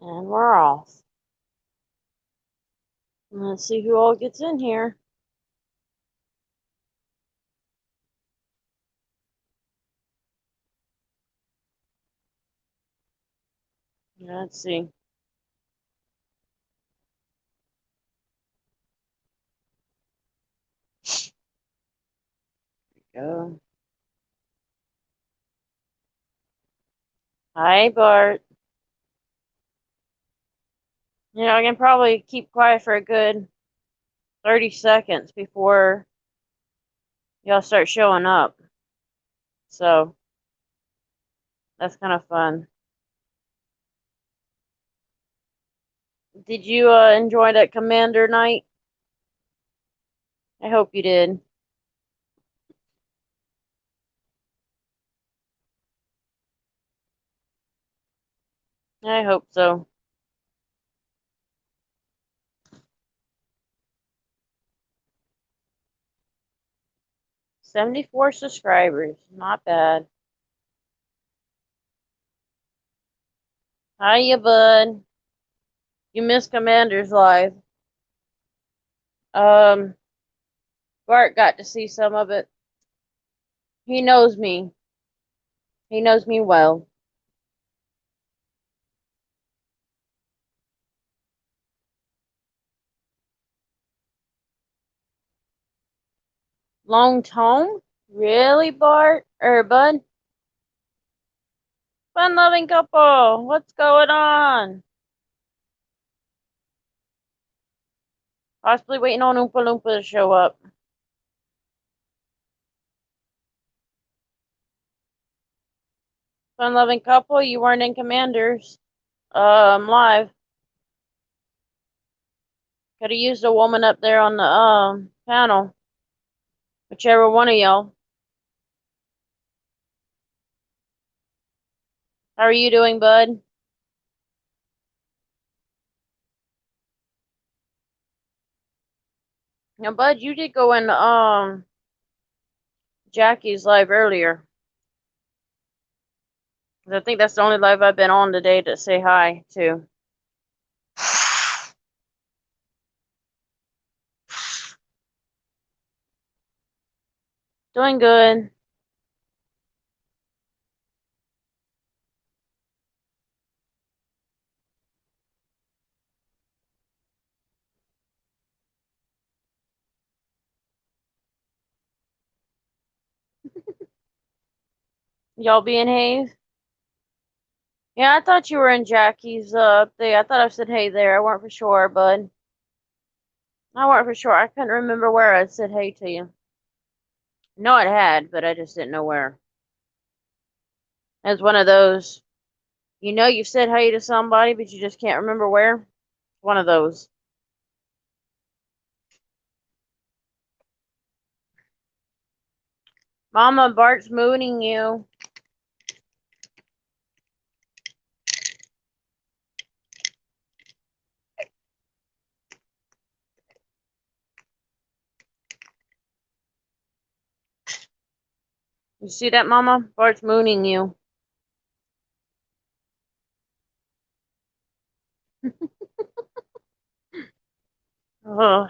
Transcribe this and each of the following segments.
And we're off. Let's see who all gets in here. Let's see. Go. Hi, Bart. I can probably keep quiet for a good 30 seconds before y'all start showing up. So, that's kind of fun. Did you enjoy that Commander night? I hope you did. I hope so. 74 subscribers. Not bad. Hiya, bud. You missed Commander's live. Um, Bart got to see some of it. He knows me. He knows me well. Long Tome? Really, Bart? Bud? Fun loving couple. What's going on? Possibly waiting on Oompa Loompa to show up. Fun loving couple, you weren't in Commanders. Live. Could have used a woman up there on the panel. Whichever one of y'all. How are you doing, bud? Now, bud, you did go in Jackie's live earlier. I think that's the only live I've been on today to say hi to. Doing good. Y'all being Hayes? Yeah, I thought you were in Jackie's thing. I thought I said hey there. I weren't for sure, bud. I weren't for sure. I couldn't remember where I said hey to you. No, it had, but I just didn't know where. It was one of those, you said hey to somebody, but you just can't remember where. One of those. Mama, Bart's mooning you. You see that, Mama? Bart's mooning you. Ugh.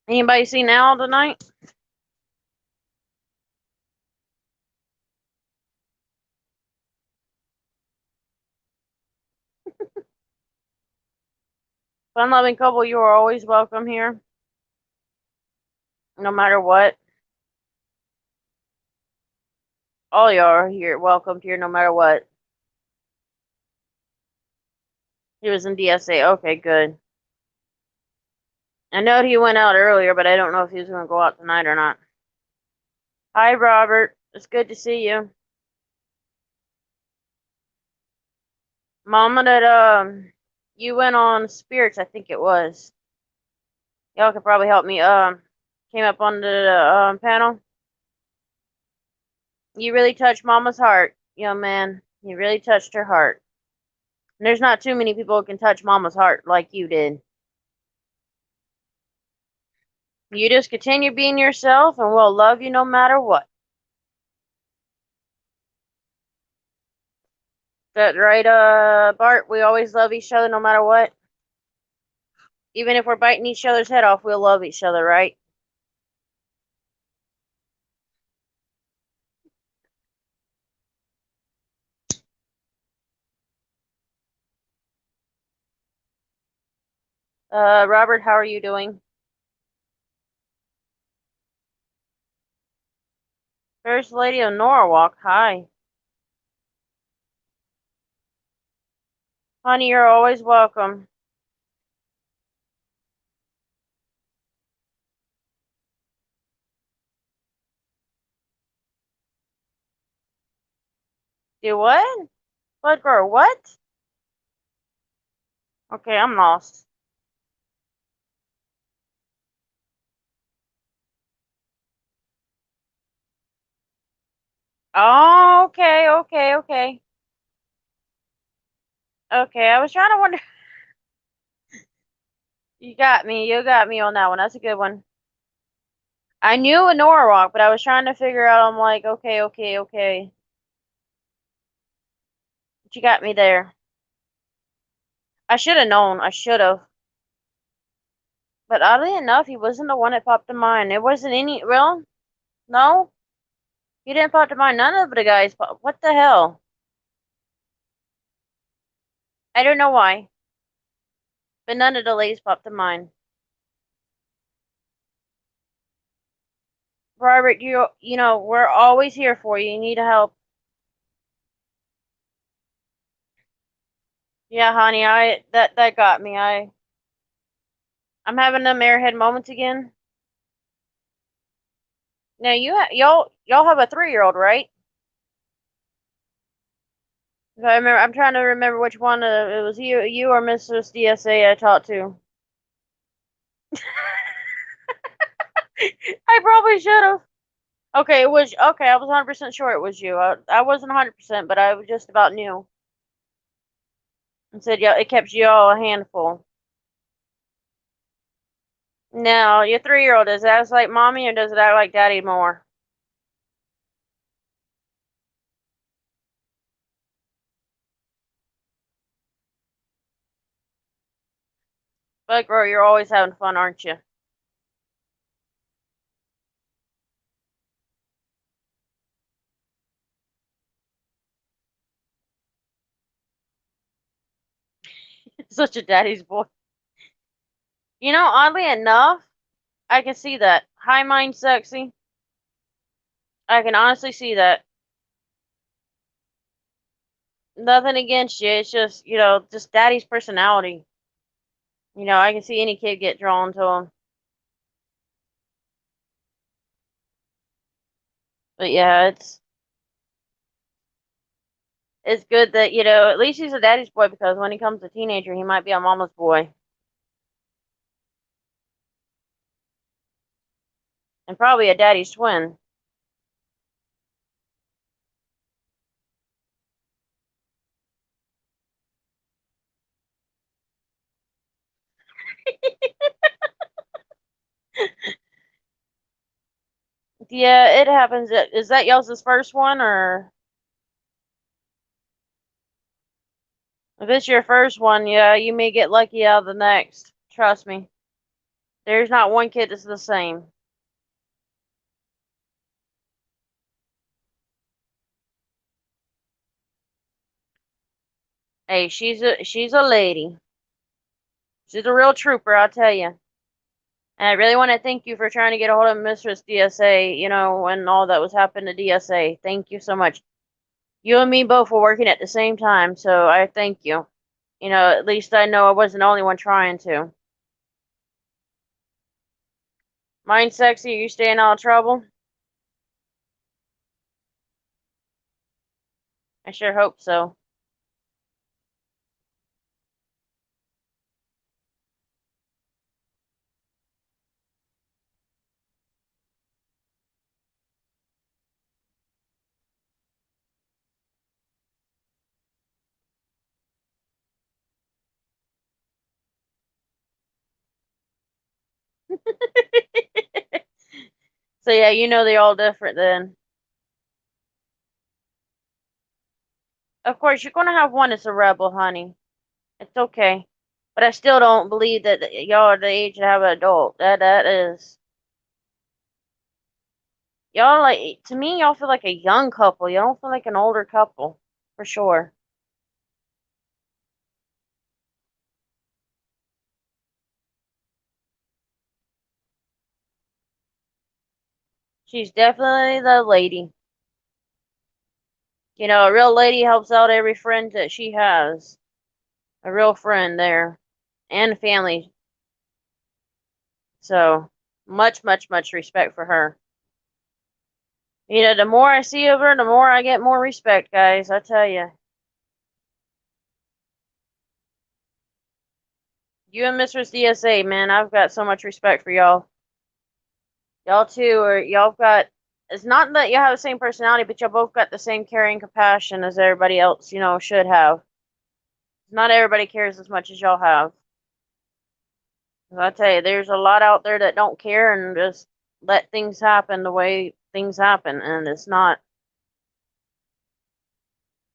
Anybody seen Al tonight? Fun loving couple, you are always welcome here. No matter what. All y'all are here, welcomed here no matter what. He was in DSA. Okay, good. I know he went out earlier, but I don't know if he's going to go out tonight or not. Hi, Robert. It's good to see you. Mama, that you went on Spirits, I think it was. Y'all could probably help me. Came up on the panel. You really touched Mama's heart, young man. You really touched her heart. And there's not too many people who can touch Mama's heart like you did. You just continue being yourself, and we'll love you no matter what. That right, Bart? We always love each other no matter what. Even if we're biting each other's head off, we'll love each other, right? Robert, how are you doing? First Lady of Norwalk, hi. Honey, you're always welcome. Do what? Blood girl, what? Okay, I'm lost. Oh, okay, okay, okay. Okay, I was trying to wonder. You got me on that one. That's a good one. I knew a Norwalk, but I was trying to figure out. I'm like, okay, okay, okay. But you got me there. I should have known. I should have. But oddly enough, he wasn't the one that popped in mind. It wasn't any. Well, no, he didn't pop to mind. None of the guys. What the hell? I don't know why, but none of the ladies popped to mind. Robert, you know we're always here for you. You need help. Yeah, honey. That got me. I'm having them airhead moments again. Now y'all have a 3-year-old, right? If I remember, I'm trying to remember which one. It was you or Mrs. DSA I talked to. I probably should have. Okay, it was okay. I was 100% sure it was you. I wasn't 100%, but I just about knew. And said, yeah, it kept you all a handful. Now, your 3-year-old, does it act like mommy or does it act like daddy more? But girl, you're always having fun, aren't you? Such a daddy's boy. You know, oddly enough, I can see that. High mind sexy. I can honestly see that. Nothing against you. It's just, just daddy's personality. I can see any kid get drawn to him. But yeah, it's good that, at least he's a daddy's boy because when he comes a teenager, he might be a mama's boy. And probably a daddy's twin. Yeah, it happens. Is that y'all's first one, or if it's your first one, yeah, you may get lucky out of the next. Trust me. There's not one kid that's the same. Hey, she's a lady. She's a real trooper, I'll tell you. And I really want to thank you for trying to get a hold of Mistress DSA, when all that was happening to DSA. Thank you so much. You and me both were working at the same time, so I thank you. At least I know I wasn't the only one trying to. Mind sexy, you staying out of trouble? I sure hope so. So yeah, they're all different then. Of course, you're gonna have one that's a rebel, honey. It's okay. But I still don't believe that y'all are the age to have an adult. That is y'all like to me. Y'all feel like a young couple. You don't feel like an older couple for sure. She's definitely the lady. You know, a real lady helps out every friend that she has. A real friend there, and family. So much, much, much respect for her. You know, the more I see of her, the more I get more respect, guys. I tell you. You and Mistress DSA, man, I've got so much respect for y'all. Y'all too, or y'all got. It's not that you have the same personality, but y'all both got the same caring compassion as everybody else, should have. Not everybody cares as much as y'all have. I tell you, there's a lot out there that don't care and just let things happen the way things happen, and it's not.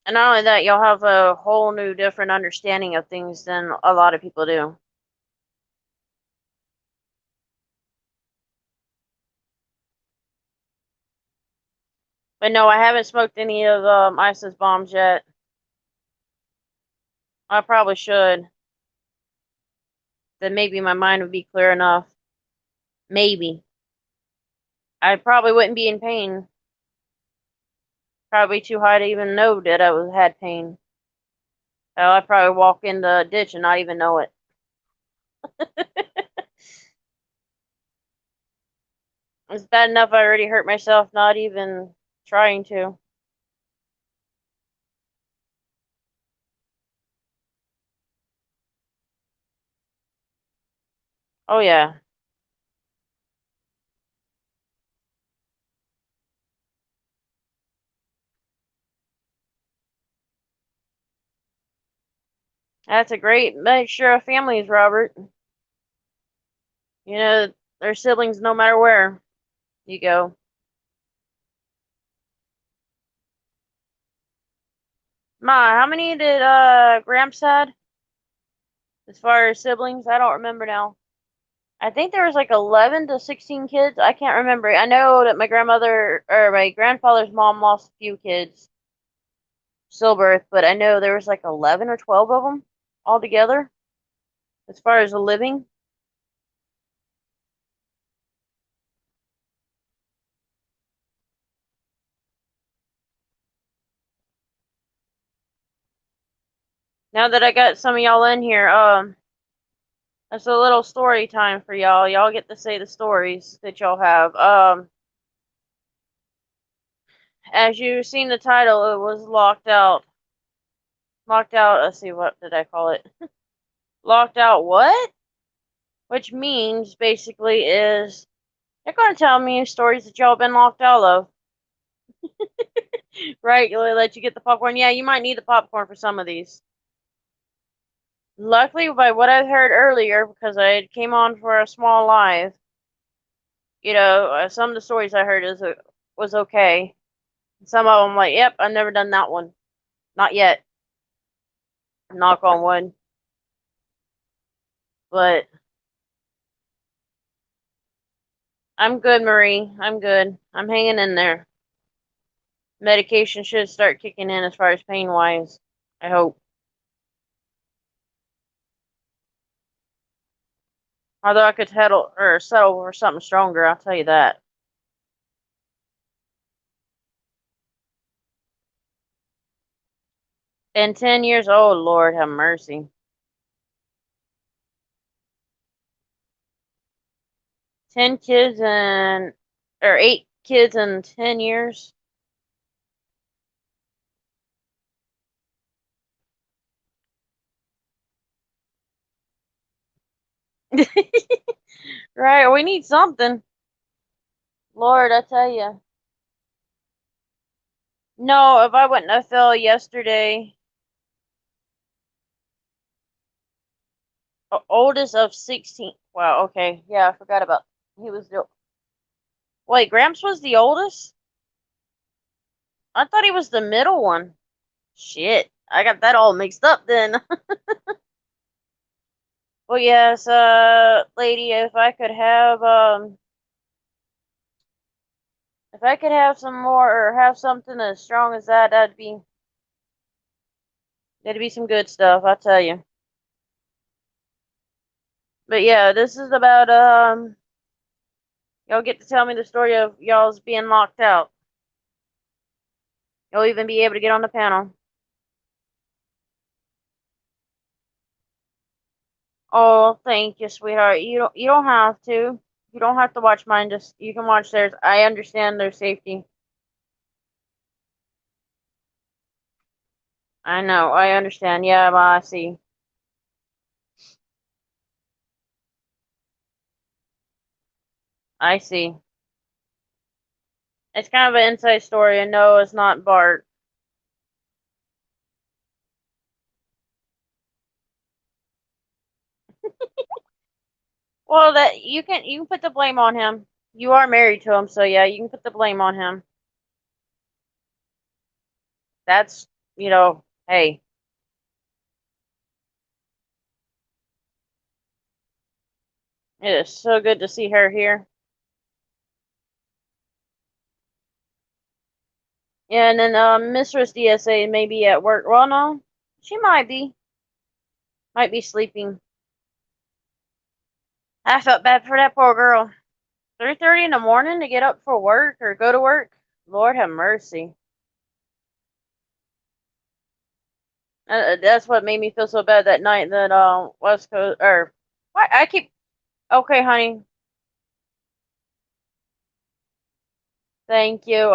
And not only that, y'all have a whole new, different understanding of things than a lot of people do. But no, I haven't smoked any of ISIS bombs yet. I probably should. Then maybe my mind would be clear enough. Maybe. I probably wouldn't be in pain. Probably too high to even know that had pain. Hell, I'd probably walk in the ditch and not even know it. It's bad enough I already hurt myself, not even trying to. Oh, yeah. That's a great mixture of families, Robert. You know, they're siblings no matter where you go. Ma, how many did Gramps had as far as siblings? I don't remember now. I think there was like 11 to 16 kids. I can't remember. I know that my grandmother or my grandfather's mom lost a few kids stillbirth, but I know there was like 11 or 12 of them altogether as far as the living. Now that I got some of y'all in here, that's a little story time for y'all. Y'all get to say the stories that y'all have. As you've seen the title, it was locked out. Locked out. Let's see, what did I call it? Locked out what? Which means basically is you're gonna tell me stories that y'all been locked out of, right? You'll let you get the popcorn. Yeah, you might need the popcorn for some of these. Luckily, by what I heard earlier, because I came on for a small live, some of the stories I heard was okay. Some of them, like, yep, I've never done that one, not yet. Knock on wood. But I'm good, Marie. I'm good. I'm hanging in there. Medication should start kicking in as far as pain wise. I hope. Although I could settle for something stronger, I'll tell you that. In 10 years old, Lord have mercy. 10 kids and, or 8 kids in 10 years. Right, we need something. Lord, I tell you. No, if I wouldn't have fell yesterday, oldest of 16. Wow, okay. Yeah, I forgot about, he was the, wait, Gramps was the oldest? I thought he was the middle one. Shit, I got that all mixed up then. Well, yes, lady, if I could have some more or have something as strong as that, that'd be some good stuff, I tell you. But yeah, this is about y'all get to tell me the story of y'all's being locked out. You'll even be able to get on the panel. Oh, thank you, sweetheart. You don't have to. You don't have to watch mine. Just you can watch theirs. I understand their safety. I know. I understand. Yeah, well, I see. I see. It's kind of an inside story, and no, it's not Bart. Well, that you can put the blame on him. You are married to him, so yeah, you can put the blame on him. That's hey, it is so good to see her here. Yeah, and then Mistress DSA may be at work. Well, no, she might be sleeping. I felt bad for that poor girl. 3:30 in the morning to get up for work or go to work. Lord have mercy. That's what made me feel so bad that night that West Coast or why I keep okay, honey. Thank you.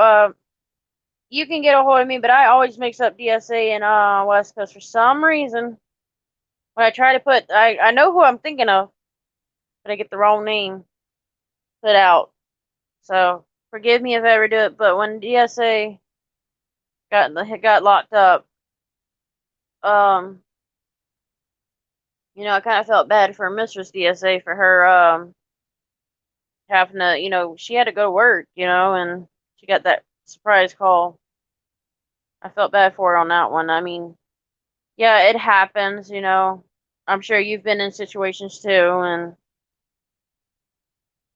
You can get a hold of me, but I always mix up DSA and West Coast for some reason. When I try to put, I know who I'm thinking of, but I get the wrong name put out. So forgive me if I ever do it. But when DSA got locked up, um, I kind of felt bad for Mistress DSA for her having to, she had to go to work, and she got that surprise call. I felt bad for her on that one. I mean, yeah, it happens. I'm sure you've been in situations too, and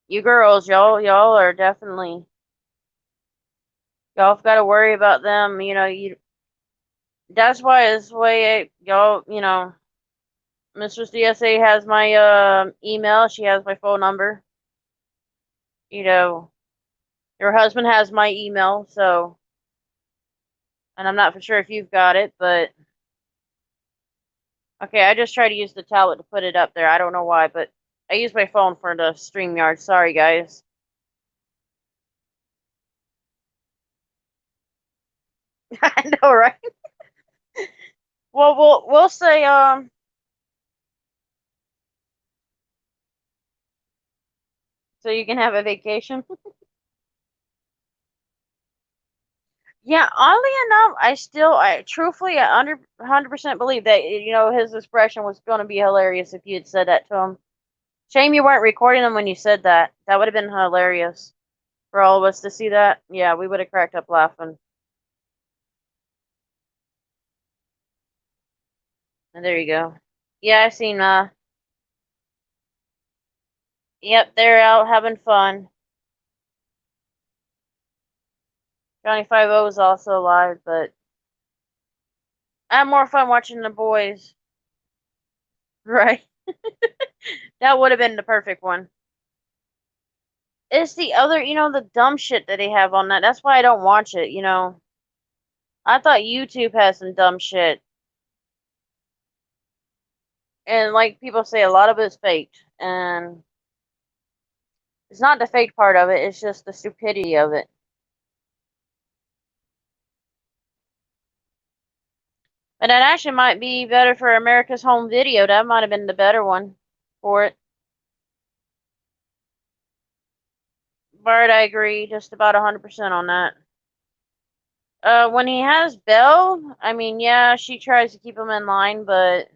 you girls, y'all are definitely y'all have got to worry about them. That's why it's way y'all. Mistress DSA has my email. She has my phone number. You know, your husband has my email, so and I'm not for sure if you've got it, but okay, I just try to use the tablet to put it up there. I don't know why, but I use my phone for the StreamYard. Sorry, guys. I know, right? Well, we'll say so you can have a vacation. Yeah, oddly enough, I truthfully, I 100% believe that his expression was going to be hilarious if you had said that to him. Shame you weren't recording them when you said that. That would have been hilarious for all of us to see that. Yeah, we would have cracked up laughing. And there you go. Yeah, I seen. Yep, they're out having fun. Johnny 50 is also alive, but I had more fun watching the boys. Right. That would have been the perfect one. It's the other, the dumb shit that they have on that. That's why I don't watch it. I thought YouTube has some dumb shit. And like people say, a lot of it's faked. And it's not the fake part of it, it's just the stupidity of it. But that actually might be better for America's Home Video. That might have been the better one for it. Bart, I agree just about 100% on that. When he has Belle, I mean, yeah, she tries to keep him in line, but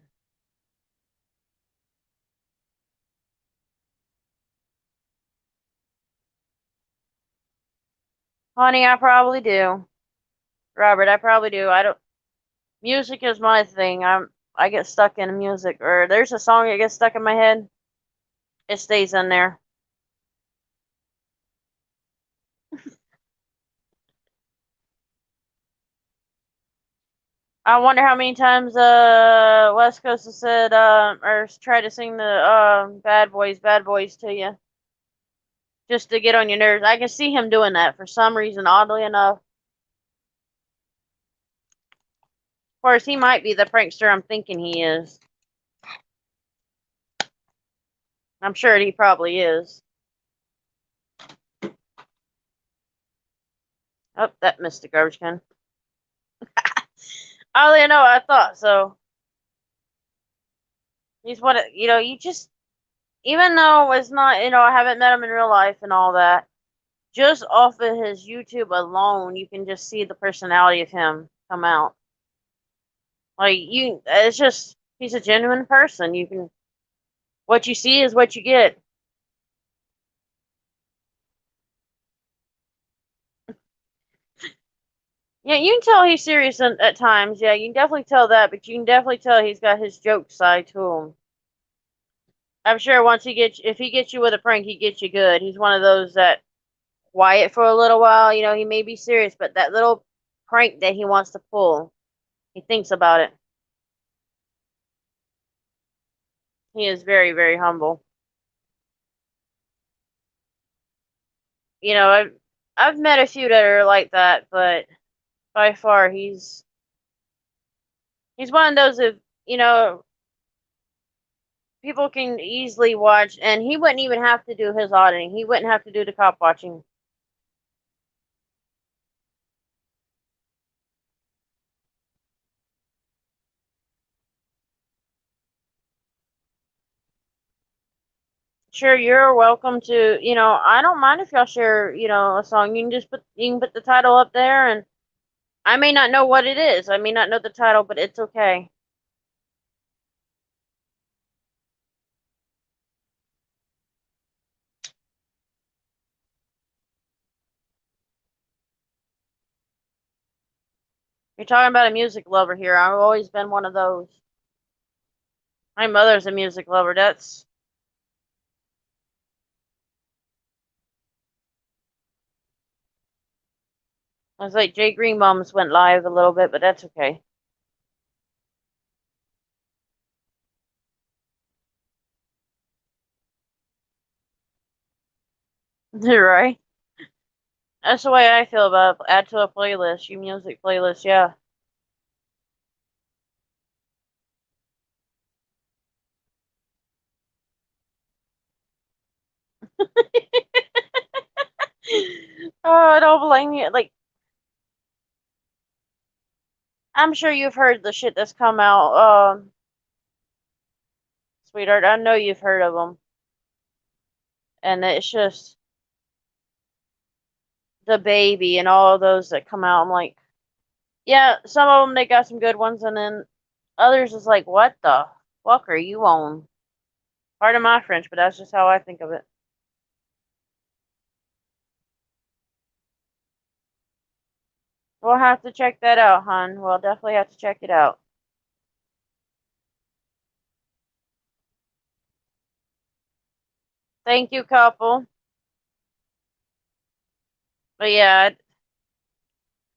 honey, I probably do. Robert, I probably do. I don't. Music is my thing. I get stuck in music, or there's a song that gets stuck in my head. It stays in there. I wonder how many times West Coast has said or tried to sing the Bad Boys to you just to get on your nerves. I can see him doing that for some reason, oddly enough. Of course, he might be the prankster I'm thinking he is. I'm sure he probably is. Oh, that missed the garbage can. Oddly enough, I thought so. He's what you just even though it's not I haven't met him in real life and all that. Just off of his YouTube alone, you can just see the personality of him come out. Like it's just he's a genuine person. You can what you see is what you get. Yeah, you can tell he's serious at times. Yeah, you can definitely tell that, but you can definitely tell he's got his joke side to him. I'm sure once if he gets you with a prank, he gets you good. He's one of those that quiet for a little while. He may be serious, but that little prank that he wants to pull, he thinks about it. He is very, very humble. You know, I've met a few that are like that, but by far he's one of those of people can easily watch, and he wouldn't even have to do his auditing. He wouldn't have to do the cop watching. Sure, you're welcome to. I don't mind if y'all share, a song. You can put the title up there, and I may not know what it is. I may not know the title, but it's okay. You're talking about a music lover here. I've always been one of those. My mother's a music lover. I was like Jay Greenbaum's went live a little bit, but that's okay. You're right. That's the way I feel about add to a playlist, your music playlist, yeah. Oh, I don't blame you. Like, I'm sure you've heard the shit that's come out, sweetheart. I know you've heard of them, and it's just the baby and all of those that come out. I'm like, yeah, some of them they got some good ones, and then others is like, what the fuck are you on? Pardon my French, but that's just how I think of it. We'll have to check that out, hon. We'll definitely have to check it out. Thank you, couple. But yeah,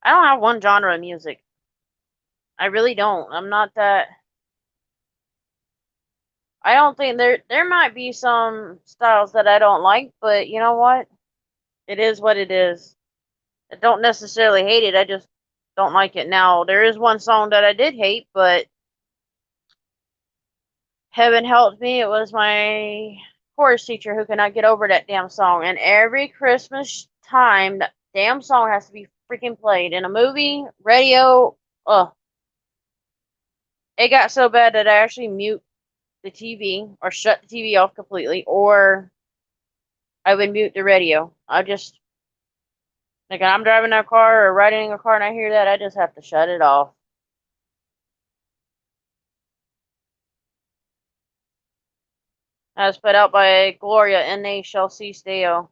I don't have one genre of music. I really don't. I'm not that. I don't think there might be some styles that I don't like, but you know what? It is what it is. I don't necessarily hate it. I just don't like it now. There is one song that I did hate, but heaven helped me. It was my chorus teacher who could not get over that damn song. And every Christmas time, that damn song has to be freaking played in a movie, radio. Ugh. It got so bad that I actually mute the TV or shut the TV off completely, or I would mute the radio. I just like I'm driving a car or riding a car and I hear that, I just have to shut it off. As put out by Gloria, and they shall cease deo.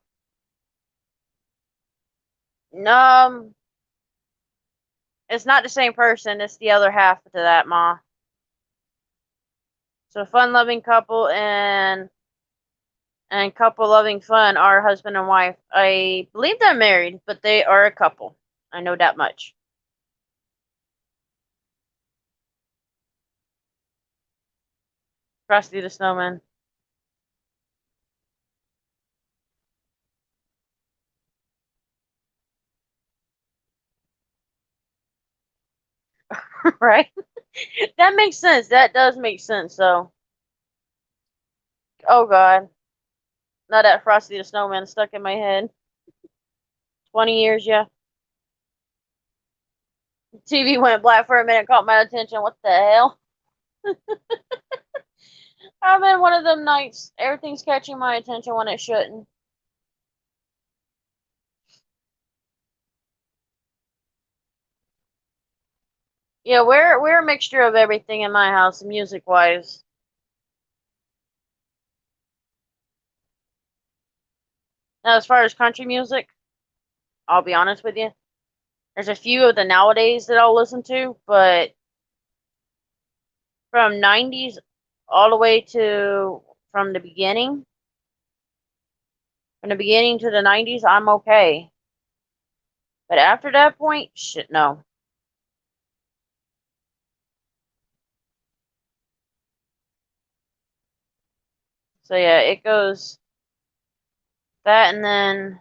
Um, It's not the same person. It's the other half to that, Ma. So fun-loving couple and couple loving fun are husband and wife. I believe they're married, but they are a couple. I know that much. Frosty the Snowman. Right? That makes sense. That does make sense. So, oh God. Now that Frosty the Snowman stuck in my head. 20 years, yeah. TV went black for a minute, caught my attention. What the hell? I'm in one of them nights. Everything's catching my attention when it shouldn't. Yeah, we're a mixture of everything in my house, music wise. Now, as far as country music, I'll be honest with you. There's a few of the nowadays that I'll listen to, but from 90s all the way to from the beginning, from the beginning to the 90s, I'm okay. But after that point, shit, no. So yeah, it goes that and then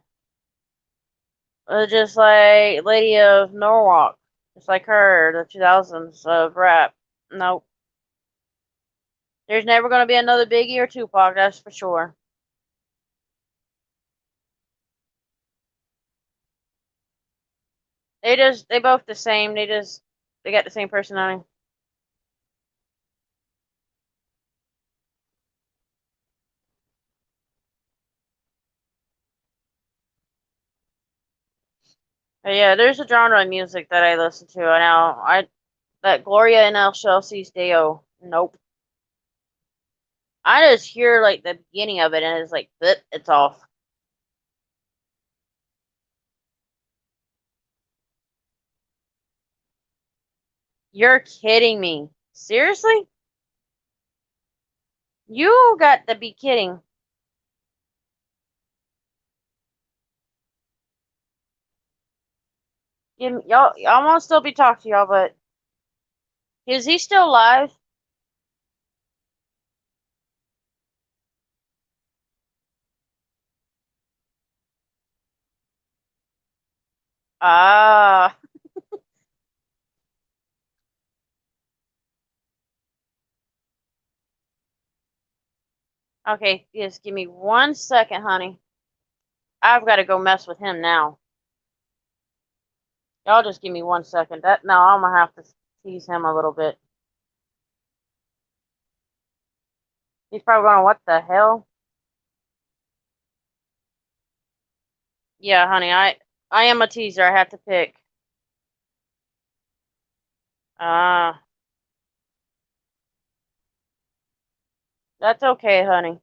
just like Lady of Norwalk, just like her, the 2000s of rap. Nope. There's never gonna be another Biggie or Tupac, that's for sure. They both the same. They got the same personality. But yeah, there's a genre of music that I listen to. I know that Gloria and Chelsea's Deo. Nope. I just hear like the beginning of it and it's like, blip, it's off. You're kidding me. Seriously? You got to be kidding. Y'all won't still be talking to y'all, but is he still alive? Ah, okay. Just give me 1 second, honey. I've got to go mess with him now. Y'all just give me 1 second. That now I'm gonna have to tease him a little bit. He's probably going, what the hell? Yeah, honey, I am a teaser. I have to pick. Ah, that's okay, honey.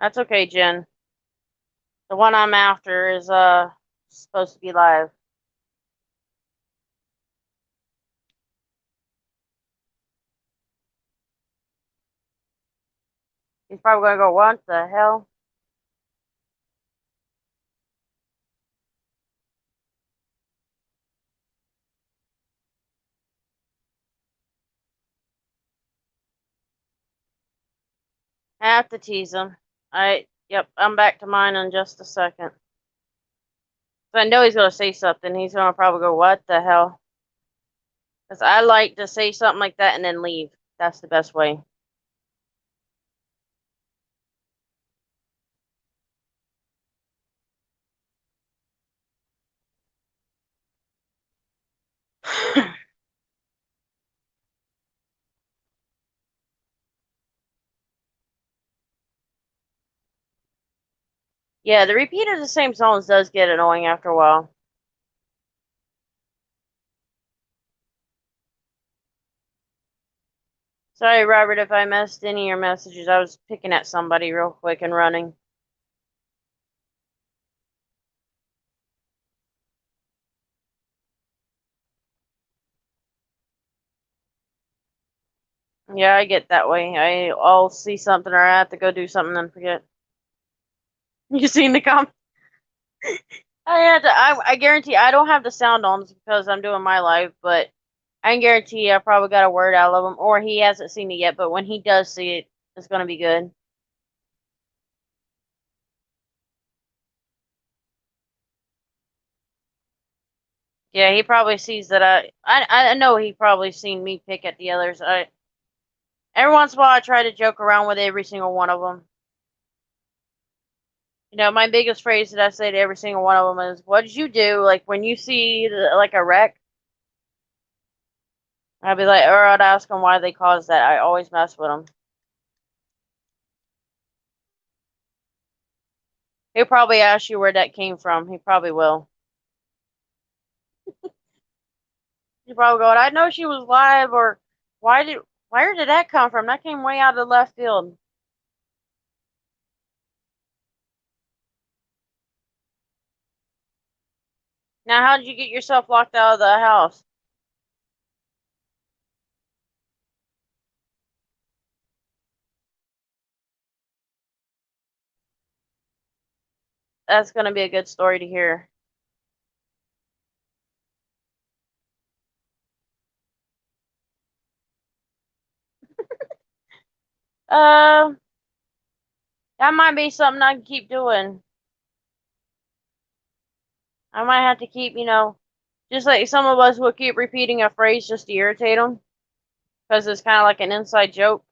That's okay, Jen. The one I'm after is supposed to be live. He's probably gonna go, what the hell? I have to tease him. Yep, I'm back to mine in just a second. So I know he's gonna say something. He's gonna probably go, what the hell? Because I like to say something like that and then leave. That's the best way. Yeah, the repeat of the same songs does get annoying after a while. Sorry, Robert, if I missed any of your messages. I was picking at somebody real quick and running. Yeah, I get that way. I'll see something or I have to go do something and forget. You seen the comment? I guarantee I don't have the sound on because I'm doing my live, but I can guarantee I probably got a word out of him, or he hasn't seen it yet. But when he does see it, it's gonna be good. Yeah, he probably sees that I know he probably seen me pick at the others. Every once in a while I try to joke around with every single one of them. You know, my biggest phrase that I say to every single one of them is, "What did you do?" Like when you see like a wreck, I'd be like, or I'd ask them why they caused that. I always mess with them. He'll probably ask you where that came from. He probably will. He's probably going, "I know she was live," or "Why did where did that come from? That came way out of the left field." Now, how did you get yourself locked out of the house? That's gonna be a good story to hear. Uh, that might be something I can keep doing. I might have to keep, just like some of us will keep repeating a phrase just to irritate them, because it's kind of like an inside joke.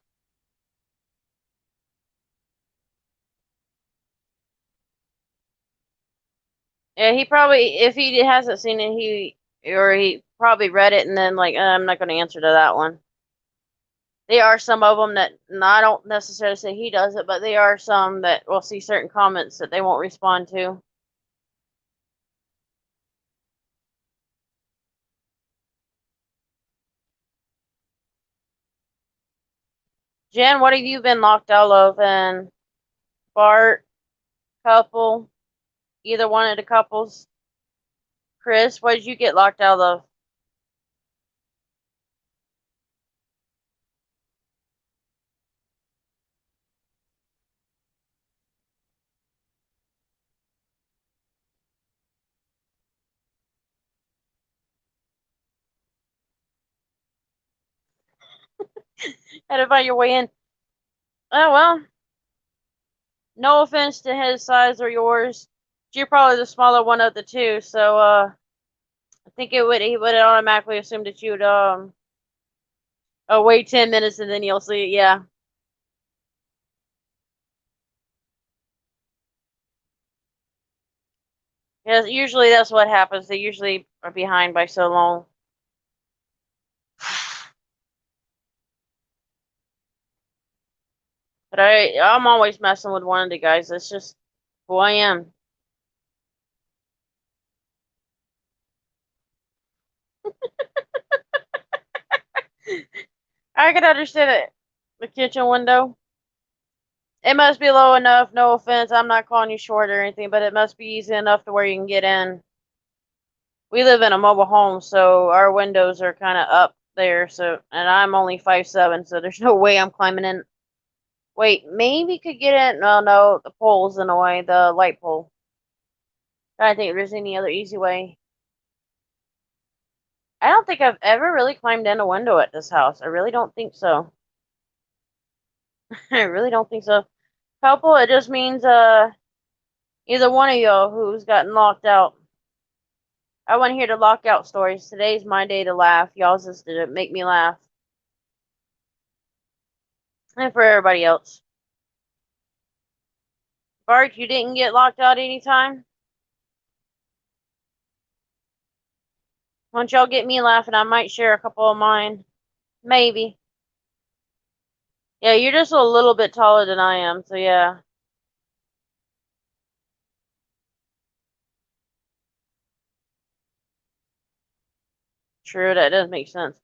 Yeah, he probably, if he hasn't seen it, he probably read it and then like, I'm not going to answer to that one. There are some of them that, and I don't necessarily say he does it, but there are some that will see certain comments that they won't respond to. Jen, what have you been locked out of? And Bart, couple, either one of the couples. Chris, what did you get locked out of? Had to find your way in. Oh well, no offense to his size or yours. You're probably the smaller one of the two, so I think it would he would automatically assume that you'd wait 10 minutes and then you'll see it. Yeah. Yeah, usually that's what happens. They usually are behind by so long. But I'm always messing with one of the guys. That's just who I am. I can understand it. The kitchen window. It must be low enough, no offense. I'm not calling you short or anything, but it must be easy enough to where you can get in. We live in a mobile home, so our windows are kind of up there. So, and I'm only 5'7", so there's no way I'm climbing in. Wait, maybe could get in. No, no, the pole's in the way, the light pole. I don't think there's any other easy way. I don't think I've ever really climbed in a window at this house. I really don't think so. I really don't think so. Couple, it just means either one of y'all who's gotten locked out. I want to hear the lockout stories. Today's my day to laugh. Y'all's is to make me laugh. And for everybody else. Bart, you didn't get locked out anytime? Once y'all get me laughing, I might share a couple of mine. Maybe. Yeah, you're just a little bit taller than I am, so yeah. True, that does make sense.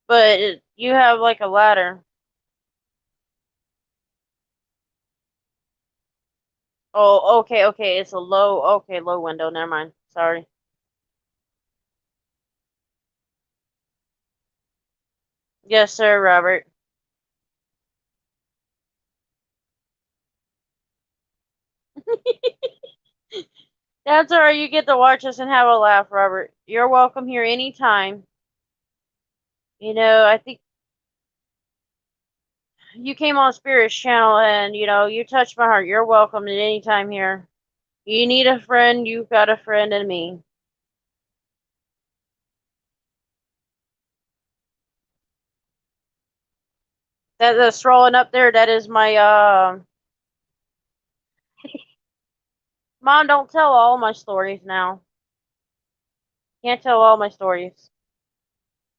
But you have like a ladder. Oh, okay, okay. It's a low window. Never mind. Sorry. Yes, sir, Robert. That's alright. You get to watch us and have a laugh, Robert. You're welcome here anytime. I think you came on Spirit's channel and, you touched my heart. You're welcome at any time here. You need a friend, you've got a friend in me. That's rolling up there, that is my, Mom, don't tell all my stories now. Can't tell all my stories.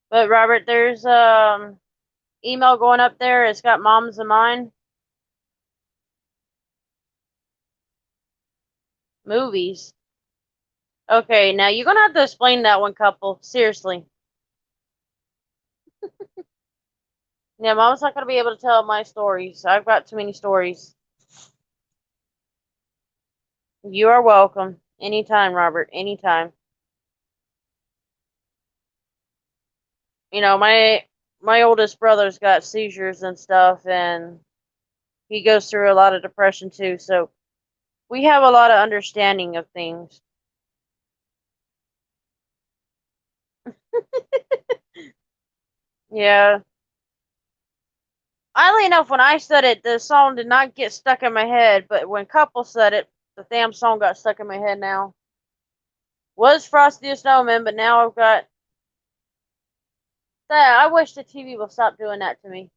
But, Robert, there's, email going up there. It's got Mom's and mine. Movies. Okay, now you're gonna have to explain that one, couple. Seriously. Yeah, Mom's not gonna be able to tell my stories. I've got too many stories. You are welcome. Anytime, Robert. Anytime. My oldest brother's got seizures and stuff, and he goes through a lot of depression too. So we have a lot of understanding of things. Yeah. Oddly enough, when I said it, the song did not get stuck in my head, but when Couple said it, the damn song got stuck in my head now. Was Frosty the Snowman, but now I've got that. I wish the TV will stop doing that to me.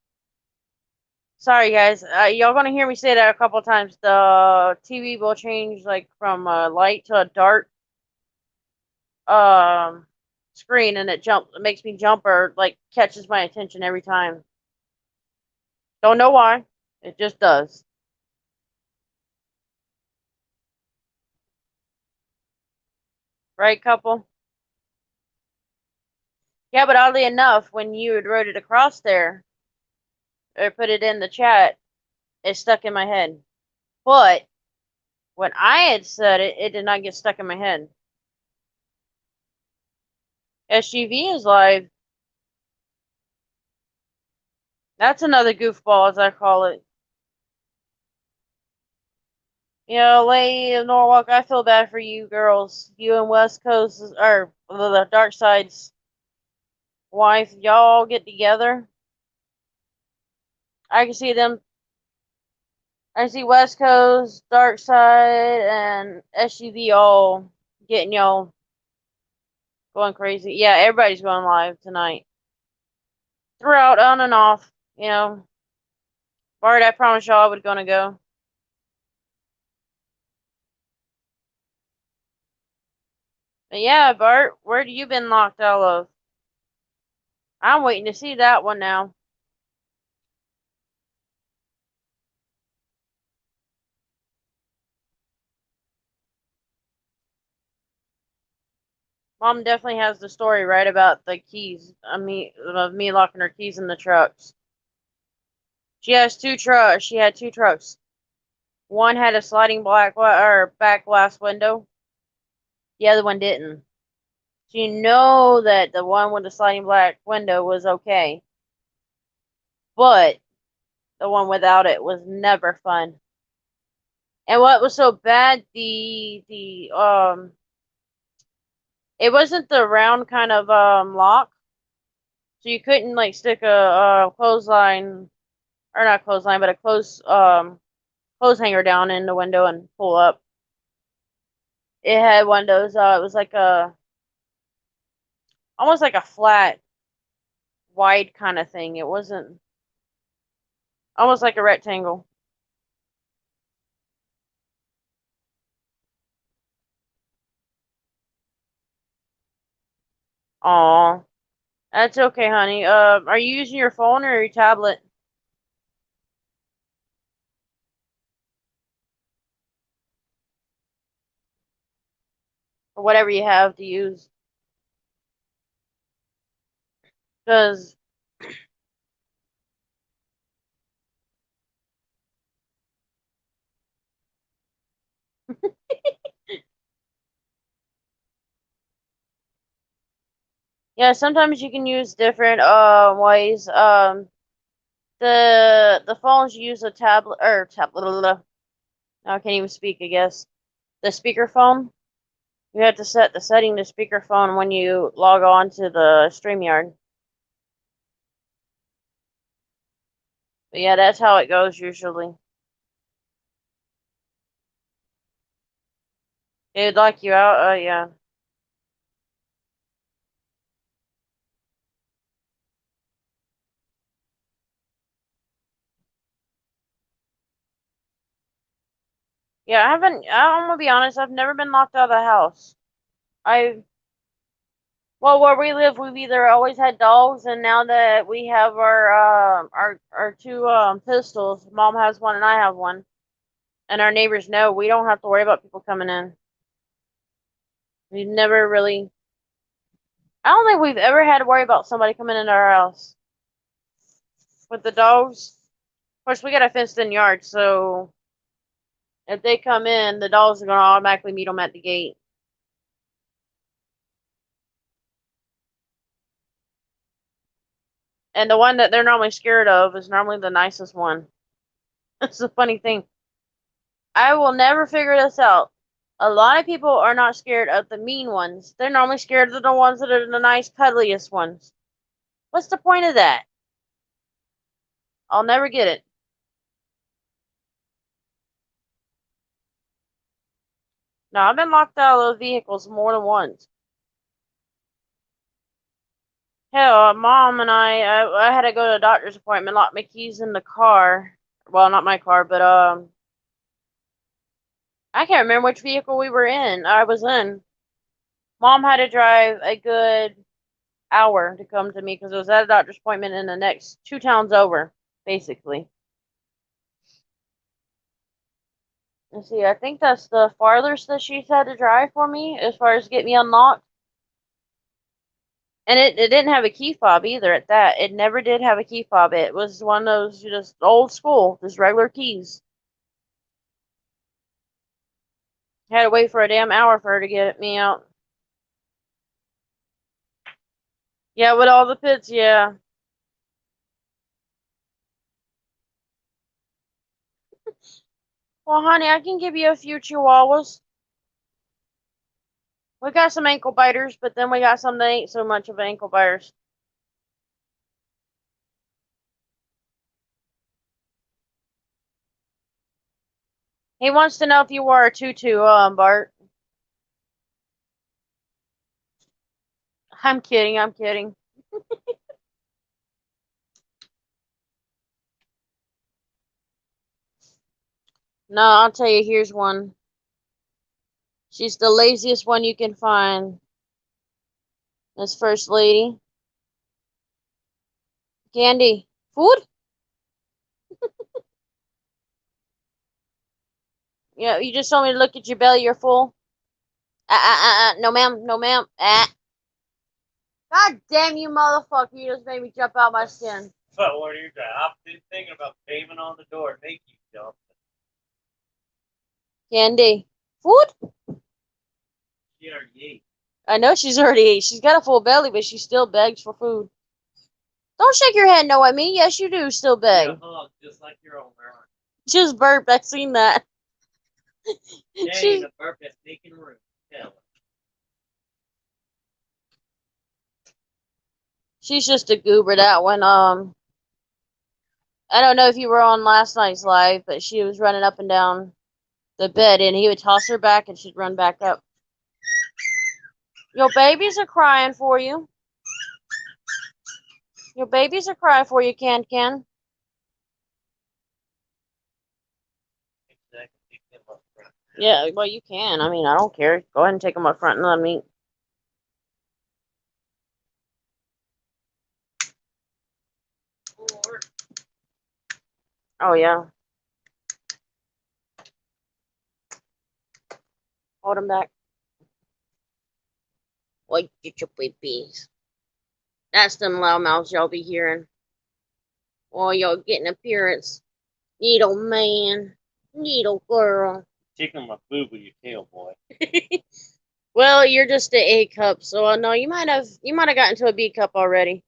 Sorry, guys. Y'all gonna hear me say that a couple times. The TV will change like from a light to a dark um screen, and it makes me jump or like catches my attention every time. Don't know why. It just does. Right, couple? Yeah, but oddly enough, when you had wrote it across there or put it in the chat, it stuck in my head. But when I had said it, it did not get stuck in my head. SGV is live. That's another goofball, as I call it. Lady of Norwalk, I feel bad for you girls. You and West Coast, or the Dark Side's wife, y'all all get together. I can see them. I see West Coast, Dark Side, and SUV all getting y'all going crazy. Yeah, everybody's going live tonight. Throughout, on and off. Bart, I promised y'all I was gonna go. But yeah, Bart, where have you been locked out of? I'm waiting to see that one now. Mom definitely has the story right about the keys. Of me locking her keys in the trucks. She has two trucks. She had two trucks. One had a sliding or back glass window. The other one didn't. So you know that the one with the sliding black window was okay, but the one without it was never fun. And what was so bad, it wasn't the round kind of lock, so you couldn't like stick a clothesline, or not clothesline, but a clothes hanger down in the window and pull up. It had windows. It was like almost like a flat, wide kind of thing. It wasn't almost like a rectangle. Aw, that's okay, honey. Are you using your phone or your tablet or whatever you have to use? Because Yeah, sometimes you can use different ways. The phones use a tablet or tablet. I can't even speak. I guess the speakerphone. You have to set the setting to speakerphone when you log on to the StreamYard. But yeah, that's how it goes usually. It'd lock you out. Yeah. Yeah, I haven't. I'm gonna be honest. I've never been locked out of the house. I Well, where we live, we've either always had dogs, and now that we have our two pistols, Mom has one and I have one, and our neighbors know we don't have to worry about people coming in. We've never really. I don't think we've ever had to worry about somebody coming into our house with the dogs. Of course, we got a fenced-in yard, so if they come in, the dogs are gonna automatically meet them at the gate. And the one that they're normally scared of is normally the nicest one. It's a funny thing. I will never figure this out. A lot of people are not scared of the mean ones. They're normally scared of the ones that are the nice, cuddliest ones. What's the point of that? I'll never get it. No, I've been locked out of those vehicles more than once. Hell, Mom and I had to go to a doctor's appointment, lock my keys in the car. Well, not my car, but I can't remember which vehicle we were in. I was in. Mom had to drive a good hour to come to me because it was at a doctor's appointment in the next two towns over, basically. And see, I think that's the farthest that she's had to drive for me as far as get me unlocked. And it didn't have a key fob either at that. It never did have a key fob. It was one of those just old school, just regular keys. Had to wait for a damn hour for her to get me out. Yeah, with all the pits, yeah. Well, honey, I can give you a few chihuahuas. We got some ankle biters, but then we got some that ain't so much of ankle biters. He wants to know if you wore a tutu, Bart. I'm kidding, I'm kidding. No, I'll tell you, here's one. She's the laziest one you can find. This first lady. Candy. Food? Yeah, you just told me to look at your belly, you're full. No ma'am, no ma'am. God damn you motherfucker, you just made me jump out my skin. But what are you doing? I've been thinking about paving on the door, make you jump. Candy. Food? She already ate. I know she's already ate. She's got a full belly, but she still begs for food. Don't shake your head no at me. Yes, you do still beg. Yeah, hug, just like your own girl. Just burped. I've seen that. Yeah, She, in a burp that's making room. Tell her. she's just a goober, that one. I don't know if you were on last night's live, but she was running up and down the bed, and he would toss her back, and she'd run back up. Your babies are crying for you. Your babies are crying for you, Can Can. Exactly. Pick them up front. Yeah, well, you can. I mean, I don't care. Go ahead and take them up front and let them eat. Oh, yeah. Hold them back. Like, get your babies. That's them loudmouths y'all be hearing. Oh, y'all getting appearance. Needle man. Needle girl. Tickle my boob with your tail, boy. Well, you're just an A cup, so no, you might have gotten to a B cup already.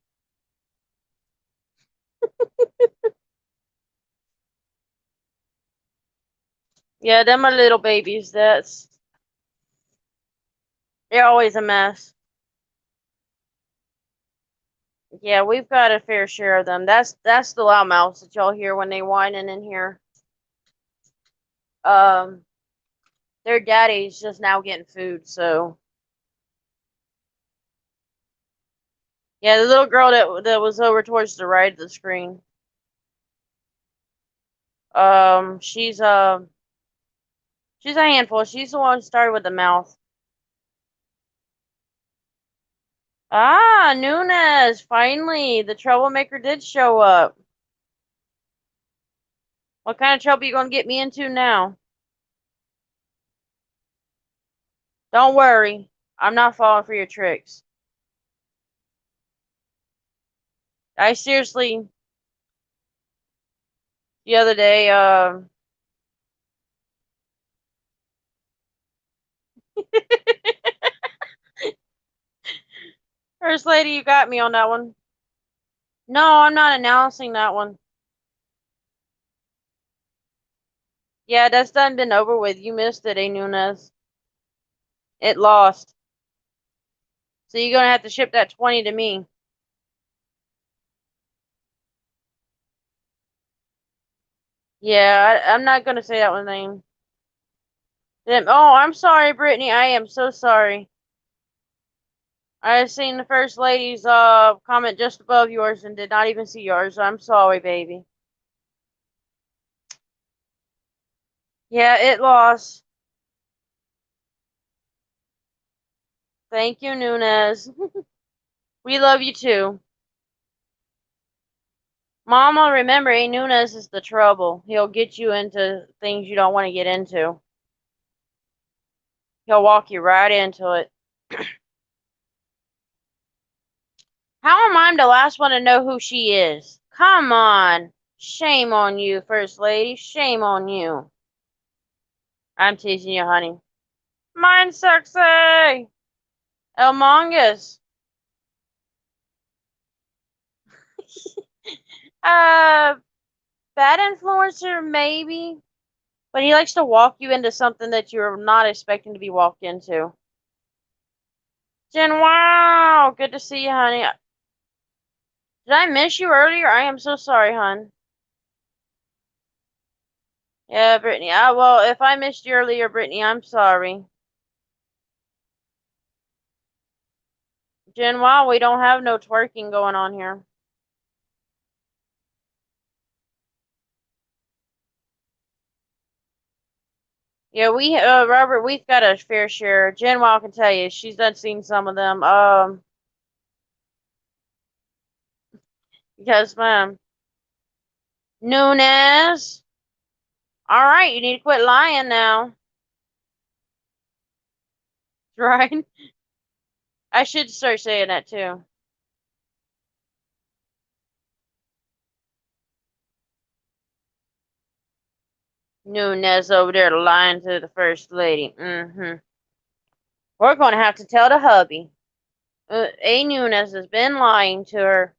Yeah, them are little babies. They're always a mess. Yeah, we've got a fair share of them. That's the loudmouths that y'all hear when they whining in here. Um, their daddy's just now getting food, so yeah, the little girl that was over towards the right of the screen. She's she's a handful. She's the one who started with the mouth. Ah, Nunez, finally, the troublemaker did show up. What kind of trouble you gonna get me into now? Don't worry, I'm not falling for your tricks. I seriously, the other day, First lady, you got me on that one. No, I'm not announcing that one. Yeah, that's done been over with. You missed it, Nunez. It lost. So you're gonna have to ship that 20 to me. Yeah, I'm not gonna say that one name. Oh, I'm sorry, Brittany. I am so sorry. I have seen the first lady's comment just above yours and did not even see yours. I'm sorry, baby. Yeah, it lost. Thank you, Nunez. We love you too. Mama, remember, Nunez is the trouble. He'll get you into things you don't want to get into. He'll walk you right into it. How am I the last one to know who she is? Come on. Shame on you, First Lady. Shame on you. I'm teasing you, honey. Mine's sexy. Elmongus. Uh, bad influencer, maybe. But he likes to walk you into something that you're not expecting to be walked into. Jen, wow. Good to see you, honey. Did I miss you earlier? I am so sorry, hon. Yeah, Brittany. Well, if I missed you earlier, Brittany, I'm sorry. Jen, wow, we don't have no twerking going on here. Yeah, Robert, we've got a fair share. Jen Wow can tell you, she's done seen some of them. Yes, ma'am. Nunez. All right, you need to quit lying now. Right? I should start saying that too. Nunez over there lying to the first lady. Mm-hmm. We're gonna have to tell the hubby. A. Nunez has been lying to her.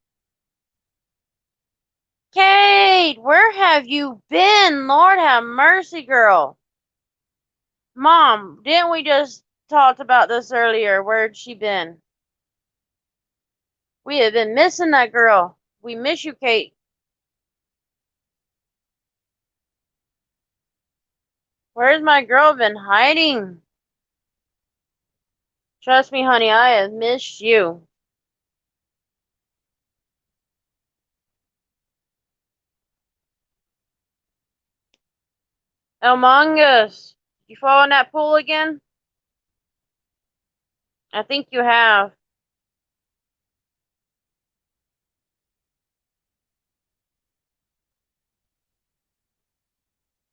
Kate, where have you been? Lord have mercy, girl. Mom, didn't we just talked about this earlier? Where'd she been? We have been missing that girl. We miss you, Kate. Where's my girl been hiding? Trust me, honey, I have missed you. Among Us. You fall in that pool again? I think you have.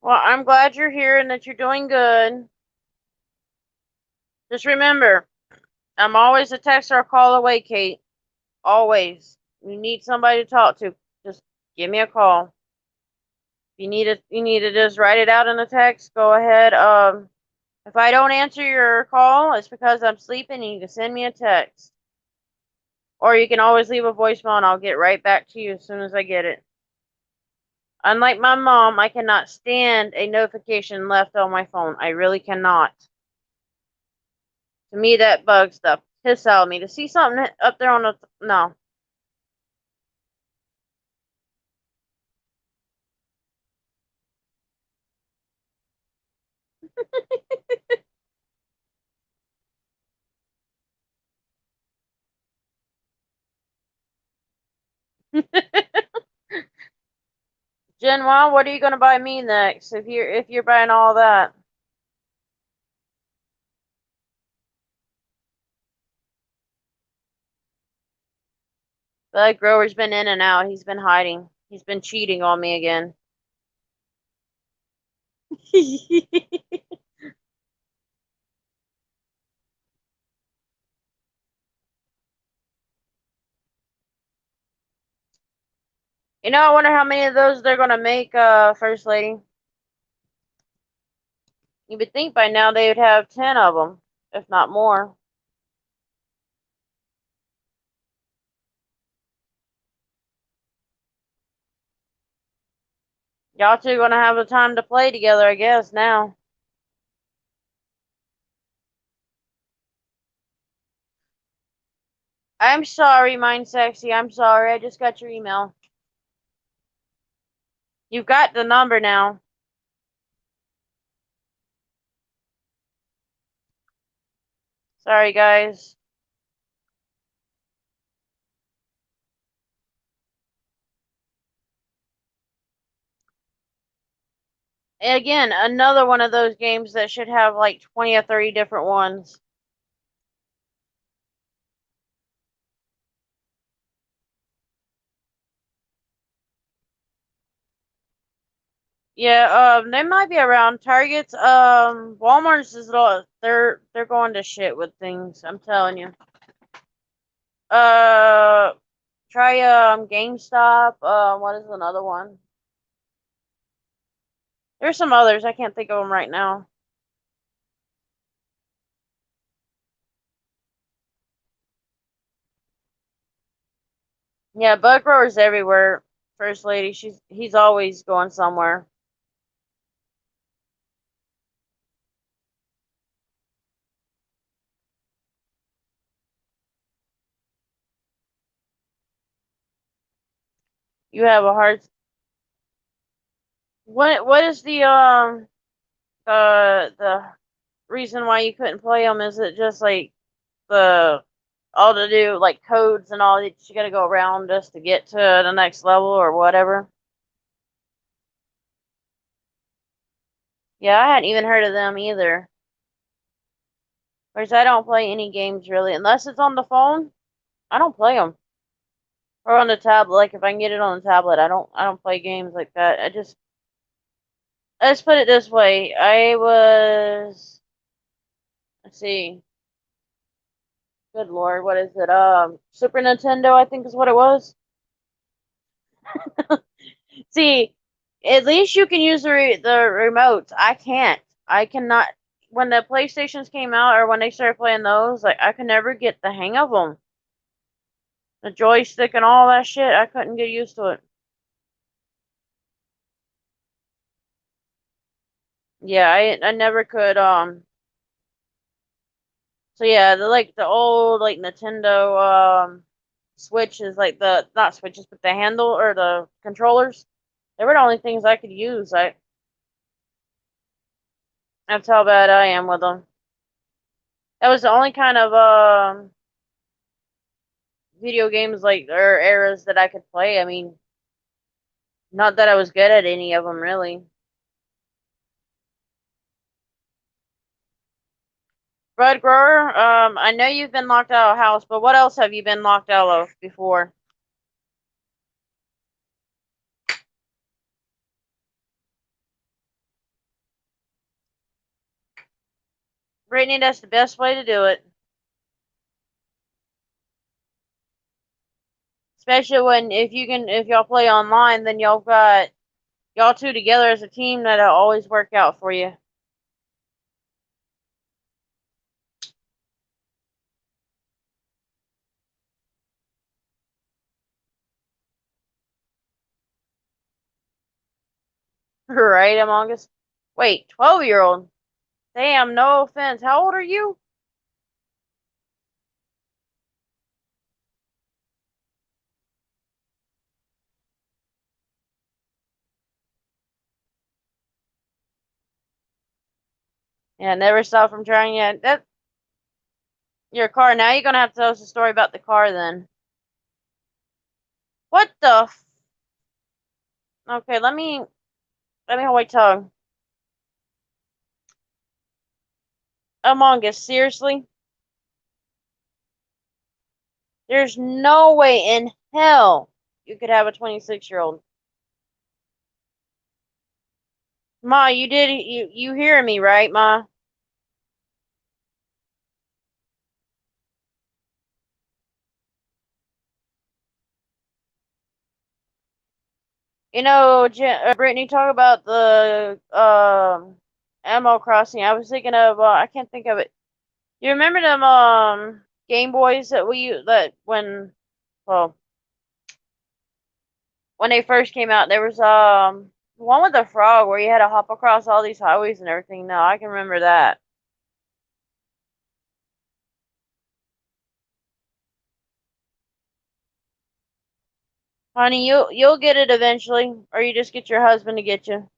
Well, I'm glad you're here and that you're doing good. Just remember, I'm always a text or a call away, Kate. Always. You need somebody to talk to, just give me a call. If you need to just write it out in a text, go ahead. If I don't answer your call, it's because I'm sleeping and you can send me a text. Or you can always leave a voicemail and I'll get right back to you as soon as I get it. Unlike my mom, I cannot stand a notification left on my phone. I really cannot. To me, that bugs the piss out of me. To see something up there on the... No. Genwa, what are you gonna buy me next if you're buying all that? The grower's been in and out. He's been hiding. He's been cheating on me again. You know, I wonder how many of those they're gonna make, First Lady. You would think by now they would have 10 of them, if not more. Y'all two gonna have the time to play together, I guess, now. I'm sorry, Mind Sexy. I'm sorry. I just got your email. You've got the number now. Sorry, guys. Again, another one of those games that should have like 20 or 30 different ones. Yeah, they might be around. Targets, Walmart's is they're going to shit with things. I'm telling you. Uh, Try GameStop. What is another one? There's some others. I can't think of them right now. Yeah, bug growers everywhere. First Lady, he's always going somewhere. You have a hard. What is the reason why you couldn't play them? Is it just like the all to do like codes and all that you got to go around just to get to the next level or whatever? Yeah, I hadn't even heard of them either. Whereas I don't play any games really unless it's on the phone. I don't play them or on the tablet. Like if I can get it on the tablet, I don't play games like that. Let's put it this way. Let's see. Good Lord, what is it? Super Nintendo, I think is what it was. See, at least you can use the remotes. I can't. I cannot. When the PlayStations came out or when they started playing those, like I could never get the hang of them. The joystick and all that shit, I couldn't get used to it. Yeah, I never could. So yeah, the old like Nintendo Switch is like the not switches but the handle or the controllers. They were the only things I could use. That's how bad I am with them. That was the only kind of video games like or eras that I could play. I mean, not that I was good at any of them really. Bud Grower, I know you've been locked out of a house, but what else have you been locked out of before? Brittany, that's the best way to do it. Especially when if y'all play online, then y'all two together as a team that'll always work out for you. Right, Among Us. Wait, 12-year-old. Damn, no offense. How old are you? Yeah, never stop from trying yet. That your car. Now you're gonna have to tell us a story about the car then. What the Okay, let me hold my tongue. Among Us, seriously? There's no way in hell you could have a 26-year-old. Ma, you hearing me, right, Ma? Brittany, talk about the Animal Crossing. I was thinking of I can't think of it. You remember them Game Boys that well when they first came out, there was one with the frog where you had to hop across all these highways and everything. No, I can remember that. Honey, you'll get it eventually, or you just get your husband to get you.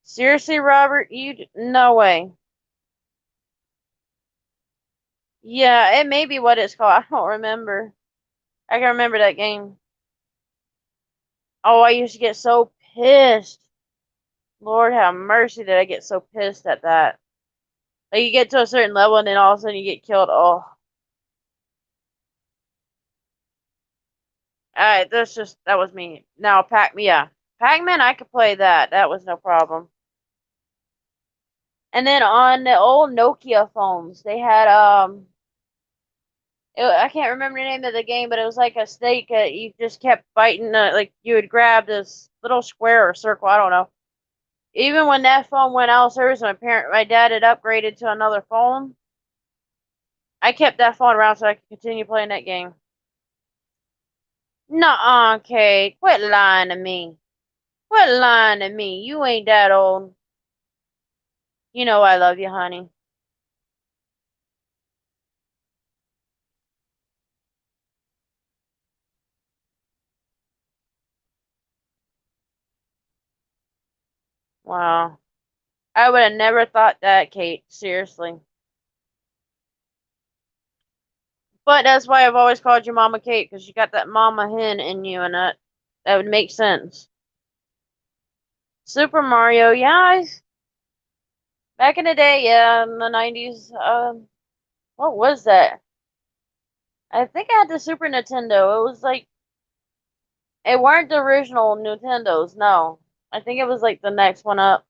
Seriously, Robert, no way. Yeah, it may be what it's called. I don't remember. I can remember that game. Oh, I used to get so pissed. Lord have mercy that I get so pissed at that. Like you get to a certain level and then all of a sudden you get killed. Oh, alright, that was me. Now yeah. Pac-Man, I could play that. That was no problem. And then on the old Nokia phones, they had I can't remember the name of the game, but it was like a snake. You just kept fighting. Like you would grab this little square or circle. I don't know. Even when that phone went out of service, my dad had upgraded to another phone. I kept that phone around so I could continue playing that game. Nuh-uh, Kate. Quit lying to me. Quit lying to me. You ain't that old. You know I love you, honey. Wow. I would have never thought that, Kate. Seriously. But that's why I've always called you Mama Kate, because you got that mama hen in you, and that would make sense. Super Mario, yeah, back in the day, yeah, in the 90s. What was that? I think I had the Super Nintendo. It was like it weren't the original Nintendos, no. I think it was like the next one up.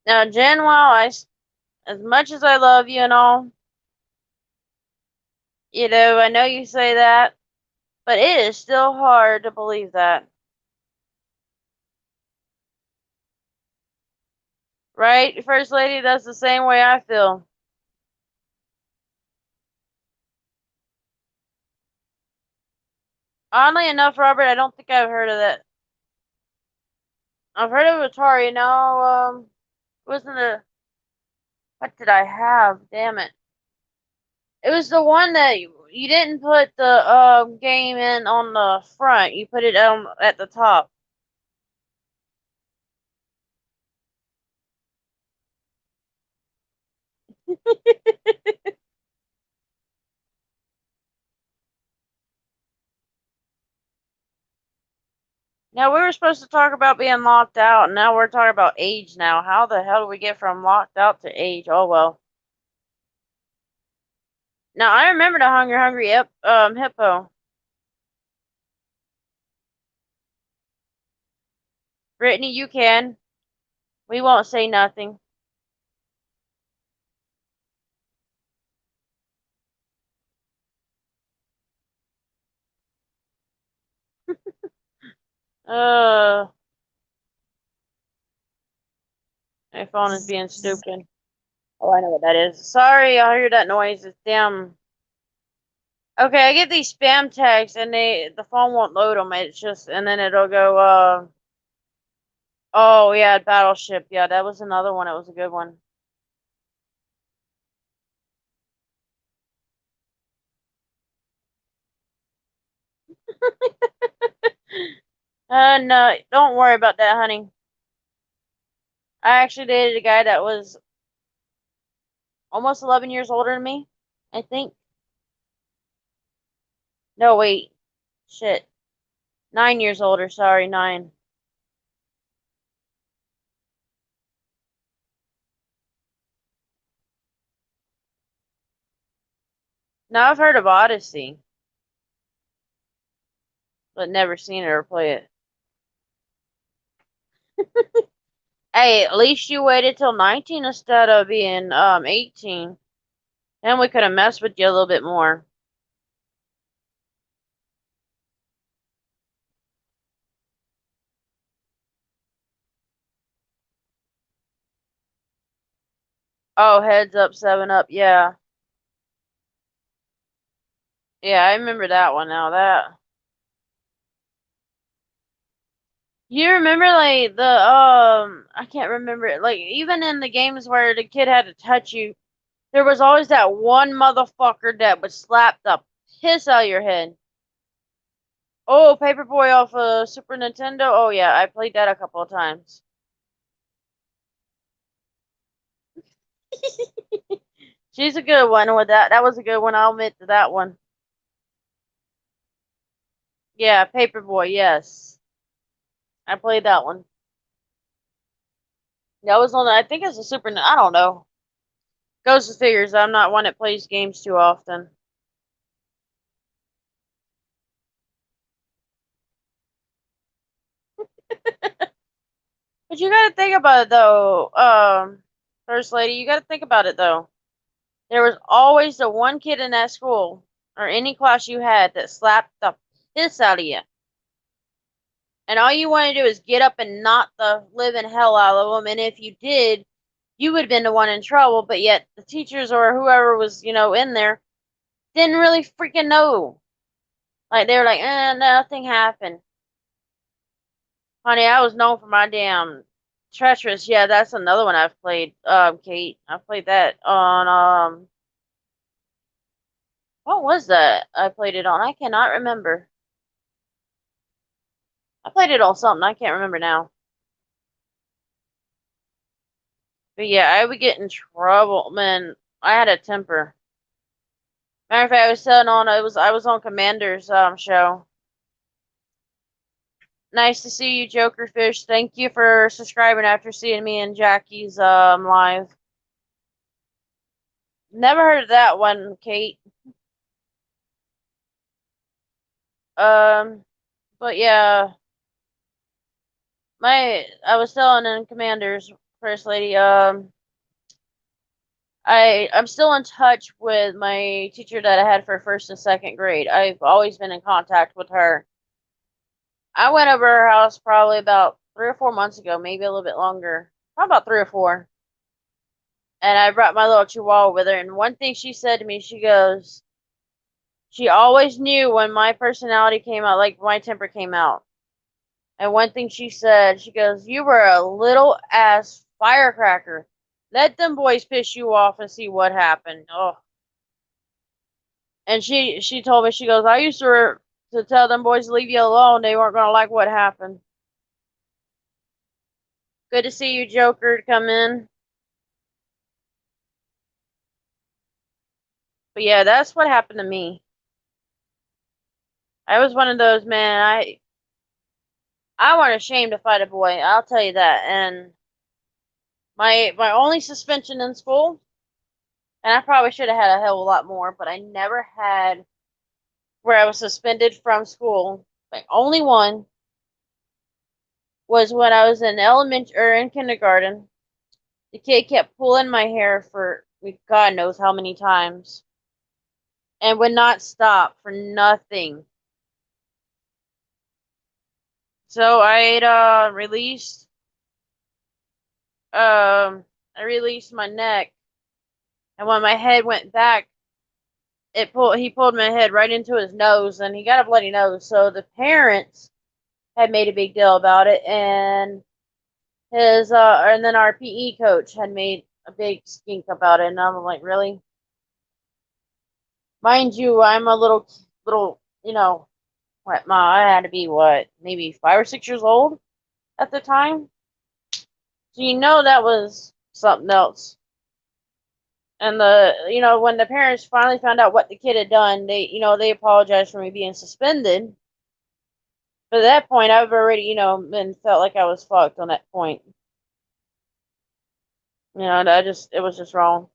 Now, Jen, as much as I love you and all, I know you say that, but it is still hard to believe that, right? First Lady, that's the same way I feel. Oddly enough, Robert, I don't think I've heard of that. I've heard of Atari. No, wasn't a. What did I have? Damn it! It was the one that you didn't put the game in on the front. You put it at the top. Now we were supposed to talk about being locked out, and now we're talking about age. Now, how the hell do we get from locked out to age? Oh well. Now I remember the Hungry Hippo. Brittany, you can. We won't say nothing. Uh, my phone is being stupid. Oh, I know what that is. Sorry, I hear that noise. It's damn. Okay, I get these spam texts and the phone won't load them. It's just and then it'll go. Oh yeah, Battleship. Yeah, that was another one. It was a good one. No, don't worry about that, honey. I actually dated a guy that was almost 11 years older than me, I think. No, wait. Shit. 9 years older. Sorry, 9. Now I've heard of Odyssey, but never seen it or play it. Hey, at least you waited till 19 instead of being 18. Then we could have messed with you a little bit more. Oh, Heads Up, 7 Up. Yeah. Yeah, I remember that one now. That. You remember like the I can't remember it. Like even in the games where the kid had to touch you, there was always that one motherfucker that would slap the piss out of your head. Oh, Paperboy off of Super Nintendo. Oh yeah, I played that a couple of times. She's a good one with that. That was a good one. I'll admit to that one. Yeah, Paperboy. Yes, I played that one. That was on. I think it's a Super. I don't know. Goes to figures. I'm not one that plays games too often. But you gotta think about it though, First Lady. You gotta think about it though. There was always the one kid in that school or any class you had that slapped the piss out of you. And all you want to do is get up and knock the living hell out of them. And if you did, you would have been the one in trouble. But yet the teachers or whoever was, in there didn't really freaking know. Like they were like, nothing happened. Honey, I was known for my damn treacherous. Yeah, that's another one I've played, Kate. I played that on what was that? I played it on. I cannot remember. I played it on something. I can't remember now. But yeah, I would get in trouble. Man, I had a temper. Matter of fact, I was telling on I was on Commander's show. Nice to see you, Jokerfish. Thank you for subscribing after seeing me and Jackie's live. Never heard of that one, Kate. Um, but yeah, I was telling in Commander's First Lady. I'm still in touch with my teacher that I had for first and second grade. I've always been in contact with her. I went over her house probably about 3 or 4 months ago, maybe a little bit longer, probably about 3 or 4. And I brought my little chihuahua with her. And one thing she said to me, she goes, she always knew when my personality came out, like my temper came out. And one thing she said, she goes, "You were a little ass firecracker. Let them boys piss you off and see what happened." Oh, and she told me, she goes, "I used to tell them boys to leave you alone. They weren't gonna like what happened." Good to see you, Joker, come in. But yeah, that's what happened to me. I was one of those, man. I wasn't ashamed to fight a boy. I'll tell you that. And my only suspension in school, and I probably should have had a hell of a lot more, but I never had where I was suspended from school. My only one was when I was in elementary or in kindergarten. The kid kept pulling my hair for God knows how many times and would not stop for nothing. So um I released my neck And when my head went back, he pulled my head right into his nose, and he got a bloody nose. So the parents had made a big deal about it, and and then our PE coach had made a big stink about it, and I'm like, really? Mind you, I'm a little, I had to be what, maybe 5 or 6 years old at the time. So that was something else. And when the parents finally found out what the kid had done, they apologized for me being suspended. But at that point, I've already, been felt like I was fucked on that point. It was just wrong.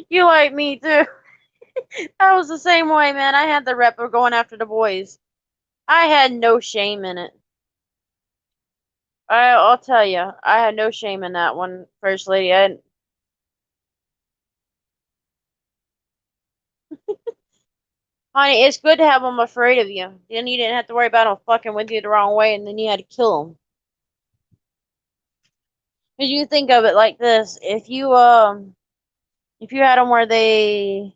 You like me too. I was the same way, man. I had the rep of going after the boys. I had no shame in it. I'll tell you, I had no shame in that one, First Lady. Honey, it's good to have them afraid of you. Then you didn't have to worry about them fucking with you the wrong way, and then you had to kill them. Because you think of it like this: if you had them where they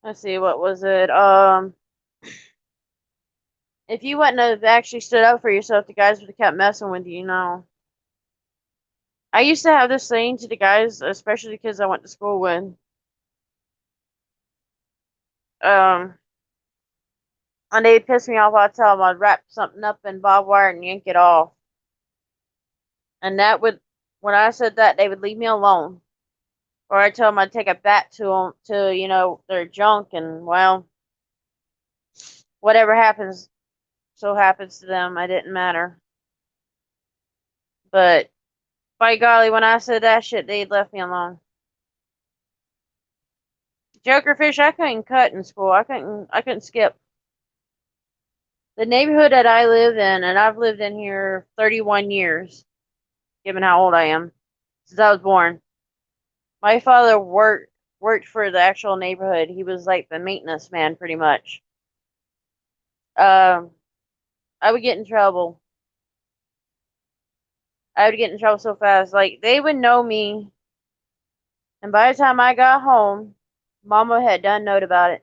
let's see, what was it? If you wouldn't have actually stood up for yourself, the guys would have kept messing with you. I used to have this saying to the guys, especially the kids I went to school with. Um, and they'd piss me off. I'd tell them I'd wrap something up in barbed wire and yank it off. And when I said that, they would leave me alone. Or I'd tell them I'd take a bat to them, to their junk, and well, whatever happens, so happens to them. I didn't matter. But by golly, when I said that shit, they'd left me alone. Jokerfish, I couldn't cut in school. I couldn't skip. The neighborhood that I live in, and I've lived in here 31 years, given how old I am, since I was born. My father worked for the actual neighborhood. He was like the maintenance man, pretty much. Um, I would get in trouble. I would get in trouble so fast. Like they would know me, and by the time I got home, Mama had done note about it.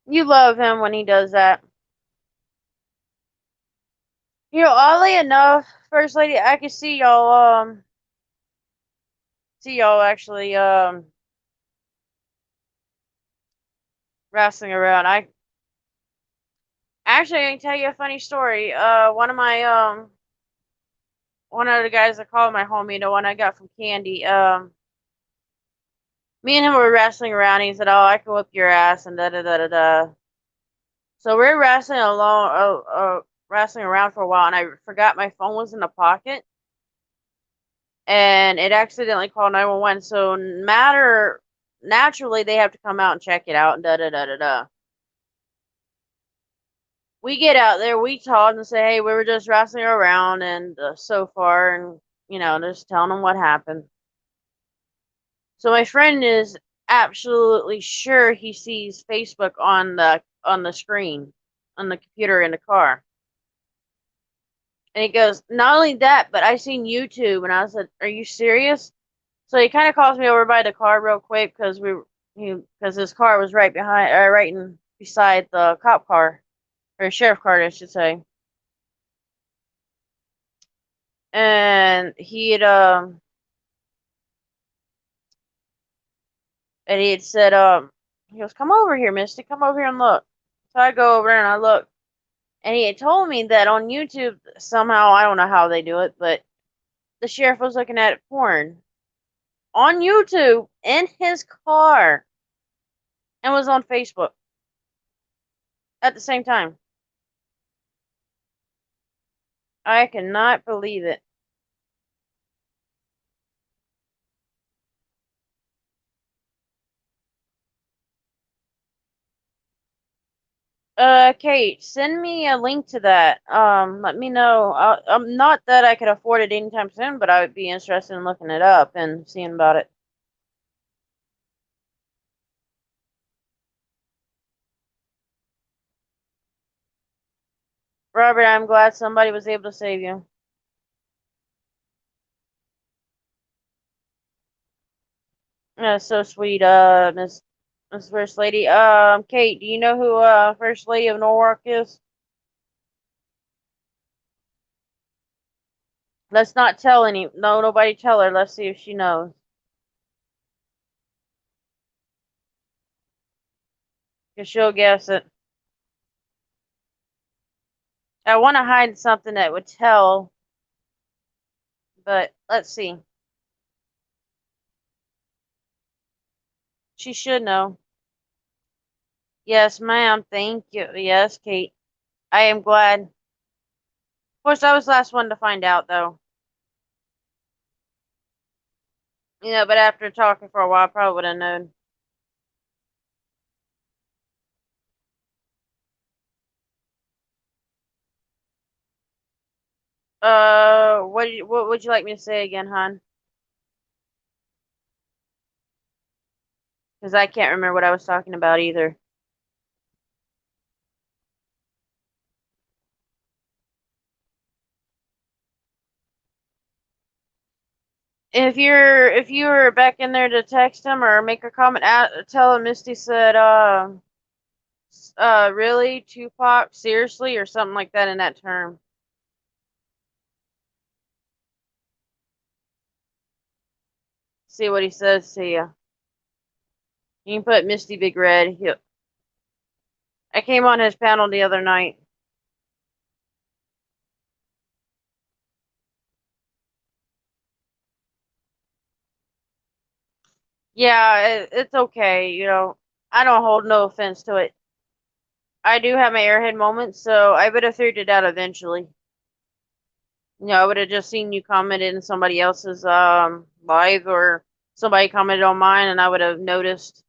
You love him when he does that. Oddly enough, First Lady, I could see y'all actually wrestling around. I can tell you a funny story. One of the guys that called my homie, the one I got from Candy, me and him were wrestling around. He said, "Oh, I can whip your ass," and da da da da da. So we're wrestling around for a while, and I forgot my phone was in the pocket, and it accidentally called 911. So naturally, they have to come out and check it out, and da da da da da. We get out there, we talk and say, "Hey, we were just wrestling around, and so far, and just telling them what happened." So my friend is absolutely sure he sees Facebook on the screen, on the computer in the car. And he goes, "Not only that, but I seen YouTube." And I said, "Are you serious?" So he kind of calls me over by the car real quick because his car was right in beside the cop car, or sheriff car, I should say. And he had said, he goes, "Come over here, Misty, come over here and look." So I go over and I look, and he had told me that on YouTube somehow, I don't know how they do it, but the sheriff was looking at porn on YouTube in his car and was on Facebook at the same time. I cannot believe it. Kate, send me a link to that. Let me know. Not that I could afford it anytime soon, but I would be interested in looking it up and seeing about it. Robert, I'm glad somebody was able to save you. That's so sweet, Miss First Lady. Kate, do you know who First Lady of Norwalk is? Let's not tell nobody tell her. Let's see if she knows. Cause she'll guess it. I want to hide something that would tell, but let's see. She should know. Yes, ma'am. Thank you. Yes, Kate. I am glad. Of course, I was the last one to find out, though. But after talking for a while, I probably would have known. What would you like me to say again, hon? Because I can't remember what I was talking about either. If you were back in there to text him or make a comment, tell him Misty said, really, Tupac, seriously, or something like that in that term. See what he says to you. You can put Misty Big Red. I came on his panel the other night. Yeah, it's okay. I don't hold no offense to it. I do have my airhead moments, so I would have figured it out eventually. I would have just seen you commented in somebody else's live or somebody commented on mine, and I would have noticed.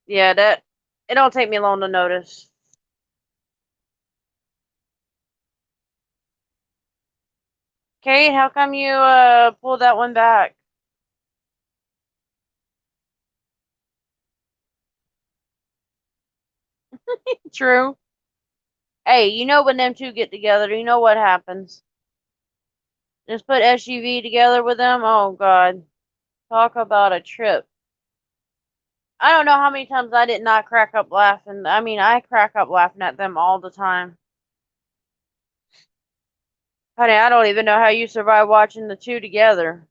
Yeah, that it don't take me long to notice. Kate, how come you pulled that one back? True. Hey, when them two get together, you know what happens. Just put SUV together with them. Oh God, talk about a trip. I don't know how many times I did not crack up laughing. I mean, I crack up laughing at them all the time. Honey, I don't even know how you survive watching the two together.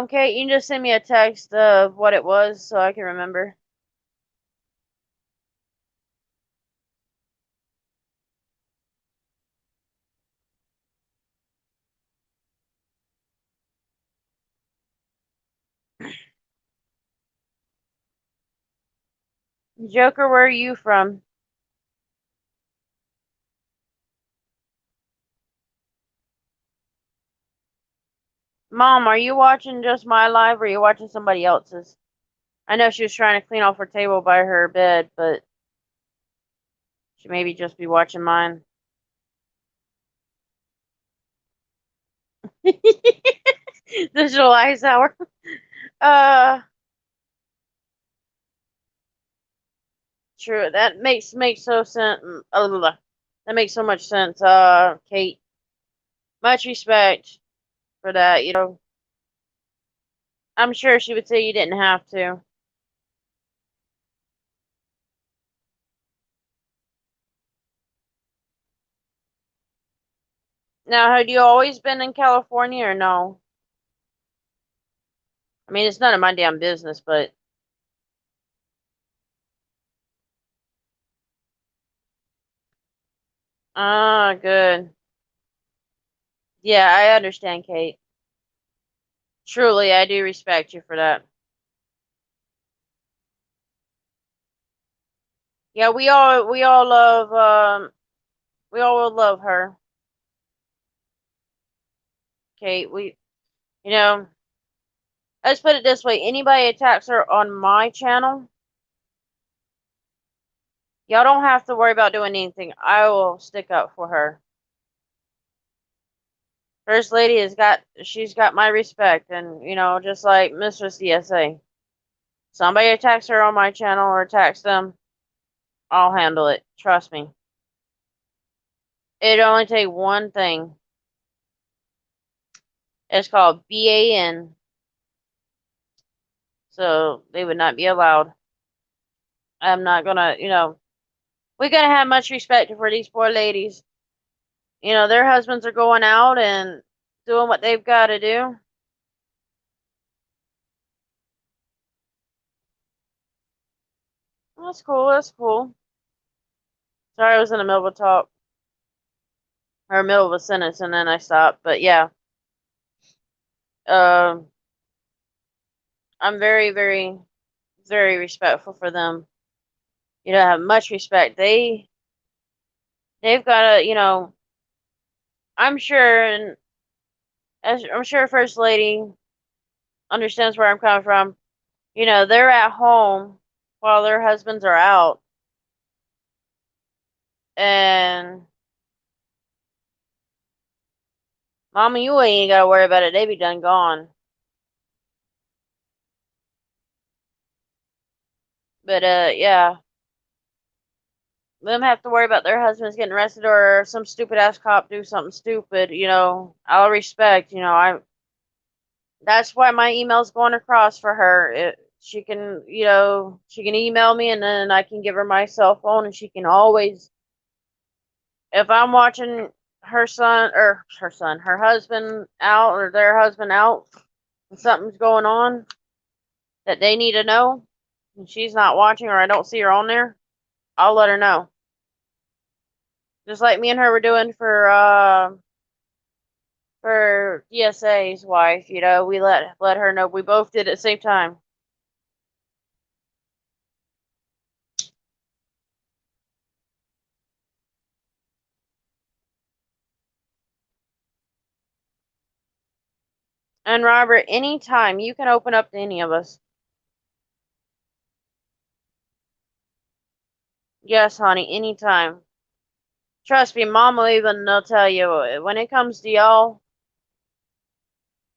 Kate, you can just send me a text of what it was so I can remember. Joker, where are you from? Mom, are you watching just my live or are you watching somebody else's? I know she was trying to clean off her table by her bed, but she maybe just be watching mine. Digital Ice Hour. Uh, true. That makes so sense. That makes so much sense. Kate, much respect for that. I'm sure she would say you didn't have to. Now, had you always been in California or no? I mean, it's none of my damn business, but good. Yeah, I understand, Kate. Truly, I do respect you for that. Yeah, we all love her. Kate. You know, let's put it this way: anybody attacks her on my channel, y'all don't have to worry about doing anything. I will stick up for her. First Lady she's got my respect, and just like Mistress DSA. Somebody attacks her on my channel or attacks them, I'll handle it. Trust me. It'd only take one thing. It's called BAN. So they would not be allowed. I'm not gonna, we're gonna have much respect for these poor ladies. Their husbands are going out and doing what they've got to do. That's cool. That's cool. Sorry, I was in the middle of a talk or middle of a sentence, and then I stopped. But yeah, um, I'm very, very, very respectful for them. Have much respect. They've got to, I'm sure, and as I'm sure First Lady understands where I'm coming from. They're at home while their husbands are out, and Mama, you ain't gotta worry about it. They be done gone. But yeah, them have to worry about their husbands getting arrested or some stupid ass cop do something stupid. I'll respect. That's why my email's going across for her. She can email me, and then I can give her my cell phone, and she can always, if I'm watching her husband out or their husband out, and something's going on that they need to know, and she's not watching or I don't see her on there, I'll let her know. Just like me and her were doing for DSA's wife, we let her know. We both did at the same time. And Robert, anytime you can open up to any of us. Yes, honey, anytime. Trust me, Mom will even they'll tell you when it comes to y'all,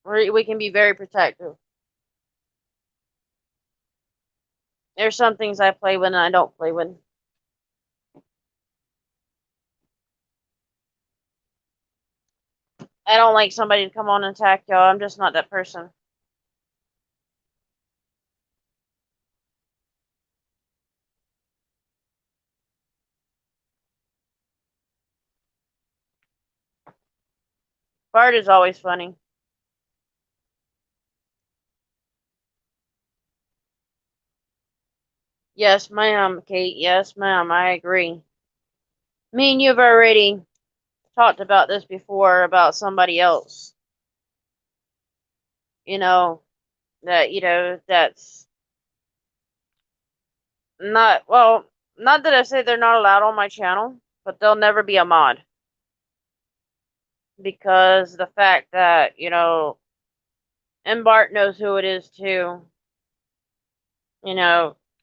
we can be very protective. There's some things I play with and I don't play with. I don't like somebody to come on and attack y'all. I'm just not that person. Bart is always funny. Yes, ma'am, Kate. Yes, ma'am. I agree. Me and you've already talked about this before about somebody else. You know, that's not, well, not that I say they're not allowed on my channel, but they'll never be a mod. Because the fact that, and Bart knows who it is too.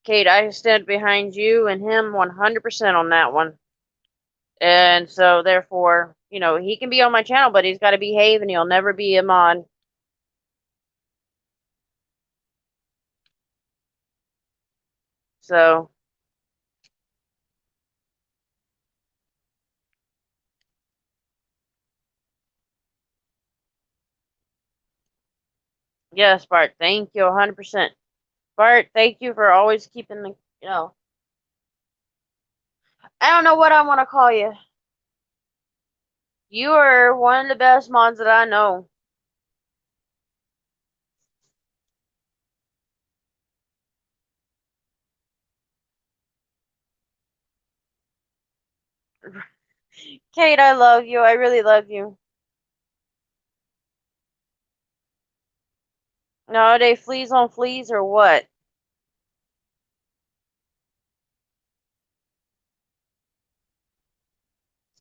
Kate, I stand behind you and him 100% on that one. And so, therefore, he can be on my channel, but he's got to behave and he'll never be a mod. So, yes, Bart, thank you 100%. Bart, thank you for always keeping I don't know what I want to call you. You are one of the best mods that I know. Kate, I love you. I really love you. Now, are they fleas on fleas or what?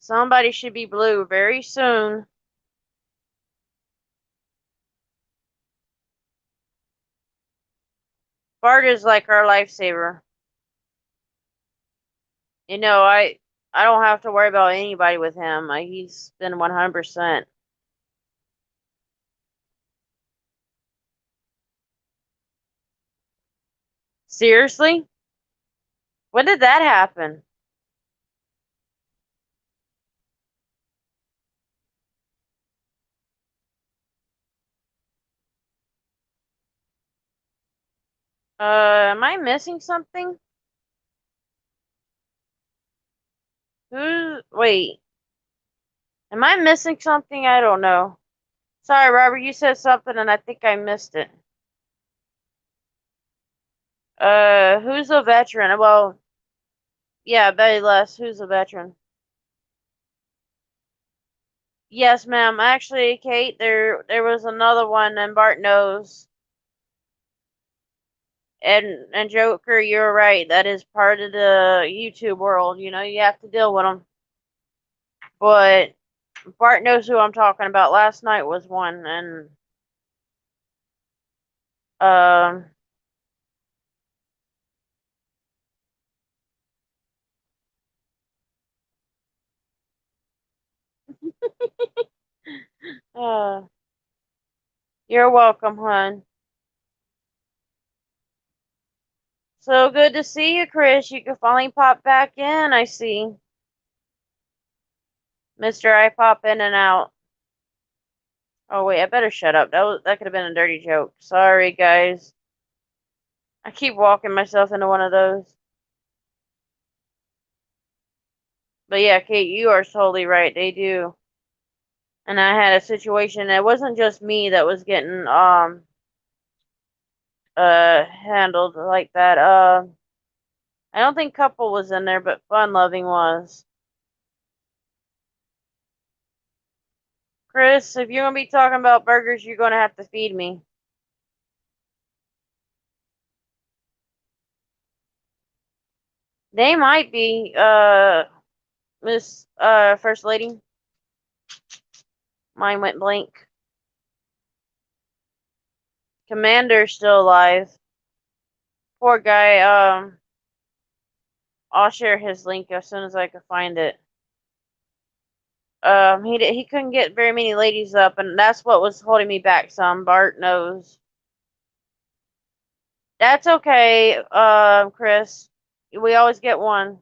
Somebody should be blue very soon. Bart is like our lifesaver. You know, I don't have to worry about anybody with him. He's been 100%. Seriously? When did that happen? Am I missing something? Wait. Am I missing something? I don't know. Sorry, Robert, you said something and I think I missed it. Who's a veteran? Well, yeah, Betty Les, who's a veteran? Yes, ma'am. Actually, Kate, there was another one and Bart knows. And Joker, you're right. That is part of the YouTube world. You know, you have to deal with them. But Bart knows who I'm talking about. Last night was one, and um, uh, you're welcome, hon. So good to see you, Chris. You can finally pop back in. I see, Mister. I pop in and out. Oh wait, I better shut up. That could have been a dirty joke. Sorry, guys. I keep walking myself into one of those. But yeah, Kate, you are totally right. They do. And I had a situation. It wasn't just me that was getting handled like that. I don't think Couple was in there, but Fun Loving was. Chris, if you're gonna be talking about burgers, you're gonna have to feed me. They might be, Miss First Lady. Mine went blank. Commander's still alive. Poor guy. I'll share his link as soon as I can find it. He couldn't get very many ladies up, and that's what was holding me back some. Bart knows. That's okay, Chris. We always get one.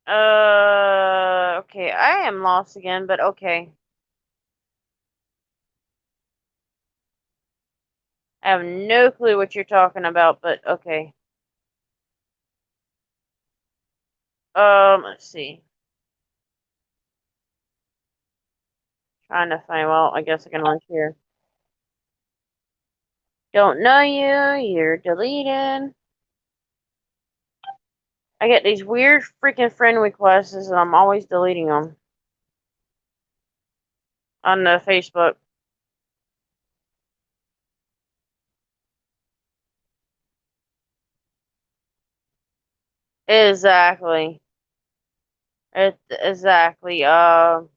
Okay, I am lost again, but okay. I have no clue what you're talking about, but okay. Let's see. Trying to find, well, I guess I can launch here. Don't know you, you're deleted. I get these weird freaking friend requests and I'm always deleting them. On the Facebook. Exactly. Exactly. Sorry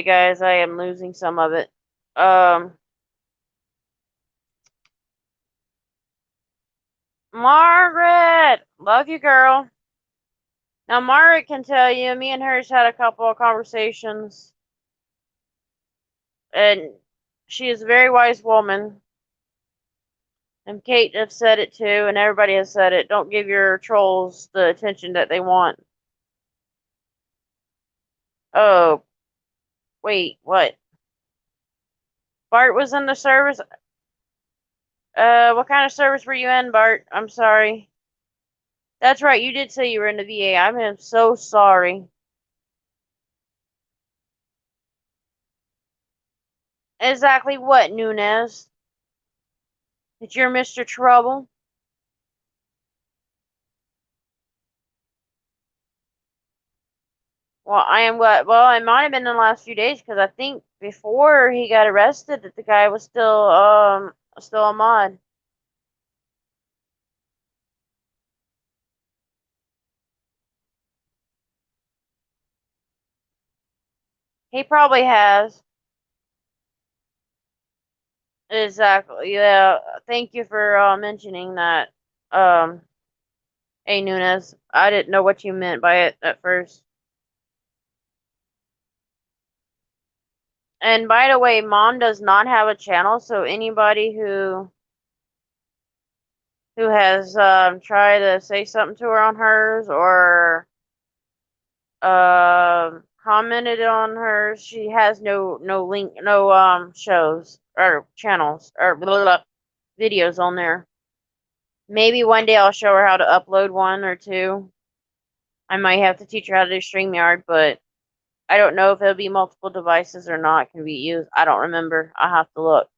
guys, I am losing some of it. Um, Margaret! Love you, girl. Now, Margaret can tell you, me and her's had a couple of conversations, and she is a very wise woman. And Kate has said it too, and everybody has said it. Don't give your trolls the attention that they want. Oh, wait, what? Bart was in the service? What kind of service were you in, Bart? I'm sorry. That's right, you did say you were in the VA. I'm so sorry. Exactly what, Nunez? That you're Mr. Trouble? Well, I am glad. Well, it might have been in the last few days because I think before he got arrested, that the guy was still a mod. He probably has. Exactly. Yeah. Thank you for mentioning that. Um, A Nunez. I didn't know what you meant by it at first. And by the way, Mom does not have a channel, so anybody who has tried to say something to her on hers or commented on hers, she has no link, no shows or channels or blah, blah, videos on there. Maybe one day I'll show her how to upload one or two. I might have to teach her how to do StreamYard, but I don't know if it'll be multiple devices or not can be used. I don't remember. I'll have to look.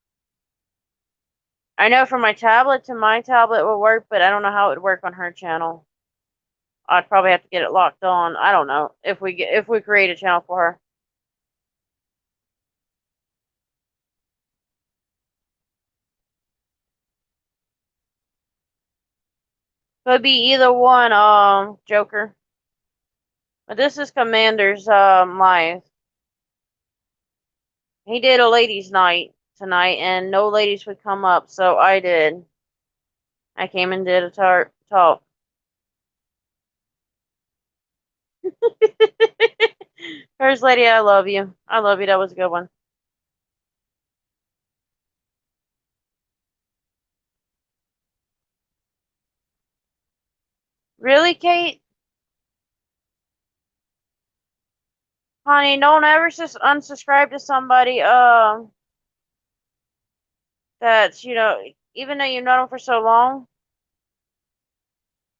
I know from my tablet to my tablet will work, but I don't know how it would work on her channel. I'd probably have to get it locked on. I don't know if we create a channel for her. Could be either one, Joker. But this is Commander's live. He did a ladies' night tonight, and no ladies would come up, so I did. I came and did a talk. First lady, I love you. I love you. That was a good one. Really, Kate? Honey, don't ever unsubscribe to somebody that's, even though you've known them for so long,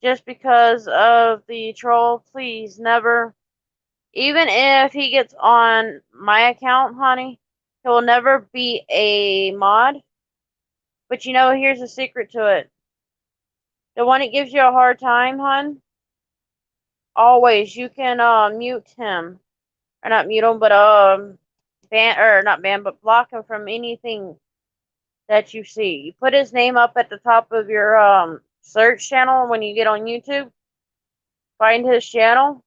just because of the troll, please never. Even if he gets on my account, honey, he will never be a mod. But here's a secret to it. The one that gives you a hard time, hun, always you can mute him. Or not mute him, but ban or not ban, but block him from anything that you see. You put his name up at the top of your search channel when you get on YouTube. Find his channel.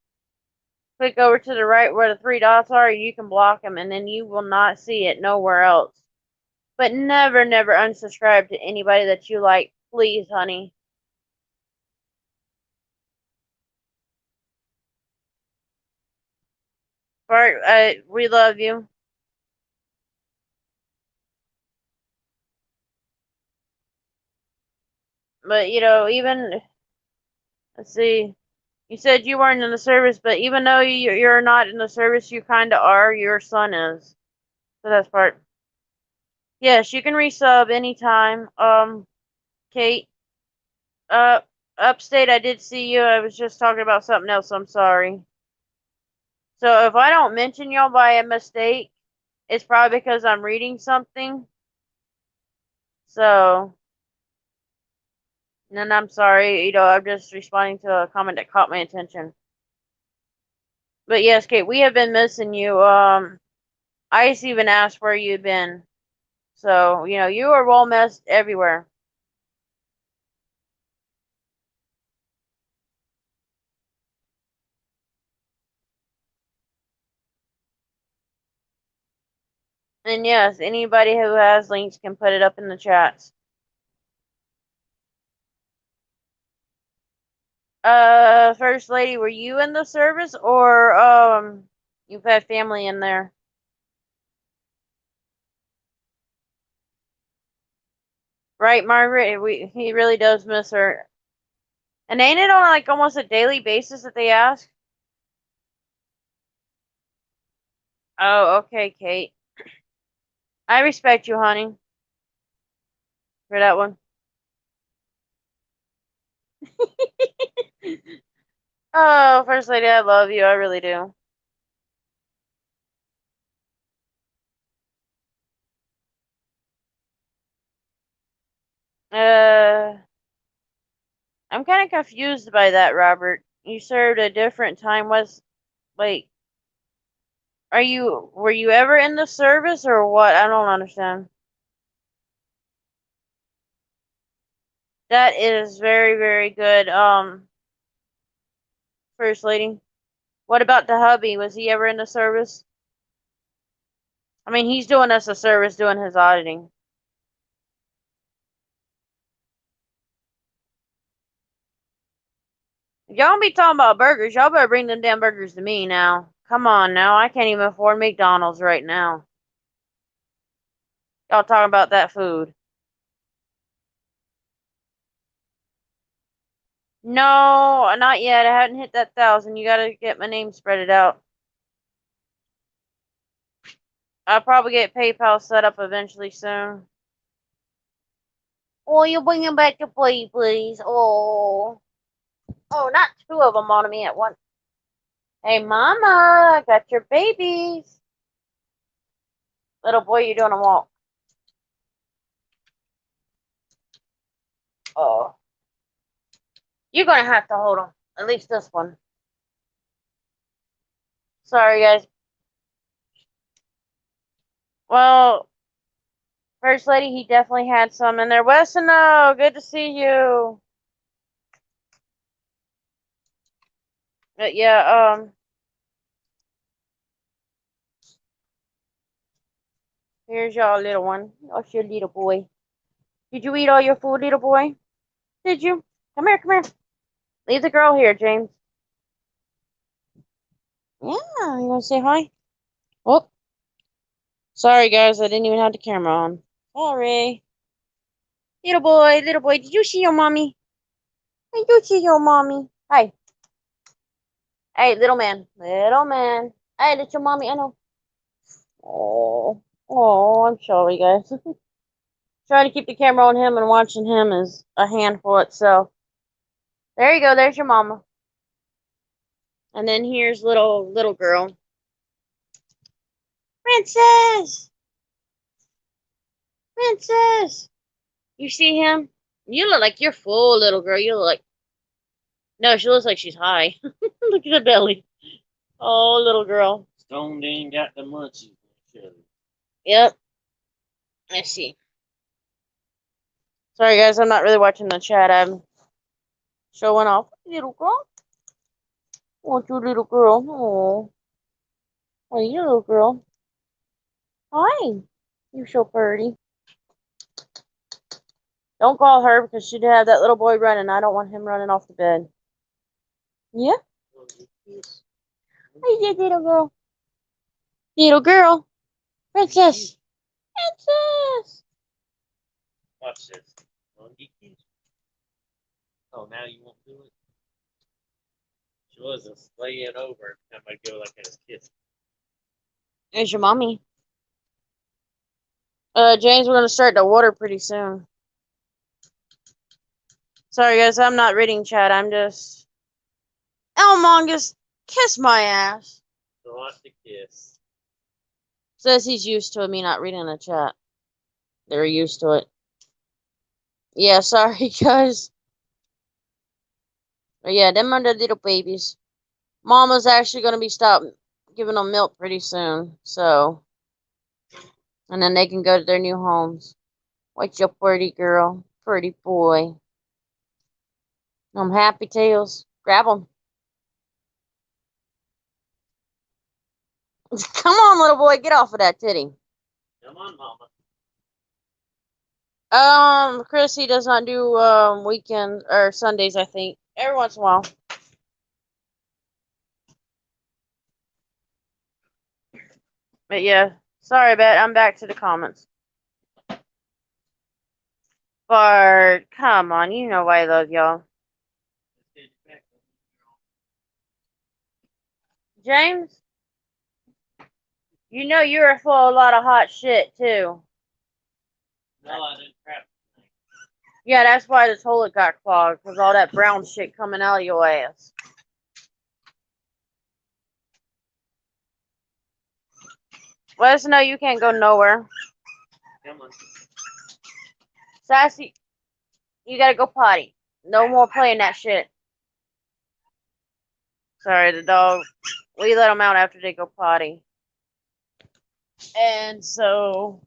Click over to the right where the three dots are. You can block him, and then you will not see it nowhere else. But never, never unsubscribe to anybody that you like, please, honey. Bart, we love you. But even let's see. You said you weren't in the service, but even though you're not in the service, you kind of are. Your son is. So that's part. Yes, you can resub anytime. Kate. Uh, Upstate, I did see you. I was just talking about something else. I'm sorry. So if I don't mention y'all by a mistake, it's probably because I'm reading something. So, and I'm sorry. I'm just responding to a comment that caught my attention. But yes, Kate, we have been missing you. Ice even asked where you'd been. So, you are well missed everywhere. And yes, anybody who has links can put it up in the chats. First lady, were you in the service or you've had family in there? Right, Margaret? He really does miss her. And ain't it on like almost a daily basis that they ask? Oh, okay, Kate. I respect you, honey, for that one. Oh, First Lady, I love you. I really do. Uh, I'm kind of confused by that, Robert. You served a different time. Like, were you ever in the service or what? I don't understand. That is very, very good. First Lady. What about the hubby? Was he ever in the service? I mean, he's doing us a service doing his auditing. If y'all be talking about burgers, y'all better bring them damn burgers to me now. Come on now, I can't even afford McDonald's right now. Y'all talking about that food. No, not yet. I haven't hit that 1,000. You gotta get my name spread out. I'll probably get PayPal set up eventually soon. Oh, you bring him back to play, please. Oh. Oh, not two of them on me at once. Hey, Mama, I got your babies. Little boy, you doing a walk. Oh. You're gonna have to hold them. At least this one. Sorry, guys. Well, First Lady, he definitely had some in there. Wessano, good to see you. But yeah, here's y'all little one. That's your little boy. Did you eat all your food, little boy? Did you? Come here, come here. Leave the girl here, James. Yeah, you wanna say hi? Oh, sorry guys, I didn't even have the camera on. Sorry. Little boy, did you see your mommy? Did you see your mommy? Hi. Hey, little man. Little man. Hey, that's your mommy, I know. Oh, oh, I'm sorry, guys. Trying to keep the camera on him and watching him is a handful itself. There you go, there's your mama. And then here's little girl. Princess! Princess! You see him? You look like you're full, little girl. You look like... No, she looks like she's high. Look at the belly. Oh, little girl. Stone ain't got the munchies. Yep. Let's see. Sorry, guys. I'm not really watching the chat. I'm showing off. Little girl. Oh, you little girl. Oh. Oh, you little girl. Hi. You're so pretty. Don't call her because she'd have that little boy running. I don't want him running off the bed. Yeah? Hey, little girl. Little girl. Princess. Princess. Watch this. Oh, now you won't do it? She wasn't slaying over every time I go like I was kissing. There's your mommy. James, we're gonna start the water pretty soon. Sorry, guys, I'm not reading chat. I'm just... Elmongus, kiss my ass. So lots to kiss. Says he's used to me not reading the chat. They're used to it. Yeah, sorry, guys. But yeah, them are the little babies. Mama's actually gonna be stopped giving them milk pretty soon, so... And then they can go to their new homes. What's your pretty girl? Pretty boy. Happy tails. Grab them. Come on, little boy. Get off of that titty. Come on, Mama. Chris, he does not do, weekend, or Sundays, I think. Every once in a while. But yeah. Sorry, Bet. I'm back to the comments. But, come on. You know why I love y'all. James? You know you're full of a lot of hot shit, too. No, I didn't crap. Yeah, that's why the toilet got clogged, because all that brown shit coming out of your ass. Let us know you can't go nowhere. Come on. Sassy, you gotta go potty. No more playing that shit. Sorry, the dog. We let them out after they go potty. And so,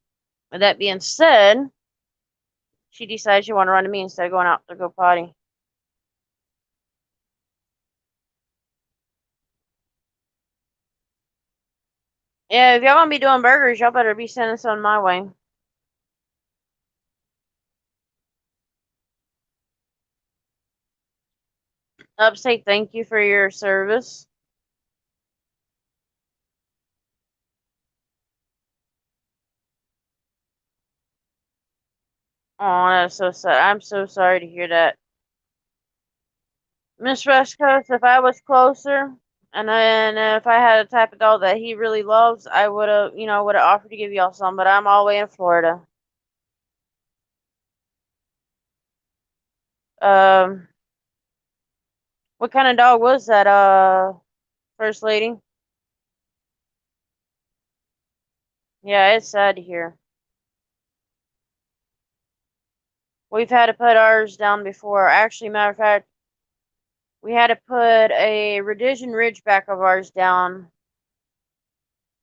with that being said, she decides she want to run to me instead of going out to go potty. Yeah, if y'all gonna be doing burgers, y'all better be sending some my way. Upstate, thank you for your service. Oh, that's so sad. I'm so sorry to hear that. Miss West Coast, if I was closer, and then if I had a type of dog that he really loves, I would have, would have offered to give y'all some, but I'm all the way in Florida. Um, what kind of dog was that, First Lady? Yeah, it's sad to hear. We've had to put ours down before. Actually, matter of fact, we had to put a Rhodesian Ridgeback of ours down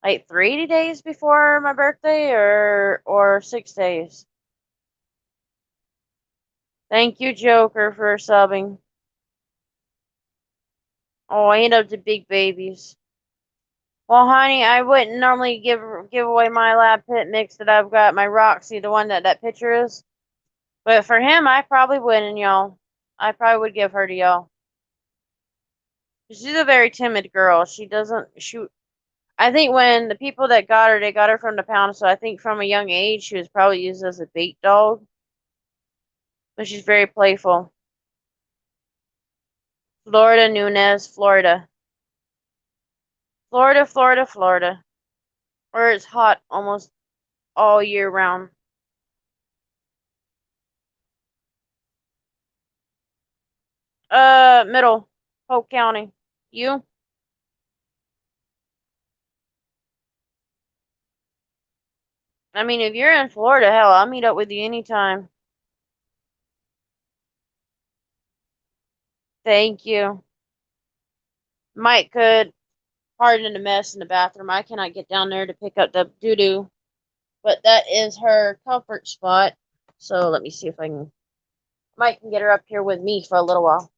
like 3 days before my birthday, or 6 days. Thank you, Joker, for subbing. Oh, I end up to big babies. Well, honey, I wouldn't normally give away my lab pit mix that I've got, my Roxy, the one that picture is. But for him, I probably wouldn't, y'all. I probably would give her to y'all. She's a very timid girl. She doesn't shoot. I think when the people that got her, they got her from the pound, so I think from a young age she was probably used as a bait dog. But she's very playful. Florida, Nunez, Florida. Florida, Florida, Florida. Where it's hot almost all year round. Middle. Polk County. You? I mean, if you're in Florida, hell, I'll meet up with you anytime. Thank you. Mike could pardon the mess in the bathroom. I cannot get down there to pick up the doo-doo. But that is her comfort spot. So let me see if I can. Mike can get her up here with me for a little while.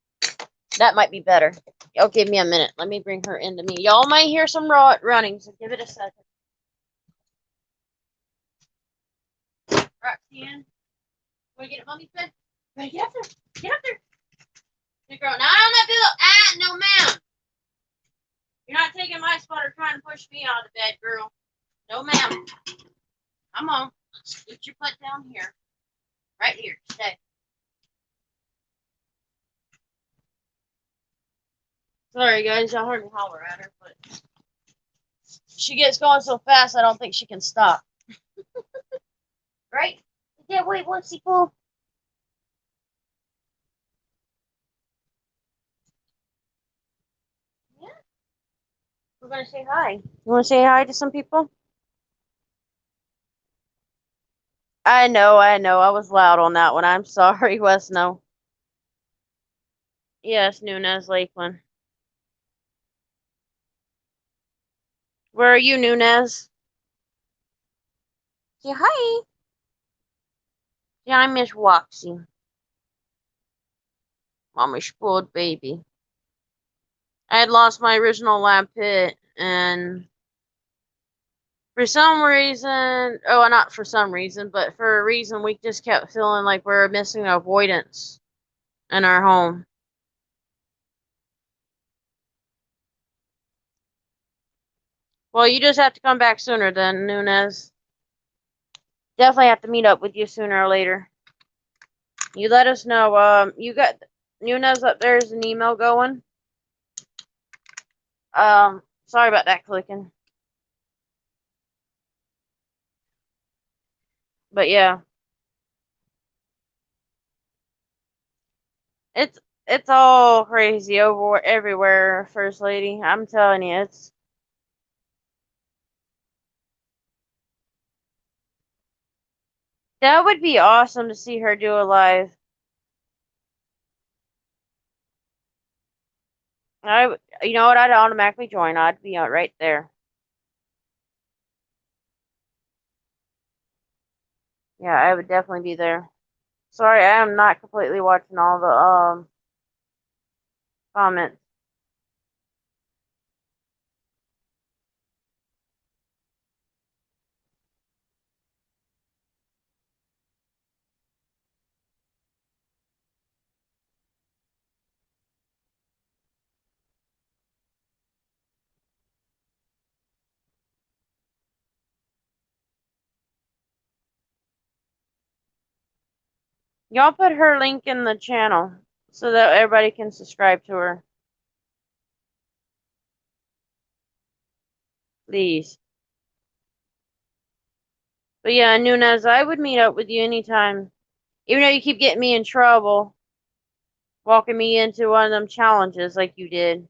That might be better. Oh, give me a minute. Let me bring her into me. Y'all might hear some running, so give it a second. Roxanne, want to get a mommy's bed? Get up there. Get up there. Good girl. Not on that pillow. Ah, no, ma'am. You're not taking my spot or trying to push me out of bed, girl. No, ma'am. Come on. Put your butt down here. Right here. Stay. Sorry, guys. Y'all heard me holler at her, but she gets going so fast, I don't think she can stop. Right? Yeah, wait, what's he pull? Yeah. We're going to say hi. You want to say hi to some people? I know, I know. I was loud on that one. I'm sorry, Wesno. Yes, Nunez Lakeland. Where are you, Nunez? Say hi. Yeah, I miss Waxy. Mommy spoiled baby. I had lost my original lab pit, and for some reason, oh, not for some reason, but for a reason, we just kept feeling like we were missing avoidance in our home. Well, you just have to come back sooner then, Nunez. Definitely have to meet up with you sooner or later. You let us know. You got Nunez up there is an email going. Sorry about that clicking. But yeah, it's it's all crazy over everywhere, First Lady. I'm telling you, that would be awesome to see her do a live. You know what? I'd automatically join. I'd be out right there. Yeah, I would definitely be there. Sorry, I am not completely watching all the comments. Y'all put her link in the channel so that everybody can subscribe to her. Please. But yeah, Nunez, I would meet up with you anytime. Even though you keep getting me in trouble, walking me into one of them challenges like you did.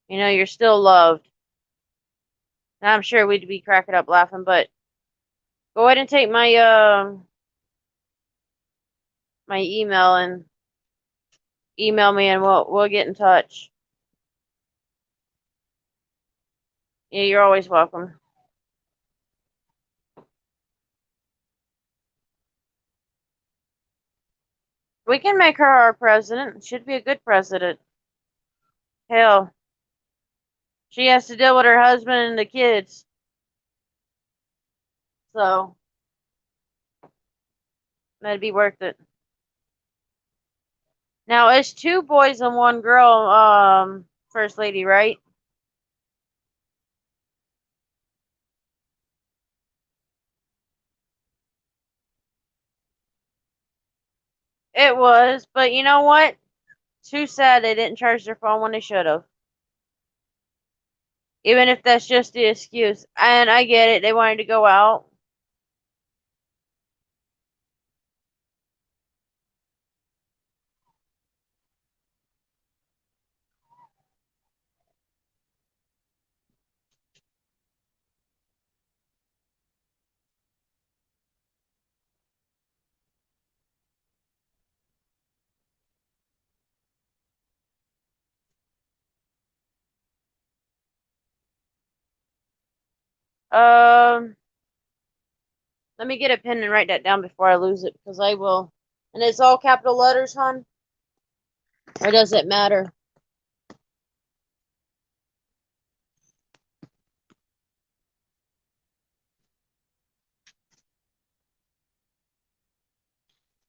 You know, you're still loved. And I'm sure we'd be cracking up laughing, but go ahead and take my my email and email me and we'll get in touch. Yeah, you're always welcome. We can make her our president. Should be a good president. Hell, she has to deal with her husband and the kids. So, that'd be worth it. Now, it's 2 boys and 1 girl, First Lady, right? It was, but you know what? Too sad they didn't charge their phone when they should have. Even if that's just the excuse. And I get it, they wanted to go out. Um, Let me get a pen and write that down before I lose it because I will. And it's all capital letters, hon? Or does it matter?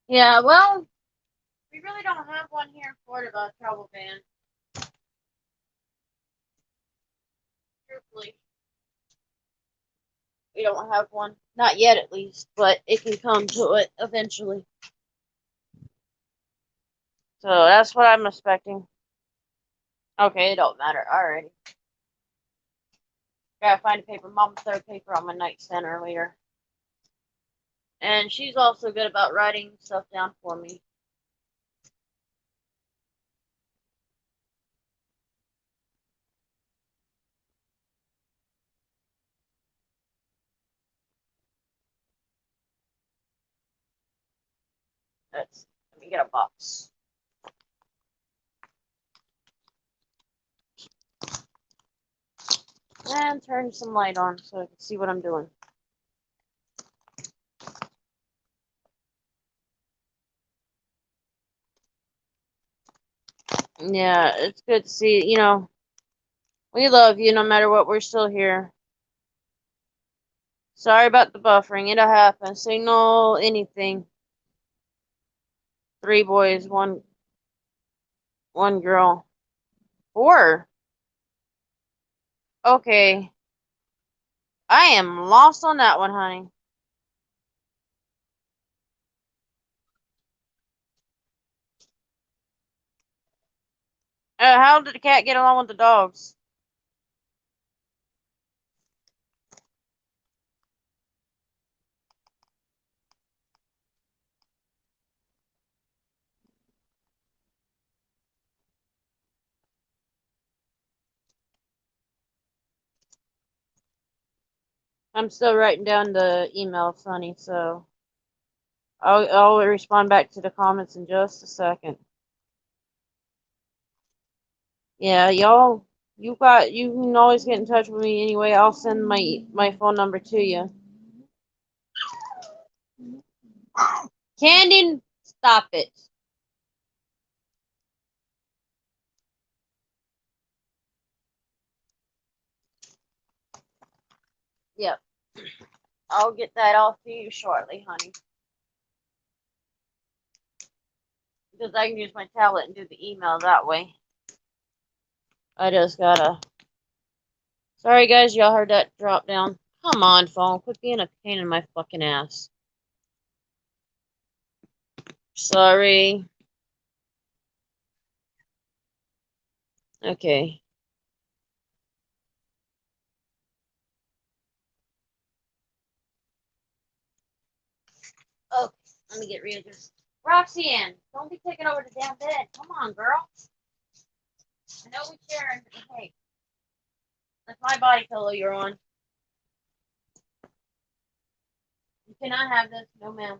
Yeah, well, we really don't have one here in Florida about a travel ban. Truthfully, we don't have one. Not yet, at least, but it can come to it eventually. So that's what I'm expecting. Okay, it don't matter. Alrighty. Gotta find a paper. Mom threw a paper on my nightstand earlier. And she's also good about writing stuff down for me. Let me get a box. And turn some light on so I can see what I'm doing. Yeah, it's good to see, you know, we love you no matter what, we're still here. Sorry about the buffering, it'll happen. Signal anything. 3 boys, one girl. 4. Okay. I am lost on that one, honey. How did the cat get along with the dogs? I'm still writing down the email, Sonny, so I'll respond back to the comments in just a second. Yeah, y'all, you can always get in touch with me anyway. I'll send my phone number to you. Candon, stop it. Yep. I'll get that off to you shortly, honey. Because I can use my tablet and do the email that way. I just gotta. Sorry, guys, y'all heard that drop down. Come on, phone. Quit being a pain in my fucking ass. Sorry. Okay. Oh, let me get rid of this. Roxanne, don't be taking over the damn bed. Come on, girl. I know we share. Hey, that's my body pillow you're on. You cannot have this. No, ma'am.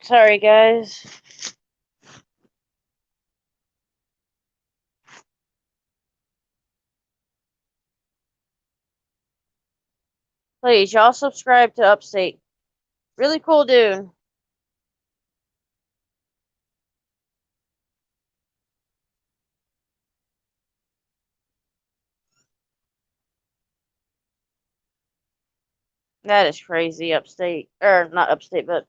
Sorry, guys. Please, y'all subscribe to Upstate. Really cool dude. That is crazy. Upstate, or not Upstate, but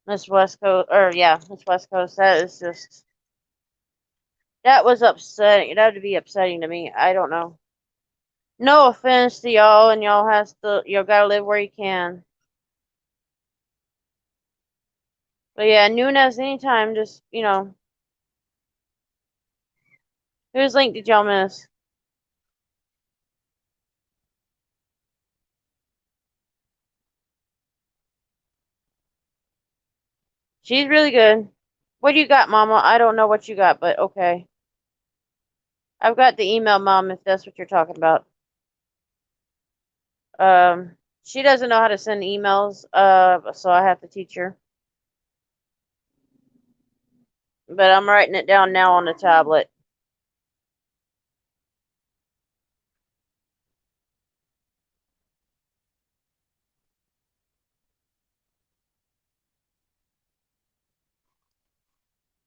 Miss West Coast, or yeah, Miss West Coast. That is just, that was upsetting. That would be upsetting to me. I don't know. No offense to y'all, and y'all y'all gotta live where you can. But yeah, Nunez anytime, just, whose link did y'all miss? She's really good. What do you got, Mama? I don't know what you got, but okay. I've got the email, Mom, if that's what you're talking about. She doesn't know how to send emails, so I have to teach her. But I'm writing it down now on the tablet.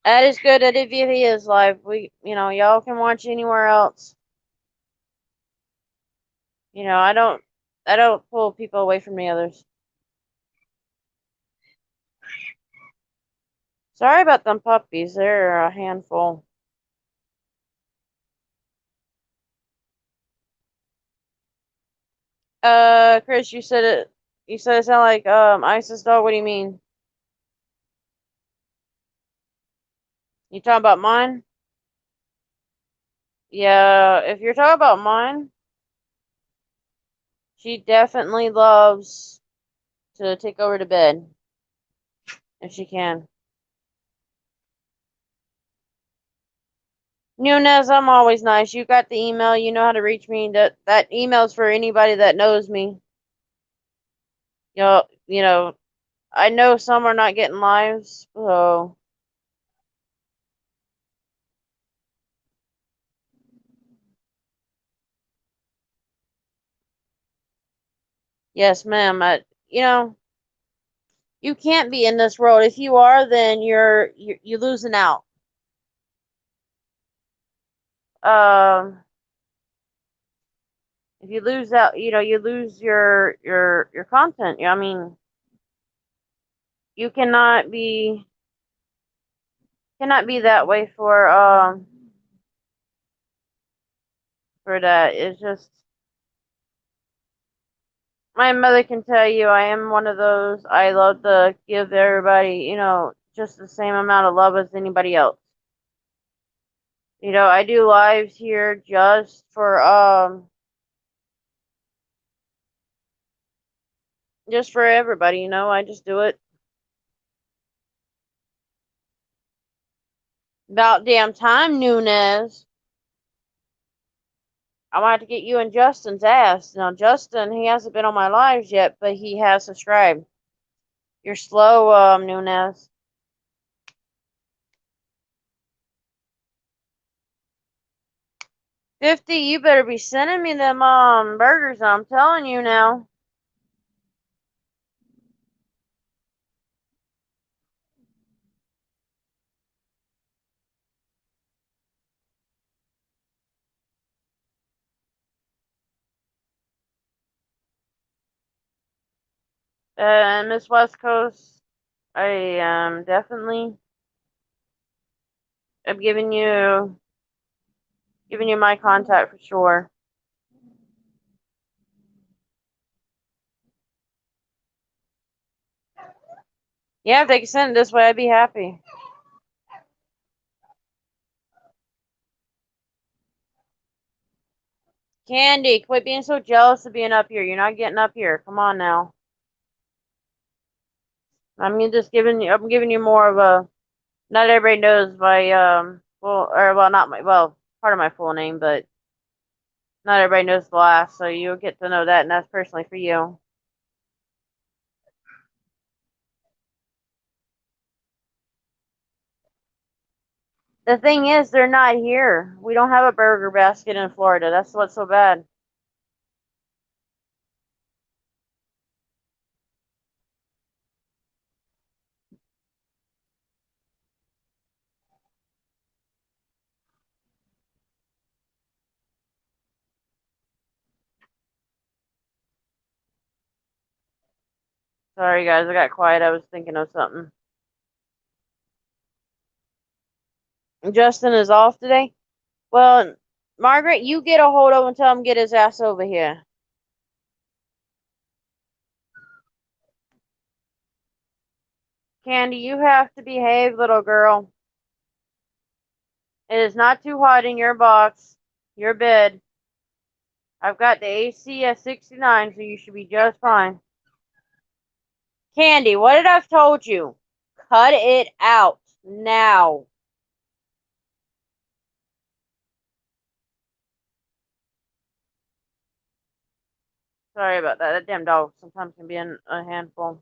That is good at if he is live. Y'all can watch anywhere else. I don't pull people away from the others. Sorry about them puppies. They're a handful. Chris, you said it sounded like Isis dog. What do you mean? You talking about mine? Yeah, if you're talking about mine, she definitely loves to take over to bed if she can. Nunez, I'm always nice. You got the email. You know how to reach me. That email's for anybody that knows me. You know, I know some are not getting lives, so yes, ma'am. You can't be in this world. If you are, then you're losing out. Um, if you lose out, you lose your content. I mean, you cannot be that way for that. It's just my mother can tell you I am one of those. I love to give everybody, just the same amount of love as anybody else. I do lives here just for everybody, I just do it. About damn time, Nunez. I'm gonna have to get you and Justin's ass. Now, Justin, he hasn't been on my lives yet, but he has subscribed. You're slow, Nunez. 50, you better be sending me them burgers, I'm telling you now. Miss West Coast, I definitely am giving you my contact for sure. Yeah, if they could send it this way, I'd be happy. Candy, quit being so jealous of being up here. You're not getting up here. Come on now. I'm giving you more of a, not everybody knows my, not my, well, part of my full name, but not everybody knows the last, so you'll get to know that, and that's personally for you. The thing is, they're not here. We don't have a burger basket in Florida. That's what's so bad. Sorry, guys, I got quiet. I was thinking of something. Justin is off today. Well, Margaret, you get a hold of him and tell him to get his ass over here. Candy, you have to behave, little girl. It is not too hot in your box, your bed. I've got the AC at 69, so you should be just fine. Candy, what did I have told you? Cut it out now. Sorry about that. That damn dog sometimes can be a handful.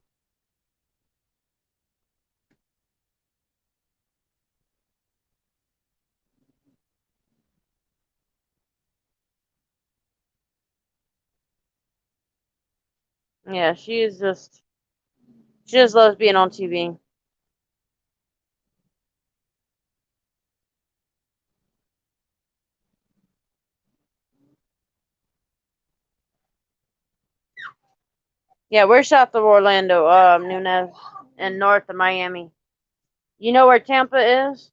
Yeah, she just loves being on TV. Yeah, we're south of Orlando, Nunez, and north of Miami. You know where Tampa is?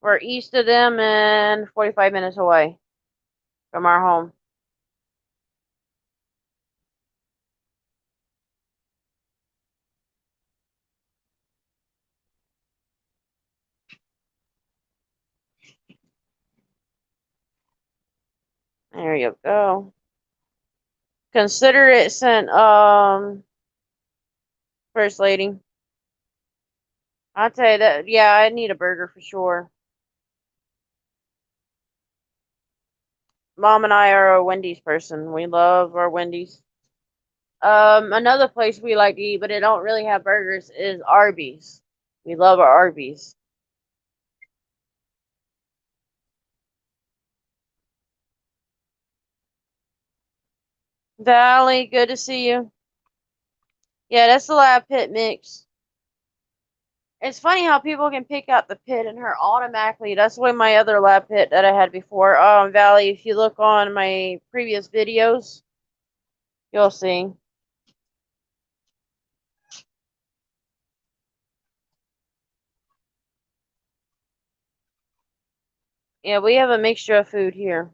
We're east of them and 45 minutes away from our home. There you go. Consider it sent, First Lady. I'll tell you that, yeah, I need a burger for sure. Mom and I are a Wendy's person. We love our Wendy's. Another place we like to eat, but it don't really have burgers, is Arby's. We love our Arby's. Valley, good to see you. Yeah, that's the lab pit mix. It's funny how people can pick out the pit in her automatically. That's the way my other lab pit that I had before. Valley, if you look on my previous videos, you'll see. Yeah, we have a mixture of food here.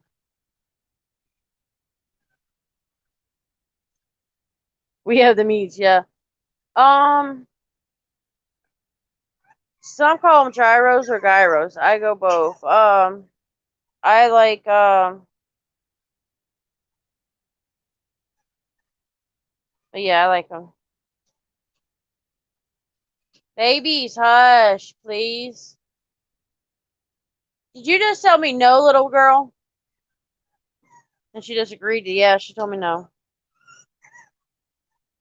We have the meats, yeah. Um, some call them gyros or gyros. I go both. I like yeah, I like them. Babies, hush, please. Did you just tell me no, little girl? And she just agreed to, yeah, she told me no.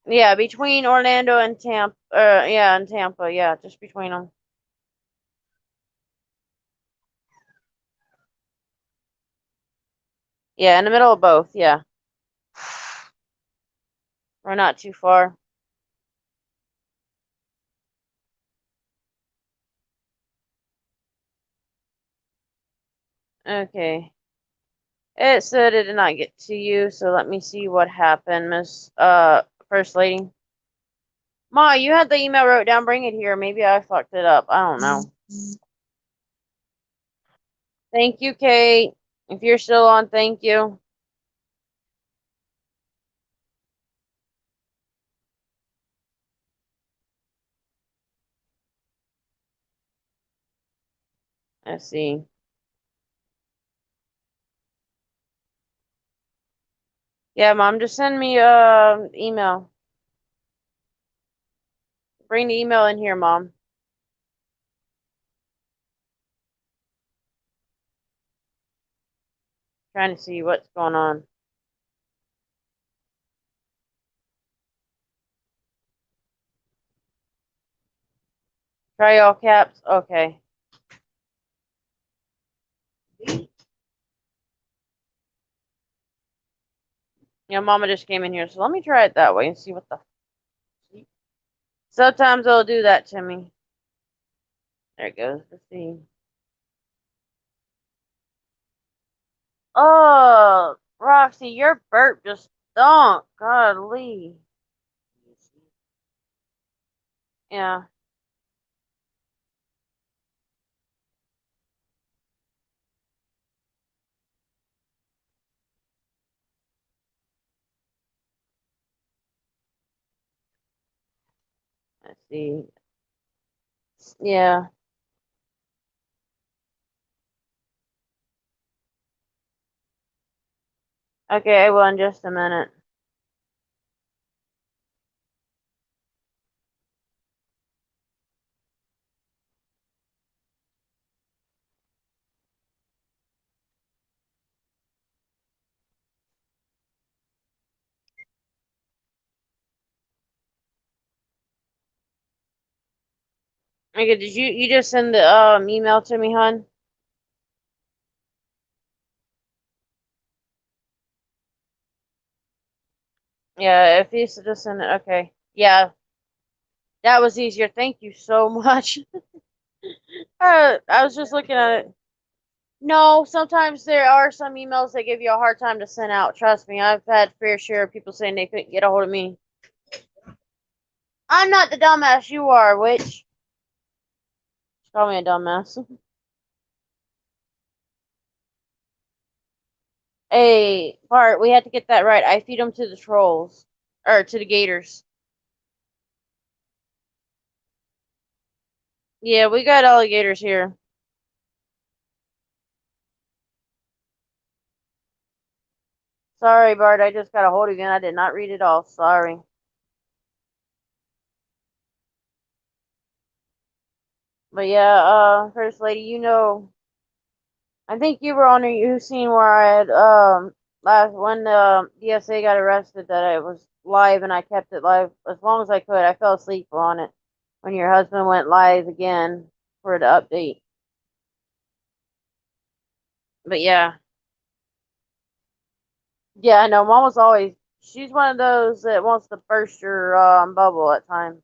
Yeah, between Orlando and Tampa, yeah, and Tampa, yeah, just between them. Yeah, in the middle of both, yeah. We're not too far. Okay. It said it did not get to you, so let me see what happened, Miss First Lady. Ma, you had the email wrote down, bring it here. Maybe I fucked it up. I don't know. Thank you, Kate. If you're still on, thank you. I see. Yeah, Mom, just send me email. Bring the email in here, Mom. Trying to see what's going on. Try all caps. Okay. Yeah, Mama just came in here, so let me try it that way and see what the. Sometimes it'll do that to me. There it goes. Let's see. Oh, Roxy, your burp just stunk. Godly. Yeah, let's see. Yeah. Okay, I will in just a minute. Okay, did you just send the email to me, hon? Yeah, if you just send it, okay. Yeah, that was easier. Thank you so much. I was just looking at it. No, sometimes there are some emails that give you a hard time to send out. Trust me, I've had fair share of people saying they couldn't get a hold of me. I'm not the dumbass you are, witch. Call me a dumbass. Hey, Bart, we had to get that right. I feed them to the trolls. Or to the gators. Yeah, we got alligators here. Sorry, Bart, I just got a hold of you and I did not read it all. Sorry. But yeah, First Lady, I think you were on you seen where I had last when the DSA got arrested that it was live and I kept it live as long as I could. I fell asleep on it when your husband went live again for the update. But yeah, yeah, I know. Mom was always she's one of those that wants to burst your bubble at times.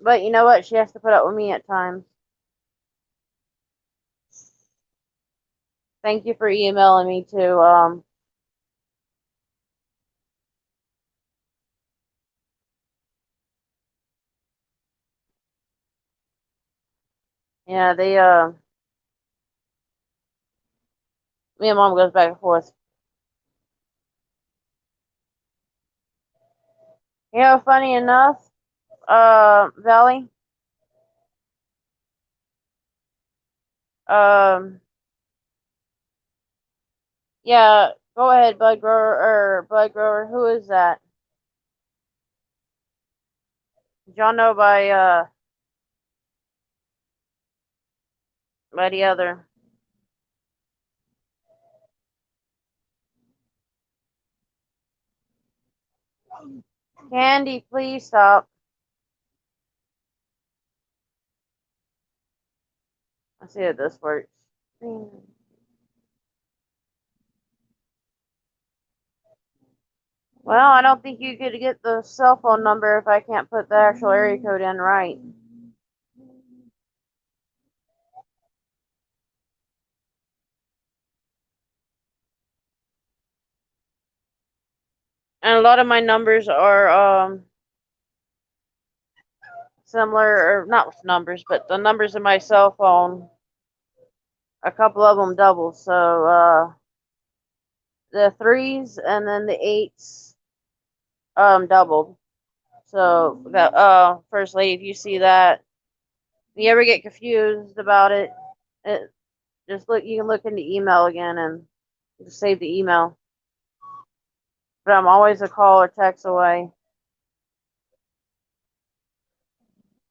But you know what? She has to put up with me at times. Thank you for emailing me too. Yeah, they me and Mom goes back and forth. Funny enough, Valley, um, yeah, go ahead, Bud Grower or Bud Grower. Who is that? Y'all know by the other. Candy, please stop. Let's see if this works. Well, I don't think you could get the cell phone number if I can't put the actual area code in right. And a lot of my numbers are similar or not numbers, but the numbers in my cell phone. A couple of them double, so the threes and then the eights doubled. So that First Lady, if you see that, you ever get confused about it just look. You can look in the email again and just save the email. But I'm always a call or text away.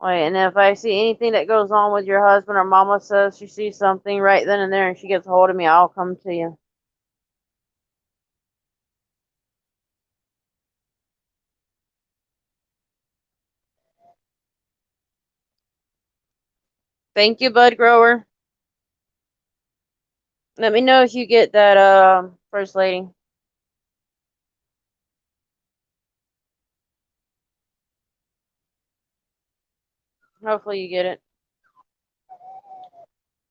Wait, and if I see anything that goes on with your husband or Mama says she sees something right then and there and she gets a hold of me, I'll come to you. Thank you, Bud Grower. Let me know if you get that, First Lady. Hopefully you get it.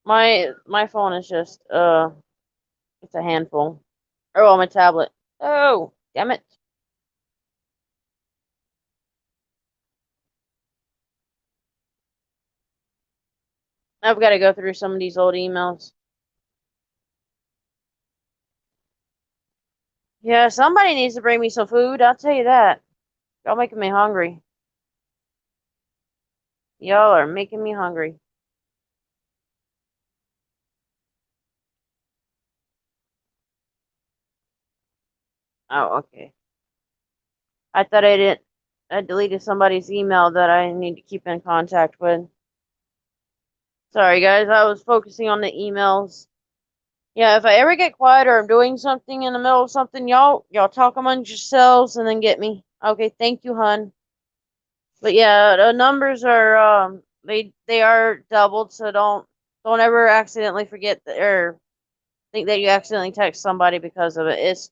My phone is just, it's a handful. Oh, on my tablet. Oh, damn it. I've got to go through some of these old emails. Yeah, somebody needs to bring me some food. I'll tell you that. Y'all making me hungry. Y'all are making me hungry. Oh, okay. I thought I didn't. I deleted somebody's email that I need to keep in contact with. Sorry, guys. I was focusing on the emails. Yeah, if I ever get quiet or I'm doing something in the middle of something, y'all talk amongst yourselves and then get me. Okay, thank you, hun. But yeah, the numbers are they are doubled, so don't ever accidentally forget or think that you accidentally text somebody because of it.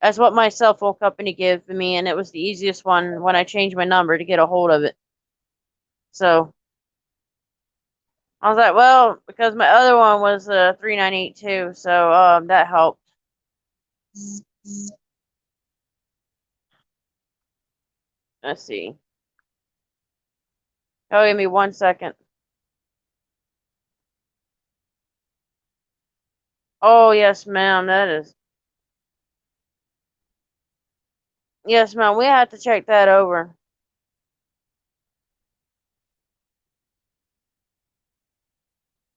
That's what my cell phone company gave me, and it was the easiest one when I changed my number to get a hold of it. So I was like, well, because my other one was 3982, so that helped. Let's see. Oh, give me 1 second. Oh yes, ma'am. That is yes, ma'am. We have to check that over.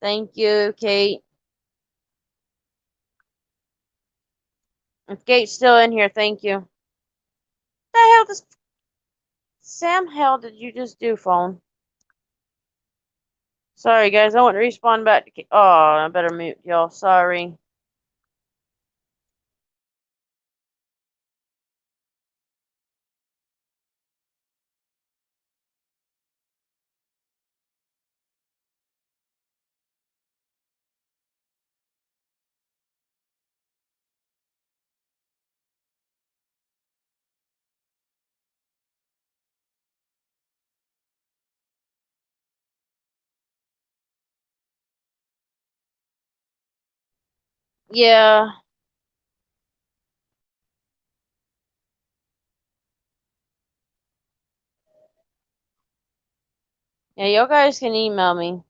Thank you, Kate. If Kate's still in here, thank you. The hell does Sam hell did you just do, phone? Sorry, guys. I want to respawn back to. Oh, I better mute y'all. Sorry. Yeah. Yeah, you guys can email me.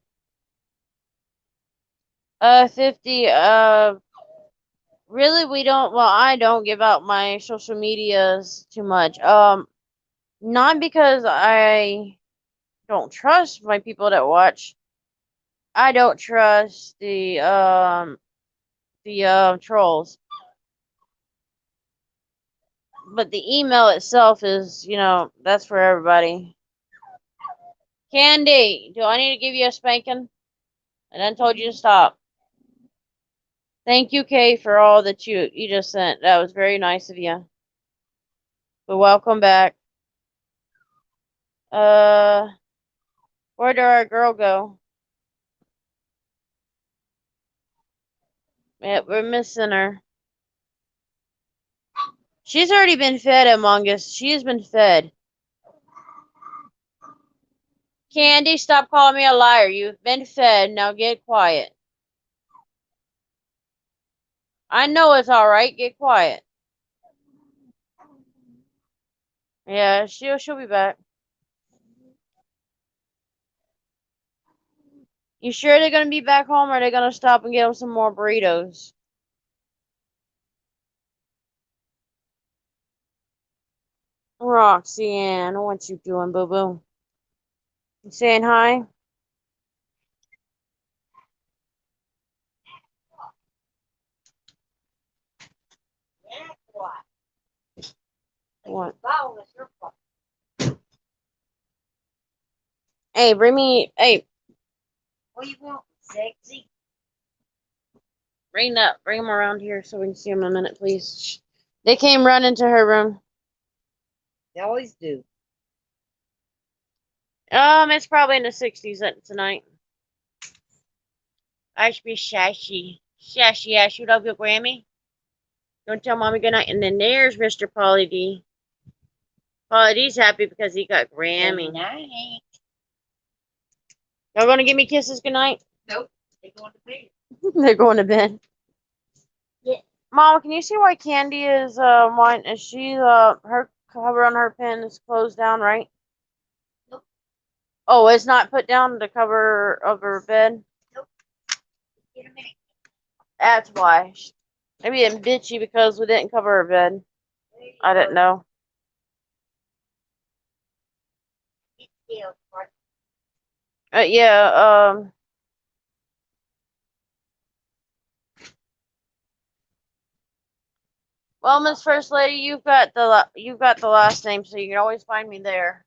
50, really we don't, well, I don't give out my social medias too much. Not because I don't trust my people that watch. I don't trust the trolls. But the email itself is, that's for everybody. Candy, do I need to give you a spanking? I done told you to stop. Thank you, Kay, for all that you just sent. That was very nice of you. But welcome back. Uh, where did our girl go? Yeah, we're missing her. She's already been fed, Among Us. She has been fed. Candy, stop calling me a liar. You've been fed. Now get quiet. I know it's all right. Get quiet. Yeah, she'll be back. You sure they're gonna be back home, or are they gonna stop and get them some more burritos? Roxanne, what you doing, boo boo? You saying hi? Hey, bring me. Hey, What do you want, sexy? bring them around here so we can see them a minute, please. They came running to her room. They always do. It's probably in the 60s tonight. I should be shashy. Shashy ass, you love your Grammy? Don't tell mommy goodnight. And then there's Mr. Pauly D. Pauly D's happy because he got Grammy. Good night. Y'all gonna give me kisses goodnight? Nope. They're going to bed. They're going to bed. Yeah. Mom, can you see why Candy is why is she her cover on her pen is closed down, right? Nope. Oh, it's not put down the cover of her bed? Nope. Get a minute. That's why. Maybe I'm bitchy because we didn't cover her bed. I didn't know. It's still part. Yeah, well, Miss First Lady, you've got the last name, so you can always find me there.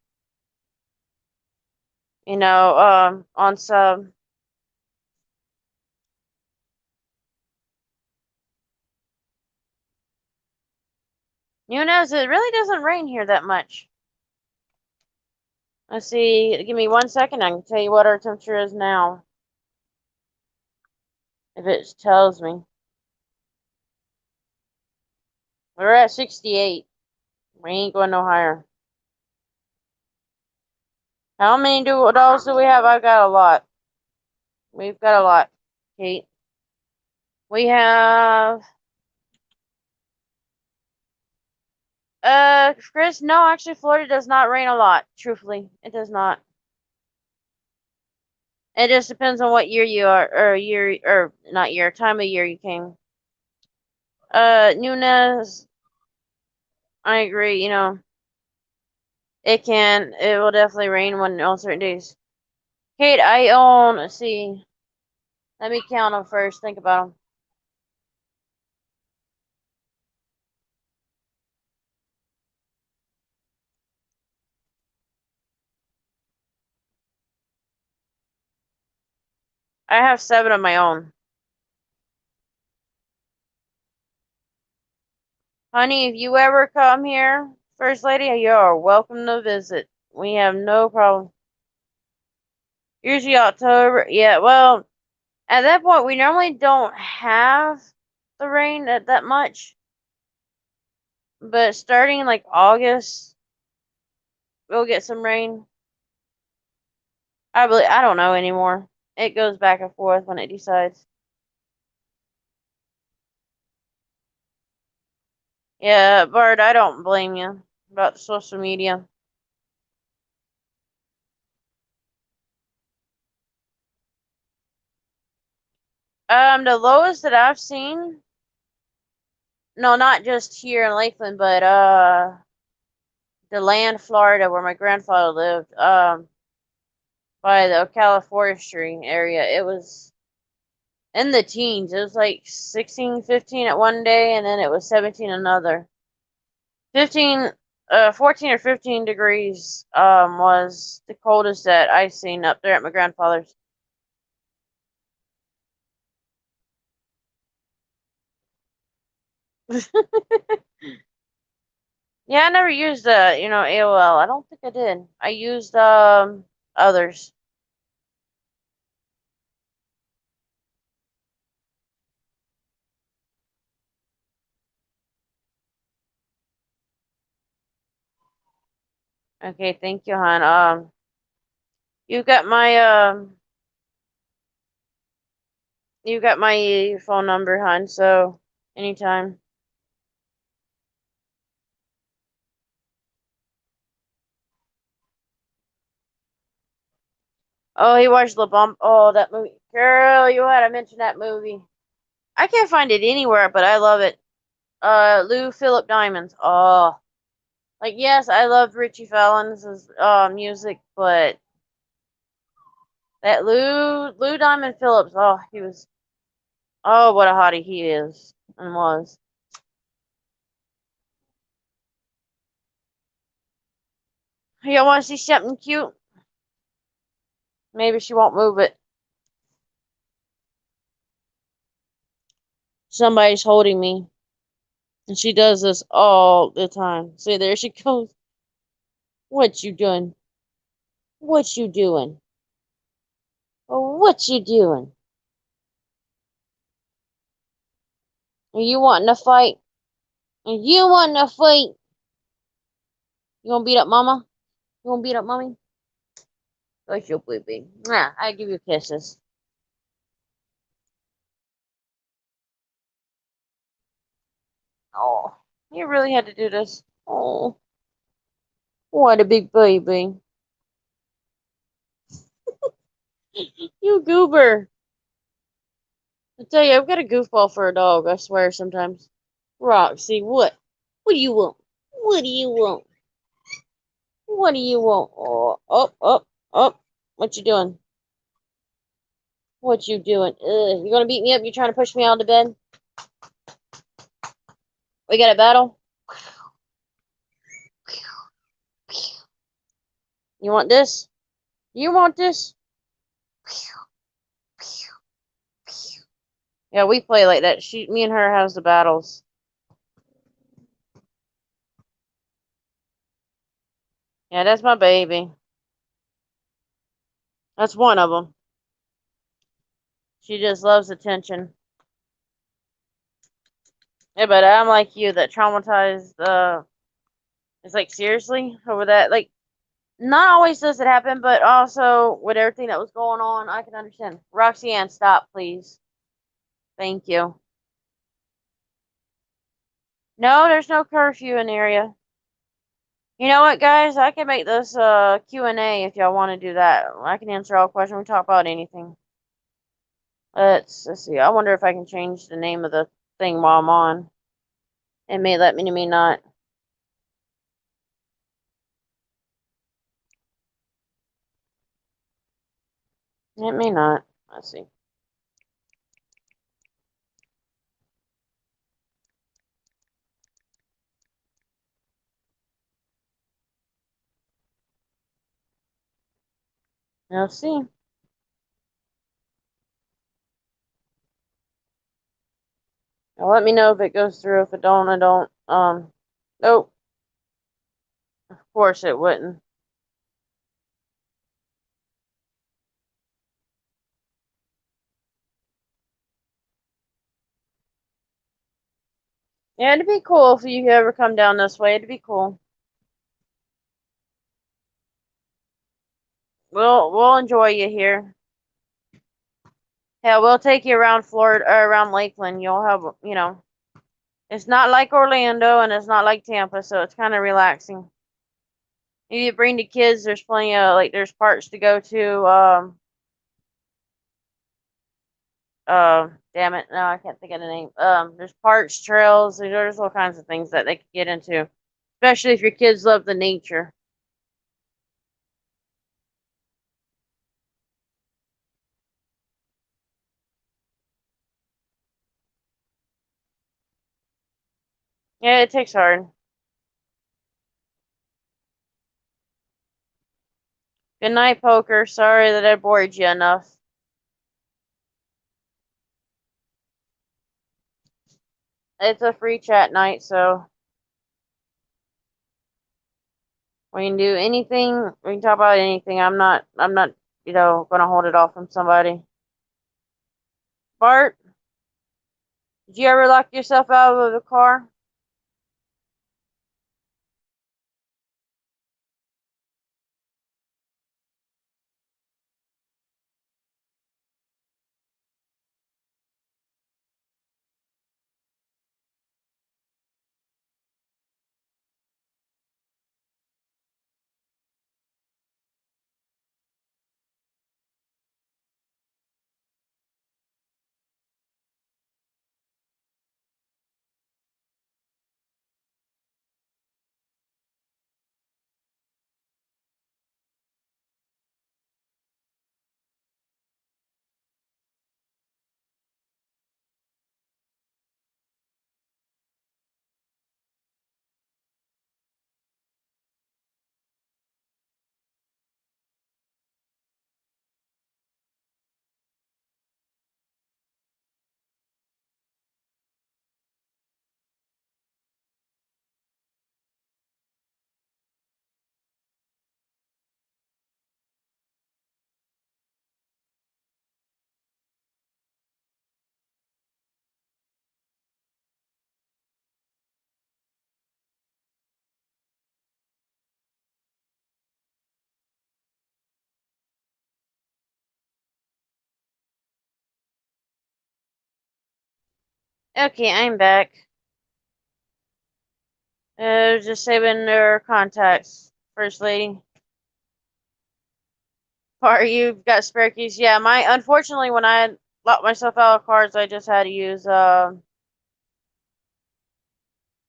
You know, on sub. Nunez, it really doesn't rain here that much. Let's see. Give me 1 second. I can tell you what our temperature is now. If it tells me. We're at 68. We ain't going no higher. How many dolls do we have? I've got a lot. We've got a lot, Kate. We have Chris, no, actually Florida does not rain a lot, truthfully. It does not. It just depends on what year you are, or year, or not year, time of year you came. Nunez, I agree, you know. It will definitely rain on certain days. Kate, I own, let's see. Let me count them first, think about them. I have 7 of my own. Honey, if you ever come here, First Lady, you are welcome to visit. We have no problem. Usually October, yeah, well, at that point, we normally don't have the rain that much. But starting like August, we'll get some rain. I don't know anymore. It goes back and forth when it decides. Yeah, Bart, I don't blame you about the social media. The lowest that I've seen, no, not just here in Lakeland, but DeLand, Florida, where my grandfather lived, by the Ocala Forestry area. It was in the teens. It was like 16, 15 at one day, and then it was 17 another. 15, 14 or 15 degrees, was the coldest that I seen up there at my grandfather's. Yeah, I never used, AOL. I don't think I did. I used, others. Okay, thank you, hon. You got my, you got my phone number, hon, so anytime. Oh, he watched La Bump. Oh, that movie. Girl, you had to mention that movie. I can't find it anywhere, but I love it. Lou Philip Diamonds. Oh, like yes, I love Richie Valens' music, but that Lou Diamond Phillips. Oh, he was. Oh, what a hottie he is and was. Y'all want to see something cute? Maybe she won't move it. Somebody's holding me. And she does this all the time. See, there she goes. What you doing? What you doing? Oh, what you doing? Are you wanting to fight? Are you wanting to fight? You gonna beat up mama? You gonna beat up mommy? That's your baby. Nah, I give you kisses. Oh, you really had to do this. Oh, what a big baby. You goober. I tell you, I've got a goofball for a dog, I swear sometimes. Roxy, what? What do you want? What do you want? What do you want? Oh, up, up, up. What you doing? What you doing? You gonna beat me up? You trying to push me out of bed? We got a battle? You want this? You want this? Yeah, we play like that. Me and her has the battles. Yeah, that's my baby. That's one of them. She just loves attention. Yeah, but I'm like you, that traumatized. It's like seriously over that. Like, not always does it happen, but also with everything that was going on, I can understand. Roxanne, stop, please. Thank you. No, there's no curfew in the area. You know what, guys? I can make this Q&A if y'all want to do that. I can answer all questions. We talk about anything. Let's see. I wonder if I can change the name of the thing while I'm on. It may let me, it may not. It may not. Let's see. Let's see. Now let me know if it goes through. If it don't, I don't. Nope. Of course it wouldn't. Yeah, it'd be cool if you ever come down this way. It'd be cool. We'll enjoy you here. Yeah, we'll take you around Florida or around Lakeland. You'll have, it's not like Orlando and it's not like Tampa, so it's kind of relaxing. If you bring the kids, there's plenty of there's parks to go to. Damn it, no, I can't think of the name. There's parks, trails, there's all kinds of things that they can get into, especially if your kids love the nature. Yeah, it takes hard. Good night, poker. Sorry that I bored you enough. It's a free chat night, so we can do anything. We can talk about anything. I'm not, gonna hold it off from somebody. Bart, did you ever lock yourself out of the car? Okay, I'm back. Just saving their contacts, First Lady. Are you've got spare keys? Yeah, unfortunately when I locked myself out of cards, I just had to use uh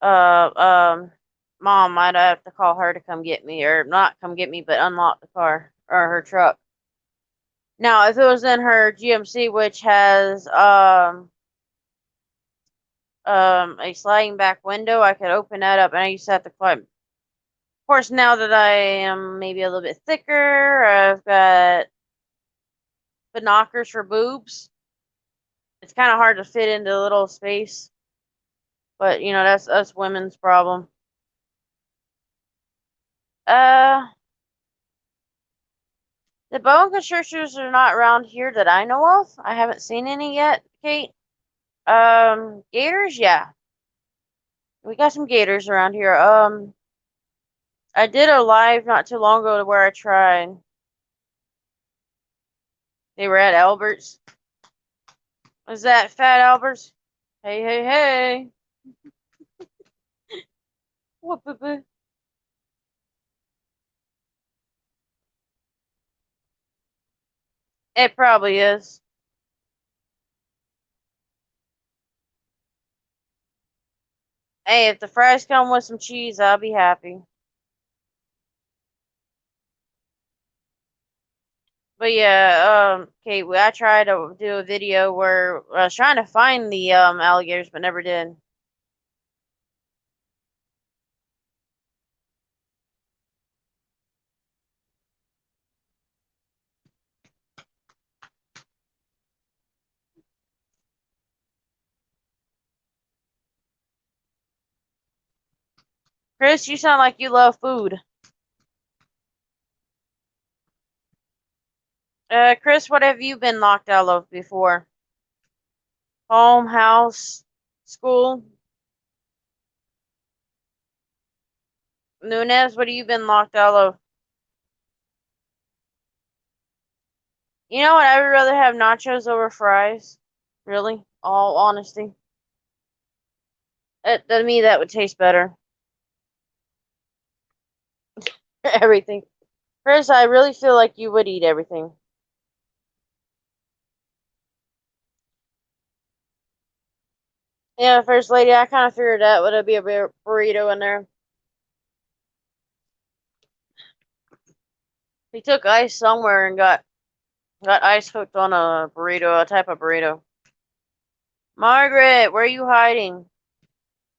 um mom. I'd have to call her to come get me, or not come get me, but unlock the car or her truck. Now, if it was in her GMC, which has a sliding back window, I could open that up, and I used to have to climb. Of course, now that I am maybe a little bit thicker, I've got binoculars for boobs. It's kind of hard to fit into a little space, but you know that's us women's problem. Uh, the bone constrictors are not around here that I know of. I haven't seen any yet, Kate. Gators, yeah, we got some gators around here. I did a live not too long ago where I tried. They were at Albert's. Was that Fat Albert's? Hey, hey, hey. What, boo boo? It probably is. Hey, if the fries come with some cheese, I'll be happy. But yeah, Kate, I tried to do a video where I was trying to find the alligators, but never did. Chris, you sound like you love food. Chris, what have you been locked out of before? Home, house, school? Nunez, what have you been locked out of? You know what? I would rather have nachos over fries. Really? All honesty. To me, that would taste better. Everything. Chris, I really feel like you would eat everything. Yeah, First Lady, I kind of figured that would be a burrito in there. He took ice somewhere and got ice hooked on a burrito, a type of burrito. Margaret, where are you hiding?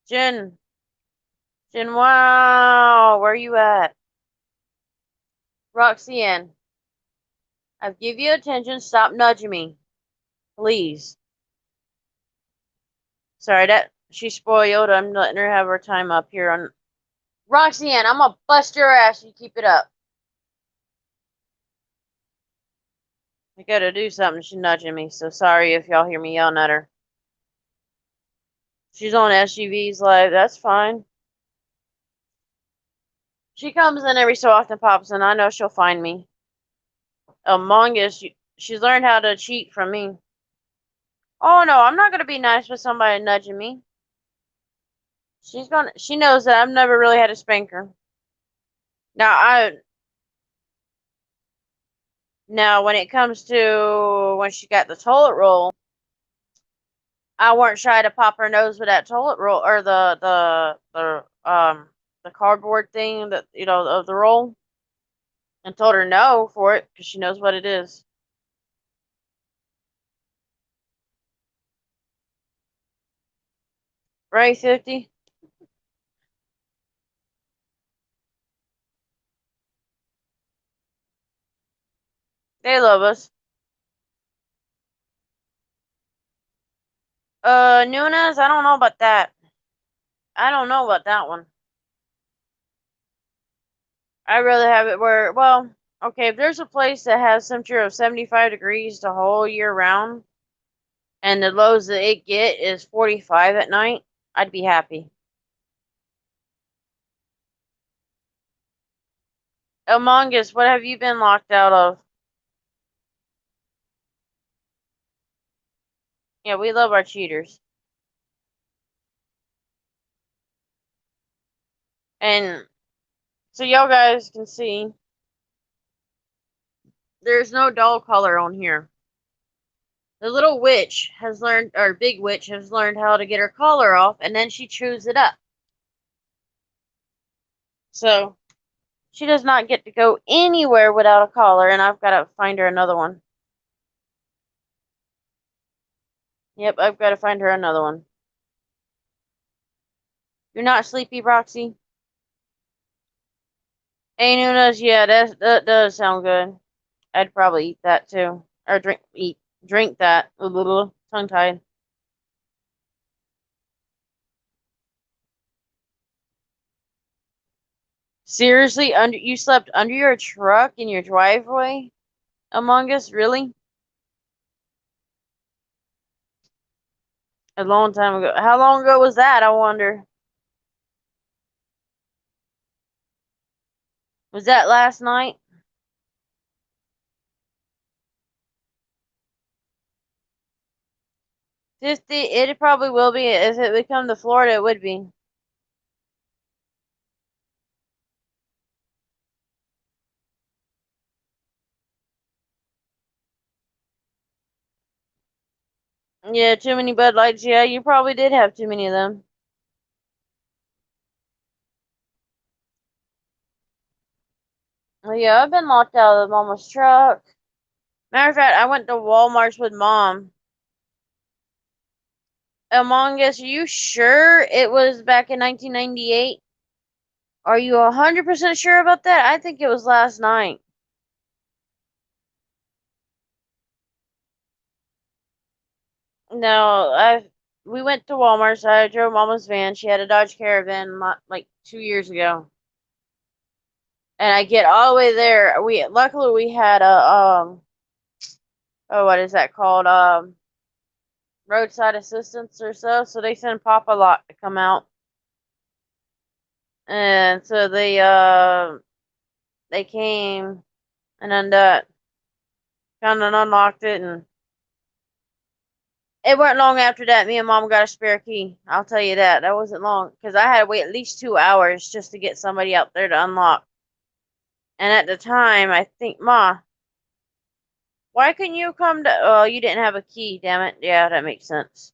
Jen, wow, where are you at? Roxanne, I've give you attention. Stop nudging me, please. Sorry, that she's spoiled. I'm letting her have her time up here on. Roxanne, I'm gonna bust your ass. You keep it up. I gotta do something. She's nudging me, so sorry if y'all hear me yelling at her. She's on SUVs live. That's fine. She comes in every so often, pops in. I know she'll find me. Among Us, she's learned how to cheat from me. Oh no, I'm not gonna be nice with somebody nudging me. She knows that I've never really had a spanker. Now now when it comes to when she got the toilet roll, I weren't shy to pop her nose with that toilet roll or the cardboard thing that of the roll, and told her no for it because she knows what it is. Right, 50? They love us. Nunes, I don't know about that. I don't know about that one. I'd rather have it where, well, okay, if there's a place that has temperature of 75 degrees the whole year round, and the lows that it get is 45 at night, I'd be happy. Among Us, what have you been locked out of? Yeah, we love our cheaters. And so y'all guys can see there's no doll color on here. The little witch has learned, or big witch has learned how to get her collar off, and then she chews it up. So she does not get to go anywhere without a collar, and I've got to find her another one. Yep, I've got to find her another one. You're not sleepy, Roxy? Hey, Nunes, yeah, that does sound good. I'd probably eat that too. Or drink that. A little tongue-tied. Seriously, you slept under your truck in your driveway? Among Us, really? A long time ago. How long ago was that, I wonder? Was that last night? 50, it probably will be. If it would come to Florida, it would be. Yeah, too many Bud Lights. Yeah, you probably did have too many of them. Well, yeah, I've been locked out of Mama's truck. Matter of fact, I went to Walmart's with Mom. Among Us, are you sure it was back in 1998? Are you 100% sure about that? I think it was last night. No, we went to Walmart. So I drove Mama's van. She had a Dodge Caravan like 2 years ago. And I get all the way there. Luckily we had a what is that called? Roadside assistance or so. So they sent Papa Lot to come out. And so they came and then kind of unlocked it, and it wasn't long after that me and Mom got a spare key. I'll tell you that. That wasn't long because I had to wait at least 2 hours just to get somebody out there to unlock. And at the time, I think, Ma, why couldn't you come to? Oh, you didn't have a key. Damn it. Yeah, that makes sense.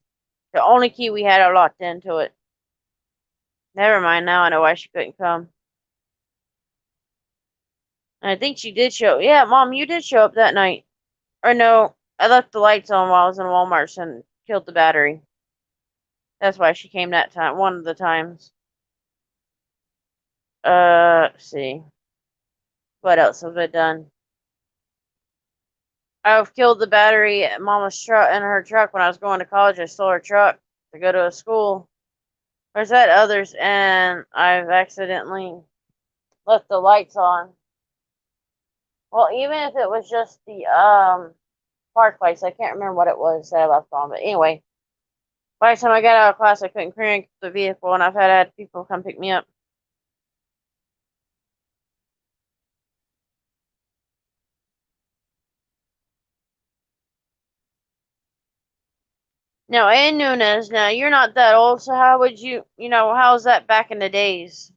The only key we had are locked into it. Never mind. Now I know why she couldn't come. And I think she did show. Yeah, Mom, you did show up that night. Or no, I left the lights on while I was in Walmart and killed the battery. That's why she came that time. One of the times. Let's see. What else have I done? I've killed the battery at Mama's truck in her truck when I was going to college. I stole her truck to go to a school. There's that others, and I've accidentally left the lights on. Well, even if it was just the park lights, I can't remember what it was that I left on. But anyway, by the time I got out of class, I couldn't crank the vehicle, and I've had people come pick me up. Now, and Nunes, now you're not that old, so how would how's that back in the days?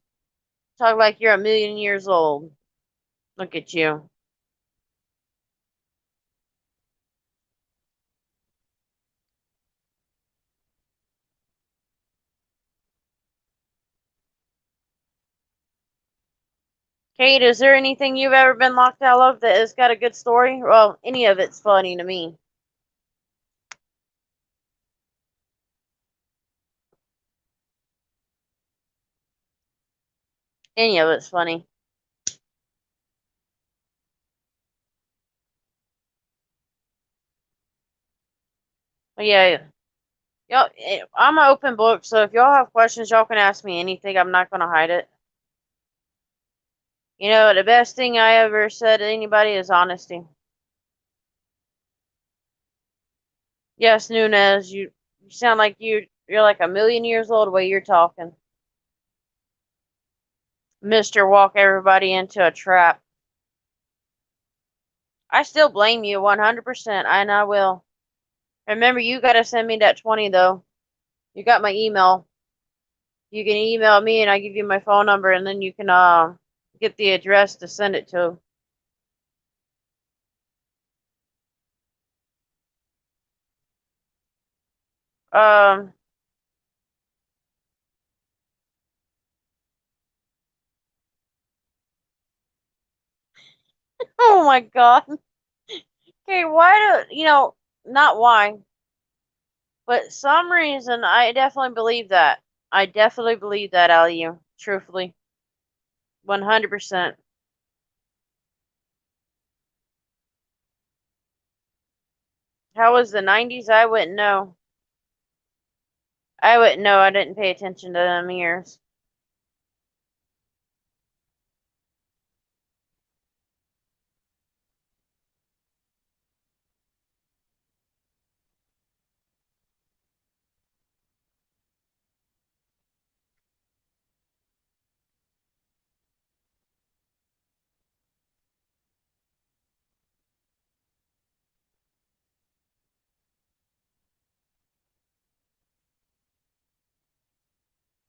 Talk like you're a million years old. Look at you. Kate, is there anything you've ever been locked out of that has got a good story? Well, any of it's funny to me. Any of it's funny. But yeah, y'all, I'm an open book, so if y'all have questions, y'all can ask me anything. I'm not gonna hide it. You know, the best thing I ever said to anybody is honesty. Yes, Nunez, you sound like you're like a million years old the way you're talking. Mr. Walk everybody into a trap. I still blame you 100%, and I will. Remember, you gotta send me that 20 though. You got my email. You can email me and I give you my phone number and then you can get the address to send it to. Um oh my God. Okay, why do not why, but some reason I definitely believe that. I definitely believe that out of you, truthfully. 100%. How was the 90s? I wouldn't know. I wouldn't know. I didn't pay attention to them years.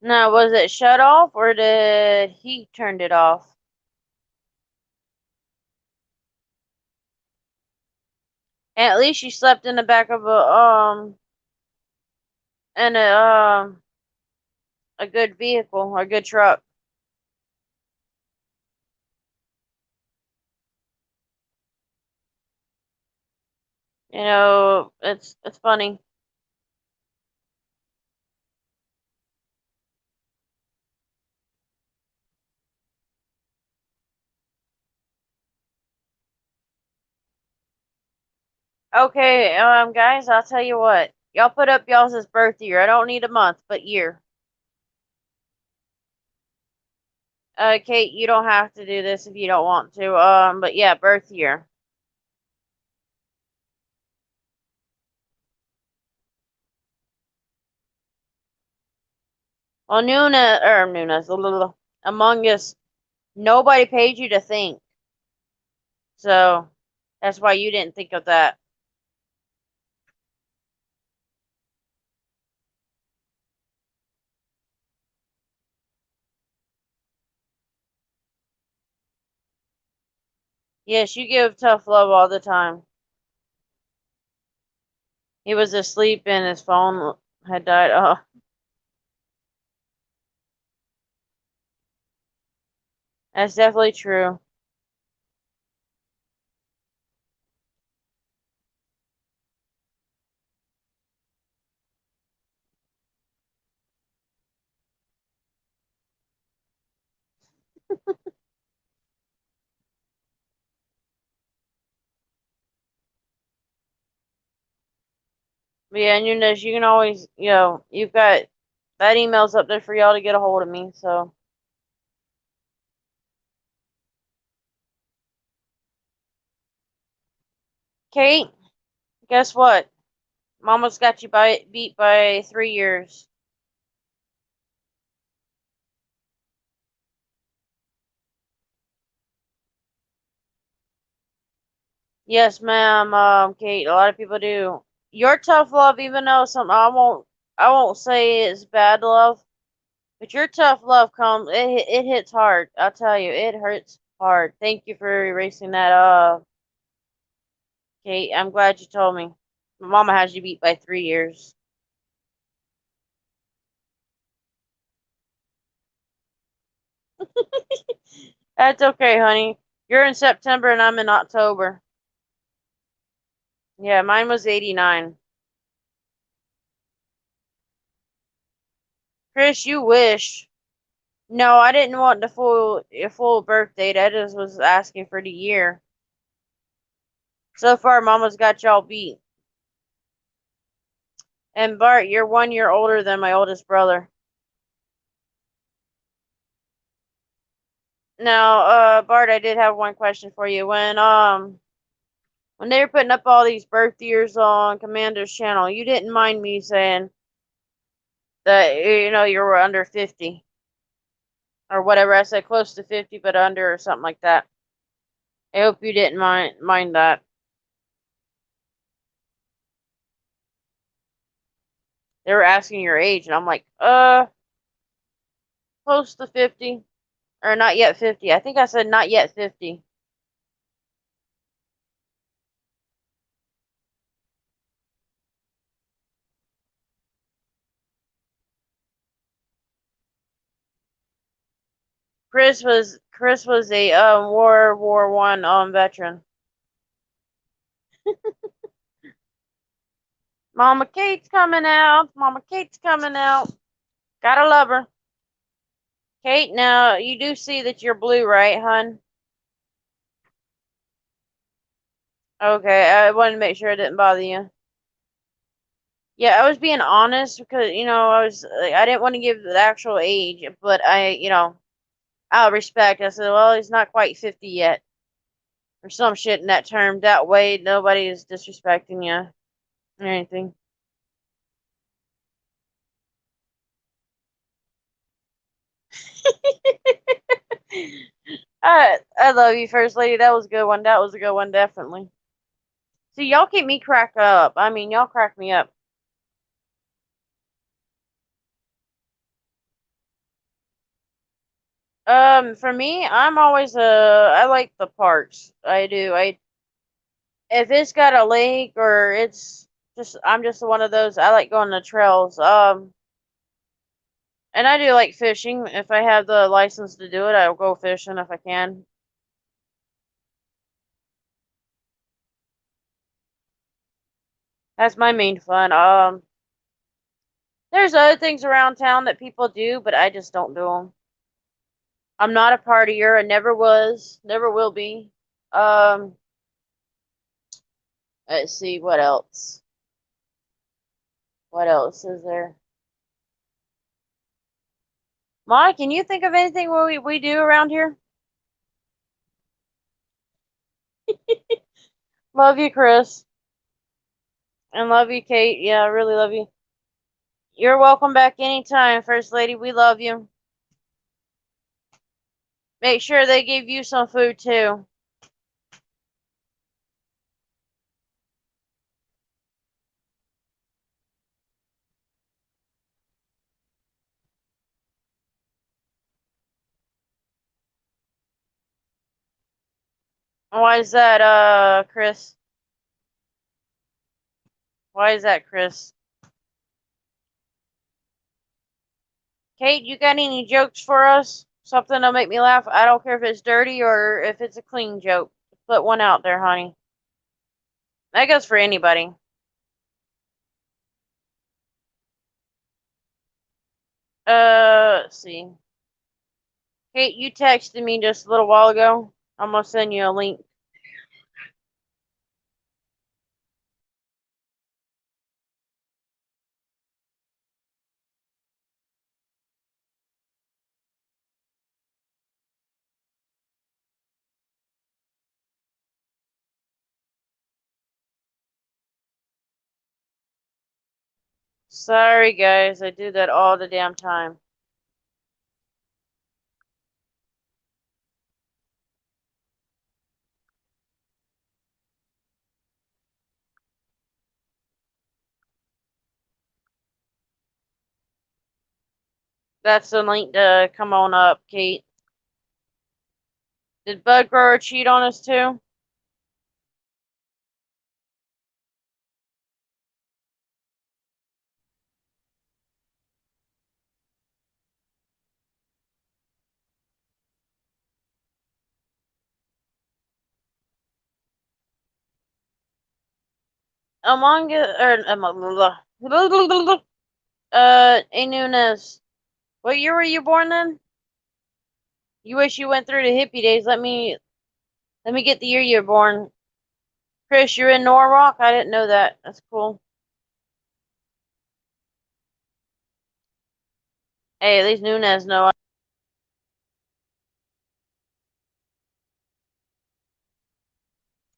Now, was it shut off or did he turned it off? And at least you slept in the back of in a good vehicle, a good truck. It's funny. Okay, guys, I'll tell you what. Y'all put up y'all's birth year. I don't need a month, but year. Kate, you don't have to do this if you don't want to. But yeah, birth year. Well, Among Us, nobody paid you to think. So that's why you didn't think of that. Yes, you give tough love all the time. He was asleep and his phone had died. Oh, that's definitely true. But yeah, and you can always, you've got that email's up there for y'all to get a hold of me. So, Kate, guess what? Mama's got you beat by 3 years. Yes, ma'am. Kate, a lot of people do. Your tough love, even though I won't say it's bad love, but your tough love it hits hard. I'll tell you, it hurts hard. Thank you for erasing that. Kate, I'm glad you told me. My mama has you beat by 3 years. That's okay, honey. You're in September and I'm in October. Yeah, mine was 89. Chris, you wish. No, I didn't want the full birth date. I just was asking for the year. So far, Mama's got y'all beat. And Bart, you're 1 year older than my oldest brother. Now, Bart, I did have one question for you. When they were putting up all these birth years on Commander's channel, you didn't mind me saying that you were under 50 or whatever. I said close to 50, but under or something like that. I hope you didn't mind that. They were asking your age, and I'm like, close to 50. Or not yet 50. I think I said not yet 50. Chris was a World War One veteran. Mama Kate's coming out. Mama Kate's coming out. Gotta love her. Kate, now you do see that you're blue, right, hun? Okay, I wanted to make sure it didn't bother you. Yeah, I was being honest because I didn't want to give the actual age, but out of respect, I said, well, he's not quite 50 yet, or some shit in that term. That way, nobody is disrespecting you or anything. I love you, First Lady. That was a good one. That was a good one, definitely. See, y'all keep me crack up. I mean, y'all crack me up. For me, I'm always I like the parks. I do. If it's got a lake or I'm just one of those. I like going to trails. And I do like fishing. If I have the license to do it, I'll go fishing if I can. That's my main fun. There's other things around town that people do, but I just don't do them. I'm not a partier. I never was, never will be. Um, let's see what else. What else is there? Mike, can you think of anything we do around here? Love you, Chris. And love you, Kate. Yeah, I really love you. You're welcome back anytime, First Lady. We love you. Make sure they give you some food too. Why is that, Chris? Why is that, Chris? Kate, you got any jokes for us? Something to make me laugh? I don't care if it's dirty or if it's a clean joke. Put one out there, honey. That goes for anybody. Let's see. Kate, you texted me just a little while ago. I'm gonna send you a link. Sorry, guys. I do that all the damn time. That's the link to come on up, Kate. Did Bud Grower cheat on us too? Among Us, or A Nunes. What year were you born then? You wish you went through the hippie days. Let me get the year you were born. Chris, you're in Norwalk? I didn't know that. That's cool. Hey, at least Nunes know.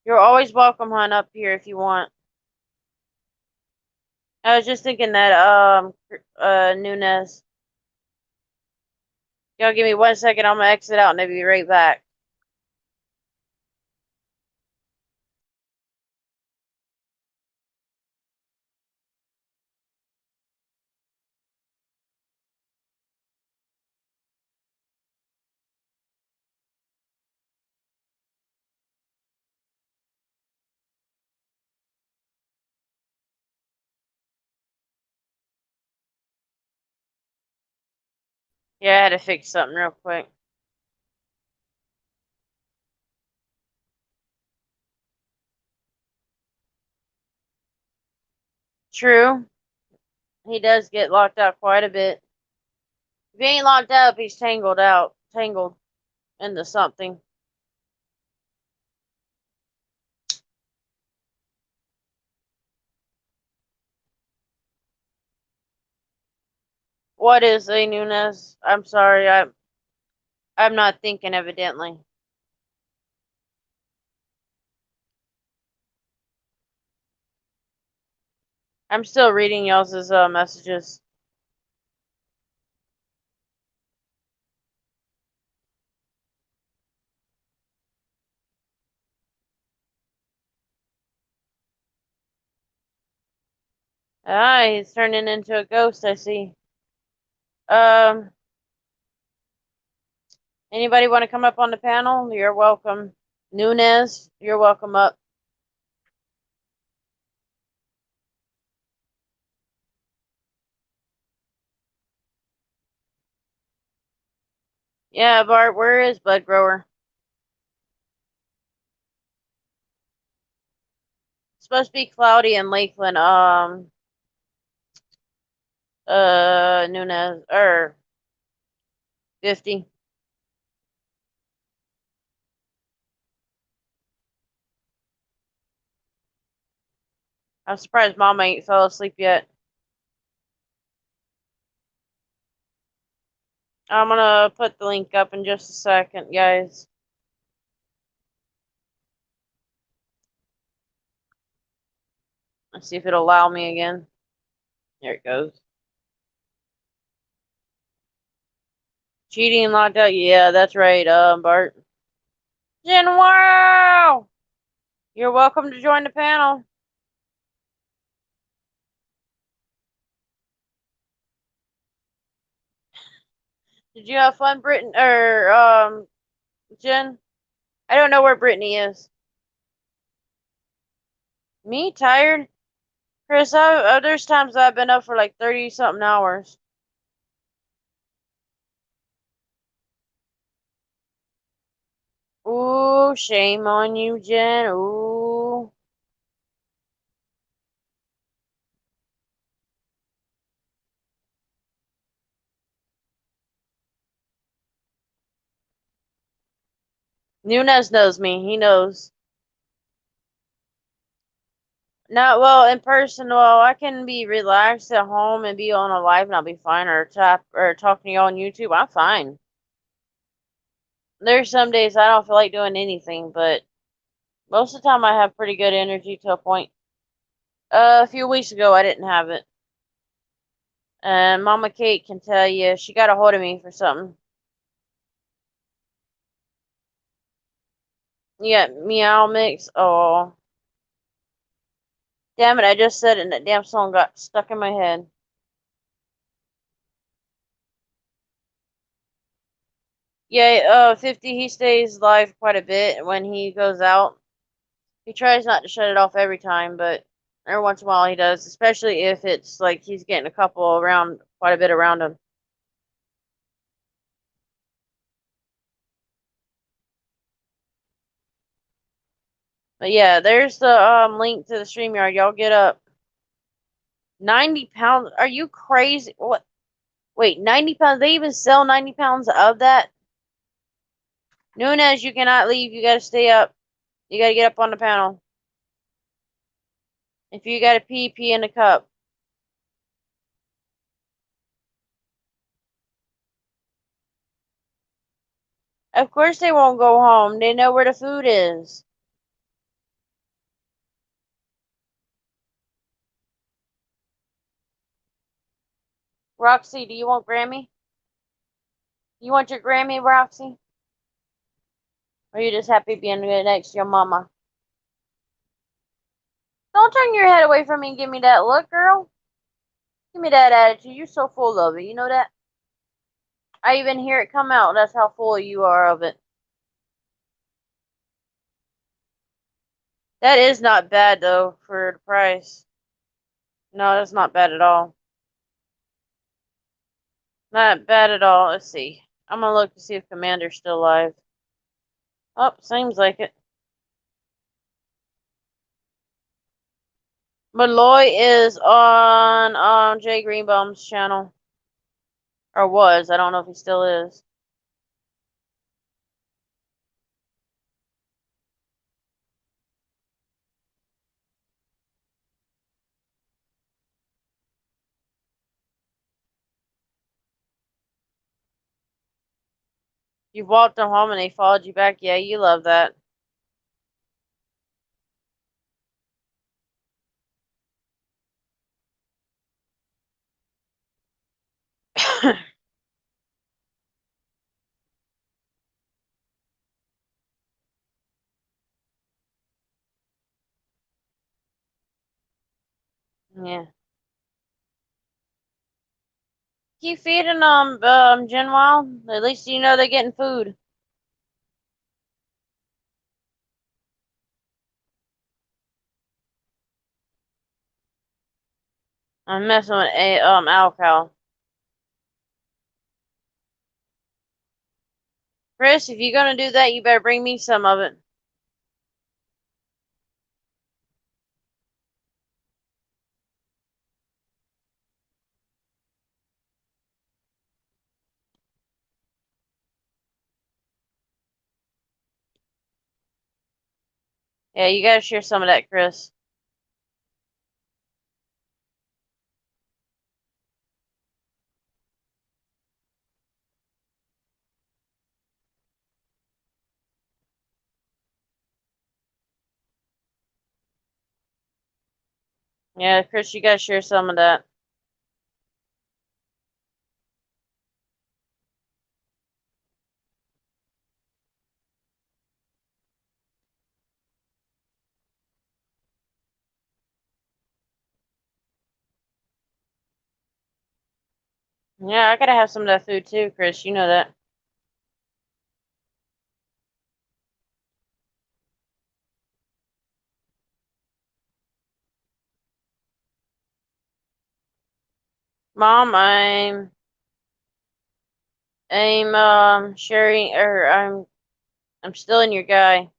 You're always welcome, hon, up here if you want. I was just thinking that, Nunes. Y'all give me 1 second. I'm gonna exit out and I'll be right back. Yeah, I had to fix something real quick. True. He does get locked out quite a bit. If he ain't locked up, he's tangled into something. What is a Nunez? I'm sorry, I'm not thinking evidently. I'm still reading y'all's messages. Ah, he's turning into a ghost, I see. Um, Anybody want to come up on the panel? You're welcome. Nunez, you're welcome up. Yeah, Bart, where is Bud Grower? It's supposed to be cloudy in Lakeland. Nunez, 50. I'm surprised Mama ain't fell asleep yet. I'm gonna put the link up in just a second, guys. Let's see if it'll allow me again. There it goes. Cheating and locked out. Yeah, that's right, Bart. Jen, wow! You're welcome to join the panel. Did you have fun, Brittany, or Jen? I don't know where Brittany is. Me tired? Chris, there's times I've been up for like 30 something hours. Ooh, shame on you, Jen. Ooh. Nunez knows me. He knows. Not well in person. Well, I can be relaxed at home and be on a live and I'll be fine. Or talking to you on YouTube. I'm fine. There's some days I don't feel like doing anything, but most of the time I have pretty good energy to a point. A few weeks ago I didn't have it. And Mama Kate can tell you she got a hold of me for something. Yeah, Meow Mix. Oh, damn it! I just said it, and that damn song got stuck in my head. Yeah, 50. He stays live quite a bit when he goes out. He tries not to shut it off every time, but every once in a while he does, especially if it's like he's getting a couple around, quite a bit around him. But yeah, there's the link to the StreamYard. Y'all get up. 90 pounds? Are you crazy? What? Wait, 90 pounds? They even sell 90 pounds of that? Nunez, you cannot leave. You gotta stay up. You gotta get up on the panel. If you gotta pee, pee in the cup. Of course they won't go home. They know where the food is. Roxy, do you want Grammy? You want your Grammy, Roxy? Or are you just happy being next to your mama? Don't turn your head away from me and give me that look, girl. Give me that attitude. You're so full of it. You know that? I even hear it come out. That's how full you are of it. That is not bad, though, for the price. No, that's not bad at all. Not bad at all. Let's see. I'm gonna look to see if Commander's still alive. Oh, seems like it. Malloy is on Jay Greenbaum's channel. Or was. I don't know if he still is. You walked them home and they followed you back. Yeah, you love that. Yeah. Keep feeding them, Genwild. At least you know they're getting food. I'm messing with a Alcal. Chris, if you're gonna do that, you better bring me some of it. Yeah, you gotta share some of that, Chris. Yeah, Chris, you gotta share some of that. Yeah, I gotta have some of that food too, Chris. You know that. Mom, I'm sharing or I'm still in your guy.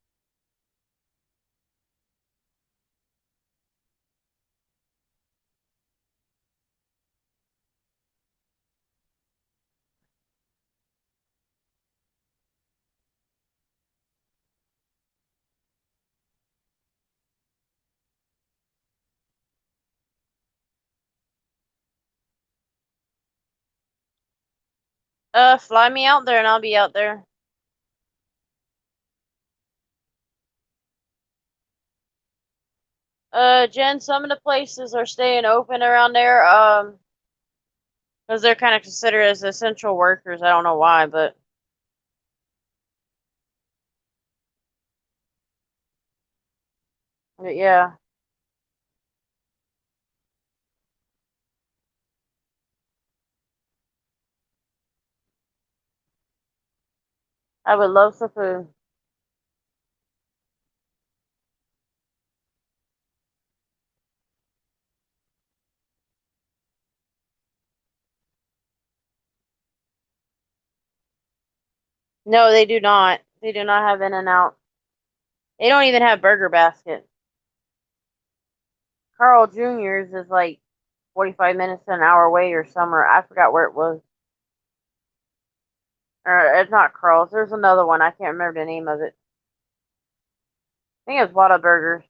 Fly me out there and I'll be out there. Jen, some of the places are staying open around there, because they're kind of considered as essential workers. I don't know why, but yeah. I would love some food. No, they do not. They do not have In-N-Out. They don't even have Burger Basket. Carl Jr.'s is like 45 minutes to an hour away or somewhere. I forgot where it was. Or it's not Carl's. There's another one. I can't remember the name of it. I think it's Whataburger.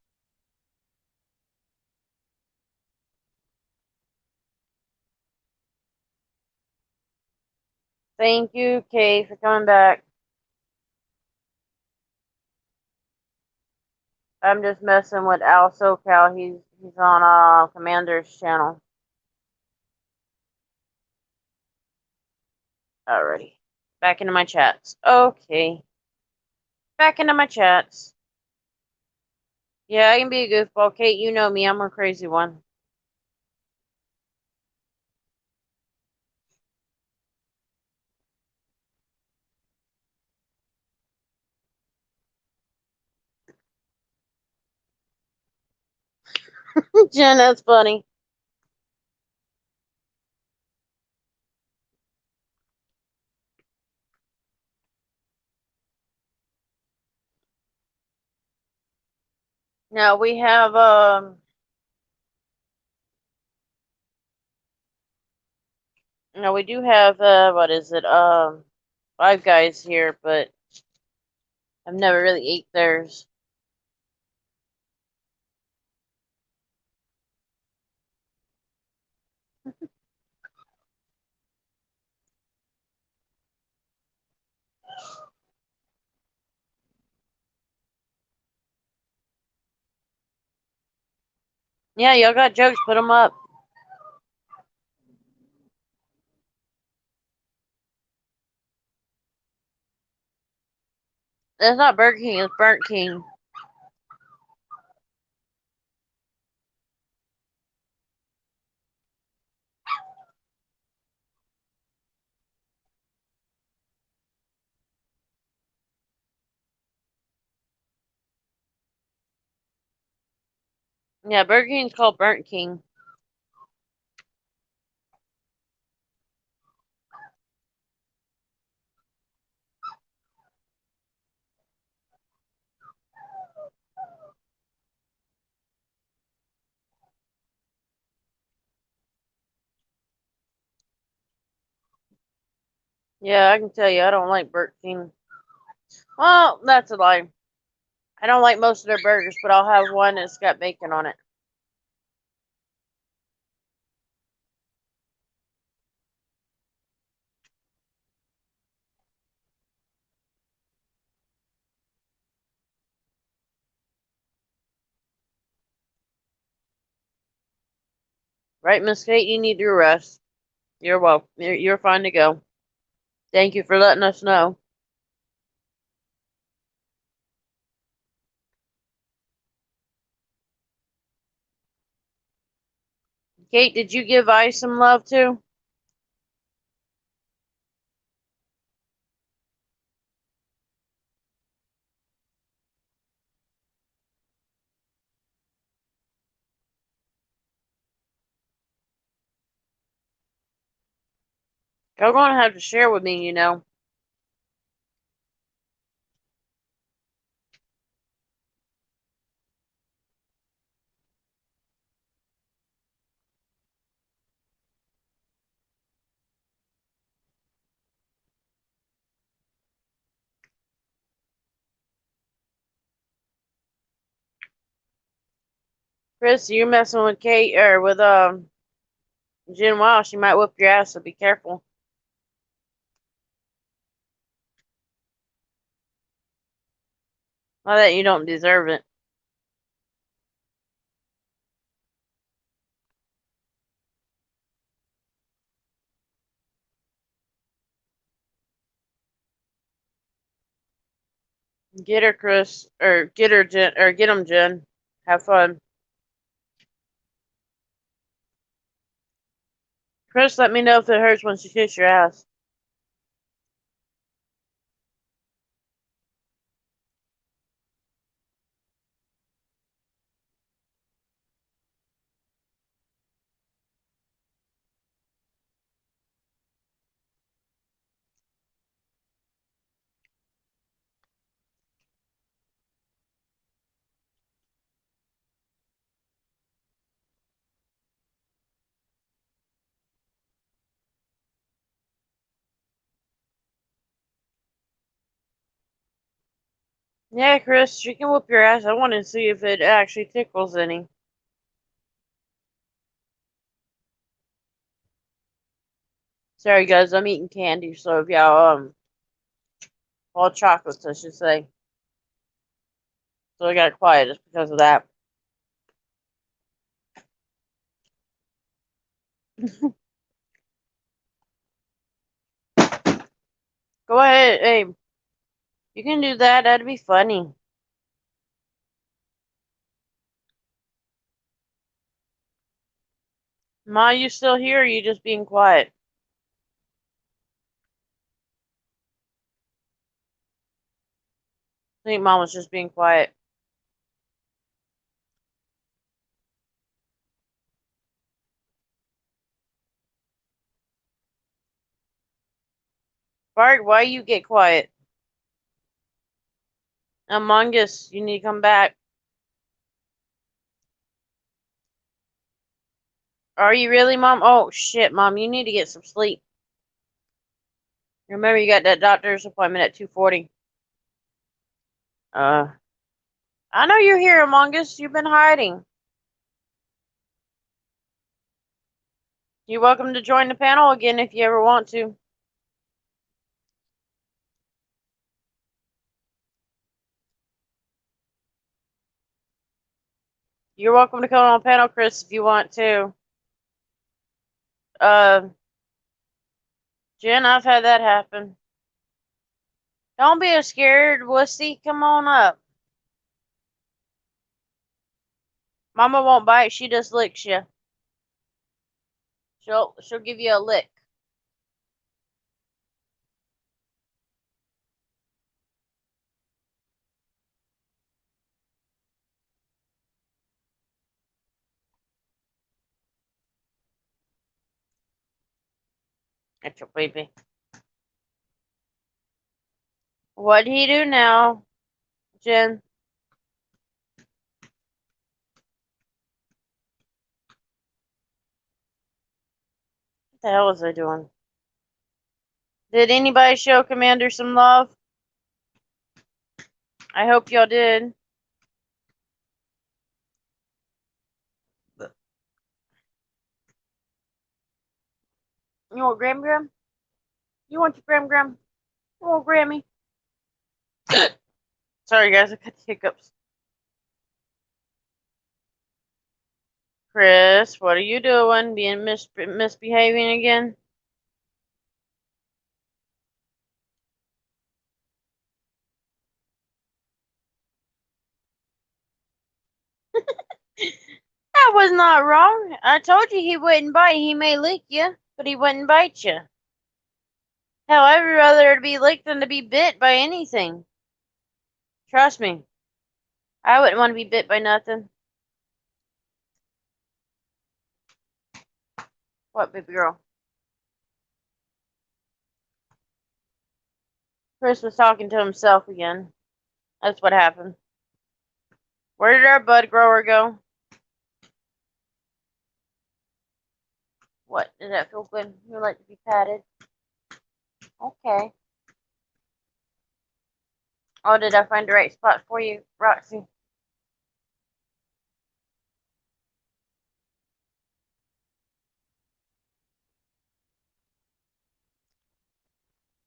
Thank you, Kay, for coming back. I'm just messing with Al SoCal. He's on Commander's channel. Alrighty. Back into my chats. Okay. Back into my chats. Yeah, I can be a goofball. Kate, you know me. I'm a crazy one. Jen, that's funny. Now we have no, we do have what is it? Five Guys here, but I've never really ate theirs. Yeah, y'all got jokes, put them up. It's not Burger King, it's Burnt King. Yeah, Burger King's called Burnt King. Yeah, I can tell you, I don't like Burger King. Well, that's a lie. I don't like most of their burgers, but I'll have one that's got bacon on it. Right, Miss Kate? You need your rest. You're welcome. You're fine to go. Thank you for letting us know. Kate, did you give Ice some love too? Y'all gonna have to share with me, you know. Chris, you messing with Kate or with Jen Wild, she might whip your ass, so be careful. Not that you don't deserve it. Get her, Chris, or get her, Jen, or get him, Jen. Have fun. Chris, let me know if it hurts when she kicks your ass. Yeah, Chris, she can whoop your ass. I want to see if it actually tickles any. Sorry, guys, I'm eating candy, so if y'all, all chocolates, I should say. So I got quiet just because of that. Go ahead, hey, you can do that. That'd be funny. Ma, you still here? Or are you just being quiet? I think Mom was just being quiet. Bart, why you get quiet? Among Us, you need to come back. Are you really, Mom? Oh, shit, Mom. You need to get some sleep. Remember, you got that doctor's appointment at 2:40. Uh, I know you're here, Among Us. You've been hiding. You're welcome to join the panel again if you ever want to. You're welcome to come on panel, Chris, if you want to. Jen, I've had that happen. Don't be a scared wussy. Come on up. Mama won't bite. She just licks you. She'll give you a lick. That's your baby. What do you do now, Jen? What the hell was I doing? Did anybody show Commander some love? I hope y'all did. You want Gram Gram? You want your Gram Gram? You want Grammy? Sorry, guys, I got the hiccups. Chris, what are you doing? Being misbehaving again? That was not wrong. I told you he wouldn't bite. He may lick you, but he wouldn't bite you. Hell, I'd rather be licked than to be bit by anything. Trust me. I wouldn't want to be bit by nothing. What, baby girl? Chris was talking to himself again. That's what happened. Where did our bud grower go? What? Did that feel good? You like to be patted? Okay. Oh, did I find the right spot for you, Roxy?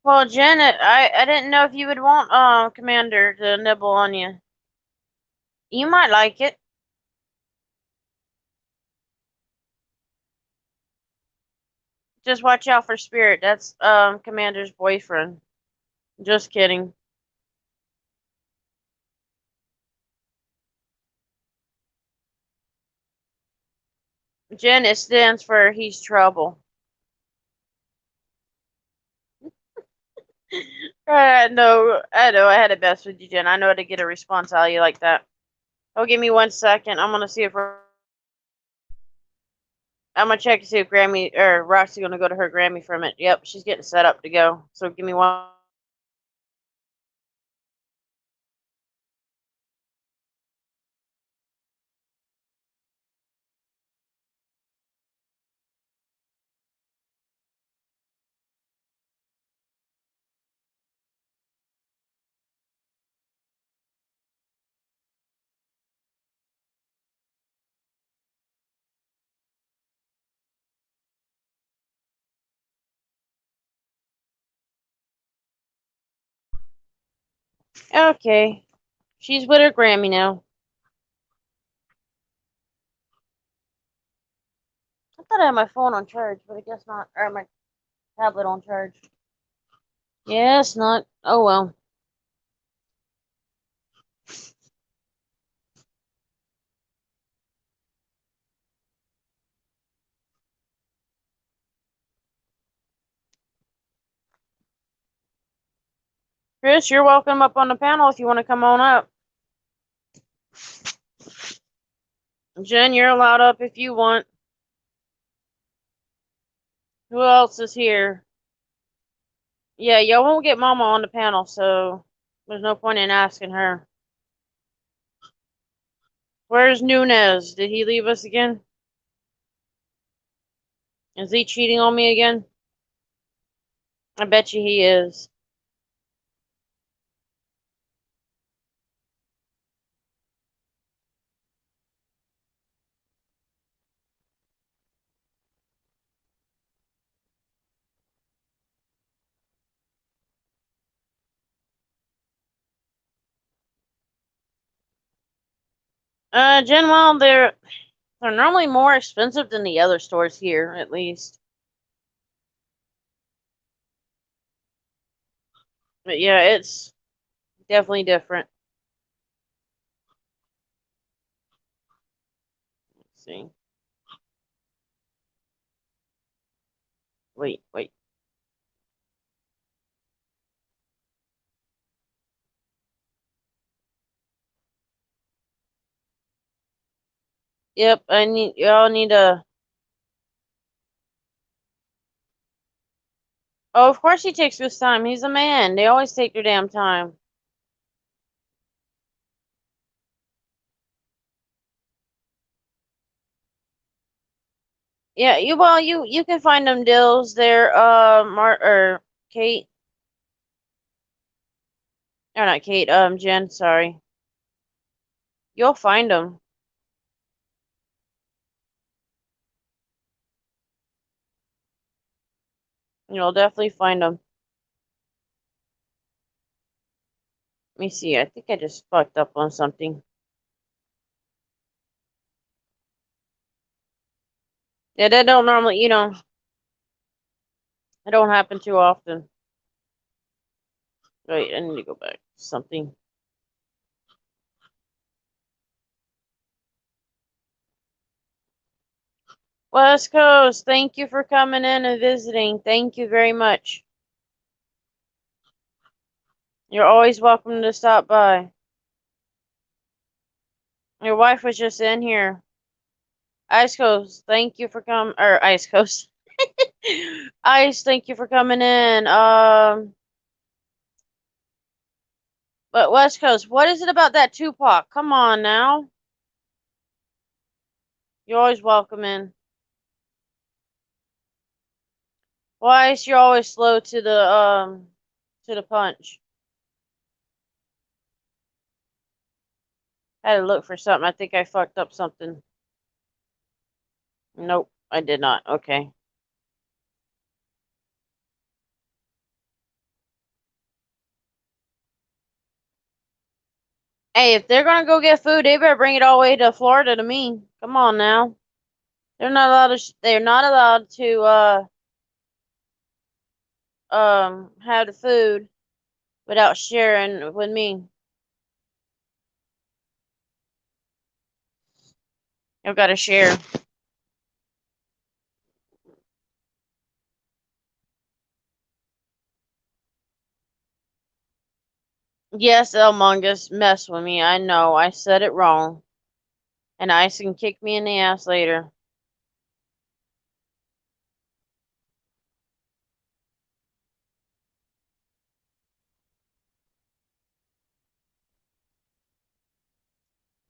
Well, Janet, I didn't know if you would want Commander to nibble on you. You might like it. Just watch out for Spirit. That's Commander's boyfriend. Just kidding. Jen, it stands for he's trouble. No, I know. I had it best with you, Jen. I know how to get a response out of you like that. Oh, give me 1 second. I'm gonna see if I'm gonna check to see if Grammy or Roxy gonna go to her Grammy from it. Yep, she's getting set up to go. So give me one. Okay, she's with her Grammy now. I thought I had my phone on charge, but I guess not. Or my tablet on charge. Yes, not. Oh well. Chris, you're welcome up on the panel if you want to come on up. Jen, you're allowed up if you want. Who else is here? Yeah, y'all won't get Mama on the panel, so there's no point in asking her. Where's Nunez? Did he leave us again? Is he cheating on me again? I bet you he is. Genwell, they're normally more expensive than the other stores here, at least. But yeah, it's definitely different. Let's see. Wait. Yep, y'all need to. Oh, of course he takes his time. He's a man. They always take their damn time. Yeah, you can find them deals there, Mart or Kate. Or not Kate, Jen, sorry. You'll find them. You'll definitely find them. Let me see. I think I just fucked up on something. Yeah, that don't normally, it don't happen too often. Wait, I need to go back. Something. West Coast, thank you for coming in and visiting. Thank you very much. You're always welcome to stop by. Your wife was just in here. Ice Coast, thank you for coming. Or Ice Coast. Ice, thank you for coming in. But West Coast, what is it about that Tupac? Come on now. You're always welcome in. Why is you're always slow to the punch? I had to look for something. I think I fucked up something. Nope, I did not. Okay. Hey, if they're gonna go get food, they better bring it all the way to Florida to me. Come on now. They're not allowed to have the food without sharing with me. I've got to share. Yes, Elmongus, mess with me. I know. I said it wrong. And Ice can kick me in the ass later.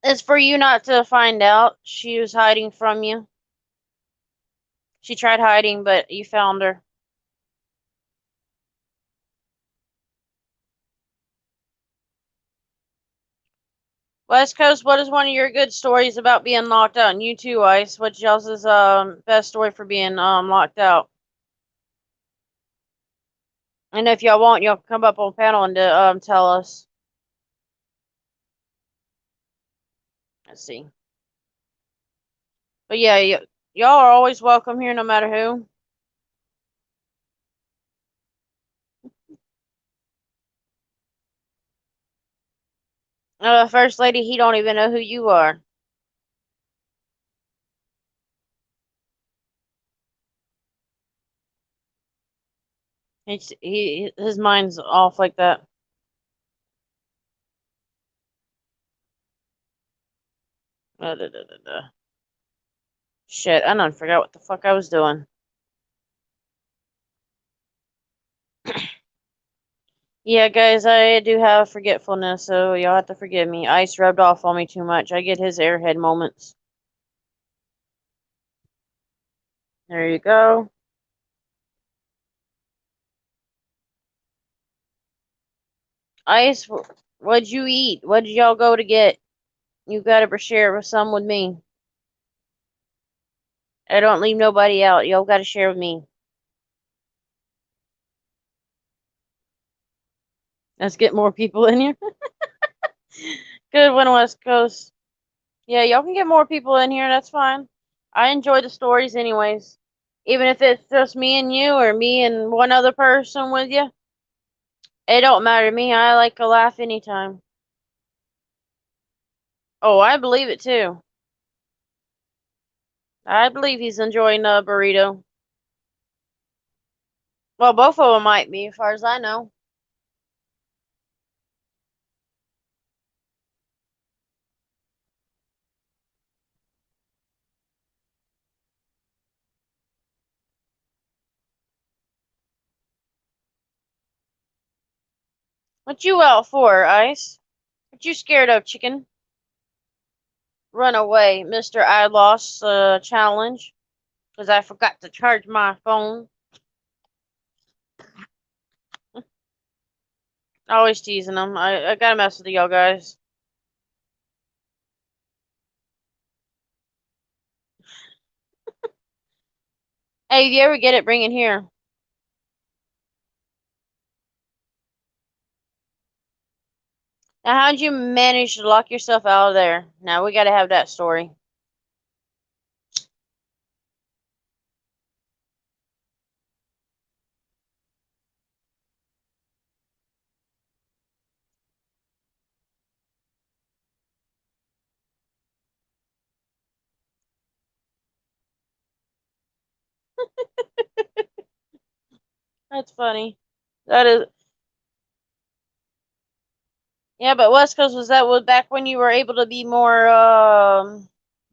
It's for you not to find out she was hiding from you. She tried hiding, but you found her. West Coast, what is one of your good stories about being locked out? And you too, Ice. What's y'all's best story for being locked out? And if y'all want, y'all can come up on panel and tell us. Let's see. But yeah, y'all are always welcome here, no matter who. First lady, he don't even know who you are. His mind's off like that. Da, da, da, da. Shit, I done forgot what the fuck I was doing. Yeah, guys, I do have forgetfulness, so y'all have to forgive me. Ice rubbed off on me too much. I get his airhead moments. There you go. Ice, what'd you eat? What did y'all go to get? You gotta share with some with me. I don't leave nobody out. Y'all gotta share with me. Let's get more people in here. Good one, West Coast. Yeah, y'all can get more people in here. That's fine. I enjoy the stories anyways. Even if it's just me and you or me and one other person with you. It don't matter to me. I like a laugh anytime. Oh, I believe it too. I believe he's enjoying the burrito. Well, both of them might be, as far as I know. What you out for, Ice? What you scared of, chicken? Run away, Mr. I lost challenge because I forgot to charge my phone. Always teasing them. I gotta mess with y'all guys. Hey, if you ever get it, bring it here. Now, how'd you manage to lock yourself out of there? Now, we gotta have that story. That's funny. That is, yeah, but West Coast was back when you were able to be more,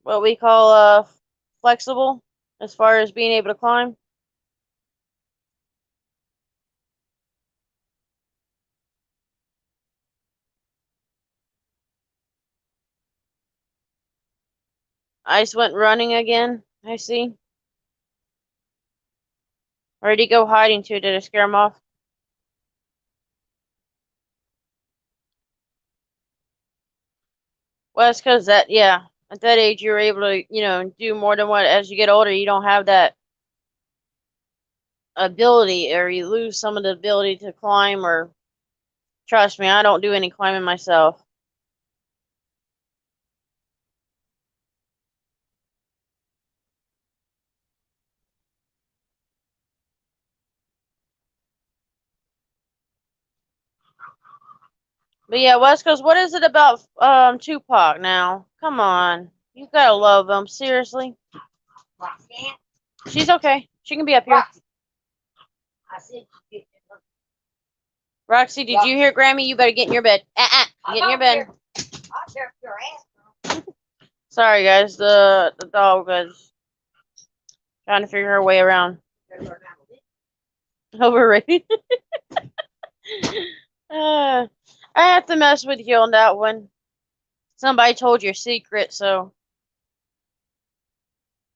what we call, flexible as far as being able to climb? Ice went running again, I see. Where'd he go hiding to? Did it scare him off? Well, it's because that, yeah, at that age you're able to, do more than what, as you get older, you don't have that ability, or you lose some of the ability to climb, or trust me, I don't do any climbing myself. But yeah, West Coast, what is it about Tupac now? Come on. You gotta love him, seriously. Roxanne, She's okay. She can be up here. Roxy. I said you get Roxy, did you hear Grammy? You better get in your bed. Get in your bed. I'll tear your ass. Sorry guys, the dog was trying to figure her way around. Overrated. I have to mess with you on that one. Somebody told your secret, so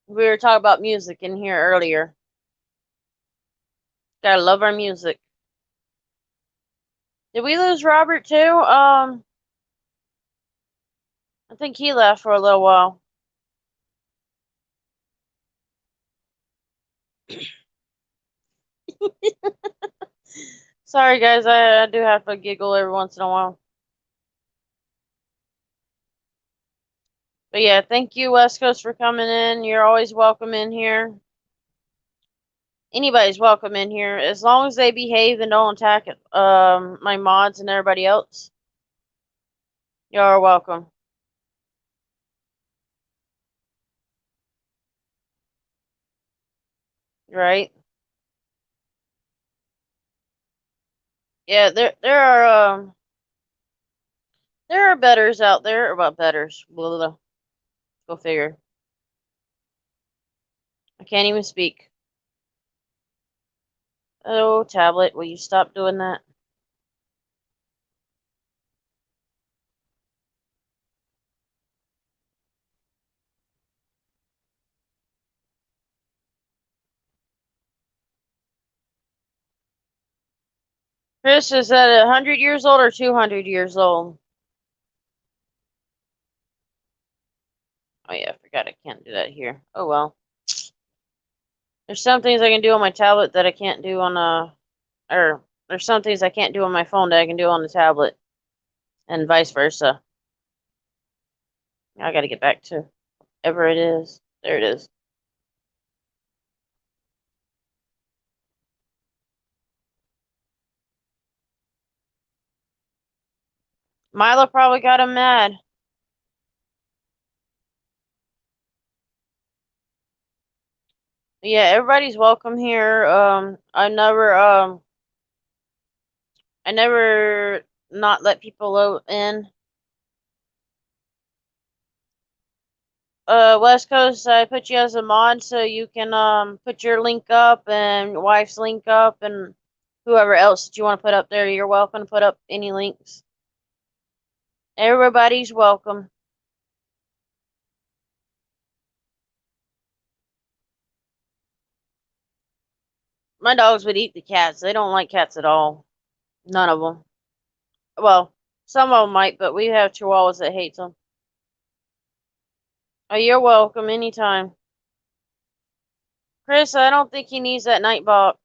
we were talking about music in here earlier. Gotta love our music. Did we lose Robert too? I think he left for a little while. Sorry guys, I do have to giggle every once in a while. But yeah, thank you West Coast for coming in. You're always welcome in here. Anybody's welcome in here as long as they behave and don't attack my mods and everybody else. Y'all are welcome. Right? Yeah, there are betters out there, or about betters. Blah, blah, blah. Go figure. I can't even speak. Oh, tablet, will you stop doing that? Chris, is that 100 years old or 200 years old? Oh yeah, I forgot I can't do that here. Oh well. There's some things I can do on my tablet that I can't do on or there's some things I can't do on my phone that I can do on the tablet, and vice versa. I gotta get back to whatever it is. There it is. Milo probably got him mad. Yeah, everybody's welcome here. I never not let people in. West Coast, I put you as a mod so you can put your link up and wife's link up and whoever else that you want to put up there. You're welcome to put up any links. Everybody's welcome. My dogs would eat the cats. They don't like cats at all. None of them. Well, some of them might, but we have chihuahuas that hate them. Oh, you're welcome anytime. Chris, I don't think he needs that night bot.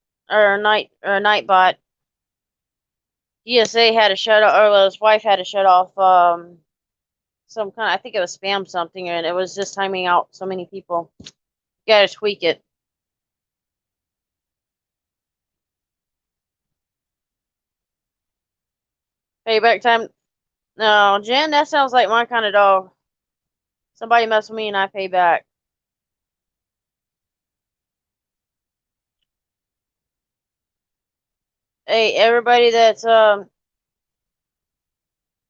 ESA had to shut off, or his wife had to shut off some kind. I think it was spam something, and it was just timing out so many people. You gotta tweak it. Payback time. No, Jen, that sounds like my kind of dog. Somebody mess with me and I pay back. Hey, everybody that's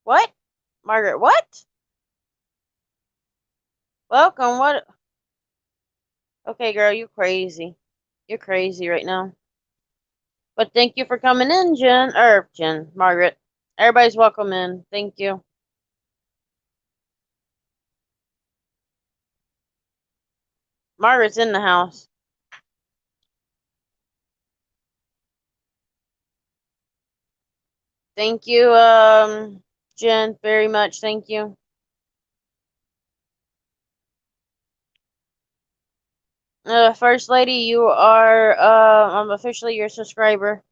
what? Margaret, what? Welcome, what? Okay, girl, you crazy. You're crazy right now. But thank you for coming in, Margaret. Everybody's welcome in. Thank you. Margaret's in the house. Thank you, Jen, very much. Thank you. First Lady, you are, I'm officially your subscriber.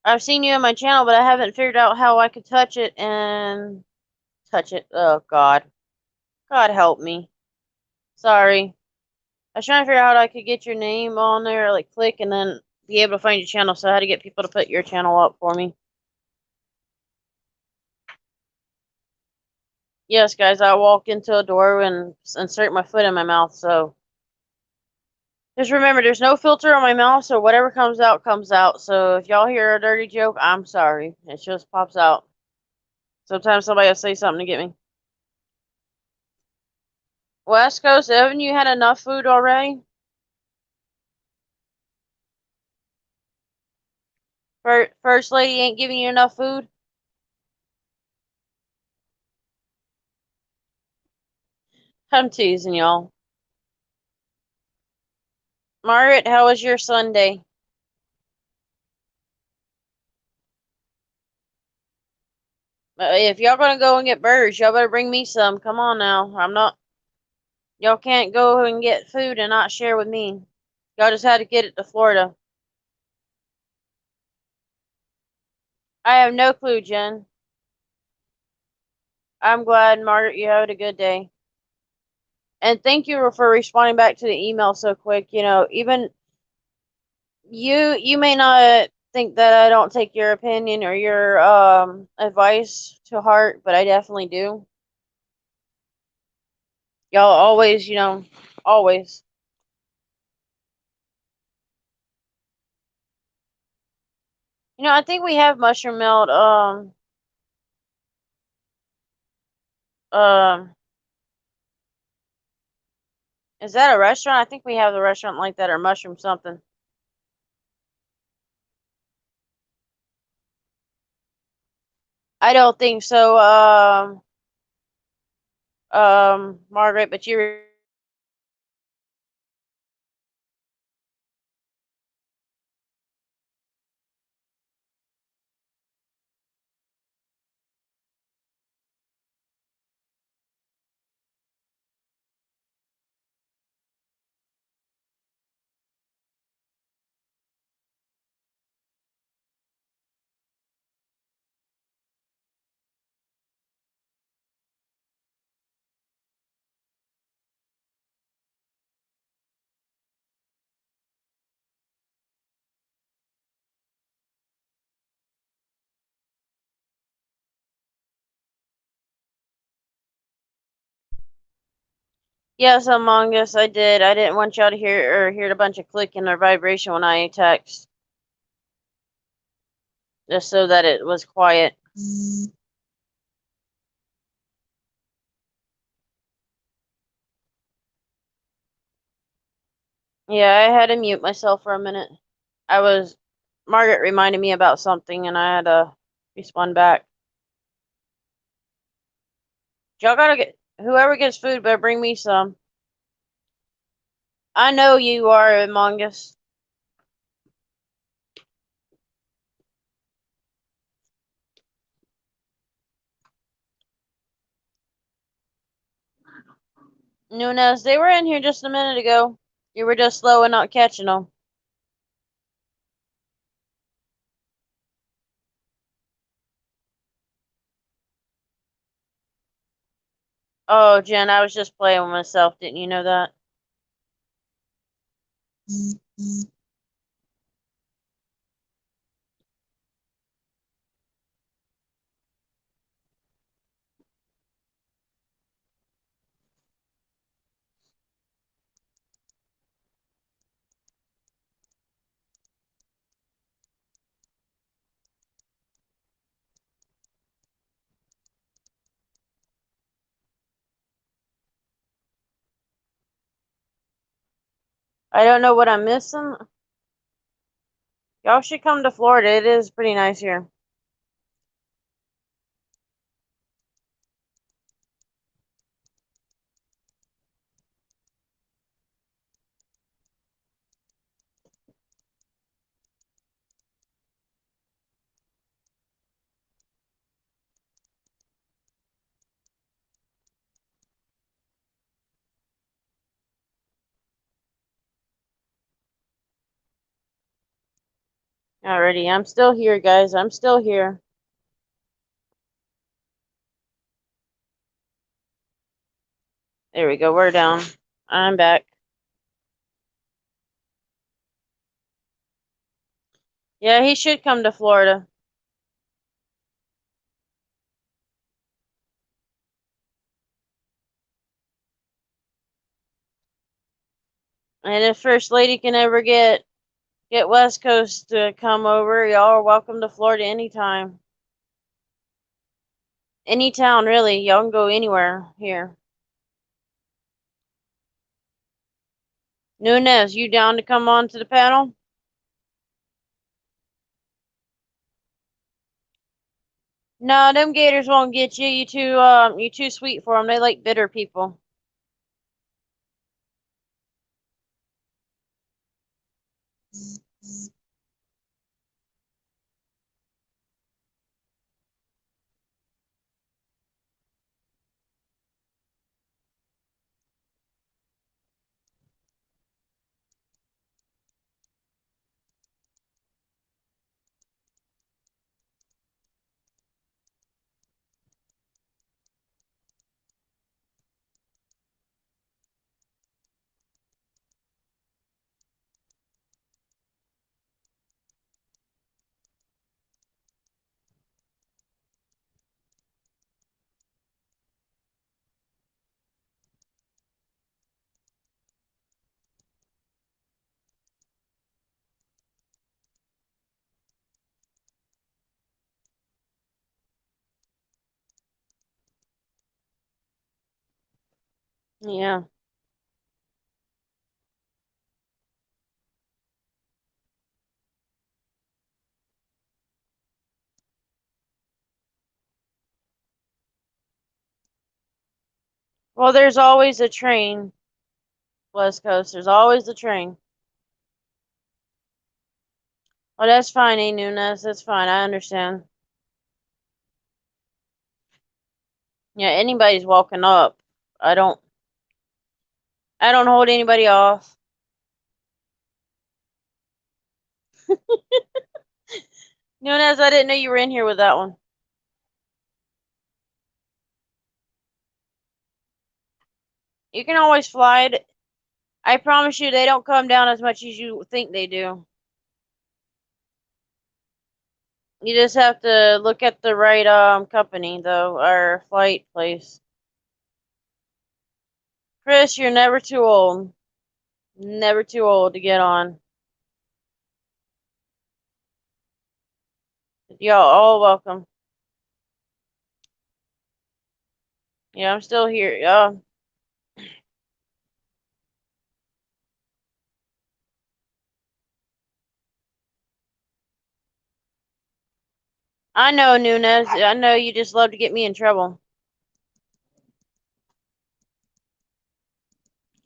I've seen you on my channel, but I haven't figured out how I could touch it and touch it. Oh, God. God help me. Sorry. I was trying to figure out how I could get your name on there, like click, and then be able to find your channel. So I had to get people to put your channel up for me. Yes, guys, I walk into a door and insert my foot in my mouth, so just remember, there's no filter on my mouth, so whatever comes out, comes out. So if y'all hear a dirty joke, I'm sorry. It just pops out. Sometimes somebody will say something to get me. West Coast, haven't you had enough food already? First Lady ain't giving you enough food? I'm teasing y'all. Margaret, how was your Sunday? If y'all gonna go and get burgers, y'all better bring me some. Come on now. Y'all can't go and get food and not share with me. Y'all just had to get it to Florida. I have no clue, Jen. I'm glad, Margaret, you had a good day. And thank you for responding back to the email so quick. You know, even you may not think that I don't take your opinion or your advice to heart, but I definitely do. Y'all always, always. I think we have mushroom melt um is that a restaurant? I think we have the restaurant like that, or mushroom something. I don't think so, Margaret, but you Yes, Among Us, I did. I didn't want y'all to hear a bunch of clicking or vibration when I text, just so that it was quiet. Yeah, I had to mute myself for a minute. Margaret reminded me about something and I had to respond back. Y'all gotta whoever gets food better bring me some. I know you are Among Us. Nunez, they were in here just a minute ago. You were just slow and not catching them. Oh, Jen, I was just playing with myself. Didn't you know that? I don't know what I'm missing. Y'all should come to Florida. It is pretty nice here. Alrighty, I'm still here, guys. I'm still here. There we go. We're down. I'm back. Yeah, he should come to Florida. And if First Lady can ever get West Coast to come over, y'all are welcome to Florida anytime. Any town, really. Y'all can go anywhere here. Nunez, you down to come on to the panel? No, them gators won't get you. You too sweet for them. They like bitter people. Yeah. Well, there's always a train, West Coast. There's always a train. Oh, that's fine, A. Nunez. That's fine. I understand. Yeah, anybody's walking up. I don't I don't hold anybody off. Nunez, I didn't know you were in here with that one. You can always fly it. I promise you they don't come down as much as you think they do. You just have to look at the right company though, or flight place. Chris, you're never too old. Never too old to get on. Y'all all welcome. Yeah, I'm still here. I know, Nunez. I know you just love to get me in trouble.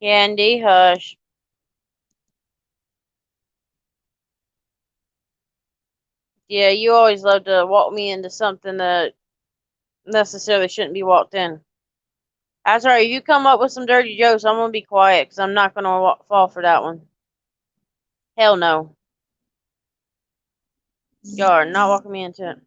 Candy, hush. Yeah, you always love to walk me into something that necessarily shouldn't be walked in. That's right. If you come up with some dirty jokes, I'm gonna be quiet because I'm not gonna fall for that one. Hell no. Y'all are not walking me into it.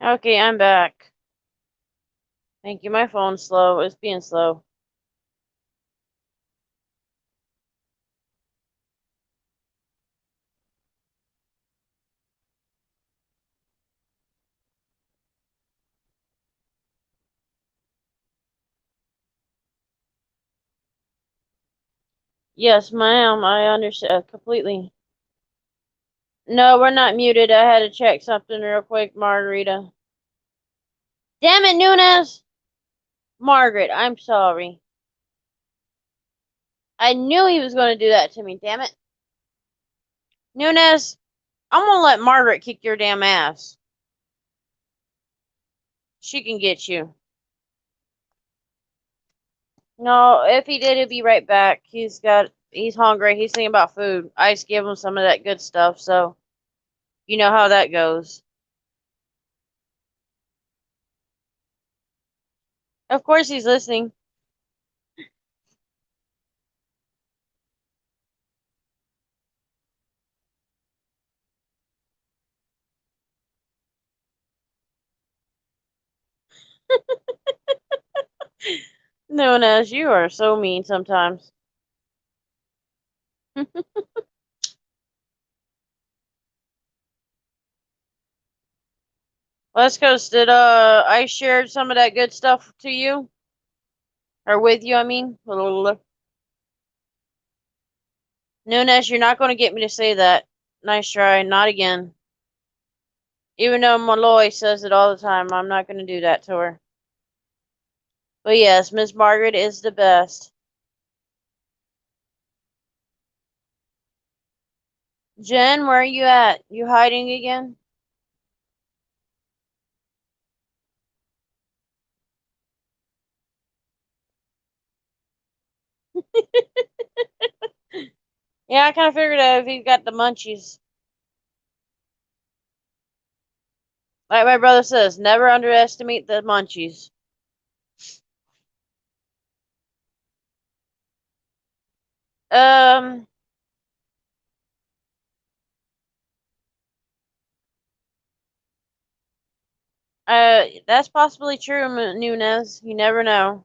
Okay, I'm back. Thank you. My phone's slow. It's being slow. Yes, ma'am. I understand completely. No, we're not muted. I had to check something real quick, Margarita. Damn it, Nunez! Margaret, I'm sorry. I knew he was going to do that to me, damn it. Nunez, I'm going to let Margaret kick your damn ass. She can get you. No, if he did, he'll be right back. He's hungry. He's thinking about food. I just give him some of that good stuff, so you know how that goes. Of course he's listening. Nunez, you are so mean sometimes. Let's go. Did I shared some of that good stuff to you? Or with you, I mean? Nunez, you're not going to get me to say that. Nice try. Not again. Even though Malloy says it all the time, I'm not going to do that to her. But yes, Miss Margaret is the best. Jen, where are you at? You hiding again? Yeah, I kind of figured out if he got the munchies. Like my brother says, never underestimate the munchies. Um, That's possibly true, Nunez. You never know.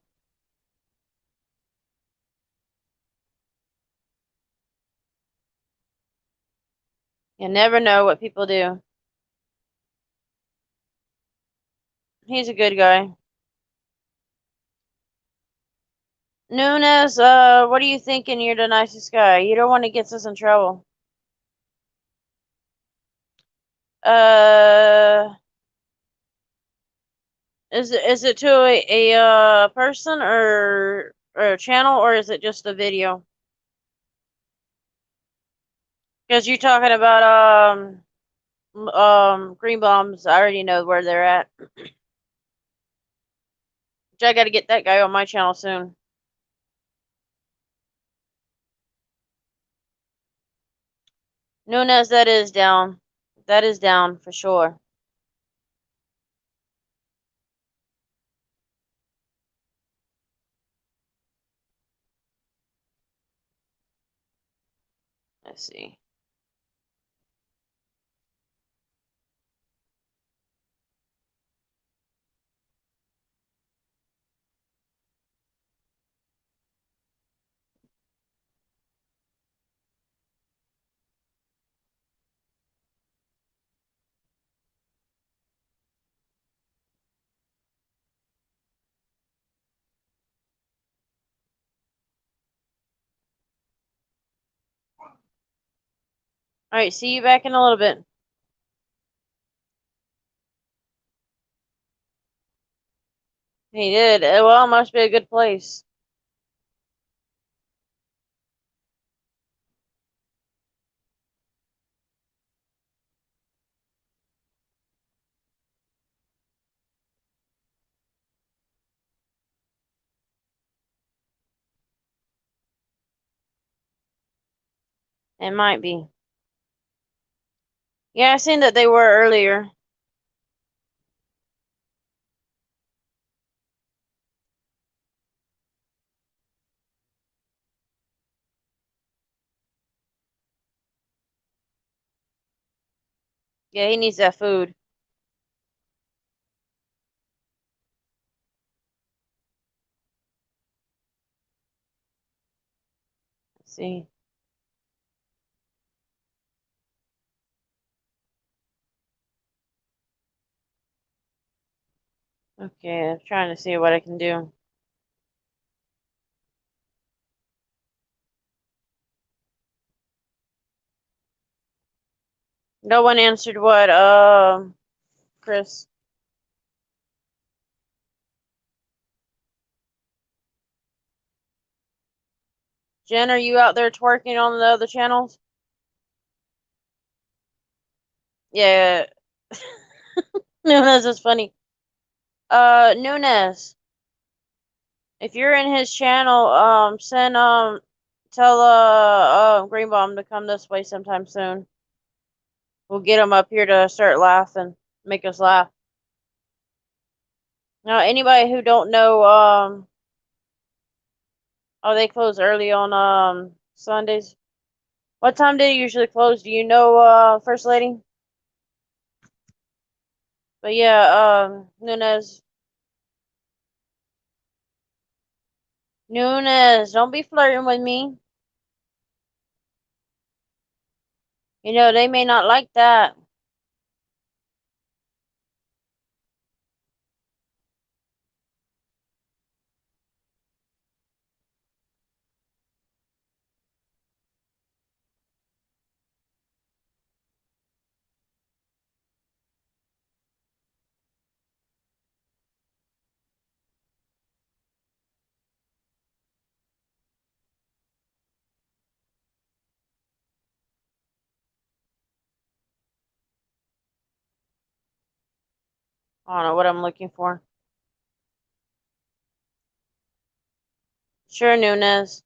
You never know what people do. He's a good guy. Nunez, what are you thinking? You're the nicest guy. You don't want to get us in trouble. Uh, is it to a person or a channel, or is it just a video? Because you're talking about green bombs. I already know where they're at. Which I got to get that guy on my channel soon. Nunez, that is down. That is down for sure. Let's see. All right, see you back in a little bit. He did. Well, it must be a good place. It might be. Yeah, I seen that they were earlier. Yeah, he needs that food. Let's see. Okay, I'm trying to see what I can do. No one answered what, Chris. Jen, are you out there twerking on the other channels? Yeah. Nunez is funny. Nunez, if you're in his channel, tell, Green Bomb to come this way sometime soon. We'll get him up here to start laughing, make us laugh. Now, anybody who don't know, oh, they close early on, Sundays. What time do they usually close? Do you know, First Lady? But yeah, Nunez, don't be flirting with me. You know, they may not like that. I don't know what I'm looking for. Sure, Nunez.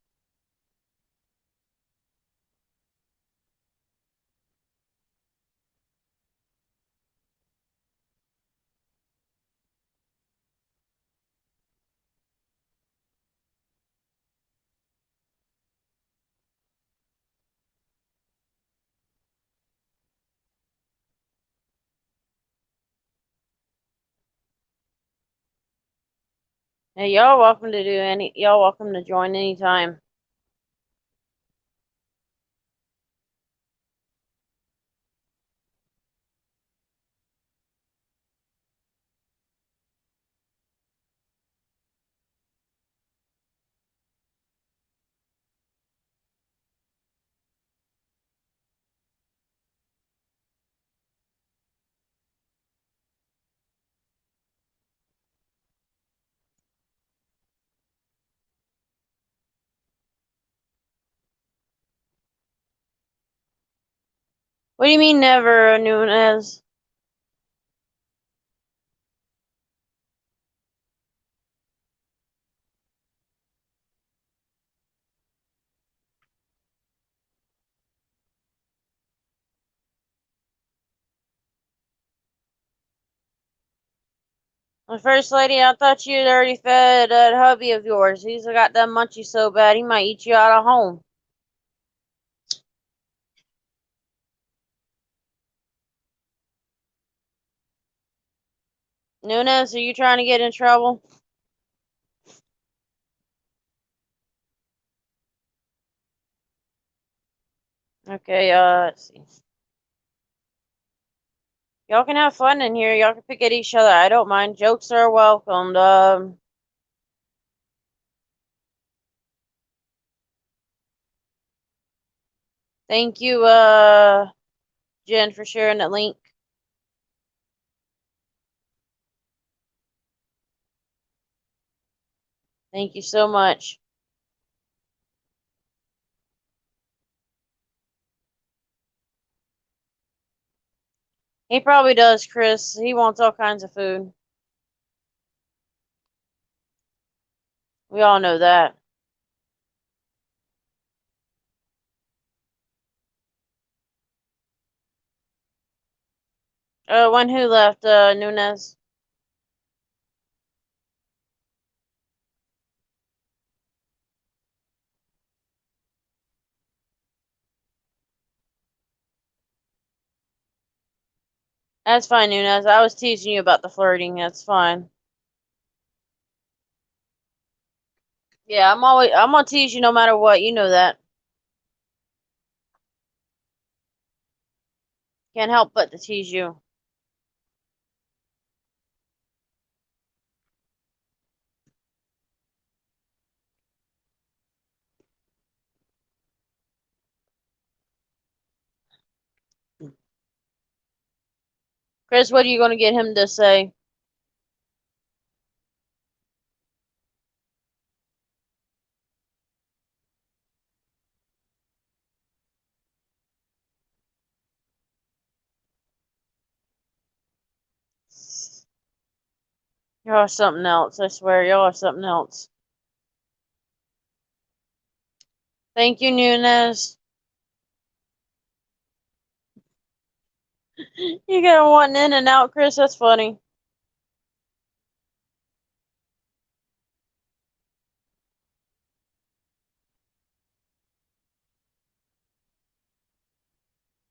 Hey, y'all welcome to y'all welcome to join anytime. What do you mean never, Nunez? The first lady, I thought you'd already fed that hubby of yours. He's got that munchie so bad he might eat you out of home. Nunez, are you trying to get in trouble? Okay, let's see. Y'all can have fun in here. Y'all can pick at each other. I don't mind. Jokes are welcomed. Thank you, Jen, for sharing that link. Thank you so much. He probably does, Chris. He wants all kinds of food. We all know that. One who left, Nunez. That's fine, Nunez. I was teasing you about the flirting. That's fine. Yeah, I'm gonna tease you no matter what. You know that. Can't help but to tease you. Chris, what are you gonna get him to say? Y'all are something else. I swear, y'all are something else. Thank you, Nunez. You got one in and out, Chris. That's funny.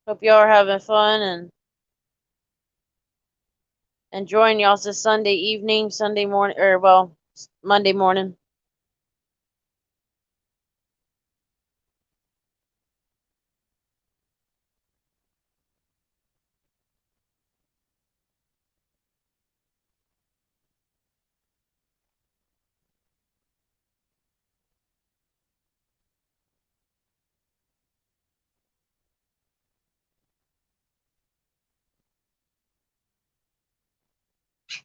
Hope y'all are having fun and enjoying y'all's this Sunday evening, Sunday morning, or well, Monday morning.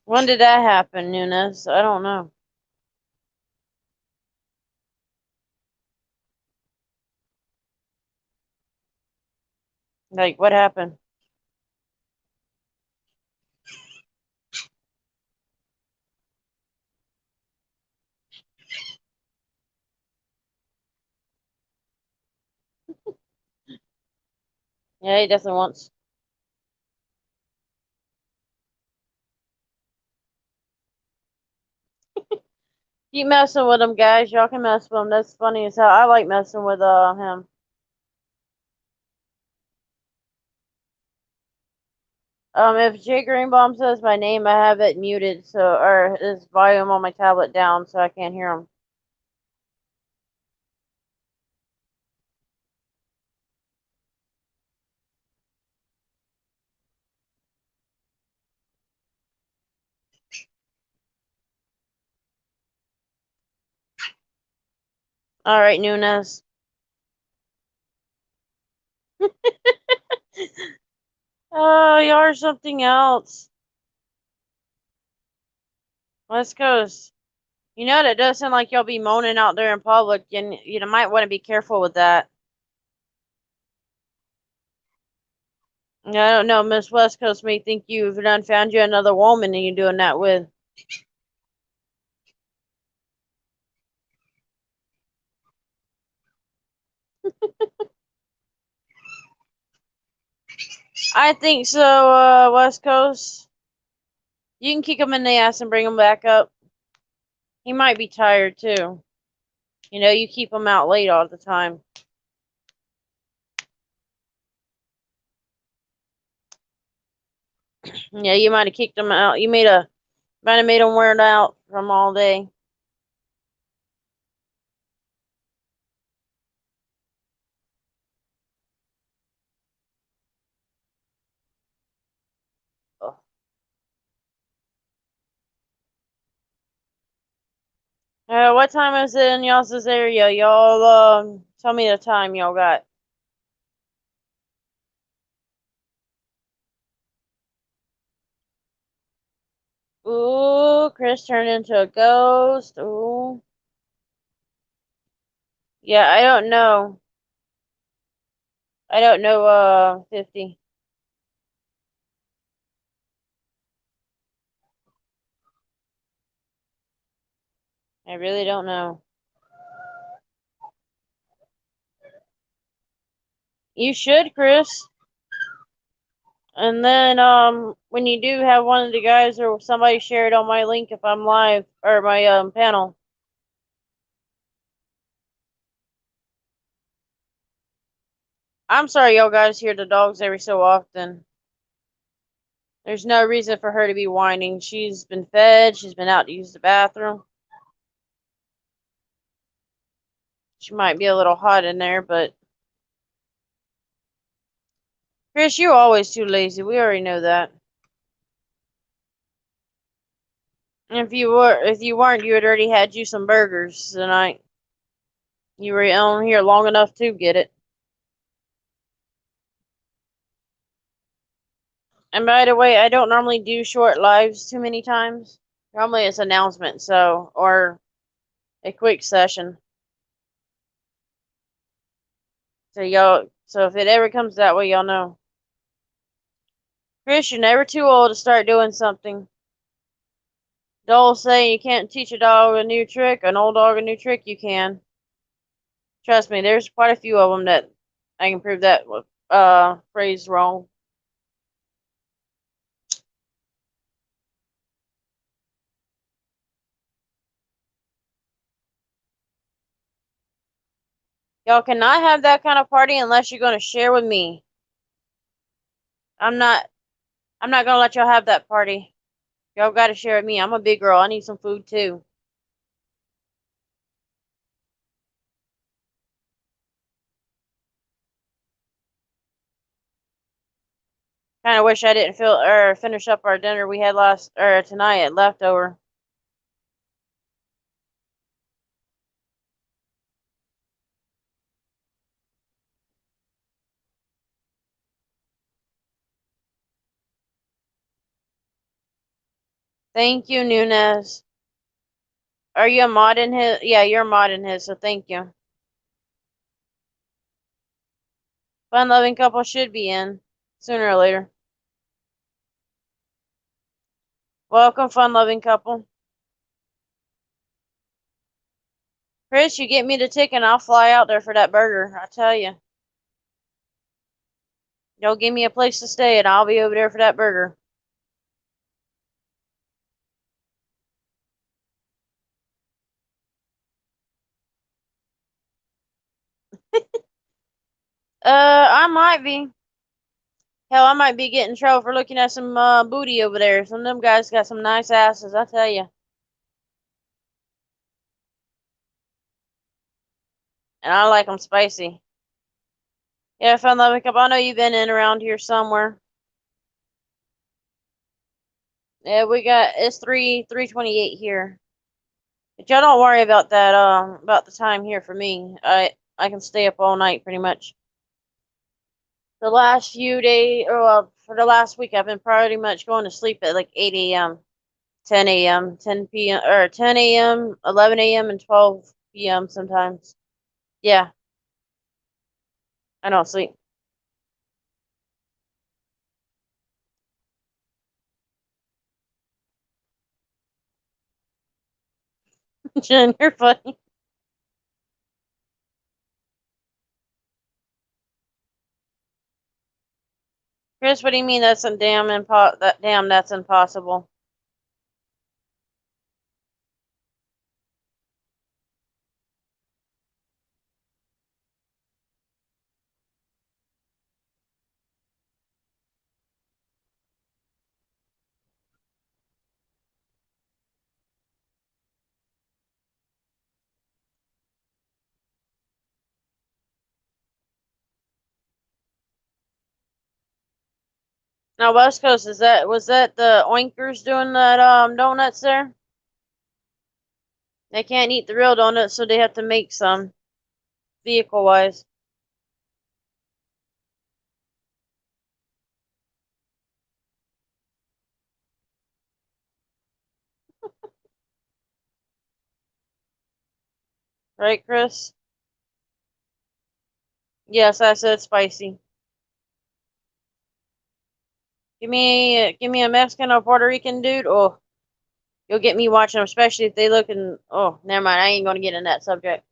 When did that happen, Nunez? I don't know. Like, what happened? Yeah, he definitely wants. Keep messing with him, guys. Y'all can mess with him. That's funny as hell. I like messing with him. If Jay Greenbaum says my name, I have it muted, so or his volume on my tablet down, so I can't hear him. All right, Nunez. Oh, y'all are something else. West Coast. You know that does sound like y'all be moaning out there in public, and you might want to be careful with that. Yeah, I don't know. Miss West Coast may think you've done found you another woman and you're doing that with. I think so, West Coast. You can kick him in the ass and bring him back up. He might be tired too. You know, you keep him out late all the time. Yeah, you might have kicked him out. Might have made him wear it out from all day. Ugh. What time is it in y'all's area? Y'all, tell me the time y'all got. Ooh, Chris turned into a ghost. Ooh. Yeah, I don't know. I don't know, 50. I really don't know. You should, Chris. And then, when you do have one of the guys or somebody share it on my link if I'm live, or my, panel. I'm sorry y'all guys hear the dogs every so often. There's no reason for her to be whining. She's been fed, she's been out to use the bathroom. She might be a little hot in there, but Chris, you're always too lazy. We already know that. If you weren't, you had already had you some burgers tonight. You were on here long enough to get it. And by the way, I don't normally do short lives too many times. Normally it's announcement, or a quick session. So if it ever comes that way, y'all know. Chris, you're never too old to start doing something. The old saying, you can't teach a dog a new trick, an old dog a new trick, you can. Trust me, there's quite a few of them that I can prove that phrase wrong. Y'all cannot have that kind of party unless you're gonna share with me. I'm not I'm not gonna let y'all have that party. Y'all gotta share with me. I'm a big girl. I need some food too. Kind of wish I didn't finish up our dinner we had tonight at leftover. Thank you, Nunez. Are you a mod in his? Yeah, you're a mod in his, so thank you. Fun loving couple should be in sooner or later. Welcome, fun loving couple. Chris, you get me the ticket and I'll fly out there for that burger. I tell you. Y'all give me a place to stay and I'll be over there for that burger. I might be. Hell, I might be getting in trouble for looking at some booty over there. Some of them guys got some nice asses, I tell you. And I like them spicy. Yeah, Fun Loving Cup, I know you've been in around here somewhere. Yeah, it's 3:28 here. But y'all don't worry about that, about the time here for me. I can stay up all night pretty much. The last few days, or for the last week, I've been pretty much going to sleep at like 8 a.m., 10 a.m., 10 p.m., or 10 a.m., 11 a.m., and 12 p.m. sometimes. Yeah, I don't sleep. Jen, you're funny. Chris, what do you mean that's a that's impossible? Now, West Coast, was that the Oinkers doing that donuts there? They can't eat the real donuts, so they have to make some vehicle wise. Right, Chris? Yes, I said spicy. Give me a Mexican or Puerto Rican dude. Oh, you'll get me watching them, especially if they look in. Oh, never mind. I ain't gonna get in that subject.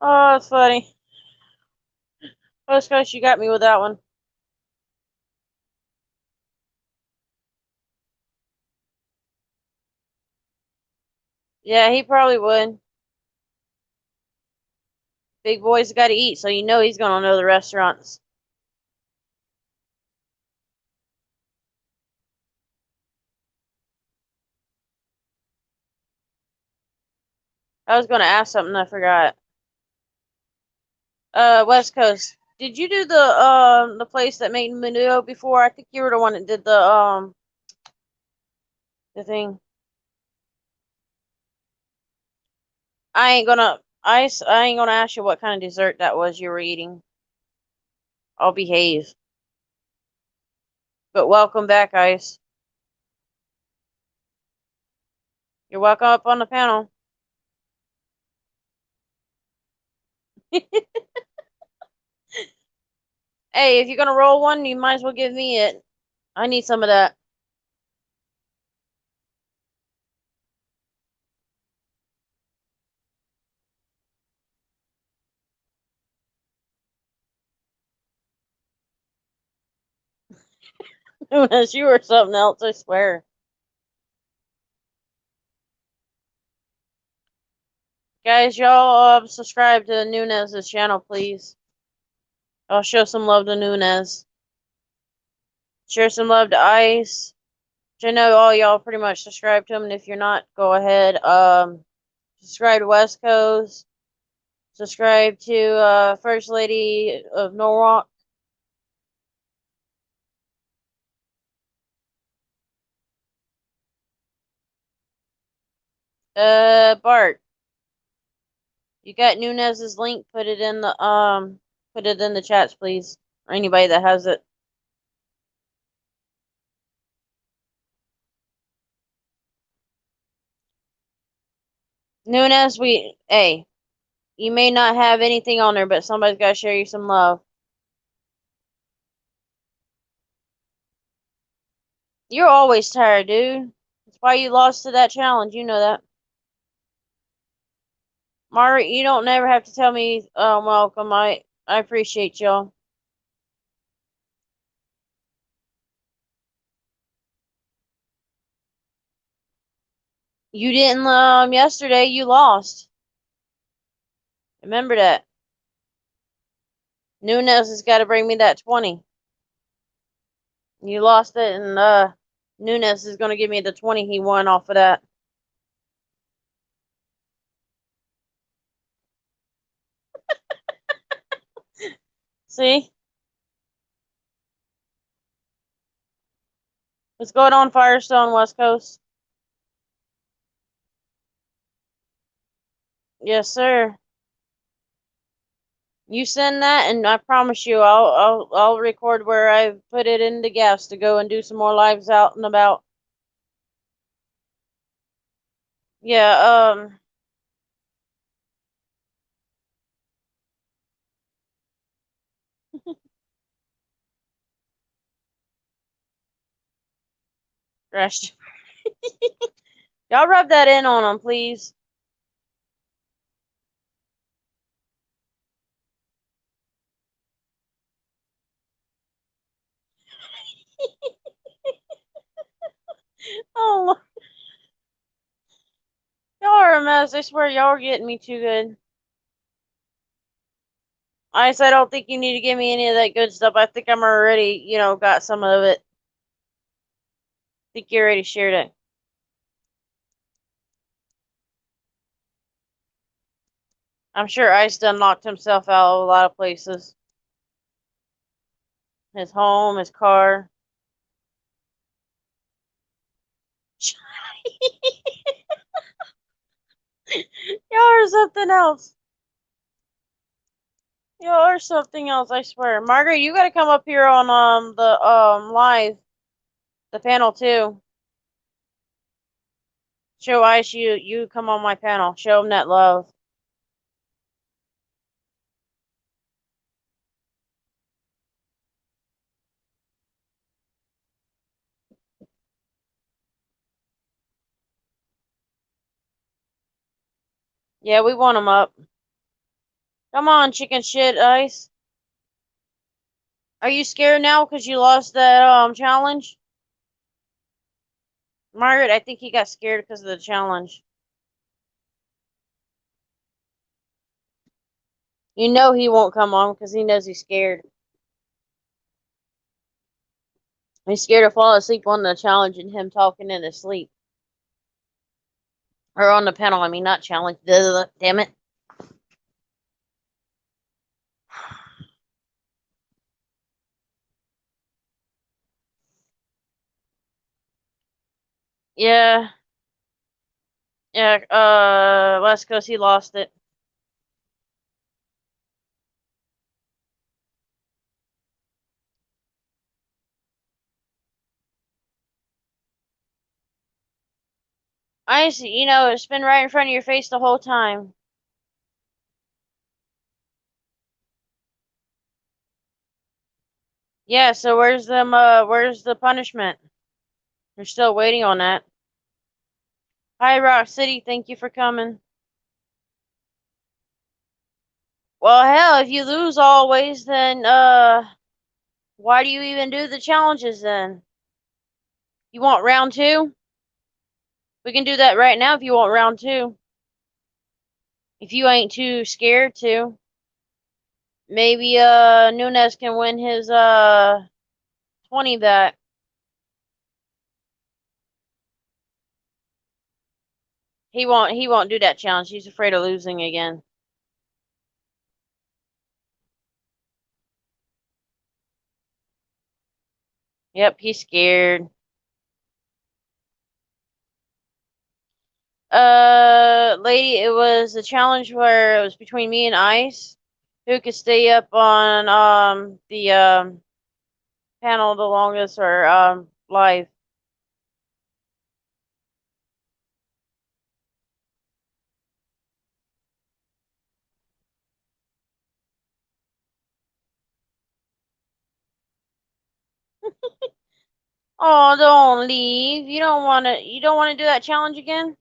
Oh, that's funny. West Coast, you got me with that one. Yeah, he probably would. Big boy's got to eat, so you know he's gonna know the restaurants. I was gonna ask something, I forgot. West Coast. Did you do the place that made menudo before? I think you were the one that did the thing. I ain't gonna ask you what kind of dessert that was you were eating. I'll behave. But welcome back, Ice. You're welcome up on the panel. Hey, if you're gonna roll one, you might as well give me it. I need some of that. Unless you or something else, I swear. Guys, y'all subscribe to Nunez's channel, please. I'll show some love to Nunez. Share some love to Ice. Which I know all y'all pretty much subscribe to him, and if you're not, go ahead. Subscribe to West Coast. Subscribe to First Lady of Norwalk. Bart, you got Nunez's link? Put it in the chats, please. Or anybody that has it. Nunez, hey, you may not have anything on there, but somebody's got to share you some love. You're always tired, dude. That's why you lost to that challenge. You know that. Margaret, you don't never have to tell me welcome. I appreciate y'all. You didn't yesterday, you lost. Remember that. Nunes has got to bring me that 20. You lost it, and Nunes is going to give me the 20 he won off of that. See? What's going on, Firestone, West Coast? Yes, sir. You send that, and I promise you, I'll record where I put it in the gas to go and do some more lives out and about. Yeah, rest. Y'all rub that in on them, please. Oh, y'all are a mess. I swear, y'all are getting me too good. I said, I don't think you need to give me any of that good stuff. I think I'm already, got some of it. I think you already shared it. I'm sure Ice done locked himself out of a lot of places. His home, his car. Y'all are something else. Y'all are something else, I swear. Margaret, you gotta come up here on the live, the panel too. Show Ice you come on my panel. Show him that love. Yeah, we want him up. Come on, chicken shit, Ice. Are you scared now because you lost that challenge? Margaret, I think he got scared because of the challenge. You know he won't come on because he knows he's scared. He's scared to fall asleep on the challenge and him talking in his sleep. Or on the panel, I mean, not challenge. Damn it. Yeah. Yeah, West Coast, he lost it. I see, it's been right in front of your face the whole time. Yeah, so where's the punishment? We're still waiting on that. Hi, Rock City, thank you for coming. Well, hell, if you lose always, then, why do you even do the challenges then? You want round two? We can do that right now if you want round two. If you ain't too scared to. Maybe, Nunes can win his, 20 back. He won't do that challenge. He's afraid of losing again. Yep, he's scared. Lady, it was a challenge where it was between me and Ice, who could stay up on the panel the longest or live. Oh, don't leave. You don't wanna do that challenge again?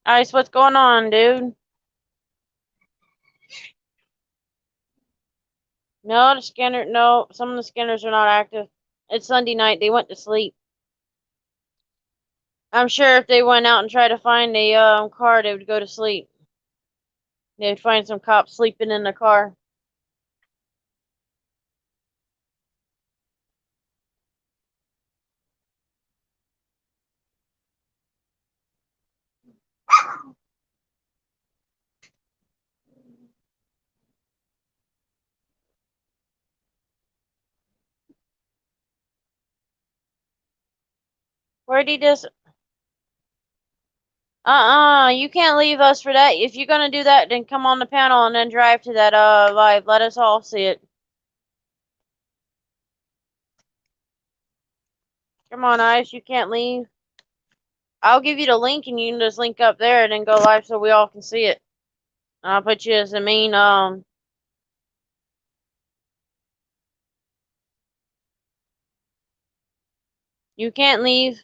Ice, what's going on, dude? No, some of the scanners are not active. It's Sunday night. They went to sleep. I'm sure if they went out and tried to find a car, they would go to sleep. They'd find some cops sleeping in the car. Where'd he just? You can't leave us for that. If you're gonna do that, then come on the panel and then drive to that live. Let us all see it. Come on, Ice. You can't leave. I'll give you the link and you can just link up there and then go live so we all can see it. I'll put you as the main You can't leave.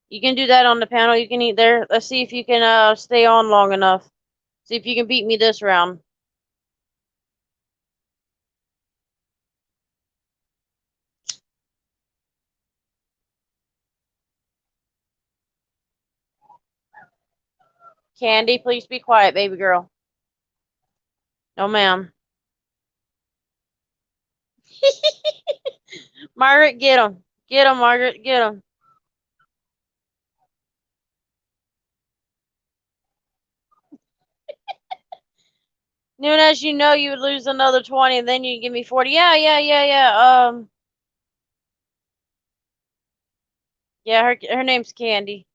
You can do that on the panel. You can eat there. Let's see if you can stay on long enough. See if you can beat me this round. Candy, please be quiet, baby girl. No, ma'am. Margaret, get him. Get him, Margaret. Get him. Noon as you know you would lose another 20 and then you give me 40. Yeah. Yeah, her name's Candy.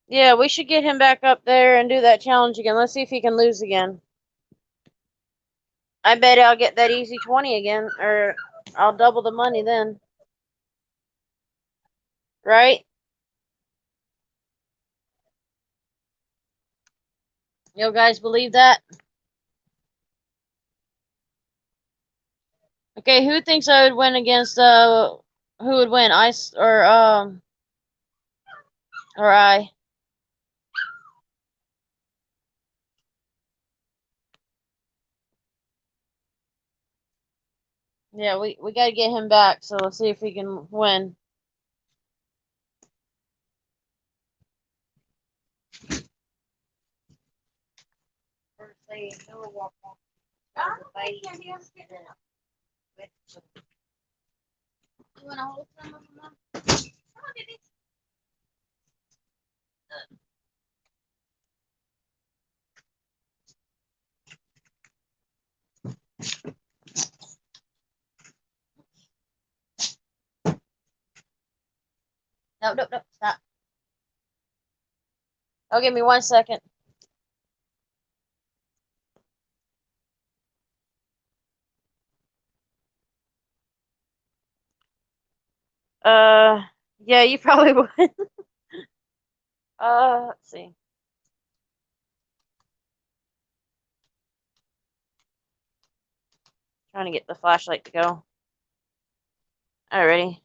Yeah, we should get him back up there and do that challenge again. Let's see if he can lose again. I bet I'll get that easy 20 again, or I'll double the money then. Right? You guys believe that? Okay, who thinks I would win against who would win? Ice or I? Yeah, we gotta get him back, so let's see if we can win. You wanna hold some of them, Mom? Come on, baby. No, stop. Oh, give me 1 second. Yeah, you probably would. Let's see. Trying to get the flashlight to go. Alrighty.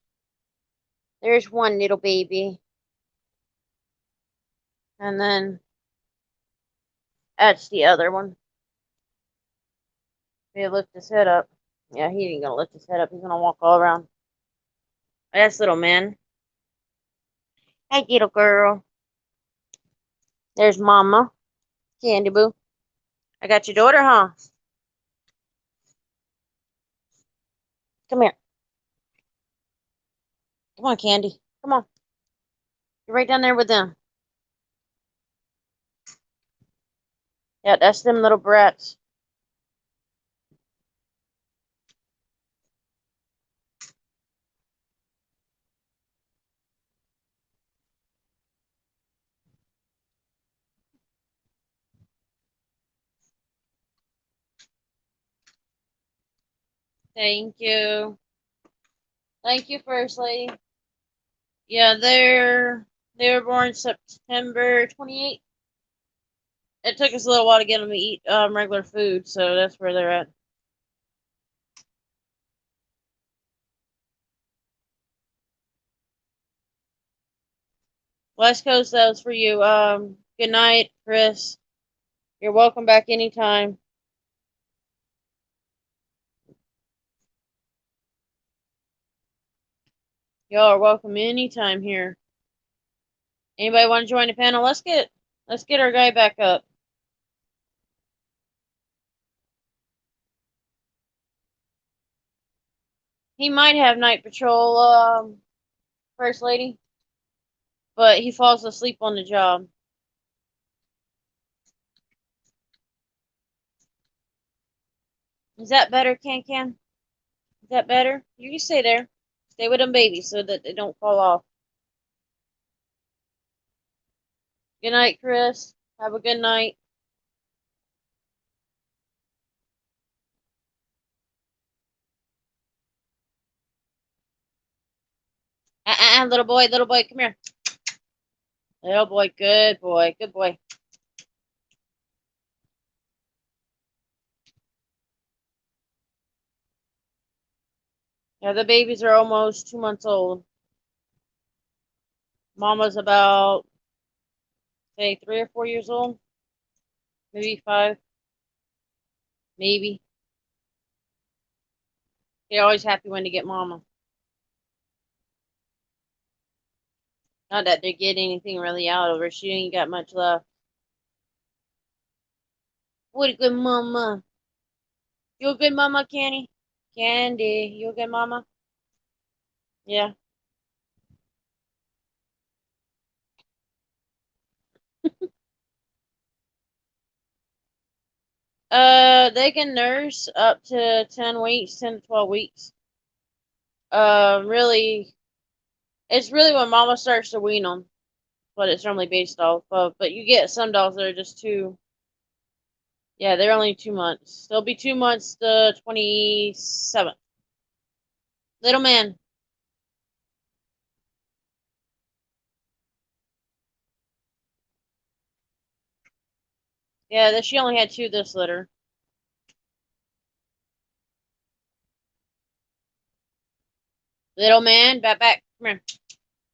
There's one little baby. And then that's the other one. He lift his head up. Yeah, he ain't gonna lift his head up. He's gonna walk all around. That's little man. Hey, little girl. There's Mama. Candy Boo. I got your daughter, huh? Come here. Come on, Candy. Come on. You're right down there with them. Yeah, that's them little brats. Thank you. Thank you, First Lady. Yeah, they were born September 28th. It took us a little while to get them to eat regular food, so that's where they're at. West Coast, that was for you. Good night, Chris. You're welcome back anytime. Y'all are welcome anytime here. Anybody want to join the panel? Let's get our guy back up. He might have night patrol, First Lady, but he falls asleep on the job. Is that better, Can Can? Is that better? You can stay there. Stay with them babies so that they don't fall off. Good night, Chris. Have a good night. Little boy, come here. Little boy, good boy, good boy. Yeah, the babies are almost 2 months old. Mama's about, say, 3 or 4 years old. Maybe 5. Maybe. They're always happy when they get mama. Not that they get anything really out of her. She ain't got much left. What a good mama. You a good mama, Candy? Candy, you a good mama? Yeah. They can nurse up to 10 weeks, 10 to 12 weeks. Really, it's really when mama starts to wean them, what it's normally based off of. But you get some dogs that are just two. Yeah, they're only 2 months. They'll be 2 months the 27th. Little man. Yeah, she only had 2 this litter. Little man, back. Come here.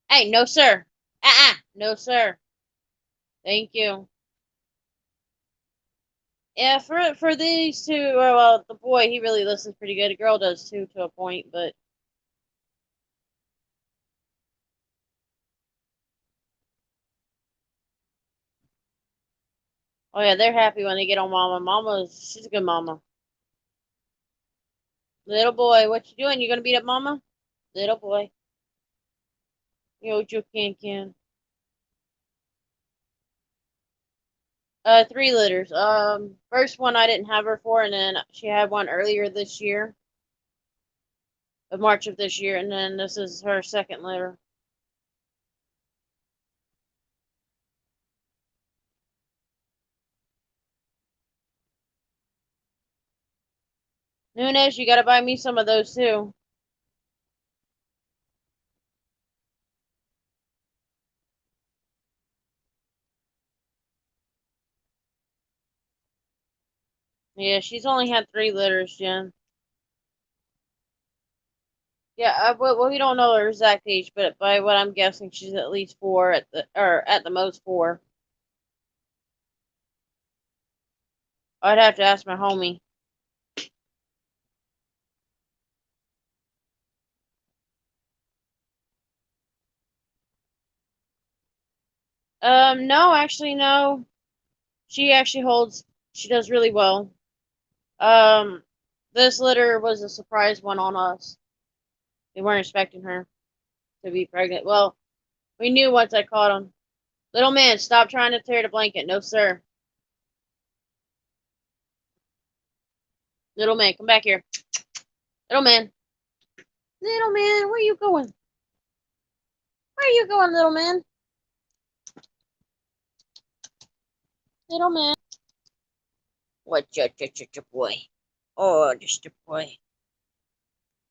Hey, no sir. No sir. Thank you. Yeah, for these two, well, the boy, he really listens pretty good. The girl does too, to a point, but oh yeah, they're happy when they get on mama. She's a good mama. Little boy, what you doing? You gonna beat up mama? Little boy. Yo, you can. 3 litters. First one I didn't have her for, and then she had one earlier this year, of March of this year, and then this is her second litter. Nunes, you gotta buy me some of those too. Yeah, she's only had 3 litters, Jen. Yeah, well, we don't know her exact age, but by what I'm guessing, she's at least 4 at the most 4. I'd have to ask my homie. No, actually, no. She actually she does really well. Um, this litter was a surprise one on us. We weren't expecting her to be pregnant. Well, we knew once I caught him. Little man, stop trying to tear the blanket. No, sir. Little man, come back here. Little man. Little man, where you going? Where you going, little man? Little man. What, your boy? Oh, just a boy.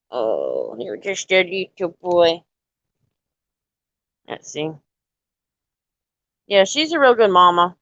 Oh, you're just a little boy. Let's see. Yeah, she's a real good mama.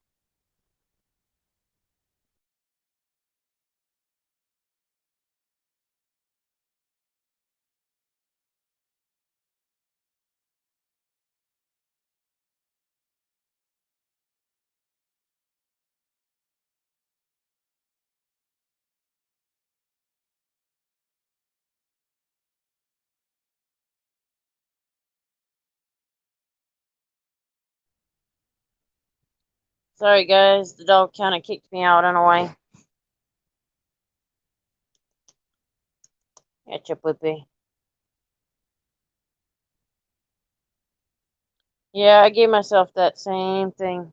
Sorry, guys. The dog kind of kicked me out in a way. Catch up with me. Yeah, I gave myself that same thing.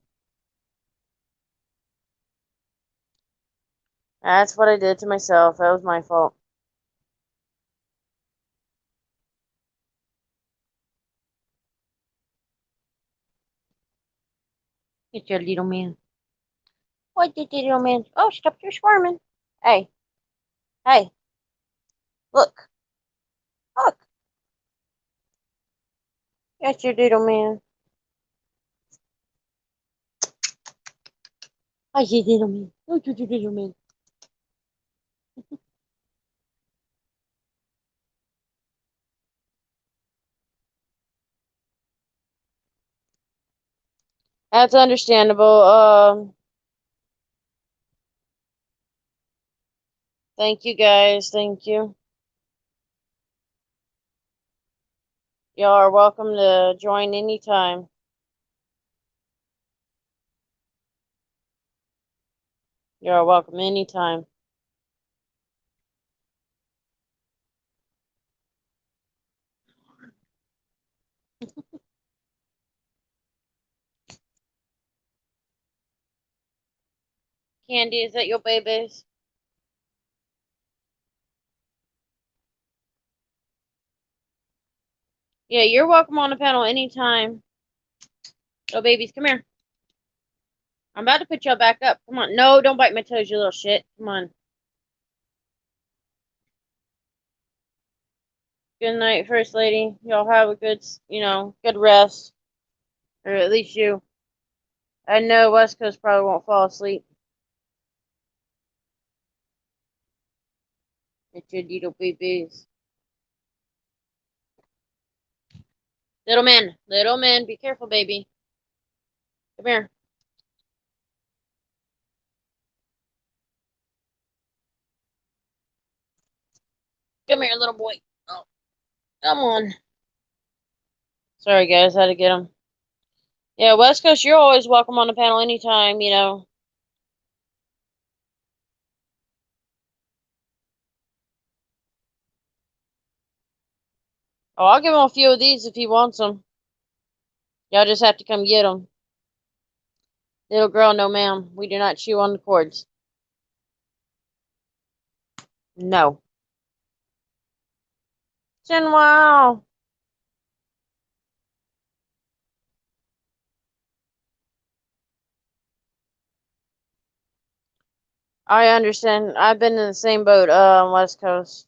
That's what I did to myself. That was my fault. Get your little man. What did you, little man? Oh, stop your squirming. Hey, hey, look, look. Get your little man. Hi, you little man. Look at your little man. That's understandable. Thank you guys. Thank you. Y'all are welcome to join anytime. You're welcome anytime. Candy, is that your babies? Yeah, you're welcome on the panel anytime. Oh, babies, come here. I'm about to put y'all back up. Come on. No, don't bite my toes, you little shit. Come on. Good night, First Lady. Y'all have a good, good rest. Or at least you. I know West Coast probably won't fall asleep. It's your little babies. Little man, be careful, baby. Come here. Come here, little boy. Oh, come on. Sorry, guys, I had to get him. Yeah, West Coast, you're always welcome on the panel anytime, Oh, I'll give him a few of these if he wants them. Y'all just have to come get them. Little girl, no ma'am. We do not chew on the cords. No. Wow. I understand. I've been in the same boat, West Coast.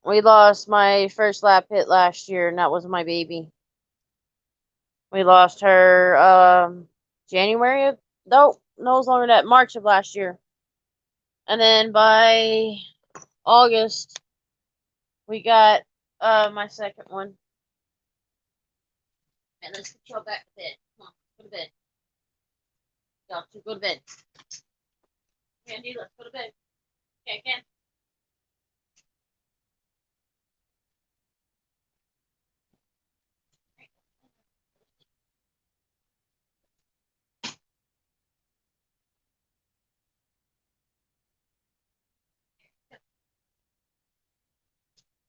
We lost my first lap hit last year, and that was my baby. We lost her, January of, no, it was longer than that, March of last year. And then by August, we got, my second one. And let's get y'all back to bed. Come on, go to bed. Y'all two go to bed. Candy, let's go to bed. Okay, Candy.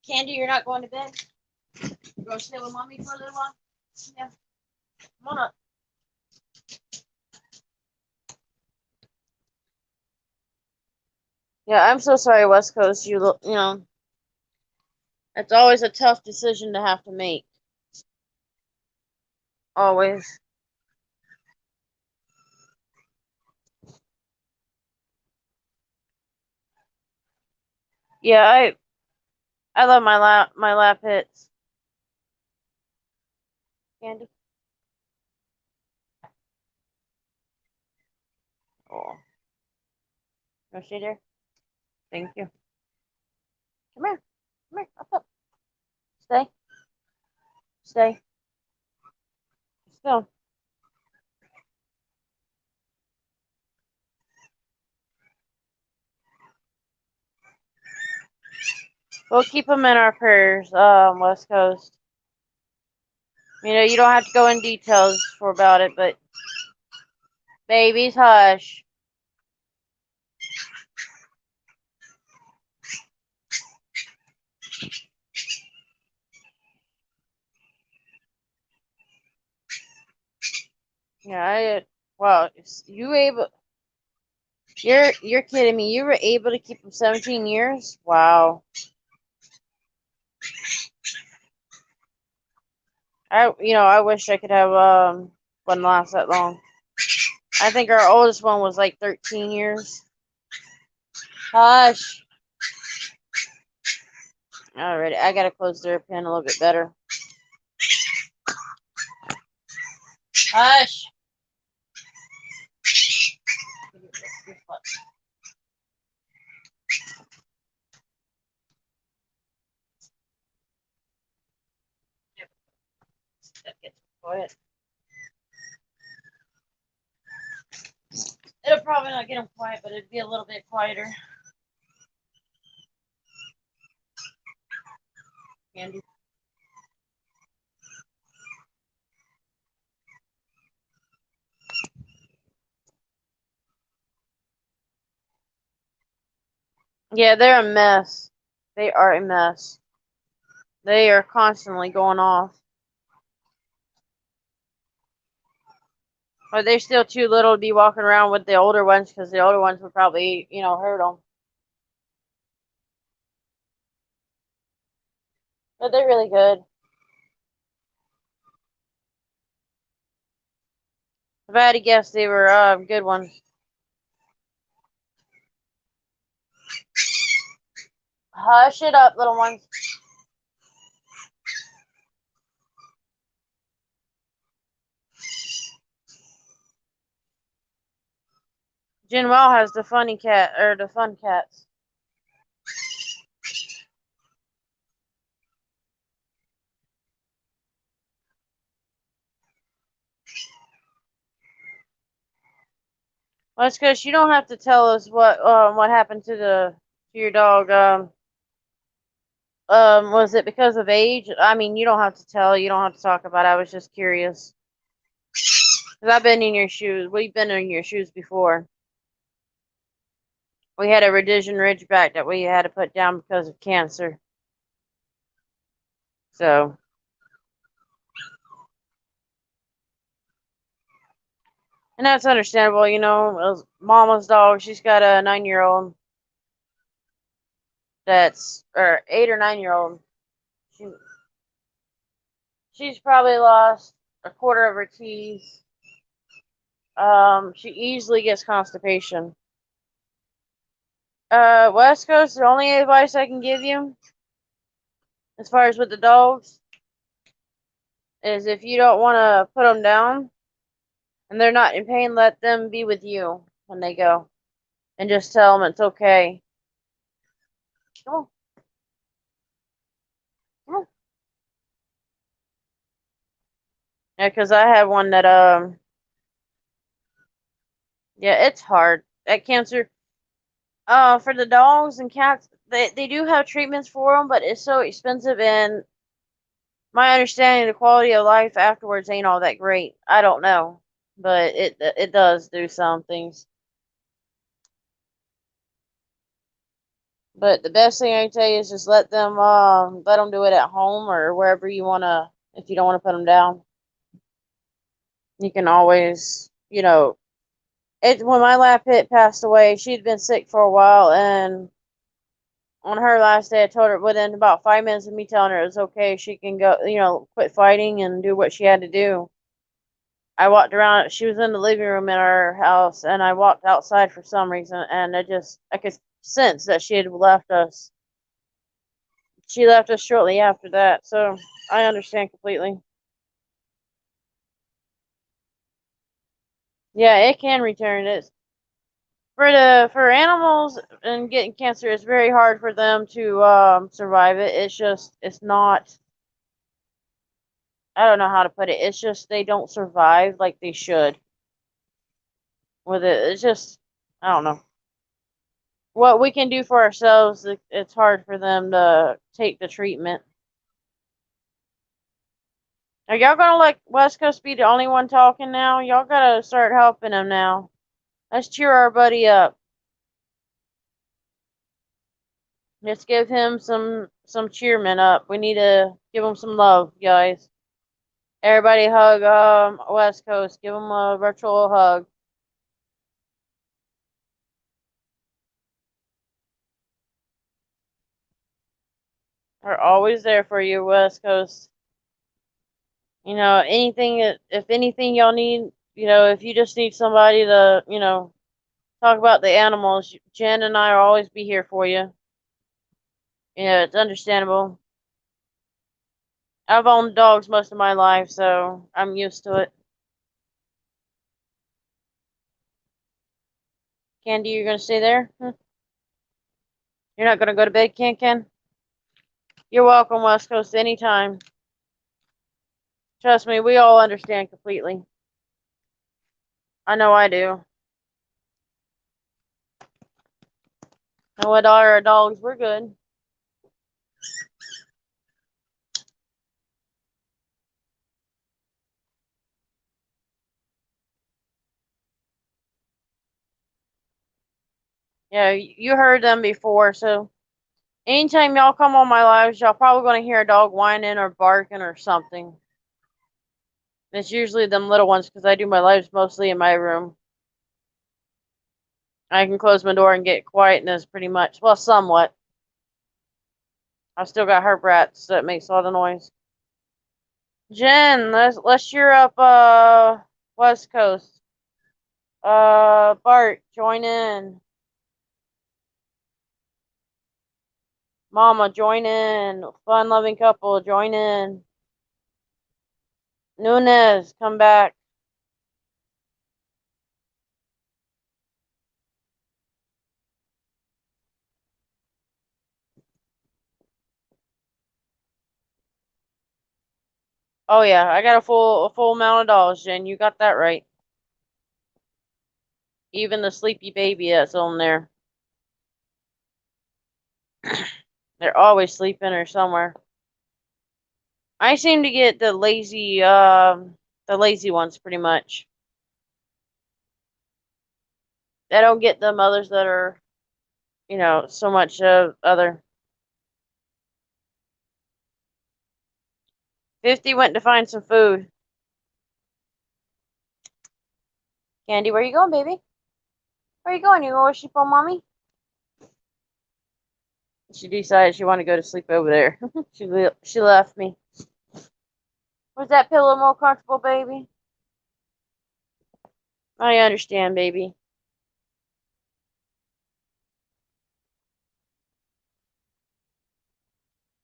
Candy, you're not going to bed? You're going to stay with mommy for a little while? Yeah. Come on up. Yeah, I'm so sorry, West Coast. It's always a tough decision to have to make. Always. Yeah, I love my lap hits. Candy. Oh. You want to stay there? Thank you. Come here. Come here. Up. Stay. Stay. Still. We'll keep them in our prayers, West Coast. You know, you don't have to go in details for about it, but babies, hush. Yeah, well, you able, you're kidding me. You were able to keep him 17 years? Wow. I wish I could have one last that long. I think our oldest one was like 13 years. Hush. Alright, I gotta close their pen a little bit better. Hush. That gets quiet. It'll probably not get them quiet, but it'd be a little bit quieter. Candy. Yeah, they're a mess. They are a mess. They are constantly going off. But they're still too little to be walking around with the older ones because the older ones would probably, hurt them. But they're really good. If I had to guess, they were good ones. Hush it up, little ones. Jinwell has the funny cat, or the fun cats. Well, it's because you don't have to tell us what happened to your dog. Was it because of age? I mean, you don't have to tell. You don't have to talk about it. I was just curious. Because I've been in your shoes. We've been in your shoes before. We had a rhodesian ridgeback that we had to put down because of cancer. So, and that's understandable. Mama's dog. She's got a 9-year-old. Or 8 or 9-year-old. She, she's probably lost a quarter of her teeth. She easily gets constipation. West Coast, the only advice I can give you, as far as with the dogs, is if you don't want to put them down and they're not in pain, let them be with you when they go. And just tell them it's okay. Come on. Come on. Yeah, because I had one that, yeah, it's hard. That cancer, for the dogs and cats, they do have treatments for them, but it's so expensive, and my understanding of the quality of life afterwards ain't all that great. I don't know, but it does do some things. But the best thing I can tell you is just let them do it at home or wherever you wanna. If you don't want to put them down, you can always, it. When my lab pit passed away, she'd been sick for a while, and on her last day, I told her within about 5 minutes of me telling her it was okay, she can go, quit fighting and do what she had to do. I walked around. She was in the living room in our house, and I walked outside for some reason, and I could sense that she had left us. She left us shortly after that, so I understand completely. Yeah, it can return. It's for animals and getting cancer. It's very hard for them to survive it. It's not. I don't know how to put it. It's just they don't survive like they should with it. It's just I don't know. What we can do for ourselves, it's hard for them to take the treatment. Are y'all gonna let West Coast be the only one talking now? Y'all gotta start helping him now. Let's cheer our buddy up. Let's give him some cheerman up. We need to give him some love, guys. Everybody hug West Coast. Give him a virtual hug. We're always there for you, West Coast. You know, if anything y'all need, if you just need somebody to, talk about the animals, Jen and I will always be here for you. It's understandable. I've owned dogs most of my life, so I'm used to it. Candy, you're gonna stay there? You're not gonna go to bed, Ken? You're welcome, West Coast, anytime. Trust me, we all understand completely. I know I do. And with our dogs, we're good. Yeah, you heard them before, so anytime y'all come on my lives, y'all probably gonna hear a dog whining or barking or something. It's usually them little ones because I do my lives mostly in my room. I can close my door and get quietness pretty much. Well, somewhat. I've still got herp rats that makes all the noise. Jen, let's cheer up West Coast. Bart, join in. Mama, join in. Fun loving couple, join in. Nunez, come back. Oh yeah, I got a full amount of dollars, Jen. You got that right. Even the sleepy baby that's on there. They're always sleeping or somewhere. I seem to get the lazy ones pretty much. I don't get them others that are, so much other. 50 went to find some food. Candy, where you going, baby? Where you going? You going to sleep on mommy? She decided she wanted to go to sleep over there. She left me. Was that pillow more comfortable, baby? I understand, baby.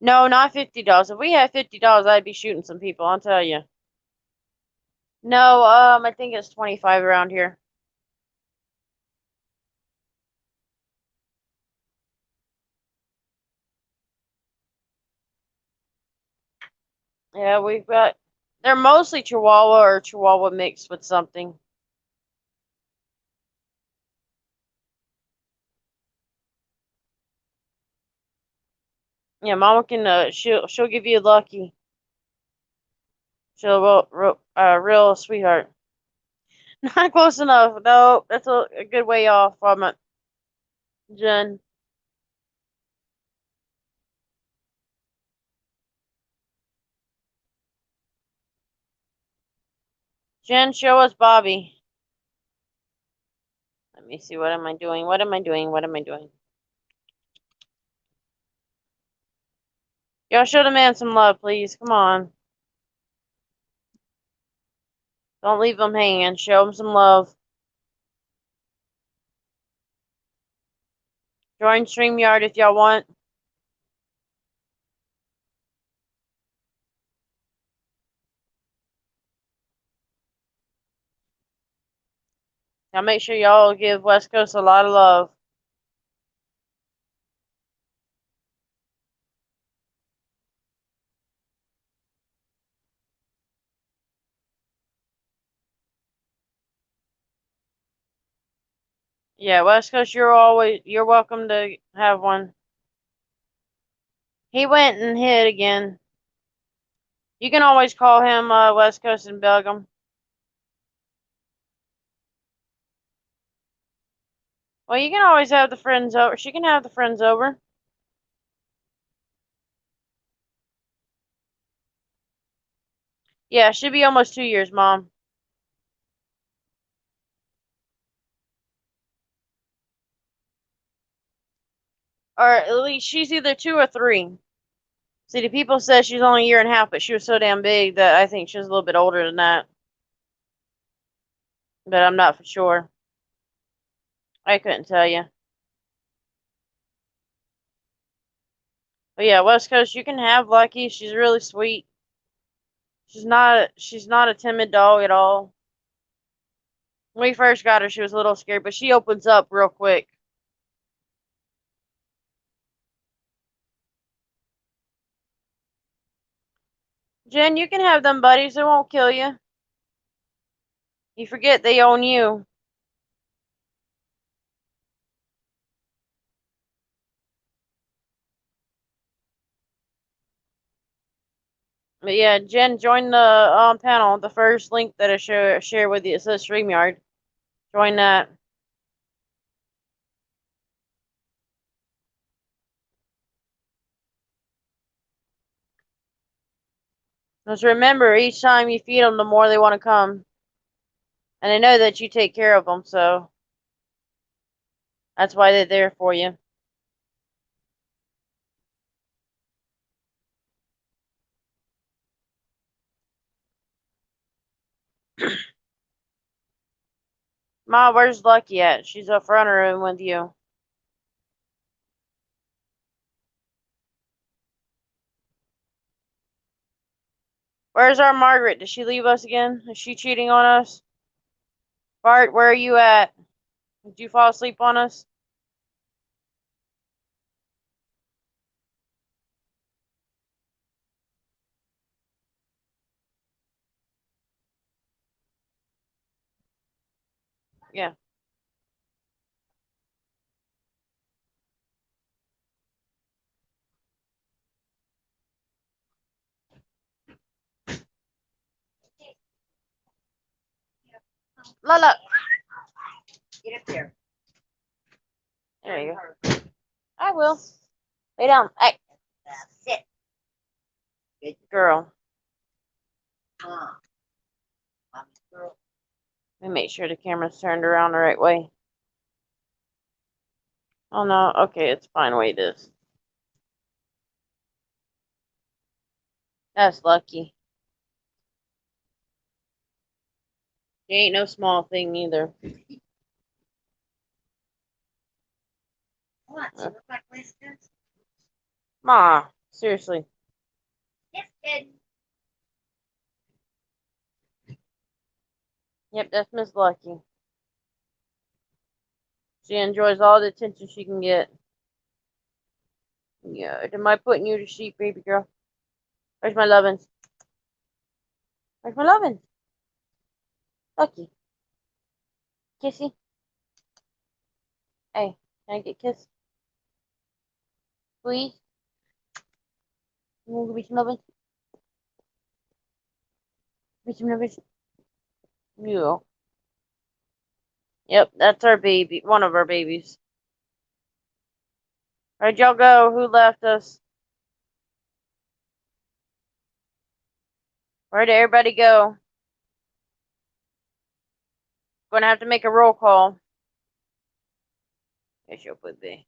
No, not $50. If we had $50, I'd be shooting some people, I'll tell you. No, I think it's 25 around here. Yeah, they're mostly Chihuahua or Chihuahua mixed with something. Yeah, Mama can, she'll give you lucky. She'll, real sweetheart. Not close enough. No, that's a good way off from it, Jen. Jen, show us Bobby. Let me see. What am I doing? What am I doing? What am I doing? Y'all show the man some love, please. Come on. Don't leave him hanging. Show him some love. Join StreamYard if y'all want. Now make sure y'all give West Coast a lot of love. Yeah, West Coast, you're welcome to have one. He went and hid again. You can always call him West Coast and bug him. Well, you can always have the friends over. She can have the friends over. Yeah, should be almost 2 years, Mom. Or at least she's either 2 or 3. See, the people said she's only a year and a half, but she was so damn big that I think she was a little bit older than that. But I'm not for sure. I couldn't tell you. But yeah, West Coast, you can have Lucky. She's really sweet. She's not a timid dog at all. When we first got her, she was a little scared, but she opens up real quick. Jen, you can have them buddies. They won't kill you. You forget they own you. But yeah, Jen, join the panel. The first link that I share with you, it says StreamYard. Join that. Just remember, each time you feed them, the more they want to come. And they know that you take care of them, so that's why they're there for you. Ma, where's Lucky at? She's up front room with you. Where's our Margaret? Did she leave us again? Is she cheating on us? Bart, where are you at? Did you fall asleep on us? Yeah. Lala. Get up there. There you go. I will. Lay down. Hey, Sit. good girl. Mommy's girl. Let me make sure the camera's turned around the right way. Oh no, okay, it's fine the way it is. That's Lucky. She ain't no small thing either. What? She look like Winston's? Ma, seriously. Yes, kid. Yep, that's Miss Lucky. She enjoys all the attention she can get. Yeah, am I putting you to sleep, baby girl? Where's my lovin'? Where's my lovin'? Lucky. Kissy. Hey, can I get kissed? Please? You want to give me some lovin'? Give me some lovin'? Yeah. Yep, that's our baby. One of our babies. Where'd y'all go? Who left us? Where did everybody go? Gonna have to make a roll call. Yes, you'll put B.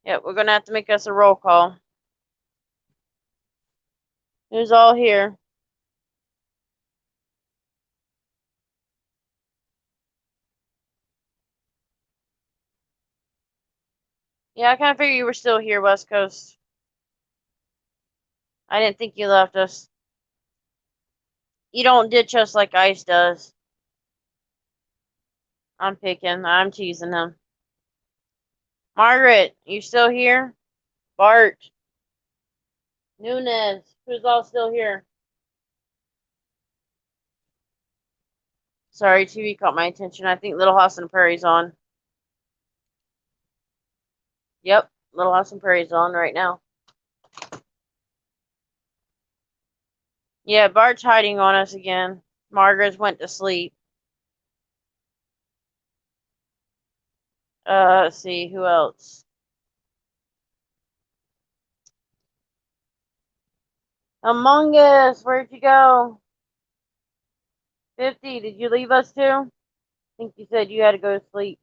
Yep, we're gonna have to make us a roll call. Who's all here? Yeah, I kind of figured you were still here, West Coast. I didn't think you left us. You don't ditch us like Ice does. I'm picking. I'm teasing him. Margaret, you still here? Bart. Nunez. Who's all still here? Sorry, TV caught my attention. I think Little House on the Prairie's on. Yep, Little House on the Prairie's on right now. Yeah, Bart's hiding on us again. Margaret's went to sleep. Let's see, who else? Among Us, where'd you go? 50, did you leave us too? I think you said you had to go to sleep.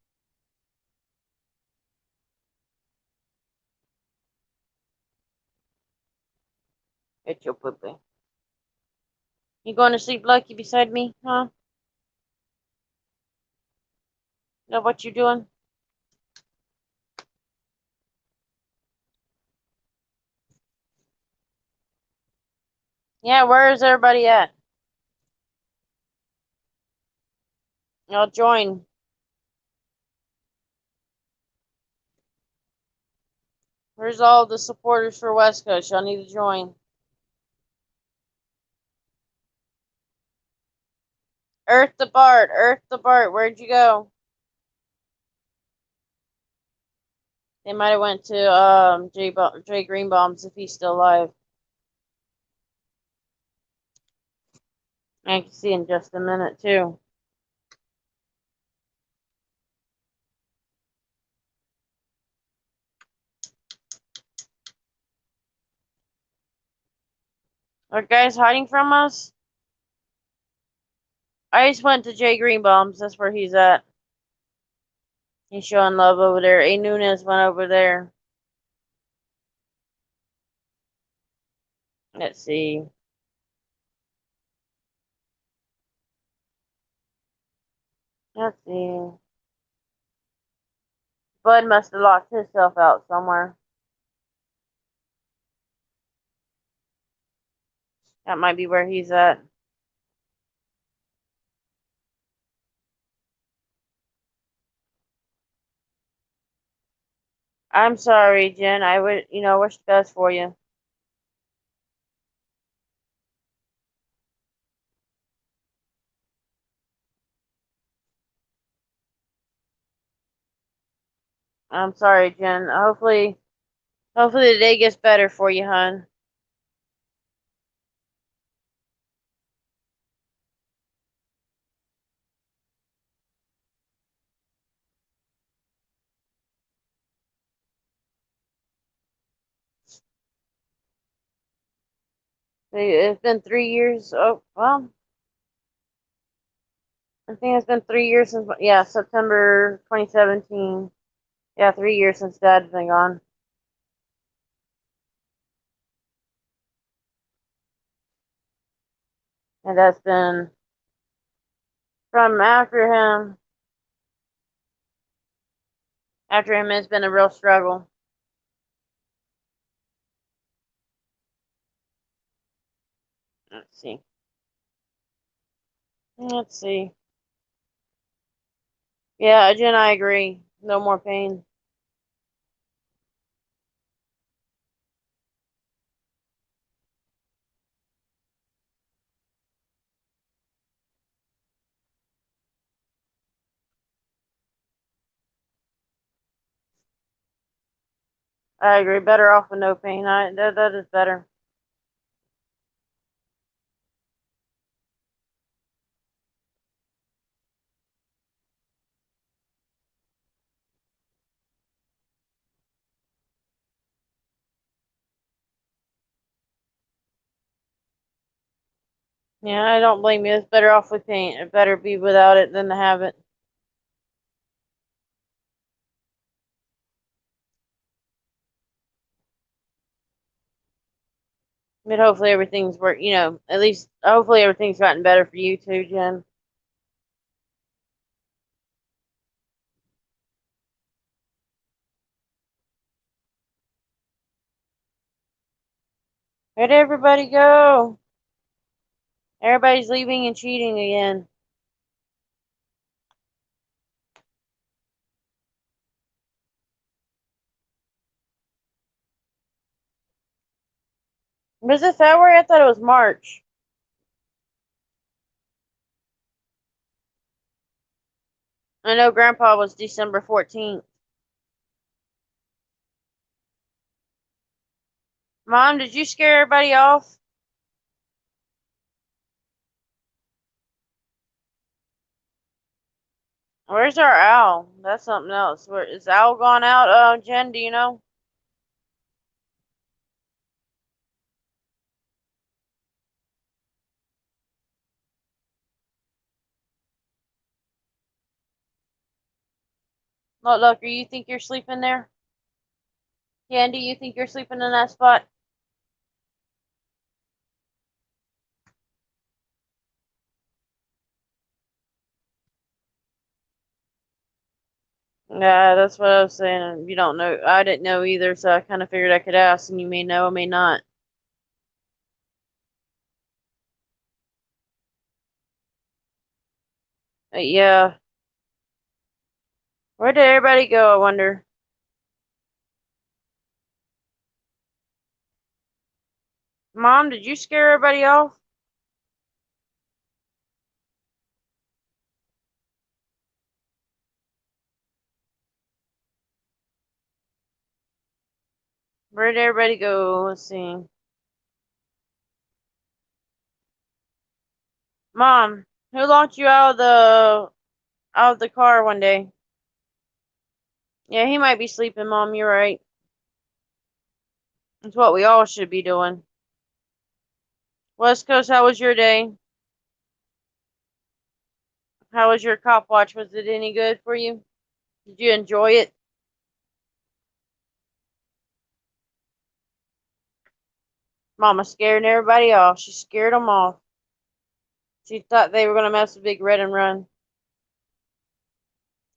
It's your poopy. You going to sleep, Lucky, beside me, huh? Know what you doing? Yeah, where is everybody at? Y'all join. Where's all the supporters for West Coast? Y'all need to join. Earth the Bart, where'd you go? They might have went to Jay Greenbaum's if he's still alive. I can see in just a minute too. Are guys hiding from us? I just went to Jay Greenbaum's. That's where he's at. He's showing love over there. A Nunes went over there. Let's see. Let's see. Bud must have locked himself out somewhere. That might be where he's at. I'm sorry, Jen. I would, wish the best for you. I'm sorry, Jen. Hopefully the day gets better for you, hon. It's been 3 years. Oh, well, I think it's been 3 years since, yeah, September 2017. Yeah, 3 years since Dad's been gone. And that's been from after him. After him, it's been a real struggle. Let's see. Let's see. Yeah, Jen, I agree. No more pain. I agree. Better off with no pain. That is better. Yeah, I don't blame you. It's better off with pain. It better be without it than to have it. But hopefully everything's work. At least hopefully everything's gotten better for you too, Jen. Where'd everybody go? Everybody's leaving and cheating again. Was it February? I thought it was March. I know Grandpa was December 14th. Mom, did you scare everybody off? Where's our owl? That's something else. Where is owl gone out? Jen, do you know? Look, you think you're sleeping there? Candy, you think you're sleeping in that spot? Yeah, that's what I was saying. You don't know. I didn't know either, so I kind of figured I could ask, and you may know, may not. But yeah, where did everybody go? I wonder. Mom, did you scare everybody off? Where did everybody go? Let's see. Mom, who locked you out of the car one day? Yeah, he might be sleeping, Mom. You're right. It's what we all should be doing. West Coast, how was your day? How was your cop watch? Was it any good for you? Did you enjoy it? Mama scaring everybody off. She scared them off. She thought they were going to mess with Big Red and run.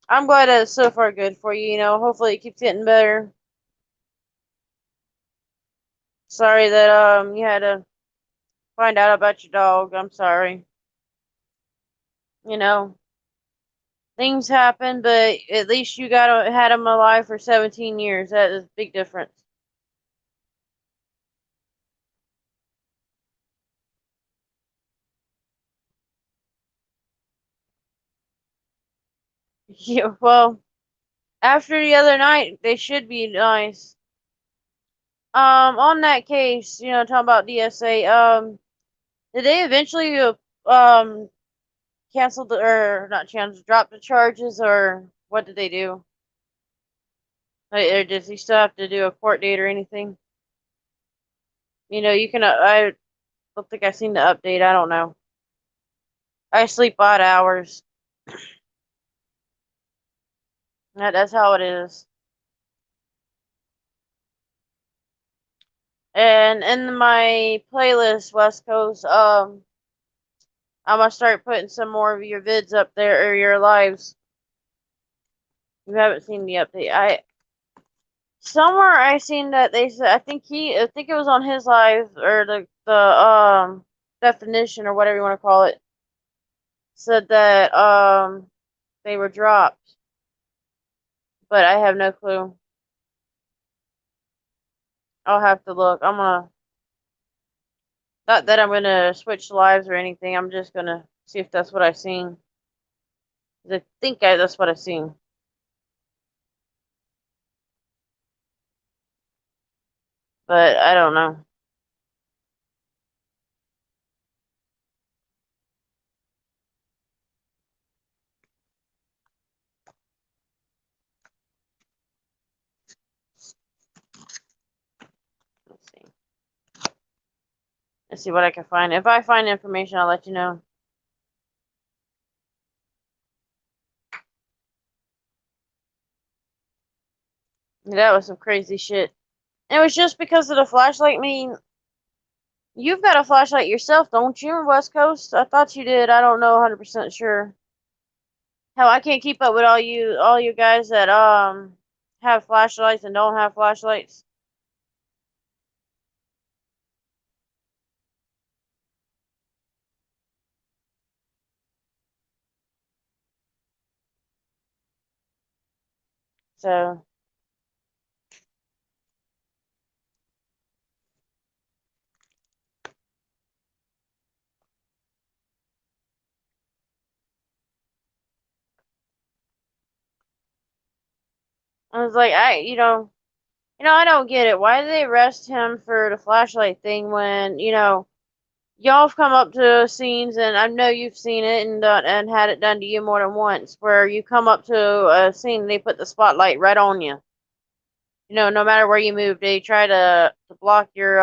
I'm glad that it's so far good for you, you know. Hopefully it keeps getting better. Sorry that you had to find out about your dog. I'm sorry. You know, things happen, but at least you had him alive for 17 years. That is a big difference. Yeah, well, after the other night, they should be nice. On that case, you know, talking about DSA, did they eventually cancel or not cancel, drop the charges, or what did they do? Or does he still have to do a court date or anything? You know, you can. I don't think I've seen the update. I don't know. I sleep odd hours. That's how it is. And in my playlist, West Coast, I'm gonna start putting some more of your vids up there or your lives. You haven't seen the update. Somewhere I seen that they said I think it was on his live or the definition or whatever you want to call it said that they were dropped, but I have no clue. I'll have to look. I'm gonna not that I'm gonna switch lives or anything. I'm just gonna see if that's what I've seen. That's what I've seen, but I don't know. Let's see. Let's see what I can find. If I find information, I'll let you know. That was some crazy shit. It was just because of the flashlight. I mean, you've got a flashlight yourself, don't you, West Coast? I thought you did. I don't know 100% sure. Hell, I can't keep up with all you guys that have flashlights and don't have flashlights. So, I was like, I don't get it. Why did they arrest him for the flashlight thing when, you know, y'all have come up to scenes, and I know you've seen it and done and had it done to you more than once, where you come up to a scene and they put the spotlight right on you. You know, no matter where you move, they try to block your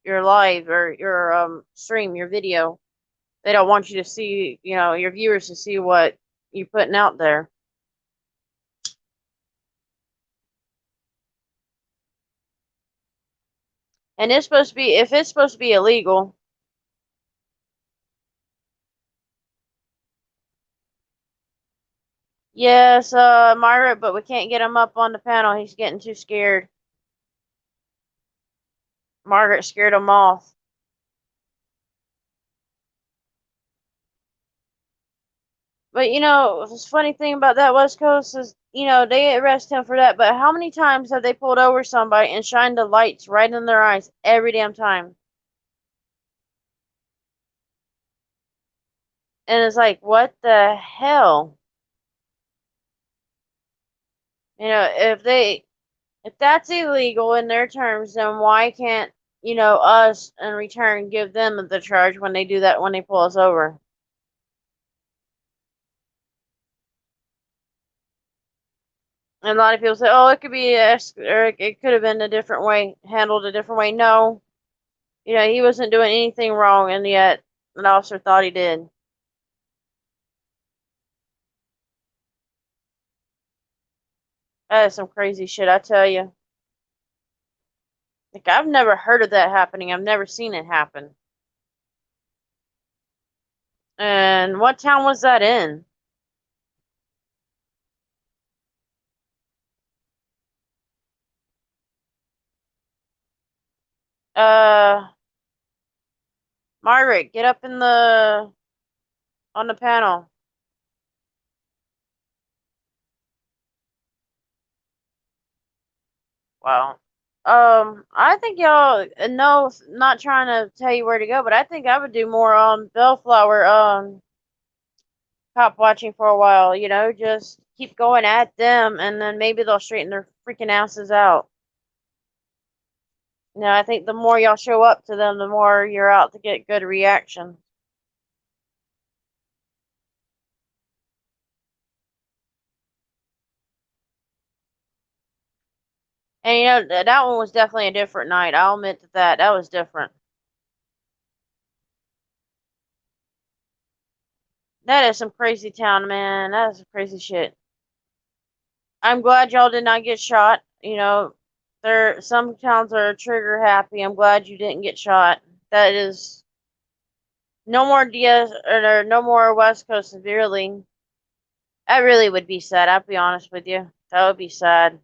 live or your stream, your video. They don't want you to see, you know, your viewers to see what you're putting out there. And it's supposed to be, if it's supposed to be illegal. Yes, Margaret, but we can't get him up on the panel. He's getting too scared. Margaret scared him off. But you know, the funny thing about that West Coast is, you know, they arrest him for that. But how many times have they pulled over somebody and shined the lights right in their eyes every damn time? And it's like, what the hell? You know, if that's illegal in their terms, then why can't, you know, us in return give them the charge when they do that when they pull us over? And a lot of people say, "Oh, it could be or it could have been a different way, handled a different way." No, you know, he wasn't doing anything wrong, and yet an officer thought he did. That is some crazy shit, I tell you. Like, I've never heard of that happening. I've never seen it happen. And what town was that in? Uh, Margaret, get up in the on the panel. Wow. I think y'all no, not trying to tell you where to go, but I think I would do more on Bellflower cop watching for a while, you know, just keep going at them and then maybe they'll straighten their freaking asses out. You know, I think the more y'all show up to them, the more you're out to get good reaction. And you know, that one was definitely a different night. I'll admit that was different. That is some crazy town, man. That is some crazy shit. I'm glad y'all did not get shot. You know, there some towns are trigger happy. I'm glad you didn't get shot. That is no more DS or no more West Coast severely. That really would be sad. I'll be honest with you. That would be sad.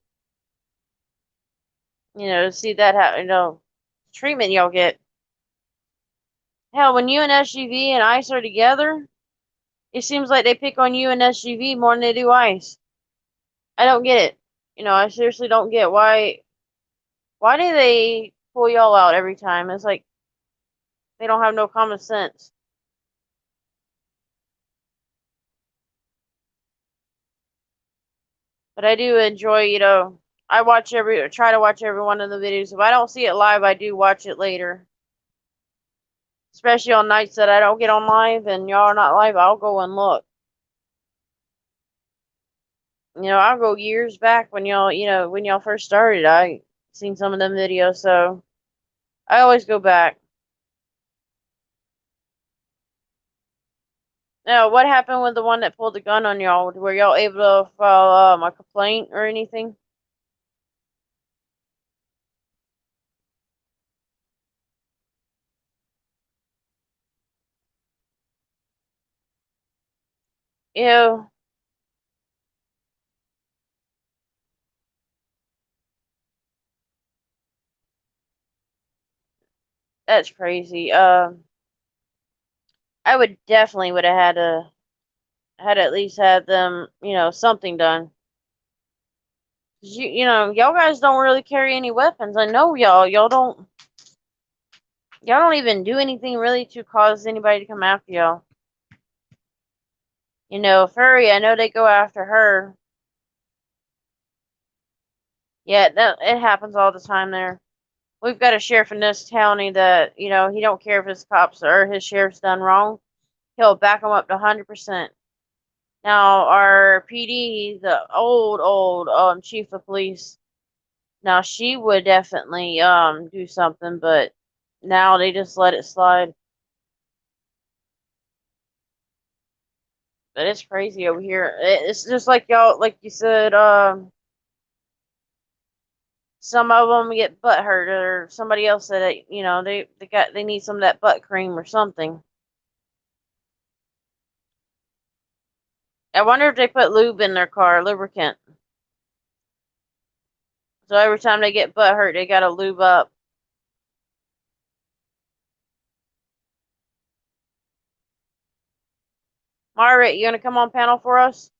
You know, to see that you know, treatment y'all get. Hell, when you and SUV and ICE are together, it seems like they pick on you and SUV more than they do ICE. I don't get it. You know, I seriously don't get why do they pull y'all out every time? It's like they don't have no common sense. But I do enjoy, you know, I watch try to watch every one of the videos. If I don't see it live, I do watch it later. Especially on nights that I don't get on live and y'all are not live, I'll go and look. You know, I'll go years back when y'all, you know, when y'all first started. I seen some of them videos, so I always go back. Now, what happened with the one that pulled the gun on y'all? Were y'all able to file a complaint or anything? Ew, that's crazy. I would definitely would have had at least had them, you know, something done. You know, y'all guys don't really carry any weapons. I know y'all don't even do anything really to cause anybody to come after y'all. You know, Furry, I know they go after her. Yeah, that it happens all the time there. we've got a sheriff in this county that, you know, he don't care if his cops or his sheriff's done wrong. He'll back them up to 100%. Now, our PD, the old chief of police, now she would definitely do something, but now they just let it slide. But it's crazy over here. It's just like y'all, like you said, some of them get butt hurt, or somebody else said it, you know, they need some of that butt cream or something. I wonder if they put lube in their car, lubricant. So every time they get butt hurt, they gotta lube up. Margaret, you gonna come on panel for us?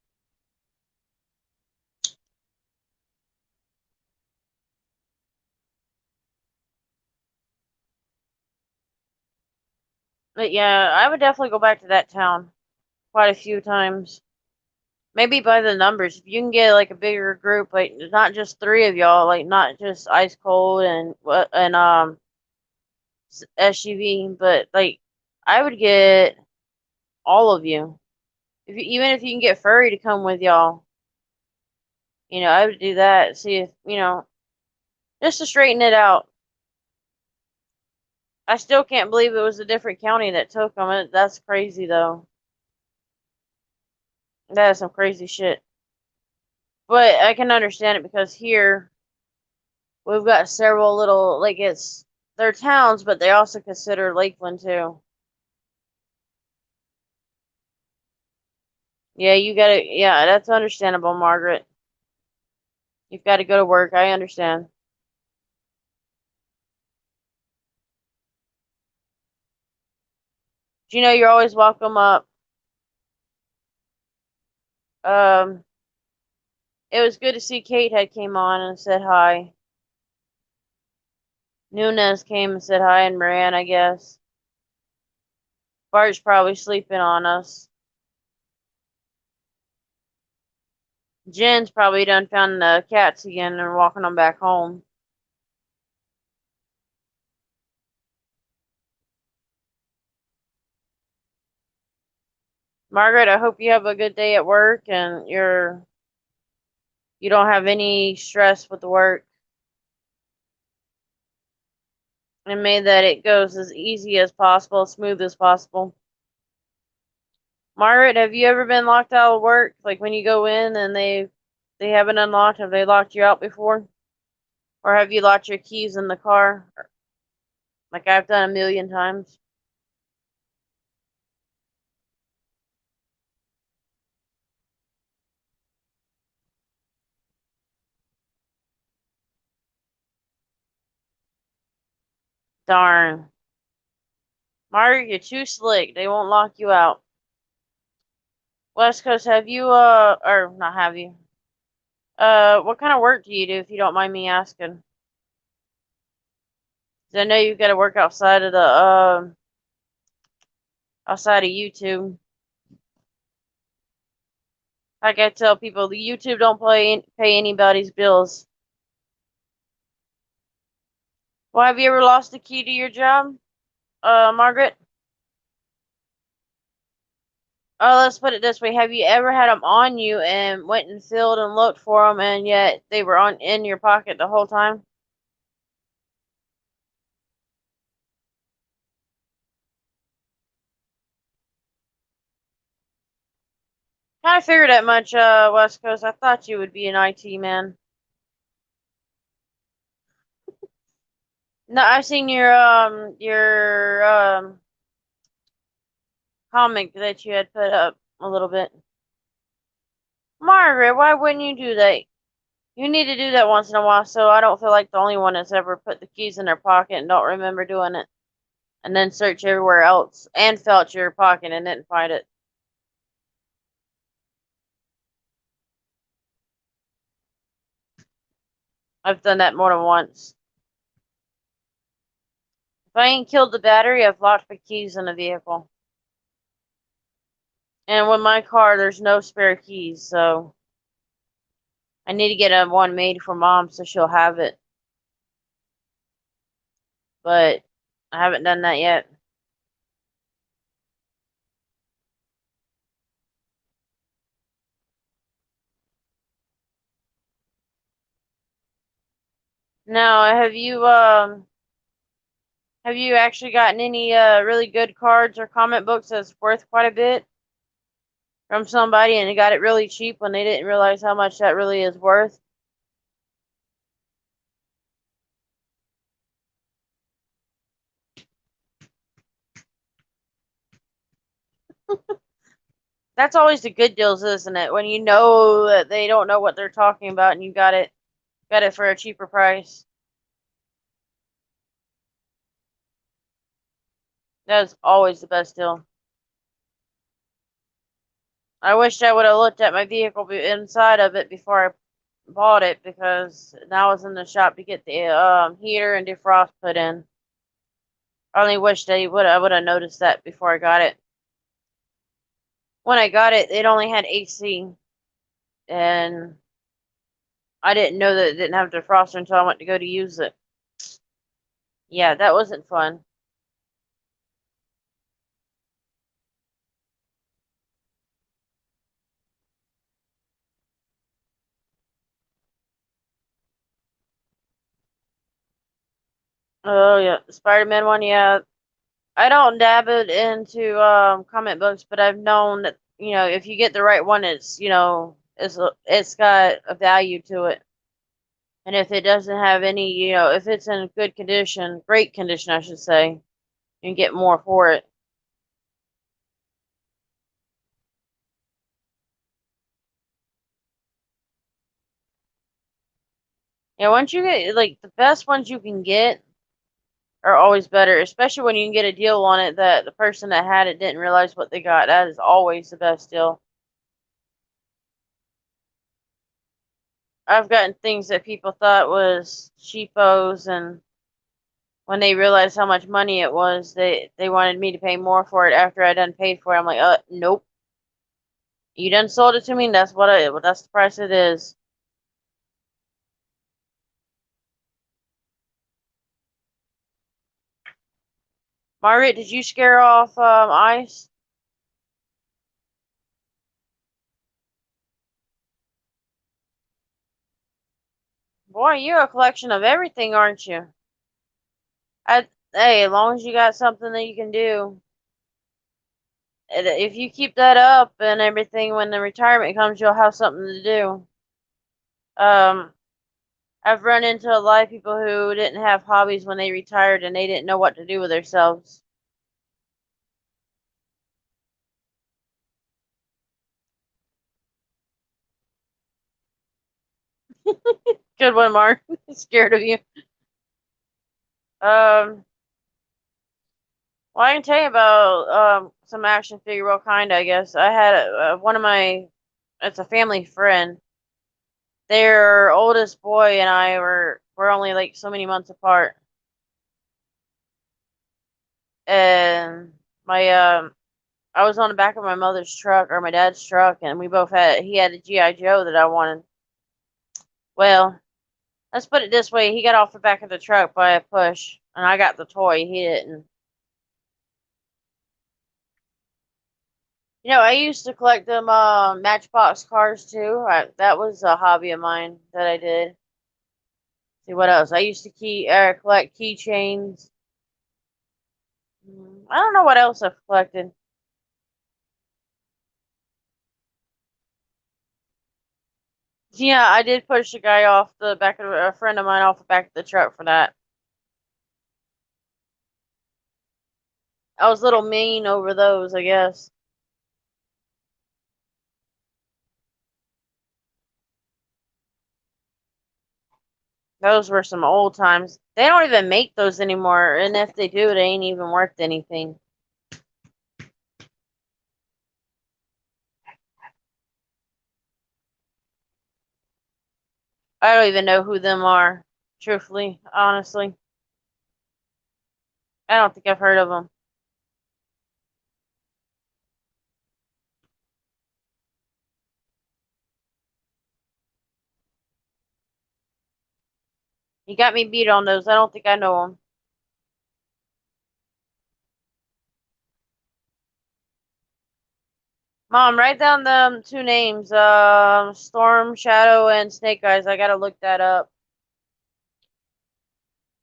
But yeah, I would definitely go back to that town quite a few times. Maybe by the numbers. If you can get like a bigger group, like not just three of y'all, like not just Ice Cold and SUV, but like I would get all of you. Even if you can get Furry to come with y'all, you know, I would do that. See if, you know, just to straighten it out. I still can't believe it was a different county that took them. That's crazy though. That is some crazy shit. But I can understand it because here we've got several little, like they're towns, but they also consider Lakeland too. Yeah, yeah, that's understandable, Margaret. You've got to go to work. I understand. Do you know you're always welcome up? Um, it was good to see Kate had came on and said hi. Nunez came and said hi, and Moran, I guess. Bart's probably sleeping on us. Jen's probably done found the cats again and walking them back home. Margaret, I hope you have a good day at work and you don't have any stress with the work. And may that it goes as easy as possible, as smooth as possible. Margaret, have you ever been locked out of work? Like when you go in and they haven't unlocked, have they locked you out before? Or have you locked your keys in the car? Like I've done a million times. Darn. Margaret, you're too slick. They won't lock you out. West Coast, have you or not have you? What kind of work do you do if you don't mind me asking? 'Cause I know you've got to work outside of the outside of YouTube. Like I tell people, the YouTube don't pay anybody's bills. Well, have you ever lost the key to your job, Margaret? Let's put it this way: have you ever had them on you and went and filled and looked for them, and yet they were on in your pocket the whole time? Kind of figured that much, West Coast. I thought you would be an IT man. No, I've seen your comic that you had put up a little bit. Margaret, why wouldn't you do that? You need to do that once in a while so I don't feel like the only one that's ever put the keys in their pocket and don't remember doing it. And then search everywhere else and felt your pocket and didn't find it. I've done that more than once. If I ain't killed the battery, I've locked the keys in the vehicle. And with my car, there's no spare keys, so I need to get one made for mom so she'll have it. but I haven't done that yet. Now, have you actually gotten any really good cards or comic books that's worth quite a bit from somebody and got it really cheap when they didn't realize how much that really is worth? That's always the good deals, isn't it? When you know that they don't know what they're talking about and you got it for a cheaper price. That's always the best deal. I wish I would have looked at my vehicle inside of it before I bought it because now I was in the shop to get the heater and defrost put in. I only wish I would have noticed that before I got it. When I got it, it only had AC, and I didn't know that it didn't have defroster until I went to go to use it. Yeah, that wasn't fun. Oh yeah, the Spider-Man one, yeah. I don't dab it into comic books, but I've known that, if you get the right one, it's got a value to it. And if it doesn't have any, if it's in good condition, great condition, I should say, you can get more for it. Yeah, once you get like the best ones you can get are always better, especially when you can get a deal on it that the person that had it didn't realize what they got. That is always the best deal. I've gotten things that people thought was cheapos, and when they realized how much money it was, they wanted me to pay more for it after I done paid for it. I'm like, nope. You done sold it to me, and that's the price it is. Margaret, did you scare off Ice? Boy, you're a collection of everything, aren't you? Hey, as long as you got something that you can do, if you keep that up and everything, when the retirement comes, you'll have something to do. Um, I've run into a lot of people who didn't have hobbies when they retired and they didn't know what to do with themselves. Good one, Mark. Scared of you. Well, I can tell you about some action figure, well, kind. I guess I had one of my. It's a family friend. Their oldest boy and I were only like so many months apart, and my I was on the back of my mother's truck or my dad's truck, and he had a GI Joe that I wanted. Well, let's put it this way: he got off the back of the truck by a push, and I got the toy. He didn't. I used to collect them Matchbox cars too. That was a hobby of mine that I did. See what else? I used to collect keychains. I don't know what else I've collected. Yeah, I did push a guy off the back of a friend of mine off the back of the truck for that. I was a little mean over those, I guess. Those were some old times. They don't even make those anymore, and if they do, they ain't even worth anything. I don't even know who them are, truthfully, honestly. I don't think I've heard of them. You got me beat on those. I don't think I know them. Mom, write down them two names, Storm Shadow and Snake Eyes. I gotta look that up.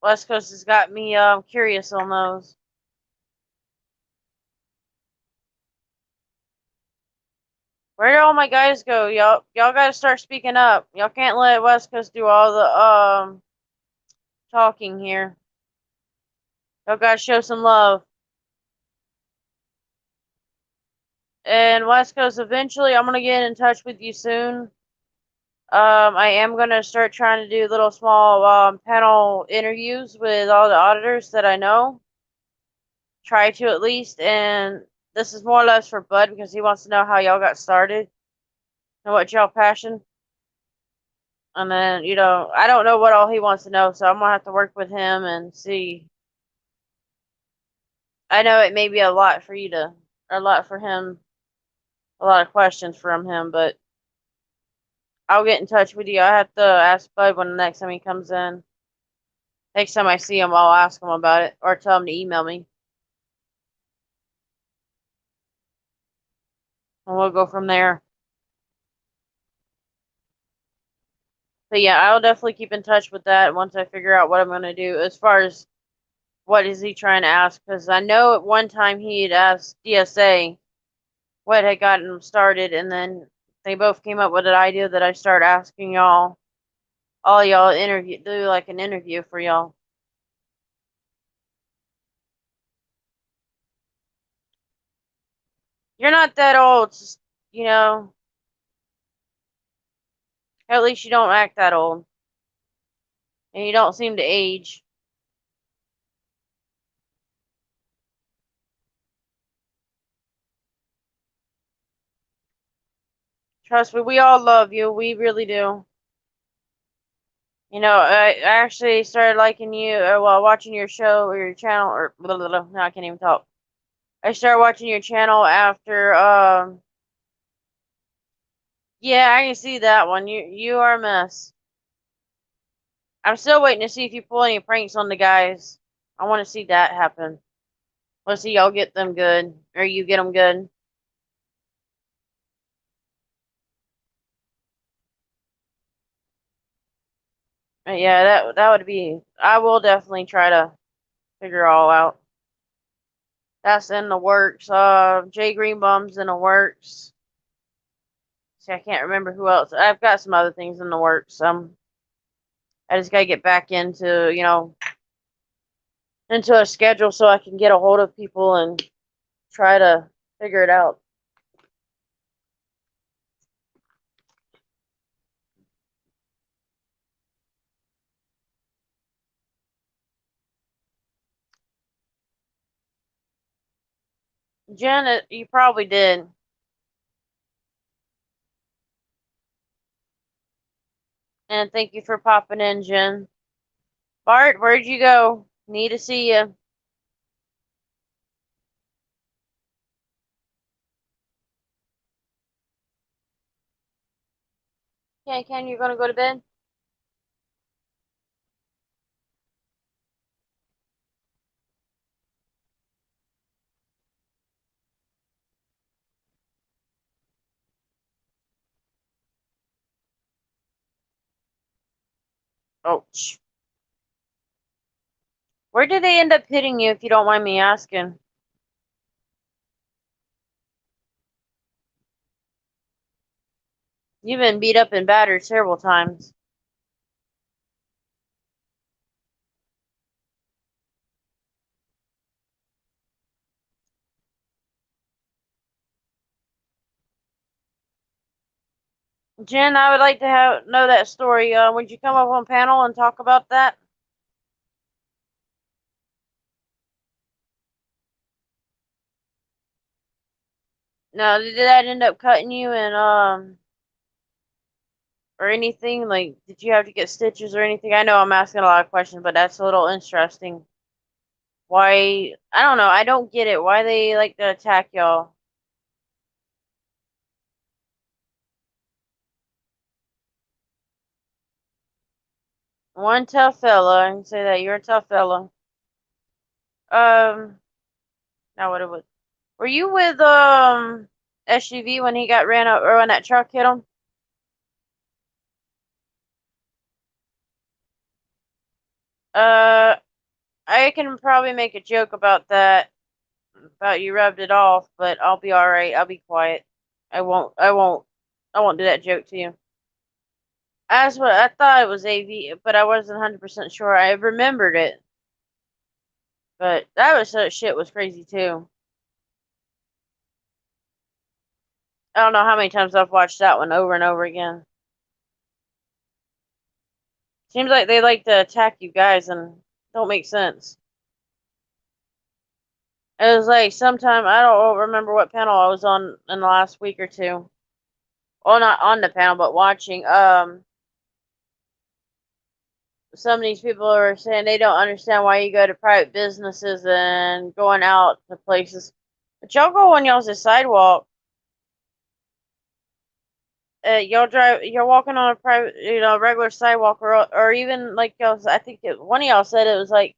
West Coast has got me curious on those. Where did all my guys go? Y'all gotta start speaking up. Y'all can't let West Coast do all the talking here. Y'all gotta show some love. And West Coast, eventually I'm gonna get in touch with you soon. I am gonna start trying to do little small panel interviews with all the auditors that I know. Try to at least, and this is more or less for Bud because he wants to know how y'all got started and what y'all passion. And then, I don't know what all he wants to know, so I'm gonna have to work with him and see. I know it may be a lot for you to, a lot for him, a lot of questions from him, but I'll get in touch with you. I have to ask Bud when the next time he comes in. Next time I see him, I'll ask him about it or tell him to email me. And we'll go from there. But yeah, I'll definitely keep in touch with that once I figure out what I'm going to do as far as what is he trying to ask. Because I know at one time he had asked DSA what had gotten him started, and then they both came up with an idea that I start asking all y'all do like an interview for y'all. You're not that old, just, at least you don't act that old. And you don't seem to age. Trust me, we all love you. We really do. I actually started liking you while watching your show or your channel, or blah, blah, blah. No, I can't even talk. I started watching your channel after, yeah, I can see that one. You are a mess. I'm still waiting to see if you pull any pranks on the guys. I want to see that happen. Let's see y'all get them good, or you get them good. But yeah, that would be. I will definitely try to figure all out. That's in the works. Jay Greenbaum's in the works. See, I can't remember who else. I've got some other things in the works. I just gotta get back into a schedule so I can get a hold of people and try to figure it out. Jen, you probably did. And thank you for popping in, Jen. Bart, where'd you go? Need to see you. Okay, Ken, you're gonna go to bed? Oh, where did they end up hitting you, if you don't mind me asking? You've been beat up and battered several times. Jen, I would like to know that story. Would you come up on panel and talk about that? No, did that end up cutting you and or anything? Like, did you have to get stitches or anything? I know I'm asking a lot of questions, but that's a little interesting. Why? I don't know. I don't get it. Why they like to attack y'all? One tough fella. I can say that you're a tough fella. Um, now what it was? Were you with SUV when he got ran over, or when that truck hit him? Uh, I can probably make a joke about that, about you rubbed it off, but I'll be all right. I'll be quiet. I won't do that joke to you. That's what I thought it was AV, but I wasn't 100% sure. I remembered it, but that shit was crazy too. I don't know how many times I've watched that one over and over again. Seems like they like to attack you guys and don't make sense. It was like sometime I don't remember what panel I was on in the last week or two. Well, not on the panel, but watching. Some of these people are saying they don't understand why you go to private businesses and going out to places. But y'all go on y'all's sidewalk. You're walking on a private, regular sidewalk, or even like y'all. I think one of y'all said it was like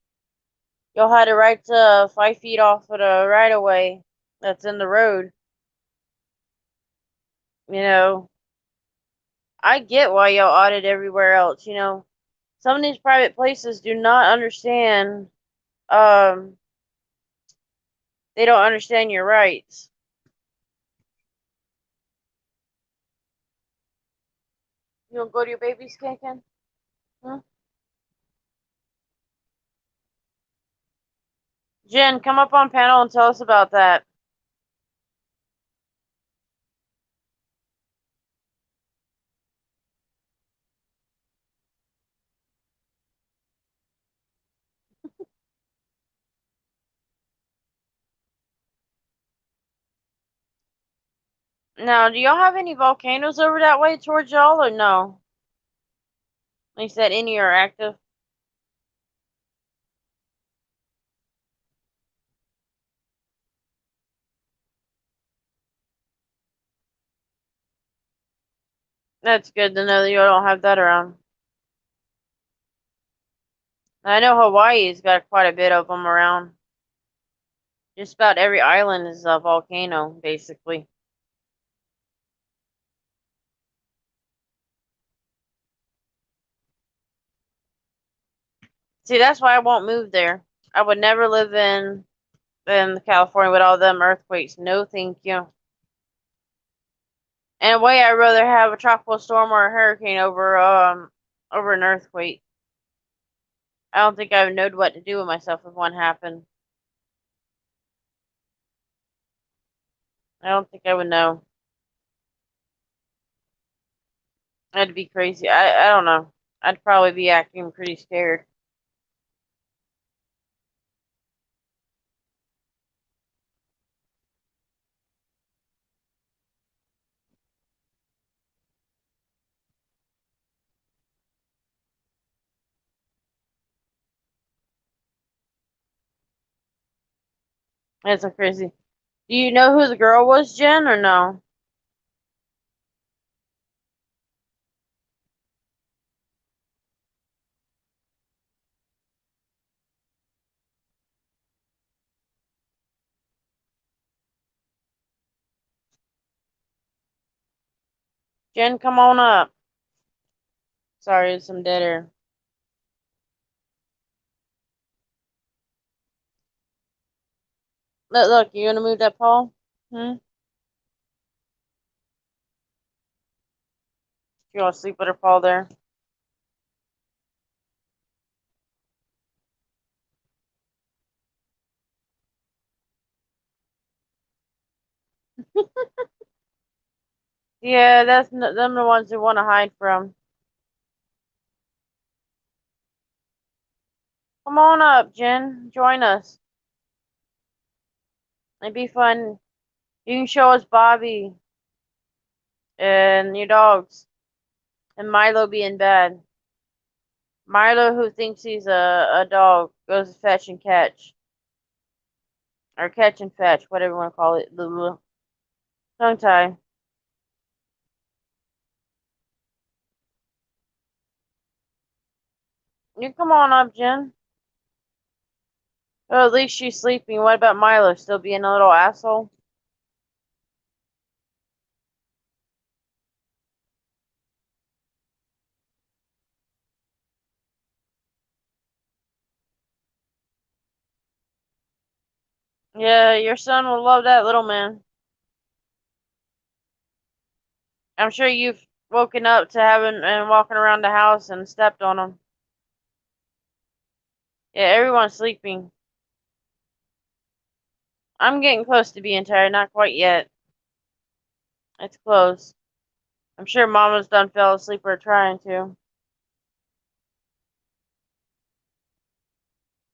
y'all had a right to 5 feet off of the right of way that's in the road. You know, I get why y'all audit everywhere else. Some of these private places do not understand. Um, they don't understand your rights. You gonna go to your baby skanking? Huh? Jen, come up on panel and tell us about that. Now, do y'all have any volcanoes over that way towards y'all, or no? Like you said, any are active. That's good to know that you don't have that around. I know Hawaii's got quite a bit of them around. Just about every island is a volcano, basically. See, that's why I won't move there. I would never live in California with all them earthquakes. No, thank you. In a way, I'd rather have a tropical storm or a hurricane over an earthquake. I don't think I would know what to do with myself if one happened. I don't think I would know. That'd be crazy. I don't know. I'd probably be acting pretty scared. That's so crazy. Do you know who the girl was, Jen, or no? Jen, come on up. Sorry, it's some dead air. Look, you gonna move that Paul? Hmm? You wanna sleep with her Paul there? Yeah, them the ones who want to hide from. Come on up, Jen. Join us. It'd be fun. You can show us Bobby and your dogs. And Milo being bad. Milo, who thinks he's a dog, goes to fetch and catch. Or catch and fetch, whatever you want to call it. Tongue tie. You come on up, Jen. Oh, at least she's sleeping. What about Milo? Still being a little asshole? Yeah, your son will love that little man. I'm sure you've woken up to having and walking around the house and stepped on him. Yeah, everyone's sleeping. I'm getting close to being tired, not quite yet. It's close. I'm sure Mama's done fell asleep or trying to.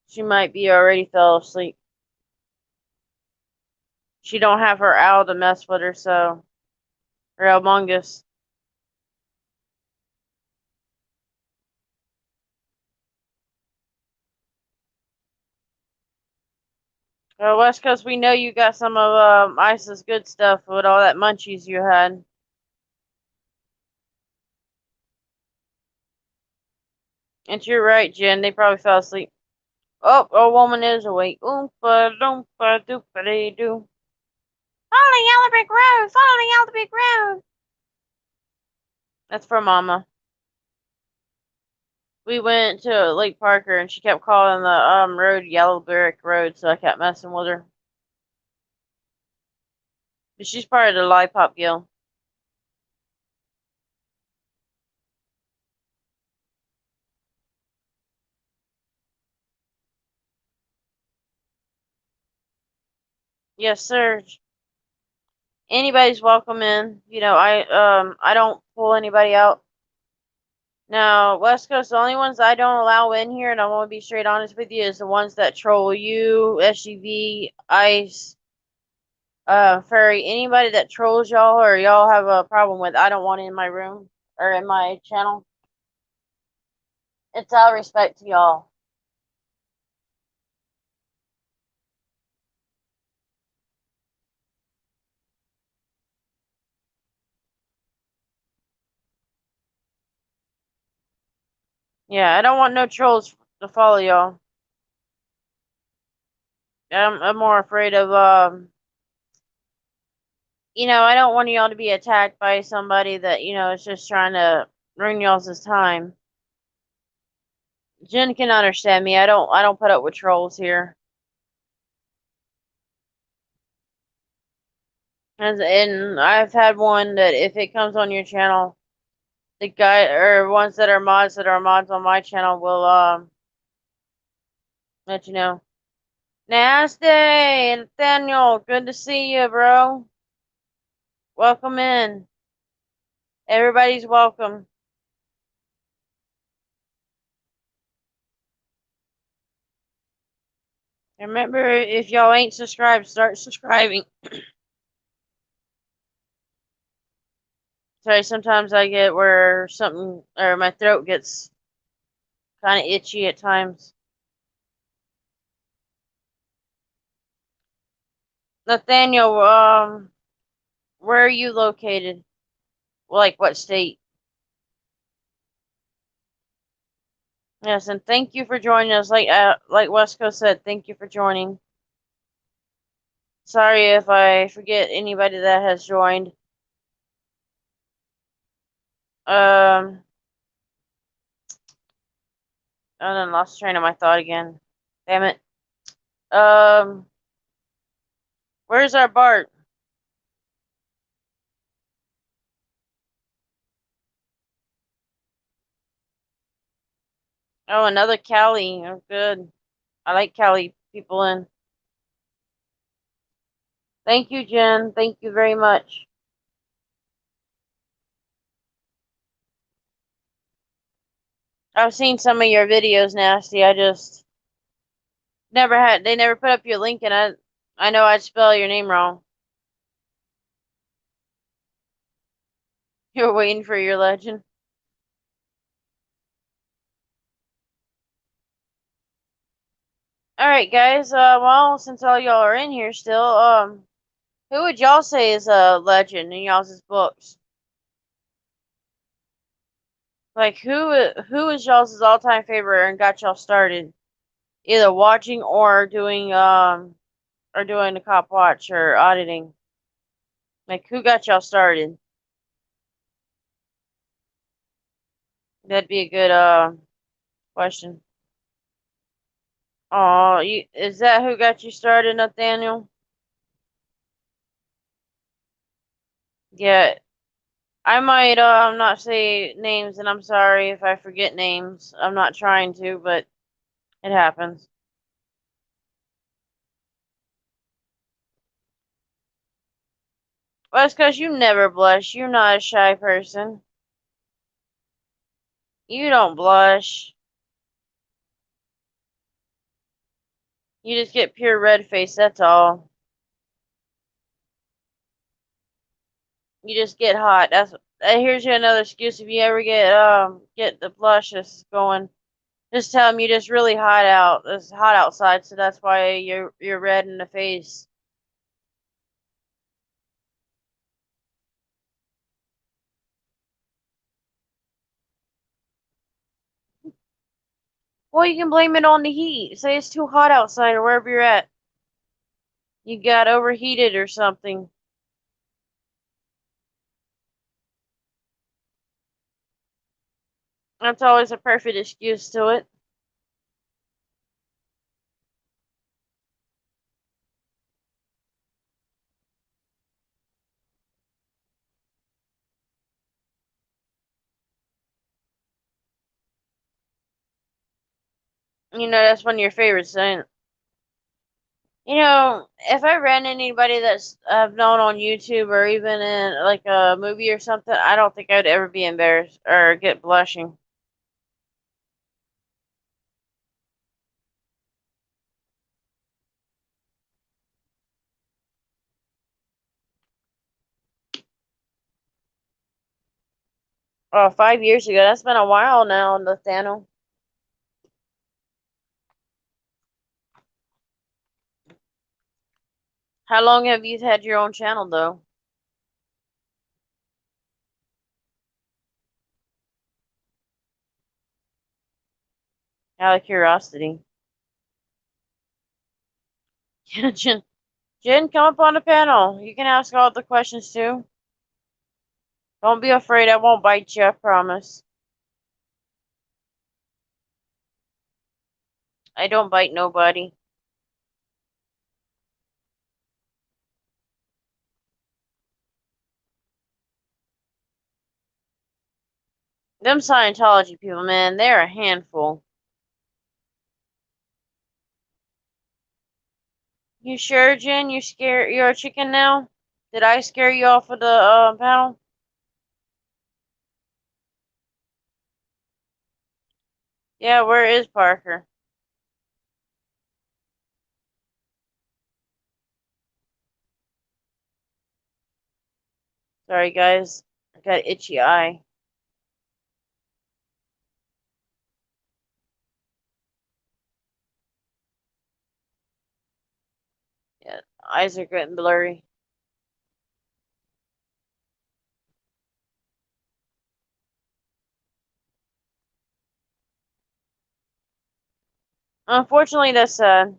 She might be already fell asleep. She don't have her owl to mess with her, so or Elmongus. West Coast, we know you got some of Ice's good stuff with all that munchies you had. And you're right, Jen. They probably fell asleep. Oh, a woman is awake. Oompa doompa doopity doo. Follow the yellow brick road. Follow the yellow brick road. That's for Mama. We went to Lake Parker and she kept calling the road Yellow Brick Road, so I kept messing with her. But she's part of the Lollipop Guild. Yes, sir. Anybody's welcome in. You know, I don't pull anybody out. Now, West Coast, the only ones I don't allow in here, and I want to be straight honest with you, is the ones that troll you, SUV, Ice, Furry, anybody that trolls y'all or y'all have a problem with, I don't want in my room or in my channel. It's all respect to y'all. Yeah, I don't want no trolls to follow y'all. I'm more afraid of I don't want y'all to be attacked by somebody that, is just trying to ruin y'all's time. Jen can understand me. I don't put up with trolls here. And I've had one that if it comes on your channel, the guy or ones that are mods on my channel will let you know. Nasty Nathaniel, good to see you, bro. Welcome in. Everybody's welcome. And remember, if y'all ain't subscribed, start subscribing. Sorry, sometimes I get where something or my throat gets kind of itchy at times. Nathaniel, where are you located? Like what state? Yes, and thank you for joining us. Like West Coast said, thank you for joining. Sorry if I forget anybody that has joined. Um, I then lost train of my thought again. Damn it. Um, where's our Bart? Oh, another Cali. Oh, good. I like Cali people in. Thank you, Jen. Thank you very much. I've seen some of your videos, Nasty. I just they never put up your link, and I know I'd spell your name wrong. You're waiting for your legend. All right, guys. Well, since all y'all are in here still, who would y'all say is a legend in y'all's books? Like who is y'all's all-time favorite and got y'all started, either watching or doing the cop watch or auditing? Like who got y'all started? That'd be a good question. Oh, is that who got you started, Nathaniel? Yeah, I might not say names, and I'm sorry if I forget names. I'm not trying to, but it happens. Well, it's because you never blush. You're not a shy person. You don't blush. You just get pure red face, that's all. You just get hot. Here's you another excuse if you ever get the blushes going. Just tell them you just really hot out. It's hot outside, so that's why you're red in the face. Well, you can blame it on the heat. Say it's too hot outside or wherever you're at. You got overheated or something. That's always a perfect excuse to it. That's one of your favorites, ain't it? If I ran anybody that's I've known on YouTube or even in like a movie or something, I don't think I'd ever be embarrassed or get blushing. Oh, 5 years ago. That's been a while now, Nathaniel. How long have you had your own channel though? Out of curiosity. Jen, Jen, come up on the panel. You can ask all the questions too. Don't be afraid. I won't bite you. I promise. I don't bite nobody. Them Scientology people, man, they're a handful. You sure, Jen? You scared? You're a chicken now? Did I scare you off of the panel? Yeah, where is Parker? Sorry, guys. I got itchy eye. Yeah, eyes are getting blurry. Unfortunately, that's sad.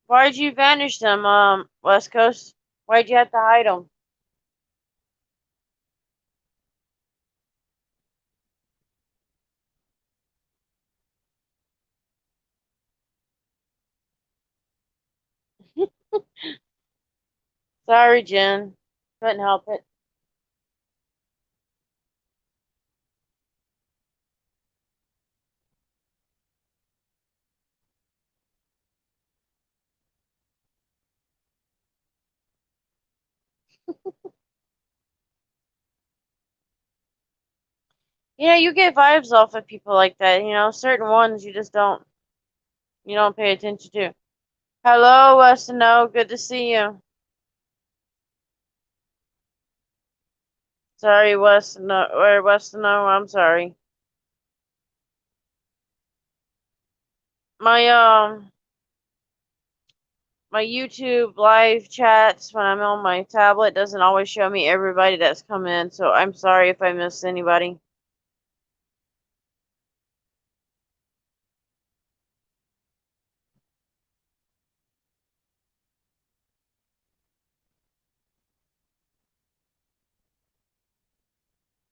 Why'd you vanish them, West Coast? Why'd you have to hide them? Sorry, Jen. Couldn't help it. You get vibes off of people like that. Certain ones you don't pay attention to. Hello, Westano. Good to see you. Sorry, Westano. I'm sorry. My my YouTube live chats when I'm on my tablet doesn't always show me everybody that's come in, so I'm sorry if I missed anybody.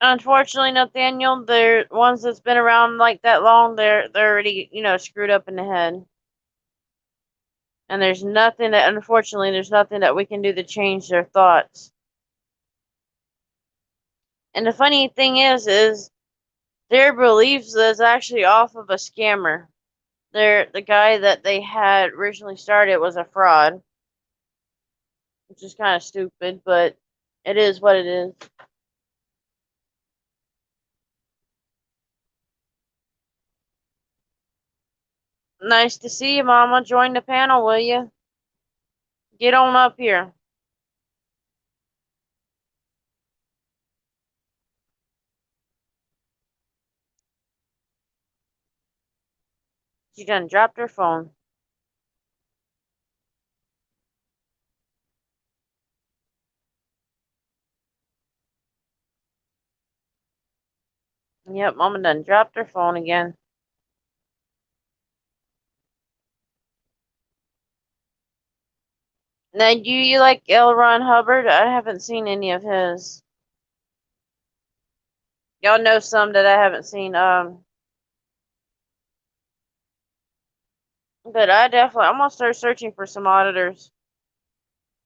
Unfortunately, Nathaniel, they're ones that's been around like that long. They're already screwed up in the head, and there's nothing that we can do to change their thoughts. And the funny thing is their beliefs is actually off of a scammer. The guy that they had originally started was a fraud, which is kind of stupid, but it is what it is. Nice to see you, Mama. Join the panel, will you? Get on up here. She done dropped her phone. Yep, Mama done dropped her phone again. Now, do you like L. Ron Hubbard? I haven't seen any of his. Y'all know some that I haven't seen. But I'm gonna start searching for some auditors.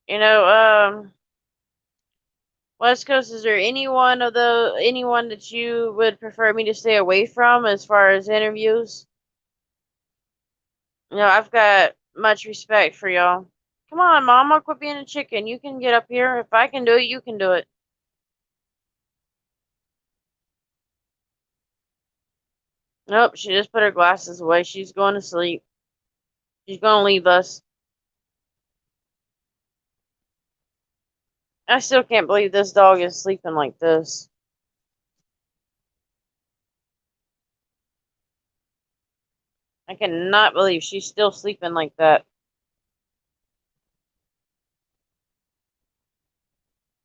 You know, West Coast, is there anyone that you would prefer me to stay away from as far as interviews? I've got much respect for y'all. Come on, Mama, quit being a chicken. You can get up here. If I can do it, you can do it. Nope, she just put her glasses away. She's going to sleep. She's gonna leave us. I still can't believe this dog is sleeping like this. I cannot believe she's still sleeping like that.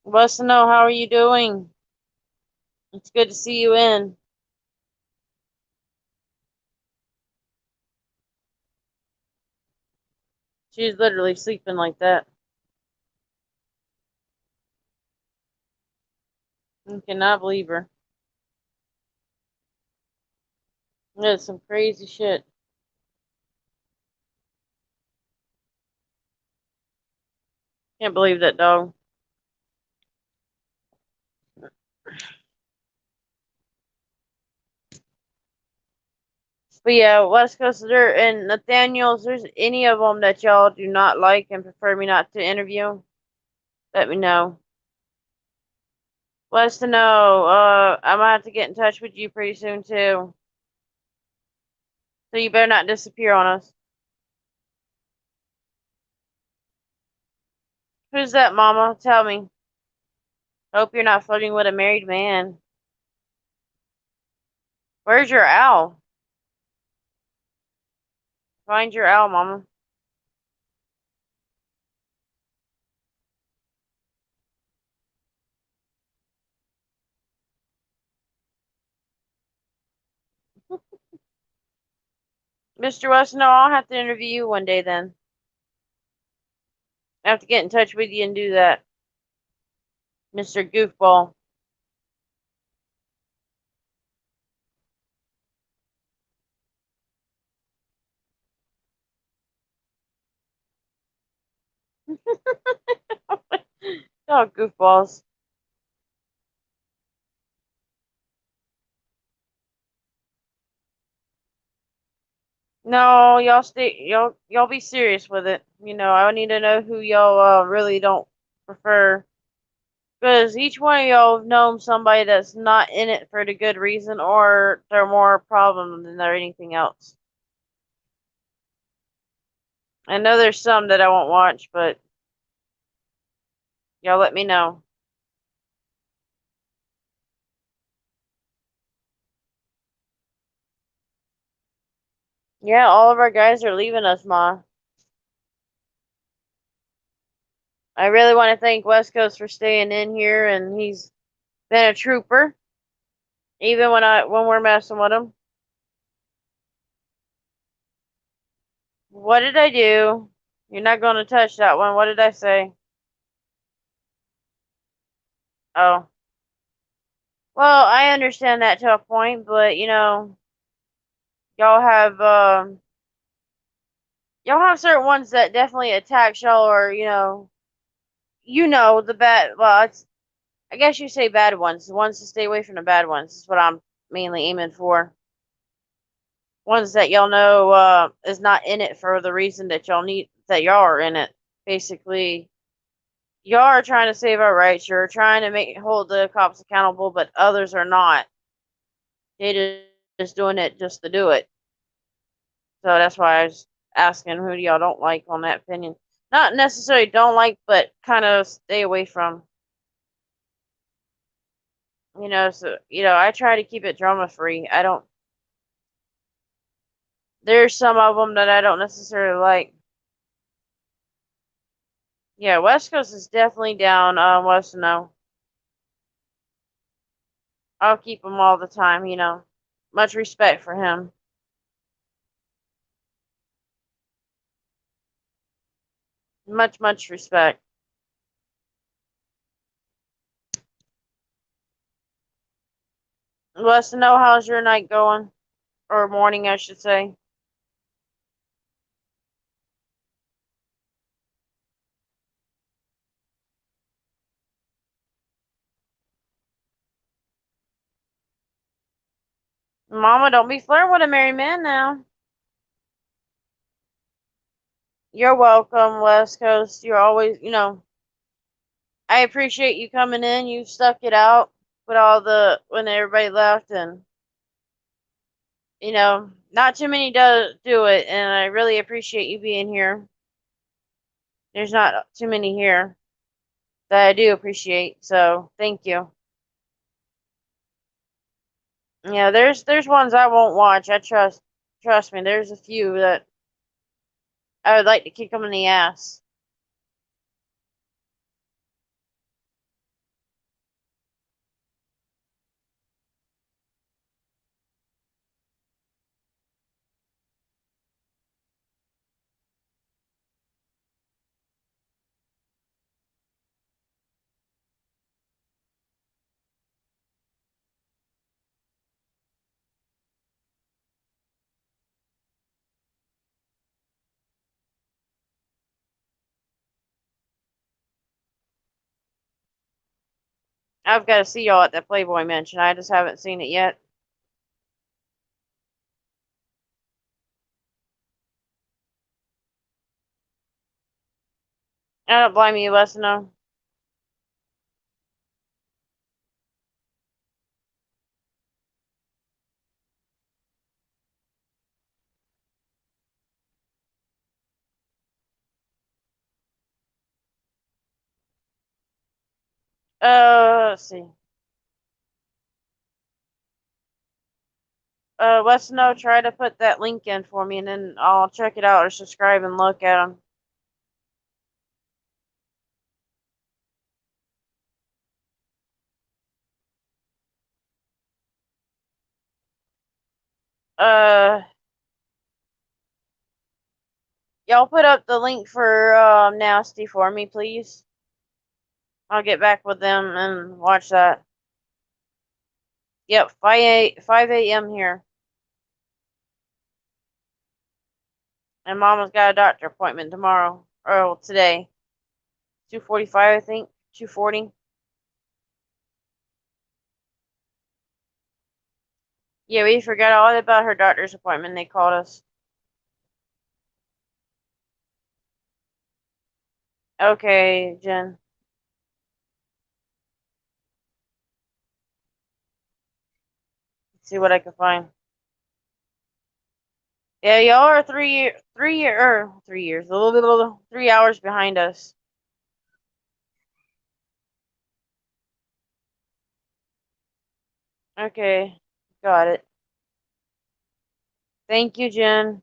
Wants to know, how are you doing? It's good to see you in. She's literally sleeping like that. I cannot believe her. That's some crazy shit. Can't believe that dog. But yeah, West Coaster and Nathaniel, if there's any of them that y'all do not like and prefer me not to interview, let me know. Let us to know. I'm gonna have to get in touch with you pretty soon too. So you better not disappear on us. Who's that, Mama? Tell me. Hope you're not flirting with a married man. Where's your owl? Find your owl, Mama. Mr. Weston, I'll have to interview you one day then. I have to get in touch with you and do that. Mr. Goofball. Oh, goofballs. No, y'all be serious with it. I need to know who y'all really don't prefer. Because each one of y'all have known somebody that's not in it for the good reason, or they're more a problem than they're anything else. I know there's some that I won't watch, but y'all let me know. Yeah, all of our guys are leaving us, Ma. I really want to thank West Coast for staying in here, and he's been a trooper, even when we're messing with him. What did I do? You're not going to touch that one. What did I say? Oh. Well, I understand that to a point, but y'all have y'all have certain ones that definitely attack y'all, or the bad. Well, I guess you say bad ones. The ones to stay away from the bad ones is what I'm mainly aiming for. Ones that y'all know is not in it for the reason that y'all are in it. Basically, y'all are trying to save our rights. You're trying to hold the cops accountable, but others are not. They just doing it just to do it. So that's why I was asking who do y'all don't like on that opinion. Not necessarily don't like, but kind of stay away from. So I try to keep it drama free. I don't. There's some of them that I don't necessarily like. Yeah, West Coast is definitely down. West no, I'll keep him all the time. Much respect for him. Much respect. West know how's your night going, or morning, I should say. Mama, don't be flirting with a married man now. You're welcome, West Coast. You're always, I appreciate you coming in. You stuck it out with when everybody left, and not too many do it, and I really appreciate you being here. There's not too many here that I do appreciate, so thank you. Yeah, there's ones I won't watch. Trust me. There's a few that I would like to kick them in the ass. I've got to see y'all at that Playboy Mansion. I just haven't seen it yet. I don't blame you, Lesno. Let's see. Lesno, try to put that link in for me, and then I'll check it out or subscribe and look at them. Uh, y'all put up the link for Nasty for me, please. I'll get back with them and watch that. Yep, 5 a.m. here. And Mama's got a doctor appointment tomorrow. Or today. 2:45, I think. 2:40. Yeah, we forgot all about her doctor's appointment. They called us. Okay, Jen. Let's see what I can find. Yeah, y'all are 3 years, a little bit, 3 hours behind us. Okay, got it. Thank you, Jen.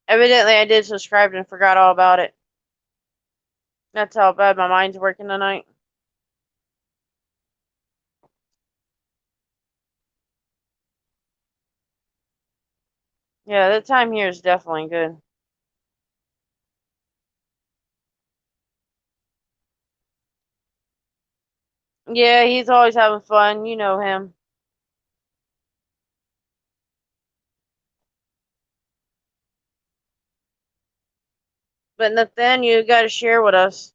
Evidently, I did subscribe and forgot all about it. That's how bad my mind's working tonight. Yeah, the time here is definitely good. Yeah, he's always having fun. You know him. But Nathaniel, you got to share with us.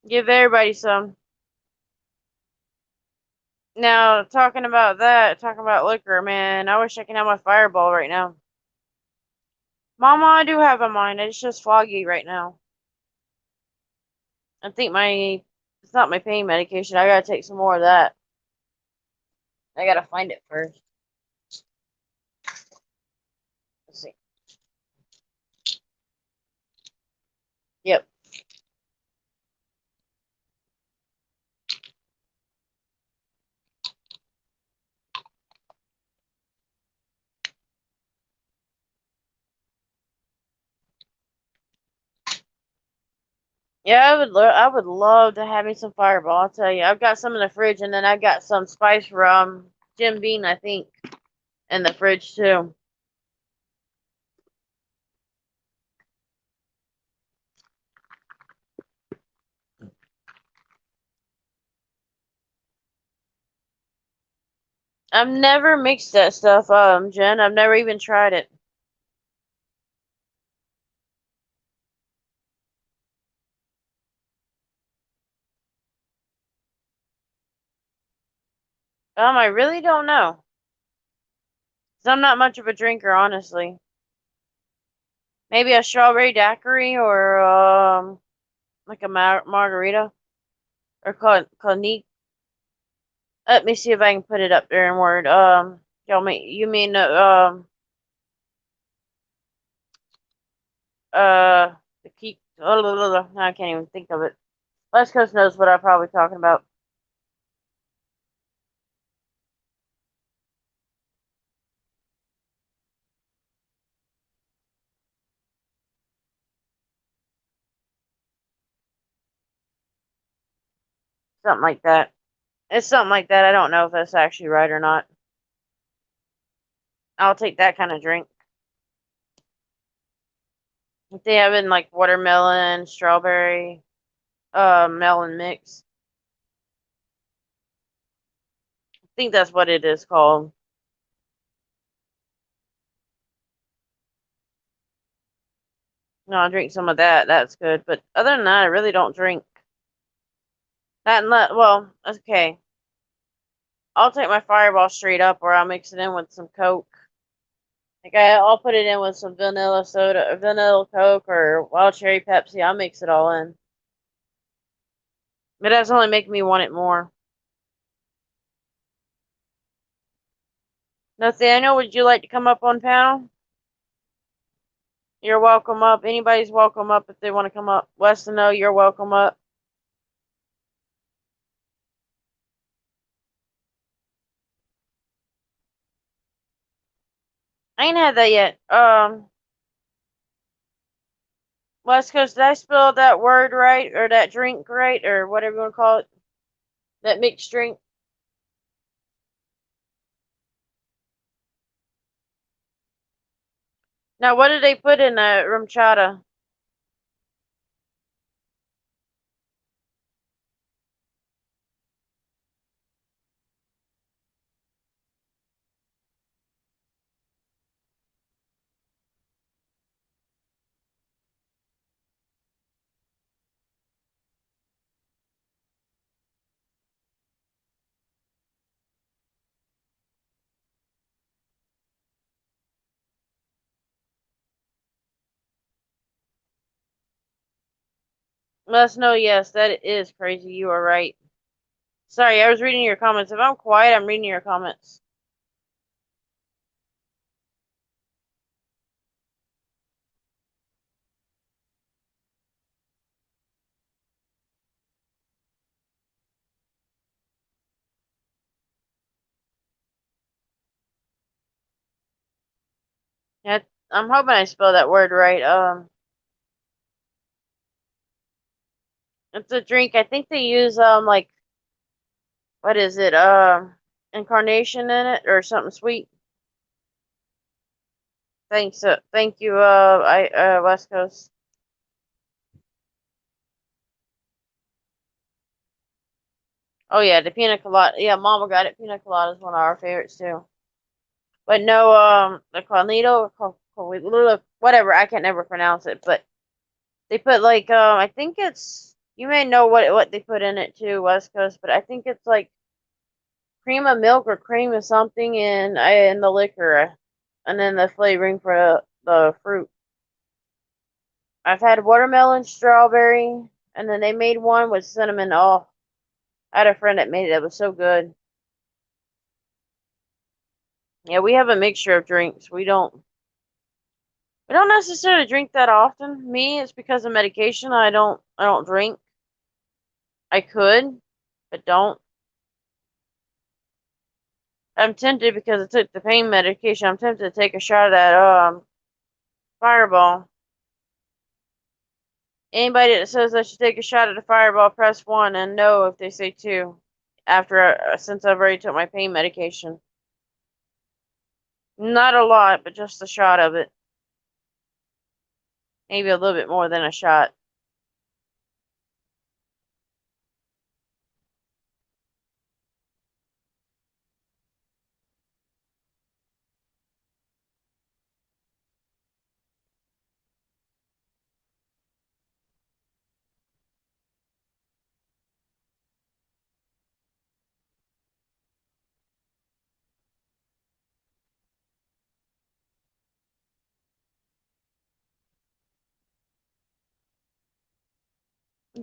Give everybody some. Now, talking about that, talking about liquor, man, I wish I could have my Fireball right now. Mama, I do have a mind. It's just foggy right now. I think it's not my pain medication. I gotta take some more of that. I gotta find it first. Let's see. Yep. Yeah, I would love to have me some Fireball. I'll tell you, I've got some in the fridge, and then I got some spice rum, Jim Beam, I think, in the fridge too. I've never mixed that stuff, Jen. I've never even tried it. I really don't know. 'Cause I'm not much of a drinker, honestly. Maybe a strawberry daiquiri or like a margarita or cognac. Let me see if I can put it up there in word. You mean the keep? I can't even think of it. West Coast knows what I'm probably talking about. Something like that. It's something like that. I don't know if that's actually right or not. I'll take that kind of drink. If they have in like watermelon, strawberry, melon mix. I think that's what it is called. No, I'll drink some of that. That's good. But other than that, I really don't drink. That well, okay. I'll take my Fireball straight up, or I'll mix it in with some Coke. Like I'll put it in with some vanilla soda, or vanilla Coke, or wild cherry Pepsi. I'll mix it all in. But that's only making me want it more. Nathaniel, would you like to come up on panel? You're welcome up. Anybody's welcome up if they want to come up. Weston, no, you're welcome up. I ain't had that yet. West Coast, did I spell that word right, or that drink right, or whatever you want to call it? That mixed drink. Now, what did they put in the rum-chata? Let us know. Yes, that is crazy. You are right. Sorry, I was reading your comments. If I'm quiet, I'm reading your comments. Yeah, I'm hoping I spelled that word right. It's a drink. I think they use like what is it? Incarnation in it or something sweet. Thanks. Thank you. West Coast. Oh yeah, the pina colada. Yeah, Mama got it. Pina colada is one of our favorites too. But no, the Cornito, whatever. I can never pronounce it. But they put like, I think it's. You may know what they put in it too, West Coast. But I think it's like cream of milk or cream of something in the liquor, and then the flavoring for the fruit. I've had watermelon, strawberry, and then they made one with cinnamon. Oh, I had a friend that made it. It was so good. Yeah, we have a mixture of drinks. We don't necessarily drink that often. Me, it's because of medication. I don't drink. I could, but don't. I'm tempted because I took the pain medication. I'm tempted to take a shot of that Fireball. Anybody that says I should take a shot of the Fireball, press 1 and no if they say 2. Since I've already took my pain medication. Not a lot, but just a shot of it. Maybe a little bit more than a shot.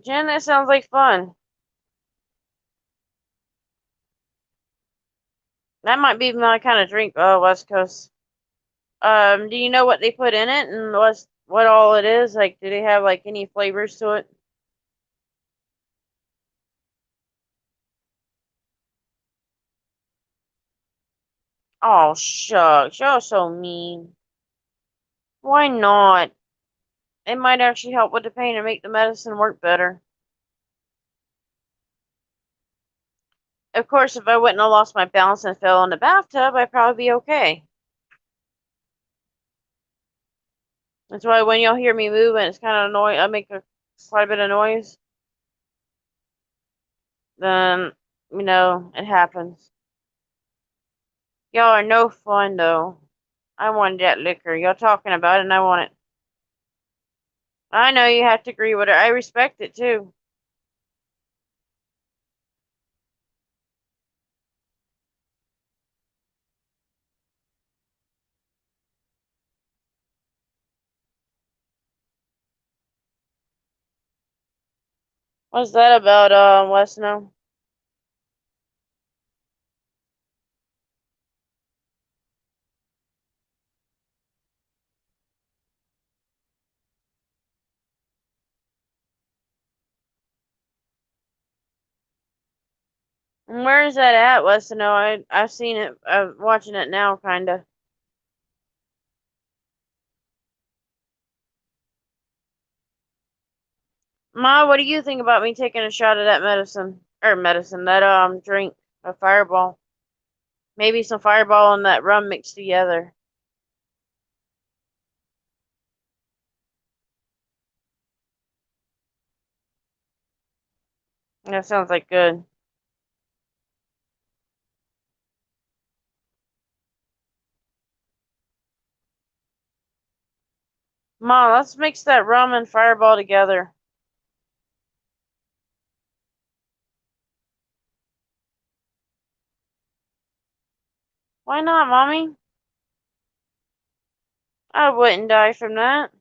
Jen, that sounds like fun. That might be my kind of drink, West Coast. Do you know what they put in it and what all it is? Like, do they have like any flavors to it? Oh, shucks, you're so mean. Why not? It might actually help with the pain and make the medicine work better. Of course, if I wouldn't have lost my balance and fell in the bathtub, I'd probably be okay. That's why when y'all hear me move and it's kind of annoying, I make quite a bit of noise, then, it happens. Y'all are no fun, though. I wanted that liquor. Y'all talking about it, and I want it. I know you have to agree with her. I respect it, too. What's that about, Wesno? Where is that at, Wesno? I've seen it. I'm watching it now, kinda. Ma, what do you think about me taking a shot of that that drink, a Fireball? Maybe some Fireball and that rum mixed together. That sounds like good. Ma, let's mix that rum and Fireball together. Why not, Mommy? I wouldn't die from that.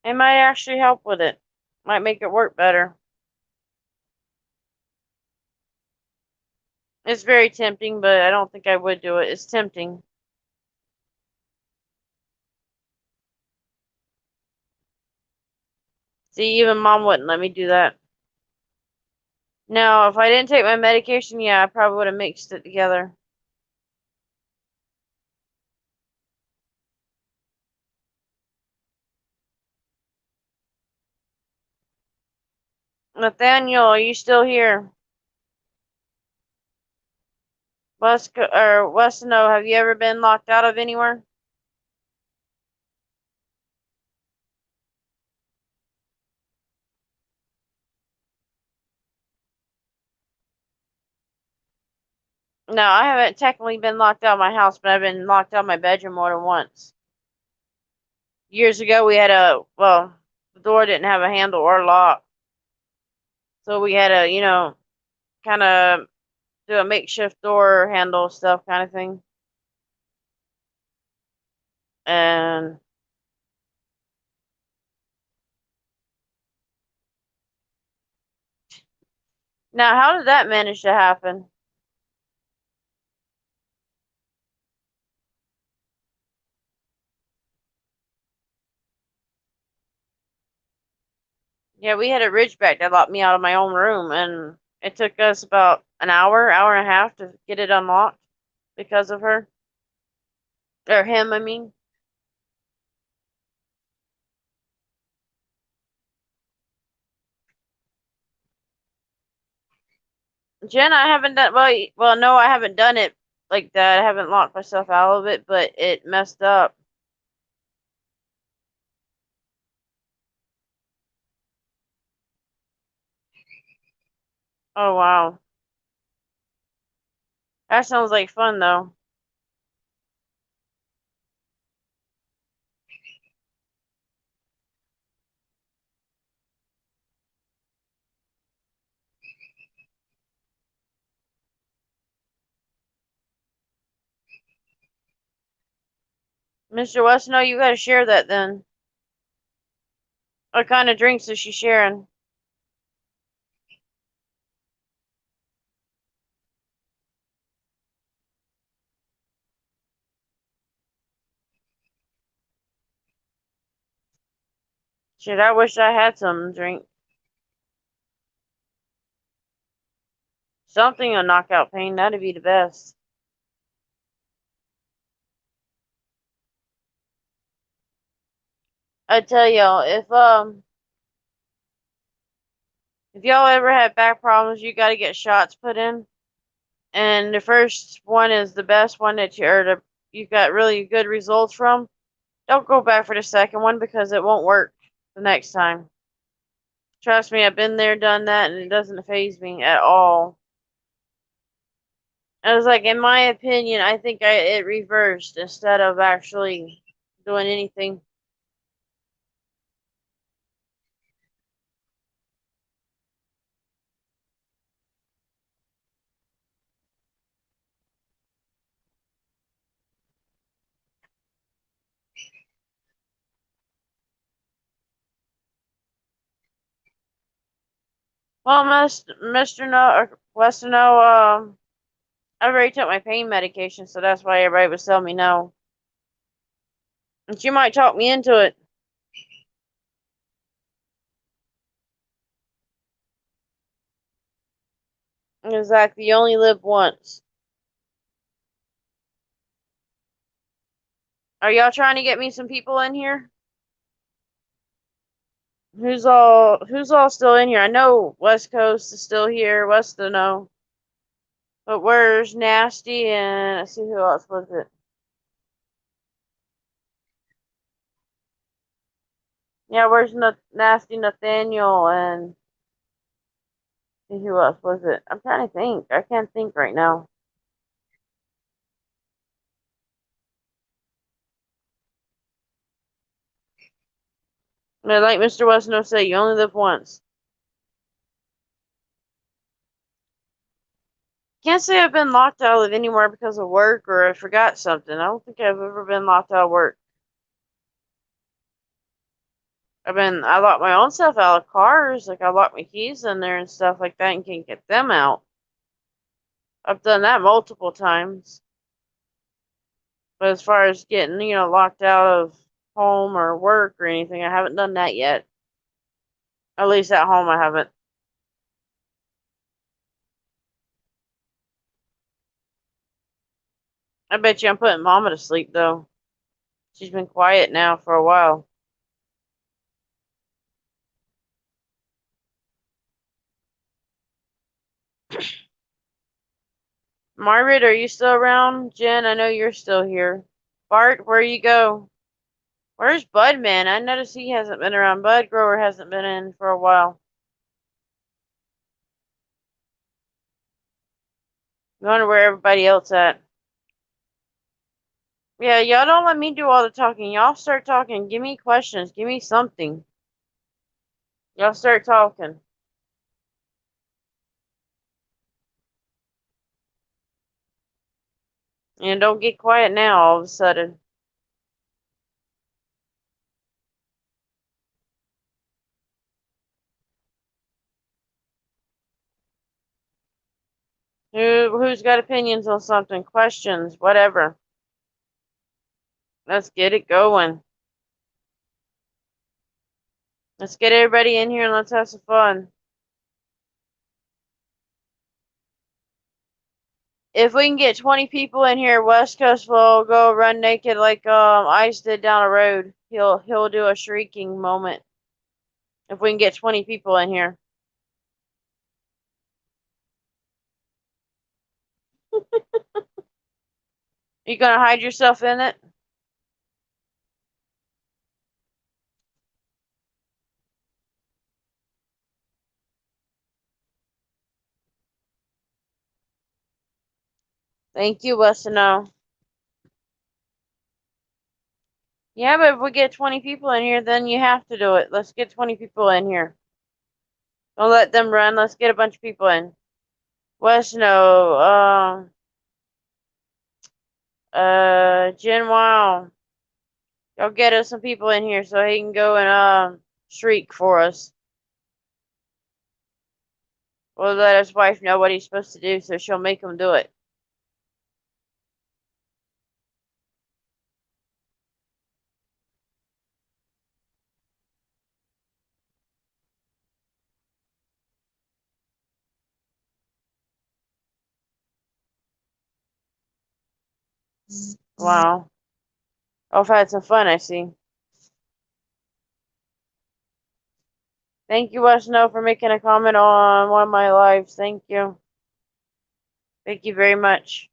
It might actually help with it. Might make it work better. It's very tempting, but I don't think I would do it. It's tempting. See, even Mom wouldn't let me do that. No, if I didn't take my medication, yeah, I probably would have mixed it together. Nathaniel, are you still here? Westino, have you ever been locked out of anywhere? No, I haven't technically been locked out of my house, but I've been locked out of my bedroom more than once. Years ago, we had well, the door didn't have a handle or lock. So we had to, kind of do a makeshift door handle stuff kind of thing. And now, how did that manage to happen? Yeah, we had a Ridgeback that locked me out of my own room, and it took us about an hour and a half to get it unlocked because of her. Or him, I mean. Jen, I haven't done well, no, I haven't done it like that. I haven't locked myself out of it, but it messed up. Oh wow. That sounds like fun though. Mr. West, no, you gotta share that then. What kind of drinks is she sharing? Shit, I wish I had some drink. Something to knock out pain, that'd be the best. I tell y'all, if y'all ever had back problems, you gotta get shots put in. And the first one is the best one that you got really good results from. Don't go back for the second one because it won't work the next time. Trust me, I've been there, done that, and it doesn't faze me at all. I was like, in my opinion, I think it reversed instead of actually doing anything. Well, Mr. No, or Weston, no, I already took my pain medication, so that's why everybody was telling me no. And she might talk me into it. Exactly, you only live once. Are y'all trying to get me some people in here? Who's all still in here? I know West Coast is still here, West to know. But where's Nasty and let's see who else was it? Yeah, where's Nasty Nathaniel and see who else was it? I'm trying to think. I can't think right now. But like Mr. Westno said, you only live once. Can't say I've been locked out of anywhere because of work or I forgot something. I don't think I've ever been locked out of work. I lock my own stuff out of cars, like I lock my keys in there and stuff like that and can't get them out. I've done that multiple times. But as far as getting, locked out of home or work or anything, I haven't done that yet. At least at home I haven't. I bet you I'm putting Mama to sleep though. She's been quiet now for a while. Margaret, are you still around? Jen, I know you're still here. Bart, where you go? Where's Budman? I noticed he hasn't been around. Bud Grower hasn't been in for a while. I wonder where everybody else at. Yeah, y'all don't let me do all the talking. Y'all start talking. Give me questions. Give me something. Y'all start talking. And don't get quiet now all of a sudden. Who's got opinions on something? Questions, whatever. Let's get it going. Let's get everybody in here and let's have some fun. If we can get 20 people in here, West Coast will go run naked like Ice did down the road. He'll do a shrieking moment. If we can get 20 people in here. You gonna hide yourself in it? Thank you, Westino. Yeah, but if we get 20 people in here, then you have to do it. Let's get 20 people in here. Don't let them run. Let's get a bunch of people in. Westino, Gen Wow. Y'all get us some people in here so he can go and, shriek for us. We'll let his wife know what he's supposed to do so she'll make him do it. Wow. I've had some fun, I see. Thank you, Westino, for making a comment on one of my lives. Thank you. Thank you very much.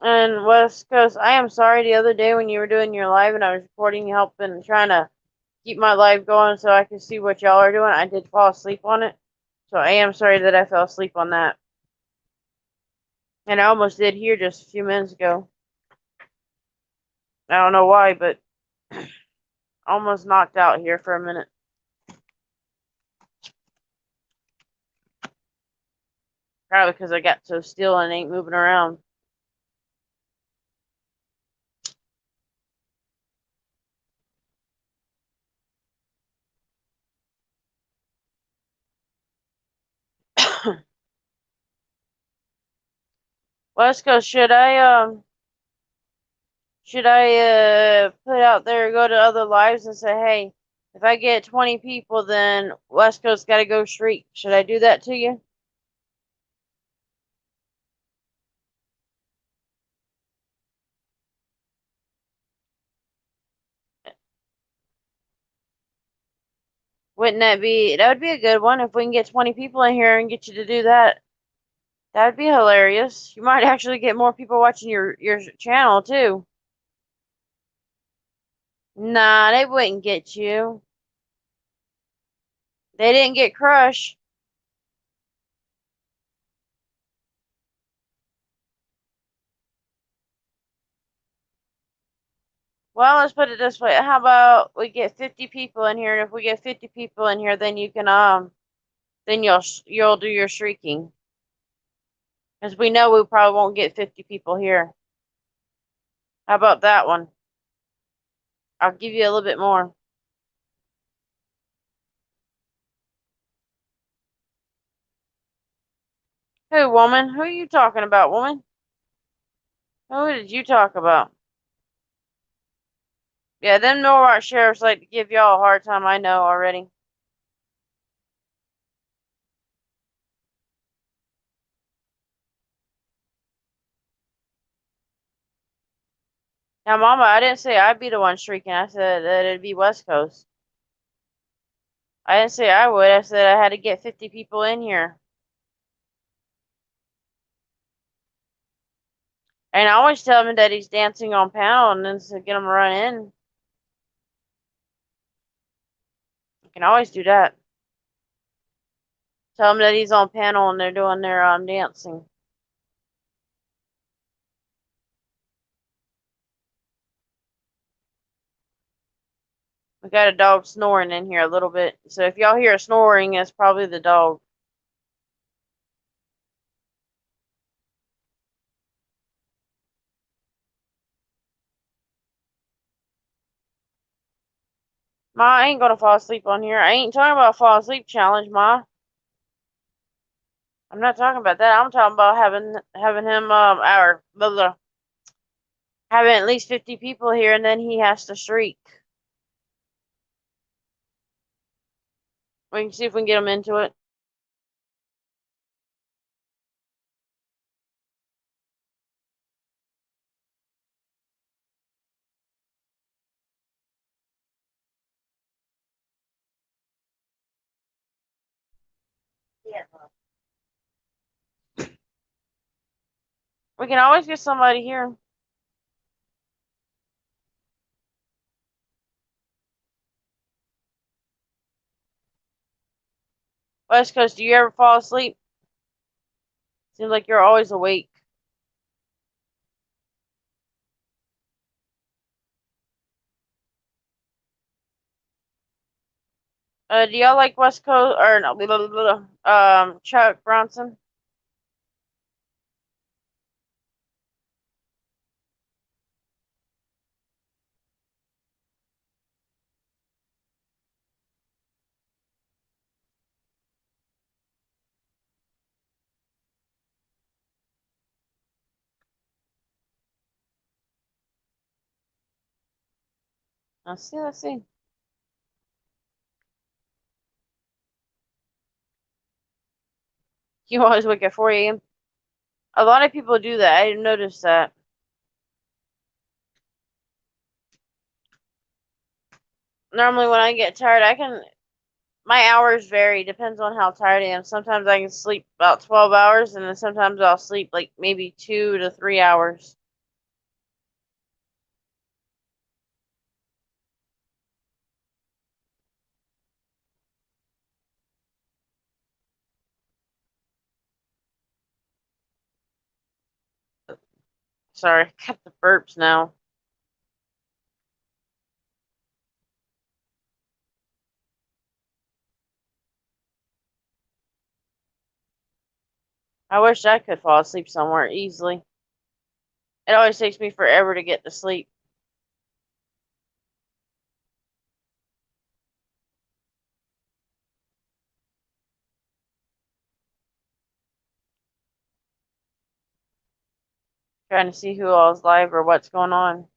And West Coast, I am sorry the other day when you were doing your live and I was recording, helping, trying to keep my live going so I could see what y'all are doing. I did fall asleep on it. So I am sorry that I fell asleep on that. And I almost did here just a few minutes ago. I don't know why, but almost knocked out here for a minute. Probably because I got so still and ain't moving around. West Coast, should I put out there, go to other lives and say, hey, if I get 20 people, then West Coast got to go shriek. Should I do that to you? Wouldn't that would be a good one if we can get 20 people in here and get you to do that. That would be hilarious. You might actually get more people watching your channel too. Nah, they wouldn't get you. They didn't get crushed. Well, let's put it this way. How about we get 50 people in here, and if we get 50 people in here, then you can then you'll do your shrieking. Because we know we probably won't get 50 people here. How about that one? I'll give you a little bit more. Who, woman? Who are you talking about, woman? Who did you talk about? Yeah, them Norwalk sheriffs like to give y'all a hard time, I know already. Now, Mama, I didn't say I'd be the one shrieking. I said that it'd be West Coast. I didn't say I would. I said I had to get 50 people in here. And I always tell him that he's dancing on Pound and to get him to run in. You can always do that. Tell him that he's on panel and they're doing their dancing. We got a dog snoring in here a little bit. So if y'all hear snoring, it's probably the dog. Ma, I ain't gonna fall asleep on here. I ain't talking about fall asleep challenge, Ma. I'm not talking about that. I'm talking about having him our blah, blah, having at least 50 people here and then he has to shriek. We can see if we can get him into it. Yeah. We can always get somebody here. West Coast, do you ever fall asleep? Seems like you're always awake. Do y'all like West Coast or no? Blah, blah, blah, blah, Chuck Bronson. Let's see. Let's see. You always wake at 4 a.m. A lot of people do that. I didn't notice that. Normally, when I get tired, my hours vary. Depends on how tired I am. Sometimes I can sleep about 12 hours, and then sometimes I'll sleep like maybe 2 to 3 hours. Sorry, got the burps now. I wish I could fall asleep somewhere easily. It always takes me forever to get to sleep. Trying to see who all's live or what's going on.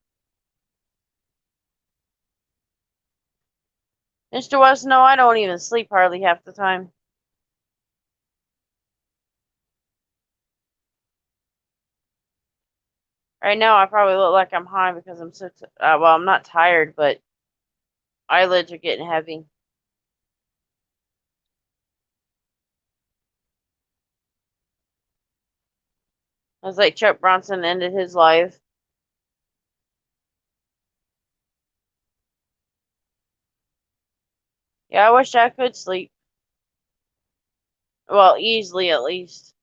Mr. West, no, I don't even sleep hardly half the time. Right now, I probably look like I'm high because I'm so, well, I'm not tired, but eyelids are getting heavy. I was like Chuck Bronson ended his life. Yeah, I wish I could sleep. Well, easily at least.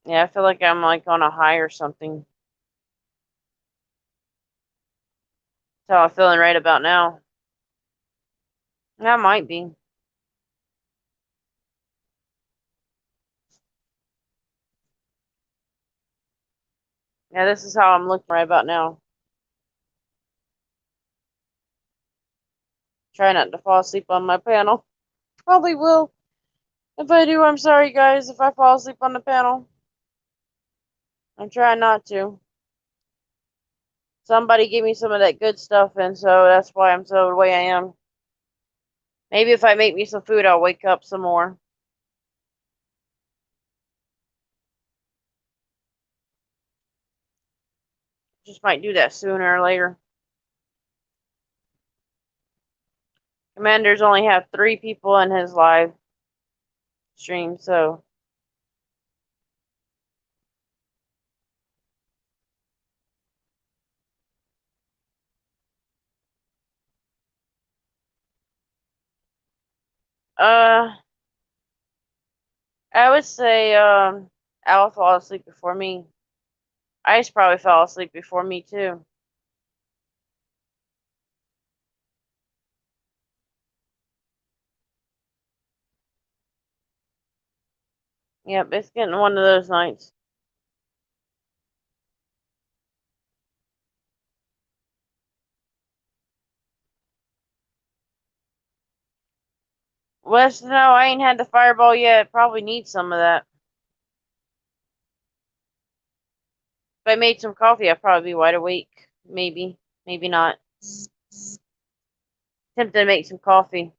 Yeah, I feel like I'm like on a high or something. That's how I'm feeling right about now. That might be. Yeah, this is how I'm looking right about now. Try not to fall asleep on my panel. Probably will. If I do, I'm sorry, guys, if I fall asleep on the panel. I'm trying not to. Somebody gave me some of that good stuff, and so that's why I'm so the way I am. Maybe if I make me some food, I'll wake up some more. Just might do that sooner or later. Commander's only have 3 people in his live stream, so I would say Al fall asleep before me. Ice probably fell asleep before me too. Yep, it's getting one of those nights. West, no, I ain't had the fireball yet. Probably need some of that. If I made some coffee, I'd probably be wide awake. Maybe. Maybe not. Tempted to make some coffee.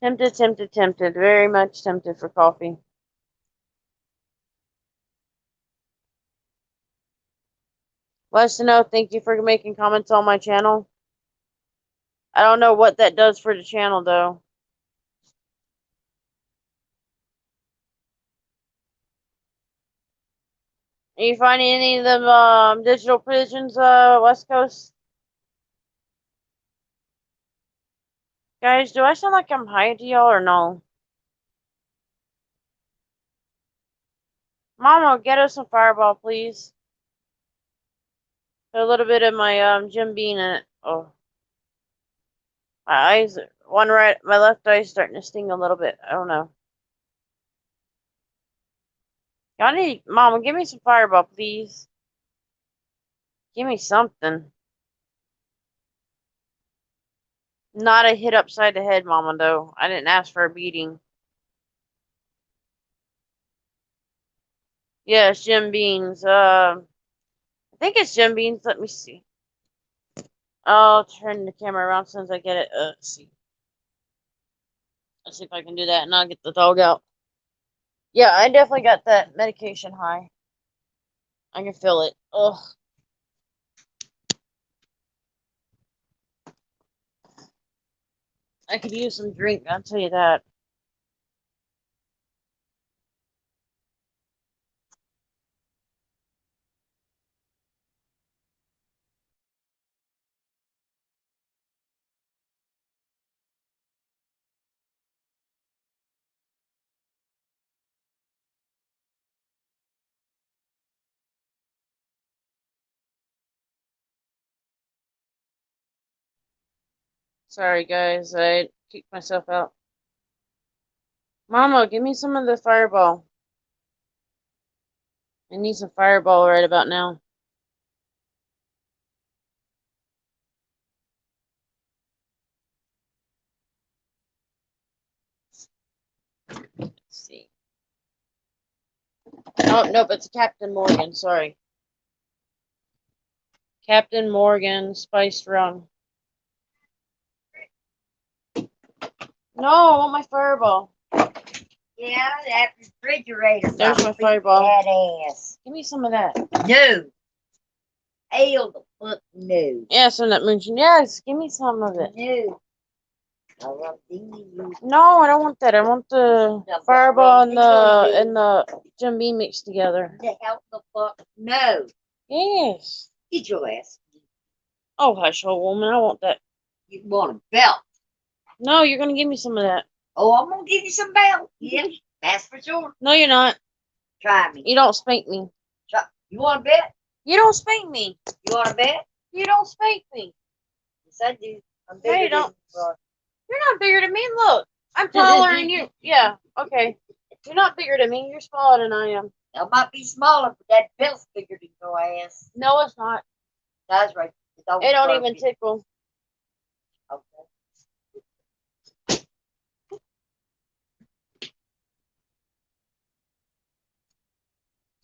Tempted. Very much tempted for coffee. Let us know. Thank you for making comments on my channel. I don't know what that does for the channel, though. Are you finding any of them digital pigeons, West Coast? Guys, do I sound like I'm high to y'all or no? Mama, get us some fireball, please. Put a little bit of my Jim Beam in it. Oh. My eyes, my left eye's starting to sting a little bit. I don't know. Y'all need, Mama, give me some fireball, please. Give me something. Not a hit upside the head, Mama, though. I didn't ask for a beating. Yes, Jim Beans. I think it's Jim Beans. Let me see. I'll turn the camera around as soon as I get it. Let's see. Let's see if I can do that and I'll get the dog out. Yeah, I definitely got that medication high. I can feel it. Ugh. I could use some drink, I'll tell you that. Sorry, guys. I kicked myself out. Mama, give me some of the fireball. I need some fireball right about now. Let's see. Oh, nope, it's Captain Morgan. Sorry. Captain Morgan spiced rum. No, I want my fireball. Yeah, that refrigerator. There's my fireball. That ass. Give me some of that. No. Hell the fuck no. Yes, and that mentioned. Yes, give me some of it. No. I want these. No, I don't want that. I want the fireball and the Jim Beam mixed together. The hell the fuck no. Yes. Get your ass. Oh, hush, old woman. I want that. You want a belt? No, you're gonna give me some of that. Oh, I'm gonna give you some belt. Yeah, that's for sure. No, you're not. Try me. You don't spank me. Try. You want a bet? You don't spank me. You want a bet? You don't spank me. Yes, I do. I'm No, you bigger don't. than you are. You're not bigger than me. Look, I'm taller than you. Yeah, okay. You're not bigger than me. You're smaller than I am. I might be smaller, but that belt's bigger than your ass. No, it's not. That's right. It don't even tickle. Okay.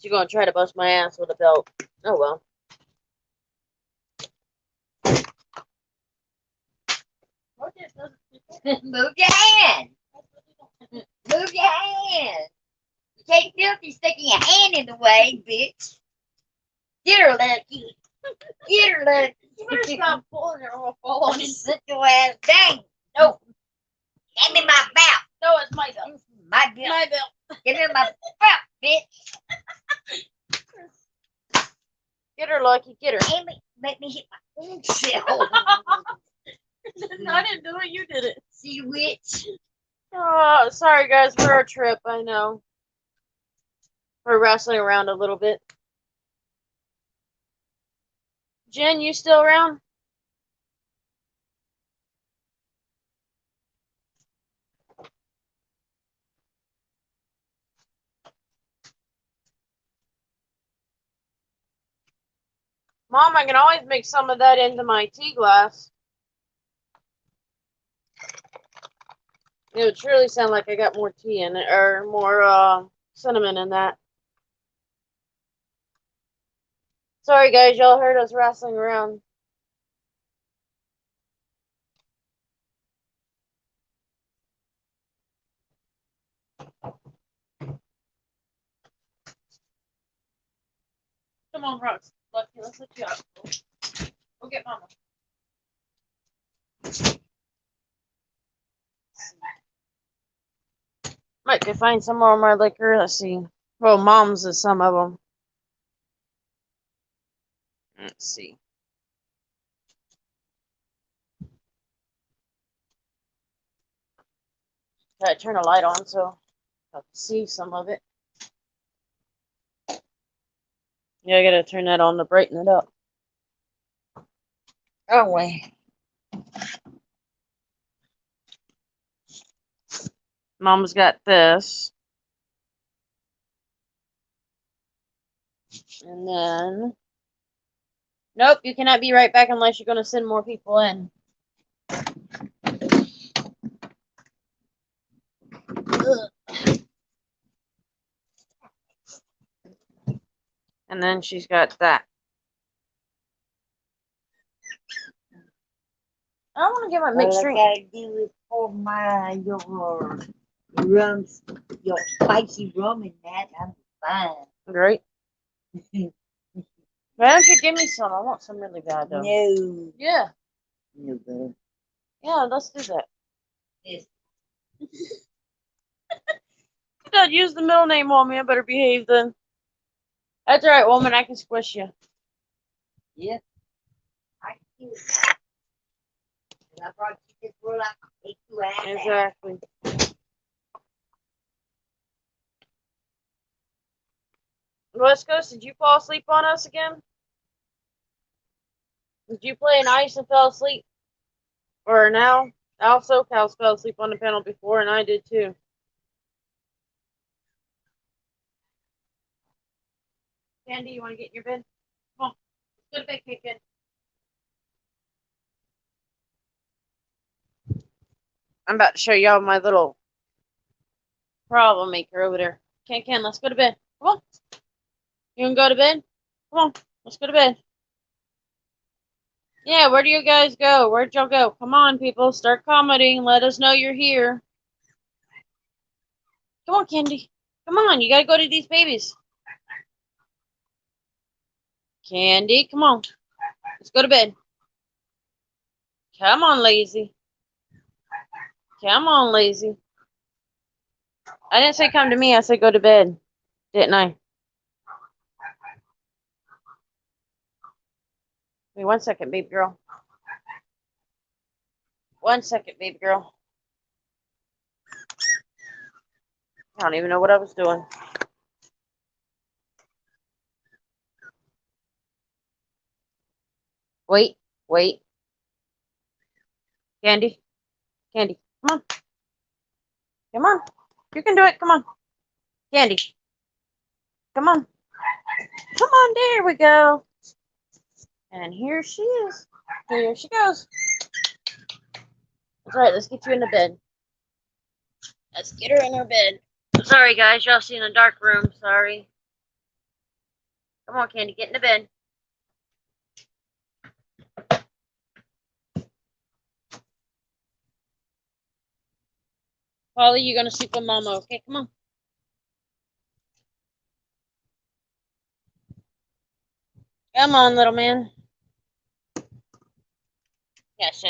You're gonna try to bust my ass with a belt. Oh well. Move your hand. Move your hand. You can't filthy sticking your hand in the way, bitch. Get her, Lucky. Get her, Lucky. You better stop pulling her or I'll fall on you. Sit your ass down. No. Give me my belt. No, it's my belt. My belt. My belt. Give me my belt, bitch. Get her, Lucky. Get her. Make me hit my own self. you witch. Oh, sorry guys for our trip. I know we're wrestling around a little bit. Jen, you still around? Mom, I can always make some of that into my tea glass. It would truly sound like I got more tea in it, or more cinnamon in that. Sorry guys, y'all heard us wrestling around. Come on, Rox. Let's let you out. Go get Mama. Might could find some more of my liquor. Let's see. Well, Mom's is some of them. Let's see. Gotta turn a light on so I can see some of it. Yeah, I gotta turn that on to brighten it up. Oh, wait. Mom's got this. And then... Nope, you cannot be right back unless you're gonna send more people in. Ugh. And then she's got that. I don't want to get my mixed All I drink. gotta do is pour your rum, your spicy rum in that. I'm fine. Great. Why don't you give me some? I want some really bad though. No. Yeah. No good. Yeah, let's do that. Yes. Dad, use the middle name on me. I better behave then. That's alright, woman. I can squish you. Yeah. I can do it. And I brought you this world, I can take you out. Exactly. West Coast, did you fall asleep on us again? Did you play an ice and fell asleep? Or now? Al SoCals fell asleep on the panel before, and I did too. Candy, you want to get in your bed? Come on. Let's go to bed, kid. I'm about to show y'all my little problem maker over there. Ken, let's go to bed. Come on. You want to go to bed? Come on. Let's go to bed. Yeah, where do you guys go? Where'd y'all go? Come on, people. Start commenting. Let us know you're here. Come on, Candy. Come on. You got to go to these babies. Candy, come on. Let's go to bed. Come on, lazy. Come on, lazy. I didn't say come to me. I said go to bed. Didn't I? Wait 1 second, baby girl. 1 second, baby girl. I don't even know what I was doing. Wait. Candy. Come on. Come on. You can do it. Come on. Candy. Come on. Come on. There we go. And here she is. Here she goes. That's right. Let's get you in the bed. Let's get her in her bed. Sorry, guys. Y'all see in a dark room. Sorry. Come on, Candy. Get in the bed. Polly, you're going to sleep with Mama. Okay, come on. Come on, little man. Yes,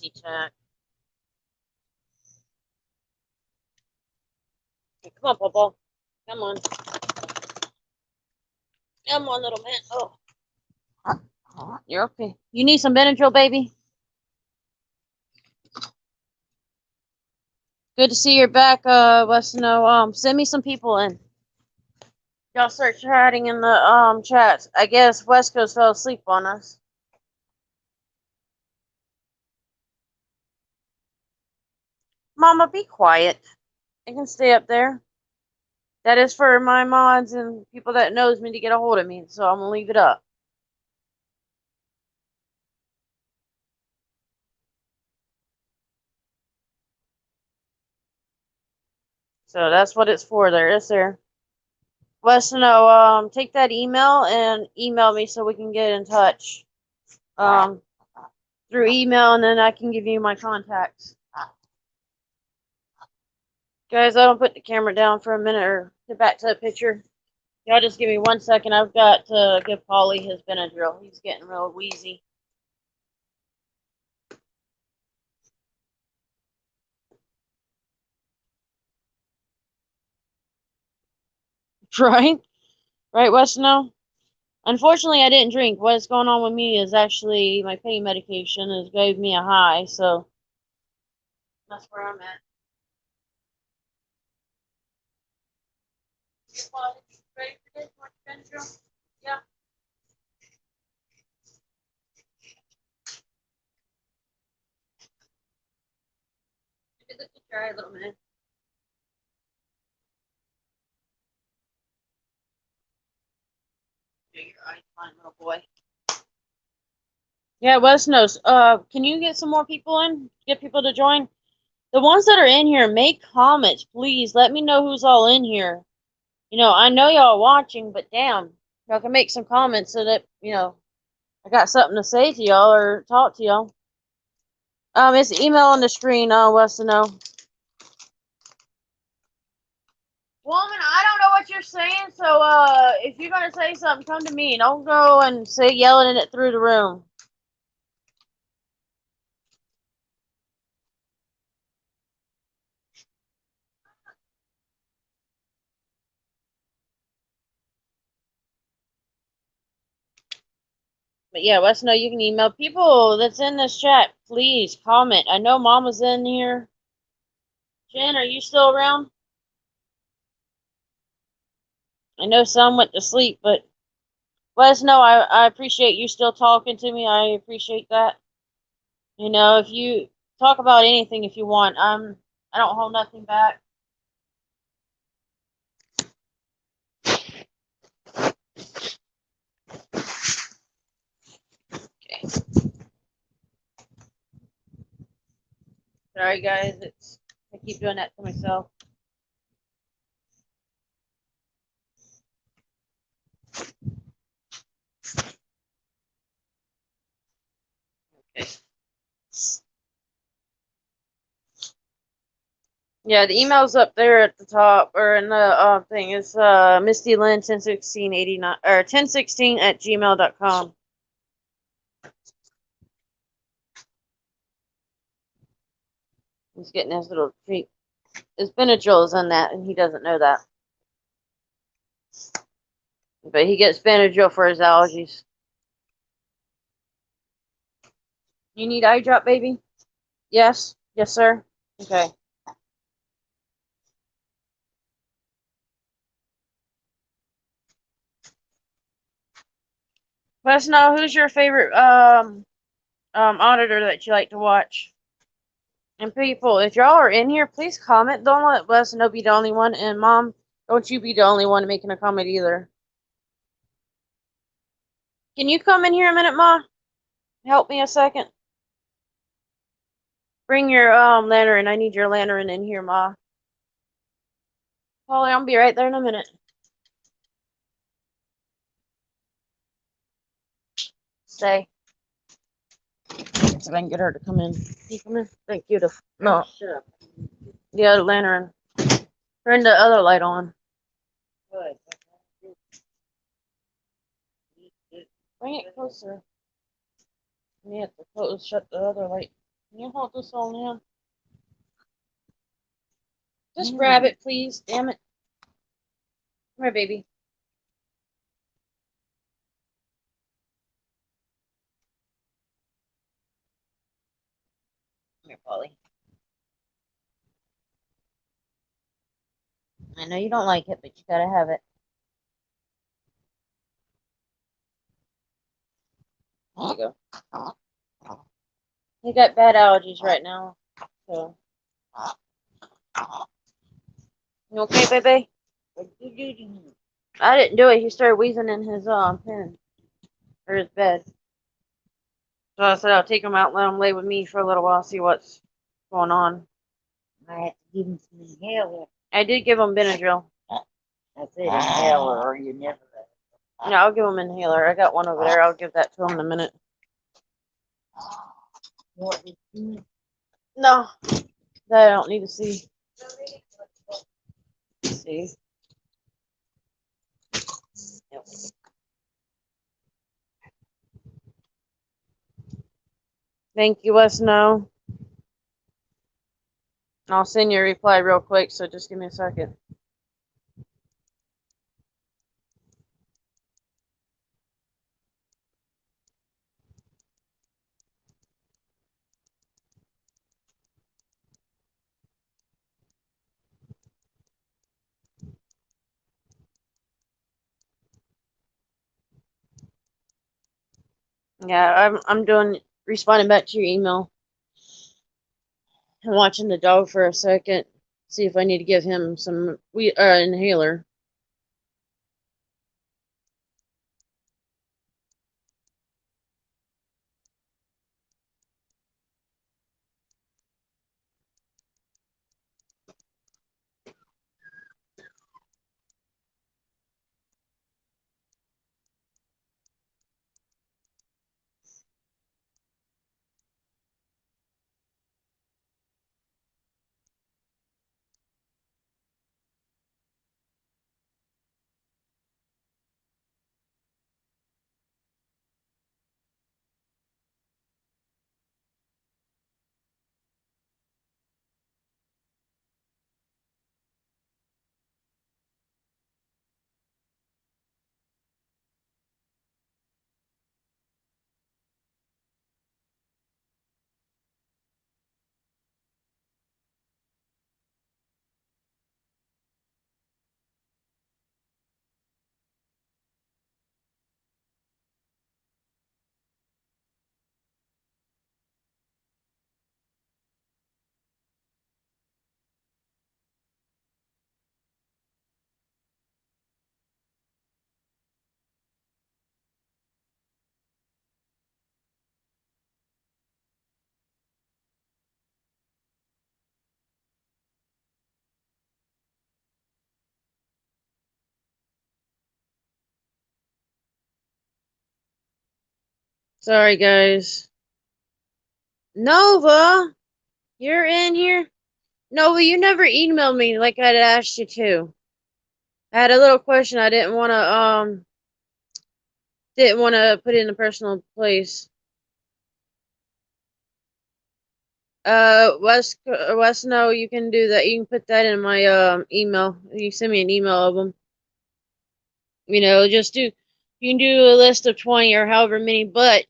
he took. Okay, come on, Popo. Come on. Come on, little man. Oh. You're okay. You need some Benadryl, baby? Good to see you're back, Westino. Send me some people in. Y'all start chatting in the chats. I guess West Coast fell asleep on us. Mama, be quiet. I can stay up there. That is for my mods and people that knows me to get a hold of me, so I'm gonna leave it up. So that's what it's for there. It's there. Westino, take that email and email me so we can get in touch. Through email, and then I can give you my contacts. Guys, I don't put the camera down for a minute or get back to the picture. Y'all just give me 1 second. I've got to give Polly his Benadryl. He's getting real wheezy. Right? Right, Westino? Unfortunately, I didn't drink. What's going on with me is actually my pain medication has gave me a high, so that's where I'm at. Ready for this? Want Benadryl? Yeah. Look at the picture, a little minute. Your eyes fine, little boy. Yeah, West knows. Can you get some more people in? Get people to join? The ones that are in here, make comments, please. Let me know who's all in here. You know, I know y'all watching, but damn, y'all can make some comments so that, you know, I got something to say to y'all or talk to y'all. It's the email on the screen, West to know. Woman, I don't know what you're saying, so if you're gonna say something, come to me. Don't go and say yelling it through the room. But yeah, West know you can email people that's in this chat. Please comment. I know Mama's in here. Jen, are you still around? I know some went to sleep, but Wes, no, I appreciate you still talking to me. I appreciate that. You know, if you talk about anything if you want, I don't hold nothing back. Okay. Sorry guys, I keep doing that to myself. Okay. Yeah, the email's up there at the top or in the thing. It's Misty Lynn 101689 or 1016 at gmail.com. He's getting his little treat. His Benadryl is in that, and he doesn't know that. But he gets Benadryl for his allergies. You need eye drop, baby? Yes. Yes, sir. Okay. Let us know who's your favorite auditor that you like to watch. And people, if y'all are in here, please comment. Don't let us know be the only one. And Mom, don't you be the only one making a comment either. Can you come in here a minute, Ma? Help me a second. Bring your lantern. I need your lantern in here, Ma. Holly, I'll be right there in a minute. Stay. See if I can get her to come in. Can you come in? Thank you. No. The other lantern. Turn the other light on. Good. Bring it closer. You have to close, shut the other light. Can you hold this on now? Just grab it, please. Damn it. Come here, baby. Come here, Polly. I know you don't like it, but you gotta have it. There you go. He got bad allergies right now, so. You okay, baby? I didn't do it. He started wheezing in his pen or his bed. So I said I'll take him out and let him lay with me for a little while, see what's going on. I have to give him some inhaler. I did give him Benadryl. I said inhaler, or you never. Yeah, I'll give him inhaler. I got one over there. I'll give that to him in a minute. What did you? No, that I don't need to see. See. Yep. Thank you, let us know. I'll send you a reply real quick, so just give me a second. Yeah, I'm doing responding back to your email. I'm watching the dog for a second. See if I need to give him some inhaler. Sorry, guys. Nova, you're in here? Nova, you never emailed me like I'd asked you to. I had a little question. I didn't want to put it in a personal place. Wes, no, you can do that. You can put that in my email. You send me an email of them. Just you can do a list of 20 or however many, but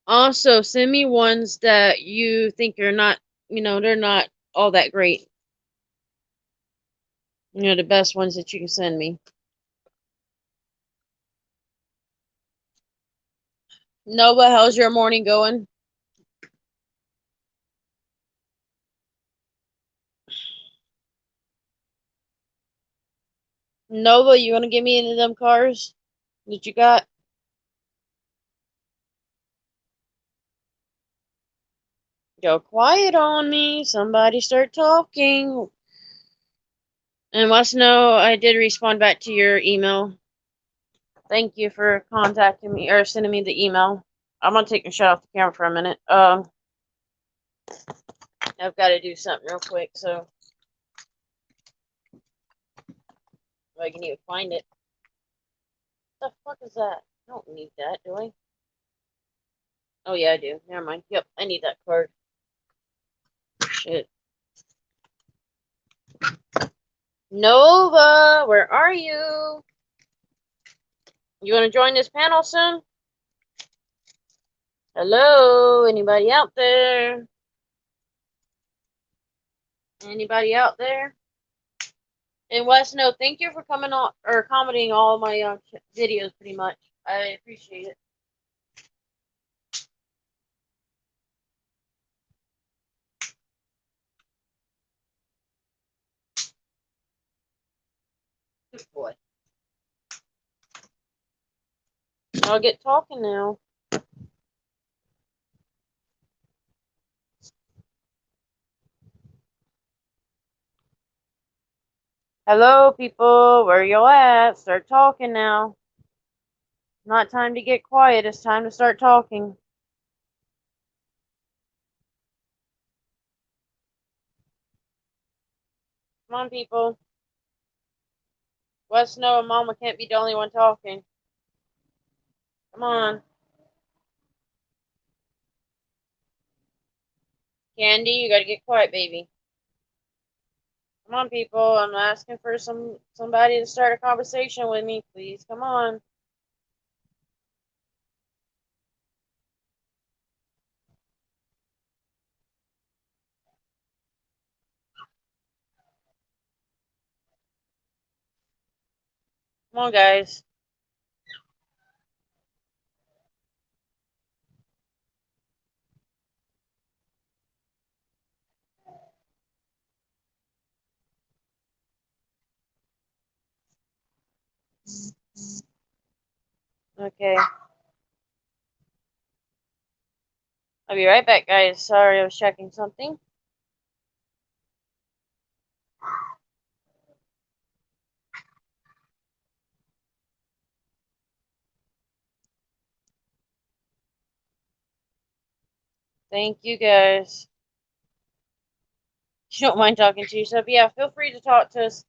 also send me ones that you think are not, they're not all that great. The best ones that you can send me. Nova, how's your morning going? Nova, you gonna give me any of them cars that you got? Go quiet on me. Somebody start talking. And let us know I did respond back to your email. Thank you for contacting me or sending me the email. I'm gonna take a shot off the camera for a minute. I've got to do something real quick, so if I can even find it. What the fuck is that? I don't need that, do I? Oh yeah, I do. Never mind. Yep, I need that card. Shit. Nova, where are you? You want to join this panel soon? Hello, anybody out there? Anybody out there? And Wes, no, thank you for coming on or commenting all of my videos pretty much. I appreciate it. Good boy. I'll get talking now. Hello, people. Where you at? Start talking now. Not time to get quiet. It's time to start talking. Come on, people. Wes, no, and Mama can't be the only one talking. Come on. Candy, you gotta get quiet, baby. Come on, people. I'm asking for somebody to start a conversation with me, please. Come on. Come on, guys. Okay. I'll be right back, guys. Sorry, I was checking something. Thank you, guys. If you don't mind talking to yourself, yeah, feel free to talk to us.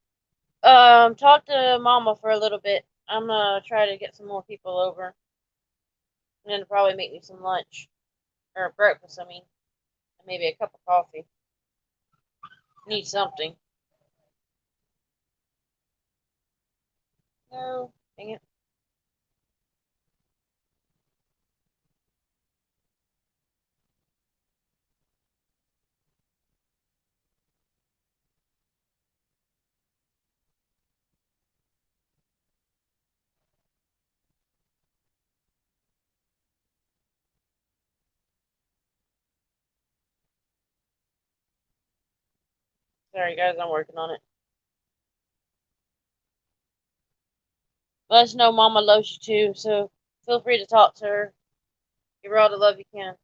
Talk to Mama for a little bit. I'm gonna try to get some more people over, and then probably make me some lunch or breakfast. I mean, and maybe a cup of coffee. Need something. No, dang it. Sorry, guys, I'm working on it. Let us know Mama loves you too, so feel free to talk to her. Give her all the love you can.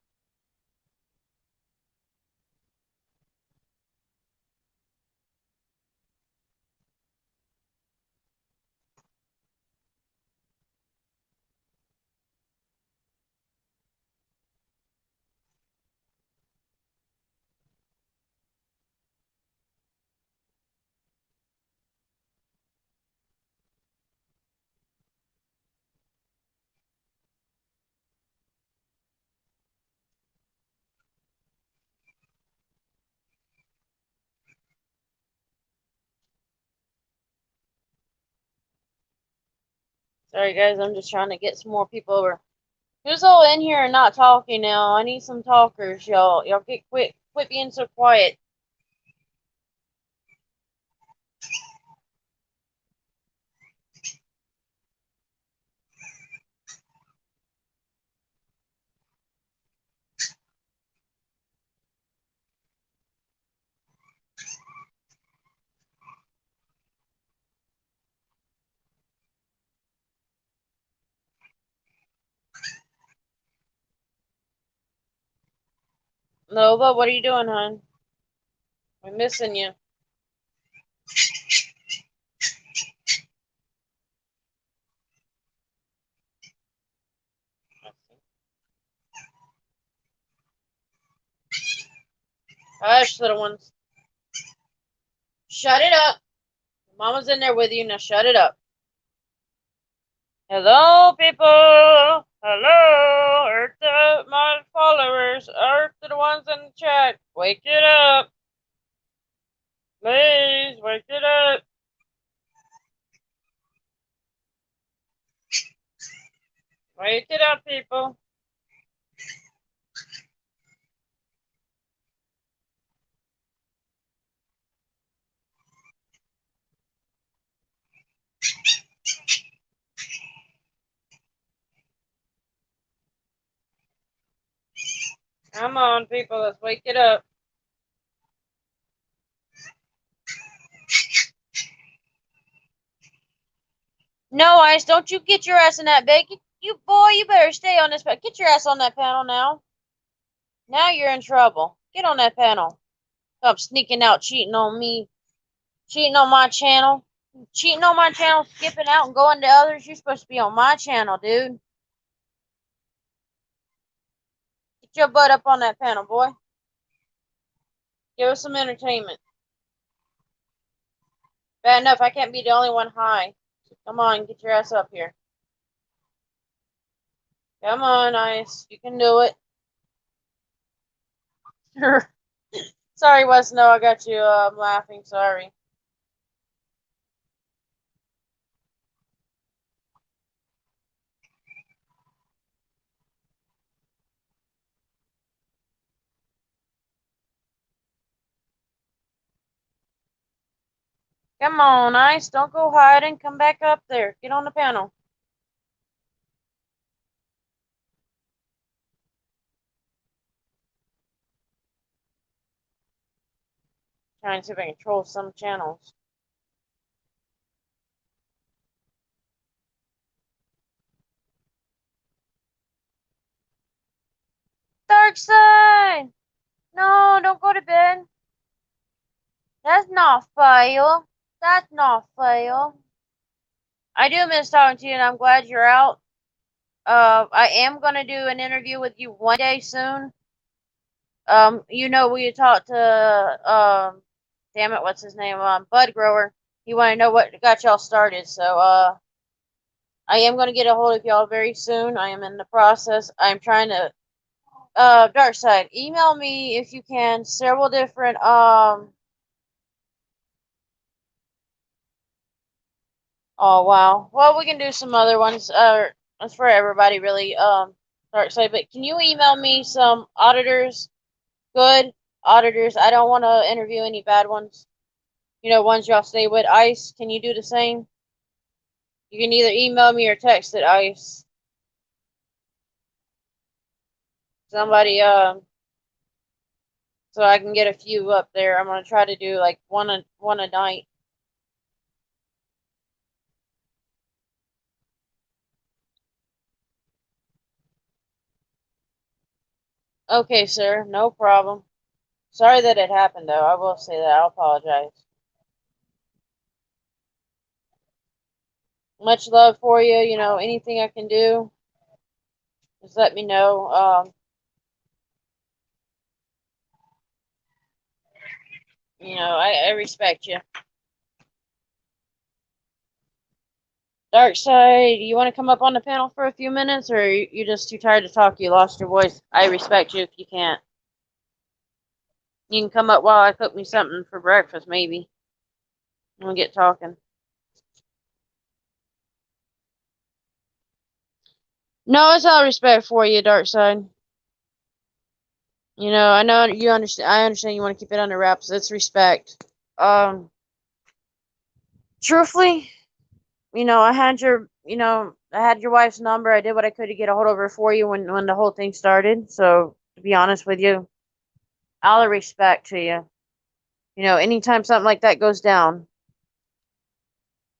Sorry, guys, I'm just trying to get some more people over. Who's all in here and not talking now? I need some talkers, y'all. Y'all quit being so quiet. Nova, what are you doing, hon? We're missing you. Hush, little ones. Shut it up. Mama's in there with you. Now shut it up. Hello, people. Hello. Earth to my followers. Earth to the ones in the chat. Wake it up. Please, wake it up. Wake it up, people. Come on, people, let's wake it up. No, Ice, don't you get your ass in that bed. You boy, you better stay on this panel. Get your ass on that panel now. Now you're in trouble. Get on that panel. Stop sneaking out, cheating on me, cheating on my channel. Cheating on my channel, skipping out and going to others. You're supposed to be on my channel, dude. Get your butt up on that panel, boy. Give us some entertainment. Bad enough, I can't be the only one high. Come on, get your ass up here. Come on, Ice. You can do it. Sorry, Wes. No, I got you. I'm laughing. Sorry. Come on, Ice. Don't go hiding. Come back up there. Get on the panel. Trying to see if I can control some channels. Dark side! No, don't go to bed. That's not fair. That's not fair. I do miss talking to you, and I'm glad you're out. I am gonna do an interview with you one day soon. You know, we had talked to damn it, what's his name? Bud Grower. He wanted to know what got y'all started. So, I am gonna get a hold of y'all very soon. I am in the process. I'm trying to, Dark Side, email me if you can. Several different, oh wow. Well, we can do some other ones. That's for everybody, really. Dark Side, but can you email me some auditors? Good auditors. I don't want to interview any bad ones. You know, ones y'all stay with. Ice, can you do the same? You can either email me or text it, Ice. Somebody, so I can get a few up there. I'm gonna try to do like one a night. Okay, sir, no problem. Sorry that it happened, though. I will say that. I'll apologize. Much love for you. You know, anything I can do, just let me know. You know, I respect you. Dark Side, you want to come up on the panel for a few minutes, or you just too tired to talk? You lost your voice. I respect you if you can't. You can come up while I cook me something for breakfast, maybe. And we'll get talking. No, it's all respect for you, Dark Side. You know you understand. I understand you want to keep it under wraps. It's respect. Truthfully, I had your wife's number. I did what I could to get a hold of her for you when the whole thing started. So to be honest with you, all the respect to you. You know, anytime something like that goes down,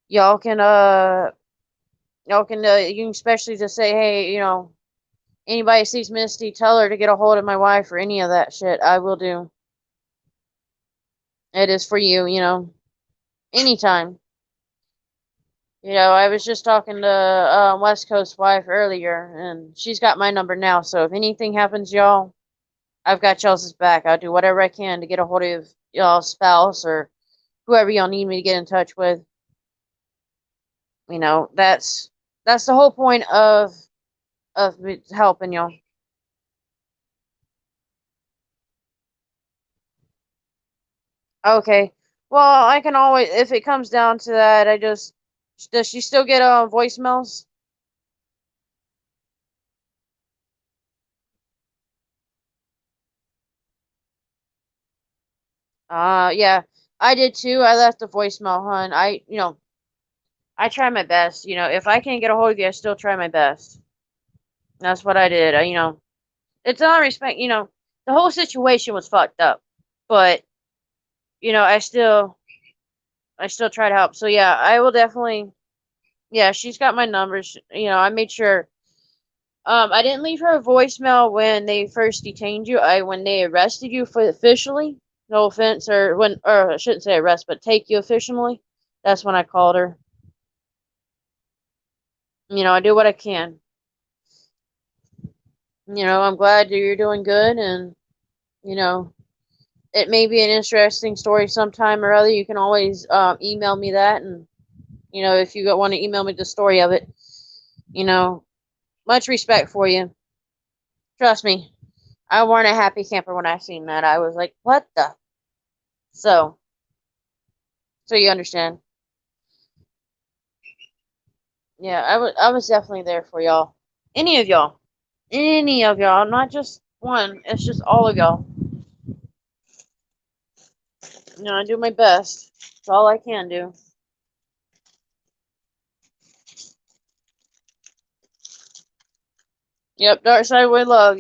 y'all can you can especially just say, hey, anybody sees Misty, tell her to get a hold of my wife or any of that shit. I will do. It is for you, anytime. I was just talking to West Coast wife earlier, and she's got my number now. So if anything happens, y'all, I've got y'all's back. I'll do whatever I can to get a hold of y'all's spouse or whoever y'all need me to get in touch with. That's the whole point of me helping y'all. Okay. Well, I can always, if it comes down to that, does she still get voicemails? Yeah, I did too. I left a voicemail, hon. I try my best. If I can't get a hold of you, I still try my best. That's what I did. It's all respect. the whole situation was fucked up, but I still try to help. So yeah, I will definitely. Yeah, she's got my numbers. I made sure. I didn't leave her a voicemail when they first detained you. When they arrested you for officially. No offense, or I shouldn't say arrest, but take you officially. That's when I called her. I do what I can. I'm glad that you're doing good, and you know, it may be an interesting story sometime or other. You can always email me that, and if you want to email me the story of it, you know, much respect for you. Trust me, I weren't a happy camper when I seen that. I was like, what the? So, so you understand. Yeah, I was definitely there for y'all. Any of y'all. Any of y'all, not just one. It's just all of y'all. I do my best. It's all I can do. Yep, Dark Side with love.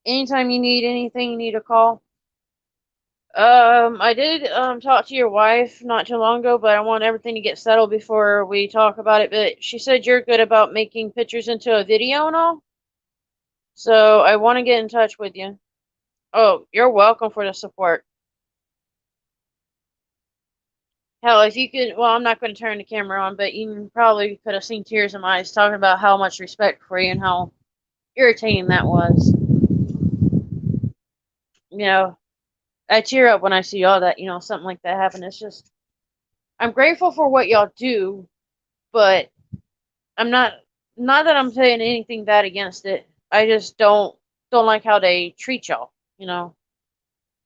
Anytime you need anything, you need a call. I did talk to your wife not too long ago, but I want everything to get settled before we talk about it. But she said you're good about making pictures into a video and all. So I want to get in touch with you. Oh, you're welcome for the support. Hell, if you could, well, I'm not going to turn the camera on, but you probably could have seen tears in my eyes talking about how much respect for you and how irritating that was. You know, I tear up when I see all that, something like that happen. It's just, I'm grateful for what y'all do, but I'm not that I'm saying anything bad against it. I just don't like how they treat y'all.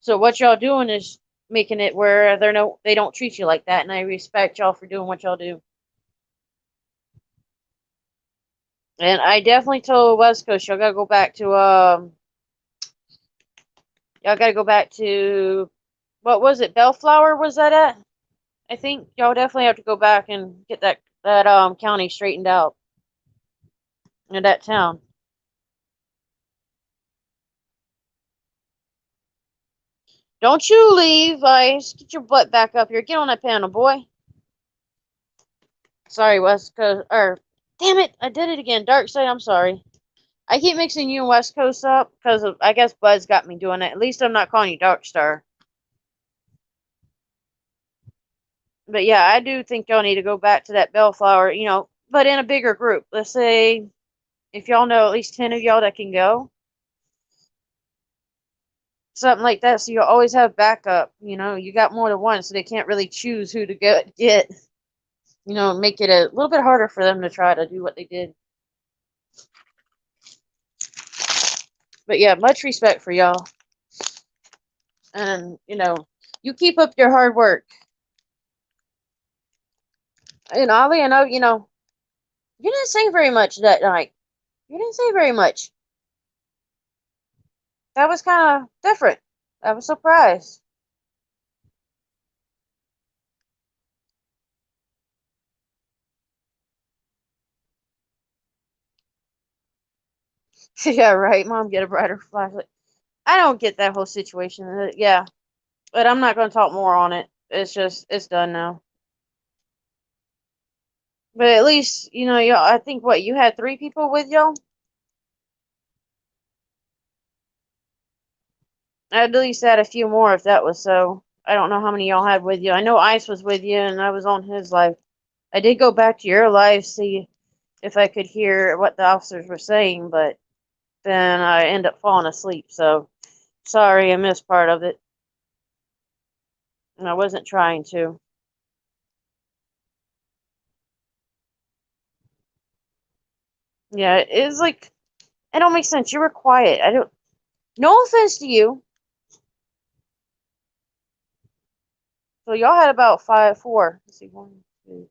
So what y'all doing is making it where they don't treat you like that, and I respect y'all for doing what y'all do. And I definitely told West Coast y'all gotta go back to what was it, Bellflower was that at? I think y'all definitely have to go back and get that county straightened out. In that town. Don't you leave, Ice. Get your butt back up here. Get on that panel, boy. Sorry, West Coast. Damn it, I did it again. Dark Side, I'm sorry. I keep mixing you and West Coast up because I guess Bud's got me doing it. At least I'm not calling you Dark Star. But yeah, I do think y'all need to go back to that Bellflower, but in a bigger group. Let's say if y'all know at least 10 of y'all that can go, something like that. So you'll always have backup. You got more than one, so they can't really choose who to get. Make it a little bit harder for them to try to do what they did. But yeah, much respect for y'all. And, you keep up your hard work. And Ollie, I know, you didn't say very much that night. You didn't say very much. That was kind of different. I was surprised. Yeah, right. Mom, get a brighter flashlight. I don't get that whole situation. Yeah, but I'm not going to talk more on it. It's done now. But at least, y'all, I think what, you had 3 people with y'all? I'd at least add a few more if that was so. I don't know how many y'all had with you. I know Ice was with you and I was on his live. I did go back to your live, see if I could hear what the officers were saying, but then I ended up falling asleep. So sorry, I missed part of it. And I wasn't trying to. Yeah, it's like, it don't make sense. You were quiet. I don't, no offense to you. So y'all had about 4. Let's see, 1, 2.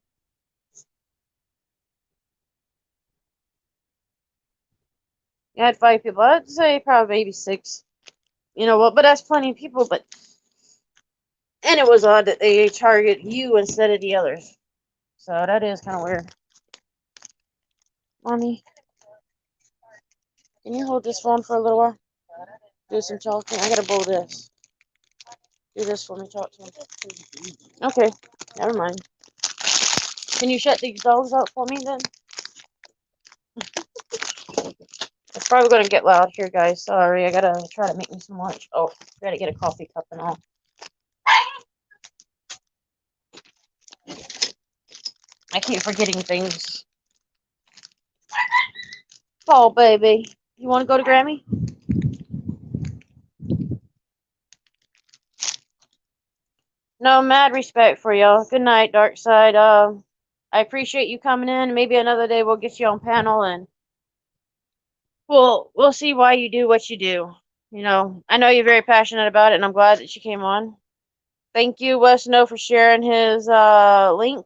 You had 5 people. I'd say probably maybe 6. Well, but that's plenty of people. And it was odd that they target you instead of the others. So that is kind of weird. Mommy, can you hold this phone for a little while? Do some talking. I gotta bowl this. Do this for me. Talk to him. Okay. Never mind. Can you shut these dogs out for me then? It's probably gonna get loud here, guys. Sorry. I gotta try to make me some lunch. Oh, gotta get a coffee cup and all. I keep forgetting things. Oh, baby. You want to go to Grammy? No, mad respect for y'all. Good night, Dark Side. I appreciate you coming in. Maybe another day we'll get you on panel and we'll see why you do what you do. You know, I know you're very passionate about it, and I'm glad that you came on. Thank you, Wes No, for sharing his link.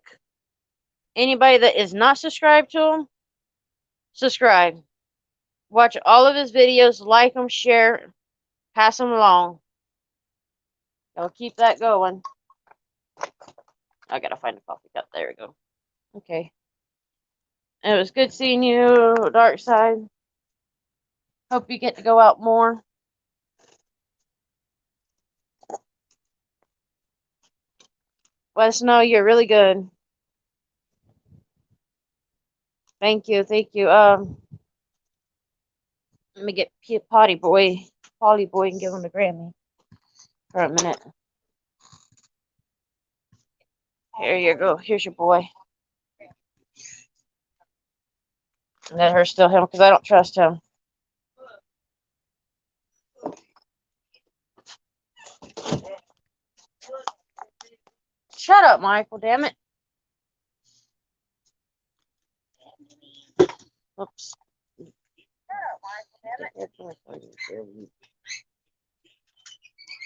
Anybody that is not subscribed to him, subscribe. Watch all of his videos, like them, share, pass them along. I'll keep that going. I gotta find a coffee cup. There we go. Okay. It was good seeing you, Dark Side. Hope you get to go out more. Let us know you're really good. Thank you, thank you. Let me get Polly Boy, and give him a Grammy for a minute. Here you go. Here's your boy. Let her steal him because I don't trust him. Shut up, Michael. Damn it. Oops.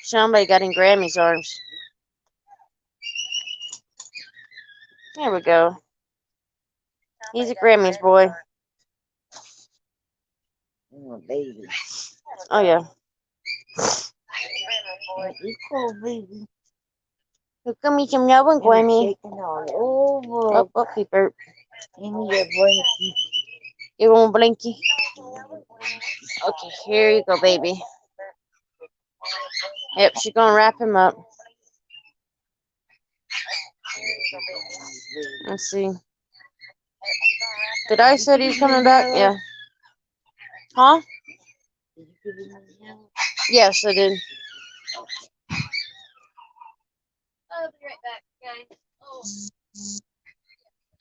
Somebody got in Grammy's arms. There we go. He's a Grammy's boy. Oh, baby. Oh, yeah. You cool, baby. Come eat some yellow Grammy. Shaking all over. Oh, oh, he burped. Give me your blankie. You want a blankie? Okay, here you go, baby. Yep, she's gonna wrap him up. Let's see. Did I say he's coming back? Yeah. Huh? Yes, I did. I'll be right back, guys. Oh.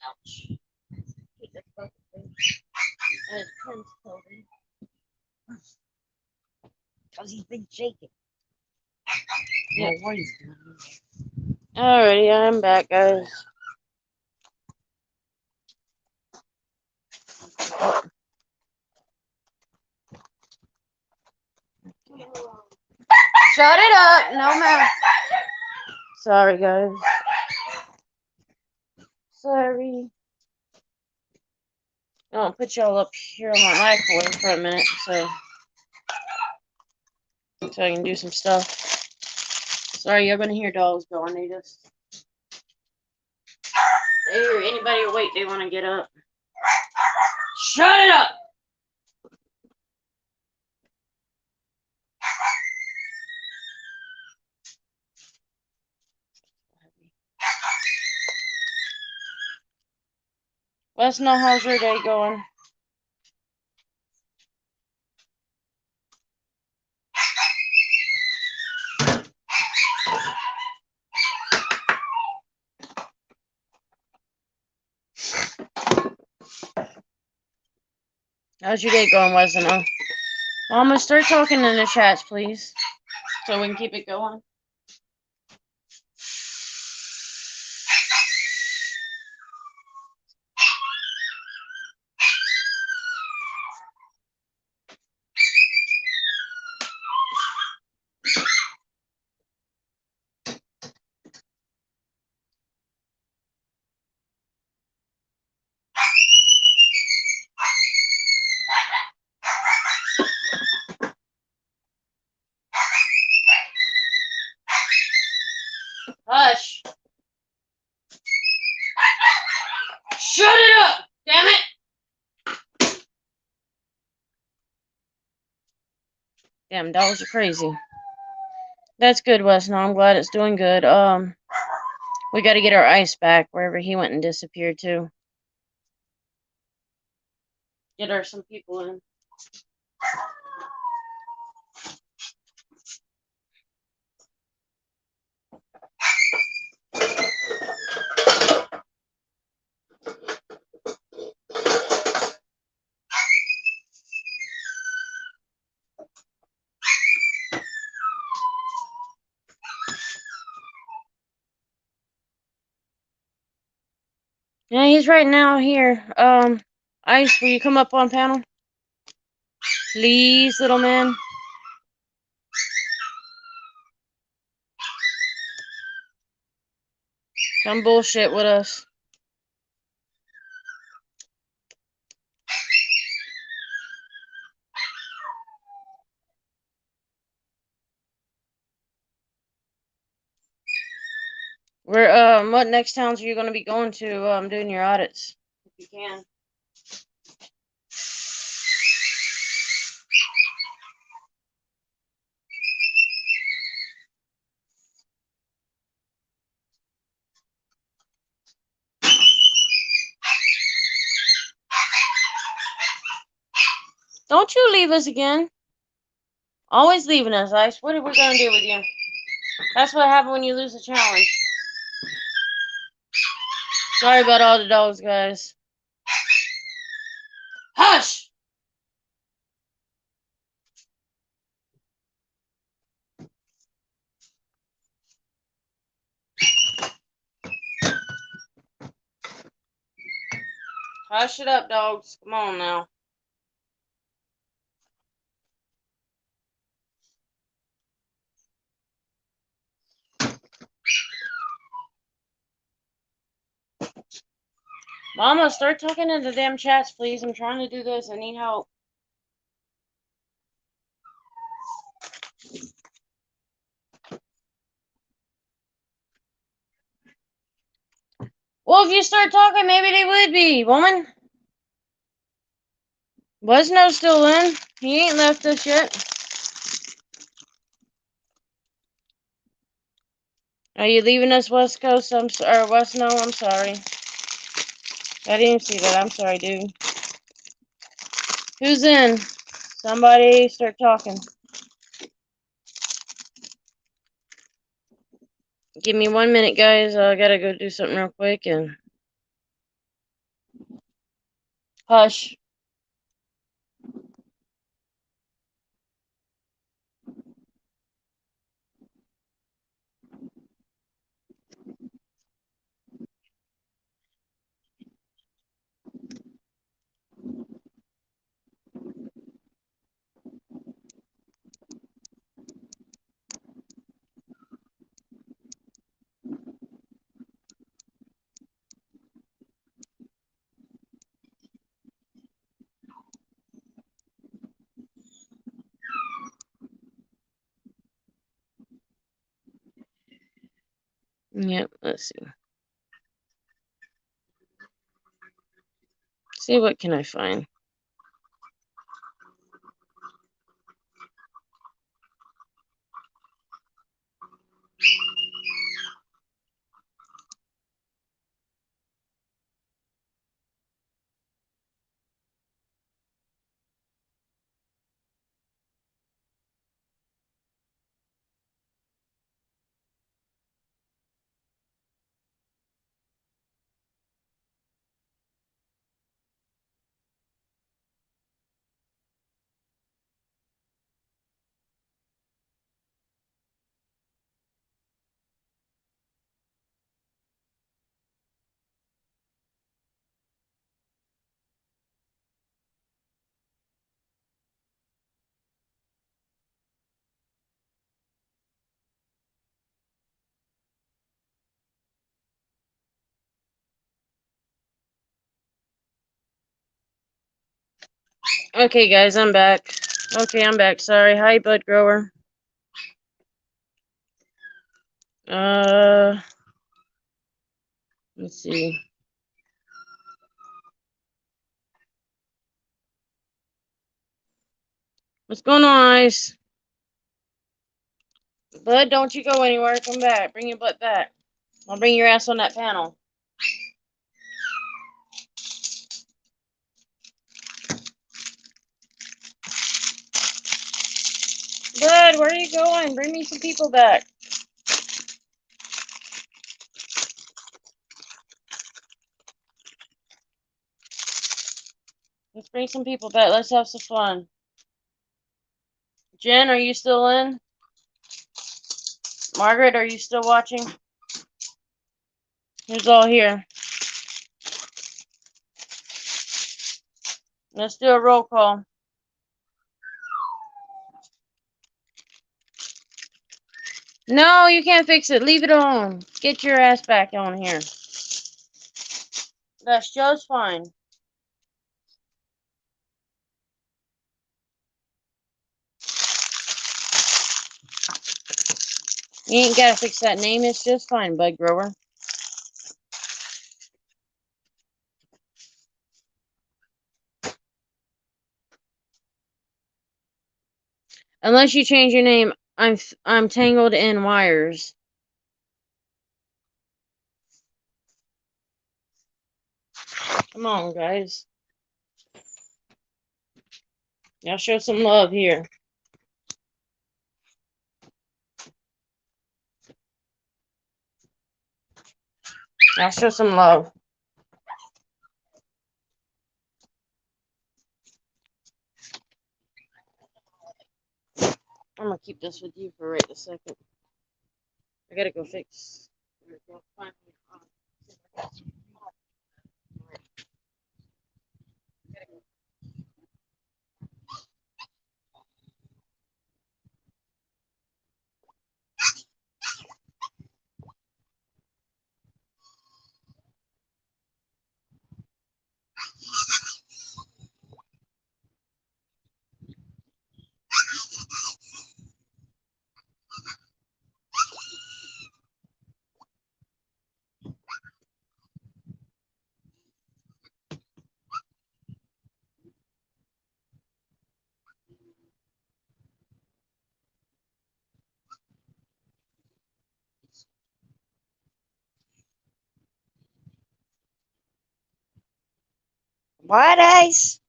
Ouch. Because he's been shaking. Yeah. No worries. Alrighty, I'm back, guys. Shut it up! No ma'am. Sorry, guys. Sorry. I'll put y'all up here on my microwave for a minute, so I can do some stuff. Sorry, you're gonna hear dogs going. They just anybody awake, they want to get up. Shut it up! Let us know how's your day going. How's your day going, Wesno? Mama, start talking in the chats, please, so we can keep it going. Hush! Shut it up! Damn it! Damn, dogs are crazy. That's good, Wes. No, I'm glad it's doing good. We got to get our ice back wherever he went and disappeared to. Get her some people in. Yeah, he's right now here. Ice, will you come up on panel? Please, little man. Come bullshit with us. What next towns are you gonna be going to, doing your audits? If you can. Don't you leave us again. Always leaving us, Ice. What are we gonna do with you? That's what happens when you lose a challenge. Sorry about all the dogs, guys. Hush! Hush it up, dogs. Come on now. Mama, start talking in the damn chats, please. I'm trying to do this. I need help. Well, if you start talking, maybe they would be, woman. Wesno still in. He ain't left us yet. Are you leaving us, West Coast? Or Wesno? I'm sorry. I didn't see that. I'm sorry, dude. Who's in? Somebody start talking. Give me 1 minute, guys. I gotta go do something real quick and hush. Yep, let's see. See what can I find. Okay, guys, I'm back. Okay, I'm back. Sorry. Hi, Bud Grower. Let's see. What's going on, Ice? Bud, don't you go anywhere. Come back. Bring your butt back. I'll bring your ass on that panel. Bud, where are you going? Bring me some people back. Let's bring some people back. Let's have some fun. Jen, are you still in? Margaret, are you still watching? Who's all here? Let's do a roll call. No, you can't fix it. Leave it on. Get your ass back on here. That's just fine. You ain't gotta fix that name. It's just fine, Bud Grower. Unless you change your name, I'm tangled in wires. Come on, guys. Y'all show some love here. Y'all show some love. I'm gonna keep this with you for right a second. I gotta go fix. White ice.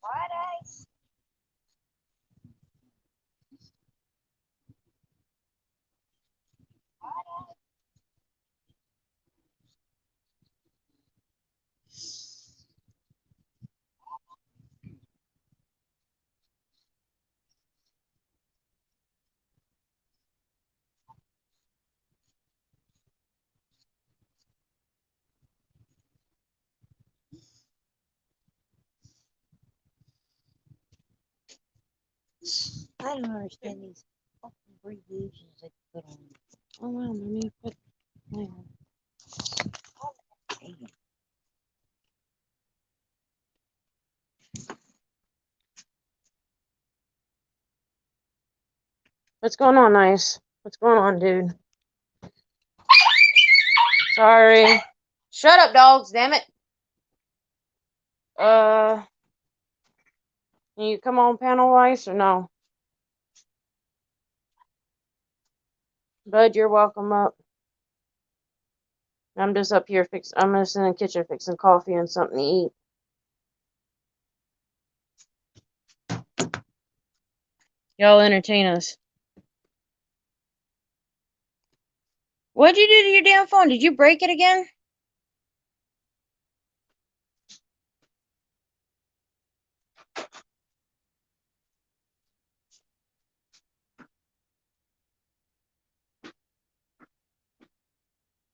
White ice. I don't understand these fucking abbreviations they put on. Oh wow, let me put. What's going on, Ice? What's going on, dude? Sorry. Shut up, dogs. Damn it. Can you come on panel, Ice, or no? Bud, you're welcome up. I'm just up here I'm just in the kitchen fixing coffee and something to eat. Y'all entertain us. What'd you do to your damn phone? Did you break it again?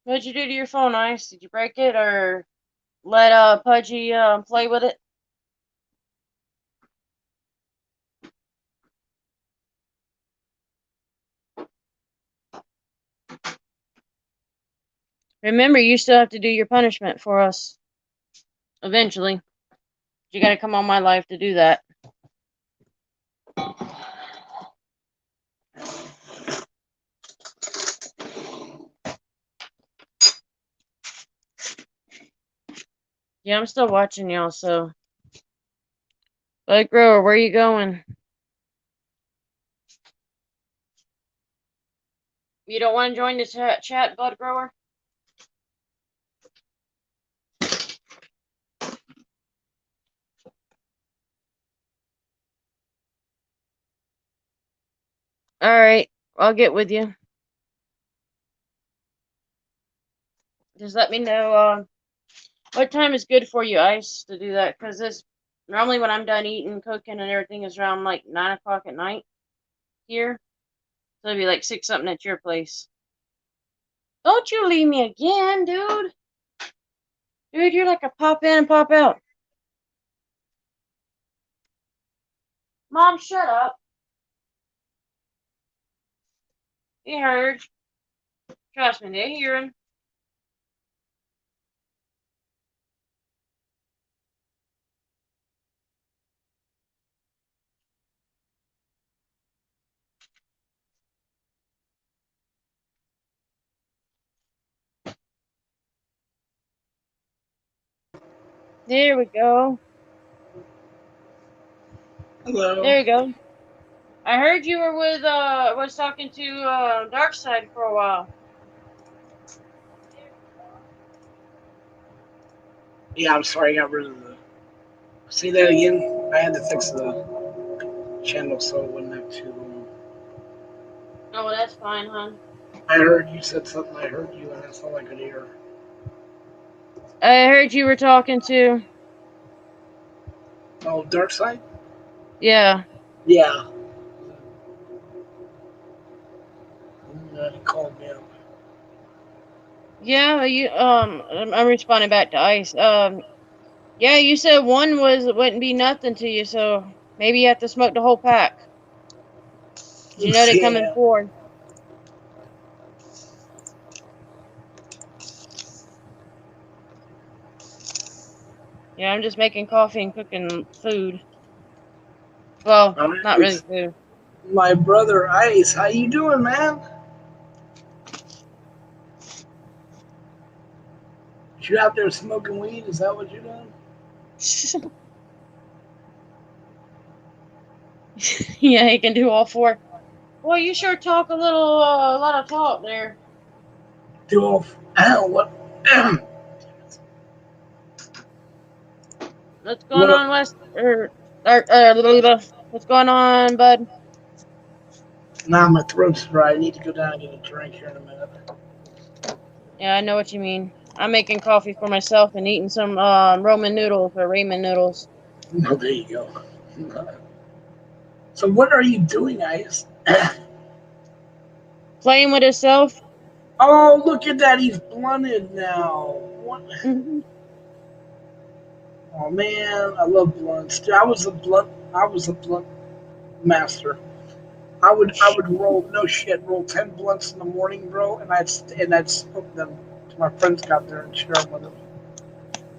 What'd you do to your phone, Ice? Did you break it or let Pudgy play with it? Remember, you still have to do your punishment for us. Eventually. You gotta come on my life to do that. Yeah, I'm still watching y'all, so Bud Grower, where you going? You don't want to join the chat, Bud Grower? All right, I'll get with you. Just let me know what time is good for you, Ice, to do that. Because this normally when I'm done eating, cooking, and everything is around like 9 o'clock at night here. So it'd be like 6 something at your place. Don't you leave me again, dude. Dude, you're like a pop in and pop out. Mom, shut up. He heard. Trust me, they hear him. There we go. Hello. There you go. I heard you were with was talking to Darkseid for a while. Yeah, I'm sorry, I got rid of the. Say that again. I had to fix the channel so it wouldn't have too long. Oh, that's fine, hon. I heard you said something. I heard you, and that's all I could hear. I heard you were talking to. Oh, Dark Side? Yeah. Yeah. He called me up. Yeah, I'm responding back to Ice. Yeah, you said one wouldn't be nothing to you, so maybe you have to smoke the whole pack. You know they come in Yeah. 4. Yeah, I'm just making coffee and cooking food. Well, not really Ice. food. My brother Ice, how you doing, man? You out there smoking weed? Is that what you're doing? Yeah, he can do all 4. Well, you sure talk a lot of talk there. Do off. What? What's going What? on, West? What's going on, bud? Nah, my throat's dry. I need to go down and get a drink here in a minute. Yeah, I know what you mean. I'm making coffee for myself and eating some Roman noodles or ramen noodles. No, there you go. So what are you doing, Ice? Playing with himself. Oh, look at that. He's blunted now. What? Mhm. Oh man, I love blunts. Dude, I was a blunt master. I would roll no shit, roll 10 blunts in the morning, bro, and I'd smoke them till my friends got there and share them with them.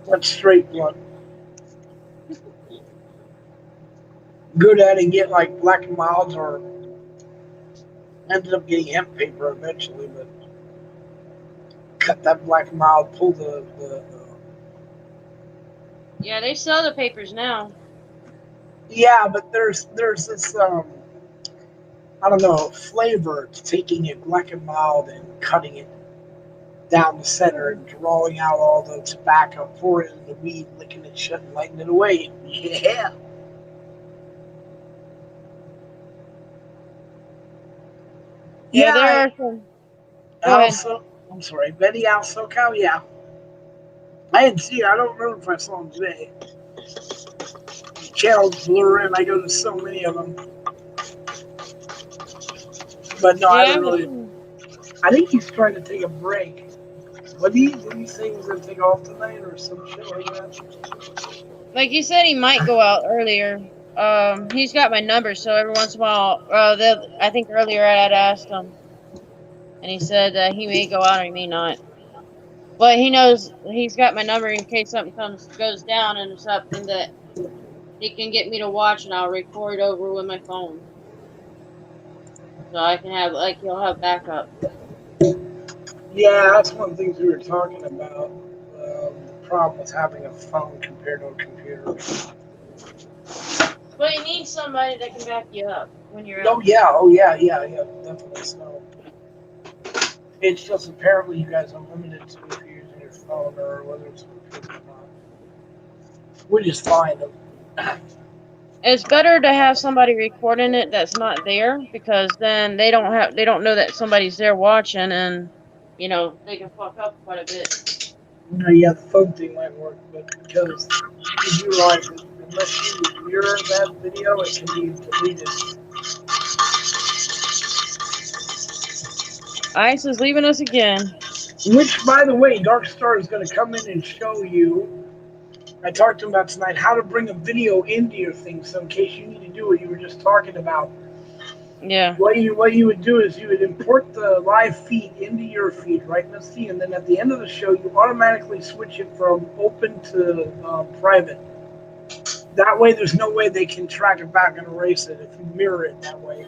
Went straight blunt. Good at it and get like Black and Milds or ended up getting hemp paper eventually, but cut that Black and Mild, pull the Yeah, they sell the papers now. yeah, but there's this I don't know flavor to taking a Black and Mild and cutting it down the center and drawing out all the tobacco, pouring it in the weed, licking it shut and lighting it away. Yeah. Yeah, Yeah, there are some. Go ahead. also, I'm sorry, Betty out SoCal, yeah. I didn't see her. I don't remember if I saw him today. Channels blur in. I go to so many of them. But no, I Yeah, haven't really. I think he's trying to take a break. Did he say he was going to take off tonight or some shit like that? like you said, he might go out earlier. He's got my number, so every once in a while, I think earlier I had asked him, and he said that he may go out or he may not. But he knows he's got my number in case something goes down and something that he can get me to watch, and I'll record over with my phone, so I can have he'll have backup. Yeah, that's one of the things we were talking about. The problem with having a phone compared to a computer. Well, you need somebody that can back you up when you're Oh out. yeah, definitely. So it's just apparently you guys are limited to if you're using your phone or whether it's Bluetooth or not. Which is fine. It's better to have somebody recording it that's not there, because then they don't know that somebody's there watching, and they can fuck up quite a bit. Yeah, the phone thing might work, but because you do realize that unless you mirror that video, it can be deleted. Ice is leaving us again. Which, by the way, Darkstar is going to come in and show you. I talked to him about tonight how to bring a video into your thing. So in case you need to do what you were just talking about, Yeah. what you would do is you would import the live feed into your feed, right, Misty? And then at the end of the show, you automatically switch it from open to private. That way, there's no way they can track it back and erase it if you mirror it that way.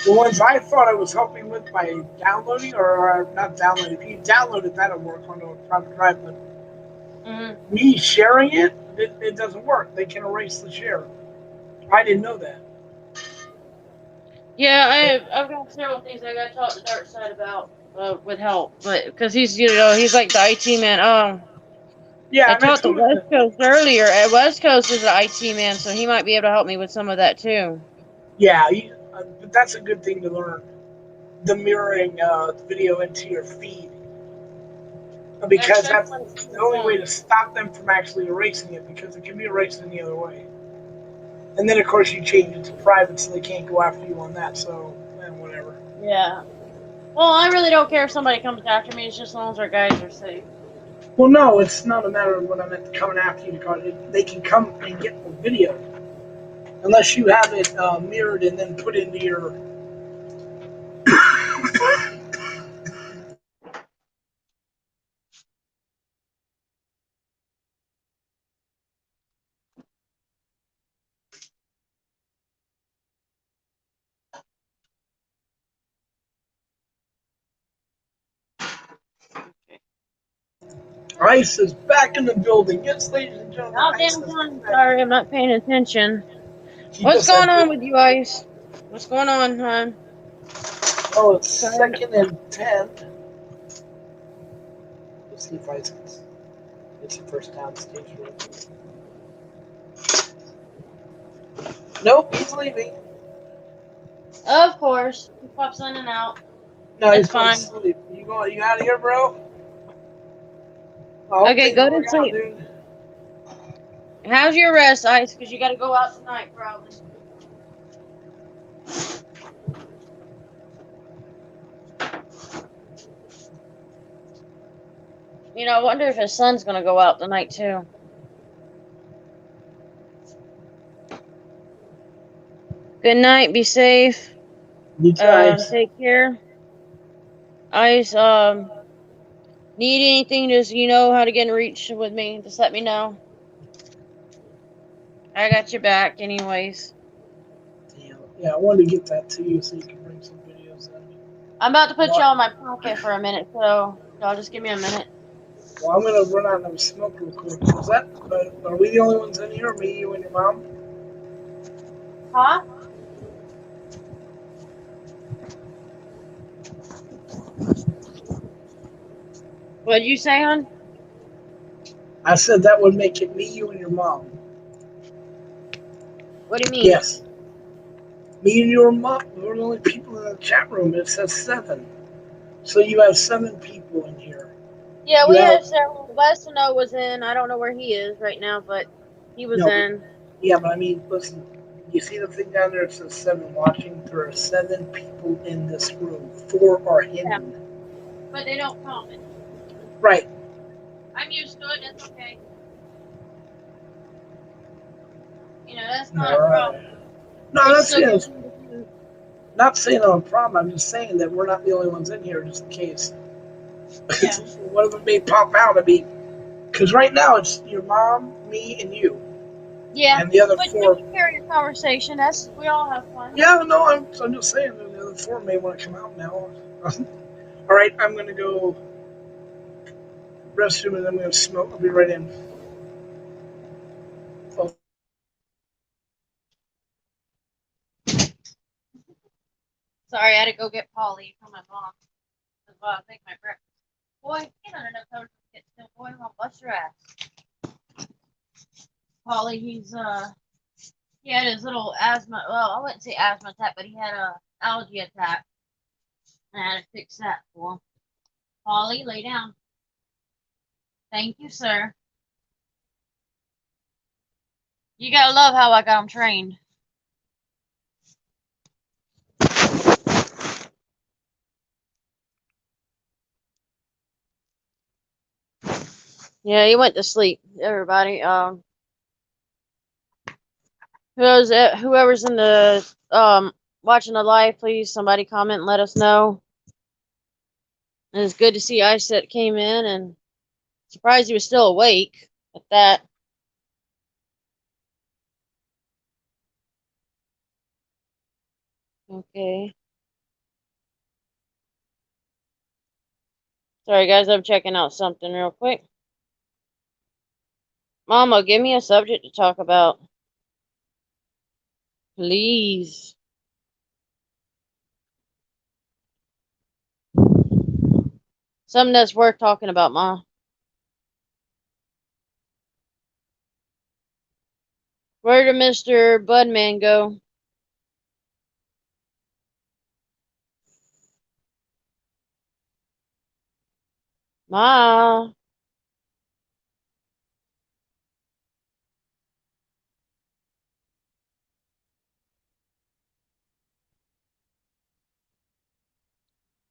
The ones I thought I was helping with by downloading, or not downloading, if you download it, that'll work onto a private drive, but me sharing it doesn't work. They can erase the share. I didn't know that. Yeah, I've got several things I got to talk to Dark Side about with help, but because he's like the IT man. Yeah, I and I talked to told him West that. Coast earlier. At West Coast is an IT man, so he might be able to help me with some of that too. Yeah, but that's a good thing to learn. The mirroring the video into your feed. Because that's the only way to stop them from actually erasing it, because it can be erased any other way. And then, of course, you change it to private so they can't go after you on that, so, whatever. Yeah. Well, I really don't care if somebody comes after me. It's just as long as our guys are safe. Well, no, it's not a matter of when I'm coming after you, because they can come and get the video. Unless you have it mirrored and then put into your... Ice is back in the building. Yes, ladies and gentlemen. Oh, Ice damn is time. back. Sorry, I'm not paying attention. He What's just going had on to- with you, Ice? What's going on, hon? Oh, it's Sorry. 2nd and 10. Let's see if Ice gets... It's the first down stage room. Nope, he's leaving. Of course. He pops in and out. No, That's he's going to fine. sleep. You out of here, bro? I hope Okay, things go to work out, sleep. dude. How's your rest, Ice? Because you got to go out tonight, probably. I wonder if his son's going to go out tonight, too. Good night. Be safe. You guys. Take care. Ice, need anything, just you know how to get in reach with me. Just let me know. I got your back anyways. Yeah, I wanted to get that to you so you can bring some videos in. I'm about to put y'all in my pocket for a minute, so y'all just give me a minute. Well, I'm going to run out and smoke real quick. Are we the only ones in here? Me, you, and your mom? Huh? What'd you say, hon? I said that would make it me, you, and your mom. What do you mean? Yes. Me and your mom. We're the only people in the chat room. It says 7. So you have 7 people in here. Yeah, we have several. Weston was in. I don't know where he is right now, but he was in. Yeah, but I mean, listen. You see the thing down there? It says 7 watching. There are 7 people in this room. 4 are hidden. Yeah. But they don't comment. Right. I'm used to it. It's okay. That's not a problem. No, that's it. Not saying I'm a problem. I'm just saying that we're not the only ones in here, just in case. Yeah. One of them may pop out. I mean, because right now it's your mom, me, and you. Yeah. And the other but 4. We can carry a conversation. We all have fun. Yeah, no, I'm just saying that the other 4 may want to come out now. All right, I'm gonna go restroom and then I'm gonna smoke. I'll be right in. Sorry, I had to go get Polly from my mom. I make my breakfast. Boy, you don't enough time to get still. Boy, I'm gonna bust your ass. Polly, he had his little asthma. Well, I wouldn't say asthma attack, but he had a allergy attack. And I had to fix that for him. Polly, lay down. Thank you, sir. You gotta love how I got him trained. Yeah, he went to sleep. Everybody, whoever's in the watching the live, please somebody comment and let us know. And it's good to see Ice that came in, and surprised he was still awake at that. Okay. Sorry guys, I'm checking out something real quick. Mama, give me a subject to talk about. Please. Something that's worth talking about, Ma. Where did Mr. Budman go? Ma.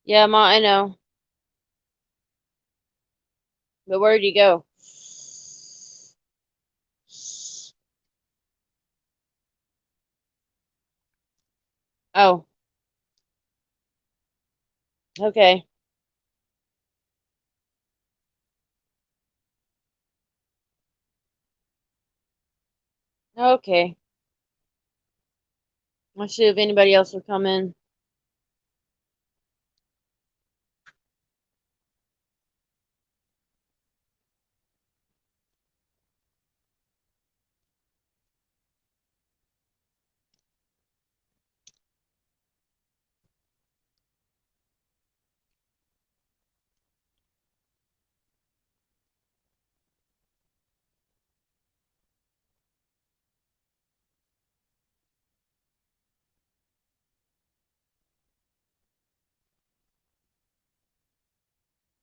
Yeah, Ma, I know. But where'd he go? Oh. Okay. Okay. Let's see if anybody else will come in.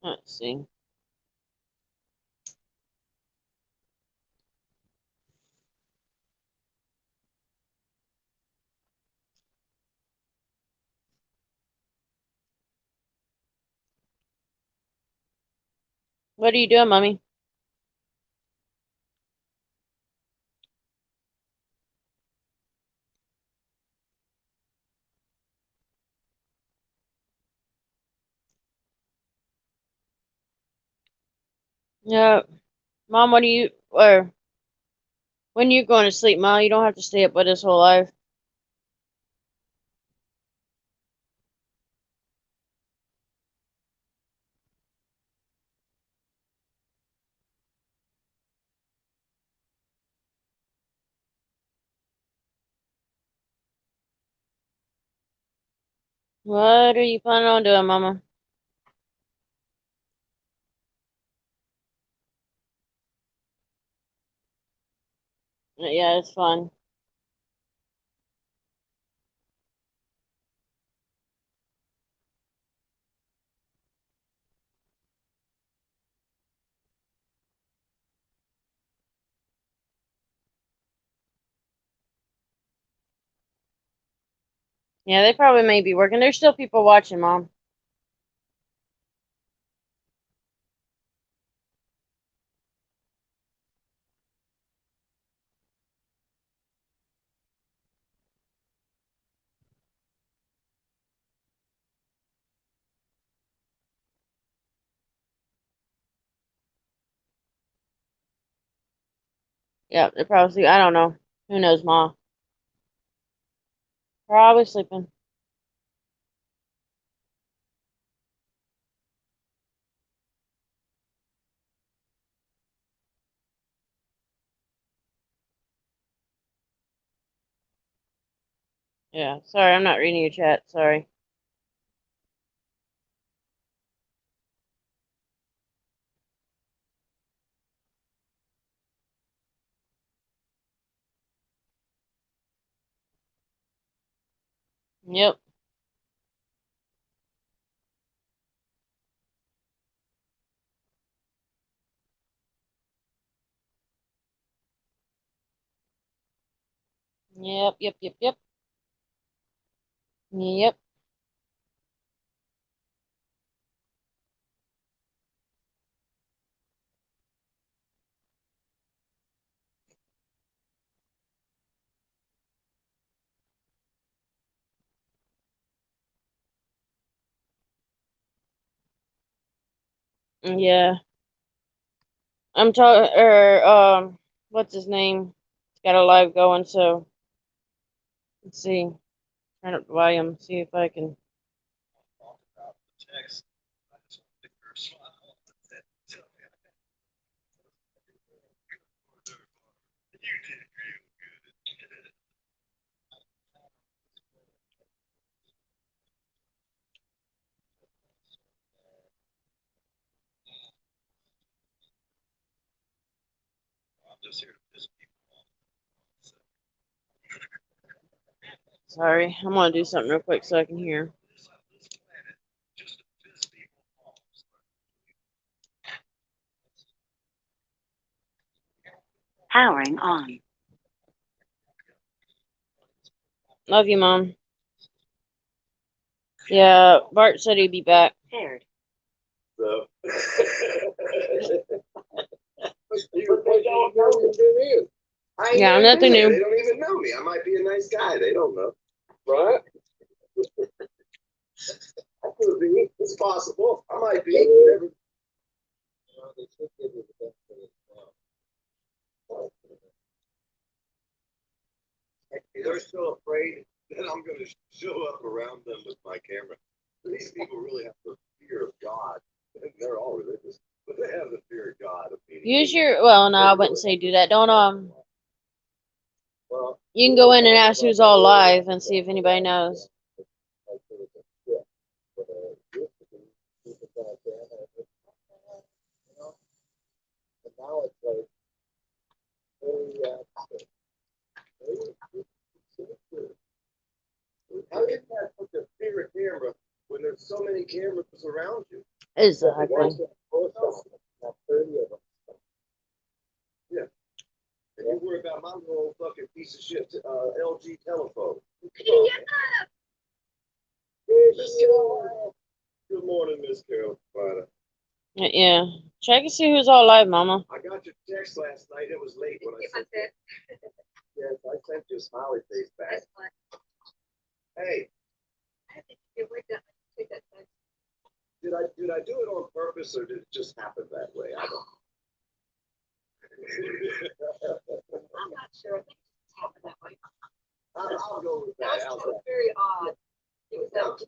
Let's see. What are you doing, Mommy? Yeah. Mom, when you going to sleep, Mom? You don't have to stay up with us whole life. What are you planning on doing, Mama? Yeah, it's fun. Yeah, they probably may be working. There's still people watching, Mom. Yeah, they're probably sleeping. I don't know. Who knows, Ma? Probably sleeping. Yeah, sorry, I'm not reading your chat. Sorry. Yep. Yep. Yep. Yep. Yep. Yep. Yeah. I'm talking, what's his name? He's got a live going, so let's see. Turn up the volume, see if I can. Talk about the text. I just want to make her smile. That's it. So, yeah. You did real good. I'm just here to piss people off. So, Sorry, I'm gonna do something real quick so I can hear. this on this planet just to piss people off. Powering on. Love you, Mom. Yeah, Bart said he'd be back. Paired. So. But they don't know who it is. I ain't Yeah, even nothing been there. new. They don't even know me. I might be a nice guy. They don't know. Right? I could be. It's possible. I might be. Never. They should give you the best thing as well. They're so afraid that I'm going to show up around them with my camera. These people really have the fear of God. They're all religious, but they have the fear of God. Of being Use your, well, no, I wouldn't say do that. Don't, well, you can go in and ask who's all live and see if anybody knows. now it's like, how did that put the fear of camera when there's so many cameras around you? Exactly. Yeah. And you worry about my little fucking piece of shit LG telephone. Come on, man. Good morning, Miss Carol. Yeah. Check and see who's all live, Mama. I got your text last night. It was late when I sent it. Yes, I sent you a smiley face back. Hey, did I do it on purpose or did it just happen that way? I don't. I'm not sure. I think it's happened that way. I'll go with that. That was very odd. It was that.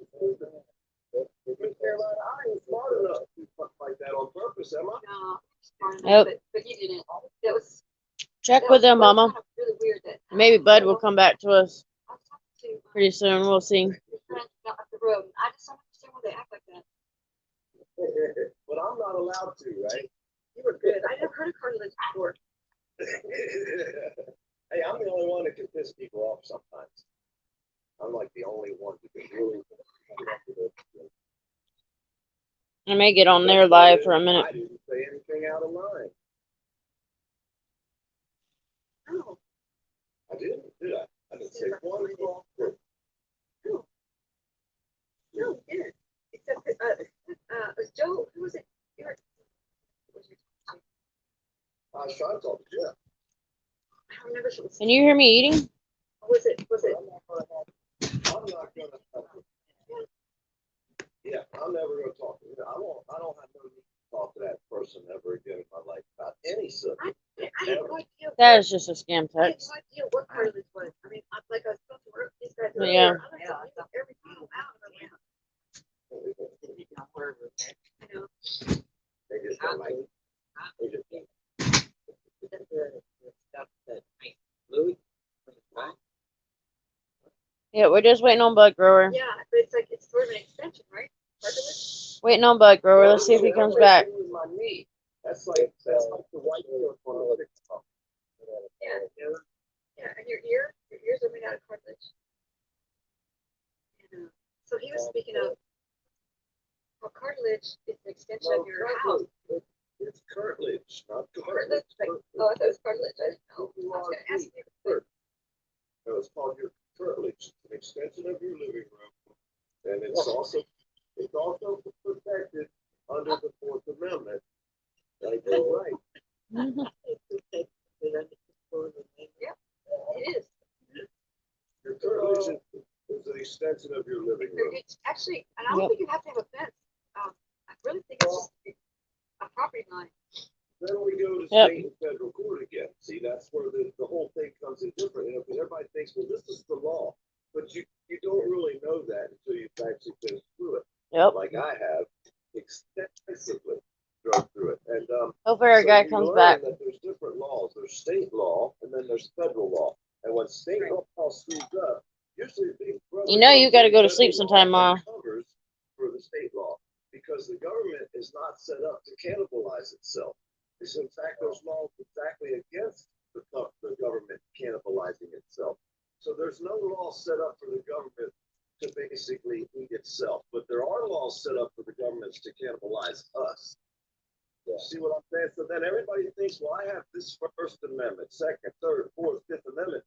Carolina, I ain't smart enough to do something like that on purpose, am I? No, smart Yep. enough, but you didn't. That was. Check that with was them, Mama. kind of really weird that. Maybe Bud will come back to us I was talking to pretty soon. We'll see. your friend up the road. And I just don't understand why they act like that. But I'm not allowed to, right? You were good. I never heard of cartilage before. Hey, I'm the only one that can piss people off sometimes. I'm like the only one who can really. I may get on there live for a minute. I didn't say anything out of line. Oh, I didn't, did I? I didn't say one word. no, you didn't. Except that, it was Joe. Who was it? You were. I was trying to talk to Jeff. I don't remember if it was. Can you hear me eating? Was it? Was it? I'm not gonna. Yeah, I'm never gonna talk to you. I don't have no need to talk to that person ever again in my life about any subject. I had no idea. That is just a scam I had text. no idea what cartilage was. I mean, I was supposed to work these guys. Yeah. Every time out of my I know. They just don't like it. They just don't. Stuff that Louis. Yeah, we're just waiting on Bud Grower. Yeah, but it's like it's sort of an extension, right? Cartilage. Waiting on Bud Grower. Let's see if he comes back. My knee. That's like the white stuff on the TikTok. Yeah. Yeah, and your ears are made out of cartilage. Speaking of, well, cartilage is an extension No, of your house. it's cartilage, not Cartilage, cartilage. oh, I thought it was cartilage. I didn't know. I was gonna ask you. No, it's called your cartilage, an extension of your living room, and it's also protected under the Fourth Amendment. Like you're right. Yeah, it is. Your cartilage is an extension of your living room. It's actually, and I don't think you have to have a fence. I really think it's just a property line. Then we go to Yep. state and federal court again. See, that's where the whole thing comes in different. You know, because everybody thinks, well, this is the law, but you don't really know that until you've actually been through it. Yep. Like I have extensively drove through it, and Hopefully our so guy you comes learn back. that there's different laws. There's state law, and then there's federal law. And when state law screws up, usually Big Brother You know you gotta go to federal sleep law sometime, Ma. covers for the state law because the government is not set up to cannibalize itself. It's in fact there's laws exactly against the government cannibalizing itself. So there's no law set up for the government to basically eat itself, but there are laws set up for the governments to cannibalize us. You see what I'm saying? So then everybody thinks, well, I have this First Amendment, Second, Third, Fourth, Fifth Amendment.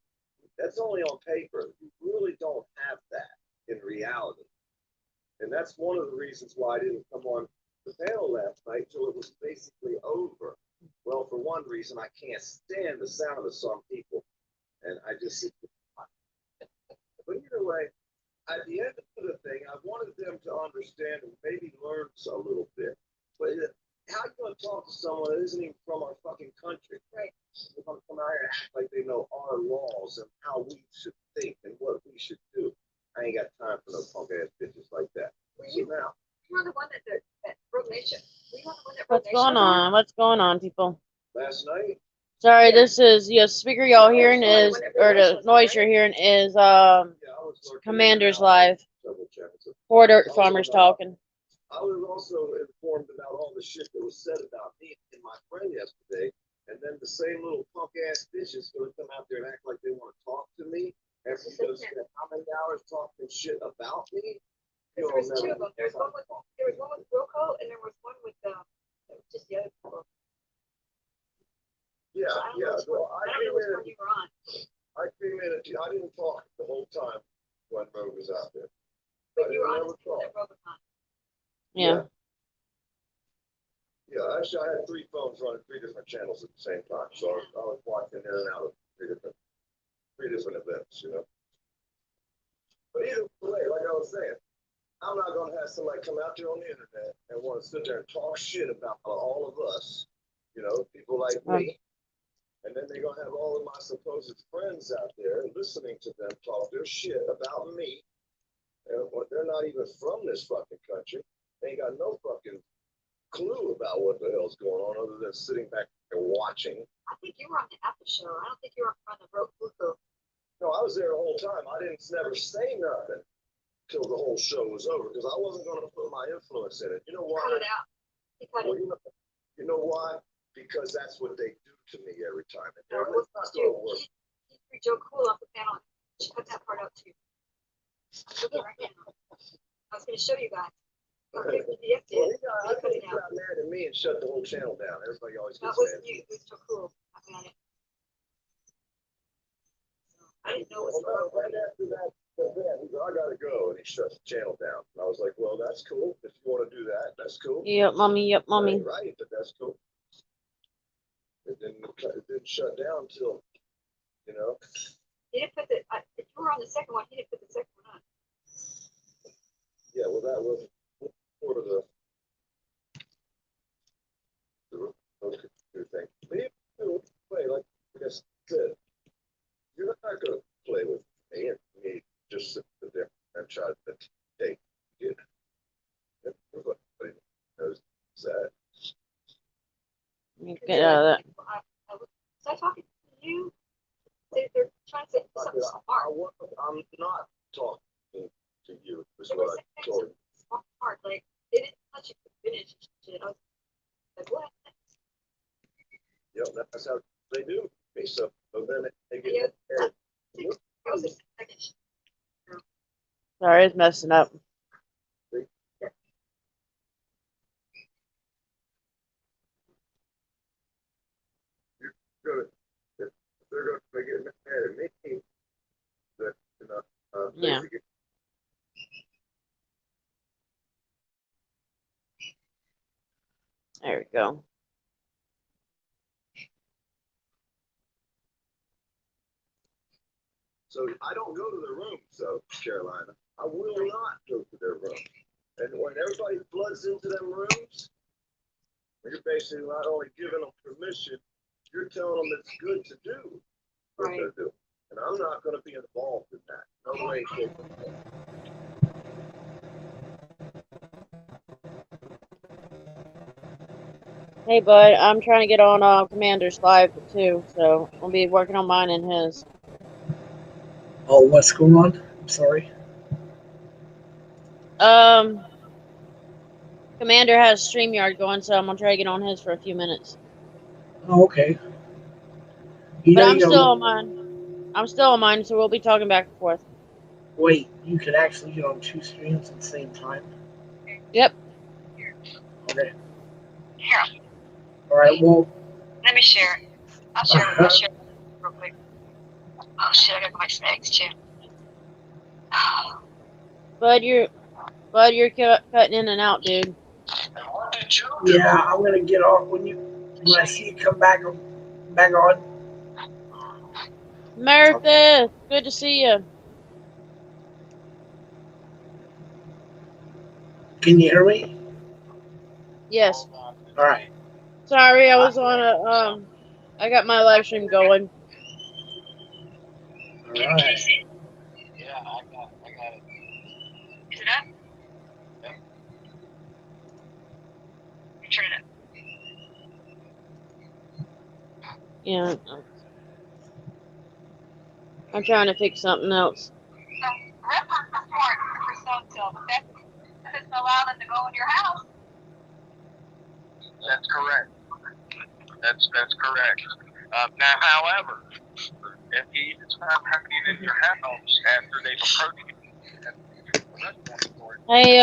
That's only on paper. You really don't have that in reality. And that's one of the reasons why I didn't come on the panel last night till it was basically over. Well, for one reason, I can't stand the sound of some people. And I just, but either way, at the end of the thing, I wanted them to understand and maybe learn a little bit. But how you going to talk to someone that isn't even from our fucking country? Right. They're going to come out here and act like they know our laws and how we should think and what we should do. I ain't got time for no punk ass bitches like that. So now, You're the one that Rogue Nation. Were you the one that Rogue What's Nation going was on? What's going on, people? last night, Sorry, this is speaker y'all hearing is, or the noise you're hearing is yeah, I was lurking Commanders in and out Live. double checking. Poor Dirt Farmers talking. I was also informed about all the shit that was said about me and my friend yesterday, and then the same little punk ass bitches gonna come out there and act like they want to talk to me after you go spend how many hours talking shit about me? There was two of them. There was one with Wilco, and there was one with just the other people. Yeah, So I don't yeah. know which one. Well, I don't know which one you were on. I came in. I didn't talk the whole time when Rogue was out there. But you were on never the one that talked. Rogue was on. Yeah. Yeah, actually, I had 3 phones running 3 different channels at the same time, so I was watching in and out of 3 different events, you know. But either way, like I was saying, I'm not going to have somebody come out there on the internet and want to sit there and talk shit about all of us, you know, people like me. And then they're going to have all of my supposed friends out there listening to them talk their shit about me. And they're not even from this fucking country. They ain't got no fucking clue about what the hell's going on other than sitting back there watching. I think you were on the Apple show. I don't think you were on the Rogue Wilco. No, I was there the whole time. I didn't never say nothing till the whole show was over because I wasn't going to put my influence in it. You know why? Cut it out. He cut Well, it. you know why? Because that's what they do to me every time. And No, it was not you. He threw Joe Cool off the panel. She cut that part out too. I'm looking right now. I was going to show you guys. Okay, PDF did. I think he got mad at me and shut the whole channel down. Everybody always That gets wasn't mad. you. It was Joe Cool. I got it. I didn't know it was Well, Rogue. right after that event, he said, I gotta go, and he shut the channel down. And I was like, well, that's cool. If you want to do that, that's cool. Yep, mommy. Yep, mommy. Right, but that's cool. It didn't shut down till, you know. He didn't put the. If you were on the second one, he didn't put the second one on. Yeah, well, that was sort of the thing. But you play like I just said, you're not gonna play with me and me just sit there and try to take it. Everybody knows that. You get out of that. Was I talking to you? They're trying to say something smart. I'm not talking to you. Is They what were I saying told you. something smart. Like, they didn't touch it to finish shit. I was like, what? Yep, that's how they do me. So then they get Yeah. prepared. That was the second shit. Sorry, it's messing up. Yeah. Basically. There we go. So I don't go to their rooms, so Carolina. I will not go to their rooms. And when everybody floods into them rooms, you're basically not only giving them permission, you're telling them it's good to do what Right. they're doing. And I'm not going to be involved in that. No way, shape, or form. Hey, bud, I'm trying to get on Commander's Live too, so I'll be working on mine and his. Oh, what's going on? I'm sorry. Commander has StreamYard going, so I'm gonna try to get on his for a few minutes. Oh, okay. You But know, I'm you still know, on mine. I'm still on mine, so we'll be talking back and forth. wait, you could actually get on 2 streams at the same time. Yep. Okay. Here, All right. Well, let me share it. I'll share it real quick. Oh shit, I got my snacks too. Bud, you're cutting in and out, dude. yeah, I'm gonna get off when I see you come back on. Meredith, good to see you. Can you hear me? Yes. All right. Sorry, I was on a I got my live stream going. All right. Yeah, I got it. Is it up? Yep. Turn it up. Yeah. I'm trying to fix something else. So, reference report for so-and-so, but that doesn't allow them to go in your house. That's correct. That's correct. Now, however, if he is found hiding in your house after they've approached you, Hey,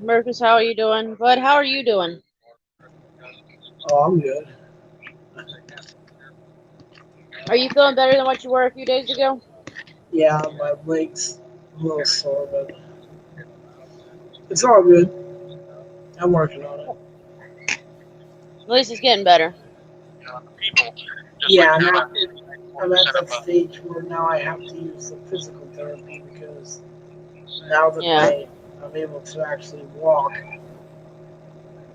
Marcus, how are you doing? Bud, how are you doing? Oh, I'm good. Are you feeling better than what you were a few days ago? Yeah, my leg's a little sore, but it's all good. I'm working on it. At least it's getting better. people just Yeah, like now I'm at set that up a stage where now I have to use the physical therapy because now that Yeah. I'm able to actually walk,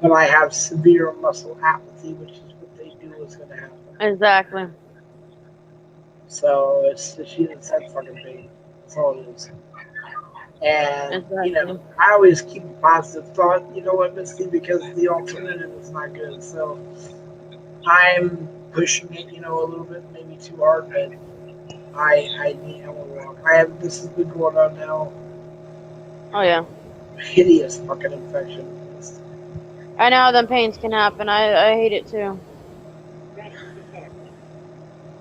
but I have severe muscle apathy, which is what they do is going to happen. Exactly. So it's that fucking pain. That's all it is. And Exactly. I always keep a positive thought. You know what, Misty? Because the alternative is not good. So I'm pushing it, a little bit, maybe too hard, but I want to walk. This has been going on now. Oh yeah. Hideous fucking infection. I know how them pains can happen. I hate it too.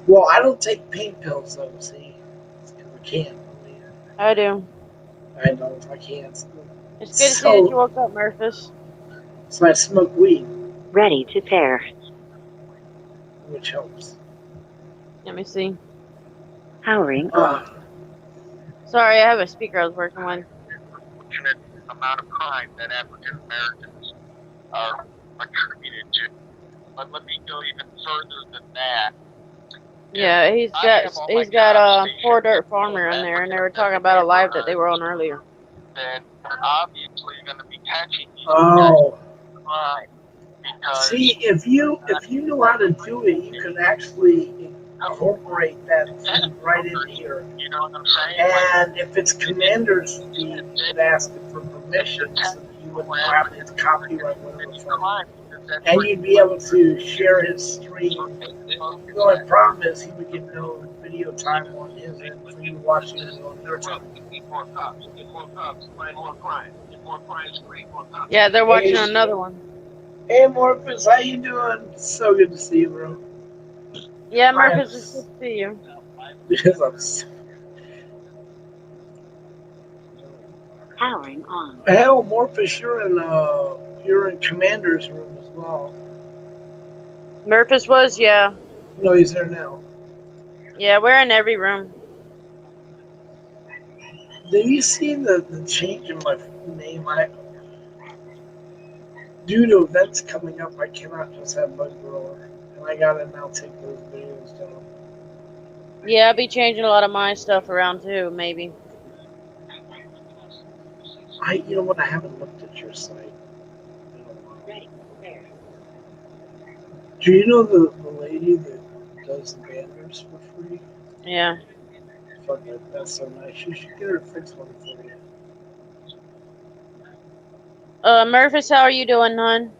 Well, I don't take pain pills though. See, because I can't. I do. I don't. I can't. It's good to see that you So, woke up, Murphys. so I smoke weed, Ready to pair. which helps. Let me see. Powering on. Sorry, I have a speaker I was working with. unfortunate amount of crime that African Americans are attributed to. But let me go even further than that. Yeah, he's got Poor Dirt Farmer on there, and they were talking about a live that they were on earlier. Then they're obviously going to be catching these Oh, crime because see, if you know how to do it, you can actually incorporate that thing right in here. you know what I'm saying? And if it's Commander's feed, you would ask it for permission, so that you wouldn't have it copyright whatever from. And you'd be able to share his stream. The only problem is he would get no video time on his end for you watching it on your time. Yeah, they're watching another one. Hey Morpheus, how you doing? So good to see you, bro. Yeah, Murphys, it's good to see you. Because I'm so... Powering on. Hell, Morpheus, you're in Commander's room as well. Murphys was, yeah. No, he's there now. Yeah, we're in every room. Have you seen the change in my name? Due to events coming up, I cannot just have Bud Grower, and I gotta now take those videos down. Yeah, I'll be changing a lot of my stuff around too, maybe. You know what? I haven't looked at your site. Ready to prepare. Do you know the lady that does the banners for free? Yeah. Fuck it, that's so nice. You should get her to fix one for you. Murphys, how are you doing, hon?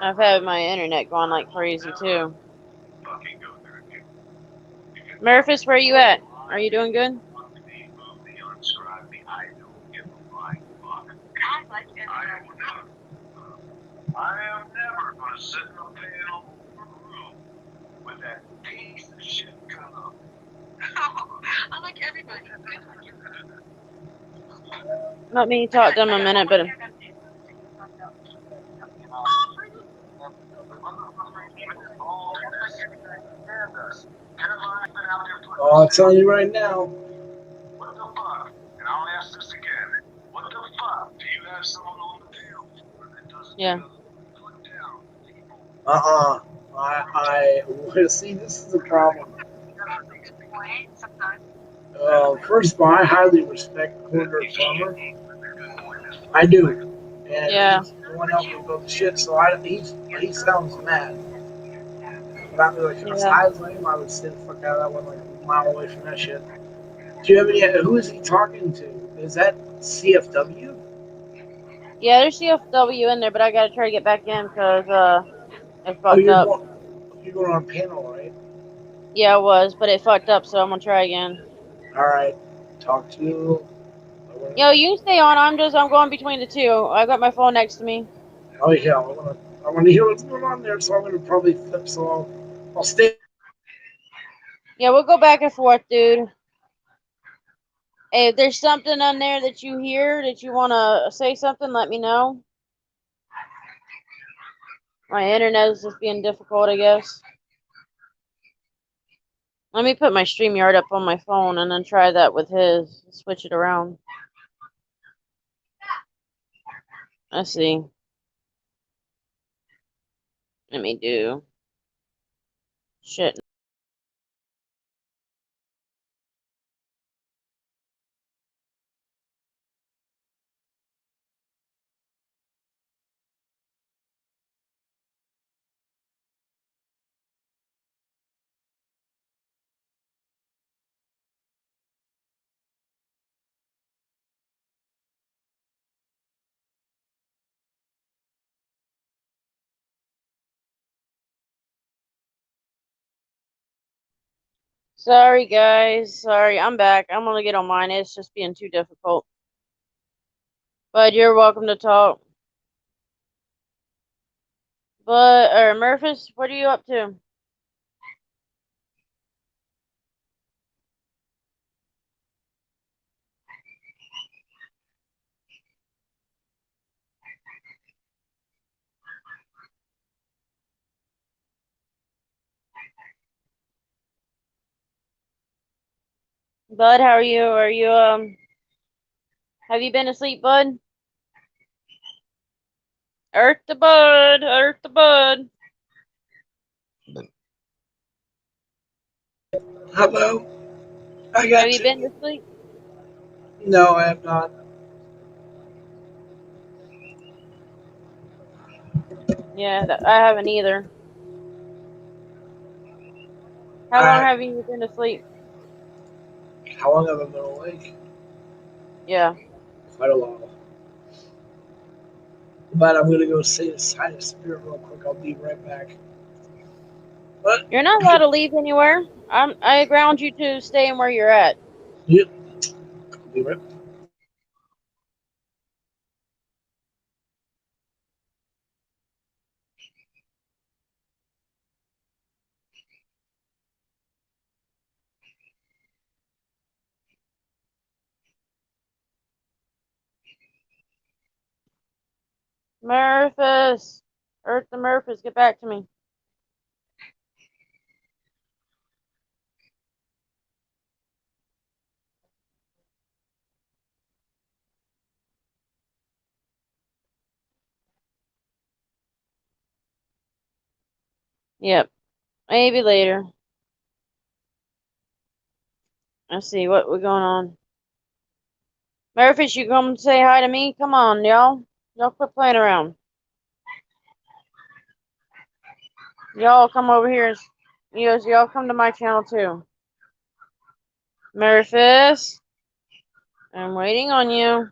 I've had my internet going like crazy too. Murphys, where you at? Are you doing good? I am never gonna sit in a pale room with that piece of shit come. I like everybody. Let me talk to him a minute, but Oh, I'll tell you right now. What the fuck? And I'll ask this again. What the fuck do you have someone on the panel for that doesn't yeah. put down people? I see. This is the problem. Sometimes. First of all, I highly respect Corner Farmer. I do, and Yeah. he's the one helping me build the shit. So he sounds mad. But I mean, like, if Yeah. I was him, I would stay the fuck out of that one, like a mile away from that shit. Do you have any? Who is he talking to? Is that CFW? Yeah, there's CFW in there, but I gotta try to get back in because it Oh, fucked up. you're going on a panel, right? Yeah, it was, but it fucked up, so I'm gonna try again. All right. Talk to you. Yo, you can stay on. I'm going between the two. I got my phone next to me. Oh yeah, I want to hear what's going on there, so I'm gonna probably flip. So I'll stay. Yeah, we'll go back and forth, dude. Hey, if there's something on there that you hear that you wanna say something, let me know. My internet is just being difficult, I guess. Let me put my StreamYard up on my phone and then try that with his. Switch it around. Let's see. Let me do. Shit. Sorry, guys. Sorry, I'm back. I'm gonna get on mine. It's just being too difficult. But you're welcome to talk. But, Murphys, what are you up to? Bud, how are you? Have you been asleep, Bud? Earth the Bud, Earth the Bud. Hello. I Have got you you. been to sleep? No, I have not. Yeah, I haven't either. How long Alright. have you been asleep? How long have I been awake? Yeah. Quite a while. But I'm gonna go say the sign of spirit real quick. I'll be right back. What? You're not allowed to leave anywhere. I ground you to staying where you're at. Yep. I'll be right back. Murphys. Earth the Murphys, get back to me. Yep. Maybe later. Let's see what we're going on. Murphys, you come say hi to me? Come on, y'all. Y'all quit playing around. Y'all come over here. Y'all come to my channel too. Murphys. I'm waiting on you.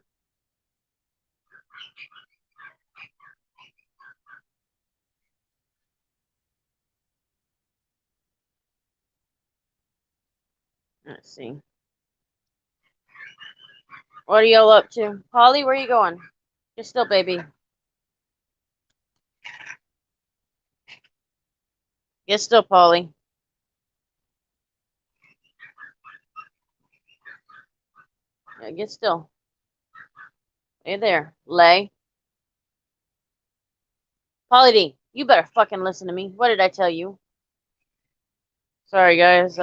Let's see. What are y'all up to? Polly, where are you going? Get still, baby. Get still, Polly. Yeah, get still. Hey there. Lay. Polly D, you better fucking listen to me. What did I tell you? Sorry, guys.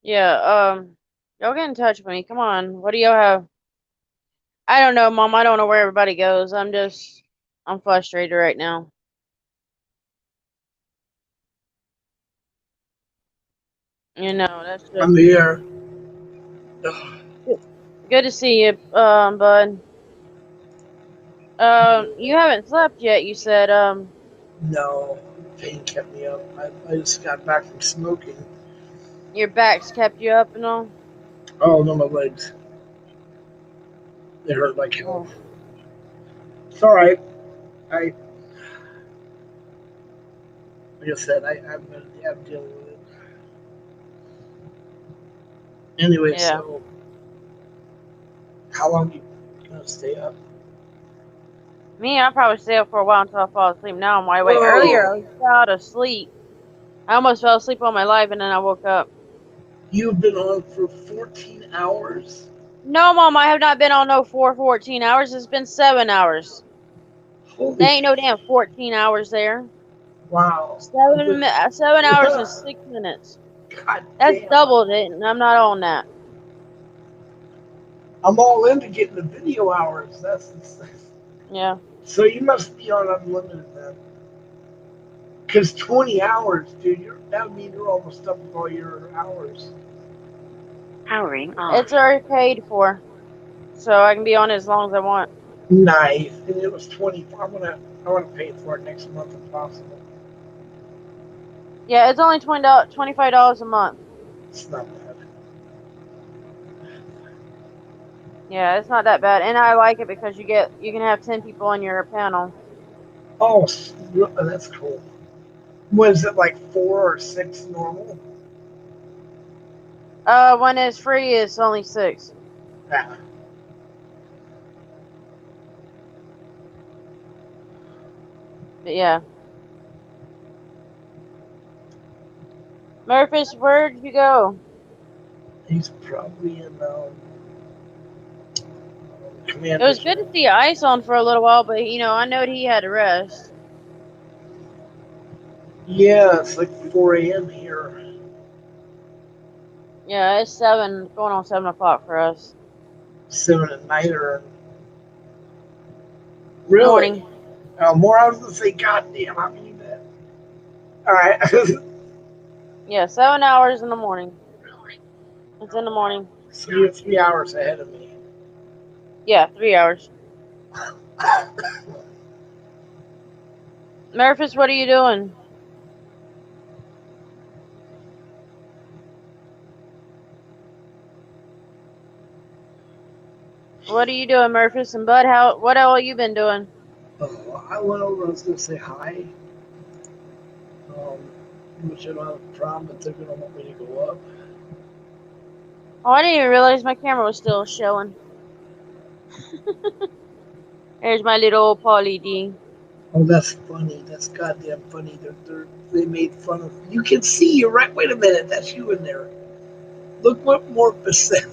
Yeah, y'all get in touch with me. Come on. What do y'all have? I don't know, Mom. I don't know where everybody goes. I'm frustrated right now. You know, that's I'm just here. Ugh, good to see you, bud. You haven't slept yet, you said, no, pain kept me up. I just got back from smoking. your back's kept you up and all? Oh, no, my legs. They hurt like hell. Oh. It's all right. Like I said, I'm dealing with it. Anyway, Yeah. so how long you gonna stay up? Me, I'll probably stay up for a while until I fall asleep. Now I'm wide awake. Earlier, I Whoa! was out of sleep. I almost fell asleep all my life, and then I woke up. You've been on for 14 hours? No, Mom, I have not been on no 14 hours. It's been 7 hours. There Holy ain't no damn 14 hours there. wow. 7 hours and 6 minutes. God That's damn. doubled it, and I'm not on that. I'm all into getting the video hours. That's Yeah. so you must be on unlimited then. Because 20 hours, dude, that would mean you're almost up with all your hours. Powering off. It's already paid for, so I can be on it as long as I want. Nice. And it was 20. I wanna pay for it next month if possible. Yeah, it's only $25 a month. It's not bad. Yeah, it's not that bad, and I like it because you can have 10 people on your panel. Oh, that's cool. Was it like 4 or 6 normal? When it's free, it's only 6. Yeah. But yeah. Murphys, where did you go? He's probably in It was Commander's good to room. see Ice on for a little while, but I know he had to rest. Yeah, it's like 4 a.m. here. Yeah, it's 7, going on 7 o'clock for us. 7 at night or really? Morning. More. I was gonna say, God damn, I mean that. All right. Yeah, 7 hours in the morning. It's in the morning. So you're 3 hours ahead of me. Yeah, 3 hours. Murphys, what are you doing? What are you doing, Murphys? And Bud, what all you been doing? I went over. I was gonna say hi. Which I don't have a problem, but they're gonna want me to go up. Oh, I didn't even realize my camera was still showing. There's my little old Polly D. Oh, that's funny. That's goddamn funny. They made fun of. You can see you right. Wait a minute. That's you in there. Look what Morpheus said.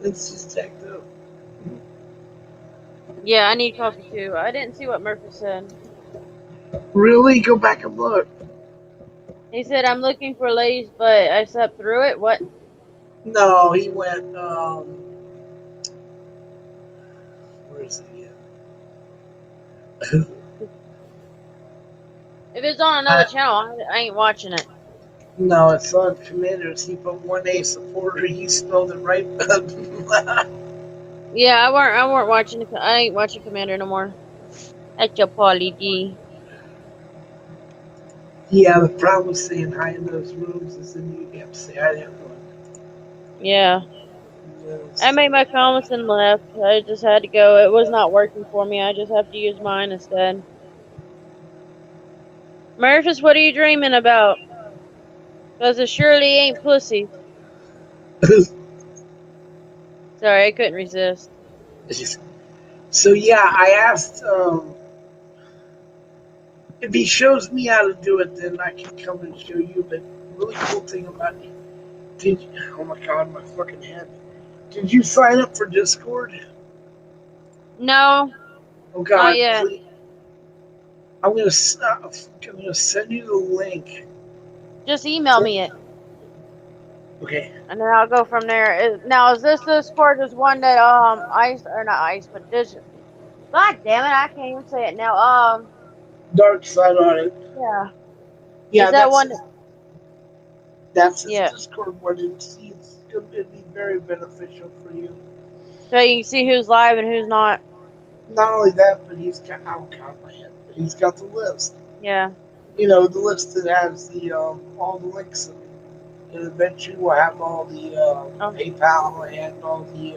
Let's just check though. Yeah, I need coffee too. I didn't see what Murphy said. Really? Go back and look. He said, I'm looking for Lay's, but I slept through it. What? No, he went, where is he again? If it's on another channel, I ain't watching it. No, it's on Commanders. He put 1A supporter. He spelled it right. Yeah, I weren't watching. I ain't watching Commander no more. That's your Paulie D. Yeah, the problem with saying hi in those rooms is then you have to say hi to everyone. Yeah. Yes. I made my comments and left. I just had to go. It was not working for me. I just have to use mine instead. Murphys, what are you dreaming about? Because it surely ain't pussy. Sorry, I couldn't resist. So yeah, I asked if he shows me how to do it, then I can come and show you. But really cool thing about it, did you, oh my god, my fucking head. Did you sign up for Discord? No, Oh god, not yet. please. I'm gonna send you the link. Just email me it, Okay. and then I'll go from there. Now, is this Discord is one that Ice or not Ice, but Digital? God damn it, I can't even say it now. Dark side on it. Yeah. Yeah, Is that one? That's his Yeah. Discord one. It'd be very beneficial for you. So you can see who's live and who's not. Not only that, but he's got my head, but he's got the list. Yeah. You know, the list that has the all the links in it. And eventually we'll have all the PayPal and all the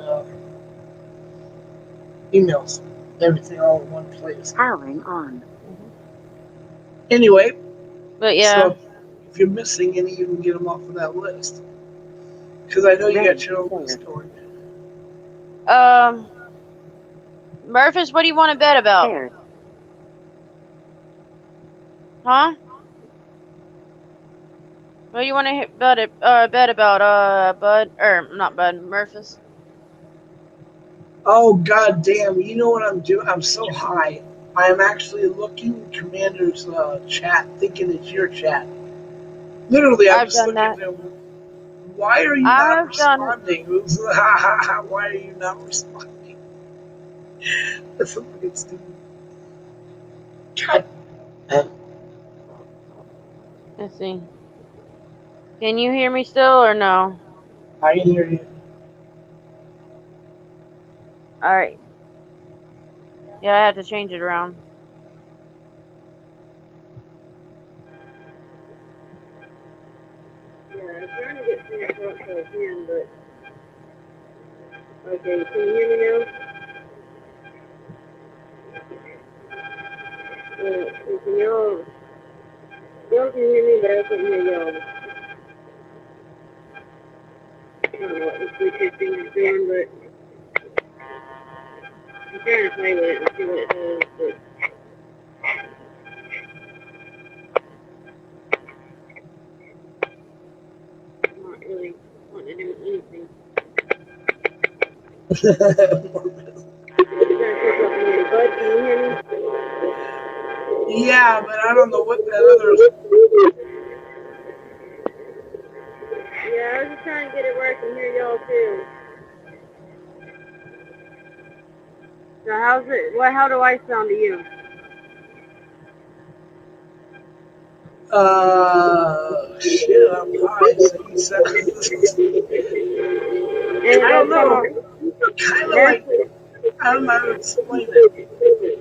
emails, everything all in one place. Powering on. Anyway, But yeah. so if you're missing any, you can get them off of that list. Because I know you got your own list going. Murphys, what do you want to bet about? Paired. Huh? What do you want to bet about, Bud? Not Bud, Murphys. Oh god damn! You know what I'm doing? I'm so high. I am actually looking at Commander's chat, thinking it's your chat. Literally, I'm I've just done looking that. at it. Why are you not I've done it. responding? Why are you not responding? That's so fucking stupid. God. Let's see. Can you hear me still or no? I can hear you. Alright. Yeah, I have to change it around. Yeah, I'm trying to get to your throat so I can, but... Okay, can you hear me now? Can y'all can hear me, but I can't hear y'all. I don't know what this Bluetooth thing is doing, but I'm trying to play with it and see what it does, but I'm not really wanting to do anything. I'm trying to pick up here. Bud, can you hear me? Yeah, but I don't know what that other. Yeah, I was just trying to get it where I can hear y'all too. So how's it? How do I sound to you? Shit, I'm high, so you sound. I don't know. Kind of like, I don't know how to explain it.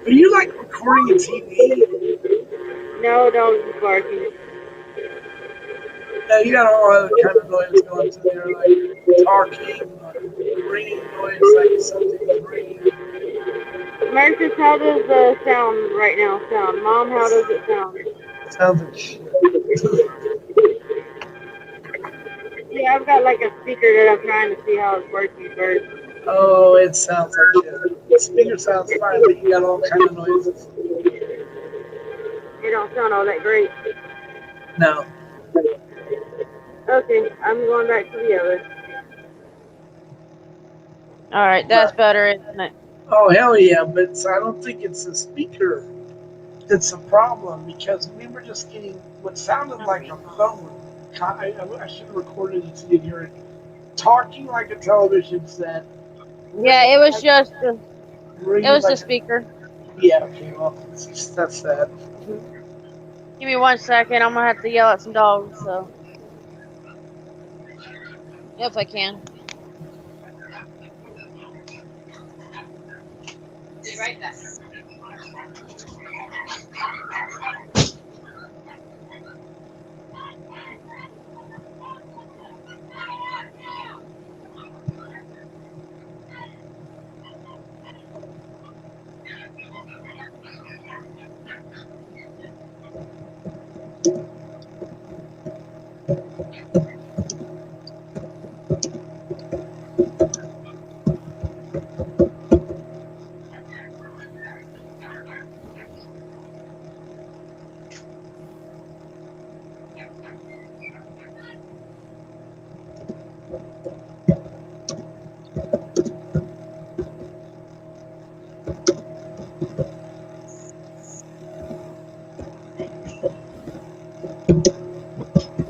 Are you like recording a TV? No, dogs is barking. Yeah, you got all other kind of noise going through there, like talking, ringing noise, like something's ringing. Marcus, how does the sound right now sound? Mom, how does it sound? Sounds like shit. Yeah, I've got like a speaker that I'm trying to see how it's working first. Oh, it sounds like shit. The speaker sounds fine, but you got all kind of noises. It don't sound all that great. No. Okay, I'm going back to the other. Alright, that's better, isn't it? Oh hell yeah! But I don't think it's the speaker that's a problem because we were just getting what sounded like a phone. I should have recorded it so you could hear it. Talking like a television set. Yeah, it was just the, Ringing it was like the speaker. Yeah, okay, well, that's that. Give me 1 second, I'm gonna have to yell at some dogs, so. If I can. Be right back.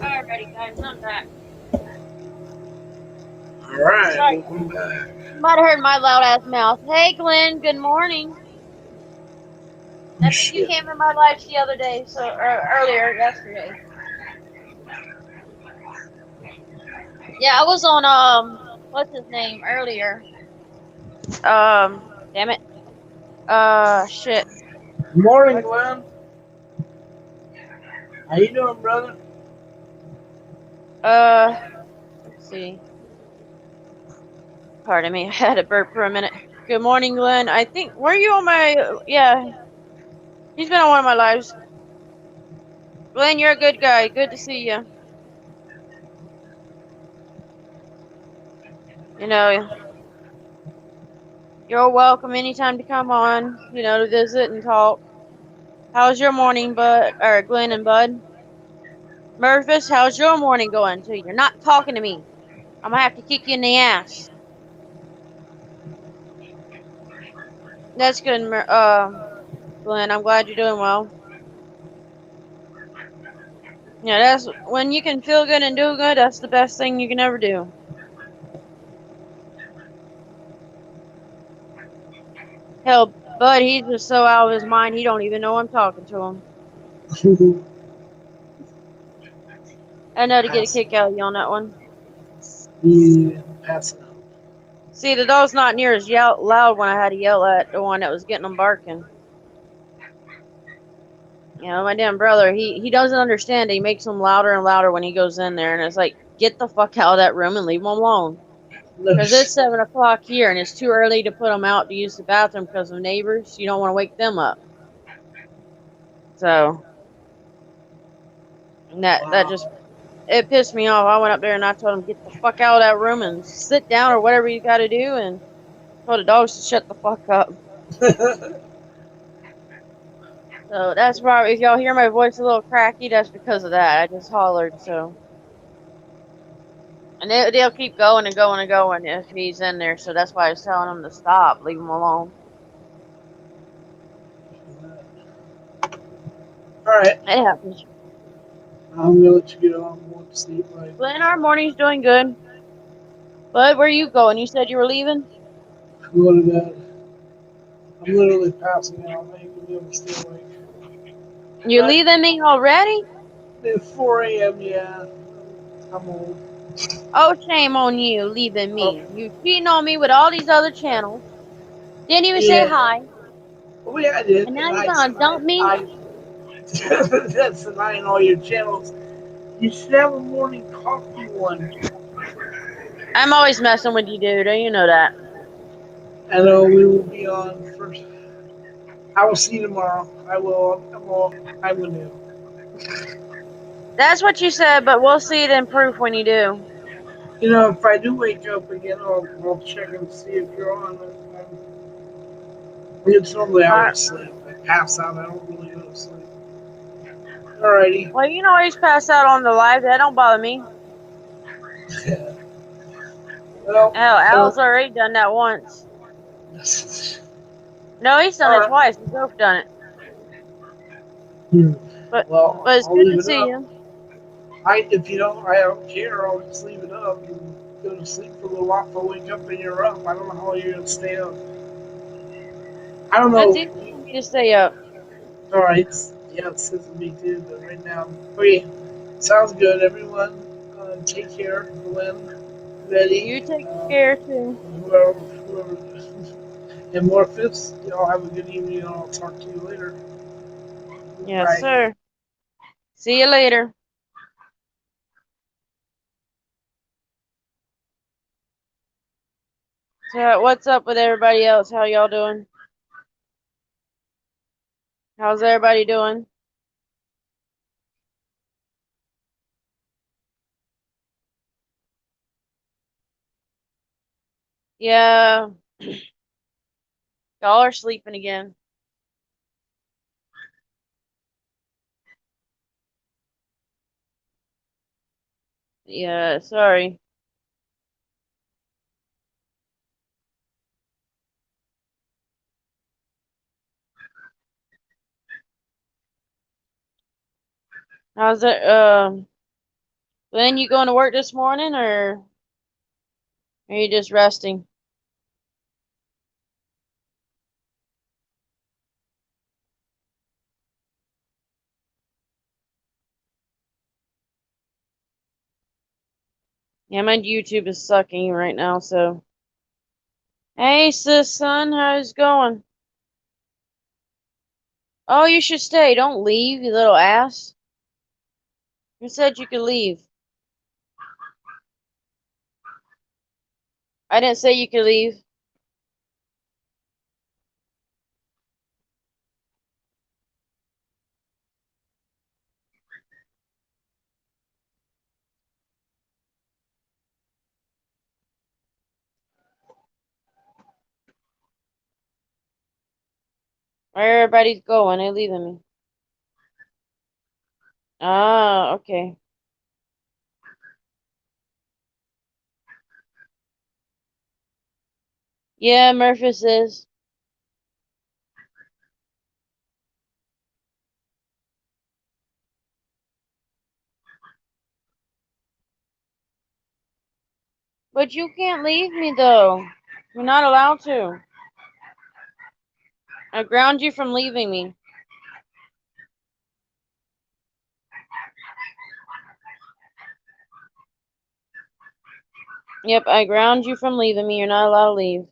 Alrighty, guys, I'm back. Alright, Sorry. welcome back. You might have heard my loud ass mouth. Hey, Glenn, good morning. I think you Shit. came in my life the other day, so or earlier yesterday. Yeah, I was on what's his name earlier? Damn it. Shit. Morning, Glenn. How you doing, brother? Let's see. Pardon me, I had a burp for a minute. Good morning, Glenn. I think were you on my? Yeah, he's been on one of my lives. Glenn, you're a good guy. Good to see you. You know, you're welcome anytime to come on. You know, to visit and talk. How's your morning, Bud? Or Glenn and Bud? Murphys, how's your morning going? Too? You're not talking to me. I'm gonna have to kick you in the ass. That's good, Glenn. I'm glad you're doing well. Yeah, that's when you can feel good and do good. That's the best thing you can ever do. Hell, Bud, he's just so out of his mind. He don't even know I'm talking to him. I know to get a kick out of you on that one. Yeah, passing out. See, the dog's not near as loud when I had to yell at the one that was getting them barking. You know, my damn brother, he doesn't understand. He makes them louder and louder when he goes in there, and it's like, get the fuck out of that room and leave him alone. Because it's 7 o'clock here, and it's too early to put them out to use the bathroom because of neighbors. You don't want to wake them up. So, and that just, it pissed me off. I went up there and I told him, get the fuck out of that room and sit down or whatever you got to do, and told the dogs to shut the fuck up. So that's probably, if y'all hear my voice a little cracky, that's because of that. I just hollered, so. And they'll keep going and going and going if he's in there, so that's why I was telling him to stop, leave him alone. Alright, It happens. I'm gonna let you get on. I'm going to sleep. Right. Glenn, our morning's doing good. Bud, where are you going? You said you were leaving? I'm going to bed. I'm literally passing out. I ain't gonna be able to stay awake. You're Right. leaving me already? It's 4 a.m., yeah. I'm old. Oh, shame on you leaving me. You cheating on me with all these other channels. Didn't even say Yeah. hi. Well, yeah, I did. And now you're gonna dump me? That's denying all your channels. You should have a morning coffee one. I'm always messing with you, dude. You know that. I know we will be on first. I will see you tomorrow. I will. I will do. That's what you said, but we'll see it in proof when you do. You know, if I do wake up again, I'll check and see if you're on. It's normally out of sleep. I pass out. I don't really go to sleep. Alrighty. Well, you can always pass out on the live. That don't bother me. Well, Hell, Al's so already done that once. No, he's done it Alright. twice. We both done it. Hmm. But Well, but it's I'll good leave to it see up. you. I don't care. I'll just leave it up and go to sleep for a little while. If I wake up and you're up, I don't know how long you're gonna stay up. I don't That's know. easy for me to stay up. All right. Yeah, it says me too. But right now, okay. Sounds good. Everyone, take care. Glenn, Betty, You take care too. whoever, and Morpheus. Y'all have a good evening. And I'll talk to you later. Yes, Bye. sir. See you later. So, what's up with everybody else? How y'all doing? How's everybody doing? Yeah, y'all are sleeping again. Yeah, sorry. How's it? Glenn, you going to work this morning, or are you just resting? Yeah, my YouTube is sucking right now, so. Hey, sis, son, how's it going? Oh, you should stay. Don't leave, you little ass. You said you could leave. I didn't say you could leave. Where everybody's going? They leaving me. Ah, okay. Yeah, Murphys is. But you can't leave me, though. You're not allowed to. I ground you from leaving me. Yep, I ground you from leaving me. You're not allowed to leave.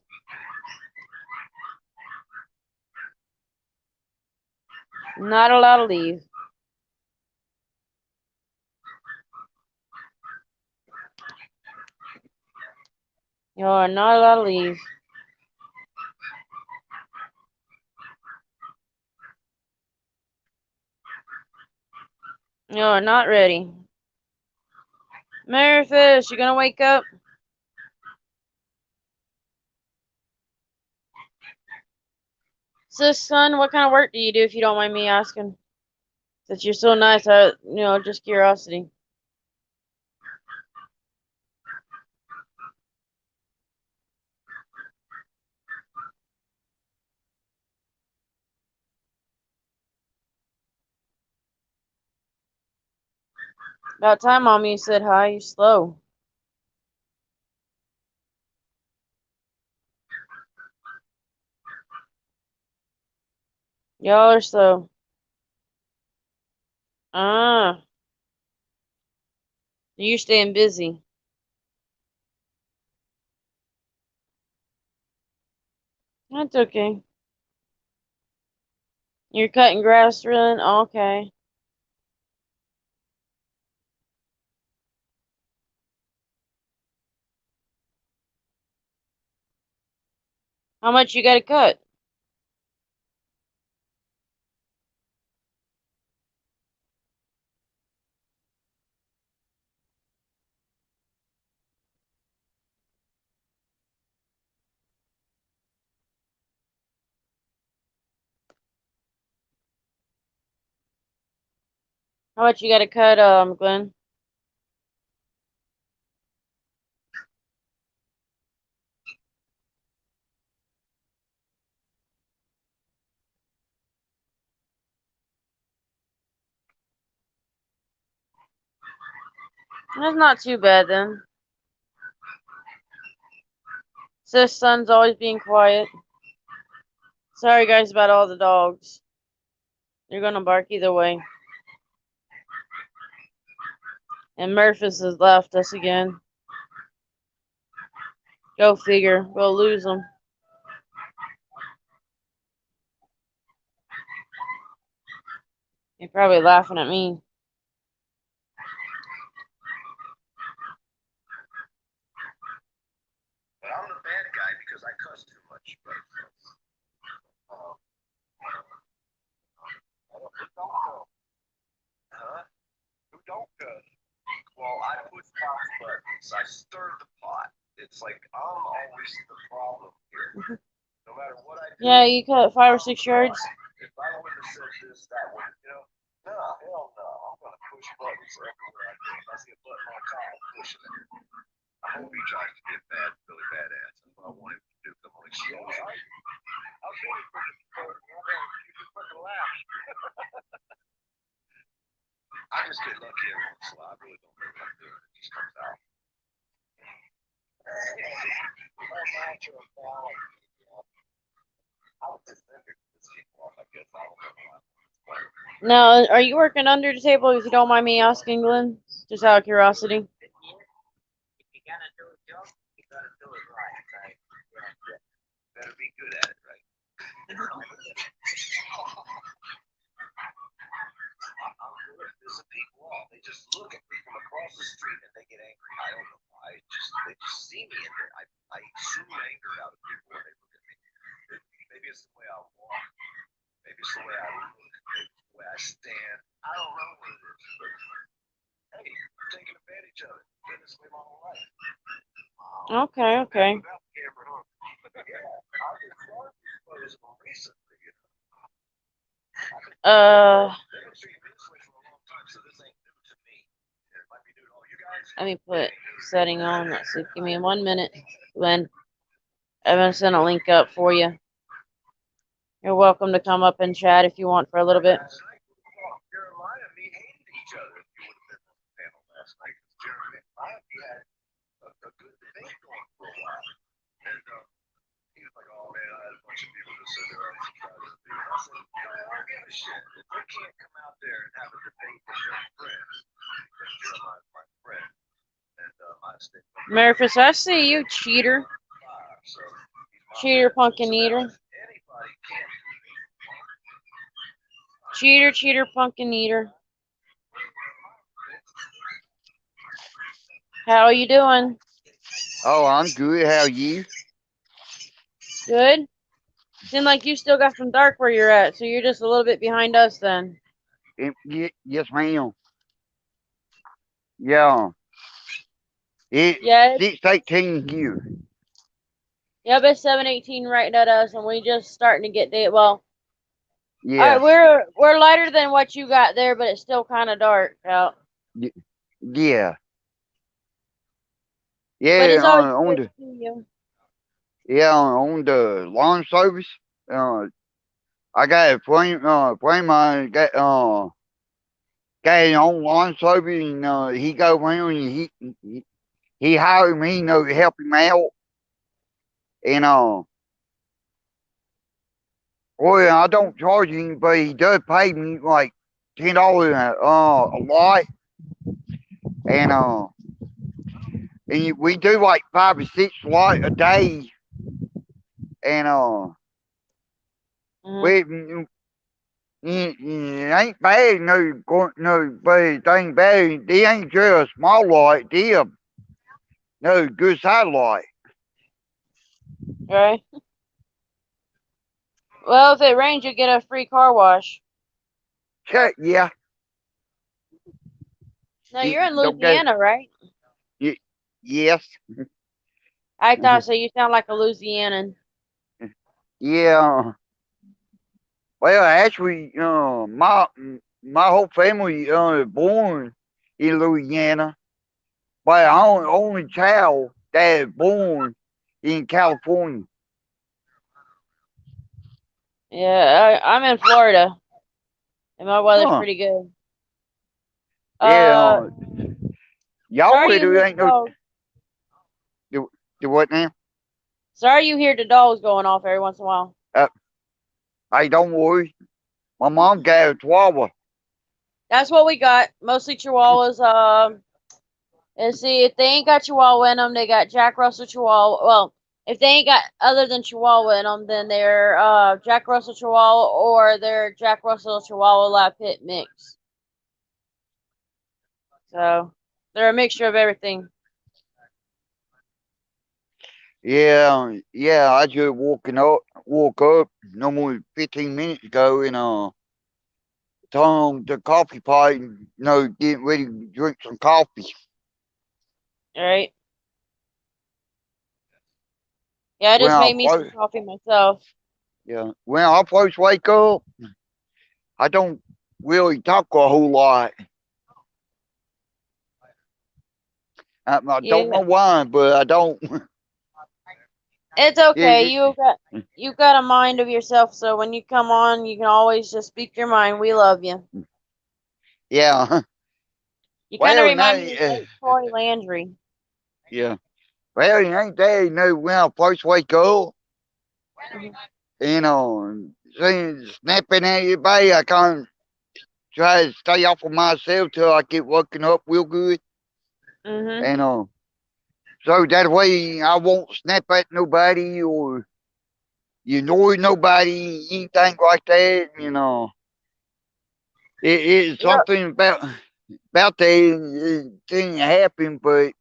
Not allowed to leave. You are not allowed to leave. You are not ready. Maryfish, you gonna wake up? Sis, son, what kind of work do you do if you don't mind me asking? Since you're so nice, just curiosity. About time, Mommy said hi. You slow. Y'all are slow. Ah, you're staying busy. That's okay. You're cutting grass, really? Okay. How much you gotta cut? How much you gotta cut, Glenn? That's not too bad then. Sis son's always being quiet. Sorry guys about all the dogs. They're gonna bark either way. And Murphys has left us again. Go figure. We'll lose them. You're probably laughing at me. But I'm the bad guy because I cuss too much. But who don't cuss? Well, I push buttons. I stir the pot. It's like I'm always the problem here. No matter what I do. Yeah, you cut 5 or 6 yards. If I would have said this, that way, no, hell no. I'm gonna push buttons everywhere I go. If I see a button on top, I'm pushing it. I hope he tries to get bad, really badass. That's what I want him to do. I'm gonna show him. I'll show you for you just fucking laugh. I just get lucky every once in a while. I really don't know what I'm doing. It just comes out. Now, are you working under the table if you don't mind me asking, Glenn? Just out of curiosity. If you gotta do a job, you gotta do it right, right? Better be good at it, right? I'm good. Pissing people off. They just look at me from across the street and they get angry. I don't know why. They just see me in there. I exude anger out of people when they look at me. Maybe it's the way I walk. Maybe it's the way I look. Maybe it's the way I stand. I don't know what it is. But hey, I'm taking advantage of it. Been this way my whole life. Okay, okay. Without the camera, huh? Yeah, I've been trying to expose them recently, you know. They've been treating me this way for a long time, so this ain't new to me. It might be new to all you guys. Let me put setting on. Let's see. Give me 1 minute, Glenn. I'm gonna send a link up for you. You're welcome to come up and chat if you want for a little bit. Last night, Jeremiah and me hated each other. If you would have been on the panel last night, Jeremiah, we had a good debate going for a while. And he was like, oh man, I had a bunch of people that said they're already subscribed to the video. I said, I don't give a shit. If they can't come out there and have a debate with their friends, because Jeremiah's my friend, and my stick. Murphys, I see you, cheater. So Cheater, pumpkin eater. anybody can. Cheater, cheater, pumpkin eater. How are you doing? Oh, I'm good. How are you? Good? Seems like you still got some dark where you're at, so you're just a little bit behind us then. Yes, ma'am. Yeah. It's Yeah. 6:18 here. Yep, it's 7:18 right at us, and we just starting to get day. Well, Yeah. we're lighter than what you got there, but it's still kind of dark out. Yeah. But Yeah. it's always On good the to see you. on the lawn service. I got a friend. Mine got his own lawn service, and he go around and he hired me, to help him out, and well, I don't charge him, but he does pay me like $10 a lot, and we do like 5 or 6 lot a day, and Mhm. it ain't bad, but it ain't bad. They ain't just a small lot, they good side lot. Right. Well, if it rains, you get a free car wash. Yeah. No, you're in Don't get Louisiana, right? yes. I thought so. You sound like a Louisianan. Yeah. Well, actually, my whole family born in Louisiana, but I'm the only child that is born in California. Yeah, I'm in Florida, and my weather's Huh. pretty good. Yeah. Y'all Sorry you widow hear ain't the no dogs. do what now? Sorry you hear the dogs going off every once in a while. Hey, don't worry. My mom got a Chihuahua. That's what we got. Mostly Chihuahuas. And see, if they ain't got Chihuahua in them, they got Jack Russell Chihuahua. Well, if they ain't got other than Chihuahua in them, then they're Jack Russell Chihuahua or they're Jack Russell Chihuahua Lab Pit mix. So they're a mixture of everything. Yeah, yeah. I just woke up no more than 15 minutes ago, and turned on the coffee pot and getting ready to drink some coffee. All right. Yeah, I When just I made me some first, coffee myself. yeah, when I first wake up, I don't really talk a whole lot. I don't know Yeah, why, but I don't. it's Yeah, okay. You got a mind of yourself, so when you come on, you can always just speak your mind. We love you. yeah. You kind of Well, remind now, me of late Troy Landry. yeah. Well, it ain't that. When I first wake up, seeing snapping at everybody, I can't try to stay off of myself till I get woken up real good. Mhm. And so that way I won't snap at nobody or annoy nobody, anything like that. It's Yep. something about that thing happen, but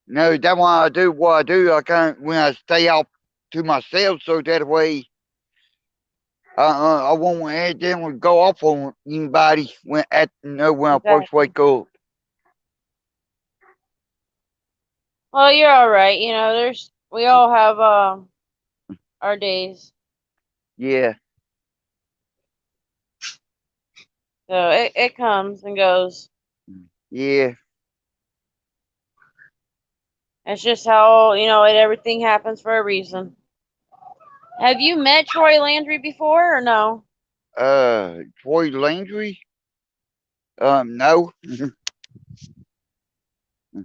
no, that's why I do what I do. I can't when I stay off to myself, so that way I won't have them go off on anybody when I first Exactly. wake up. Well, you're all right. We all have our days, Yeah, so it comes and goes. yeah. It's just how everything happens for a reason. Have you met Troy Landry before or no? Troy Landry. No.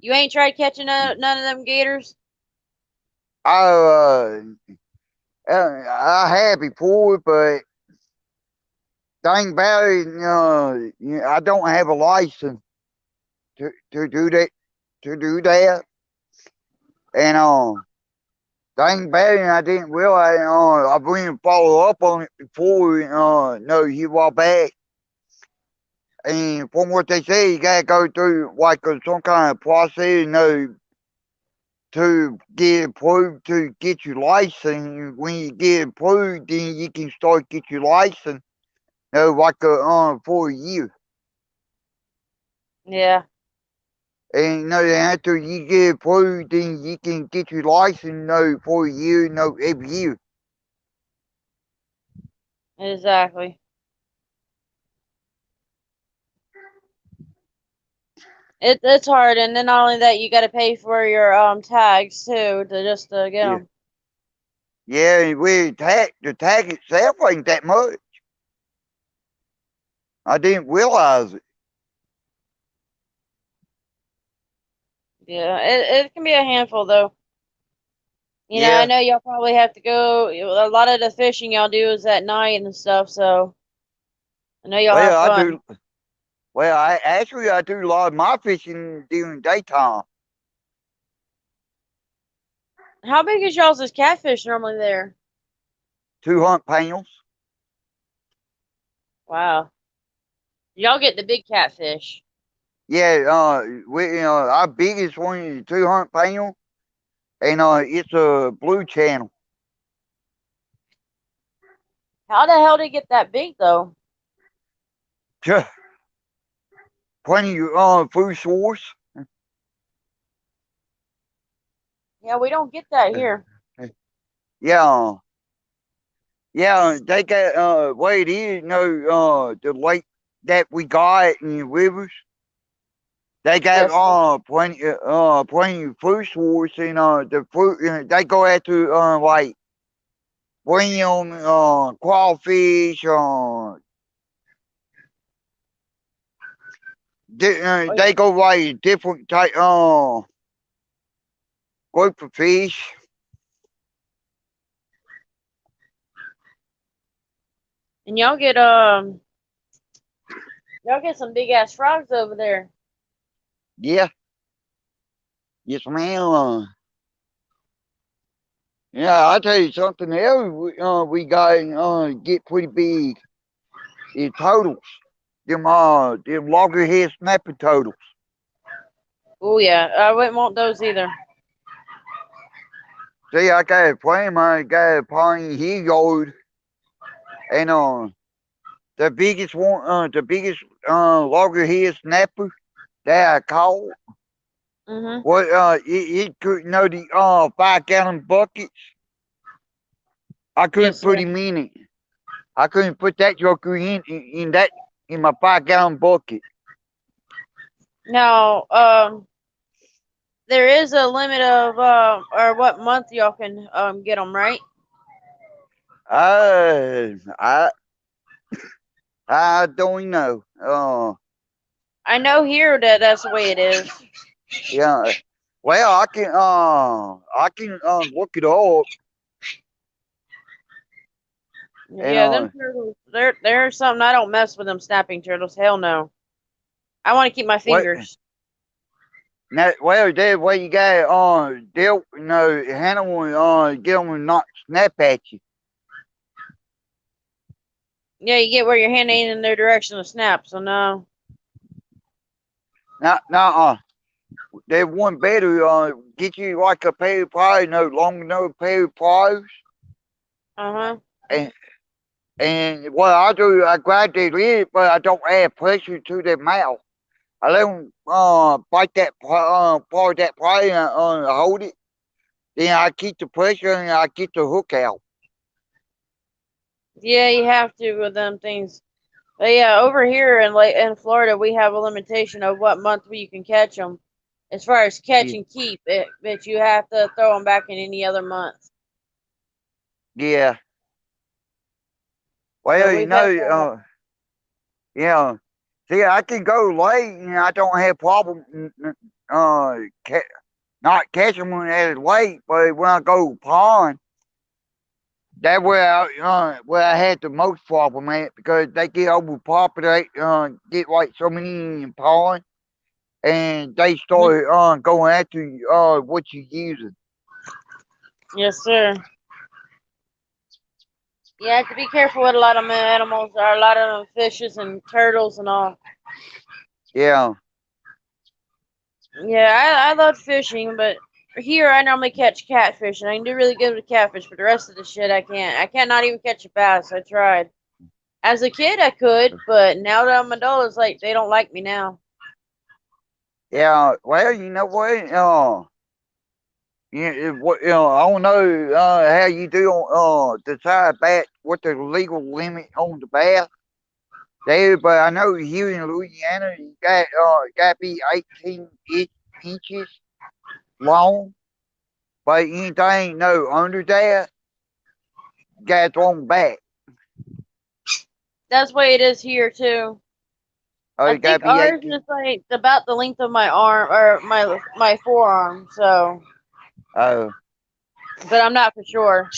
You ain't tried catching none of them gators? I I had before, but thing about it, I don't have a license to do that to do that, and thing about it, I didn't realize. I've been follow up on it before. No, you while back, and from what they say, you gotta go through like some kind of process, to get approved to get your license. When you get approved, then you can start get your license. Like for a year. Yeah, And after you get approved, then you can get your license. For a year. Every year. exactly. It's hard, and then not only that, you got to pay for your tags too to get Yeah, them. yeah. The tag itself ain't that much. I didn't realize it. Yeah, it can be a handful though. I Yeah. know y'all probably have to go. A lot of the fishing y'all do is at night and stuff, so I know y'all have Well, I fun. do. Well, I do a lot of my fishing during daytime. How big is y'all's catfish normally there? 200 pounds. Wow, y'all get the big catfish. Yeah. Our biggest one is 200 pounds, and it's a blue channel. How the hell did it get that big though? Plenty food source. Yeah, we don't get that here. Yeah. Yeah, they got what it is, the lake that we got in the rivers. They got Yes. plenty of food source, and the fruit they go after like brim, crawfish, Oh, they go like different type group of fish. and y'all get some big ass frogs over there. Yeah. Yes, ma'am. Yeah, I'll tell you something else. We got get pretty big. Is turtles. Them loggerhead snapper turtles. Oh yeah, I wouldn't want those either. See, I got a friend, I got a pond here yard, and the biggest one, the biggest loggerhead snapper that I caught. Mhm. What it could the 5-gallon buckets. I couldn't Yes, put sir. him in it. I couldn't put that joker in my 5-gallon bucket. Now, there is a limit of or what month y'all can get them, right? I I don't know. I know here that that's the way it is. Yeah. Well, I can look it up. Yeah, them And turtles. They're something I don't mess with them snapping turtles. Hell no. I want to keep my what? fingers. Now, well, that's where you got they'll Hannah will get them and not snap at you. Yeah, you get where your hand ain't in their direction to snap. So no. Now, they one better get you like a pair of pliers, long enough pair of pliers, Uh huh. and what I do, I grab their lid, but I don't add pressure to their mouth. I let them bite that part of that plier and hold it. Then I keep the pressure and I get the hook out. Yeah, you have to with them things. But yeah, over here in Florida, we have a limitation of what month you can catch them. As far as catch Yeah. and keep it, but you have to throw them back in any other month. Yeah. So Well, we've had that. yeah. See, I can go late and I don't have problem not catching when it's late, but when I go pond, that's where I had the most problem at because they get overpopulated, get like so many in pond, and they start going after what you're using. Yes, sir. You have to be careful with a lot of animals, or a lot of them fishes and turtles and all. Yeah. Yeah, I love fishing, but here I normally catch catfish, and I can do really good with catfish. But the rest of the shit, I can't. I can't not even catch a bass. I tried. As a kid, I could, but now that I'm an adult, it's like they don't like me now. Yeah. Well, you know what? I don't know how you do decide what the legal limit on the bass there, but I know here in Louisiana you got to be 18 inches long, but anything under that, you got to throw them back. That's the way it is here too. Oh, I you got think to be ours 18. is like about the length of my arm or my forearm. So, Oh, but I'm not for sure.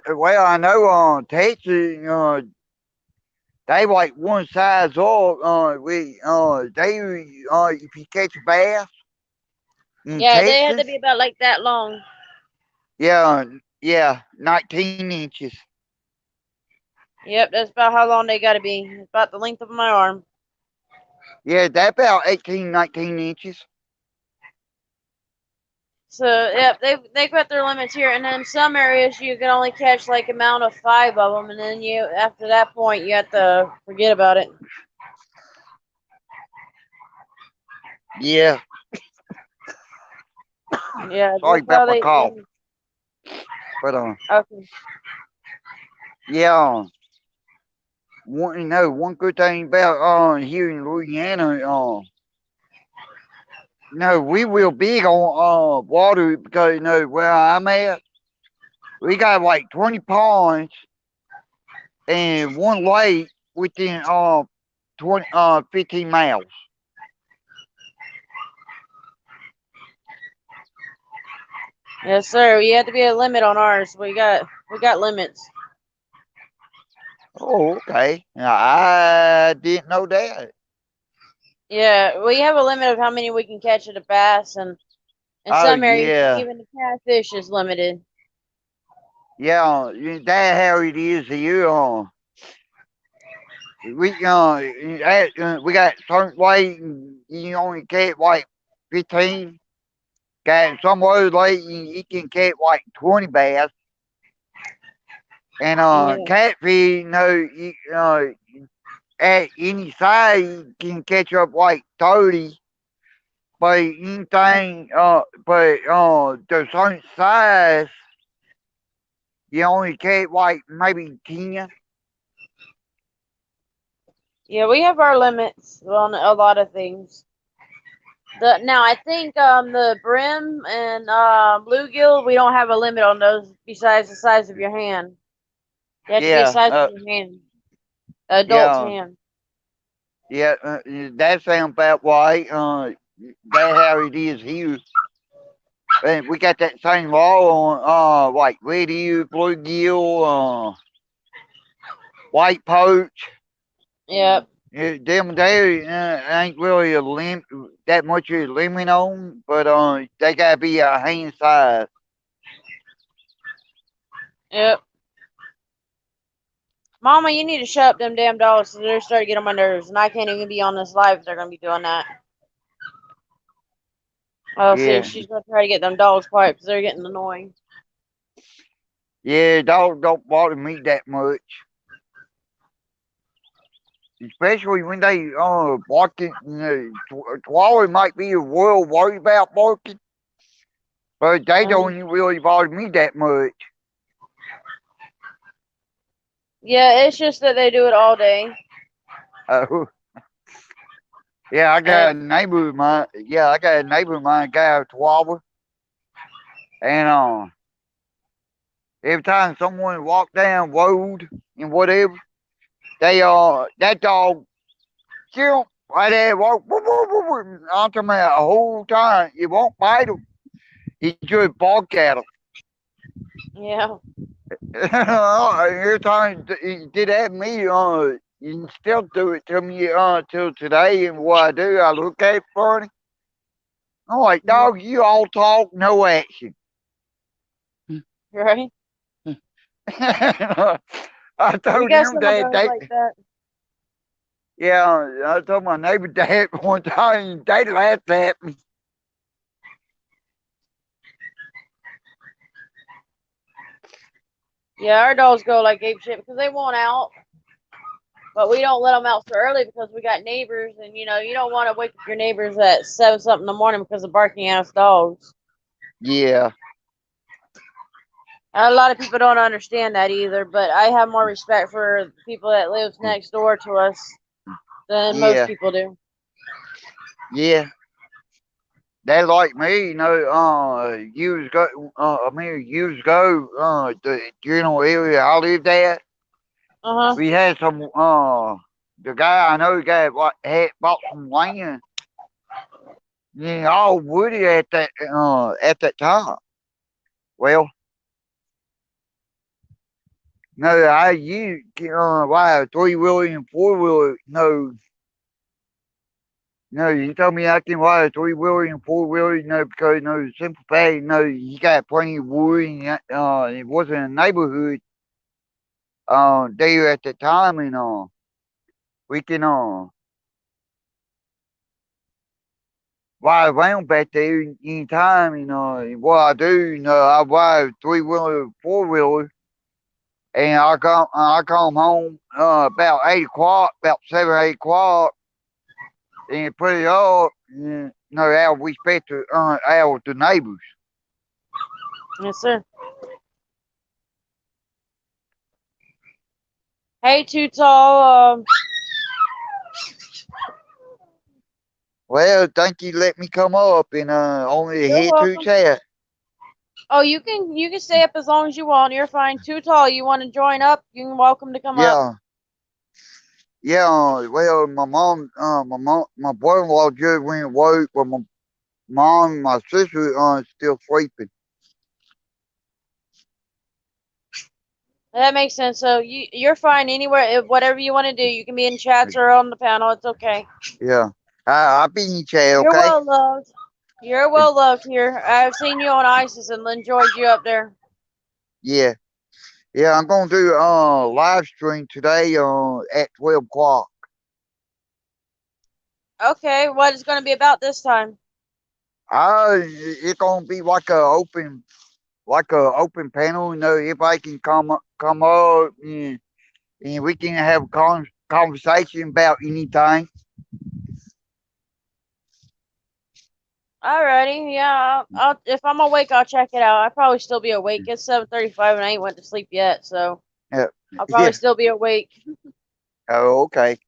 well, I know Texas, they like one size up. If you catch a bass in Yeah, they had to Texas, be about like that long. yeah, 19 inches. Yep, that's about how long they got to be. It's about the length of my arm. Yeah, that's about 18, 19 inches. So, yep, they got their limits here, and then some areas you can only catch like amount of 5 of them, and then you after that point you have to forget about it. Yeah, Yeah, sorry that's how about my they. cough. But Okay. yeah, one good thing about here in Louisiana, we real big on water because where I'm at, we got like 20 ponds and one lake within 15 miles. Yes, sir. You have to be a limit on ours. We got limits. Oh, okay. Now, I didn't know that. Yeah, we have a limit of how many we can catch at a bass, and in Oh some areas yeah, even the catfish is limited. yeah. That's how it is here. We got certain weight. And you only catch like 15. Got some other lake you can catch like 20 bass. And Yeah. catfish, at any size you can catch up like 30. But anything, the certain size, you only catch like maybe 10. Yeah, we have our limits on a lot of things. Now I think the brim and bluegill, we don't have a limit on those besides the size of your hand. You have to be the Yeah, size of your hand, adult's yeah, hand. yeah. That sounds about right. That's how it is here. And we got that same law on like red ear, bluegill, white poach. Yep. Them there ain't really that much of a limit on, but they gotta be a hand size. Yep. Mama, you need to shut up them damn dogs. They're starting to get on my nerves, and I can't even be on this live if they're gonna be doing that. Oh, see, Yeah, she's gonna try to get them dogs quiet because they're getting annoying. yeah, dogs don't bother me that much, especially when they barking. Chihuahua might be a world worried about barking, but they don't even really bother me that much. Yeah, it's just that they do it all day. Yeah, I got a neighbor of mine. Yeah, I got a neighbor of mine, got a Chihuahua, and every time someone walk down road and whatever, they that dog jump right there, walk. I'm talking about the whole time. It won't bite him. He just bark at him. Yeah. Every time he did that to me, you still do it to me till today. And what I do, I look at it funny. I'm like, dog, you all talk, no action. Right? I We told got him some of that those like that. yeah, I told my neighbor that one time, and they laughed at me. Yeah, our dogs go like ape shit because they want out. But we don't let them out so early because we got neighbors, and you don't want to wake up your neighbors at 7 something in the morning because of barking ass dogs. Yeah, A lot of people don't understand that either, but I have more respect for people that live next door to us than most yeah, people do. yeah. They like me, years ago, years ago, the area I lived at, Uh huh. we had some, the guy I know had bought some land, all woody at that time. Well, no, I used, wow, 3-wheeler and 4-wheeler, no, you told me I can ride a 3-wheeler and 4-wheeler, because, simple fact, you got plenty of wood, and, it wasn't a neighborhood, there at the time, and, we can, ride around back there anytime, and, what I do, I ride 3-wheeler, 4-wheeler, and I come home, about 8 o'clock, about 7, 8 o'clock, and put it up, and, out of respect to, out the neighbors. Yes, sir. Hey, Too Tall. Well, thank you. Let me come up and only You're hit to welcome. chat. Oh, you can stay up as long as you want. You're fine. Too Tall. You want to join up? You're welcome to come up. Yeah. Yeah, well, my brother-in-law just went to work, but my mom and my sister still sleeping. That makes sense. So you're fine anywhere. Whatever you want to do, you can be in chats or on the panel. It's okay. Yeah, I'll be in the chat, You're okay? well loved. You're well loved here. I've seen you on ISIS and enjoyed you up there. Yeah, yeah, I'm gonna do live stream today at 12 o'clock. Okay, what is going to be about this time? It's gonna be like a open panel. You know, everybody can come up and we can have a conversation about anything. Alrighty, yeah. I'll if I'm awake, I'll check it out. I'll probably still be awake. It's 7:35 and I ain't went to sleep yet, so Yeah, I'll probably yeah. still be awake. Oh, okay.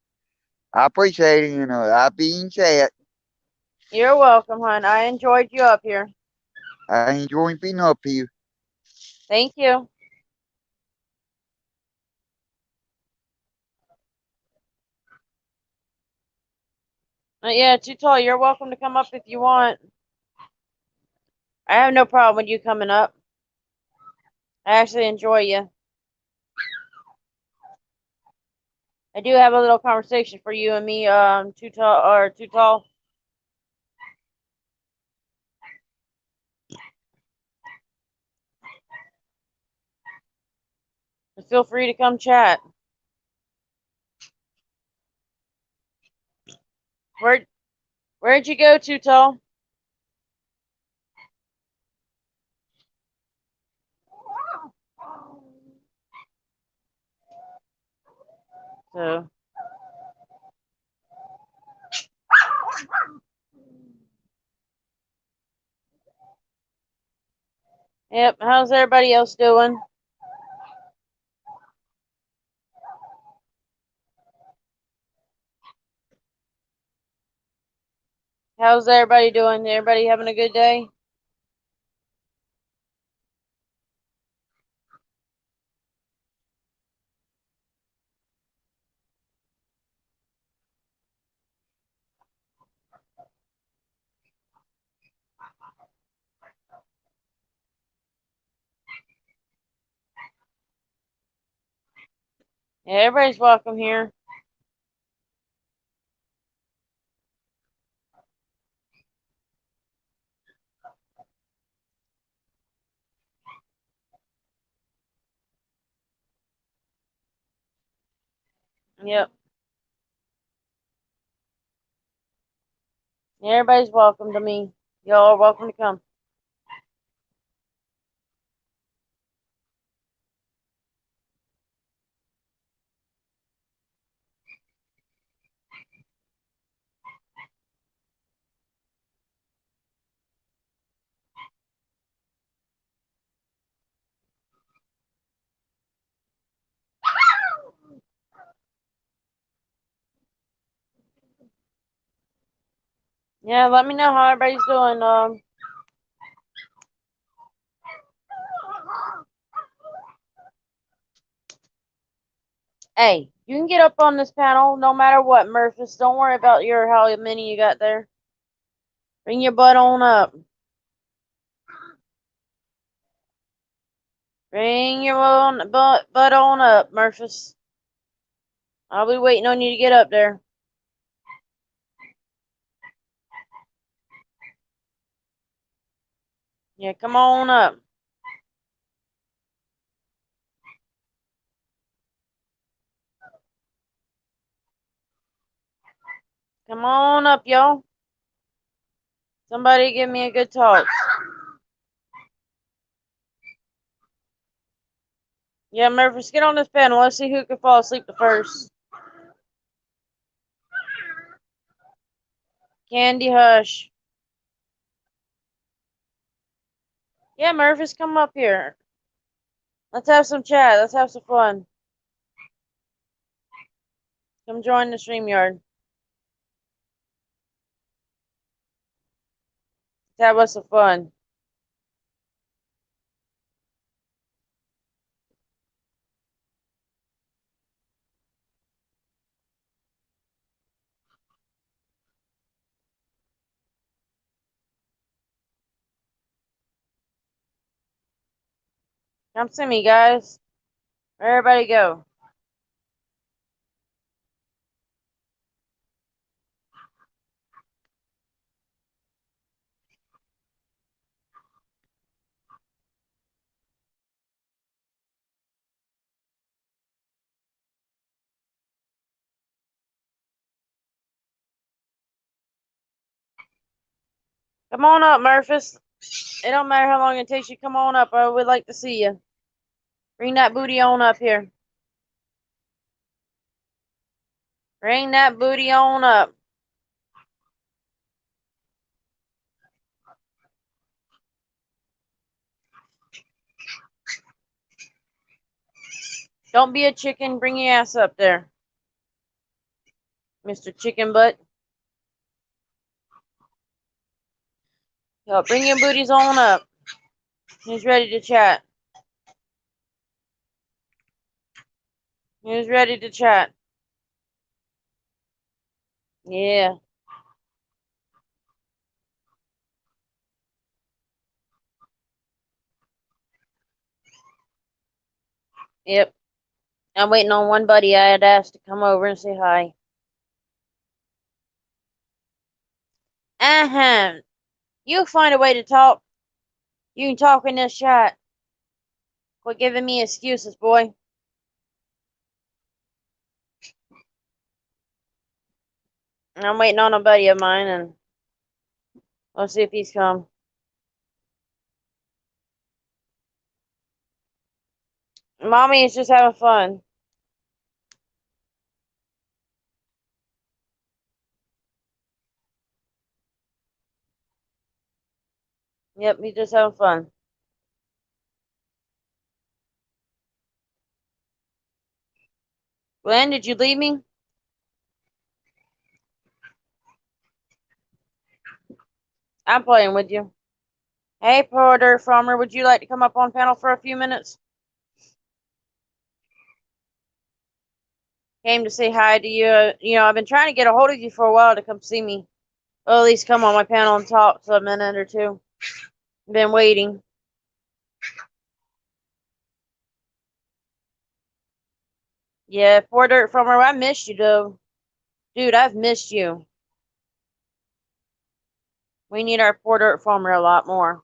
I appreciate it. You know, I'll be in chat. You're welcome, hon. I enjoyed you up here. I enjoy being up here. Thank you. Yeah, Too Tall, you're welcome to come up if you want. I have no problem with you coming up. I actually enjoy you. I do have a little conversation for you and me, Too Tall. Feel free to come chat. Where'd you go, Too Tall? So yep, how's everybody else doing? How's everybody doing? Everybody having a good day? Yeah, everybody's welcome here. Yep. Yeah, everybody's welcome to me. Y'all are welcome to come. Yeah, let me know how everybody's doing. Hey, you can get up on this panel no matter what, Murphys. Don't worry about how many you got there. Bring your butt on up. Bring your butt on up, Murphys. I'll be waiting on you to get up there. Yeah, come on up. Come on up, y'all. Somebody give me a good talk. Yeah, Murphys, get on this panel. Let's see who can fall asleep the first. Candy Hush. Yeah, Murphys, come up here. Let's have some chat. Let's have some fun. Come join the StreamYard. Let's have us some fun. Come see me, guys. Where everybody go? Come on up, Murphys. It don't matter how long it takes you. Come on up. I would like to see you. Bring that booty on up here. Bring that booty on up. Don't be a chicken. Bring your ass up there, Mr. Chicken Butt. Yo, bring your booties on up. Who's ready to chat? Who's ready to chat? Yeah. Yep. I'm waiting on one buddy I had asked to come over and say hi. You find a way to talk. You can talk in this chat. Quit giving me excuses, boy. I'm waiting on a buddy of mine, and we'll see if he's come. Mommy is just having fun. Yep, he's just having fun. Glenn, did you leave me? I'm playing with you. Hey, Porter Farmer, would you like to come up on panel for a few minutes? Came to say hi to you. You know, I've been trying to get a hold of you for a while to come see me. Or at least come on my panel and talk for a minute or two. Been waiting. Yeah, Poor Dirt Farmer, I missed you, though. Dude, I've missed you. We need our Poor Dirt Farmer a lot more.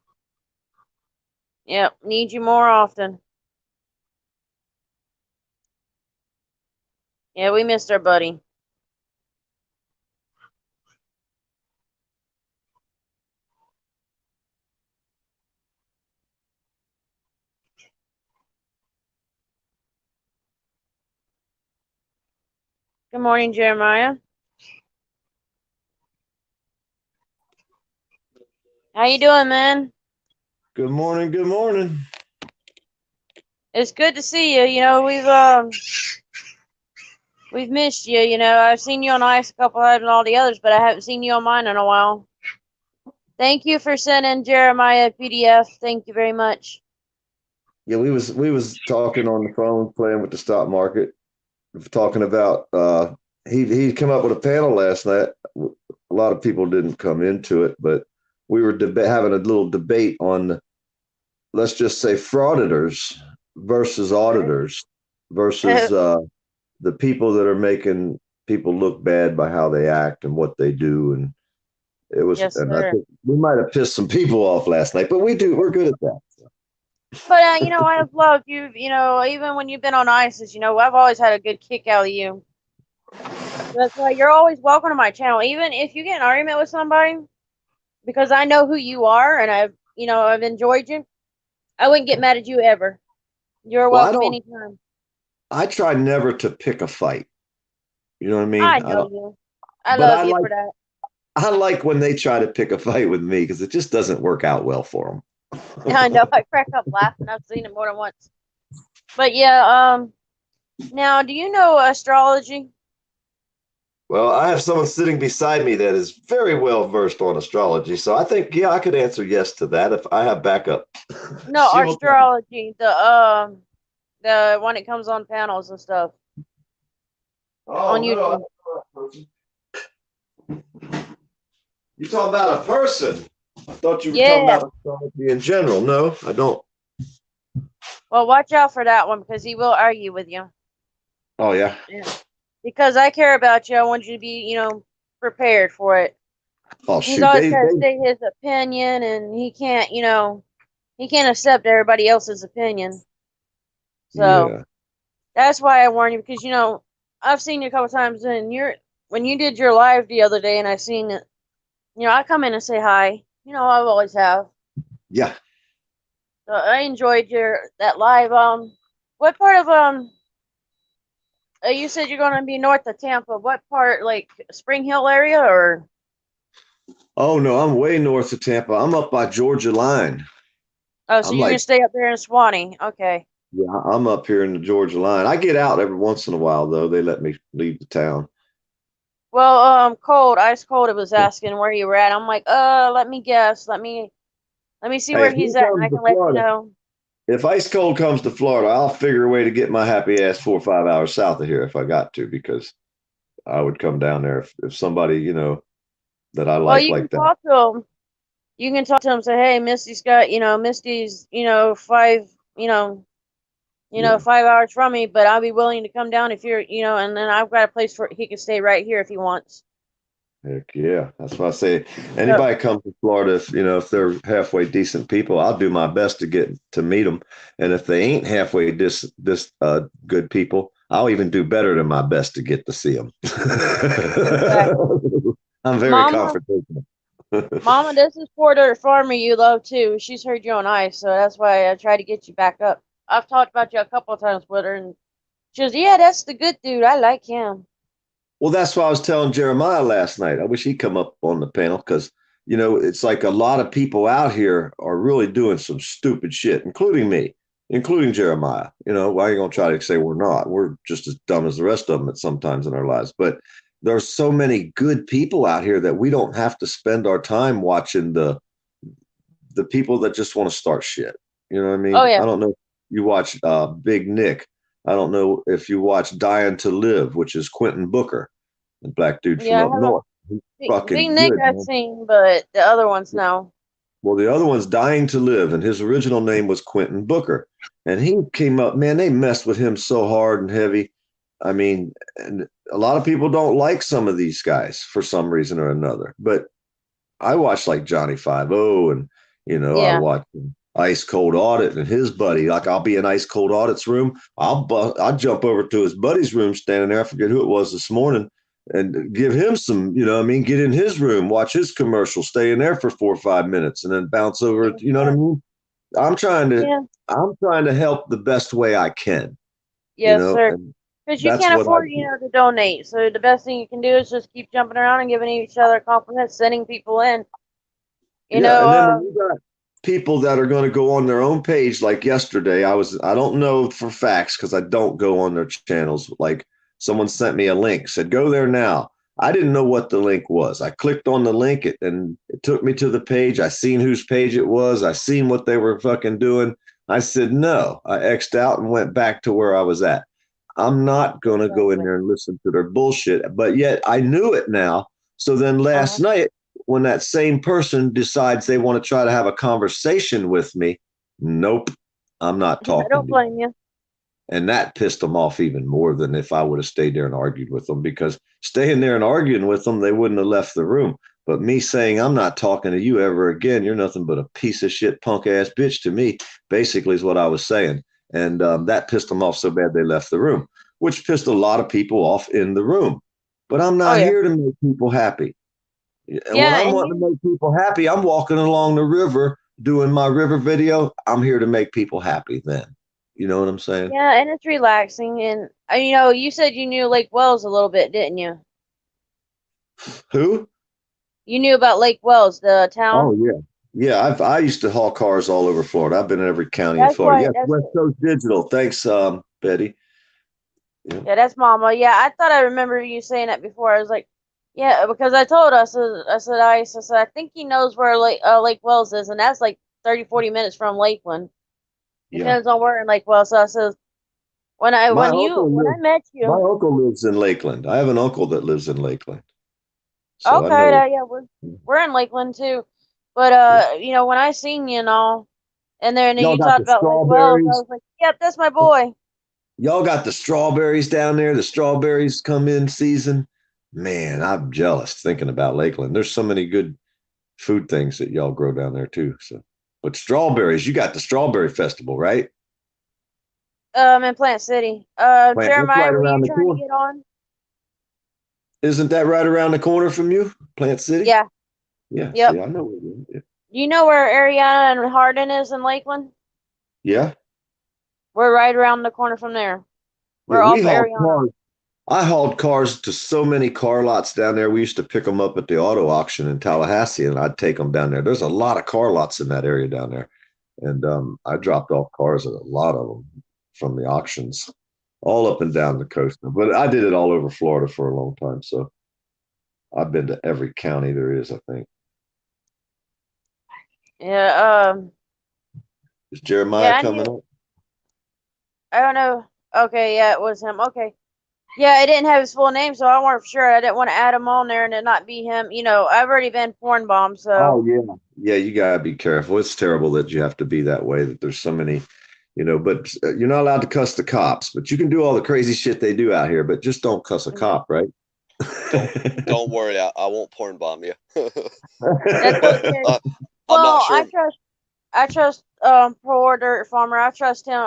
Yep, need you more often. Yeah, we missed our buddy. Good morning, Jeremiah. How you doing, man? Good morning. Good morning. It's good to see you. You know, we've missed you. You know, I've seen you on Ice a couple times and all the others, but I haven't seen you on mine in a while. Thank you for sending Jeremiah a PDF. Thank you very much. Yeah, we was talking on the phone, playing with the stock market, talking about he'd come up with a panel last night. A lot of people didn't come into it, but we were having a little debate on, let's just say, frauditors versus auditors versus the people that are making people look bad by how they act and what they do. And it was, Yes, and sir. I think we might have pissed some people off last night, but we're good at that. But you know, I've loved you. You know, even when you've been on ISIS, you know, I've always had a good kick out of you. That's why you're always welcome to my channel, even if you get an argument with somebody, because I know who you are and I've enjoyed you. I wouldn't get mad at you ever. You're welcome anytime. I try never to pick a fight. You know what I mean? I know you. I love you for that. I like when they try to pick a fight with me because it just doesn't work out well for them. I know. I crack up laughing. I've seen it more than once. But yeah, now, do you know astrology? Well, I have someone sitting beside me that is very well versed on astrology, so I think, yeah, I could answer yes to that if I have backup. No, astrology, the one that comes on panels and stuff. On YouTube. You talking about a person? I thought you were talking about astrology in general. No, I don't. Well, watch out for that one because he will argue with you. Oh yeah. Yeah. Because I care about you. I want you to be, prepared for it. Oh He's shoot. always trying to say his opinion, and he can't, he can't accept everybody else's opinion. So Yeah. that's why I warn you because, I've seen you a couple times, and when you did your live the other day, and I seen it, I come in and say hi. I always have. Yeah. So I enjoyed that live. What part of you said you're going to be north of Tampa. What part, like Spring Hill area, or? Oh no, I'm way north of Tampa. I'm up by Georgia line. Oh, so I'm you're gonna like, stay up there in Swanee? Okay. yeah, I'm up here in the Georgia line. I get out every once in a while though. They let me leave the town. Well, ice cold. It was asking where you were at. I'm like, let me guess. Let me see Hey, where if he he's at, and I comes to can let you Florida, know. if Ice Cold comes to Florida, I'll figure a way to get my happy ass 4 or 5 hours south of here if I got to, because I would come down there if somebody, that I Well, you can like that. talk to him. You can talk to him. Say, hey, Misty's got, Misty's, 5, Yeah. 5 hours from me, but I'll be willing to come down if you're, and then I've got a place for he can stay right here if he wants. Heck yeah. That's why I say So, anybody comes to Florida, if they're halfway decent people, I'll do my best to get to meet them. And if they ain't halfway this good people, I'll even do better than my best to get to see them. exactly. I'm very Mama, confrontational. Mama, this is Porter Farmer you love too. She's heard you on ice, so that's why I try to get you back up. I've talked about you a couple of times with her, and she goes, "Yeah, that's the good dude. I like him." Well, that's why I was telling Jeremiah last night. I wish he'd come up on the panel because, it's like a lot of people out here are really doing some stupid shit, including me, including Jeremiah. Why are you going to try to say we're not? We're just as dumb as the rest of them at sometimes in our lives. But there's so many good people out here that we don't have to spend our time watching the people that just want to start shit. You know what I mean? Oh yeah, I don't know if you watch Big Nick. I don't know if you watch Dying to Live, which is Quentin Booker, the black dude from yeah. I up haven't. north. He's Big fucking Nick good, I've man. seen, but the other ones no. Well, the other one's Dying to Live, and his original name was Quentin Booker. And he came up, man, they messed with him so hard and heavy. I mean, and a lot of people don't like some of these guys for some reason or another. But I watch like Johnny 5-0 and, I Yeah, watch Ice Cold Audit and his buddy. Like I'll be in Ice Cold Audit's room. I'll jump over to his buddy's room standing there. I forget who it was this morning and give him some, get in his room, watch his commercial, stay in there for 4 or 5 minutes and then bounce over. You know what I mean? I'm trying to, yeah, I'm trying to help the best way I can, yes, sir. and Because you that's can't what I afford, do. to donate. So the best thing you can do is just keep jumping around and giving each other compliments, sending people in. Yeah. And then when you got people that are going to go on their own page, like yesterday, I don't know for facts because I don't go on their channels. Like someone sent me a link, said, go there now. I didn't know what the link was. I clicked on the link and it took me to the page. I seen whose page it was. I seen what they were fucking doing. I said, no, I X'd out and went back to where I was at. I'm not going to go in exactly. there and listen to their bullshit, but yet I knew it now. So then last Uh-huh. night, when that same person decides they want to try to have a conversation with me, nope, I'm not I talking don't to you. blame you. And that pissed them off even more than if I would have stayed there and argued with them, because staying there and arguing with them, they wouldn't have left the room. But me saying, I'm not talking to you ever again, you're nothing but a piece of shit, punk ass bitch to me, basically is what I was saying. And that pissed them off so bad they left the room, which pissed a lot of people off in the room. But I'm Oh not yeah, here to make people happy. And when yeah, I'm and wanting to make people happy, I'm walking along the river doing my river video. I'm here to make people happy then. You know what I'm saying? yeah, and it's relaxing. And you said you knew Lake Wells a little bit, didn't you? Who? You knew about Lake Wells, the Oh town. yeah. Yeah, I used to haul cars all over Florida. I've been in every county in That's Florida. why. Yes, That's West Coast Digital. Thanks, Betty. Yeah. Yeah, that's Mama. Yeah, I thought I remember you saying that before. I was like, yeah, because I told us, I said, I think he knows where Lake Wells is, and that's like 30, 40 minutes from Lakeland. Yeah. Depends on where in Lake Wells. So I said, when I My when you uncle when I lives met my you, uncle lives in Lakeland. I have an uncle that lives in Lakeland. So I okay, know. yeah, we're in Lakeland too. But Yeah. when I seen you and all, and then Y'all you got talked the about Lake Wells, I strawberries. was like, Yep, that's my boy. Y'all got the strawberries down there. The strawberries come in season. Man, I'm jealous thinking about Lakeland. There's so many good food things that y'all grow down there too. So, but strawberries, you got the strawberry festival, right? In Plant City. That's Jeremiah, right were around you the trying to corner. get on? Isn't that right around the corner from you, Plant City? Yeah. Yeah. Yep. See, I know where you're at. Do you know where Ariana and Hardin is in Lakeland? Yeah. We're right around the corner from there. We're Yeah, off we hauled Ariana. cars. I hauled cars to so many car lots down there. We used to pick them up at the auto auction in Tallahassee, and I'd take them down there. There's a lot of car lots in that area down there, and I dropped off cars at a lot of them from the auctions, all up and down the coast. But I did it all over Florida for a long time, so I've been to every county there is, I think. Yeah. Is Jeremiah Yeah, I coming knew. up? I don't know. Okay, yeah, it was him. Okay. Yeah, I didn't have his full name, so I weren't sure. I didn't want to add him on there and it not be him. You know, I've already been porn bombed, so. Oh, yeah. Yeah, you got to be careful. It's terrible that you have to be that way, that there's so many, but you're not allowed to cuss the cops, but you can do all the crazy shit they do out here, but just don't cuss a cop, right? Don't worry, I won't porn bomb you. That's okay. I'm Well, not sure. I trust Poor Dirt Farmer. I trust him.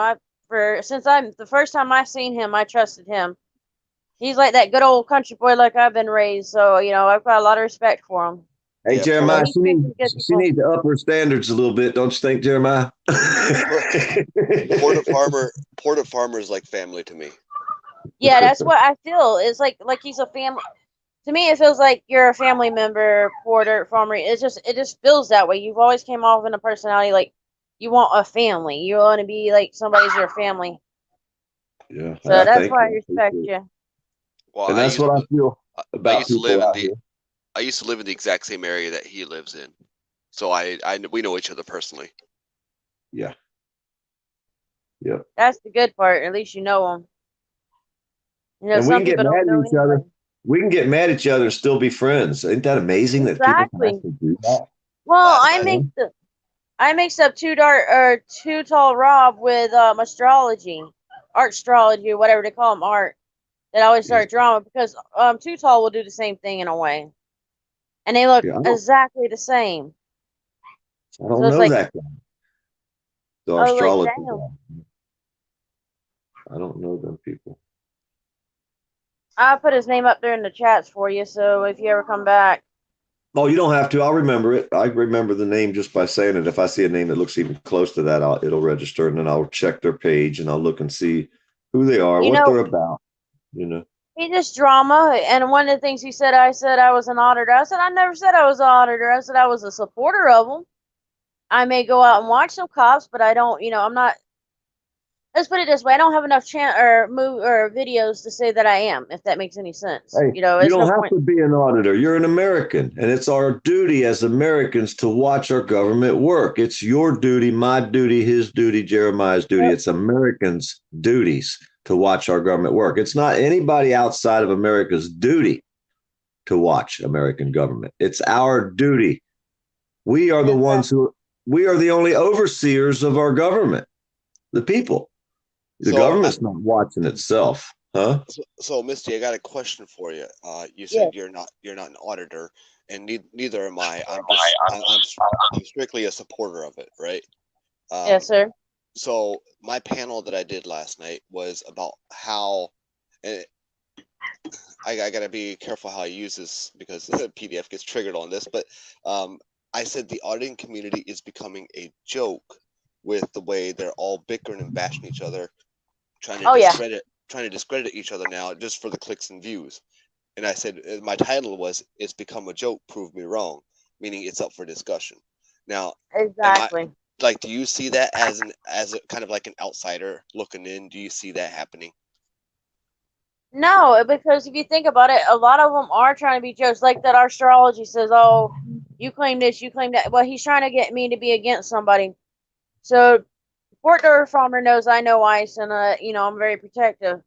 The first time I seen him, I trusted him. He's like that good old country boy like I've been raised, so I've got a lot of respect for him. Hey, Yeah, Jeremiah, He's she been needs, good she people. needs to up her standards a little bit, don't you think, Jeremiah? Porter Farmer is like family to me. Yeah, that's what I feel. It's like he's a family. To me, it feels like you're a family member, Poor Dirt Farmer. It just feels that way. You've always came off in a personality like you want a family. You want to be like somebody's your family. Yeah, So that's thank why I you. respect you. Well, And that's what I feel about used to people live out in here. I used to live in the exact same area that he lives in, so we know each other personally. Yeah. Yep. That's the good part. At least you know them. And we Some can get people mad don't at know each other. anybody. We can get mad at each other and still be friends. Ain't that amazing that people can Exactly. actually do that? Well, Last I mixed up Too Tall Rob with astrology, art astrology, or whatever they call them, art. That always start drama because Too Tall will do the same thing in a way, and they look exactly the same. I don't So it's know like, that guy. The I was like, astrology damn. guy. I don't know them people. I'll put his name up there in the chats for you, so if you ever come back. Oh, you don't have to. I'll remember it. I remember the name just by saying it. If I see a name that looks even close to that, it'll register, and then I'll check their page and I'll look and see who they are, what they're about. He just drama, and one of the things he said, I said I was an auditor. I said I never said I was an auditor. I said I was a supporter of them. I may go out and watch some cops, but I don't. I'm not. Let's put it this way: I don't have enough videos to say that I am, if that makes any sense. Hey, you don't no have point. to be an auditor. You're an American, and it's our duty as Americans to watch our government work. It's your duty, my duty, his duty, Jeremiah's duty. Yep. It's Americans' duties to watch our government work. It's not anybody outside of America's duty to watch American government. It's our duty. We are the ones we are the only overseers of our government, the people. The government's not watching itself, huh? So, Misty, I got a question for you. You said you're not an auditor, and neither am I. I'm strictly a supporter of it, right? Yes, sir. So my panel that I did last night was about how, and I got to be careful how I use this because the PDF gets triggered on this, but I said the auditing community is becoming a joke with the way they're all bickering and bashing each other, trying to discredit each other now just for the clicks and views. And I said my title was "It's Become a Joke, Prove Me Wrong," meaning it's up for discussion. Now, exactly. Do you see that as a kind of like an outsider looking in? Do you see that happening? No, because if you think about it, a lot of them are trying to be jokes. Like that astrology says, oh, you claim this, you claim that. Well, he's trying to get me to be against somebody. So Port Dirt Farmer knows I know ICE, and I'm very protective.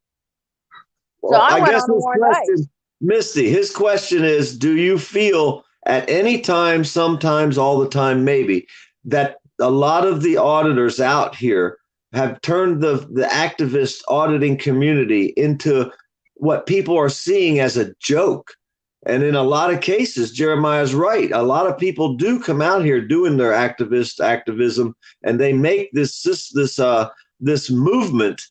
Well, so I guess his question, Misty, his question is, do you feel at any time, sometimes, all the time, maybe, that a lot of the auditors out here have turned the activist auditing community into what people are seeing as a joke. And in a lot of cases, Jeremiah's right. A lot of people do come out here doing their activism, and they make this movement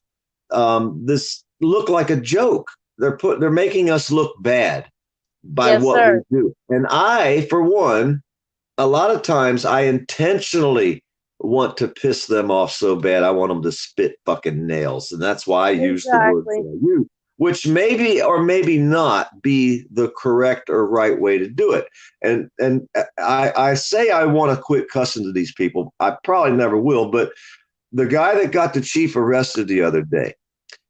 this look like a joke. They're making us look bad by Yes, what sir. we do. And I, for one, a lot of times I intentionally want to piss them off so bad. I want them to spit fucking nails. And that's why I use the words Exactly. that I use, which maybe or maybe not be the correct or right way to do it. And I say I want to quit cussing to these people. I probably never will, but the guy that got the chief arrested the other day,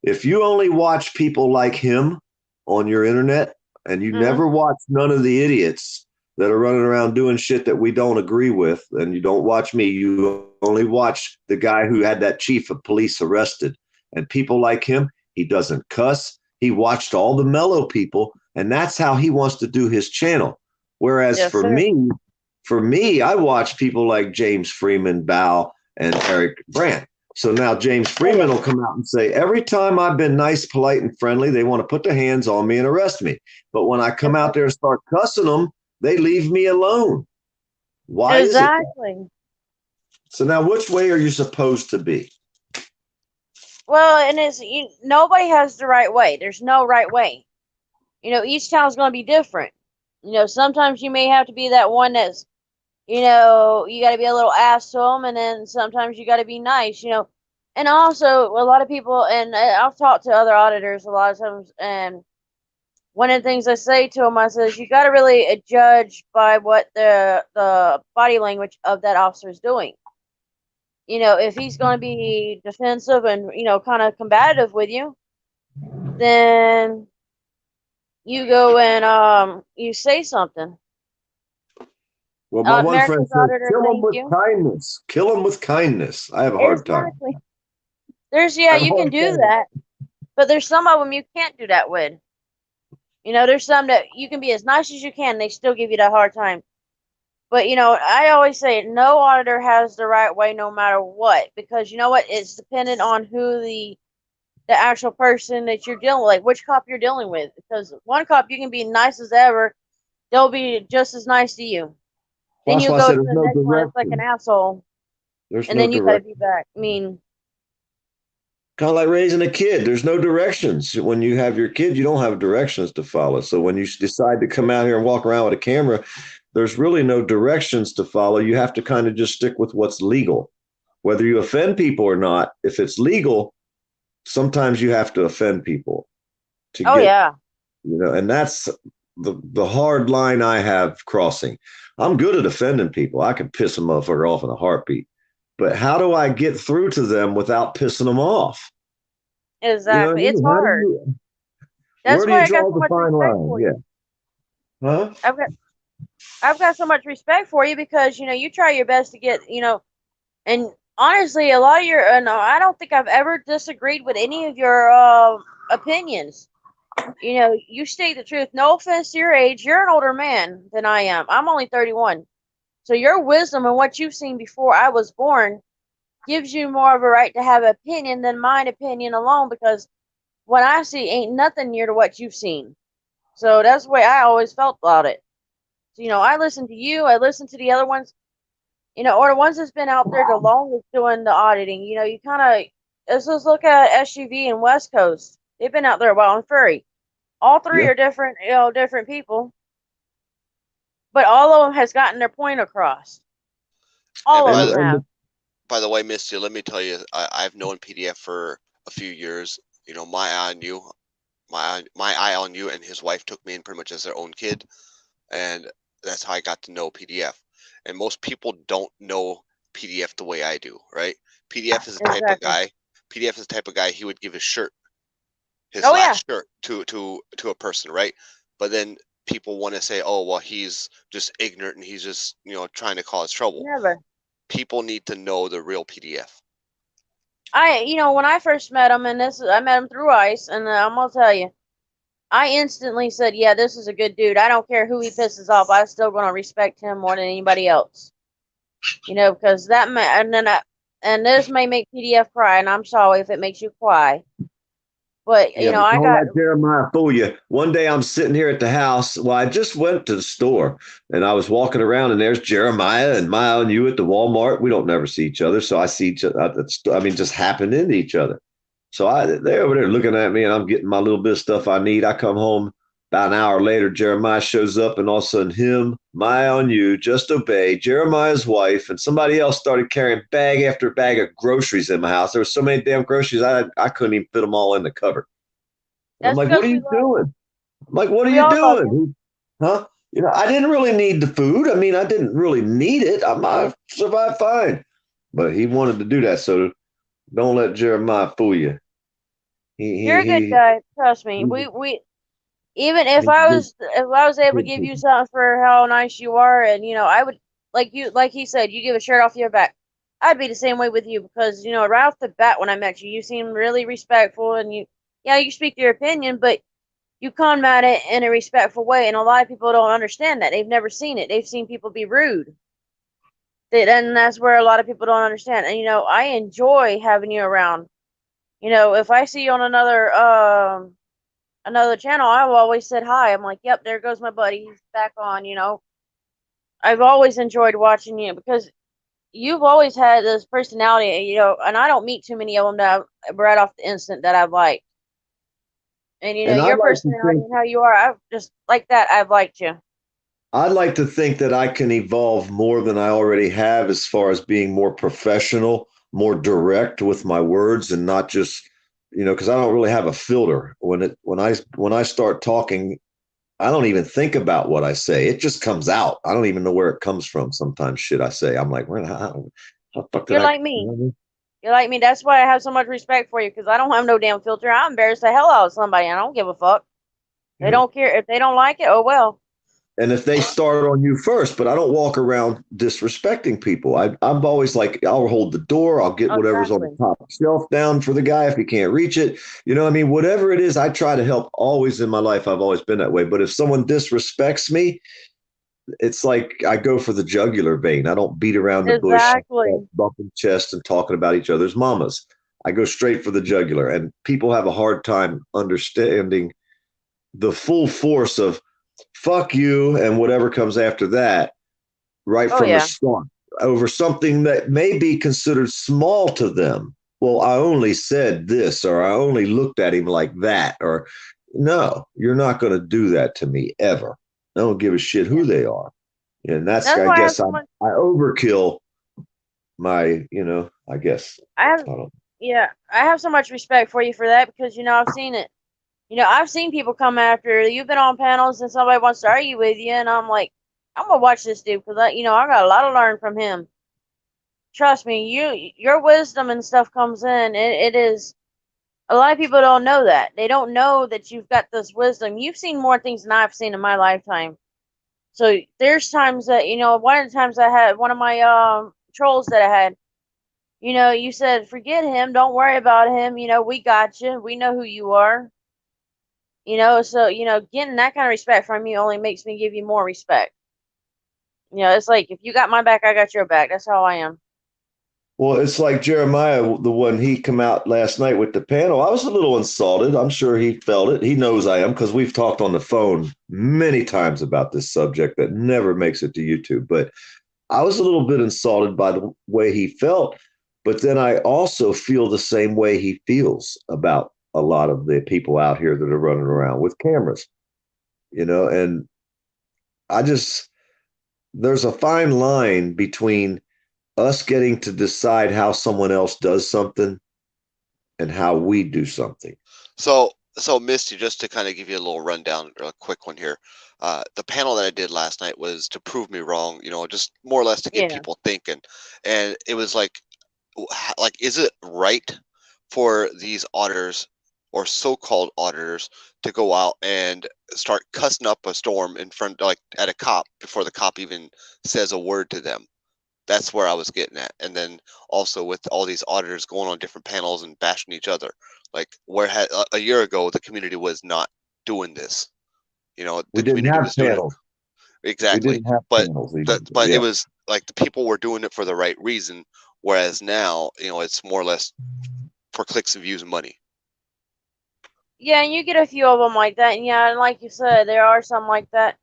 if you only watch people like him on your internet and you never watch none of the idiots that are running around doing shit that we don't agree with, and you don't watch me, you only watch the guy who had that chief of police arrested. And people like him, he doesn't cuss. He watched all the mellow people, and that's how he wants to do his channel. Whereas Yes, sir. for me, I watch people like James Freeman, Bao, and Eric Brandt. So now James Freeman will come out and say, every time I've been nice, polite, and friendly, they want to put their hands on me and arrest me. But when I come out there and start cussing them, they leave me alone. Why is it that? Exactly. So now which way are you supposed to be? Well, and nobody has the right way. There's no right way. Each town's going to be different. Sometimes you may have to be that one that's, you got to be a little ass to them, and then sometimes you got to be nice, And also, a lot of people, and I've talked to other auditors a lot of times, and one of the things I say to them, I says, you got to really judge by what the body language of that officer is doing. If he's going to be defensive and, kind of combative with you, then you go and you say something. Well, my one friend America's said, auditor, kill them thank with you. kindness. Kill them with kindness. I have a hard time. Exactly. I have a You can hard do time. that, but there's some of them you can't do that with. There's some that you can be as nice as you can, they still give you that hard time. But, I always say no auditor has the right way no matter what, because you know what? It's dependent on who the actual person that you're dealing with, like which cop you're dealing with. Because one cop, you can be nice as ever, they'll be just as nice to you. Well, Then that's you why I go said to there's the no next one, it's like an direction. asshole, There's and no then you got to direction. be back. I mean, Kind of like raising a kid. There's no directions. When you have your kid, you don't have directions to follow. So when you decide to come out here and walk around with a camera, there's really no directions to follow. You have to kind of just stick with what's legal. Whether you offend people or not, if it's legal, sometimes you have to offend people to oh get, yeah, and that's the hard line I have crossing. I'm good at offending people. I can piss a motherfucker off in a heartbeat. But how do I get through to them without pissing them off? exactly. It's How do hard. you, That's where do why you I got draw so the much fine respect line? for Yeah. you. Huh? I've got so much respect for you because you try your best to get and honestly, a lot of your no, I don't think I've ever disagreed with any of your opinions. You state the truth. No offense to your age, you're an older man than I am. I'm only 31. So your wisdom and what you've seen before I was born gives you more of a right to have an opinion than mine opinion alone, because what I see ain't nothing near to what you've seen. So that's the way I always felt about it. So, I listen to you, I listen to the other ones, or the ones that's been out there the longest doing the auditing. You kind of, let's just look at SUV and West Coast. They've been out there a while, and Furry. All three Yeah. are different, different people. But all of them has gotten their point across. All And of them have. by the way, Misty, let me tell you, I've known PDF for a few years. My eye on you, my eye on you, and his wife took me in pretty much as their own kid, and that's how I got to know PDF. And most people don't know PDF the way I do, right? PDF is the type of guy. PDF is the type of guy he would give his shirt, his last shirt to a person, right? But then people want to say, oh, well, he's just ignorant and he's just trying to cause trouble. Never. People need to know the real PDF. When I first met him, and I met him through ICE, and I'm gonna tell you, I instantly said, yeah, this is a good dude. I don't care who he pisses off. I'm still gonna respect him more than anybody else. Because that man, and then and this may make PDF cry, and I'm sorry if it makes you cry. But Yeah, but I don't got let Jeremiah fool you. One day I'm sitting here at the house. Well, I just went to the store and I was walking around, and there's Jeremiah and Maya and you at the Walmart. We don't never see each other, so I see each other. I mean, just happen into each other. So they're over there looking at me, and I'm getting my little bit of stuff I need. I come home about an hour later. Jeremiah shows up, and all of a sudden, him, Maya on you, just obey, Jeremiah's wife, and somebody else started carrying bag after bag of groceries in my house. There were so many damn groceries, I couldn't even fit them all in the cupboard. And I'm that's like, what because are we you doing? I'm like, what are we you all love you. doing? Huh? I didn't really need the food. I mean, I didn't really need it. I survived fine. But he wanted to do that, so don't let Jeremiah fool you. You're a good guy. Trust me. We even if I was able to give you something for how nice you are, and I would like he said, you give a shirt off your back. I'd be the same way with you because right off the bat when I met you, you seem really respectful, and you speak your opinion, but you come at it in a respectful way, and a lot of people don't understand that. They've never seen it. They've seen people be rude. And that's where a lot of people don't understand. And I enjoy having you around. If I see you on another channel, I've always said hi. I'm like, yep, there goes my buddy. He's back on. I've always enjoyed watching you because you've always had this personality, and I don't meet too many of them that right off the instant that I've liked. And And I your like to personality think and how you are, I've just like that. I've liked you. I'd like to think that I can evolve more than I already have as far as being more professional, more direct with my words, and not just, because I don't really have a filter. When I start talking, I don't even think about what I say. It just comes out. I don't even know where it comes from. Sometimes shit I say, I'm like, well, how the fuck did You're I? like me. You're like me. That's why I have so much respect for you because I don't have no damn filter. I embarrass the hell out of somebody. I don't give a fuck. They don't care if they don't like it. Oh well. And if they start on you first, but I don't walk around disrespecting people. I'm always like, I'll hold the door. I'll get whatever's on the top shelf down for the guy if he can't reach it. I mean, whatever it is, I try to help always in my life. I've always been that way. But if someone disrespects me, it's like I go for the jugular vein. I don't beat around the bush, bumping chest and talking about each other's mamas. I go straight for the jugular. And people have a hard time understanding the full force of fuck you and whatever comes after that right from the start over something that may be considered small to them. Well, I only said this, or I only looked at him like that, or no, you're not going to do that to me ever. I don't give a shit who they are. And that's I guess I overkill my, I guess. I have so much respect for you for that because I've seen it. I've seen people come after you've been on panels and somebody wants to argue with you, and I'm like, I'm gonna watch this dude because I got a lot to learn from him. Trust me, your wisdom and stuff comes in. It is a lot of people don't know that. They don't know that you've got this wisdom. You've seen more things than I've seen in my lifetime. So there's times that one of the times I had one of my trolls that I had. You said forget him, don't worry about him. We got you. We know who you are. So getting that kind of respect from you only makes me give you more respect. It's like if you got my back, I got your back. That's how I am. Well, it's like Jeremiah, the one he come out last night with the panel. I was a little insulted. I'm sure he felt it. He knows I am because we've talked on the phone many times about this subject that never makes it to YouTube. But I was a little bit insulted by the way he felt. But then I also feel the same way he feels about a lot of the people out here that are running around with cameras, and there's a fine line between us getting to decide how someone else does something and how we do something. So Misty, just to kind of give you a little rundown, a quick one here. The panel that I did last night was to prove me wrong, just more or less to get people thinking. And it was like, is it right for these auditors or so-called auditors to go out and start cussing up a storm in front, like at a cop before the cop even says a word to them? That's where I was getting at. And then also with all these auditors going on different panels and bashing each other, like a year ago, the community was not doing this. We didn't have panels. Exactly. We didn't have but panels it was like the people were doing it for the right reason, Whereas now, it's more or less for clicks and views and money. Yeah, and you get a few of them like that, and yeah, and like you said, there are some like that,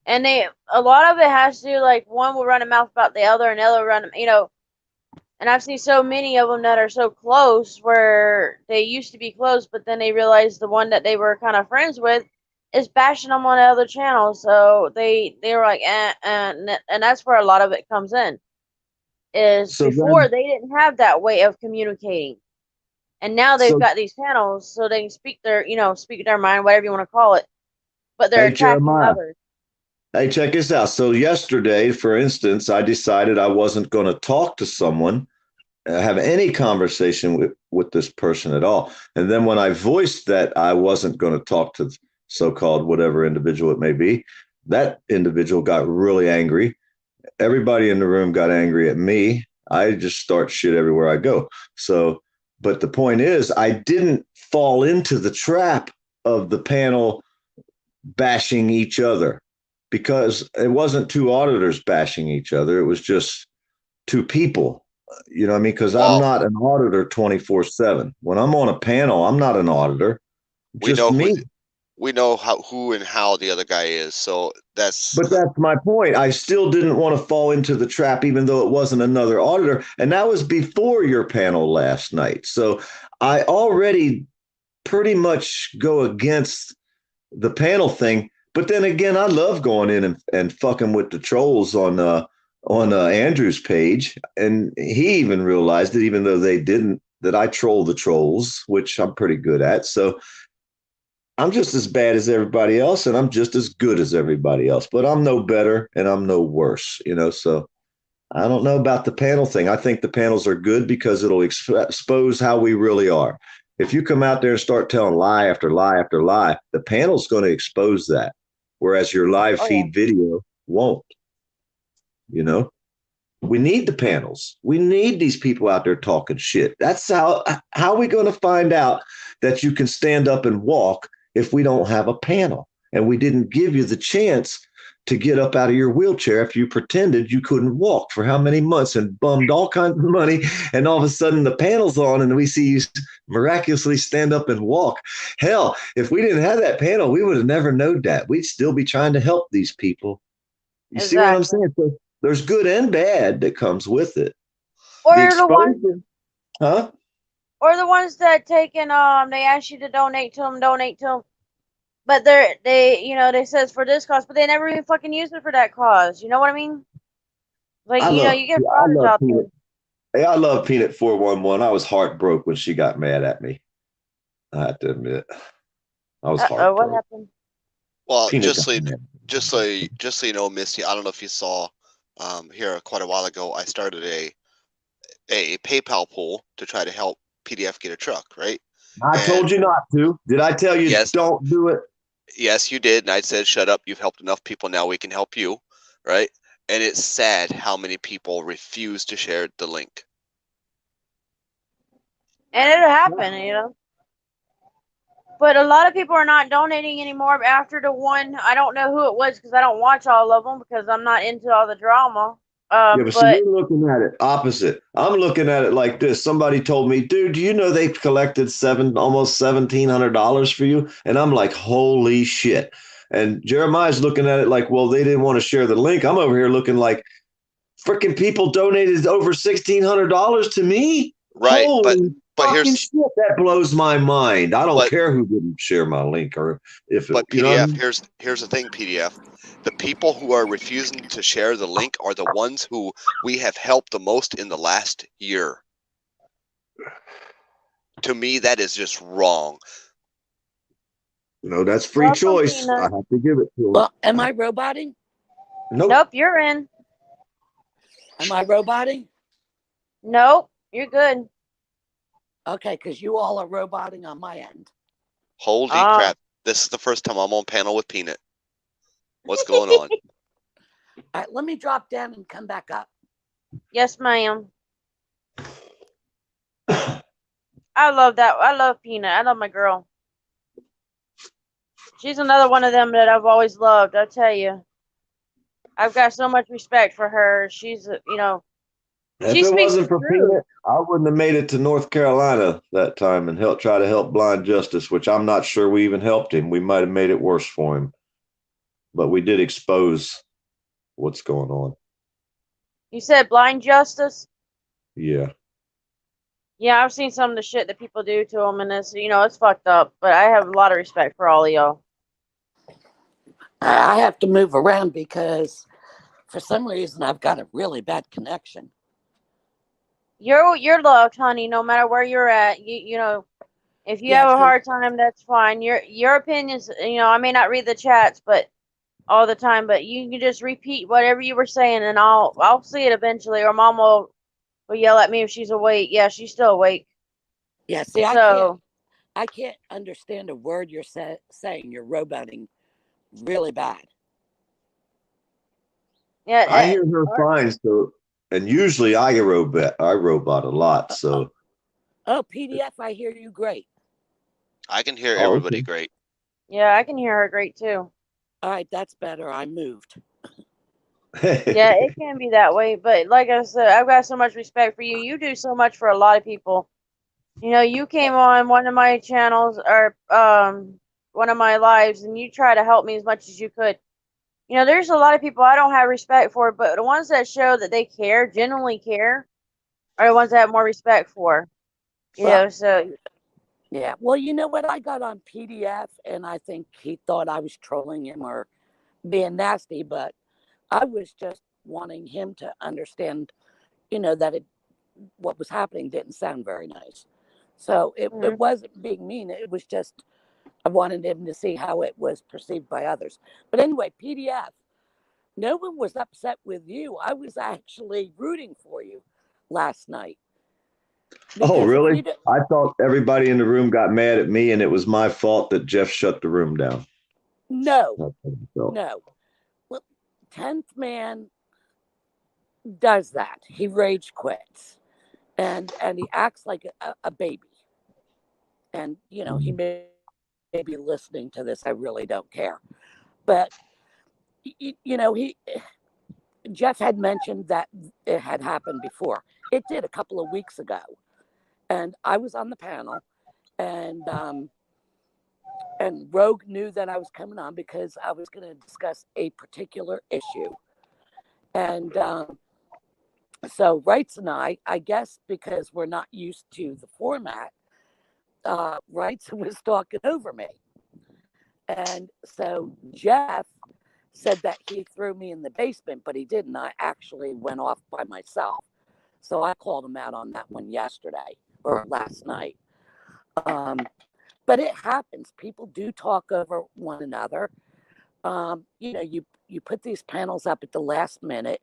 and a lot of it has to do like one will run a mouth about the other, and the other run, and I've seen so many of them that are so close where they used to be close, but then they realized the one that they were kind of friends with is bashing them on the other channel, so they were like, and that's where a lot of it comes in. Is So before then, they didn't have that way of communicating. And now they've so got these panels so they can speak their mind, whatever you want to call it. But they're hey, attacking Jeremiah. others. Hey, check this out. So yesterday, for instance, I decided I wasn't going to talk to someone, have any conversation with this person at all. And then when I voiced that I wasn't going to talk to so-called whatever individual it may be, that individual got really angry. Everybody in the room got angry at me. I just start shit everywhere I go. So, but the point is, I didn't fall into the trap of the panel bashing each other, because it wasn't two auditors bashing each other. It was just two people. You know what I mean? Because I'm Well, not an auditor 24/7. When I'm on a panel, I'm not an auditor. we Just know me. we know who and how the other guy is. So that's But that's my point. I still didn't want to fall into the trap, even though it wasn't another auditor. And that was before your panel last night. So I already pretty much go against the panel thing. But then again, I love going in and fucking with the trolls on Andrew's page. And he even realized it, even though they didn't, that I troll the trolls, which I'm pretty good at. So I'm just as bad as everybody else, and I'm just as good as everybody else, but I'm no better and I'm no worse, So I don't know about the panel thing. I think the panels are good because it'll expose how we really are. If you come out there and start telling lie after lie after lie, the panel's going to expose that, whereas your live feed video won't. We need the panels. We need these people out there talking shit. That's how are we going to find out that you can stand up and walk if we don't have a panel? And we didn't give you the chance to get up out of your wheelchair if you pretended you couldn't walk for how many months and bummed all kinds of money. And all of a sudden the panel's on and we see you miraculously stand up and walk. Hell, if we didn't have that panel, we would have never known that. We'd still be trying to help these people. You see what I'm saying? So there's good and bad that comes with it. Or the ones, huh? Or the ones that taking they ask you to donate to them, but they says for this cause, but they never even fucking use it for that cause. You know what I mean? Like you get frauders out there. Hey, I love Peanut 411. I was heartbroken when she got mad at me. I have to admit, I was heartbroken. What happened? Well, just so you know, Misty, I don't know if you saw here quite a while ago, I started a PayPal pool to try to help PDF get a truck, right? I told you not to. Did I tell you don't do it? Yes, you did. And I said, shut up. You've helped enough people. Now we can help you, right? And it's sad how many people refuse to share the link. And it'll happen, But a lot of people are not donating anymore after the one. I don't know who it was because I don't watch all of them because I'm not into all the drama. But see, you're looking at it opposite. I'm looking at it like this. Somebody told me, dude, do you know they've collected almost $1,700 for you? And I'm like, holy shit. And Jeremiah's looking at it like, well, they didn't want to share the link. I'm over here looking like freaking people donated over $1,600 to me. Right. Holy but here's shit, that blows my mind. I don't care who didn't share my link or if. But PDF, here's the thing, PDF. The people who are refusing to share the link are the ones who we have helped the most in the last year. To me, that is just wrong. No, that's free choice. I have to give it to them. Well, am I roboting? Nope, you're in. Am I roboting? Nope, you're good. Okay, because you all are roboting on my end. Holy crap. This is the first time I'm on panel with Peanut. What's going on? All right, let me drop down and come back up. Yes, ma'am. I love that. I love Peanut. I love my girl. She's another one of them that I've always loved. I tell you. I've got so much respect for her. She's, If She it speaks wasn't the for truth. Peanut, I wouldn't have made it to North Carolina that time and try to help Blind Justice, which I'm not sure we even helped him. We might have made it worse for him, but we did expose what's going on. You said blind justice? Yeah. Yeah, I've seen some of the shit that people do to them, and it's fucked up. But I have a lot of respect for all of y'all. I have to move around because for some reason I've got a really bad connection. You're loved, honey. No matter where you're at, if you Yeah, have a 'cause- hard time, that's fine. Your opinions, I may not read the chats, but all the time, but you can just repeat whatever you were saying, and I'll see it eventually, or Mom will yell at me if she's awake. Yeah, she's still awake. yeah. See, So I can't understand a word you're saying. You're roboting really bad. yeah, I hear her fine, so and usually I robot a lot, so Oh, PDF, I hear you great. I can hear Oh, everybody okay. great. yeah, I can hear her great too. All right, that's better. I moved. Yeah, it can be that way, but like I said, I've got so much respect for you. You do so much for a lot of people. You came on one of my channels or one of my lives, and you try to help me as much as you could. There's a lot of people I don't have respect for, but the ones that show that they care, genuinely care, are the ones that I have more respect for. So Yeah. Well, you know what? I got on PDF, and I think he thought I was trolling him or being nasty, but I was just wanting him to understand, that what was happening didn't sound very nice. So it wasn't being mean. It was just I wanted him to see how it was perceived by others. But anyway, PDF, no one was upset with you. I was actually rooting for you last night. Oh, Because if really? you did- I thought everybody in the room got mad at me and it was my fault that Jeff shut the room down. No, That's how I felt. no. Well, 10th man does that. He rage quits. And he acts like a baby. And, he may be listening to this. I really don't care. But, Jeff had mentioned that it had happened before. It did a couple of weeks ago. And I was on the panel, and Rogue knew that I was coming on because I was going to discuss a particular issue. And so Wrights and I guess because we're not used to the format, Wrights was talking over me. And so Jeff said that he threw me in the basement, but he didn't. I actually went off by myself. So I called him out on that one yesterday or last night. But it happens. People do talk over one another. You put these panels up at the last minute,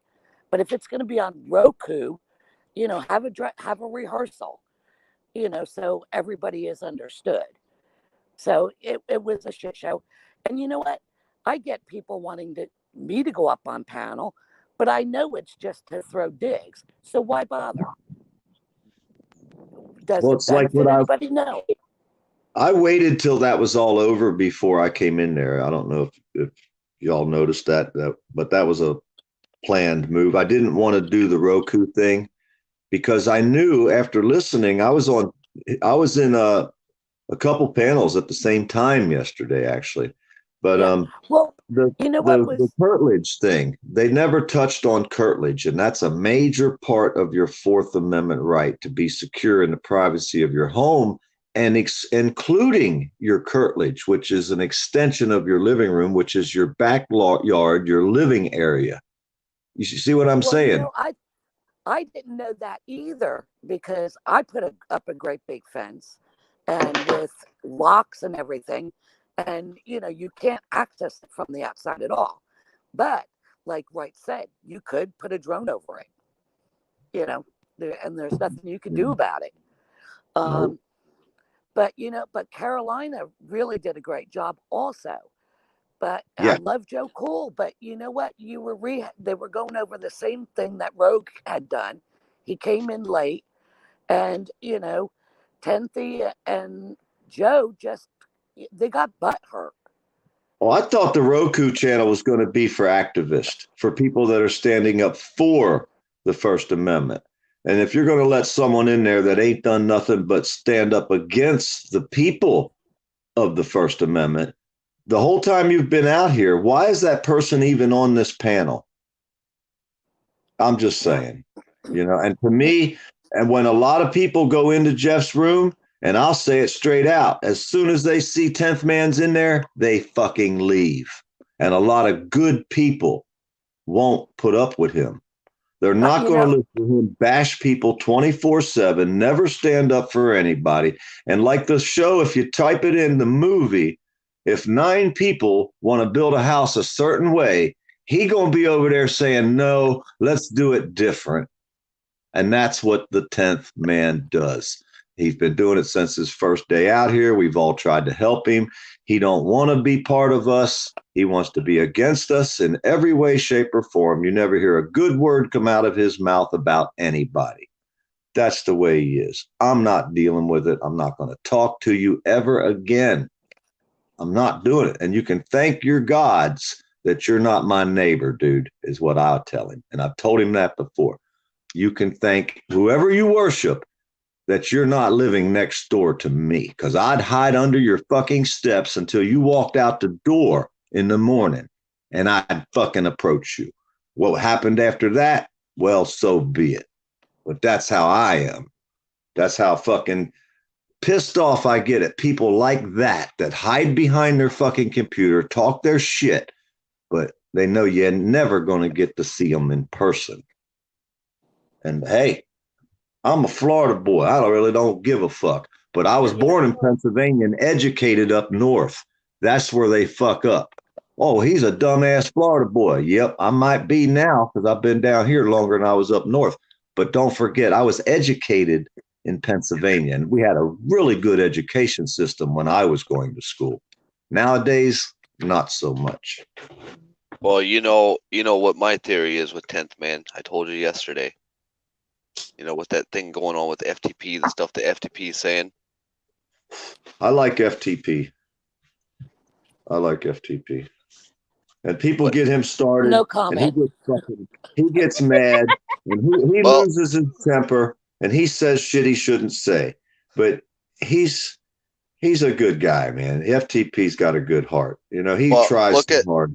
but if it's going to be on Roku, have a rehearsal, so everybody is understood. So it was a shit show. And you know what? I get people wanting me to go up on panel, but I know it's just to throw digs. So why bother? Does it It's like benefit what anybody? No. I waited till that was all over before I came in there. I don't know if y'all noticed that, but that was a planned move. I didn't want to do the Roku thing because I knew after listening, I was in a couple panels at the same time yesterday, actually. But well, the curtilage thing, they never touched on curtilage, and that's a major part of your Fourth Amendment right to be secure in the privacy of your home, and including your curtilage, which is an extension of your living room, which is your backyard, your living area. You see what I'm saying? I didn't know that either because I put up a great big fence and with locks and everything. And, you can't access it from the outside at all. But like Wright said, you could put a drone over it, and there's nothing you can do about it. Nope. But Carolina really did a great job also. But Yeah. I love Joe Cool. But you know what? They were going over the same thing that Rogue had done. He came in late, and Tenthie and Joe they got butt hurt. Well, I thought the Roku channel was going to be for activists, for people that are standing up for the First Amendment. And if you're going to let someone in there that ain't done nothing but stand up against the people of the First Amendment, the whole time you've been out here, why is that person even on this panel? I'm just saying, and to me, and when a lot of people go into Jeff's room, and I'll say it straight out, as soon as they see 10th Man's in there, they fucking leave. And a lot of good people won't put up with him. They're not going to listen to him bash people 24/7, never stand up for anybody. And like the show, if you type it in the movie, if 9 people want to build a house a certain way, he going to be over there saying, no, let's do it different. And that's what the 10th Man does. He's been doing it since his first day out here. We've all tried to help him. He don't want to be part of us. He wants to be against us in every way, shape, or form. You never hear a good word come out of his mouth about anybody. That's the way he is. I'm not dealing with it. I'm not going to talk to you ever again. I'm not doing it. And you can thank your gods that you're not my neighbor, dude, is what I'll tell him. And I've told him that before. You can thank whoever you worship that you're not living next door to me, because I'd hide under your fucking steps until you walked out the door in the morning and I'd fucking approach you. What happened after that? Well, so be it. But that's how I am. That's how fucking pissed off I get at people like that hide behind their fucking computer, talk their shit, but they know you're never going to get to see them in person. And hey, I'm a Florida boy. I really don't give a fuck. But I was born in Pennsylvania and educated up north. That's where they fuck up. Oh, he's a dumbass Florida boy. Yep, I might be now because I've been down here longer than I was up north. But don't forget, I was educated in Pennsylvania, and we had a really good education system when I was going to school. Nowadays, not so much. Well, you know what my theory is with 10th Man. I told you yesterday. With that thing going on with the FTP, the stuff the FTP is saying. I like FTP. And people get him started. No comment. And he gets mad, and he loses his temper, and he says shit he shouldn't say. But he's a good guy, man. FTP's got a good heart. He tries so hard.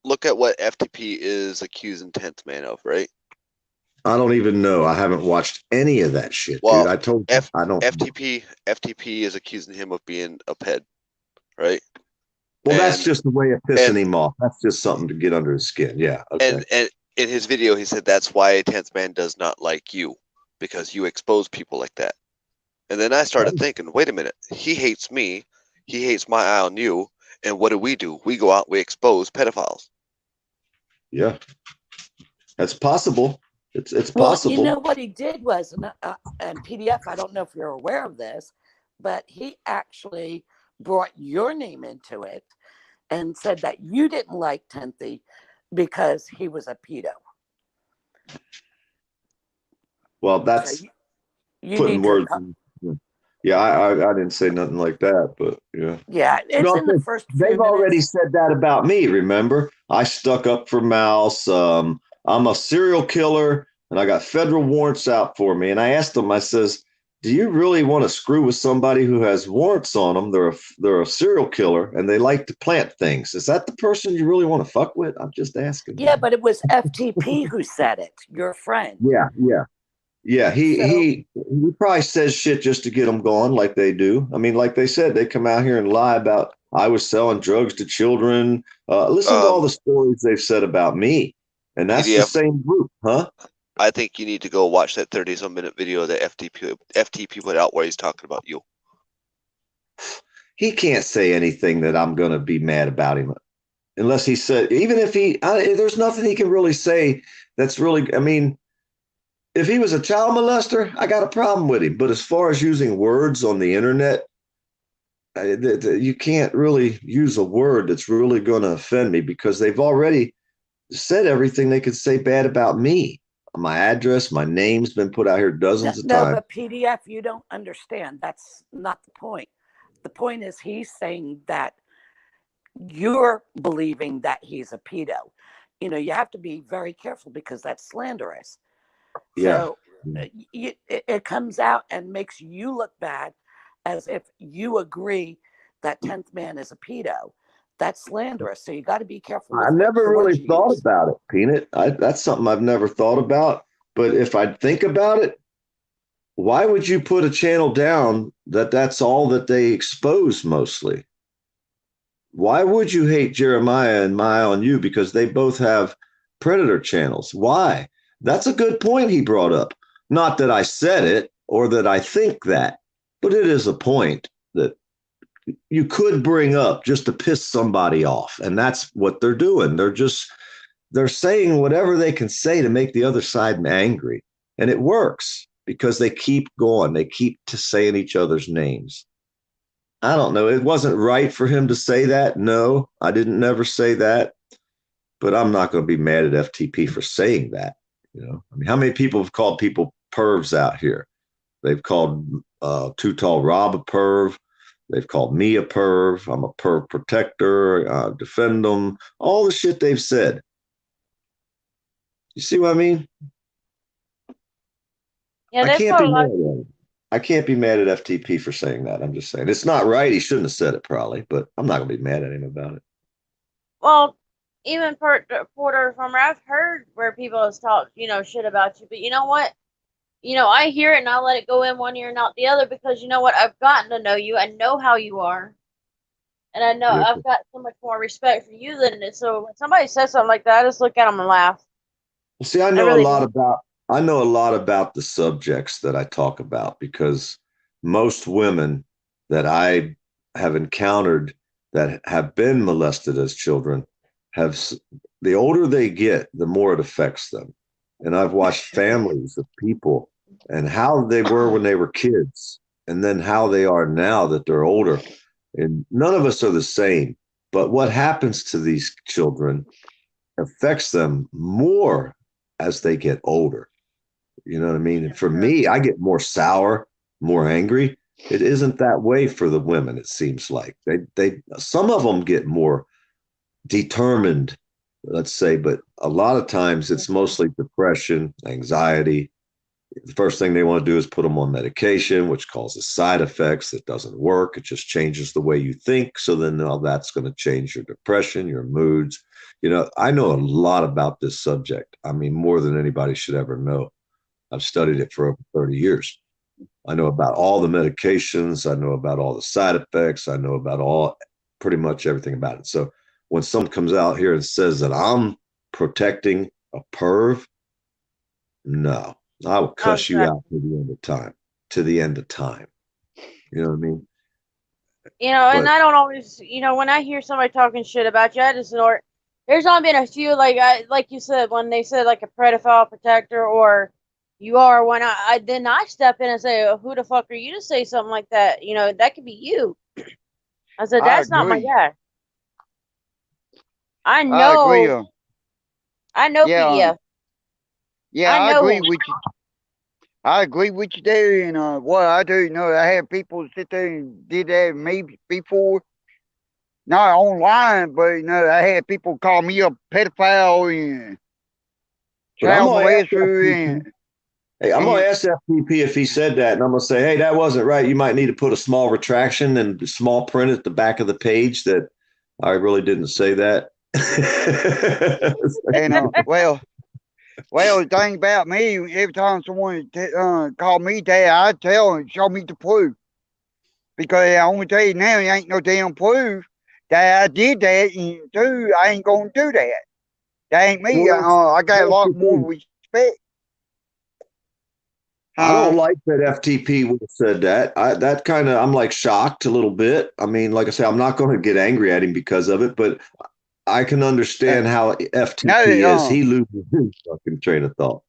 Look at what FTP is accusing 10th Man of, right? I don't even know. I haven't watched any of that shit, dude. I told you, I don't. FTP is accusing him of being a ped, right? Well, that's just the way of pissing him off. That's just something to get under his skin. Yeah. Okay. And in his video, he said that's why 10th Man does not like you, because you expose people like that. And then I started thinking, wait a minute. He hates me. He hates my eye on you. And what do? We go out, we expose pedophiles. Yeah. That's possible. It's possible. Well, what he did was, and PDF, I don't know if you're aware of this, but he actually brought your name into it and said that you didn't like Tenthy because he was a pedo. Well, that's putting words in. Yeah, I didn't say nothing like that, but yeah. Yeah, it's in the first few They've already said that about me, remember? I stuck up for Mouse. I'm a serial killer, and I got federal warrants out for me. And I asked them, I says, do you really want to screw with somebody who has warrants on them? They're a serial killer, and they like to plant things. Is that the person you really want to fuck with? I'm just asking. Yeah, but it was FTP who said it, your friend. Yeah, he probably says shit just to get them going like they do. I mean, like they said, they come out here and lie about I was selling drugs to children. Listen to all the stories they've said about me. And that's the same group, huh? I think you need to go watch that 30-some minute video that FTP put out where he's talking about you. He can't say anything that I'm going to be mad about him. Unless he said, even if there's nothing he can really say that's really, I mean, if he was a child molester, I got a problem with him. But as far as using words on the internet, you can't really use a word that's really going to offend me because they've already said everything they could say bad about me. My address, my name's been put out here dozens of times. No, but PDF, you don't understand. That's not the point. The point is he's saying that you're believing that he's a pedo. You have to be very careful because that's slanderous. Yeah. So it comes out and makes you look bad, as if you agree that 10th man is a pedo. That's slanderous. So you got to be careful. I never really thought about it, Peanut. That's something I've never thought about. But if I think about it, why would you put a channel down that's all that they expose mostly? Why would you hate Jeremiah and My Eye on You? Because they both have predator channels. Why? That's a good point he brought up. Not that I said it or that I think that, but it is a point that you could bring up just to piss somebody off. And that's what they're doing. They're saying whatever they can say to make the other side angry. And it works because they keep going. They keep saying each other's names. I don't know. It wasn't right for him to say that. No, I didn't never say that. But I'm not going to be mad at FTP for saying that. You know, I mean, how many people have called people pervs out here? They've called Too Tall Rob a perv. They've called me a perv. I'm a perv protector. Defend them. All the shit they've said. You see what I mean? Yeah, I can't be mad at him. I can't be mad at FTP for saying that. I'm just saying it's not right. He shouldn't have said it probably, but I'm not going to be mad at him about it. Well, even Porter Farmer, I've heard where people have talked, shit about you. But you know what? I hear it and I let it go in one ear and out the other because you know what? I've gotten to know you. I know how you are. And I know I've got so much more respect for you than it. So when somebody says something like that, I just look at them and laugh. See, I know a lot about the subjects that I talk about because most women that I have encountered that have been molested as children the older they get, the more it affects them. And I've watched families of people and how they were when they were kids and then how they are now that they're older. And none of us are the same. But what happens to these children affects them more as they get older. You know what I mean? And for me, I get more sour, more angry. It isn't that way for the women, it seems like. Some of them get more determined, let's say, but a lot of times it's mostly depression, anxiety. The first thing they want to do is put them on medication, which causes side effects that doesn't work. It just changes the way you think. So then now that's going to change your depression, your moods. I know a lot about this subject. I mean, more than anybody should ever know. I've studied it for over 30 years. I know about all the medications. I know about all the side effects. I know about pretty much everything about it. So when someone comes out here and says that I'm protecting a perv, no, I will cuss you out to the end of time. To the end of time. You know what I mean? And I don't always, when I hear somebody talking shit about you, I just ignore it. There's only been a few, like you said, when they said like a pedophile protector or you are one, then I step in and say, who the fuck are you to say something like that? That could be you. I said, that's not my guy. I know. I know PDF. Yeah, I agree with you. I agree with you there. And what I do, I had people sit there and did that with me before. Not online, but I had people call me a pedophile and child molester. Hey, I'm going to ask FTP if he said that, and I'm going to say, hey, that wasn't right. You might need to put a small retraction and small print at the back of the page that I really didn't say that. And well, the thing about me, every time someone called me that, I tell them, show me the proof. Because I only tell you now, there ain't no damn proof that I did that, and two, I ain't going to do that. That ain't me. I got a lot more respect. I don't like that FTP would have said that. I'm like shocked a little bit. I mean, like I say, I'm not going to get angry at him because of it, but I can understand how FTP is. He loses his fucking train of thought.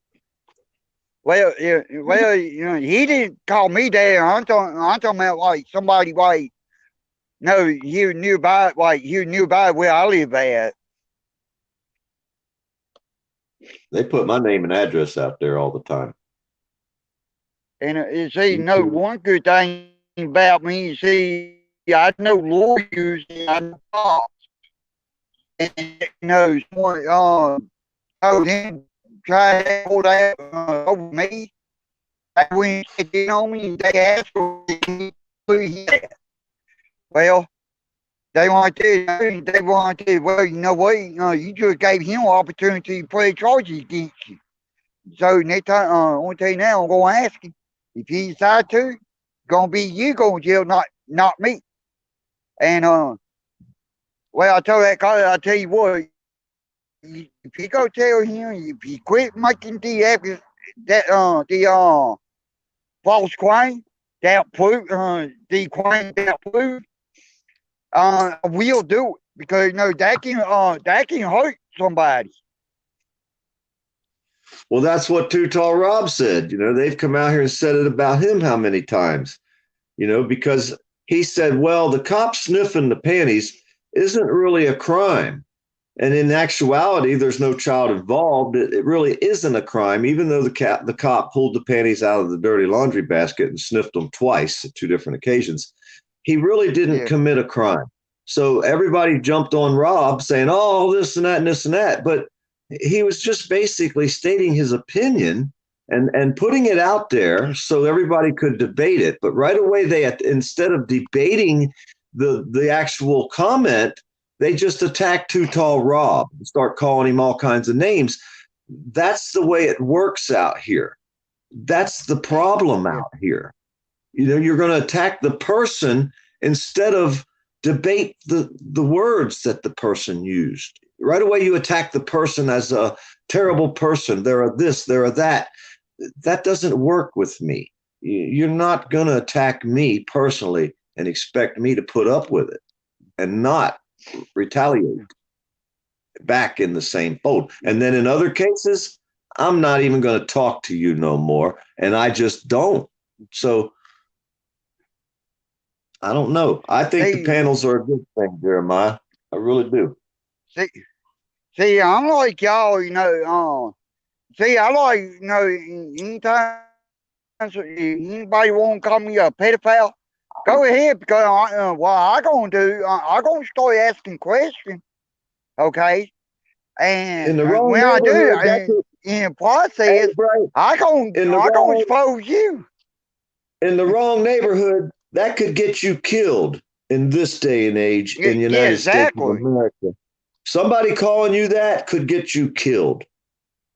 Well, he didn't call me that. I'm talking about like somebody like, here nearby, where I live at. They put my name and address out there all the time. And one good thing about me, I know lawyers and I know cops. And someone told him try to hold that over me. went and checked in on me and they asked for me. Well, they wanted to, well, you know what? You just gave him an opportunity to play charges against you. So next time, I want to tell you now, I'm going to ask him. If he decides to, it's going to be you going to jail, not me. And, well, I told that guy, I tell you what, if you go tell him, if he quit making the false claim, that proof, the claim that proof, we'll do it because that can hurt somebody. Well, that's what Too Tall Rob said. They've come out here and said it about him how many times? Because he said, well, the cop sniffing the panties isn't really a crime. And in actuality, there's no child involved. It really isn't a crime, even though the cop pulled the panties out of the dirty laundry basket and sniffed them twice at 2 different occasions. He really didn't commit a crime. So everybody jumped on Rob saying, oh, this and that and this and that. But he was just basically stating his opinion and putting it out there so everybody could debate it. But right away, instead of debating the actual comment, they just attack Too Tall Rob and start calling him all kinds of names. That's the way it works out here. That's the problem out here. You're going to attack the person instead of debate the words that the person used. Right away, you attack the person as a terrible person. They're this, they're that. That doesn't work with me. You're not going to attack me personally and expect me to put up with it and not retaliate back in the same fold. And then in other cases, I'm not even going to talk to you no more. And I just don't. So I don't know. I think the panels are a good thing, Jeremiah. I really do. See, I'm like y'all, I like, anytime anybody want to call me a pedophile, go ahead, because what I'm going to do, I'm going to start asking questions, okay? And when I do, in the process, I'm going to expose you. In the wrong neighborhood, that could get you killed in this day and age in the United States of America. Somebody calling you that could get you killed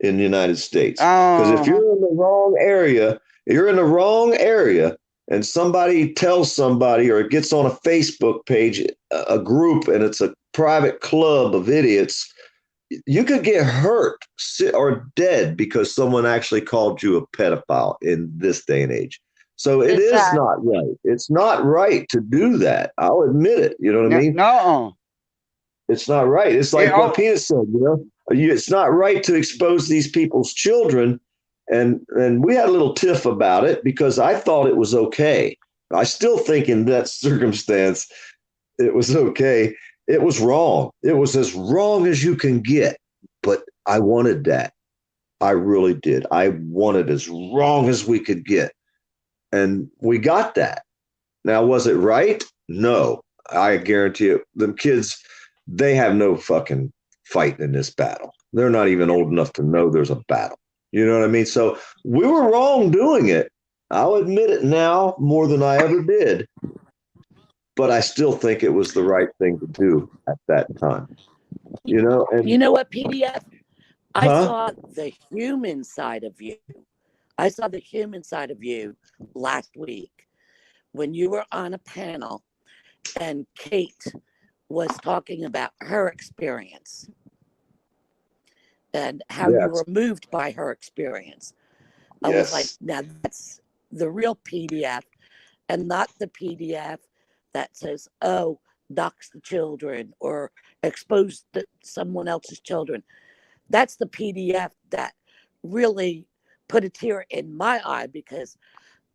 in the United States. Because if you're in the wrong area, and somebody tells somebody or gets on a Facebook page, a group, and it's a private club of idiots, you could get hurt or dead because someone actually called you a pedophile in this day and age. So it is not right. It's not right to do that. I'll admit it. You know what I mean? No. It's not right. It's like what Penis said, it's not right to expose these people's children. And we had a little tiff about it because I thought it was okay. I still think in that circumstance, it was okay. It was wrong. It was as wrong as you can get. But I wanted that. I really did. I wanted as wrong as we could get. And we got that. Now, was it right? No. I guarantee you, them kids, they have no fucking fight in this battle. They're not even old enough to know there's a battle. You know what I mean? So we were wrong doing it. I'll admit it now more than I ever did. But I still think it was the right thing to do at that time. And you know what, PDF? I saw the human side of you. I saw the human side of you last week when you were on a panel and Kate was talking about her experience and how you were moved by her experience. I was like, now that's the real PDF and not the PDF that says, oh, dox the children or expose someone else's children. That's the PDF that really put a tear in my eye because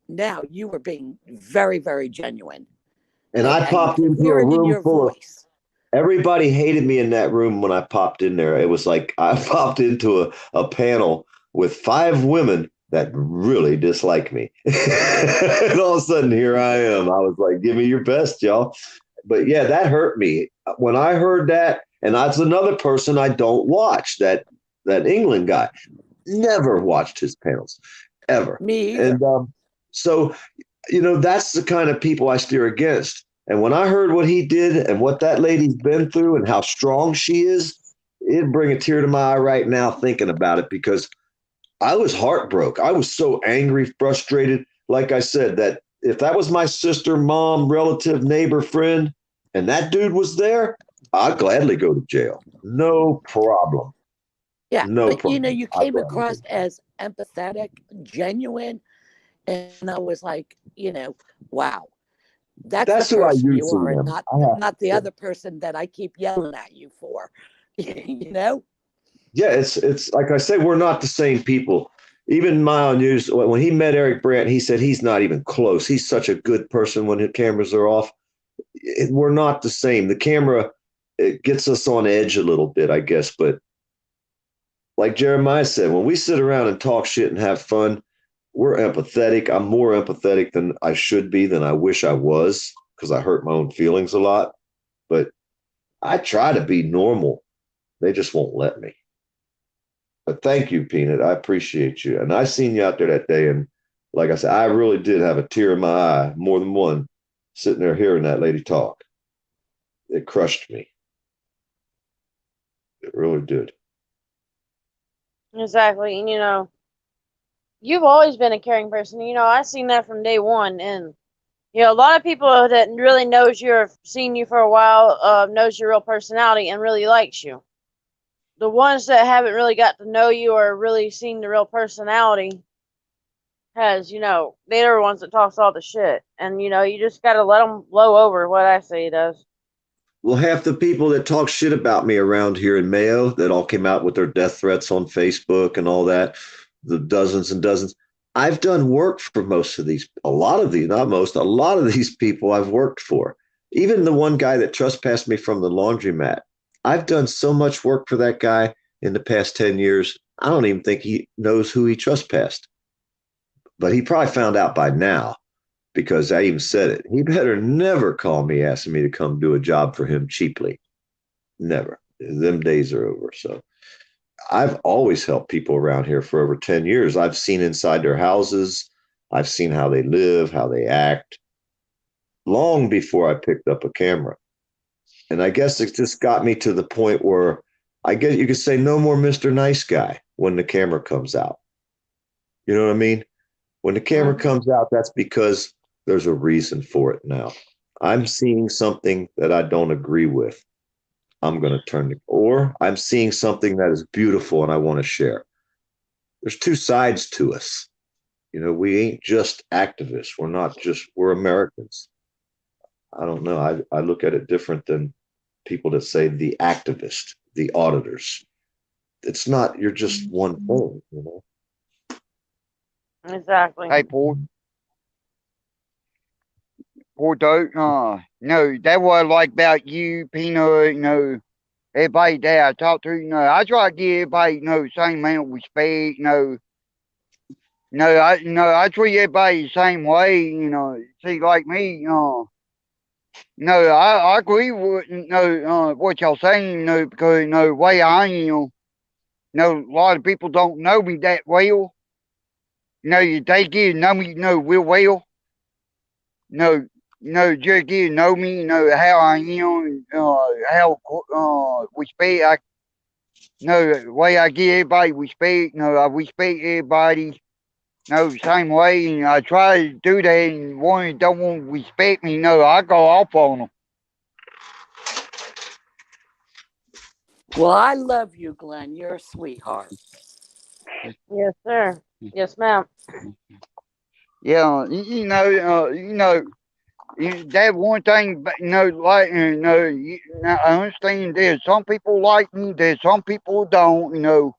now you were being very, very genuine. And I popped into a room full of everybody hated me in that room when I popped in there. It was like I popped into a panel with 5 women that really dislike me. And all of a sudden, here I am. I was like, give me your best, y'all. But yeah, that hurt me. When I heard that, and that's another person I don't watch, that England guy. Never watched his panels. ever. Me either. And so, you know, that's the kind of people I steer against. And when I heard what he did and what that lady's been through and how strong she is, it'd bring a tear to my eye right now thinking about it, because I was heartbroken. I was so angry, frustrated. Like I said, that if that was my sister, mom, relative, neighbor, friend, and that dude was there, I'd gladly go to jail. No problem. Yeah, No but problem. you came across as empathetic, genuine, and I was like, wow, that's the who I person you usually are, and am. not the other person that I keep yelling at you for. Yeah, it's like I say, we're not the same people. Even Mile News, when he met Eric Brandt, he said he's not even close. He's such a good person when the cameras are off. We're not the same. The camera, it gets us on edge a little bit, I guess. But like Jeremiah said, when we sit around and talk shit and have fun, we're empathetic. I'm more empathetic than I should be, than I wish I was, because I hurt my own feelings a lot. But I try to be normal. They just won't let me. But thank you, Peanut. I appreciate you. And I seen you out there that day. And like I said, I really did have a tear in my eye, more than one, sitting there hearing that lady talk. It crushed me. It really did. Exactly. And, you've always been a caring person. I seen that from day one. And, a lot of people that really knows you or seen you for a while, knows your real personality and really likes you. The ones that haven't really got to know you or really seen the real personality they're the ones that talks all the shit. And, you just got to let them blow over, what I say does. Well, half the people that talk shit about me around here in Mayo, that all came out with their death threats on Facebook and all that, the dozens and dozens, I've done work for most of these, a lot of these people I've worked for. Even the one guy that trespassed me from the laundromat, I've done so much work for that guy in the past 10 years, I don't even think he knows who he trespassed. But he probably found out by now, because I even said it. He better never call me asking me to come do a job for him cheaply. Never. Them days are over. So I've always helped people around here for over 10 years. I've seen inside their houses. I've seen how they live, how they act, long before I picked up a camera. And I guess it just got me to the point where I guess you could say no more Mr. Nice Guy when the camera comes out. You know what I mean? When the camera comes out, that's because there's a reason for it now. I'm seeing something that I don't agree with. I'm going to turn it, or I'm seeing something that is beautiful and I want to share. There's two sides to us. We ain't just activists. We're Americans. I don't know. I look at it different than people that say the activist, the auditors. It's not, you're just one thing, Exactly. Hey, Paul. Paul Doe, that's what I like about you, Peanut, everybody that I talk to, I try to give everybody, same amount of respect, I treat everybody the same way, see, like me, I agree with, what y'all saying, because, the way I am, a lot of people don't know me that well. They get to know me, real well. Just get to know me, how I am, how respect the way I give everybody respect, I respect everybody, the same way, and I try to do that, and one that don't want to respect me, I go off on them. Well, I love you, Glenn. You're a sweetheart. Yes, sir. Yes, ma'am. Yeah, that one thing, like, I understand there's some people like me, there's some people who don't,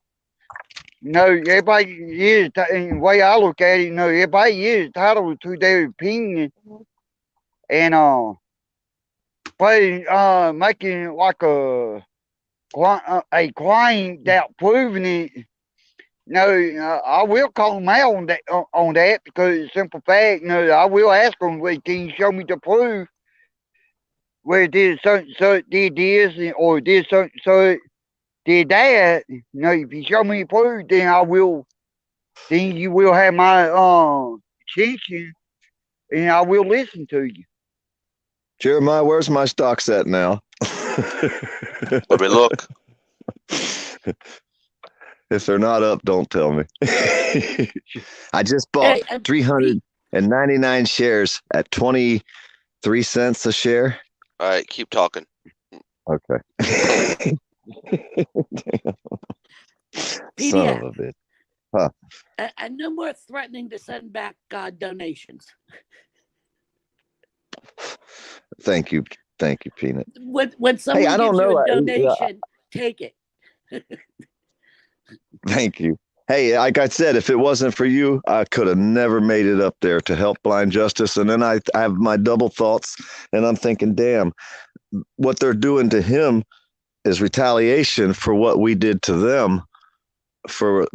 everybody is, the way I look at it, everybody is entitled to their opinion. And, but, making like a claim without proving it, I will call them out on that, because it's a simple fact. I will ask them, well, can you show me the proof where it did so did this, or did so did that? If you show me proof, then I will then you will have my attention, and I will listen to you. Jeremiah, where's my stocks at now? Let me look. If they're not up, don't tell me. I just bought Hey, and 399 shares at 23 cents a share. All right, keep talking. Okay. Son PDF, of a bitch. Huh. and no more threatening to send back donations. Thank you. Thank you, Peanut. When someone I don't gives you know. a donation, take it. Thank you. Hey, like I said, if it wasn't for you, I could have never made it up there to help Blind Justice. And then I have my double thoughts, and I'm thinking, damn, what they're doing to him is retaliation for what we did to them. For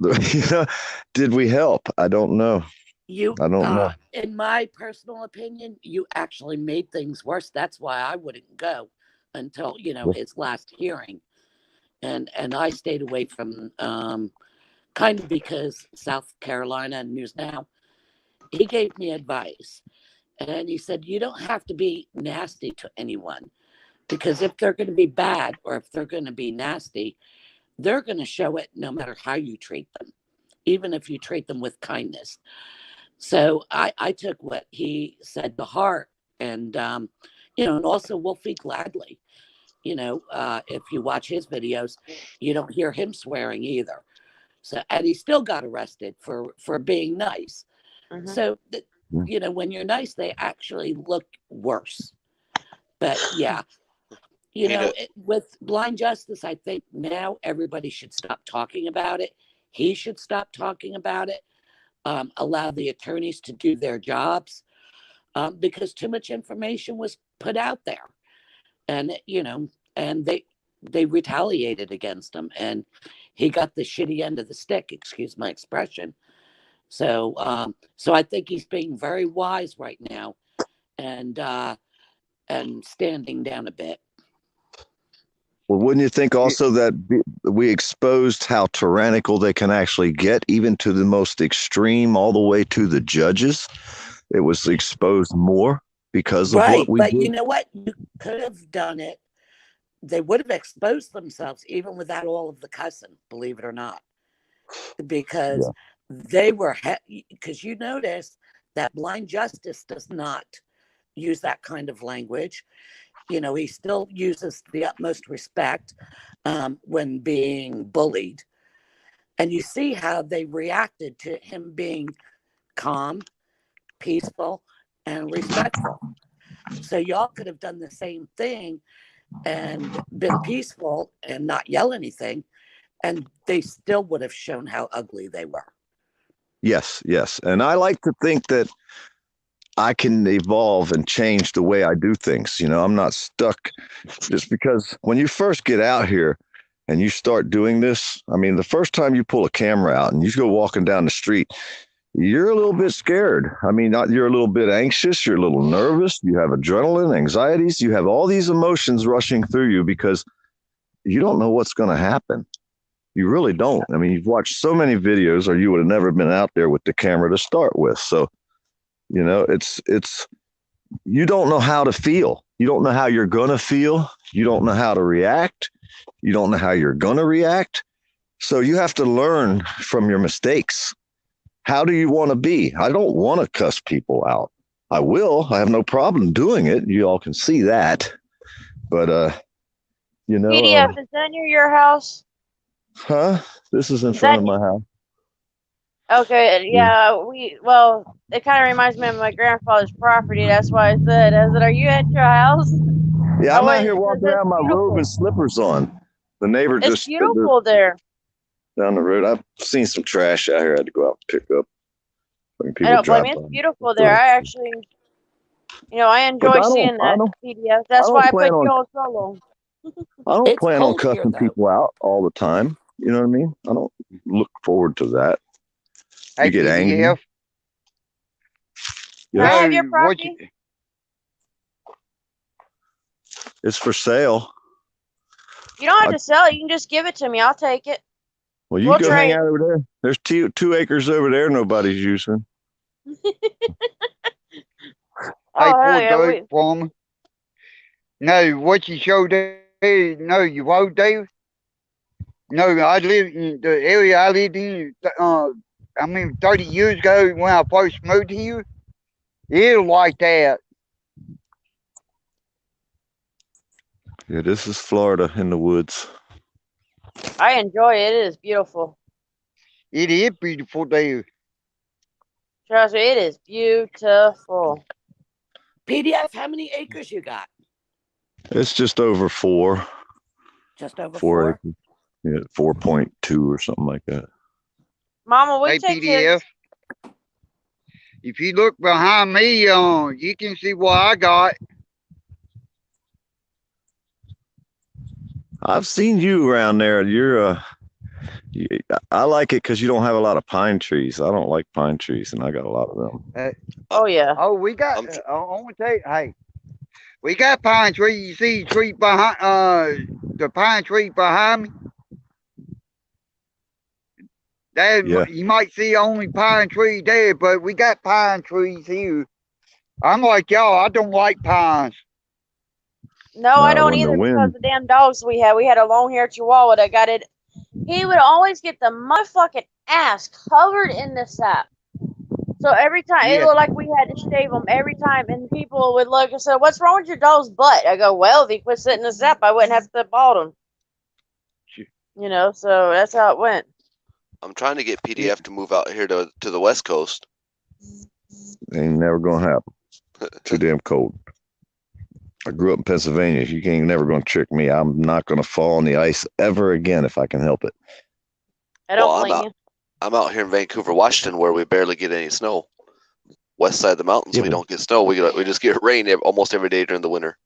did we help? I don't know. I don't know. In my personal opinion, you actually made things worse. That's why I wouldn't go until his last hearing, and I stayed away from kind of because South Carolina and News Now, he gave me advice, and he said you don't have to be nasty to anyone, because if they're going to be bad or if they're going to be nasty, they're going to show it no matter how you treat them, even if you treat them with kindness. So I took what he said to heart, and and also Wolfie Gladly, if you watch his videos, you don't hear him swearing either. So, and he still got arrested for being nice. Mhm. So when you're nice, they actually look worse. But yeah, with Blind Justice, I think now everybody should stop talking about it. He should stop talking about it. Allow the attorneys to do their jobs, because too much information was put out there, and and they retaliated against him, and he got the shitty end of the stick. Excuse my expression. So I think he's being very wise right now, and standing down a bit. Well, wouldn't you think also that we exposed how tyrannical they can actually get, even to the most extreme, all the way to the judges? It was exposed more because of what we but did. You know what? You could have done it. They would have exposed themselves even without all of the cussing, believe it or not, because they were, because you notice that Blind Justice does not use that kind of language. He still uses the utmost respect when being bullied. And you see how they reacted to him being calm, peaceful, and respectful. So y'all could have done the same thing and been peaceful and not yell anything, and they still would have shown how ugly they were. Yes. And I like to think that I can evolve and change the way I do things. I'm not stuck, just because when you first get out here and you start doing this, I mean, the first time you pull a camera out and you go walking down the street, you're a little bit scared. I mean, you're a little bit anxious, you're a little nervous, you have adrenaline, anxieties, you have all these emotions rushing through you because you don't know what's going to happen. You really don't. I mean, you've watched so many videos, or you would have never been out there with the camera to start with. So, it's you don't know how to feel. You don't know how you're going to feel. You don't know how to react. You don't know how you're going to react. So you have to learn from your mistakes. How do you want to be? I don't want to cuss people out. I will. I have no problem doing it. You all can see that. But, PDF, is that near your house? Huh? This is in front of my house. Okay, yeah, it kind of reminds me of my grandfather's property. That's why I said, are you at your house? Yeah, I'm out here walking around my robe and slippers on. The neighbor It's just beautiful there. Down the road. I've seen some trash out here. I had to go out and pick up. I don't blame you. It's beautiful there. I actually, I enjoy seeing that PDF. That's why I put you on solo. I don't plan on cussing people out all the time. You know what I mean? I don't look forward to that. Hey, You get angry. PDF. Can I have your property? It's for sale. You don't have to sell it. You can just give it to me. I'll take it. Well, you We'll go hang trade. out over there. There's 2 acres over there nobody's using. Hey, Oh hell poor yeah, Dave Farmer. No, what you showed there, no, you won't, Dave. No, I live in the area I lived in, 30 years ago when I first moved here. It was like that. Yeah, this is Florida in the woods. I enjoy it. It is beautiful. It is beautiful there. Trust me, it is beautiful. PDF, how many acres you got? It's just over 4. Just over 4 4? acres. Yeah, 4.2 or something like that. Mama, we Hey, take PDF. kids. If you look behind me, you can see what I got. I've seen you around there. I like it because you don't have a lot of pine trees. I don't like pine trees, and I got a lot of them. Oh yeah. Oh, we got. I want to tell you, hey, we got pine trees. You see the tree behind, the pine tree behind me. That Yeah. you might see only pine trees there, but we got pine trees here. I'm like y'all. I don't like pines. No, I No, don't when the either because wind. the damn dogs we had. We had a long-haired Chihuahua that got it. He would always get the motherfucking ass covered in the sap. So every time it Yeah. looked like we had to shave him every time, and people would look and say, "What's wrong with your dog's butt?" I go, "Well, if he quit sitting in the sap, I wouldn't have to bald him." You know, so that's how it went. I'm trying to get PDF to move out here to the West Coast. Ain't never gonna happen. Too damn cold. I grew up in Pennsylvania. You ain't never gonna trick me. I'm not gonna fall on the ice ever again if I can help it. I don't Well, blame you. I'm out here in Vancouver, Washington, where we barely get any snow. West side of the mountains, Yeah, we but don't get snow. We just get rain almost every day during the winter.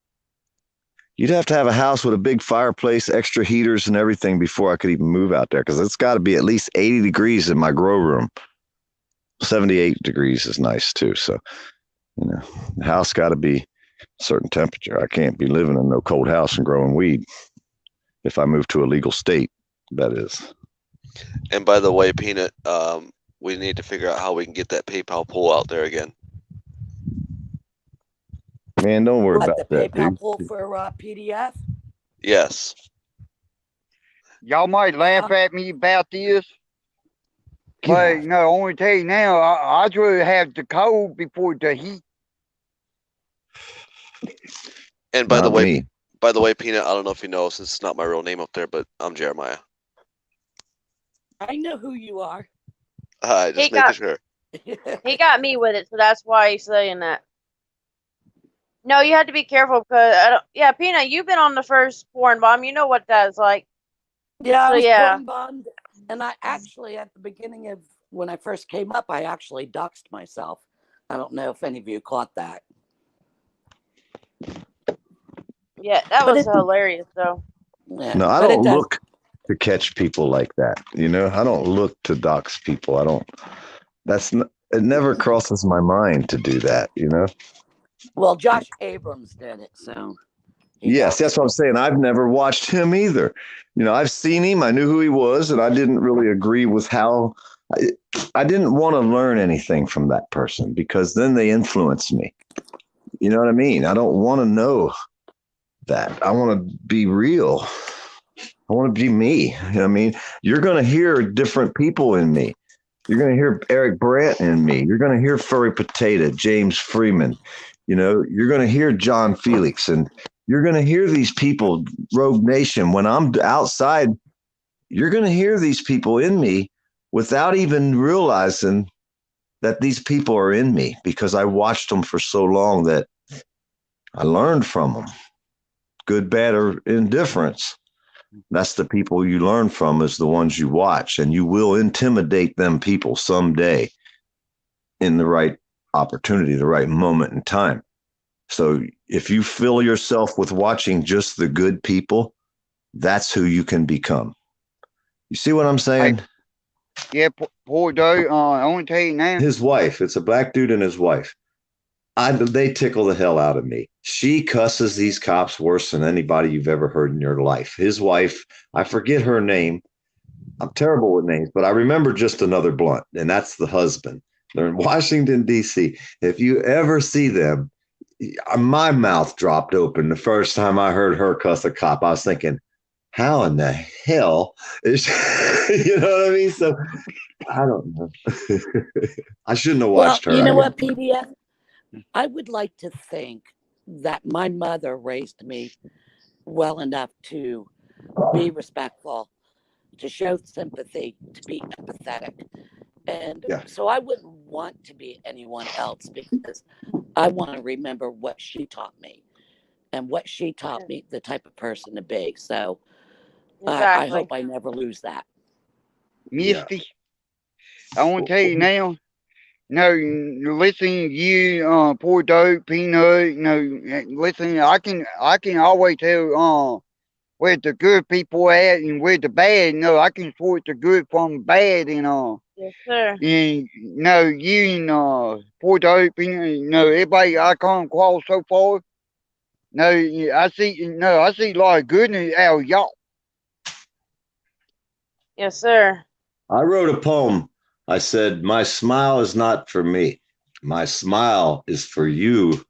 you'd have to have a house with a big fireplace, extra heaters, and everything before I could even move out there because it's got to be at least 80 degrees in my grow room. 78 degrees is nice too. So, the house got to be a certain temperature. I can't be living in no cold house and growing weed if I move to a legal state, that is. And by the way, Peanut, we need to figure out how we can get that PayPal pool out there again. Man, don't worry What, about the that, PayPal dude. pool for PDF? Yes. Y'all might laugh at me about this, but I only tell you now, I'd rather have the cold before the heat. And by the Not way, me. Peanut, I don't know if you know, since it's not my real name up there, but I'm Jeremiah. I know who you are. Just making sure. He got me with it, so that's why he's saying that. No, you have to be careful because yeah, Peanut, you've been on the first porn bomb. You know what that's like. Yeah, I So was yeah. porn bombed, and I actually, at the beginning of when I first came up, I actually doxed myself. I don't know if any of you caught that. Yeah, that was hilarious though. Yeah, No, I but don't it does. look to catch people like that. I don't look to dox people. It never crosses my mind to do that, Well, Josh Abrams did it, so. Yes, that's what I'm saying. I've never watched him either. I've seen him. I knew who he was, and I didn't really agree with how. I didn't want to learn anything from that person because then they influence me. You know what I mean? I don't want to know that. I want to be real. I want to be me. You know what I mean? You're going to hear different people in me. You're going to hear Eric Brandt in me. You're going to hear Furry Potato, James Freeman. You're going to hear John Felix, and you're going to hear these people, Rogue Nation. When I'm outside, you're going to hear these people in me without even realizing that these people are in me because I watched them for so long that I learned from them, good, bad, or indifference. That's the people you learn from is the ones you watch, and you will intimidate them people someday in the right opportunity, the right moment in time. So if you fill yourself with watching just the good people, that's who you can become. You see what I'm saying? Yeah, poor dude. I want to tell you now. His wife, it's a black dude and his wife. They tickle the hell out of me. She cusses these cops worse than anybody you've ever heard in your life. His wife, I forget her name, I'm terrible with names, but I remember Just Another Blunt, and that's the husband. They're in Washington, D.C. If you ever see them, my mouth dropped open the first time I heard her cuss a cop. I was thinking, how in the hell is you know what I mean? So I don't know. I shouldn't have watched her. You know what, PDF? I would like to think that my mother raised me well enough to be respectful, to show sympathy, to be empathetic. And so I wouldn't want to be anyone else because I want to remember what she taught me and what she taught me, the type of person to be. So I hope I never lose that. Misty, I want to tell you now. No, listen, you, poor dope, peanut. Listen, I can always tell where the good people at and where the bad. I can sort the good from bad, and Yes, sir. and you and poor dope, everybody I come across so far. I see a lot of goodness out of y'all. Yes, sir. I wrote a poem. I said, my smile is not for me. My smile is for you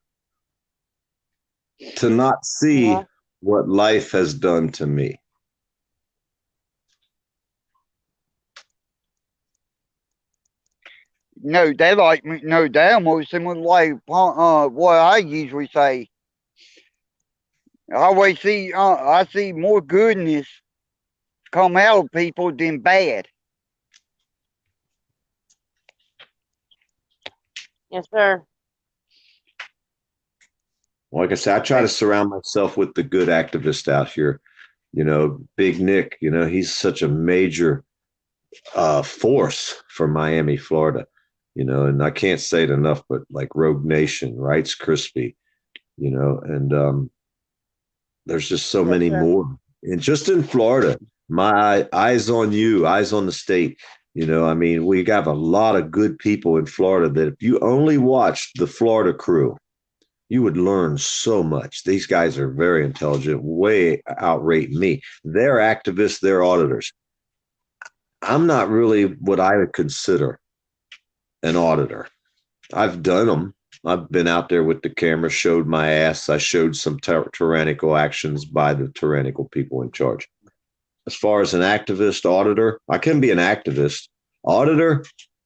to not see what life has done to me. They like me. They almost similar like what I usually say. I always see I see more goodness come out of people than bad. Yes, sir. Like I said, I try to surround myself with the good activists out here. Big Nick, he's such a major force for Miami, Florida. And I can't say it enough, but like Rogue Nation, Rights Crispy, and there's just so many more. And just in Florida, my eyes on you, eyes on the state. We have a lot of good people in Florida that if you only watched the Florida crew, you would learn so much. These guys are very intelligent, way outrate me. They're activists, they're auditors. I'm not really what I would consider an auditor. I've done them. I've been out there with the camera, showed my ass. I showed some tyrannical actions by the tyrannical people in charge. As far as an activist auditor, I can be an activist. Auditor,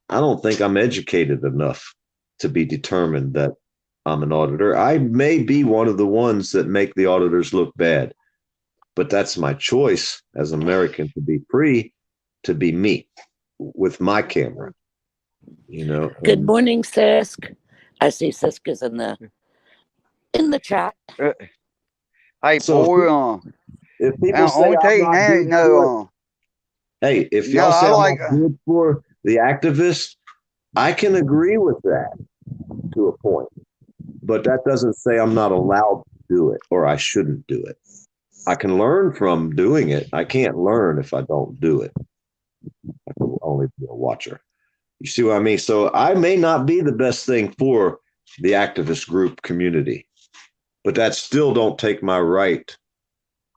I don't think I'm educated enough to be determined that I'm an auditor. I may be one of the ones that make the auditors look bad, but that's my choice as an American to be free, to be me with my camera. Good morning, Sisk. I see Sisk is in the chat. Hey, So boy, if people say I'll tell I'm you not now, good for it, hey, if y'all say I'm not good for the activists, I can agree with that to a point. But that doesn't say I'm not allowed to do it or I shouldn't do it. I can learn from doing it. I can't learn if I don't do it. I can only be a watcher. You see what I mean? So I may not be the best thing for the activist group community, but that still don't take my right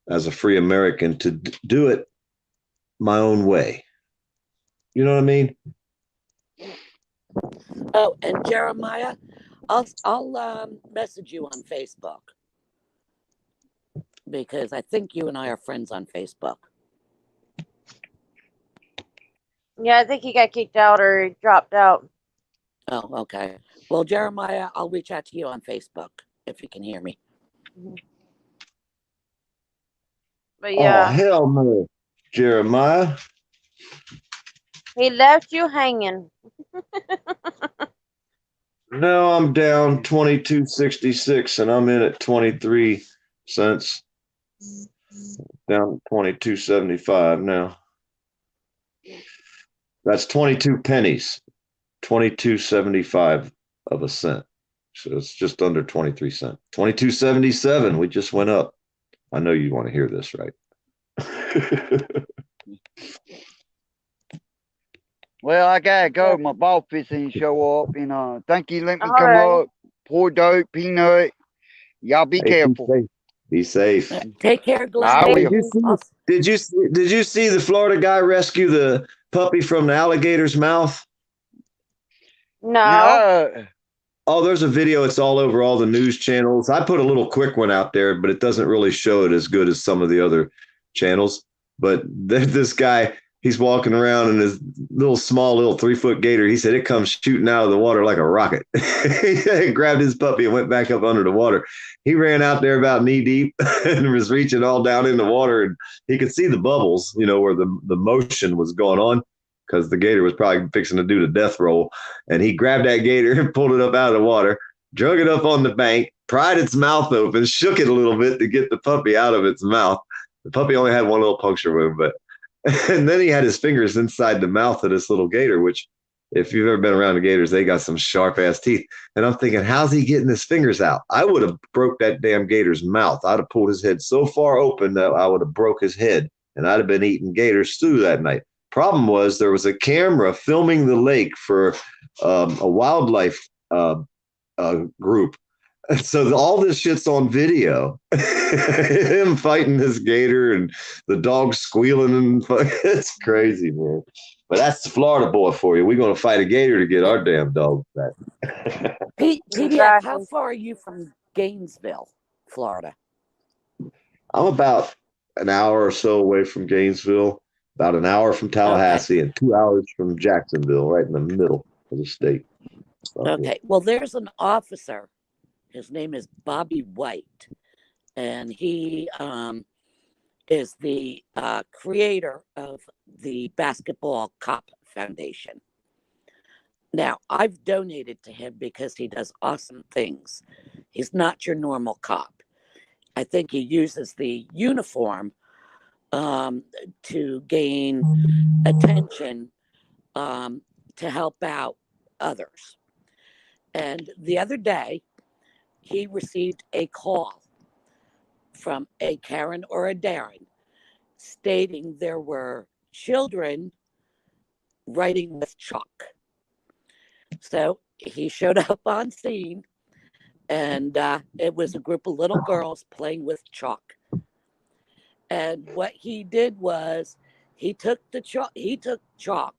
as a free American to do it my own way. You know what I mean? Oh, and Jeremiah, I'll message you on Facebook because I think you and I are friends on Facebook. Yeah, I think he got kicked out or he dropped out. Oh, okay. Well, Jeremiah, I'll reach out to you on Facebook if you can hear me. But yeah. Oh, hell no, Jeremiah. He left you hanging. No, I'm down 22.66 and I'm in at 23 cents. Down 22.75 now. That's 22 pennies. 22.75 of a cent. So it's just under 23 cents. 22.77. We just went up. I know you want to hear this, right? Well, I gotta go. My boss didn't show up, and thank you. Let me All come right. up. Poor dope, peanut. Y'all be careful. Be safe. Take care, Glenn. I will. Did you see, Did you see the Florida guy rescue the puppy from the alligator's mouth? No. No. Oh, there's a video. It's all over all the news channels. I put a little quick one out there, but it doesn't really show it as good as some of the other channels. But this guy, he's walking around in his little 3-foot gator. He said it comes shooting out of the water like a rocket. He grabbed his puppy and went back up under the water. He ran out there about knee deep and was reaching all down in the water. And he could see the bubbles, where the motion was going on, because the gator was probably fixing to do the death roll. And he grabbed that gator and pulled it up out of the water, drug it up on the bank, pried its mouth open, shook it a little bit to get the puppy out of its mouth. The puppy only had one little puncture wound, and then he had his fingers inside the mouth of this little gator, which, if you've ever been around the gators, they got some sharp ass teeth. And I'm thinking, how's he getting his fingers out? I would have broke that damn gator's mouth. I'd have pulled his head so far open that I would have broke his head, and I'd have been eating gator stew that night. Problem was, there was a camera filming the lake for a wildlife group. And so all this shit's on video. Him fighting this gator and the dog squealing, and it's crazy, man. But that's the Florida boy for you. We're going to fight a gator to get our damn dog back. PDF, how far are you from Gainesville, Florida? I'm about an hour or so away from Gainesville, about an hour from Tallahassee, and 2 hours from Jacksonville, right in the middle of the state. Okay. Well, there's an officer. His name is Bobby White, and he is the creator of the Basketball Cop Foundation. Now, I've donated to him because he does awesome things. He's not your normal cop. I think he uses the uniform to gain attention, to help out others. And the other day, he received a call from a Karen or a Darren stating there were children writing with chalk. So he showed up on scene, and it was a group of little girls playing with chalk. And what he did was he took chalk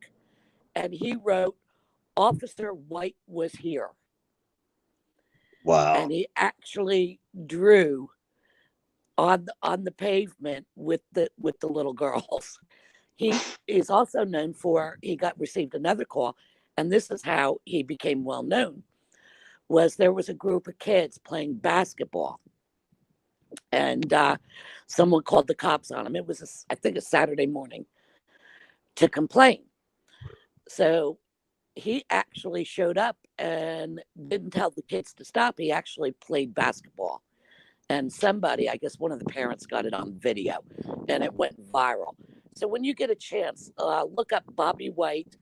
and he wrote, "Officer White was here." Wow. And he actually drew on the pavement with the little girls. He is also known for, he received another call, and this is how he became well known, was there was a group of kids playing basketball, and someone called the cops on him. It was, I think, a Saturday morning, to complain. So he actually showed up and didn't tell the kids to stop. He actually played basketball. And somebody, I guess one of the parents, got it on video, and it went viral. So when you get a chance, look up Bobby White,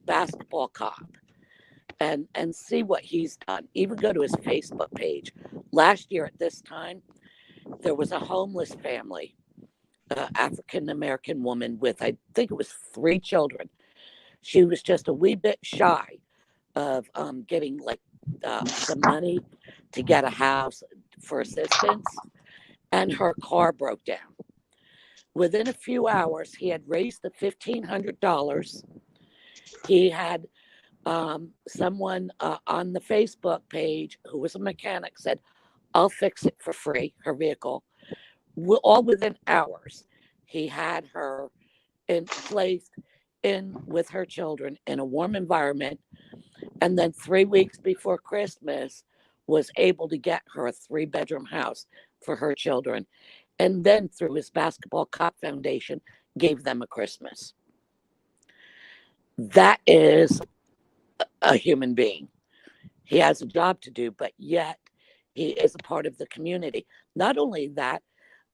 Basketball Cop, and see what he's done. Even go to his Facebook page. Last year at this time, there was a homeless family, African-American woman with, I think it was 3 children. She was just a wee bit shy of getting some money to get a house for assistance, and her car broke down. Within a few hours, he had raised the $1,500. He had someone on the Facebook page who was a mechanic said, "I'll fix it for free," her vehicle. All within hours, he had her placed in with her children in a warm environment, and then 3 weeks before Christmas was able to get her a 3-bedroom house for her children, and then through his Basketball Cop Foundation gave them a Christmas. That is a human being. He has a job to do, but yet he is a part of the community. Not only that,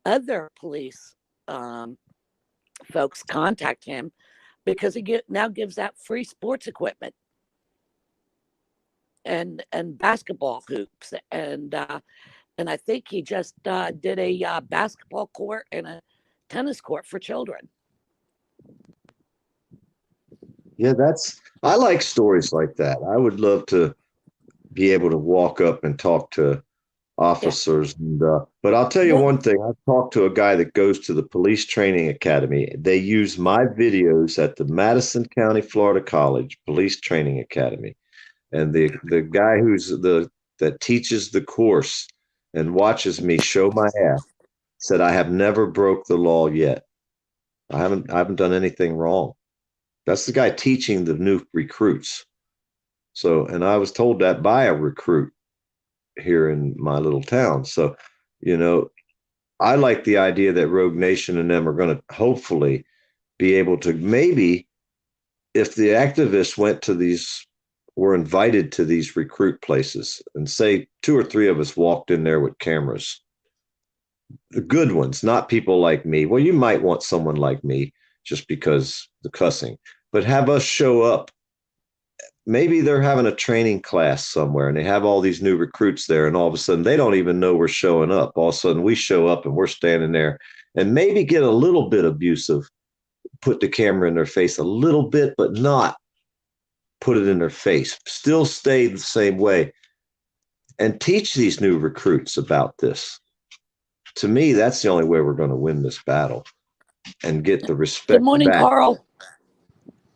other police folks contact him because he now gives out free sports equipment and basketball hoops, and I think he just did a basketball court and a tennis court for children. Yeah, I like stories like that. I would love to be able to walk up and talk to officers. And But I'll tell you Yeah. one thing. I've talked to a guy that goes to the police training academy. They use my videos at the Madison County, Florida College Police Training Academy. And the guy that teaches the course and watches me show my ass said I have never broke the law yet. I haven't done anything wrong. That's the guy teaching the new recruits. So, and I was told that by a recruit here in my little town. So, I like the idea that Rogue Nation and them are going to hopefully be able to, maybe if the activists were invited to these recruit places, and say 2 or 3 of us walked in there with cameras, the good ones, not people like me. Well, you might want someone like me just because the cussing, but have us show up. Maybe they're having a training class somewhere and they have all these new recruits there, and all of a sudden they don't even know we're showing up. All of a sudden we show up and we're standing there, and maybe get a little bit abusive, put the camera in their face a little bit, but not put it in their face. Still stay the same way and teach these new recruits about this. To me, that's the only way we're going to win this battle and get the respect Good morning, back Carl.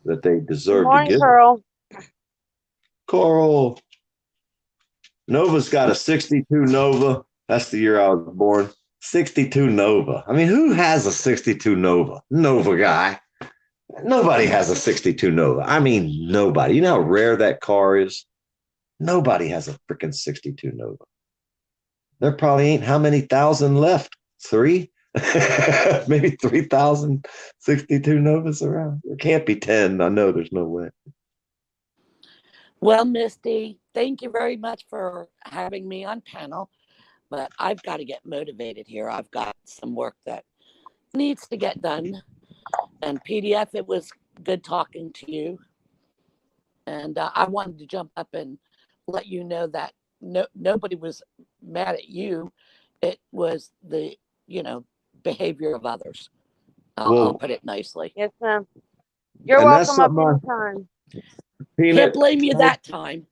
that they deserve Good morning, to give. Carl. Coral. Nova's got a 62 Nova. That's the year I was born. 62 Nova. I mean, who has a 62 Nova? Nova guy. Nobody has a 62 Nova. I mean, nobody. You know how rare that car is? Nobody has a freaking 62 Nova. There probably ain't how many thousand left? 3? Maybe 3,000 62 Novas around. There can't be 10. I know there's no way. Well, Misty, thank you very much for having me on panel, but I've got to get motivated here. I've got some work that needs to get done. And PDF, it was good talking to you. And I wanted to jump up and let you know that nobody was mad at you. It was the, behavior of others. I'll put it nicely. Yes, ma'am. You're And that's welcome up something anytime. Peanut, Can't blame you that time.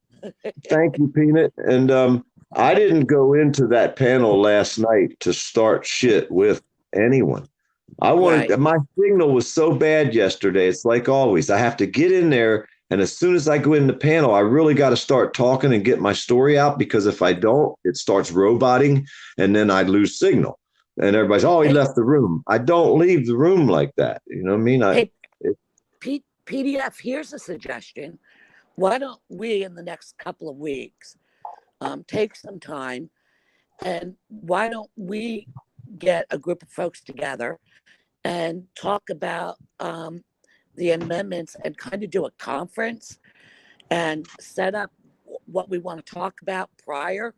thank you, Peanut. And I didn't go into that panel last night to start shit with anyone. I wanted, Right. my signal was so bad yesterday. It's like always, I have to get in there. And as soon as I go in the panel, I really got to start talking and get my story out, because if I don't, it starts roboting and then I lose signal. And everybody's, oh, he left the room. I don't leave the room like that. You know what I mean? Hey, PDF, here's a suggestion. Why don't we, in the next couple of weeks, take some time, and why don't we get a group of folks together and talk about the amendments and kind of do a conference and set up what we want to talk about prior,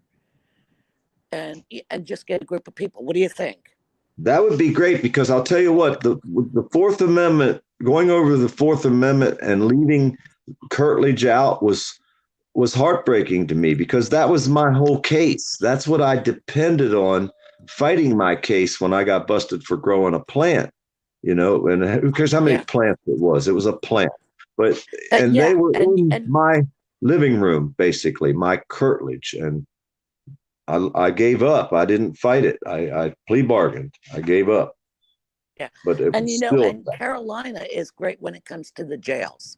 and just get a group of people. What do you think? That would be great, because I'll tell you what, the Fourth Amendment, going over the Fourth Amendment and leaving curtilage out was heartbreaking to me, because that was my whole case. That's what I depended on fighting my case when I got busted for growing a plant, and who cares how many plants it was? It was a plant. But, they were in my living room, basically, my curtilage. And I gave up. I didn't fight it. I plea bargained. I gave up. Yeah. But it and was and Carolina is great when it comes to the jails,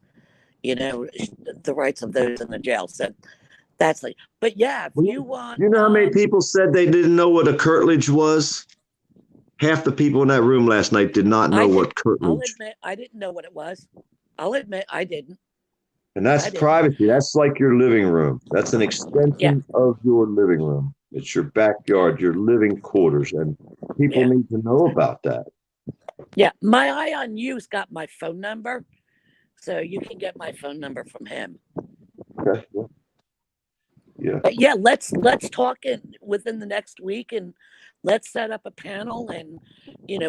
the rights of those in the jails. So that's like, but yeah, if you want, you know how many people said they didn't know what a curtilage was? Half the people in that room last night did not know what curtilage. I'll admit, I didn't know what it was. I'll admit I didn't. And that's privacy. That's like your living room. That's an extension of your living room. It's your backyard, your living quarters, and people need to know about that. Yeah, my eye on you's got my phone number, so you can get my phone number from him. Okay. Yeah. But yeah, let's talk within the next week, and let's set up a panel and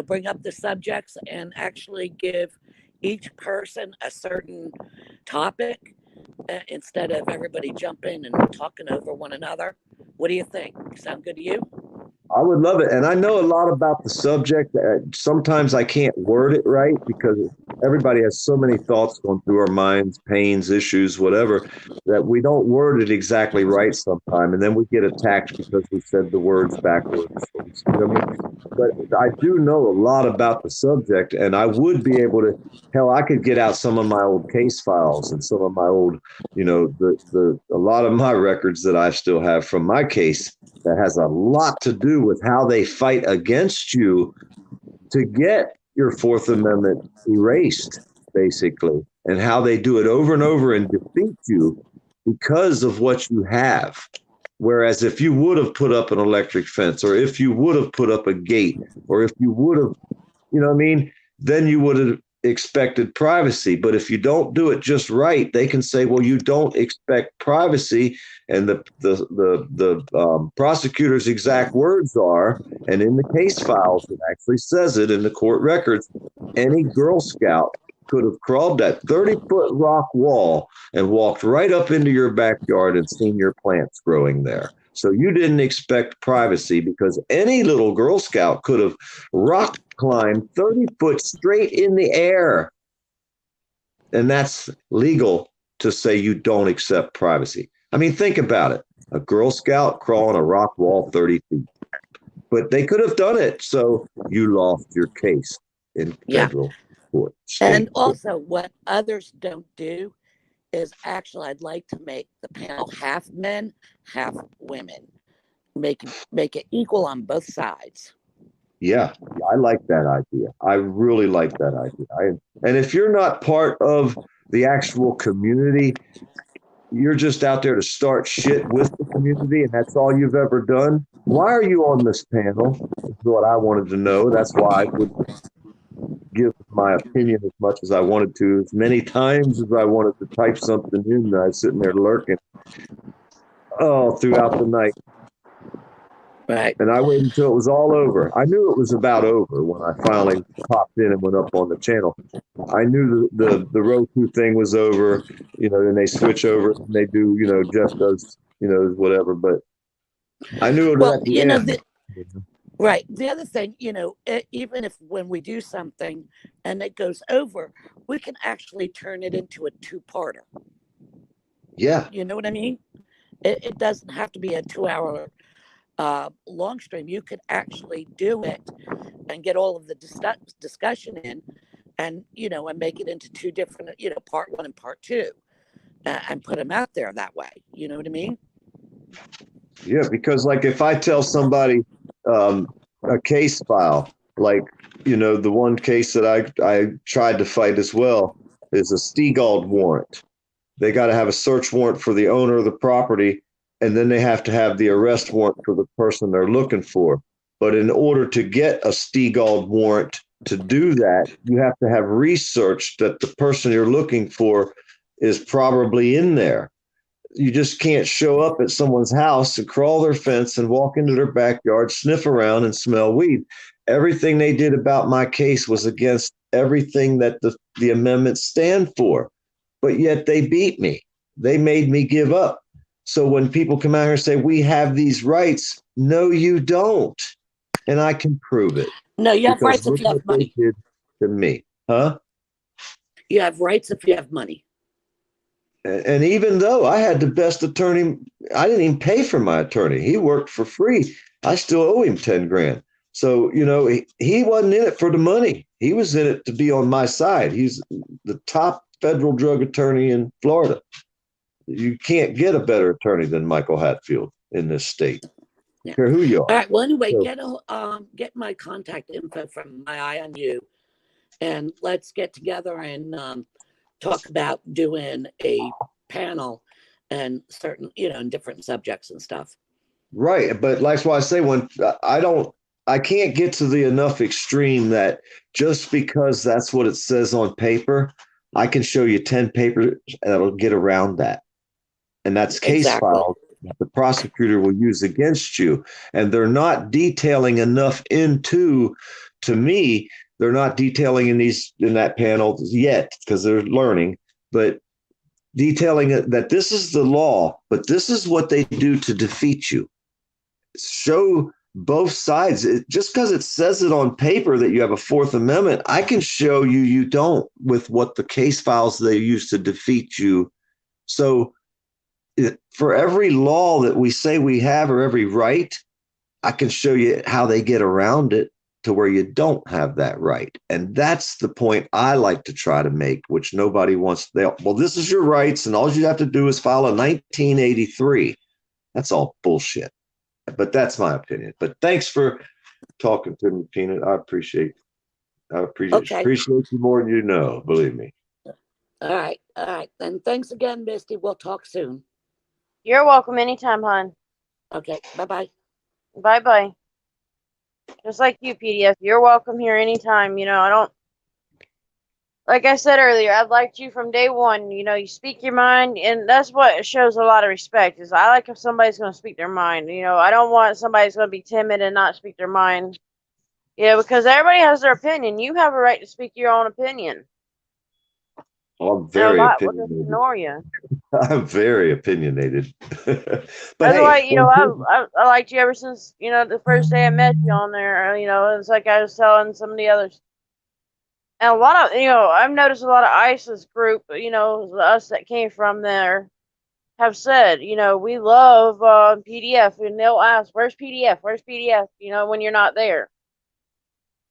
bring up the subjects and actually give each person a certain topic instead of everybody jumping and talking over one another. What do you think? Sound good to you? I would love it. And I know a lot about the subject. Sometimes I can't word it right because everybody has so many thoughts going through our minds, pains, issues, whatever, that we don't word it exactly right sometime. And then we get attacked because we said the words backwards. You know what I mean? But I do know a lot about the subject, and I would be able to, hell, I could get out some of my old case files and some of my old, you know, a lot of my records that I still have from my case that has a lot to do with how they fight against you to get your Fourth Amendment erased, basically, and how they do it over and over and defeat you because of what you have. Whereas if you would have put up an electric fence, or if you would have put up a gate, or if you would have, you know what I mean, then you would have expected privacy. But if you don't do it just right, they can say, well, you don't expect privacy. And the prosecutor's exact words are, and in the case files, it actually says it in the court records, any Girl Scout could have crawled that 30-foot rock wall and walked right up into your backyard and seen your plants growing there. So you didn't expect privacy because any little Girl Scout could have rock climbed 30 foot straight in the air. And that's legal to say you don't accept privacy. I mean, think about it. A Girl Scout crawling a rock wall 30 feet. But they could have done it. So you lost your case in federal court. And also, what others don't do is actually, I'd like to make the panel half men, half women. Make it equal on both sides. Yeah, I like that idea. I really like that idea. And if you're not part of the actual community, you're just out there to start shit with the community, and that's all you've ever done. Why are you on this panel? Is what I wanted to know. That's why I would give my opinion as much as I wanted to, as many times as I wanted to type something in. I was sitting there lurking throughout the night. Right. And I waited until it was all over. I knew it was about over when I finally popped in and went up on the channel. I knew the Roku thing was over, you know, and they switch over and they do, you know, Jeff does, you know, whatever. But I knew it was at the end. Right. The other thing, you know, even if when we do something and it goes over, we can actually turn it into a two-parter. Yeah. You know what I mean? It doesn't have to be a 2-hour long stream. You could actually do it and get all of the discussion in and, you know, and make it into two different, you know, part 1 and part 2 and put them out there that way. You know what I mean? Yeah, because like if I tell somebody a case file, like, you know, the one case that I tried to fight as well is a Stegall warrant. They got to have a search warrant for the owner of the property, and then they have to have the arrest warrant for the person they're looking for. But in order to get a Stegall warrant to do that, you have to have researched that the person you're looking for is probably in there. You just can't show up at someone's house and crawl their fence and walk into their backyard, sniff around and smell weed. Everything they did about my case was against everything that the amendments stand for. But yet they beat me. They made me give up. So when people come out here and say, we have these rights, no, you don't. And I can prove it. No, you have rights if you have money. They did to me. Huh? You have rights if you have money. And even though I had the best attorney, I didn't even pay for my attorney. He worked for free. I still owe him 10 grand. So, you know, he wasn't in it for the money. He was in it to be on my side. He's the top federal drug attorney in Florida. You can't get a better attorney than Michael Hatfield in this state. Yeah. Care who you are. All right. Well, anyway, So, get my contact info from My Eye on You, and let's get together and talk about doing a panel and certain, you know, and different subjects and stuff. right. But that's why I say when I can't get to the enough extreme that just because that's what it says on paper, I can show you 10 papers that'll get around that. And that's case files that the prosecutor will use against you. And they're not detailing enough into, to me, they're not detailing in that panel yet because they're learning, but detailing that this is the law, but this is what they do to defeat you. Show both sides. Just because it says it on paper that you have a Fourth Amendment, I can show you you don't with what the case files they use to defeat you. So for every law that we say we have or every right, I can show you how they get around it to where you don't have that right. And that's the point I like to try to make, which nobody wants. Well, this is your rights, and all you have to do is file a 1983. That's all bullshit. But that's my opinion. But thanks for talking to me, Peanut. I appreciate Okay. you more than you know, believe me. All right. All right. Then thanks again, Misty. We'll talk soon. You're welcome anytime, hon. Okay. Bye-bye. Bye-bye. Just like you, PDF. You're welcome here anytime. You know, I don't, like I said earlier, I've liked you from day one. You know, you speak your mind, and that's what shows a lot of respect, is I like if somebody's going to speak their mind. You know, I don't want somebody's going to be timid and not speak their mind. Yeah, because everybody has their opinion. You have a right to speak your own opinion. I'm And a very lot will just opinionated. ignore you. I'm very opinionated. But That's hey, why, you know, I liked you ever since, you know, the first day I met you on there. You know, it's like I was telling some of the others. And a lot of, you know, I've noticed a lot of ISIS group, you know, us that came from there have said, you know, we love PDF, and they'll ask, where's PDF? Where's PDF? You know, when you're not there.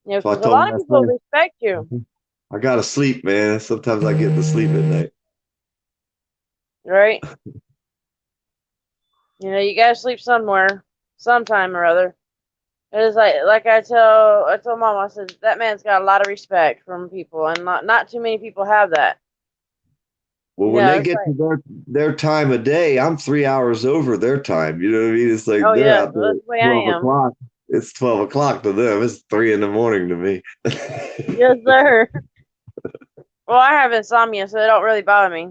You know, so I because a told lot him of last people night, respect you, I gotta sleep, man. Sometimes I get to sleep at night. right? You know, you gotta sleep somewhere, sometime or other. It's like I told Mom, I said that man's got a lot of respect from people, and not too many people have that. Well, You when know, they it's get like, to their time of day, I'm 3 hours over their time. You know what I mean? It's like oh they're yeah, out there that's at the way 12 I am. o'clock. It's 12 o'clock to them. It's 3 in the morning to me. Yes, sir. Well, I have insomnia, so it don't really bother me.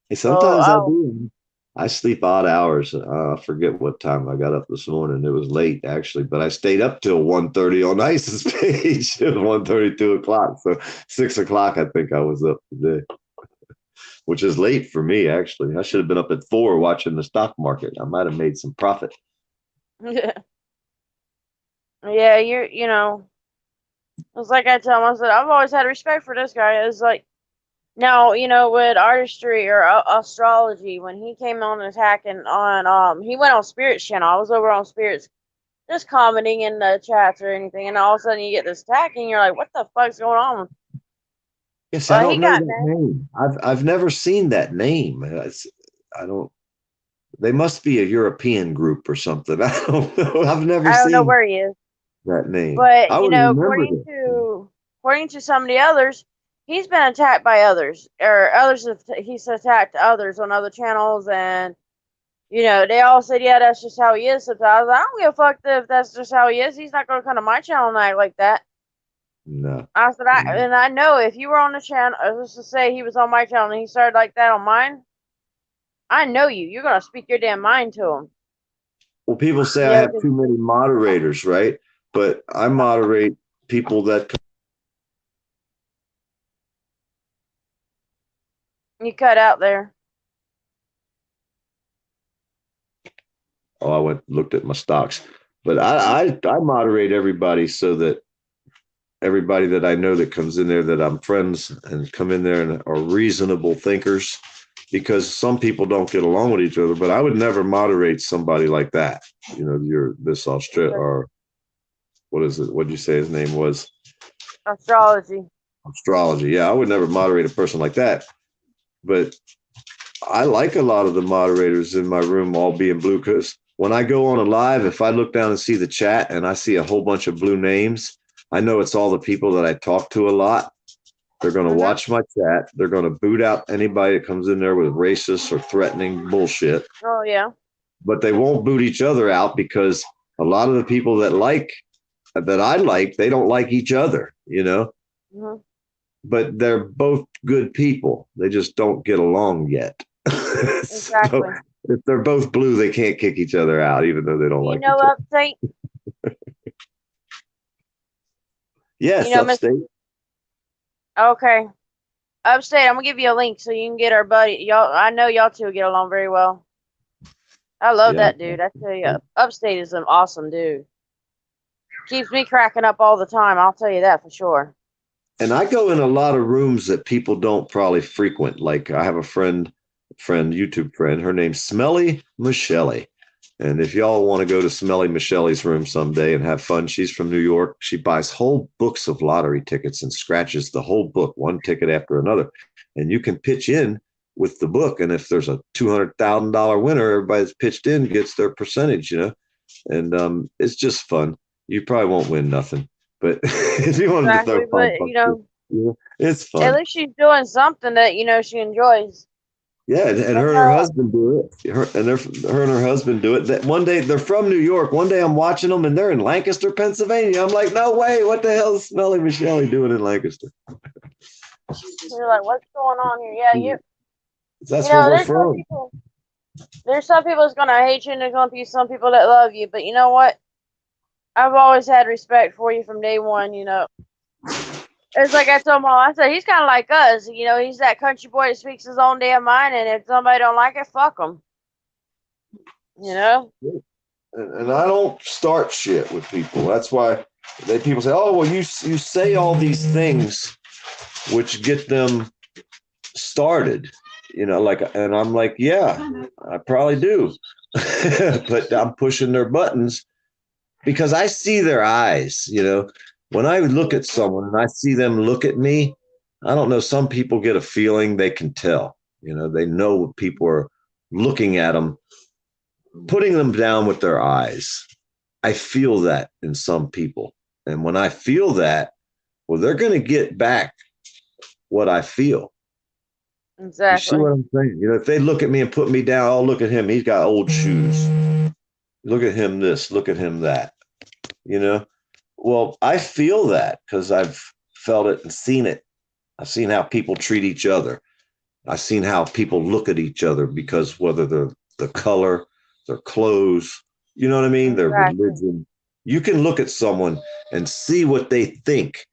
Hey, So sometimes I do. I sleep odd hours. I forget what time I got up this morning. It was late actually, but I stayed up till 1:30 on ISIS page. It was 1:30, 2 o'clock. So 6 o'clock, I think I was up today, which is late for me actually. I should have been up at 4 watching the stock market. I might have made some profit. yeah, you know, it's like I tell him, I said I've always had respect for this guy. It's like, now, you know, with artistry or astrology, when he came on attacking on, he went on Spirit's channel. I was over on Spirit's, just commenting in the chats or anything, and all of a sudden you get this attack, and you're like, what the fuck's going on? Yes, I Well, he don't know got that mad. name. I've never seen that name. I don't. They must be a European group or something. I don't know. I've never I don't know seen where he is, that name. but I you would know, remember that. according to some of the others, he's been attacked by others, or he's attacked others on other channels, and you know, they all said, yeah, that's just how he is sometimes. I don't give a fuck if that's just how he is. He's not going to come to my channel and act like that. No. I said, and I know if you were on the channel, let's just say he was on my channel and he started like that on mine, I know you. You're going to speak your damn mind to him. Well, people say I Yeah, have too many moderators, right? But I moderate people that. you cut out there. Oh, I looked at my stocks, but I moderate everybody so that everybody that I know that comes in there that I'm friends and come in there and are reasonable thinkers, because some people don't get along with each other. But I would never moderate somebody like that. You know, you're this Australia or what is it? What did you say his name was? Astrology. Astrology. Yeah, I would never moderate a person like that. But I like a lot of the moderators in my room all being blue, because when I go on a live, if I look down and see the chat and I see a whole bunch of blue names, I know it's all the people that I talk to a lot. They're going to watch my chat. They're going to boot out anybody that comes in there with racist or threatening bullshit. Oh, yeah. But they won't boot each other out, because a lot of the people that I like, they don't like each other, you know? Mm-hmm. But they're both good people. They just don't get along yet. Exactly. So if they're both blue, they can't kick each other out, even though they don't like each other. Upstate? Yes, upstate. Okay. Upstate, I'm going to give you a link so you can get our buddy. Y'all, I know y'all two get along very well. I love Yeah. that dude. I tell you, Upstate is an awesome dude. Keeps me cracking up all the time. I'll tell you that for sure. And I go in a lot of rooms that people don't probably frequent. Like I have a YouTube friend, her name's Smelly Michelle. And if y'all want to go to Smelly Michelle's room someday and have fun, she's from New York. She buys whole books of lottery tickets and scratches the whole book, one ticket after another. And you can pitch in with the book. And if there's a $200,000 winner, everybody that's pitched in gets their percentage, And it's just fun. You probably won't win nothing. But if you wanted to throw Exactly, but it's fun. at least she's doing something that she enjoys. Yeah, and her and her husband do it. Her and her husband do it. That one day they're from New York. One day I'm watching them and they're in Lancaster, Pennsylvania. I'm like, no way! What the hell is Smelly Michelle doing in Lancaster? You're like, what's going on here? Yeah, That's where we're from. There's some people that's gonna hate you, and there's gonna be some people that love you. But you know what? I've always had respect for you from day one. It's like I told Mom, I said, he's kind of like us. He's that country boy that speaks his own damn mind, and if somebody don't like it, fuck them. And I don't start shit with people. That's why people say, oh, well, you say all these things which get them started, and I'm like, yeah, I probably do. But I'm pushing their buttons because I see their eyes, When I look at someone and I see them look at me, I don't know, some people get a feeling they can tell. They know people are looking at them, putting them down with their eyes. I feel that in some people. And when I feel that, well, they're going to get back what I feel. Exactly. You see what I'm saying? If they look at me and put me down, oh, look at him. He's got old shoes. Look at him this, look at him that, Well, I feel that because I've felt it and seen it. I've seen how people treat each other. I've seen how people look at each other because whether they're the color, their clothes, you know what I mean? Their religion. You can look at someone and see what they think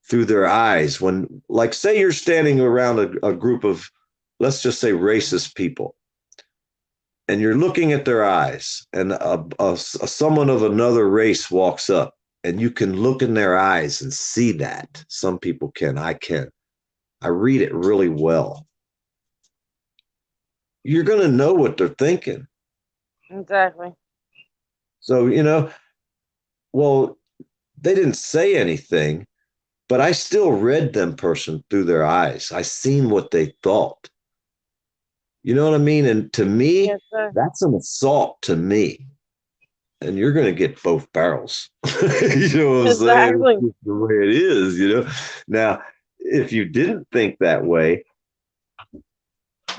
through their eyes. When, like, say you're standing around a group of, let's just say, racist people, and you're looking at their eyes, and someone of another race walks up, and you can look in their eyes and see that. Some people can. I can. I read it really well. You're going to know what they're thinking. Exactly. So, well, they didn't say anything, but I still read them person through their eyes. I seen what they thought. You know what I mean? And to me, yes, that's an assault to me. And you're going to get both barrels. You know what I'm saying? It's just the way it is, Now, if you didn't think that way,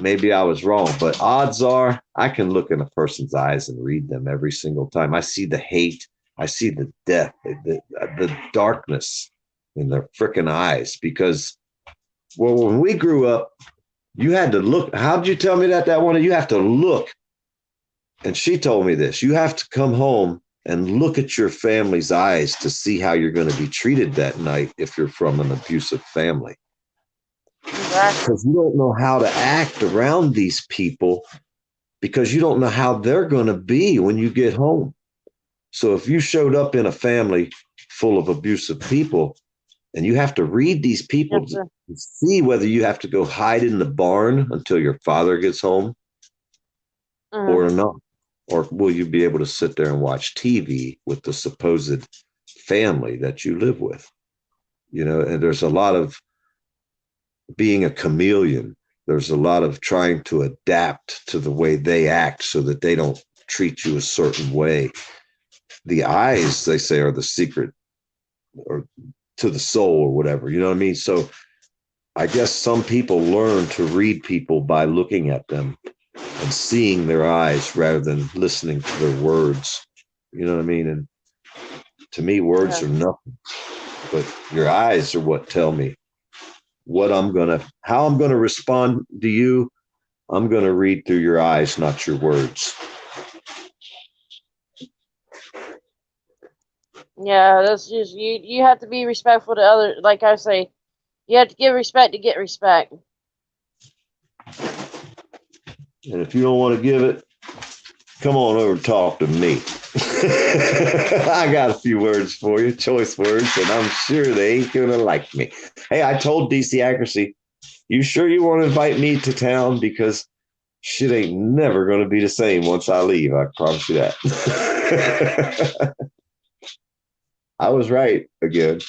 maybe I was wrong. But odds are I can look in a person's eyes and read them every single time. I see the hate. I see the death, the darkness in their freaking eyes. Because, well, when we grew up, you had to look. How did you tell me that one? You have to look. And she told me this. You have to come home and look at your family's eyes to see how you're going to be treated that night if you're from an abusive family. Because you don't know how to act around these people because you don't know how they're going to be when you get home. So if you showed up in a family full of abusive people and you have to read these people to see whether you have to go hide in the barn until your father gets home or not. Or will you be able to sit there and watch TV with the supposed family that you live with? And there's a lot of being a chameleon. There's a lot of trying to adapt to the way they act so that they don't treat you a certain way. The eyes, they say, are the secret or to the soul or whatever. You know what I mean? So I guess some people learn to read people by looking at them and seeing their eyes rather than listening to their words. You know what I mean? And to me, words are nothing, but your eyes are what tell me how I'm going to respond to you. I'm going to read through your eyes, not your words. Yeah, that's just, you have to be respectful to others. Like I say, you have to give respect to get respect. And if you don't want to give it, come on over and talk to me. I got a few words for you, choice words, and I'm sure they ain't gonna like me. Hey, I told DC Accuracy, you sure you want to invite me to town? Because shit ain't never gonna be the same once I leave. I promise you that. I was right again.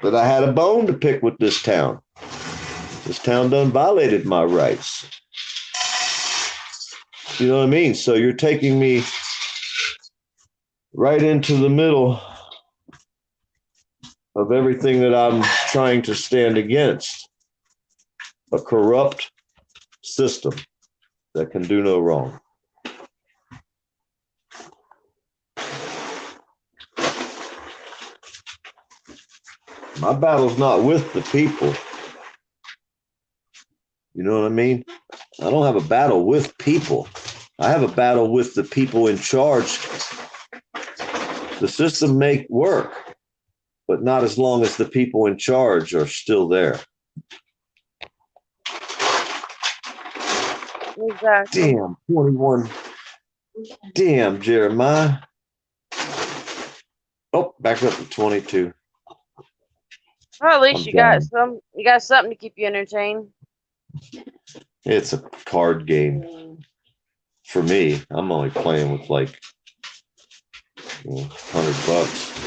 But I had a bone to pick with this town. This town done violated my rights. You know what I mean? So you're taking me right into the middle of everything that I'm trying to stand against. A corrupt system that can do no wrong. My battle's not with the people. You know what I mean? I don't have a battle with people. I have a battle with the people in charge. The system may work, but not as long as the people in charge are still there. Exactly. Damn, 21. Damn, Jeremiah. Oh, back up to 22. Well, at least I'm you got done. something to keep you entertained. It's a card game. For me, I'm only playing with like $100.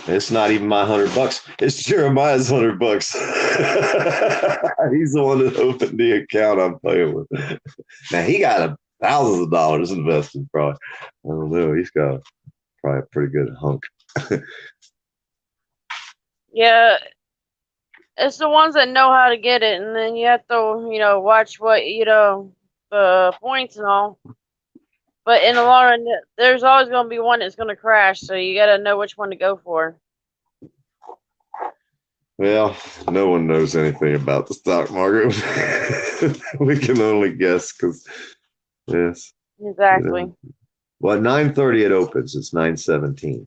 It's not even my $100. It's Jeremiah's $100. He's the one that opened the account I'm playing with. Now he got thousands of dollars invested, probably. I don't know. He's got probably a pretty good hunk. Yeah, it's the ones that know how to get it, and then you have to, watch what, the points and all. But in the long run, there's always going to be one that's going to crash, so you got to know which one to go for. Well, no one knows anything about the stock market. We can only guess because, yes. Exactly. Well, at 9:30 it opens. It's 9:17.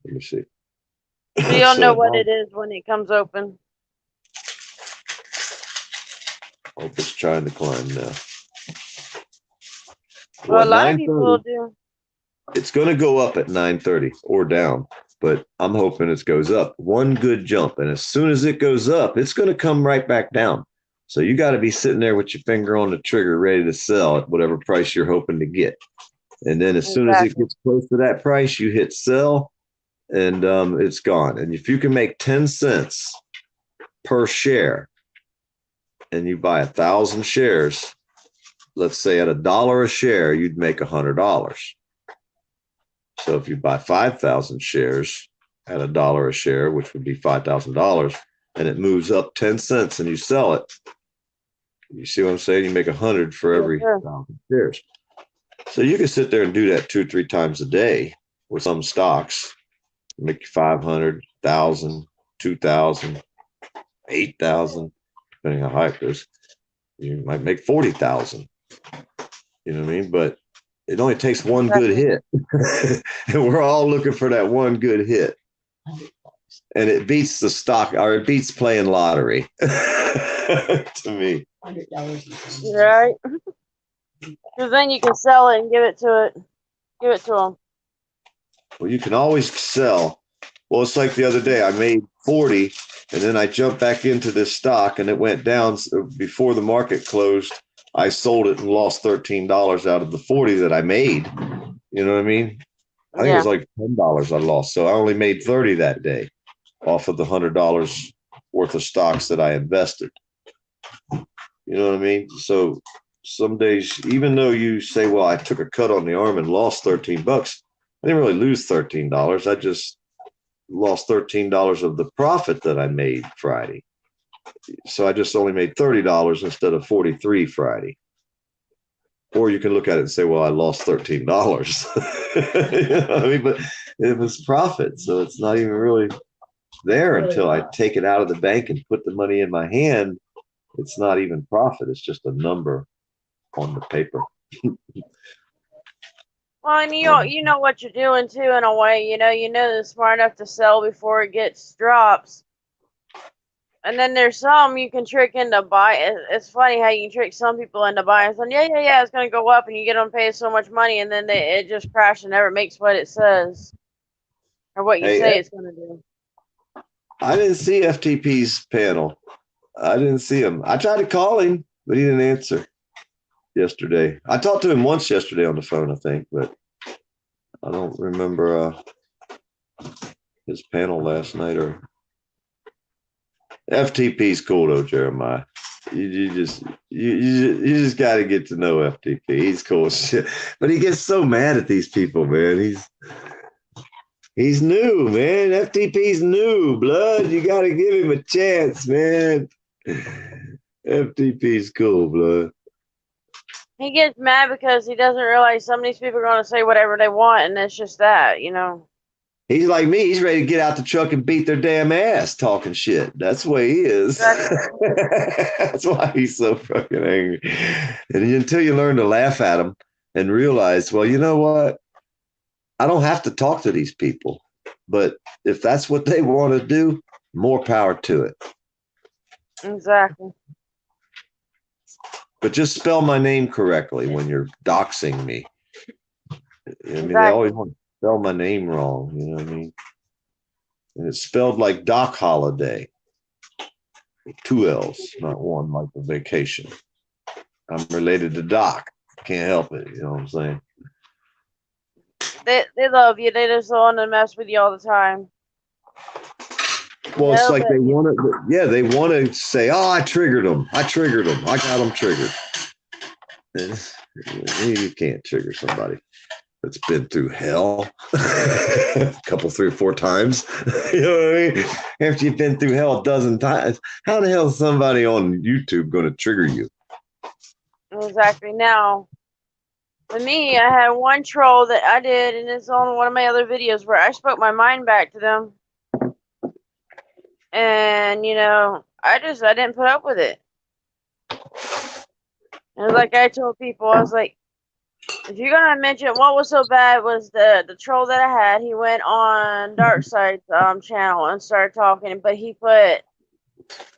Let me see. So you'll know what it is when it comes open. Hope it's trying to climb now. Well, a lot of people do. It's going to go up at 9:30 or down, but I'm hoping it goes up. One good jump, and as soon as it goes up, it's going to come right back down. So you got to be sitting there with your finger on the trigger, ready to sell at whatever price you're hoping to get. And then as soon as it gets close to that price, you hit sell, and it's gone. And if you can make 10 cents per share, and you buy 1,000 shares, let's say at $1 a share, you'd make $100. So if you buy 5,000 shares at $1 a share, which would be $5,000, and it moves up 10 cents and you sell it, you see what I'm saying? You make 100 for every 1,000 shares. So you can sit there and do that 2 or 3 times a day with some stocks, make you 500, 1,000, 2,000, 8,000, depending on how high it goes. You might make 40,000. You know what I mean? But it only takes one good hit. And we're all looking for that one good hit. And it beats the stock, or it beats playing lottery to me. Right. Because then you can sell it and give it to them. Well, you can always sell. Well, it's like the other day, I made 40, and then I jumped back into this stock, and it went down before the market closed. I sold it and lost $13 out of the 40 that I made. You know what I mean? I think it was like $10 I lost. So I only made 30 that day off of the $100 worth of stocks that I invested. You know what I mean? So some days, even though you say, well, I took a cut on the arm and lost $13, I didn't really lose $13. I just lost $13 of the profit that I made Friday. So I just only made $30 instead of 43 Friday. Or you can look at it and say, well, I lost $13. You know what I mean? But it was profit. So it's not even really there until I take it out of the bank and put the money in my hand. It's not even profit. It's just a number on the paper. Well, and you know what you're doing too, in a way. You know they're smart enough to sell before it drops. And then there's some you can trick into buying. It's funny how you can trick some people into buying something. Yeah, it's gonna go up, and you get them paid so much money, and then it just crashes and never makes what it says or what you Hey, say it's gonna do. I didn't see FTP's panel. I didn't see him. I tried to call him, but he didn't answer yesterday. I talked to him once yesterday on the phone, I think, but I don't remember his panel last night. Or FTP's cool though, Jeremiah. You just got to get to know FTP. He's cool as shit, but he gets so mad at these people, man. He's new, man. FTP's new, blood. You got to give him a chance, man. FTP's cool, blood. He gets mad because he doesn't realize some of these people are gonna say whatever they want, and it's just that, you know. He's like me. He's ready to get out the truck and beat their damn ass talking shit. That's the way he is. That's why he's so fucking angry. And until you learn to laugh at him and realize, well, you know what? I don't have to talk to these people. But if that's what they want to do, more power to it. Exactly. But just spell my name correctly when you're doxing me. I mean, Exactly. they always want to spell my name wrong, you know what I mean? And it's spelled like Doc Holiday. 2 L's, not one, like the vacation. I'm related to Doc. Can't help it, you know what I'm saying? They love you. They just want to mess with you all the time. Well, it's like they want to, yeah, they want to say, oh, I triggered them. I got them triggered. You can't trigger somebody that's been through hell a couple, 3 or 4 times. You know what I mean? After you've been through hell a dozen times, how the hell is somebody on YouTube going to trigger you? Exactly. Now, for me, I had one troll that I did, and it's on one of my other videos where I spoke my mind back to them. And, you know, I didn't put up with it. And like I told people, I was like, if you're gonna mention what was so bad was the troll that I had, he went on Darkside's channel and started talking, but he put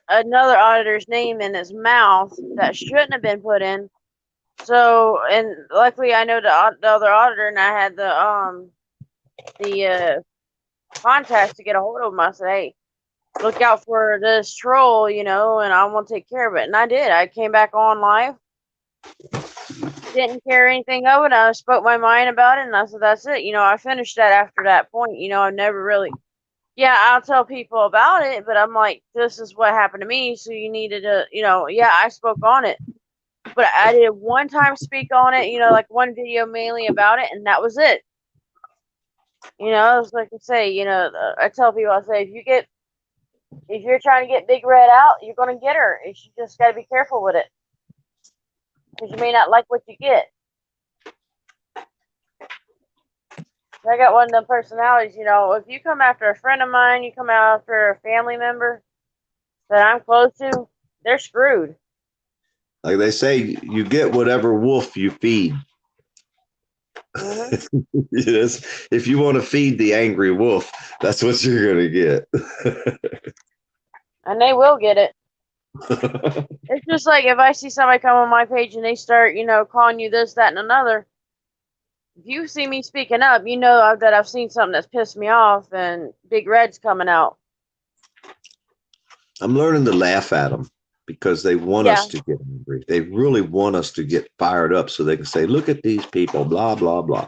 another auditor's name in his mouth that shouldn't have been put in. So, and luckily I know the other auditor, and I had the contact to get a hold of him. I said, hey, look out for this troll, you know, and I want to take care of it. And I did. I came back on live. Didn't care anything of it. I spoke my mind about it, and I said, that's it. You know, I finished that after that point. You know, I've never really, yeah, I'll tell people about it, but I'm like, this is what happened to me, so you needed to, you know, yeah, I spoke on it. But I did one time speak on it, you know, like one video mainly about it, and that was it. You know, it's like I say, you know, I tell people, I say, if you're trying to get Big Red out, you're going to get her. You just got to be careful with it. Because you may not like what you get. I got one of them personalities, you know, if you come after a friend of mine, you come after a family member that I'm close to, they're screwed. Like they say, you get whatever wolf you feed. Mm-hmm. Yes, if you want to feed the angry wolf, that's what you're going to get. And they will get it. It's just like if I see somebody come on my page and they start, you know, calling you this, that, and another. If you see me speaking up, you know that I've seen something that's pissed me off, and Big Red's coming out. I'm learning to laugh at them because they want us to get angry. They really want us to get fired up so they can say, look at these people, blah, blah, blah.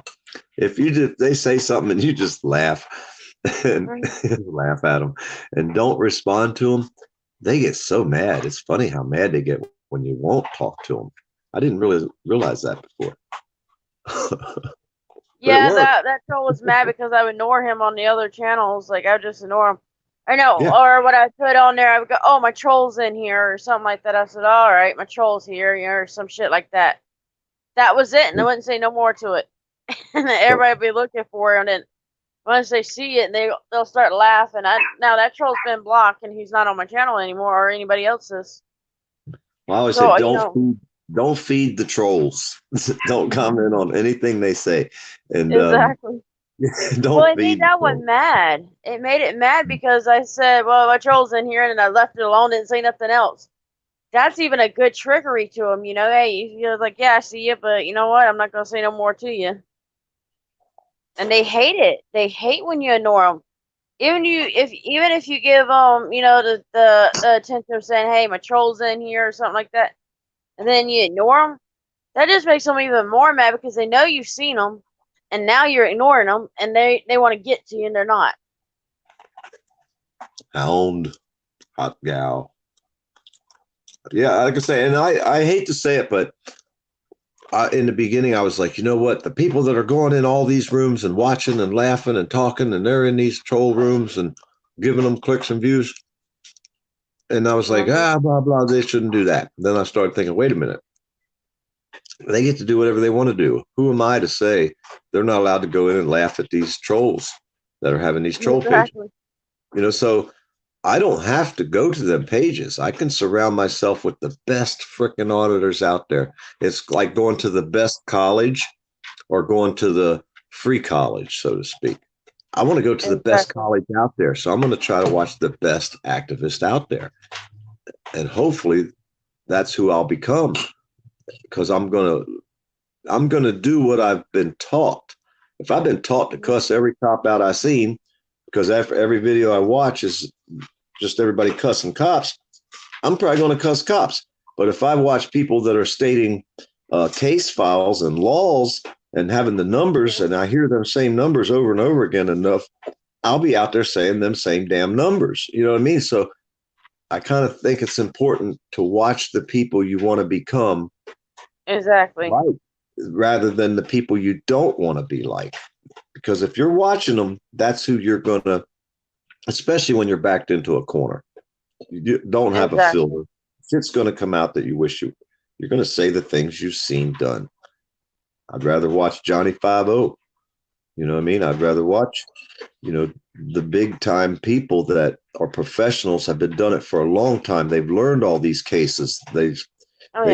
If they say something and you just laugh and laugh at them and don't respond to them, they get so mad. It's funny how mad they get when you won't talk to them. I didn't really realize that before. Yeah, that troll was mad because I would ignore him on the other channels. Like, I would just ignore him. I know, Yeah. or what I put on there, I would go, oh, my troll's in here, or something like that. I said, all right, my troll's here, you know, or some shit like that. That was it, and I wouldn't say no more to it. And everybody would be looking for it, and then once they see it, they'll start laughing. Now that troll's been blocked, and he's not on my channel anymore, or anybody else's. Well, I always So, say, don't feed the trolls. Don't comment on anything they say. And exactly. Well, Don't it made feed that them. one mad. It made it mad because I said, "Well, my troll's in here," and I left it alone, didn't say nothing else. That's even a good trickery to them, you know. Hey, you're like, "Yeah, I see you, but you know what? I'm not gonna say no more to you." And they hate it. They hate when you ignore them. Even if you give them, you know, the attention of saying, "Hey, my troll's in here" or something like that, and then you ignore them, that just makes them even more mad because they know you've seen them, and now you're ignoring them, and they want to get to you, and they're not. Hound, hot gal. Yeah, like I say, and I hate to say it, but in the beginning, I was like, you know what? The people that are going in all these rooms and watching and laughing and talking, and they're in these troll rooms and giving them clicks and views. And I was like, blah, blah, they shouldn't do that. Then I started thinking, wait a minute. They get to do whatever they want to do. Who am I to say they're not allowed to go in and laugh at these trolls that are having these troll pages? You know, so I don't have to go to them pages. I can surround myself with the best freaking auditors out there. It's like going to the best college or going to the free college, so to speak. I want to go to the best college out there. So I'm going to try to watch the best activist out there. And hopefully that's who I'll become, because I'm going to do what I've been taught. If I've been taught to cuss every cop out I seen, because after every video I watch is just everybody cussing cops, I'm probably going to cuss cops. But if I watch people that are stating case files and laws and having the numbers, and I hear them same numbers over and over again enough, I'll be out there saying them same damn numbers. You know what I mean? So I kind of think it's important to watch the people you want to become. Exactly. Right, rather than the people you don't want to be like. Because if you're watching them, that's who you're going to, especially when you're backed into a corner. You don't have a filter. Shit's going to come out that you wish you're going to say the things you've seen done. I'd rather watch Johnny 5-0. You know what I mean? I'd rather watch, you know, the big time people that are professionals, have been done it for a long time. They've learned all these cases. They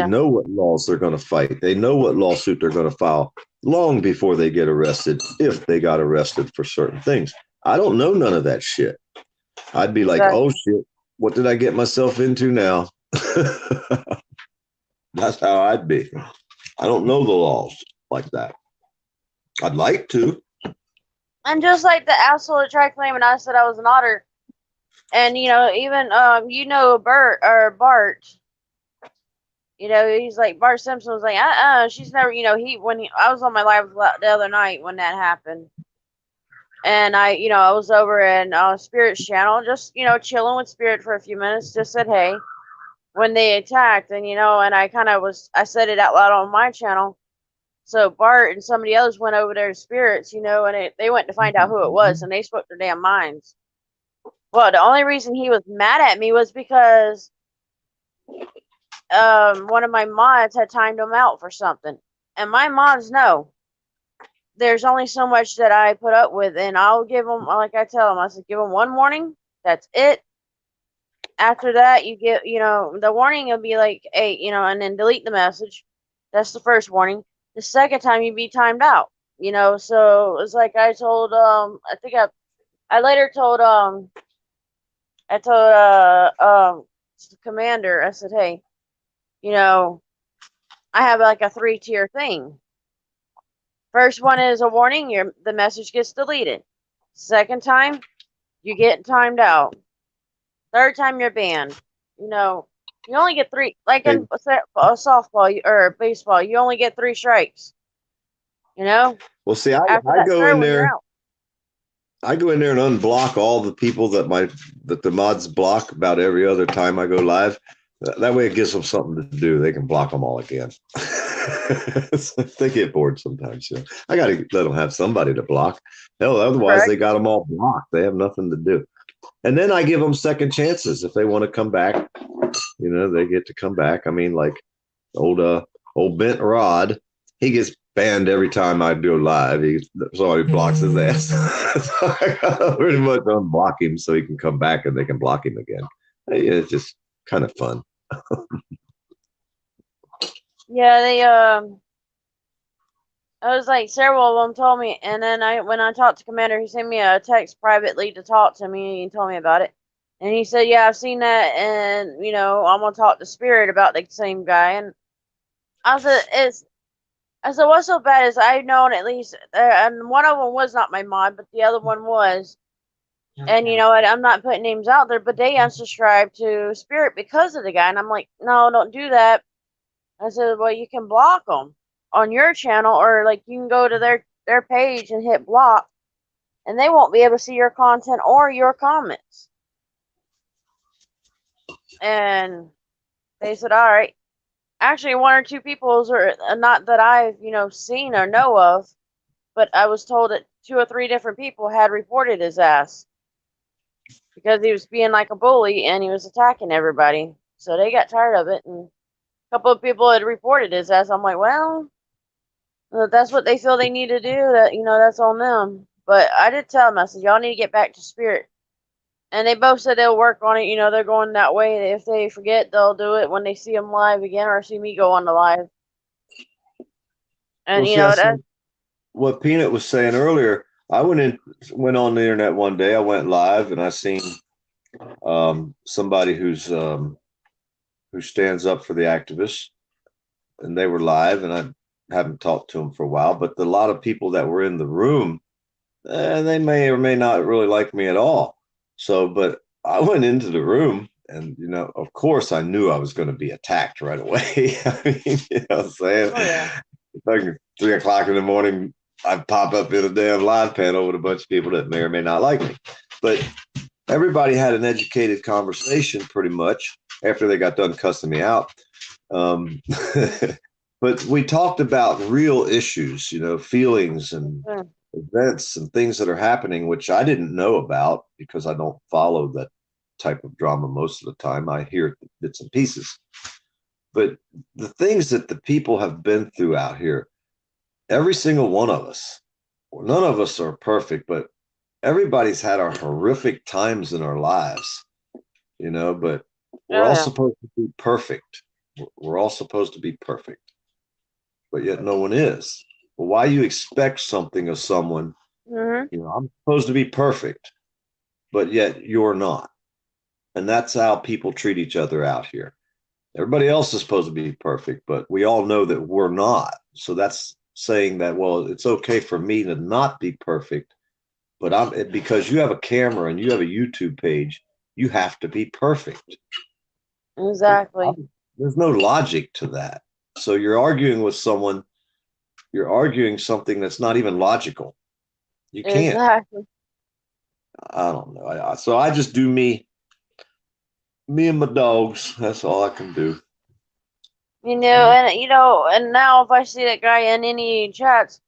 know what laws they're going to fight. They know what lawsuit they're going to file long before they get arrested, if they got arrested for certain things. I don't know none of that shit. I'd be like, oh shit, what did I get myself into now? That's how I'd be. I don't know the laws like that. I'd like to. And just like the asshole that tried claiming I said I was an otter, and you know, even Bart. You know, he's like, Bart Simpson was like, she's never, you know, I was on my live the other night when that happened. And I was over in Spirit's channel, just, you know, chilling with Spirit for a few minutes, just said, hey, when they attacked, and, you know, and I said it out loud on my channel. So Bart and somebody else went over there to Spirits, you know, and they went to find out who it was, and they spoke their damn minds. Well, the only reason he was mad at me was because one of my mods had timed him out for something. And my mods know there's only so much that I put up with, and I'll give them, like I tell them, I said, give them one warning. That's it. After that, you get, you know, the warning will be like, hey, you know, and then delete the message. That's the first warning. The second time you be timed out, you know. So it's like I told, I later told, the commander, I said, hey, you know, I have like a 3-tier thing. First one is a warning, the message gets deleted. Second time, you get timed out. Third time, you're banned. You know, you only get 3, like in softball or baseball, you only get 3 strikes. You know? Well, see, I go in there. I go in there and unblock all the people that the mods block about every other time I go live. That way it gives them something to do. They can block them all again. They get bored sometimes. You know? I got to let them have somebody to block. Hell, otherwise they got them all blocked. They have nothing to do. And then I give them second chances. If they want to come back, you know, they get to come back. I mean, like old Bent Rod, he gets banned every time I do live. Somebody blocks his ass. So I gotta pretty much unblock him so he can come back and they can block him again. It's just kind of fun. Yeah, I was like, several of them told me, and then when I talked to Commander, he sent me a text privately to talk to me and told me about it. And he said, "Yeah, I've seen that, and I'm gonna talk to Spirit about the same guy." And I said, "What's so bad is I've known at least, and one of them was not my mod, but the other one was." And you know what? I'm not putting names out there, but they unsubscribed to Spirit because of the guy, and I'm like, "No, don't do that." I said, "Well, you can block them on your channel, or like you can go to their page and hit block, and they won't be able to see your content or your comments." And they said, "All right." Actually, one or two people are not that I've seen or know of, but I was told that 2 or 3 different people had reported his ass because he was being like a bully and he was attacking everybody. So they got tired of it, and a couple of people had reported his ass. I'm like, well, if that's what they feel they need to do, that's on them. But I did tell them, I said, y'all need to get back to Spirit. And they both said they'll work on it. They're going that way. If they forget, they'll do it when they see them live again or see me go on the live. And Well, see, that. what Peanut was saying earlier, I went on the internet one day. I went live and I seen somebody who stands up for the activists, and they were live, and I haven't talked to them for a while. But a lot of people that were in the room, they may or may not really like me at all. So, but I went into the room, and of course, I knew I was going to be attacked right away. I mean, what I'm saying? Oh, yeah. Like 3 o'clock in the morning, I pop up in a damn live panel with a bunch of people that may or may not like me. But everybody had an educated conversation pretty much after they got done cussing me out. But we talked about real issues, feelings and events and things that are happening, which I didn't know about because I don't follow that type of drama most of the time. I hear bits and pieces. But the things that the people have been through out here, every single one of us, none of us are perfect, but everybody's had our horrific times in our lives, but we're all supposed to be perfect. We're all supposed to be perfect, but yet no one is. Well, why you expect something of someone? Mm-hmm. I'm supposed to be perfect, but yet you're not. And that's how people treat each other out here. Everybody else is supposed to be perfect, but we all know that we're not. So that's saying that, well, it's okay for me to not be perfect, but because you have a camera and you have a YouTube page, you have to be perfect. Exactly. There's no logic to that. So you're arguing with someone, you're arguing something that's not even logical. You can't. Exactly. I don't know. So I just do me and my dogs. That's all I can do. And now if I see that guy in any chats,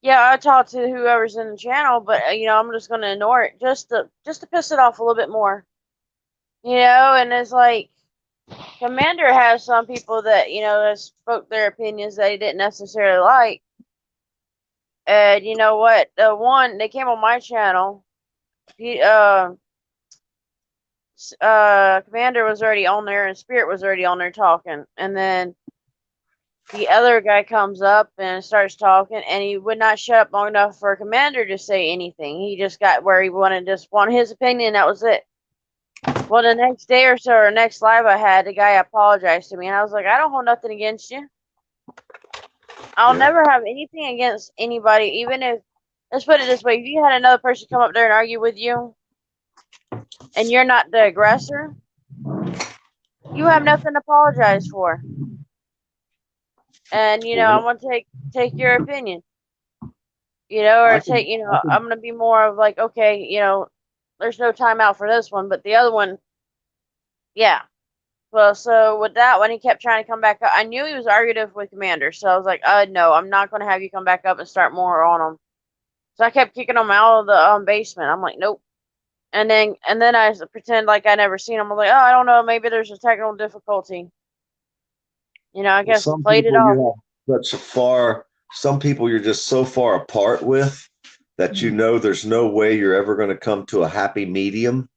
yeah, I talk to whoever's in the channel, but I'm just gonna ignore it just to piss it off a little bit more. And it's like Commander has some people that that spoke their opinions that he didn't necessarily like. And you know what? The one they came on my channel, Commander was already on there and Spirit was already on there talking, and then the other guy comes up and starts talking, and he would not shut up long enough for Commander to say anything. He just got where he wanted his opinion. That was it. Well, the next day or so, or next live I had, the guy apologized to me, and I was like, I don't hold nothing against you. I'll never have anything against anybody, even if, let's put it this way, if you had another person come up there and argue with you, and you're not the aggressor, you have nothing to apologize for. And I'm gonna take your opinion, or take, I'm gonna be more of like, okay, there's no time out for this one, but the other one, yeah. Well, so with that one, he kept trying to come back up. I knew he was argumentative with Commander, so I was like, no, I'm not gonna have you come back up and start more on him. So I kept kicking him out of the basement. I'm like, nope. And then I pretend like I never seen him. I'm like, oh, I don't know, maybe there's a technical difficulty. I guess I played it off. Some people you're just so far apart with that there's no way you're ever going to come to a happy medium.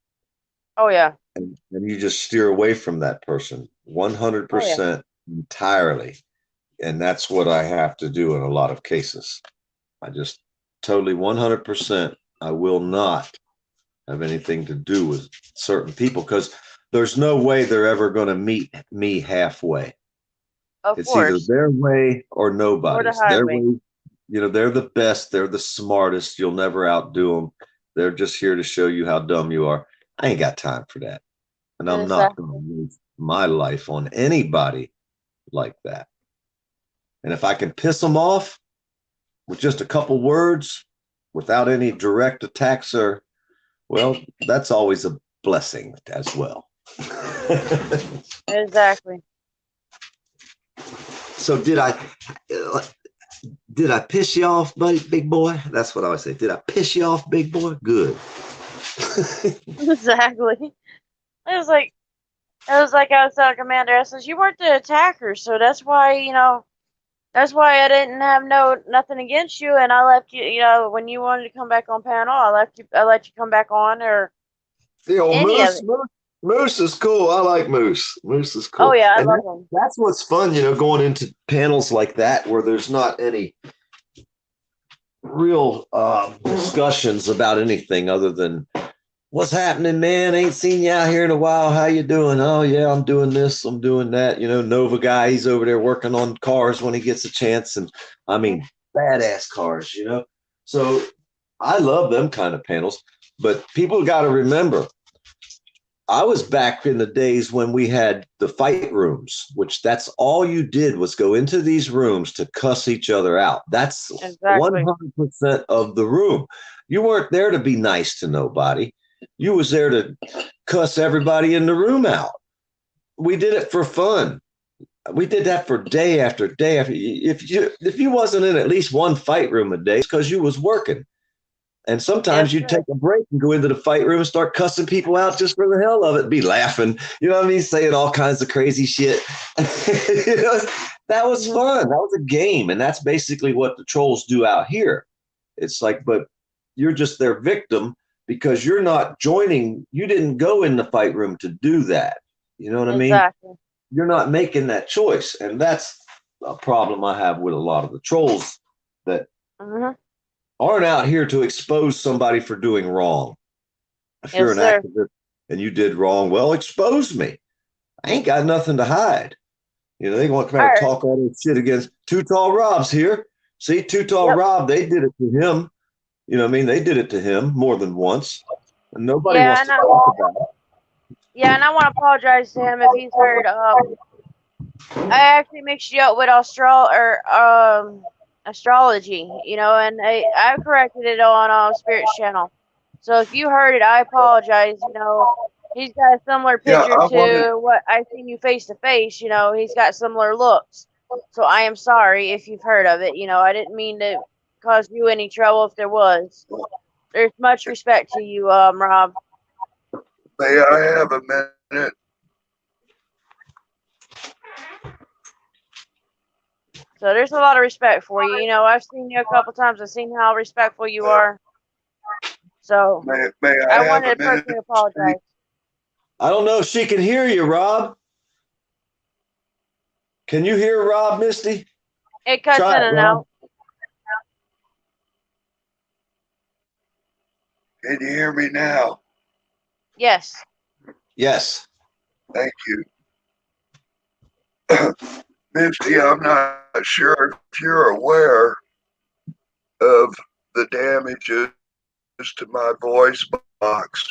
Oh yeah. And you just steer away from that person 100% entirely. And that's what I have to do in a lot of cases. I just totally 100%, I will not have anything to do with certain people because there's no way they're ever going to meet me halfway. Of It's either course. their way or Or the nobody's. Their highway. way, they're the best, they're the smartest. You'll never outdo them. They're just here to show you how dumb you are. I ain't got time for that. And I'm not Exactly. going to waste my life on anybody like that. And if I can piss them off with just a couple words without any direct attacks, well, that's always a blessing as well. Exactly. So did I piss you off, buddy, big boy? That's what I always say. Did I piss you off, big boy? Good. Exactly. It was like I was telling Commander, I says, you weren't the attacker, so that's why, that's why I didn't have nothing against you, and I left you, when you wanted to come back on panel, I let you come back on, or The old any of it. Moose is cool. I like Moose. Moose is cool. Oh yeah, I And love him. that's what's fun, going into panels like that where there's not any real discussions about anything other than what's happening, man. Ain't seen you out here in a while. How you doing? Oh yeah, I'm doing this, I'm doing that. Nova guy, he's over there working on cars when he gets a chance, and I mean badass cars, So I love them kind of panels, but people got to remember, I was back in the days when we had the fight rooms, which that's all you did was go into these rooms to cuss each other out. That's Exactly. 100% of the room. You weren't there to be nice to nobody. You was there to cuss everybody in the room out. We did it for fun. We did that for day after day after. If you wasn't in at least one fight room a day, it's because you was working. And sometimes you'd take a break and go into the fight room and start cussing people out just for the hell of it, be laughing, saying all kinds of crazy shit. That was fun. That was a game. And that's basically what the trolls do out here. It's like, but you're just their victim because you're not joining. You didn't go in the fight room to do that. You know what I mean? Exactly. You're not making that choice. And that's a problem I have with a lot of the trolls that aren't out here to expose somebody for doing wrong. If you're an activist and you did wrong, well, expose me. I ain't got nothing to hide. They want to come out and talk all this shit against Too Tall Rob's here. See, Too Tall Rob, they did it to him. They did it to him more than once. And nobody wants to talk about it. Yeah, and I want to apologize to him if he's heard. I actually mixed you up with astrology, and I corrected it on Spirit's channel. So if you heard it, I apologize. He's got a similar picture to what I seen you face to face. He's got similar looks. So I am sorry if you've heard of it. I didn't mean to cause you any trouble if there was. There's much respect to you, Rob. May I have a minute? So there's a lot of respect for you. I've seen you a couple times. I've seen how respectful you are. So may I wanted to personally apologize. I don't know if she can hear you, Rob. Can you hear Rob, Misty? It cuts in and out. Can you hear me now? Yes. Yes. Thank you. Misty, I'm not sure if you're aware of the damages to my voice box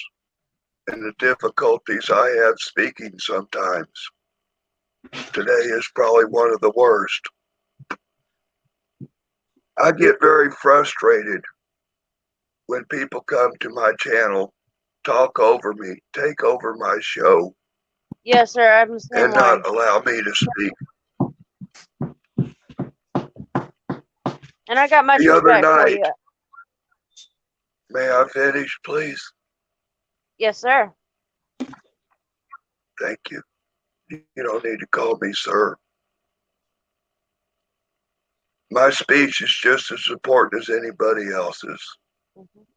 and the difficulties I have speaking sometimes. Today is probably one of the worst. I get very frustrated when people come to my channel, talk over me, take over my show. Yes, sir. I'm the same and way. not allow me to speak. And I got much The other respect for night, you. may I finish, please? Yes, sir. Thank you. You don't need to call me sir. My speech is just as important as anybody else's.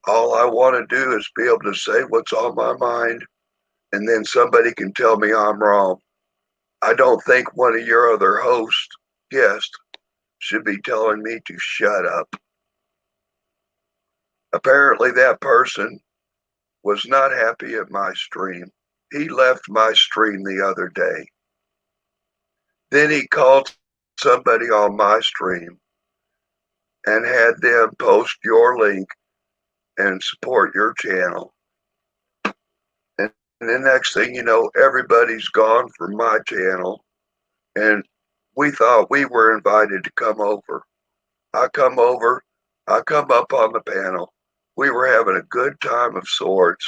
All I want to do is be able to say what's on my mind, and then somebody can tell me I'm wrong. I don't think one of your other guests should be telling me to shut up. Apparently that person was not happy at my stream. He left my stream the other day. Then he called somebody on my stream and had them post your link and support your channel. And the next thing you know, everybody's gone from my channel, and we thought we were invited to come over. I come over, I come up on the panel. We were having a good time of sorts,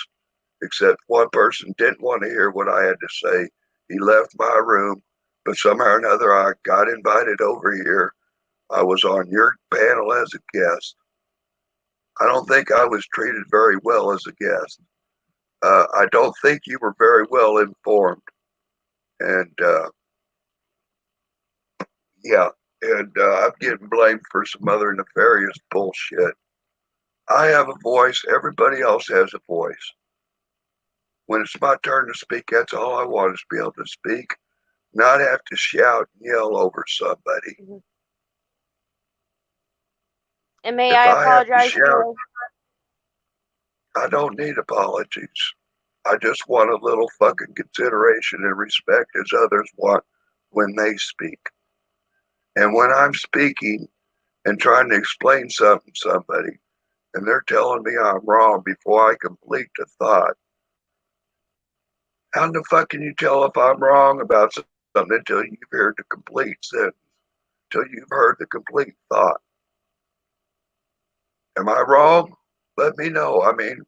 except one person didn't want to hear what I had to say. He left my room, but somehow or another I got invited over here. I was on your panel as a guest. I don't think I was treated very well as a guest. I don't think you were very well informed. And yeah, and I'm getting blamed for some other nefarious bullshit. I have a voice. Everybody else has a voice. When it's my turn to speak, that's all I want is to be able to speak, not have to shout and yell over somebody. Mm-hmm. And may I apologize to you? I don't need apologies. I just want a little fucking consideration and respect as others want when they speak. And when I'm speaking and trying to explain something to somebody, and they're telling me I'm wrong before I complete the thought, how the fuck can you tell if I'm wrong about something until you've heard the complete sentence, until you've heard the complete thought? Am I wrong? Let me know. I mean,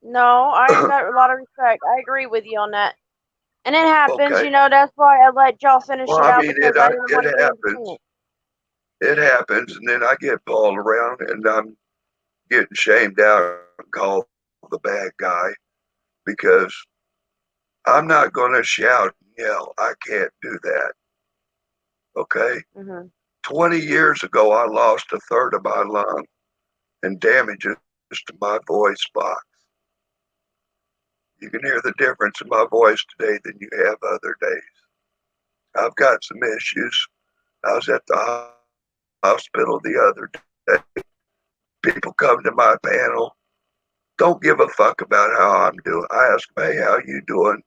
no, I got a lot of respect. I agree with you on that. And it happens, okay. you know, that's why I let y'all finish Well, it out. I mean, Because I didn't want to it happens. It happens, and then I get pulled around, and I'm getting shamed out and called the bad guy because I'm not going to shout and yell. I can't do that. Okay? Mm-hmm. 20 years ago, I lost a third of my lung and damages to my voice box. You can hear the difference in my voice today than you have other days. I've got some issues. I was at the hospital the other day. People come to my panel, don't give a fuck about how I'm doing. I ask them, hey, how you doing?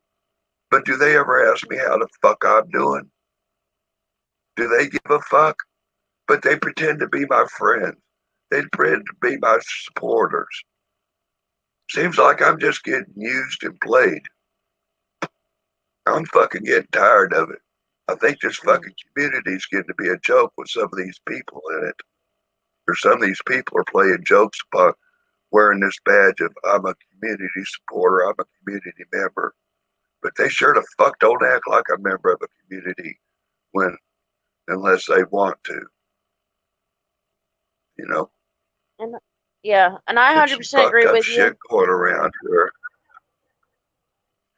But do they ever ask me how the fuck I'm doing? Do they give a fuck? But they pretend to be my friends. They pretend to be my supporters. Seems like I'm just getting used and played. I'm fucking getting tired of it. I think this fucking community is getting to be a joke with some of these people in it. Or some of these people are playing jokes about wearing this badge of I'm a community supporter, I'm a community member. But they sure the fuck don't act like a member of a community unless they want to. You know? And yeah, and I 100% agree with you. Shit going around here.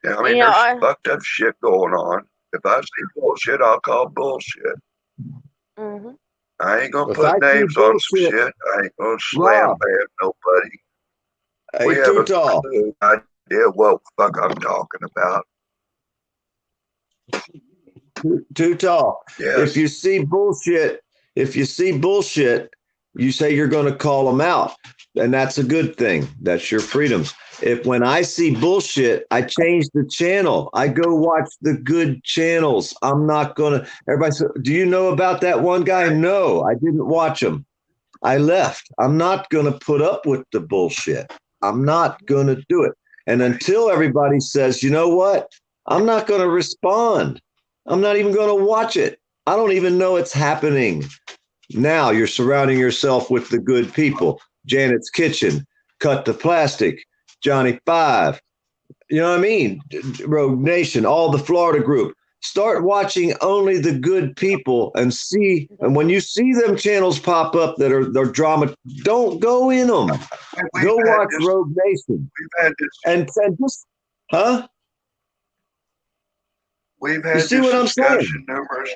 Yeah, I mean, there's fucked up shit going on. If I see bullshit, I'll call bullshit. Mm-hmm. I ain't gonna put names on some shit. I ain't gonna slam bam nobody. Hey, we have a clue idea what the fuck I'm talking about. Too tall. Yes. If you see bullshit, you say you're going to call them out, and that's a good thing. That's your freedoms. When I see bullshit, I change the channel. I go watch the good channels. I'm not going to. Everybody said, do you know about that one guy? No, I didn't watch him. I left. I'm not going to put up with the bullshit. I'm not going to do it. And until everybody says, you know what? I'm not going to respond. I'm not even going to watch it. I don't even know it's happening. Now you're surrounding yourself with the good people. Janet's Kitchen, Cut the Plastic, Johnny Five. You know what I mean? Rogue Nation, all the Florida group. Start watching only the good people and see. And when you see them channels pop up that are drama, don't go in them. Go watch Rogue Nation. And just, huh? We've had you see what I'm saying? Numerous.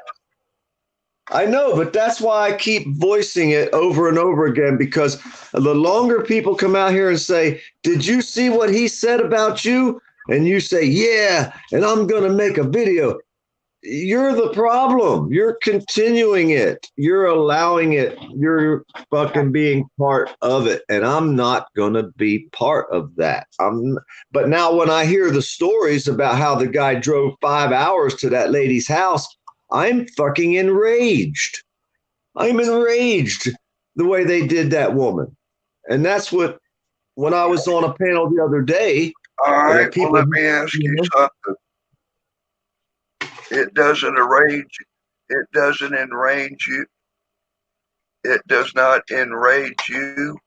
I know, but that's why I keep voicing it over and over again, because the longer people come out here and say, did you see what he said about you? And you say, yeah, and I'm going to make a video. You're the problem. You're continuing it. You're allowing it. You're fucking being part of it. And I'm not going to be part of that. But now when I hear the stories about how the guy drove 5 hours to that lady's house, I'm fucking enraged. I'm enraged the way they did that woman. And that's what, when I was on a panel the other day. All right, well, let me ask you something. It doesn't enrage you. It does not enrage you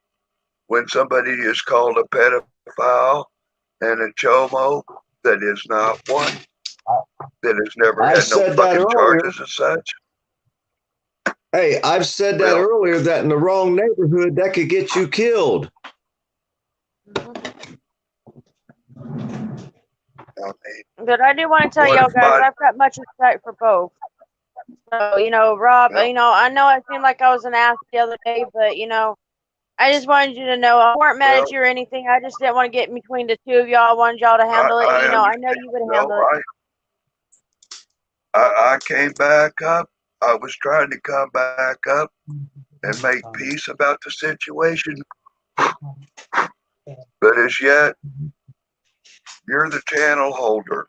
when somebody is called a pedophile and a chomo that is not one, that has never had no fucking charges as such. Hey, I've said that earlier, that in the wrong neighborhood, that could get you killed. But I do want to tell y'all guys, I've got much respect for both. So, you know, Rob, you know, I know it seemed like I was an ass the other day, but, you know, I just wanted you to know I weren't mad at you or anything. I just didn't want to get in between the two of y'all. I wanted y'all to handle it. You know, I know you would handle it. I came back up. I was trying to come back up and make peace about the situation. But as yet, you're the channel holder.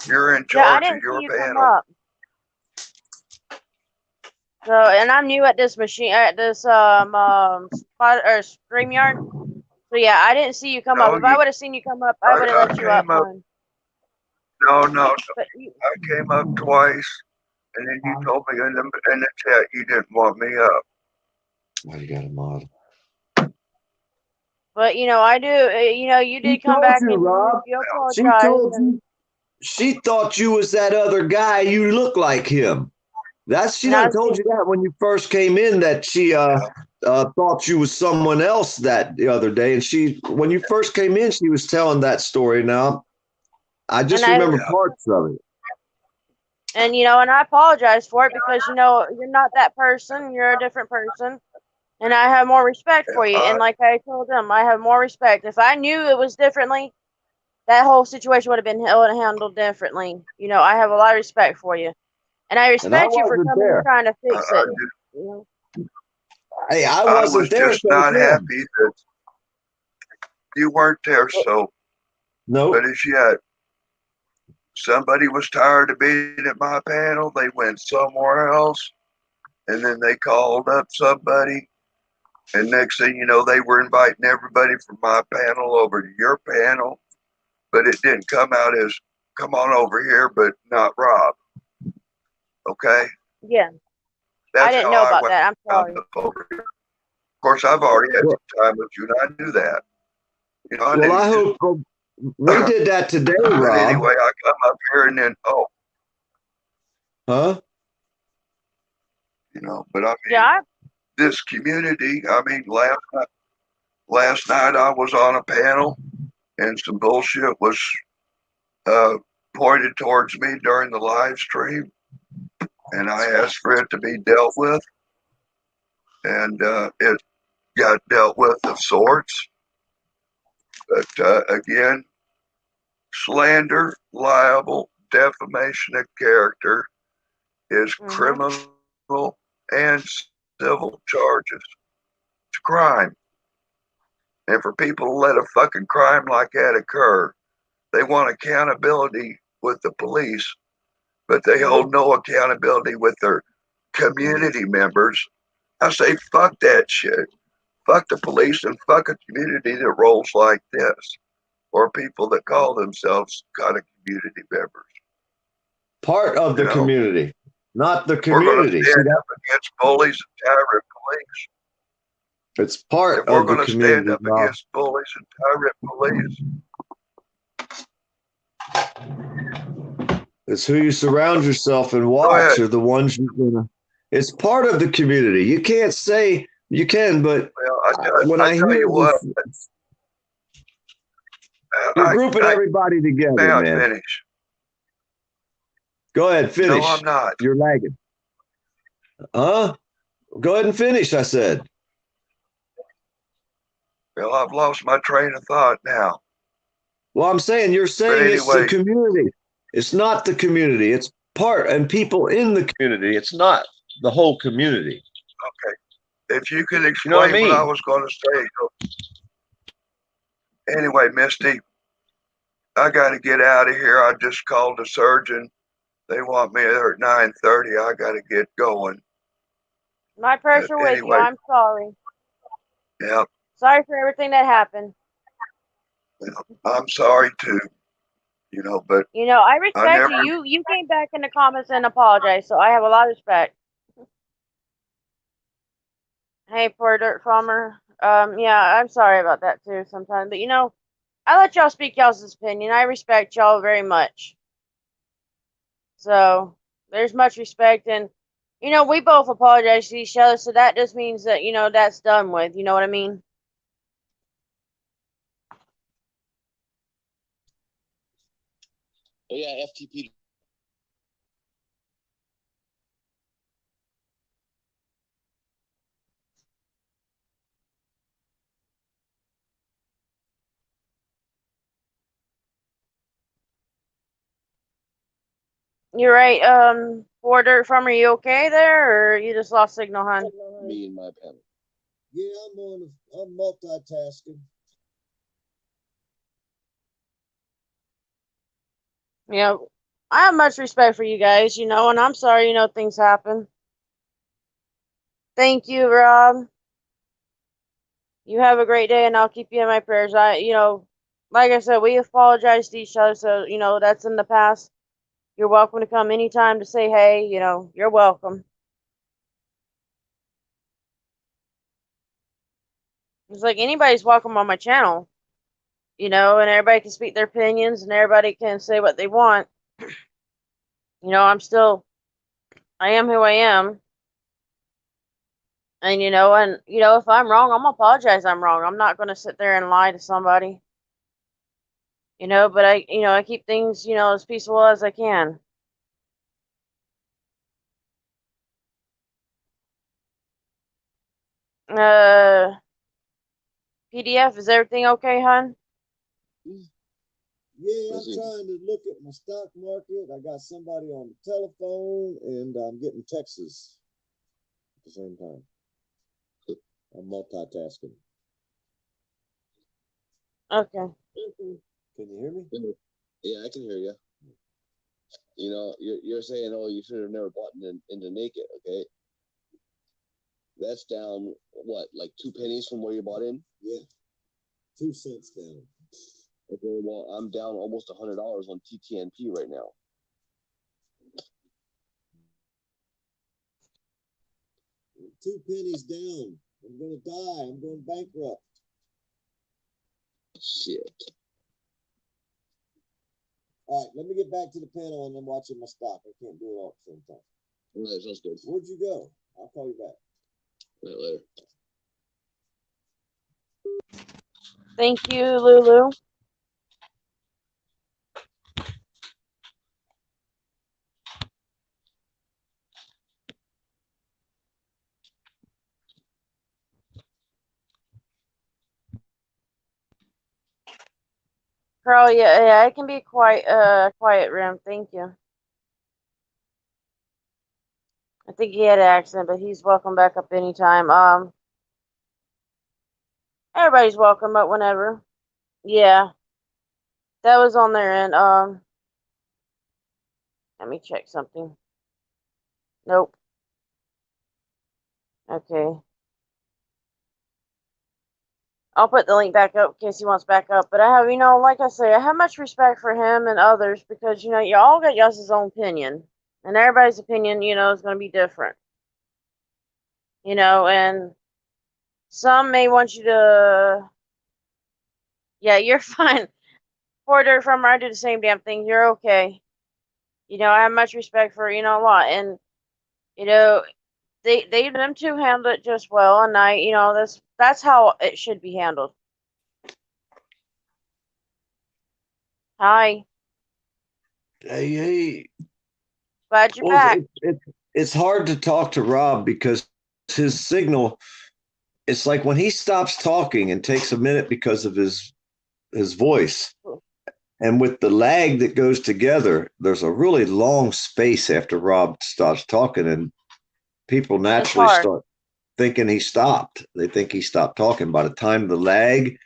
You're in charge of your panel. So, and I'm new at this machine, at this spot or StreamYard. So yeah, I didn't see you come up. If I would have seen you come up, I would have let you up. No. I came up twice, and then you told me in the chat you didn't want me up. Why you got a mod? But you know, I do. You know, you did come back and you apologized. She thought you was that other guy. You look like him. She done told you that when you first came in, that she thought you was someone else that the other day. And when you first came in, she was telling that story. Now, I just remember parts of it. And you know, and I apologize for it because you know you're not that person. You're a different person, and I have more respect for you. And like I told them, I have more respect. If I knew it was differently, that whole situation would have been handled differently. You know, I have a lot of respect for you. And I respect you for coming and trying to fix it. Hey, I was just not happy that you weren't there. So, no. But as yet, somebody was tired of being at my panel. They went somewhere else, and then they called up somebody. And next thing you know, they were inviting everybody from my panel over to your panel. But it didn't come out as, come on over here, but not Rob. Okay. Yeah. I didn't know about that. I'm sorry. Over here. Of course, I've already had some time with you, and I knew that. You know, I hope we did that today, Rob. Anyway, I come up here and then you know, but I mean, this community. I mean, last night I was on a panel, and some bullshit was pointed towards me during the live stream. And I asked for it to be dealt with, and it got dealt with of sorts. But again, slander, libel, defamation of character is criminal and civil charges. It's a crime. And for people to let a fucking crime like that occur, they want accountability with the police, but they hold no accountability with their community members. I say, fuck that shit. Fuck the police and fuck a community that rolls like this, or people that call themselves kind of community members. Part of the community, not the community. We're going to stand up against bullies and tyrant police. It's part of the community. We're going to stand up against bullies and tyrant police. It's who you surround yourself and watch are the ones you're gonna. It's part of the community. You can't say you can, but when I hear you're grouping everybody together, man. Finish. Go ahead, finish. No, I'm not. You're lagging. Go ahead and finish. I said. Well, I've lost my train of thought now. Well, I'm saying you're saying it's the community. It's not the community. It's part and people in the community. It's not the whole community. Okay. If you could explain know what I what I mean? was going to say. Anyway, Misty, I got to get out of here. I just called the surgeon. They want me there at 9:30. I got to get going. My prayers are with you. Anyway, I'm sorry. yeah, Sorry for everything that happened. I'm sorry too. But You know, I I respect never. you. You came back in the comments and apologized, so I have a lot of respect. Hey, poor dirt farmer. Yeah, I'm sorry about that too sometimes. But I let y'all speak y'all's opinion. I respect y'all very much. So there's much respect, and we both apologize to each other, so that just means that that's done with. You know what I mean? Oh yeah, FTP. You're right. Poor dirt farmer, you okay there, or you just lost signal, hon? Me and my panel. Yeah, I'm multitasking. I have much respect for you guys, and I'm sorry, things happen. Thank you, Rob. You have a great day, and I'll keep you in my prayers. Like I said, we apologize to each other, so, that's in the past. You're welcome to come anytime to say hey, you're welcome. It's like anybody's welcome on my channel, and everybody can speak their opinions, and everybody can say what they want. I am who I am. And if I'm wrong, I'm gonna apologize. I'm wrong. I'm not gonna sit there and lie to somebody. But I keep things, as peaceful as I can. PDF, is everything okay, hon? Yeah, I'm trying to look at my stock market. I got somebody on the telephone, and I'm getting texts at the same time. I'm multitasking. Okay. Can you hear me? Yeah, I can hear you. You're saying, oh, you should have never bought into Naked, okay? That's down, what, like 2 pennies from where you bought in? Yeah, 2 cents down. Okay, well, I'm down almost $100 on TTNP right now. I'm 2 pennies down. I'm gonna die. I'm going bankrupt. Shit. All right, let me get back to the panel and I'm watching my stock. I can't do it all at the same time. All right, sounds good. Where'd you go? I'll call you back. Right, later. Thank you, Lulu. Carl, yeah, it can be quite quiet room. Thank you. I think he had an accident, but he's welcome back up anytime. Everybody's welcome, but whenever. Yeah. That was on their end. Let me check something. Nope. Okay. I'll put the link back up in case he wants back up. But I have, like I say, I have much respect for him and others because, you all got y'all's own opinion. And everybody's opinion, is going to be different. And some may want you to. Yeah, you're fine. Poor dirt farmer, I do the same damn thing. You're okay. I have much respect for, a lot. And, them two handle it just well. And that's how it should be handled. Hi. Hey. Glad you're back. It's hard to talk to Rob because his signal, it's like when he stops talking and takes a minute because of his voice, And with the lag that goes together, there's a really long space after Rob starts talking, and people naturally start thinking he stopped. They think he stopped talking by the time the lag,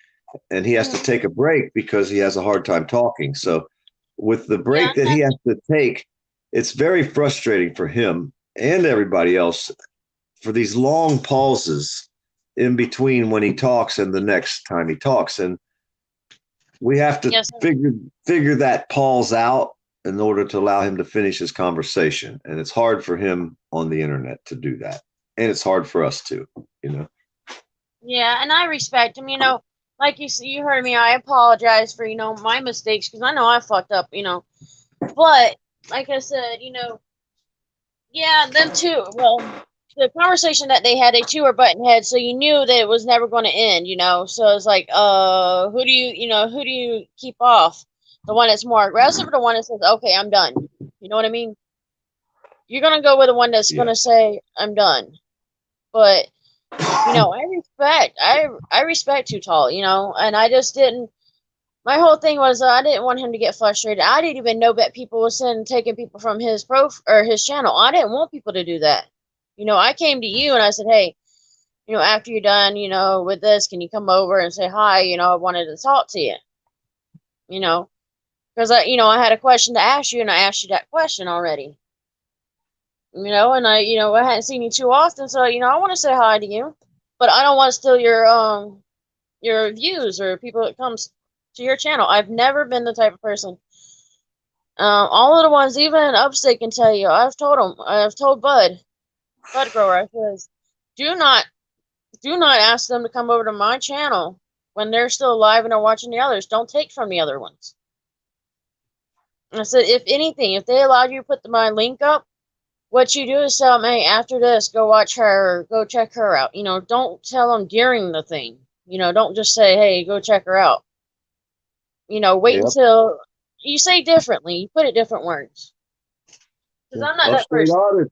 and he has to take a break because he has a hard time talking. So with the break that he has to take, it's very frustrating for him and everybody else for these long pauses in between when he talks and the next time he talks. And we have to figure that pause out in order to allow him to finish his conversation. And it's hard for him on the internet to do that. And it's hard for us too, you know? Yeah, and I respect him, you know, like you heard me, I apologize for, you know, my mistakes, because I know I fucked up, you know, but like I said, you know, yeah, them two, well, the conversation that they had, they two were butting heads, so you knew that it was never going to end, you know, so it's like, who do you keep off? The one that's more aggressive or the one that says, okay, I'm done? You know what I mean? You're going to go with the one that's going to say, I'm done. But, you know, I respect Too Tall, you know, and I just didn't, my whole thing was I didn't want him to get frustrated. I didn't even know that people were taking people from his his channel. I didn't want people to do that. You know, I came to you and I said, hey, you know, after you're done, you know, with this, can you come over and say hi? You know, I wanted to talk to you, you know, because I had a question to ask you and I asked you that question already. You know, and I hadn't seen you too often, so, you know, I want to say hi to you, but I don't want to steal your views or people that comes to your channel. I've never been the type of person. All of the ones, even Upstate can tell you, I've told Bud Grower, I says, do not ask them to come over to my channel when they're still alive and are watching the others. Don't take from the other ones. And I said, if anything, if they allowed you to put my link up, what you do is tell them, hey, after this, go watch her, or go check her out. You know, don't tell them during the thing. You know, don't just say, hey, go check her out. You know, wait until you say differently. You put it different words. Because I'm not that person.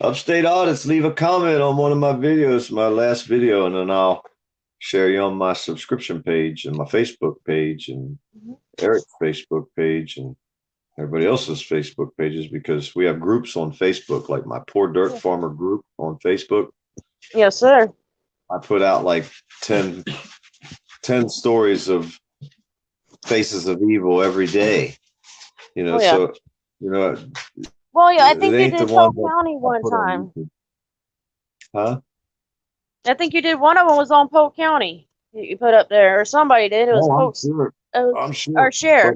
Upstate Audits, leave a comment on one of my videos, my last video, and then I'll share you on my subscription page and my Facebook page and Eric's Facebook page and everybody else's Facebook pages, because we have groups on Facebook, like my Poor Dirt Farmer group on Facebook. Yes, sir. I put out like 10 stories of Faces of Evil every day, you know, so, you know. Well, yeah, I think you did Polk County one time. Huh? I think you did one of them was on Polk County. You put up there, or somebody did. It was Polk's. I'm sure. Or Share.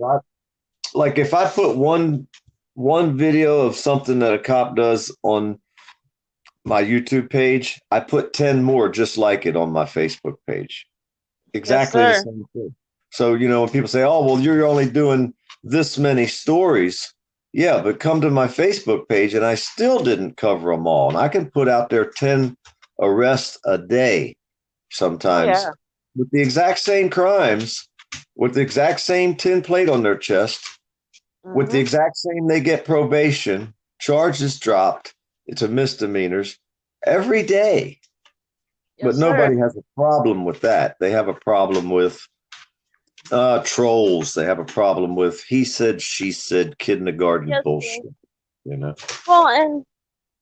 Like if I put one video of something that a cop does on my YouTube page, I put 10 more just like it on my Facebook page. Exactly the same thing. So, you know, when people say, oh, well, you're only doing this many stories. Yeah, but come to my Facebook page and I still didn't cover them all. And I can put out there 10 arrests a day sometimes with the exact same crimes, with the exact same tin plate on their chest, with the exact same, they get probation, charges dropped, it's a misdemeanors every day. But nobody has a problem with that. They have a problem with trolls. They have a problem with he said, she said, kindergarten bullshit, you know? Well, and,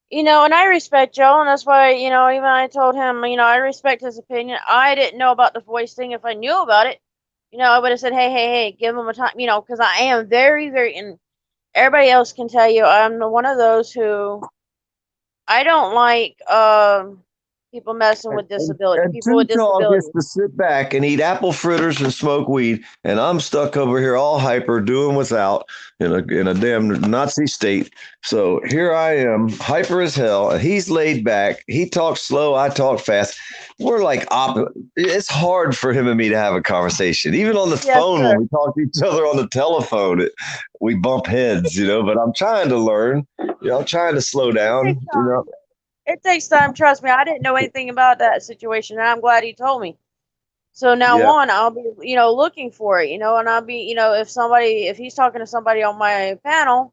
you know, and I respect Joe, and that's why, you know, even I told him, you know, I respect his opinion. I didn't know about the voice thing. If I knew about it, you know, I would have said, hey, give him a time, you know, because I am very, very, and everybody else can tell you, I'm one of those who, I don't like, people messing with disability. People with disabilities gets to sit back and eat apple fritters and smoke weed, and I'm stuck over here all hyper, doing without in a damn Nazi state. So here I am, hyper as hell, and he's laid back. He talks slow, I talk fast. We're like it's hard for him and me to have a conversation, even on the phone. When we talk to each other on the telephone, we bump heads, you know. But I'm trying to learn, you know. I'm trying to slow down, you know. It takes time. Trust me. I didn't know anything about that situation, and I'm glad he told me. So now on, I'll be, you know, looking for it, you know, and I'll be, you know, if he's talking to somebody on my panel,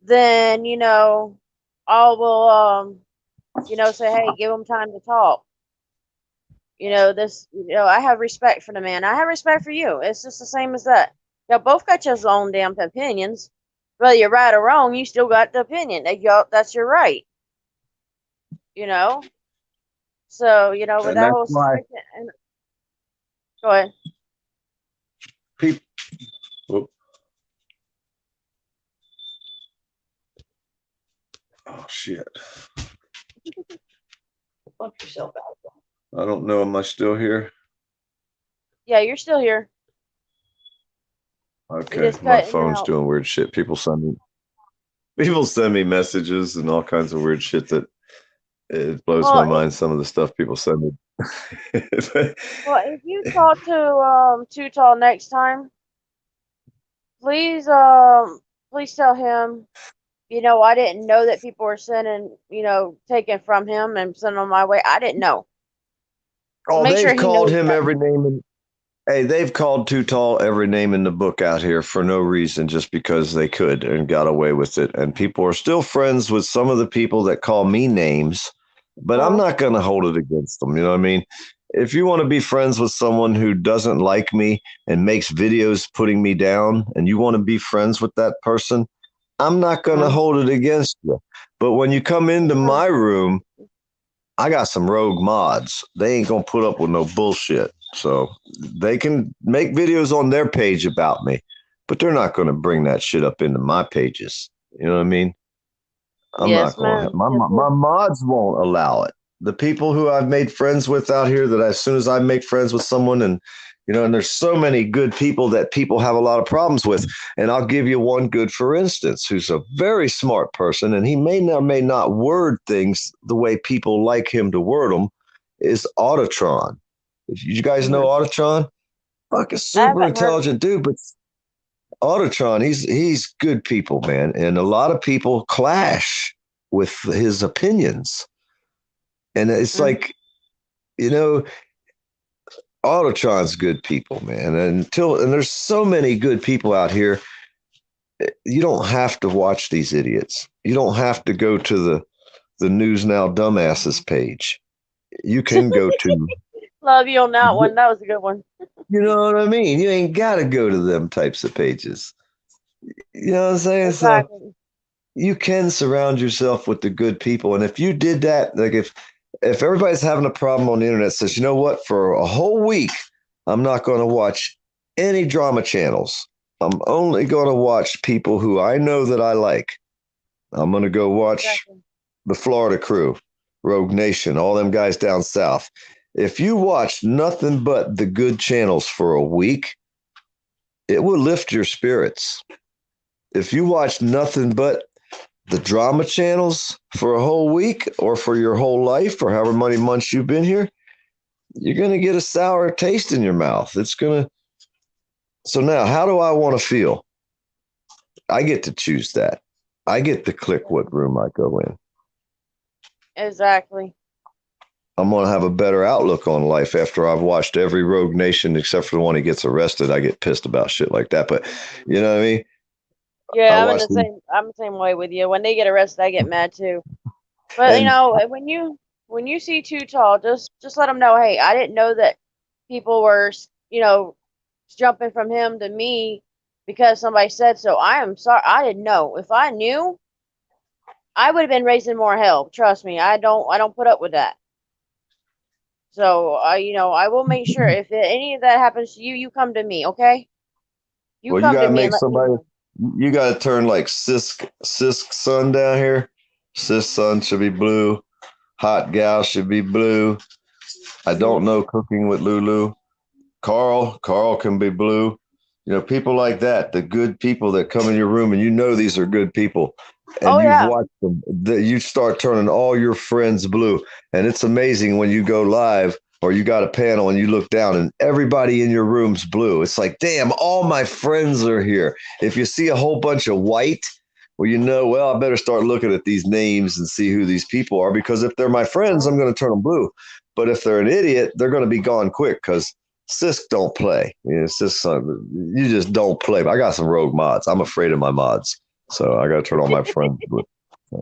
then, you know, I will, you know, say, hey, give him time to talk. You know, I have respect for the man. I have respect for you. It's just the same as that. Y'all both got your own damn opinions. Whether you're right or wrong, you still got the opinion. That's your right. You know? So, with And that that's whole why situation. Go ahead. people. Whoop. Oh shit! Fuck yourself out. I don't know. Am I still here? Yeah, you're still here. Okay, just my cutting phone's out. doing weird shit. People send me messages and all kinds of weird shit that it blows my Well, mind. Some of the stuff people send me. if you talk to Too Tall next time, please tell him, I didn't know that people were sending, taking from him and sending them my way. I didn't know. Oh, Make sure they've he called knows him that. every name. Hey, they've called Too Tall every name in the book out here for no reason, just because they could and got away with it. And people are still friends with some of the people that call me names, but I'm not going to hold it against them. You know what I mean? If you want to be friends with someone who doesn't like me and makes videos putting me down, and you want to be friends with that person, I'm not going to hold it against you. But when you come into my room, I got some rogue mods. They ain't going to put up with no bullshit. So they can make videos on their page about me, but they're not going to bring that shit up into my pages. You know what I mean? I'm Yes, not going to. ma'am. Yes, My mods won't allow it. The people who I've made friends with out here, that as soon as I make friends with someone, and and there's so many good people that people have a lot of problems with. And I'll give you one good, for instance, who's a very smart person, and he may or may not word things the way people like him to word them, is Autotron. If you guys know Autotron, fucking super intelligent dude, but Autotron, he's good people, man. And a lot of people clash with his opinions. And it's like, Autotron's good people, man. And there's so many good people out here. You don't have to watch these idiots. You don't have to go to the News Now Dumbasses page. You can go to Love you on that one. That was a good one. You know what I mean? You ain't got to go to them types of pages. You know what I'm saying? Exactly. So you can surround yourself with the good people. And if you did that, like if everybody's having a problem on the internet, says, you know what, for a whole week, I'm not going to watch any drama channels. I'm only going to watch people who I know that I like. I'm going to go watch the Florida Crew, Rogue Nation, all them guys down south. If you watch nothing but the good channels for a week, it will lift your spirits. If you watch nothing but the drama channels for a whole week, or for your whole life, or however many months you've been here, you're going to get a sour taste in your mouth. So now, how do I want to feel? I get to choose that. I get to click what room I go in. Exactly. I'm going to have a better outlook on life after I've watched every Rogue Nation except for the one who gets arrested. I get pissed about shit like that. But you know what I mean? Yeah, I'm the same way with you. When they get arrested, I get mad too. But when you see Too Tall, just let them know, hey, I didn't know that people were, jumping from him to me because somebody said so. I am sorry. I didn't know. If I knew, I would have been raising more hell. Trust me. I don't put up with that. So I will make sure if any of that happens to you, you come to me, okay? You Well, you come to gotta me make and let me somebody. know. You gotta turn like Sisk son down here. Sisk son should be blue. Hot gal should be blue. I don't know cooking with Lulu. Carl can be blue. People like that, the good people that come in your room, and these are good people, and you've watched them. You start turning all your friends blue, and it's amazing when you go live or you got a panel and you look down and everybody in your room's blue. It's like, damn, all my friends are here. If you see a whole bunch of white, well, I better start looking at these names and see who these people are, because if they're my friends, I'm going to turn them blue. But if they're an idiot, they're going to be gone quick, because Sisk don't play. You just don't play. I got some rogue mods. I'm afraid of my mods, so I got to turn all my friends blue.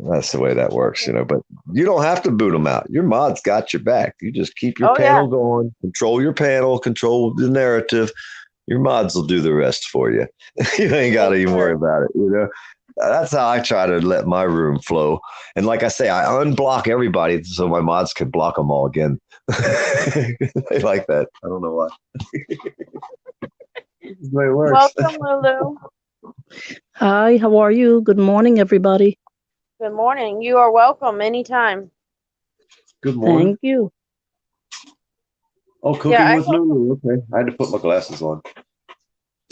That's the way that works, But you don't have to boot them out. Your mods got your back. You just keep your panel going, control your panel, control the narrative. Your mods will do the rest for you. You ain't got to even worry about it. You know, that's how I try to let my room flow. And like I say, I unblock everybody so my mods can block them all again. They like that. I don't know why. That's the way it works. Welcome, Lulu. Hi, how are you? Good morning, everybody. Good morning. You are welcome anytime. Good morning. Thank you. Oh, cooking Yeah, with Lulu. Okay, I had to put my glasses on.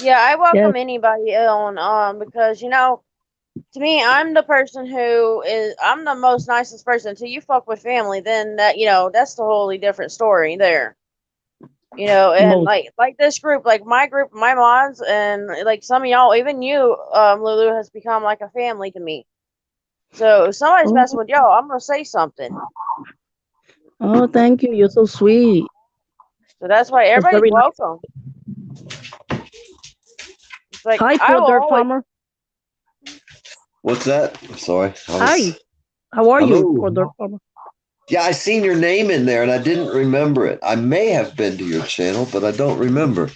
Yeah, I Yes. welcome anybody on because to me, I'm the person I'm the most nicest person. Until you fuck with family, then that's the wholly different story there. And Most. like this group, like my group, my mods, and like some of y'all, even you, Lulu, has become like a family to me. So if somebody's messing with y'all, I'm gonna say something. Oh, thank you. You're so sweet. So that's why That's everybody's very nice. welcome. It's like Hi, I poor will dirt always. farmer. What's that? I'm sorry. Hi. How are you, Hello. poor dirt farmer? Yeah, I seen your name in there and I didn't remember it. I may have been to your channel, but I don't remember.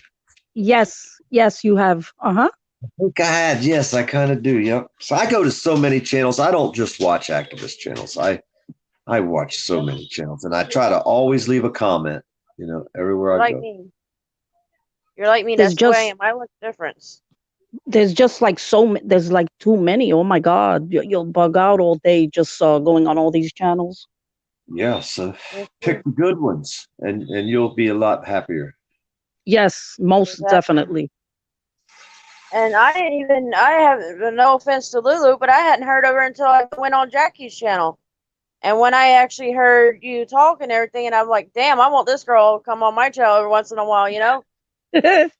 Yes, you have. I think I had. Yes, I kind of do. Yep. So I go to so many channels. I don't just watch activist channels. I watch so many channels, and I try to always leave a comment. Everywhere I Like go. me. You're like me. There's That's the way I just am. I look different. there's just like there's like too many. Oh my God, you'll bug out all day just going on all these channels. Yeah. So Yes, pick the good ones, and you'll be a lot happier. Yes, most exactly. definitely. And I have no offense to Lulu, but I hadn't heard of her until I went on Jackie's channel. And when I actually heard you talk and everything, and I'm like, damn, I want this girl to come on my channel every once in a while, because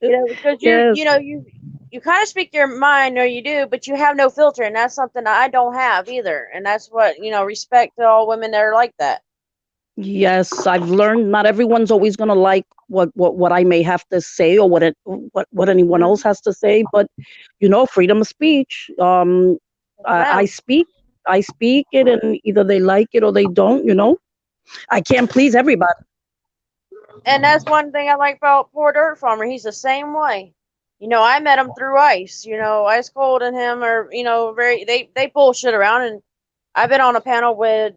Yes. you kind of speak your mind, or you do, but you have no filter, and that's something I don't have either. And that's what, respect to all women that are like that. Yes, I've learned not everyone's always going to like what I may have to say or what anyone else has to say, but freedom of speech. I speak it, and either they like it or they don't. I can't please everybody. And that's one thing I like about poor dirt farmer. He's the same way. I met him through Ice. Ice Cold and him are they bullshit around, and I've been on a panel with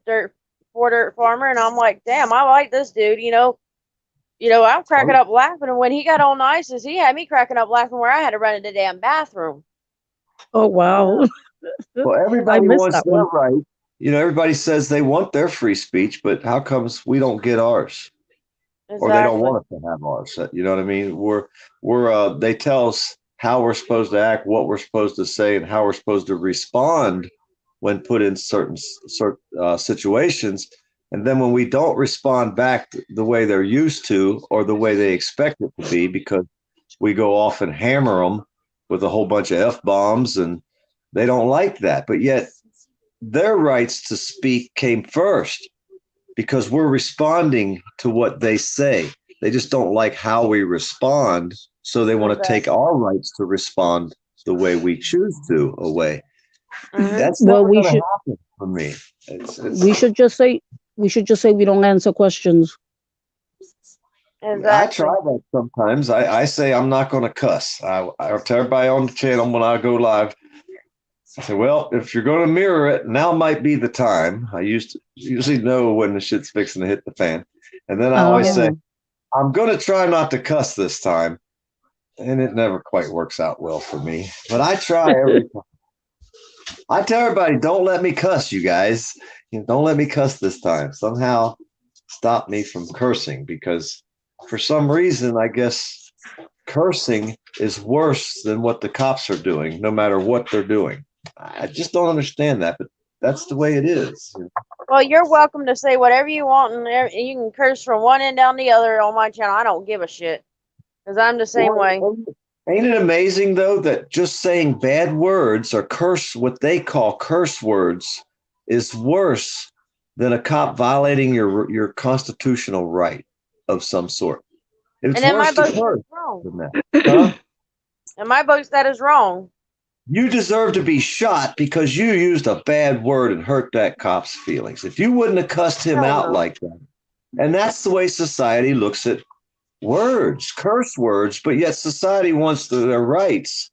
poor dirt farmer, and I'm like, damn, I like this dude. I'm cracking up laughing, and when he got on Ices, he had me cracking up laughing where I had to run to the damn bathroom. Oh wow. Well, I everybody missed wants that their one. right. Everybody says they want their free speech, but how comes we don't get ours? Or they don't Exactly. want us to have ours? You know what I mean? They tell us how we're supposed to act, what we're supposed to say, and how we're supposed to respond when put in certain situations. And then when we don't respond back the way they're used to or the way they expect it to be, because we go off and hammer them with a whole bunch of F-bombs, and they don't like that. But yet their rights to speak came first because we're responding to what they say. They just don't like how we respond, so they want to take our rights to respond the way we choose to away. That's Well, never we going to should happen for me. we should just say we don't answer questions. Exactly. I try that sometimes. I say I'm not going to cuss. I tell everybody on the channel when I go live, I say, well, if you're going to mirror it, now might be the time. I usually know when the shit's fixing to hit the fan. And then I always say, I'm going to try not to cuss this time. And it never quite works out well for me. But I try every time. I tell everybody, don't let me cuss, you guys. Don't let me cuss this time. Somehow stop me from cursing, because for some reason, I guess cursing is worse than what the cops are doing, no matter what they're doing. I just don't understand that, but that's the way it is. Well, you're welcome to say whatever you want, and you can curse from one end down the other on my channel. I don't give a shit, because I'm the same way. Ain't it amazing, though, that just saying bad words or what they call curse words, is worse than a cop violating your constitutional right of some sort? It's And in my worse to books, curse that's wrong. than that. Huh? In my books, that is wrong. You deserve to be shot because you used a bad word and hurt that cop's feelings. If you wouldn't have cussed him out like that, and that's the way society looks at words, curse words, but yet society wants their rights.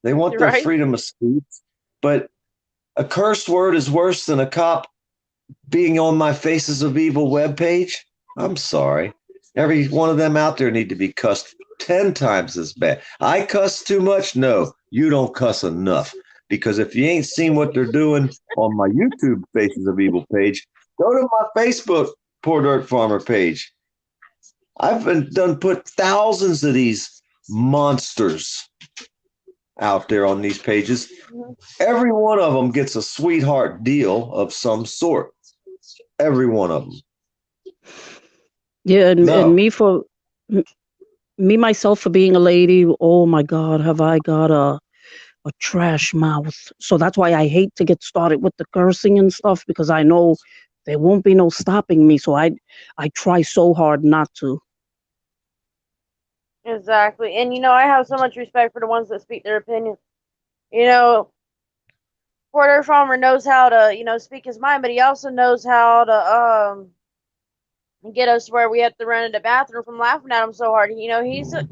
They want their Right? freedom of speech. But a curse word is worse than a cop being on my Faces of Evil webpage. I'm sorry. Every one of them out there need to be cussed 10 times as bad. I cuss too much? No, you don't cuss enough. Because if you ain't seen what they're doing on my YouTube Faces of Evil page, go to my Facebook Poor Dirt Farmer page. I've put thousands of these monsters out there on these pages. Every one of them gets a sweetheart deal of some sort. Every one of them. Yeah, and No. me myself for being a lady, oh my God, have I got a trash mouth. So that's why I hate to get started with the cursing and stuff, because I know there won't be no stopping me. So I try so hard not to. Exactly. And I have so much respect for the ones that speak their opinion. You know, Porter Farmer knows how to, speak his mind, but he also knows how to get us to where we have to run in the bathroom from laughing at him so hard. He's a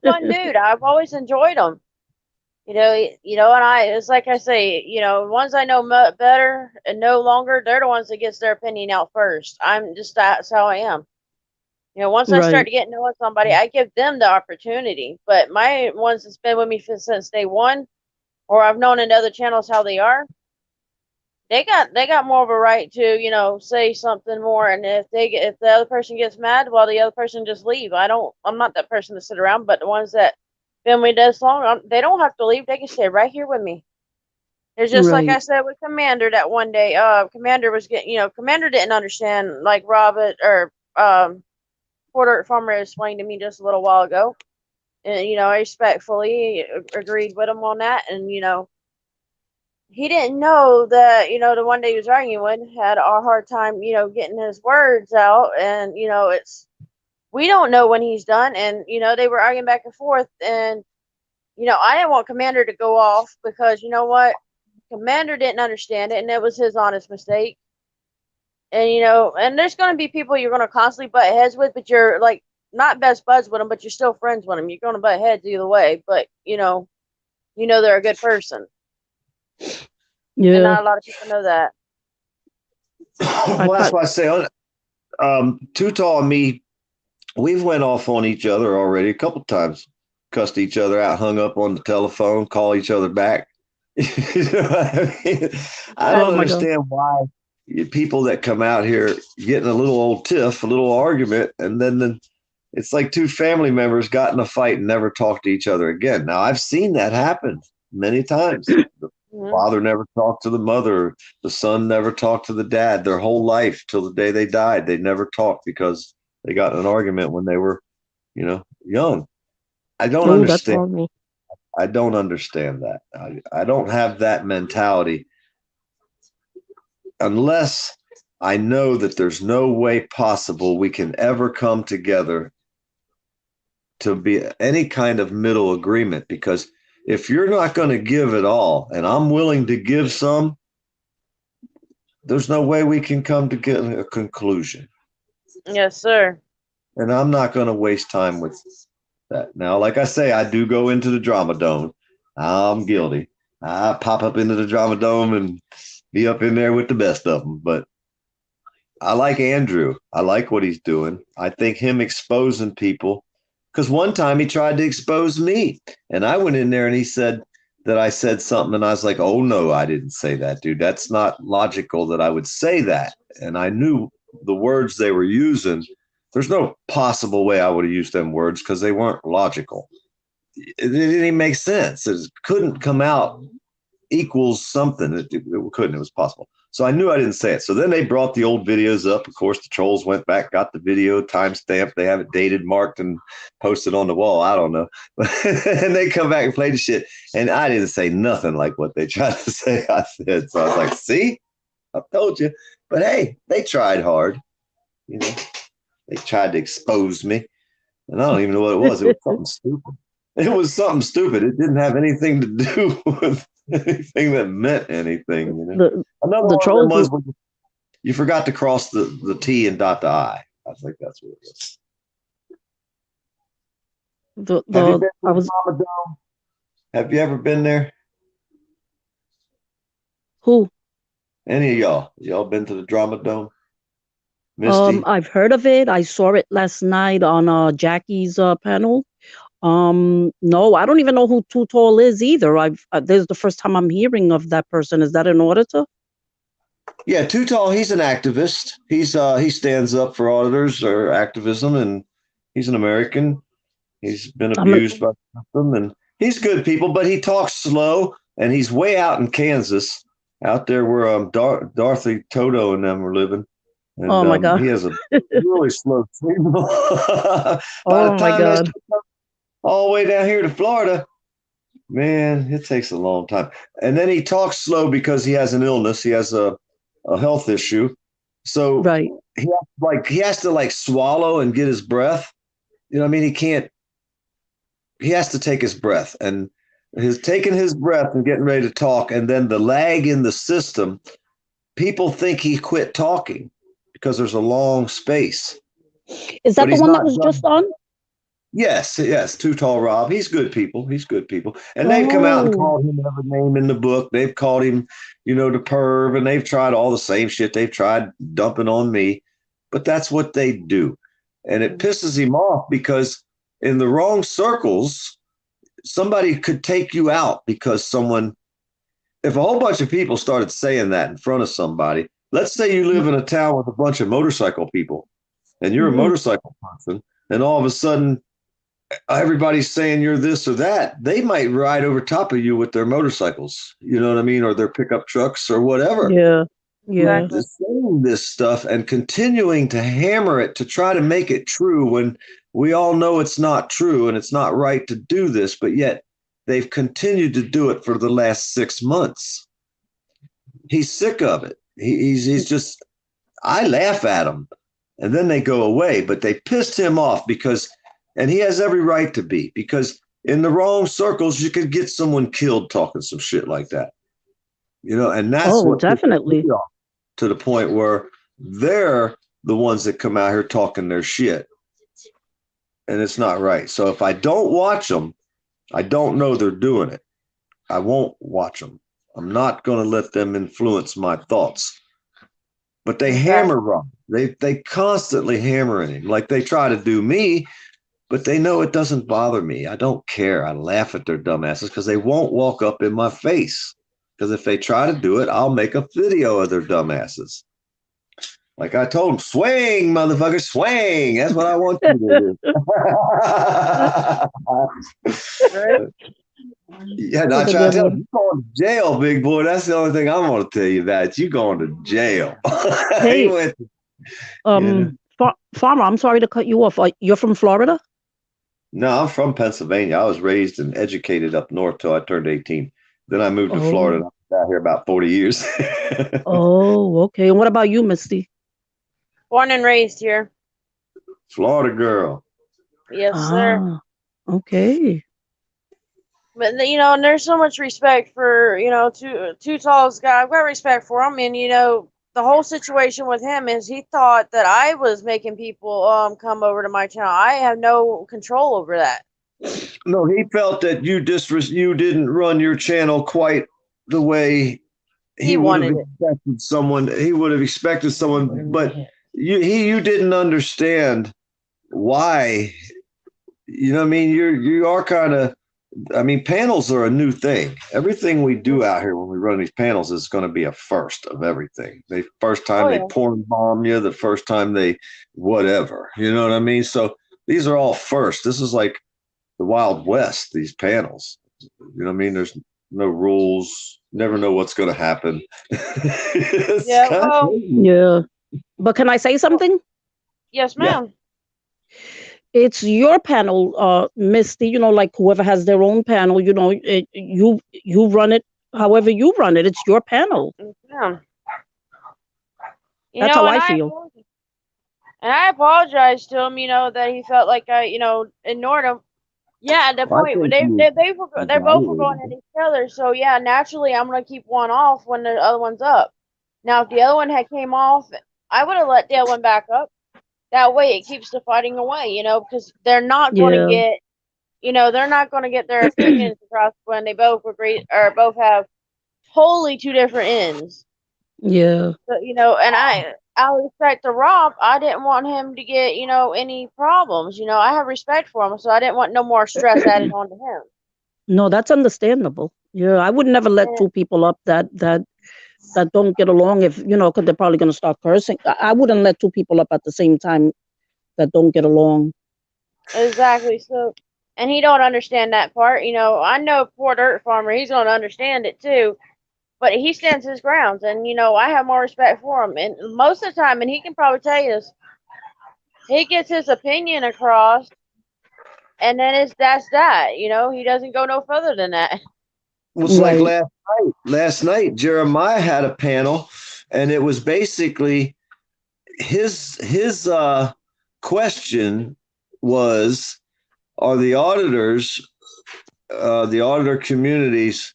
fun dude. I've always enjoyed him. And it's like I say, the ones I know better and no longer, they're the ones that gets their opinion out first. That's how I am. Once I start Right. to get knowing somebody, I give them the opportunity. But my ones that's been with me since day one, or I've known in other channels how they are, they got more of a right to say something more. And if the other person gets mad, well, the other person just leave. I'm not that person to sit around. But the ones that been with this long, they don't have to leave. They can stay right here with me. It's just like I Right. said with Commander that one day. Commander was getting, Commander didn't understand, like Robert or Porter Farmer explained to me just a little while ago, and I respectfully agreed with him on that. And he didn't know that the one day he was arguing with had a hard time getting his words out. And we don't know when he's done. And they were arguing back and forth. And I didn't want Commander to go off, because you know what, Commander didn't understand it, and it was his honest mistake. And and there's going to be people you're going to constantly butt heads with, but you're like not best buds with them, but you're still friends with them. You're going to butt heads either way, but they're a good person. And Yeah. not a lot of people know that. Well, that's why I say, Too Tall and me, we've went off on each other already a couple times, cussed each other out, hung up on the telephone, call each other back. You know what I mean? I don't Oh my God. understand why people that come out here getting a little old tiff, a little argument, and then it's like two family members got in a fight and never talked to each other again. Now, I've seen that happen many times. The father never talked to the mother. The son never talked to the dad their whole life till the day they died. They never talked because they got in an argument when they were, young. I don't Oh, that's understand. horrible. I don't understand that. I don't have that mentality unless I know that there's no way possible we can ever come together to be any kind of middle agreement. Because if you're not going to give it all, and I'm willing to give some, there's no way we can come to get a conclusion. Yes, sir. And I'm not going to waste time with that. Now, like I say, I do go into the Drama Dome. I'm guilty. I pop up into the Drama Dome and be up in there with the best of them. But I like Andrew. I like what he's doing. I think him exposing people, because one time he tried to expose me, and I went in there and he said that I said something, and I was like, oh no, I didn't say that, dude. That's not logical that I would say that. And I knew the words they were using. There's no possible way I would have used them words because they weren't logical. It didn't even make sense. It couldn't come out equals something. It couldn't. It was possible. So I knew I didn't say it. So then they brought the old videos up. Of course, the trolls went back, got the video timestamped. They have it dated, marked, and posted on the wall. I don't know. And they come back and play the shit. And I didn't say nothing like what they tried to say I said. So I was like, see, I told you. But hey, they tried hard. They tried to expose me. And I don't even know what it was. It was something stupid. It was something stupid. It didn't have anything to do with anything that meant anything. Another The one of them trolls. was you forgot to cross the T and dot the I. I think that's what it was. Have you been I to the was Drama Dome? Have you ever been there? who? Any of y'all? Y'all been to the Drama Dome? Misty? I've heard of it. I saw it last night on Jackie's panel. No, I don't even know who Too Tall is either. This is the first time I'm hearing of that person. Is that an auditor? Yeah, Too Tall, he's an activist. He stands up for auditors or activism, and he's an American. He's been I'm a, abused by the system, and he's good people, but he talks slow, and he's way out in Kansas, out there where Dorothy Toto and them were living. And oh my God. he has a really slow signal. By Oh the my time that's God. all the way down here to Florida, man, it takes a long time. And then he talks slow because he has an illness. He has a health issue. So Right. he has to like swallow and get his breath. You know what I mean? He has to take his breath, and his taking his breath and getting ready to talk, and then the lag in the system, people think he quit talking because there's a long space. Is that But the he's one that not was done. just on? Yes, Too Tall Rob. He's good people. He's good people. And they've come out and Oh, called him every name in the book. They've called him, the perv, and they've tried all the same shit they've tried dumping on me. But that's what they do. And it pisses him off because in the wrong circles, somebody could take you out because if a whole bunch of people started saying that in front of somebody, let's say you live in a town with a bunch of motorcycle people and you're a motorcycle person, and all of a sudden everybody's saying you're this or that, they might ride over top of you with their motorcycles, you know what I mean, or their pickup trucks or whatever. yeah. Yeah. Exactly. Saying this stuff and continuing to hammer it to try to make it true when we all know it's not true and it's not right to do this, but yet they've continued to do it for the last 6 months. He's sick of it. He's just, I laugh at him and then they go away, but they pissed him off and he has every right to be, because in the wrong circles, you could get someone killed talking some shit like that. And that's what definitely. pisses me off, to the point where they're the ones that come out here talking their shit. And it's not right. So if I don't watch them, I don't know they're doing it. I won't watch them. I'm not going to let them influence my thoughts. But they hammer Rob. They constantly hammering him like they try to do me, but they know it doesn't bother me. I don't care. I laugh at their dumbasses because they won't walk up in my face. Because if they try to do it, I'll make a video of their dumbasses. Like I told them, swing, motherfucker, swing. That's what I want you to do. Yeah, I try to tell them, you're going to jail, big boy. That's the only thing I'm going to tell you about. You're going to jail. Hey, Farmer, I'm sorry to cut you off. You're from Florida? No, I'm from Pennsylvania. I was raised and educated up north till I turned 18. Then I moved to Florida. And I've been out here about 40 years. Oh, okay. And what about you, Misty? Born and raised here. Florida girl. Yes, sir. Okay. But and there's so much respect for Too Tall's guy. I've got respect for him, and the whole situation with him is he thought that I was making people come over to my channel. I have no control over that. No, he felt that you didn't run your channel quite the way he would have expected someone. He would have expected someone, but you didn't understand why. You know what I mean? You are kind of. I mean, panels are a new thing. Everything we do out here when we run these panels is going to be a first of everything. The first time they porn bomb you, the first time they whatever. You know what I mean? So these are all first. This is like the Wild West, these panels. You know what I mean? There's no rules. Never know what's going to happen. Yeah. But can I say something? Yes, ma'am. Yeah. It's your panel, Misty, like whoever has their own panel, you run it however you run it. It's your panel. Yeah. That's how I feel. And I apologize to him, that he felt like I, ignored him. Yeah, at the point they both were going at each other. So yeah, naturally I'm gonna keep one off when the other one's up. Now if the other one had came off, I would have let the other one back up. That way it keeps the fighting away, because they're not going to get they're not going to get their opinions across when they both agree or both have totally two different ends. Yeah. So, and I respect the Rob. I didn't want him to get, any problems. I have respect for him, so I didn't want no more stress added onto him. No, that's understandable. Yeah, I would never let And two people up that don't get along if because they're probably going to start cursing. I wouldn't let two people up at the same time that don't get along. exactly. So, and he don't understand that part. I know poor dirt farmer. He's going to understand it too. But he stands his grounds, and I have more respect for him. And most of the time, and he can probably tell you this, he gets his opinion across, and then that's that. He doesn't go no further than that. Well, it's like Right. last night, Jeremiah had a panel, and it was basically his question was, are the auditors, the auditor communities,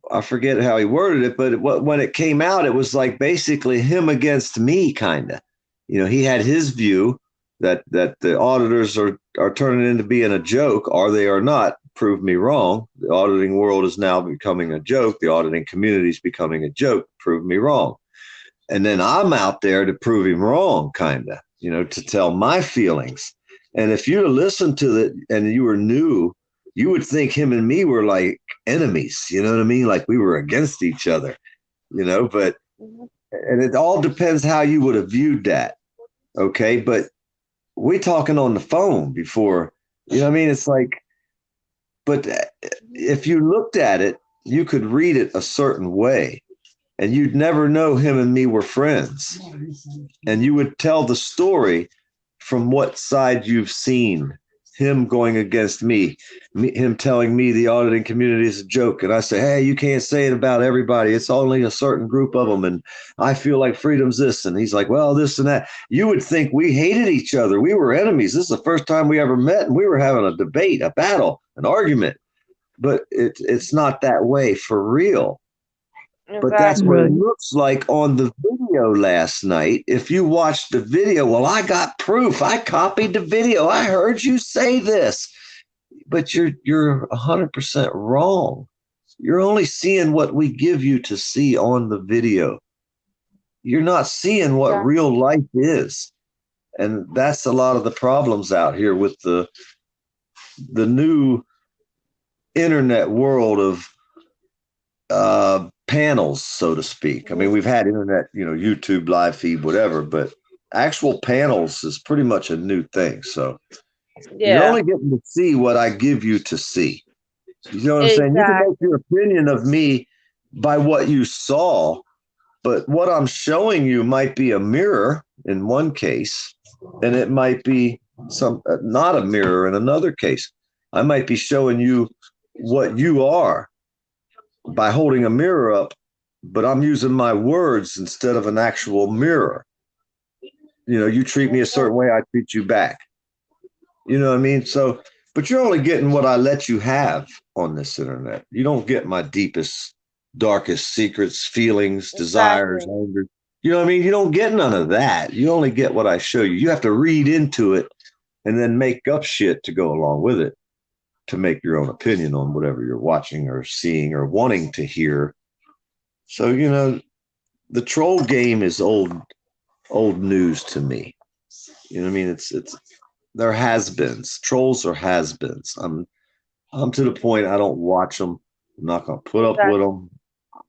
I forget how he worded it, but when it came out, it was like basically him against me, kind of. He had his view that the auditors are turning into being a joke, are they or not? Prove me wrong. The auditing world is now becoming a joke. The auditing community is becoming a joke. Prove me wrong. And then I'm out there to prove him wrong, kind of, to tell my feelings. And if you listened to it and you were new, you would think him and me were like enemies, you know what I mean? Like we were against each other, but, and it all depends how you would have viewed that. Okay. But we talking on the phone before, I mean? It's like, but if you looked at it, you could read it a certain way and you'd never know him and me were friends. And you would tell the story from what side you've seen. Him going against me, him telling me the auditing community is a joke. And I say, hey, you can't say it about everybody. It's only a certain group of them. And I feel like freedom's this. And he's like, well, this and that. You would think we hated each other. We were enemies. This is the first time we ever met. And we were having a debate, a battle, an argument. But it's not that way for real. But that's what it looks like on the video last night. If you watched the video, well, I got proof. I copied the video. I heard you say this. But you're 100% wrong. You're only seeing what we give you to see on the video. You're not seeing what real life is. And that's a lot of the problems out here with the new internet world of panels, so to speak. I mean, we've had internet, YouTube live feed, whatever, but actual panels is pretty much a new thing. So you're only getting to see what I give you to see. You know what I'm saying? You can make your opinion of me by what you saw, but what I'm showing you might be a mirror in one case, and it might be not a mirror in another case. I might be showing you what you are by holding a mirror up, but I'm using my words instead of an actual mirror. You treat me a certain way, I treat you back. You know what I mean? So, but you're only getting what I let you have on this internet. You don't get my deepest, darkest secrets, feelings, desires, anger. You know what I mean? You don't get none of that. You only get what I show you. You have to read into it and then make up shit to go along with it, to make your own opinion on whatever you're watching or seeing or wanting to hear. So, the troll game is old news to me. You know what I mean? It's they're has-beens. Trolls are has-beens. I'm to the point I don't watch them. I'm not going to put up with them.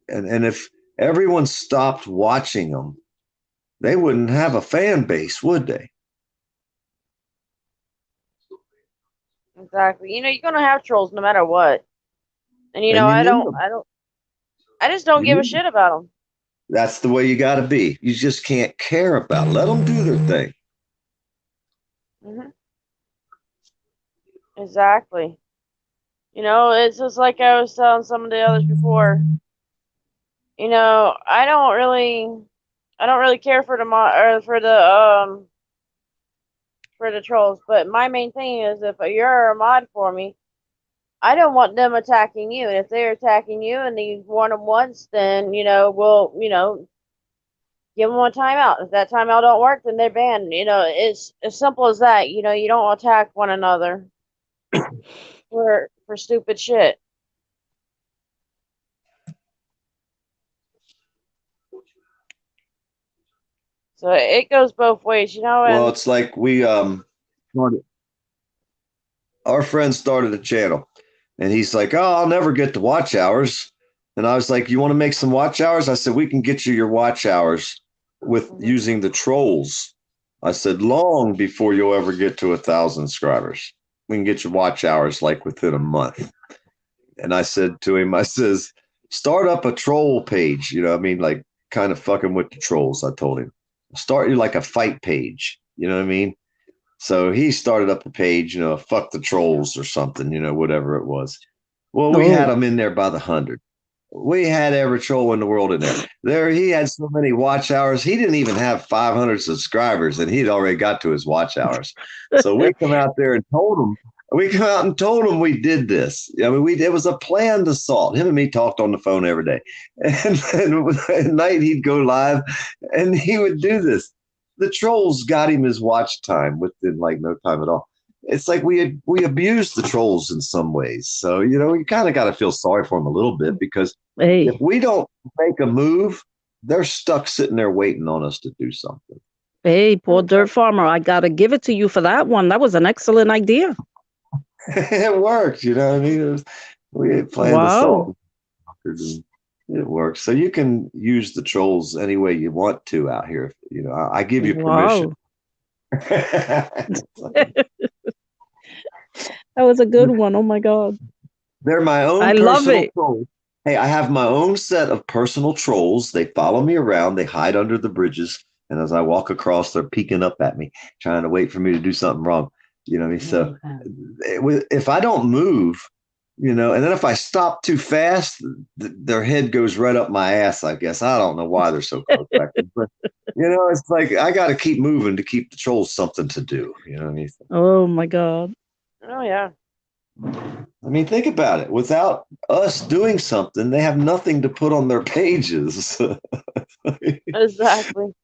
And if everyone stopped watching them, they wouldn't have a fan base, would they? Exactly. You're gonna have trolls no matter what. And I just don't give a shit about them. That's the way you got to be. You just can't care about them. Let them do their thing. Mm-hmm. Exactly. It's just like I was telling some of the others before. I don't really care for the trolls, but my main thing is if you're a mod for me, I don't want them attacking you. And if they're attacking you and you warn them once, then, we'll, give them a timeout. If that timeout don't work, then they're banned. It's as simple as that. You don't attack one another. for stupid shit. So it goes both ways, you know. Well, And it's like our friend started a channel, and he's like, "Oh, I'll never get to watch hours." And I was like, "You want to make some watch hours?" I said, "We can get you your watch hours with using the trolls." I said, "Long before you'll ever get to 1,000 subscribers, we can get your watch hours like within a month." And I said to him, I says, "Start up a troll page." You know, I mean, like kind of fucking with the trolls. I told him, "Start you like a fight page." You know what I mean? So he started up a page, you know, fuck the trolls or something, you know, whatever it was. Well, we had them in there by the 100. We had every troll in the world in there. There, he had so many watch hours. He didn't even have 500 subscribers, and he'd already got to his watch hours. So we come out there and told him. We come out and told him we did this. I mean, it was a planned assault. Him and me talked on the phone every day, and at night he'd go live, and he would do this. The trolls got him his watch time within like no time at all. It's like we abused the trolls in some ways. So, you know, you kind of got to feel sorry for them a little bit, because if we don't make a move, they're stuck sitting there waiting on us to do something. Hey, poor dirt farmer, I gotta give it to you for that one. That was an excellent idea. It worked, you know what I mean? We had planned assault. It works. So you can use the trolls any way you want to out here. You know, I give you permission. That was a good one. Oh my God. They're my own I personal love it. trolls. Hey, I have my own set of personal trolls. They follow me around. They hide under the bridges. And as I walk across, they're peeking up at me, trying to wait for me to do something wrong. You know what I mean? So if I don't move, you know, and then if I stop too fast, their head goes right up my ass, I guess. I don't know why they're so close back there, but, you know, it's like I got to keep moving to keep the trolls something to do. You know what I mean? Oh my God. Oh yeah. I mean, think about it. Without us doing something, they have nothing to put on their pages. Exactly.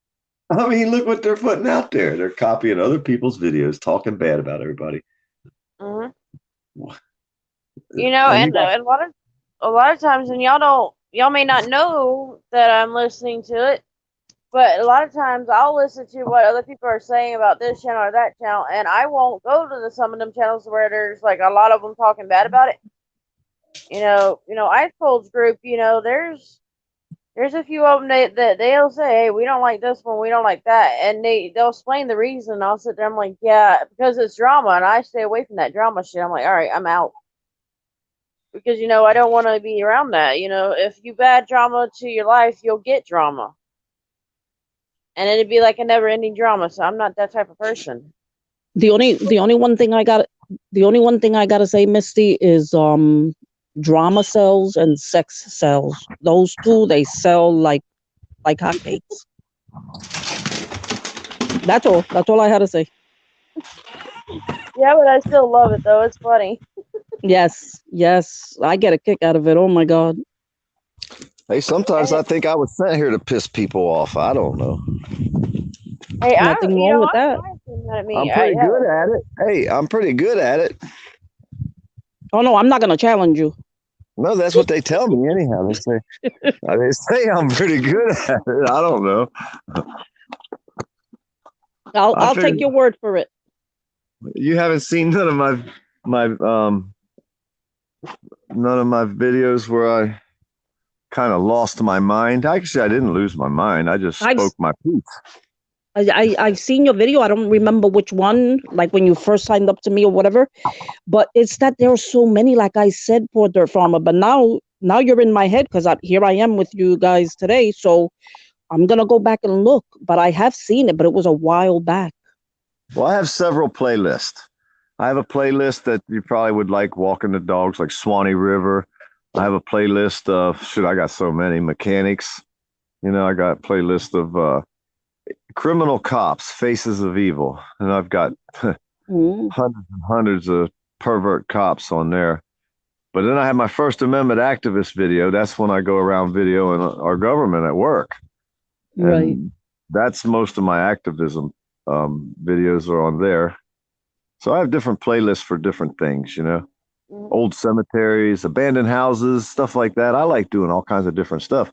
I mean, look what they're putting out there. They're copying other people's videos, talking bad about everybody. You know, and a lot of times, and y'all may not know that I'm listening to it, but a lot of times I'll listen to what other people are saying about this channel or that channel, and I won't go to some of them channels where there's like a lot of them talking bad about it. You know, Ice Cold's group. You know, there's a few of them that they'll say, "Hey, we don't like this one, we don't like that," and they'll explain the reason. I'll sit there, I'm like, "Yeah, because it's drama," and I stay away from that drama shit. I'm like, "All right, I'm out." Because, you know, I don't want to be around that. You know, if you add drama to your life, you'll get drama. And it'd be like a never ending drama. So I'm not that type of person. The only one thing I gotta say, Misty, is drama sells and sex sells. Those two, they sell like hotcakes. That's all I had to say. Yeah, but I still love it though. It's funny. Yes, I get a kick out of it. Oh my God. Hey, sometimes I think I was sent here to piss people off. I don't know. Hey, nothing wrong with that. I'm pretty good at it. Hey, I'm pretty good at it. Oh no, I'm not gonna challenge you. No, that's what they tell me anyhow. They say I'm pretty good at it. I don't know. I'll take your word for it. You haven't seen none of my videos where I kind of lost my mind. Actually, I didn't lose my mind. I just spoke my piece. I've seen your video. I don't remember which one, like when you first signed up to me or whatever. But it's that there are so many, like I said, poor dirt farmer. But now you're in my head because here I am with you guys today. So I'm gonna go back and look. But I have seen it, but it was a while back. Well, I have several playlists. I have a playlist that you probably would like, walking the dogs, like Swanee River. I have a playlist of I got so many mechanics. You know, I got a playlist of criminal cops, faces of evil, and I've got hundreds and hundreds of pervert cops on there. But then I have my First Amendment activist video. That's when I go around videoing our government at work. Right. And that's most of my activism videos are on there. So I have different playlists for different things, you know. old cemeteries, abandoned houses, stuff like that. I like doing all kinds of different stuff.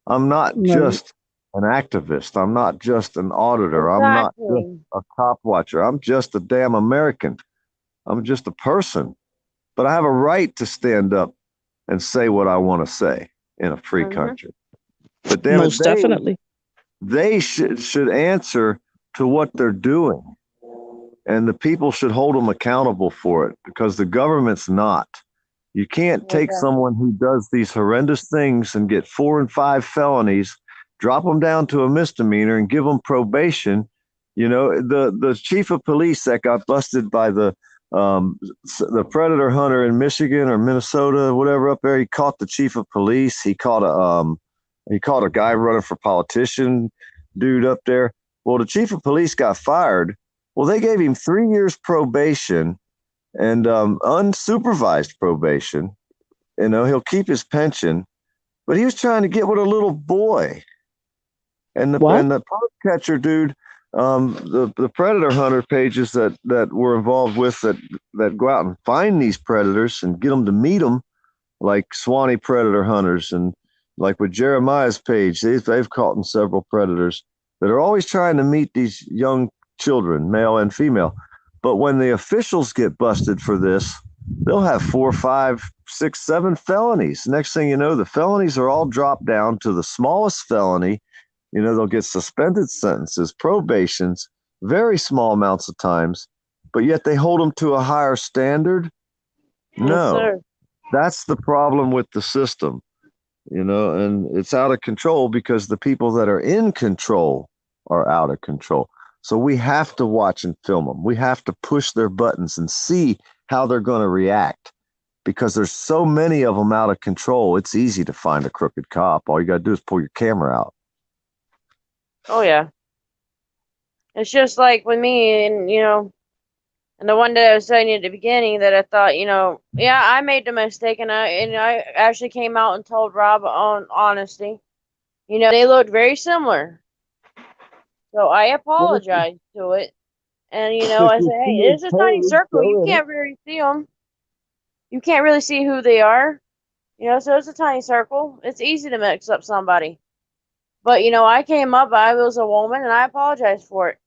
I'm not Right. just an activist. I'm not just an auditor. I'm not just Exactly. a cop watcher. I'm just a damn American. I'm just a person. But I have a right to stand up and say what I want to say in a free Mhm. country. But damn it, Most definitely. they should answer to what they're doing. And the people should hold them accountable for it because the government's not. You can't take Okay. someone who does these horrendous things and get 4 and 5 felonies, drop them down to a misdemeanor and give them probation. You know, the chief of police that got busted by the predator hunter in Michigan or Minnesota, whatever up there, he caught the chief of police. He caught a guy running for politician dude up there. Well, the chief of police got fired. Well, they gave him 3 years probation and unsupervised probation. You know, he'll keep his pension, but he was trying to get with a little boy. And the catcher dude, the predator hunter pages that we're involved with that go out and find these predators and get them to meet them, like Swanee predator hunters, and like with Jeremiah's page, they've caught in several predators that are always trying to meet these young children, male and female. But when the officials get busted for this, they'll have 4, 5, 6, 7 felonies. Next thing you know, the felonies are all dropped down to the smallest felony. You know, they'll get suspended sentences, probations, very small amounts of times, but yet they hold them to a higher standard. Yes, No, sir. that's the problem with the system, you know, and it's out of control because the people that are in control are out of control. So we have to watch and film them. We have to push their buttons and see how they're going to react because there's so many of them out of control. It's easy to find a crooked cop. All you got to do is pull your camera out. Oh yeah. It's just like with me, and and the one that I was telling you at the beginning that I thought, yeah, I made the mistake, and I actually came out and told Rob on honesty. They looked very similar, so I apologized to it, and I said, hey, it's a tiny circle. You can't really see them. You can't really see who they are, so it's a tiny circle. It's easy to mix up somebody. But, I came up, I was a woman, and I apologized for it.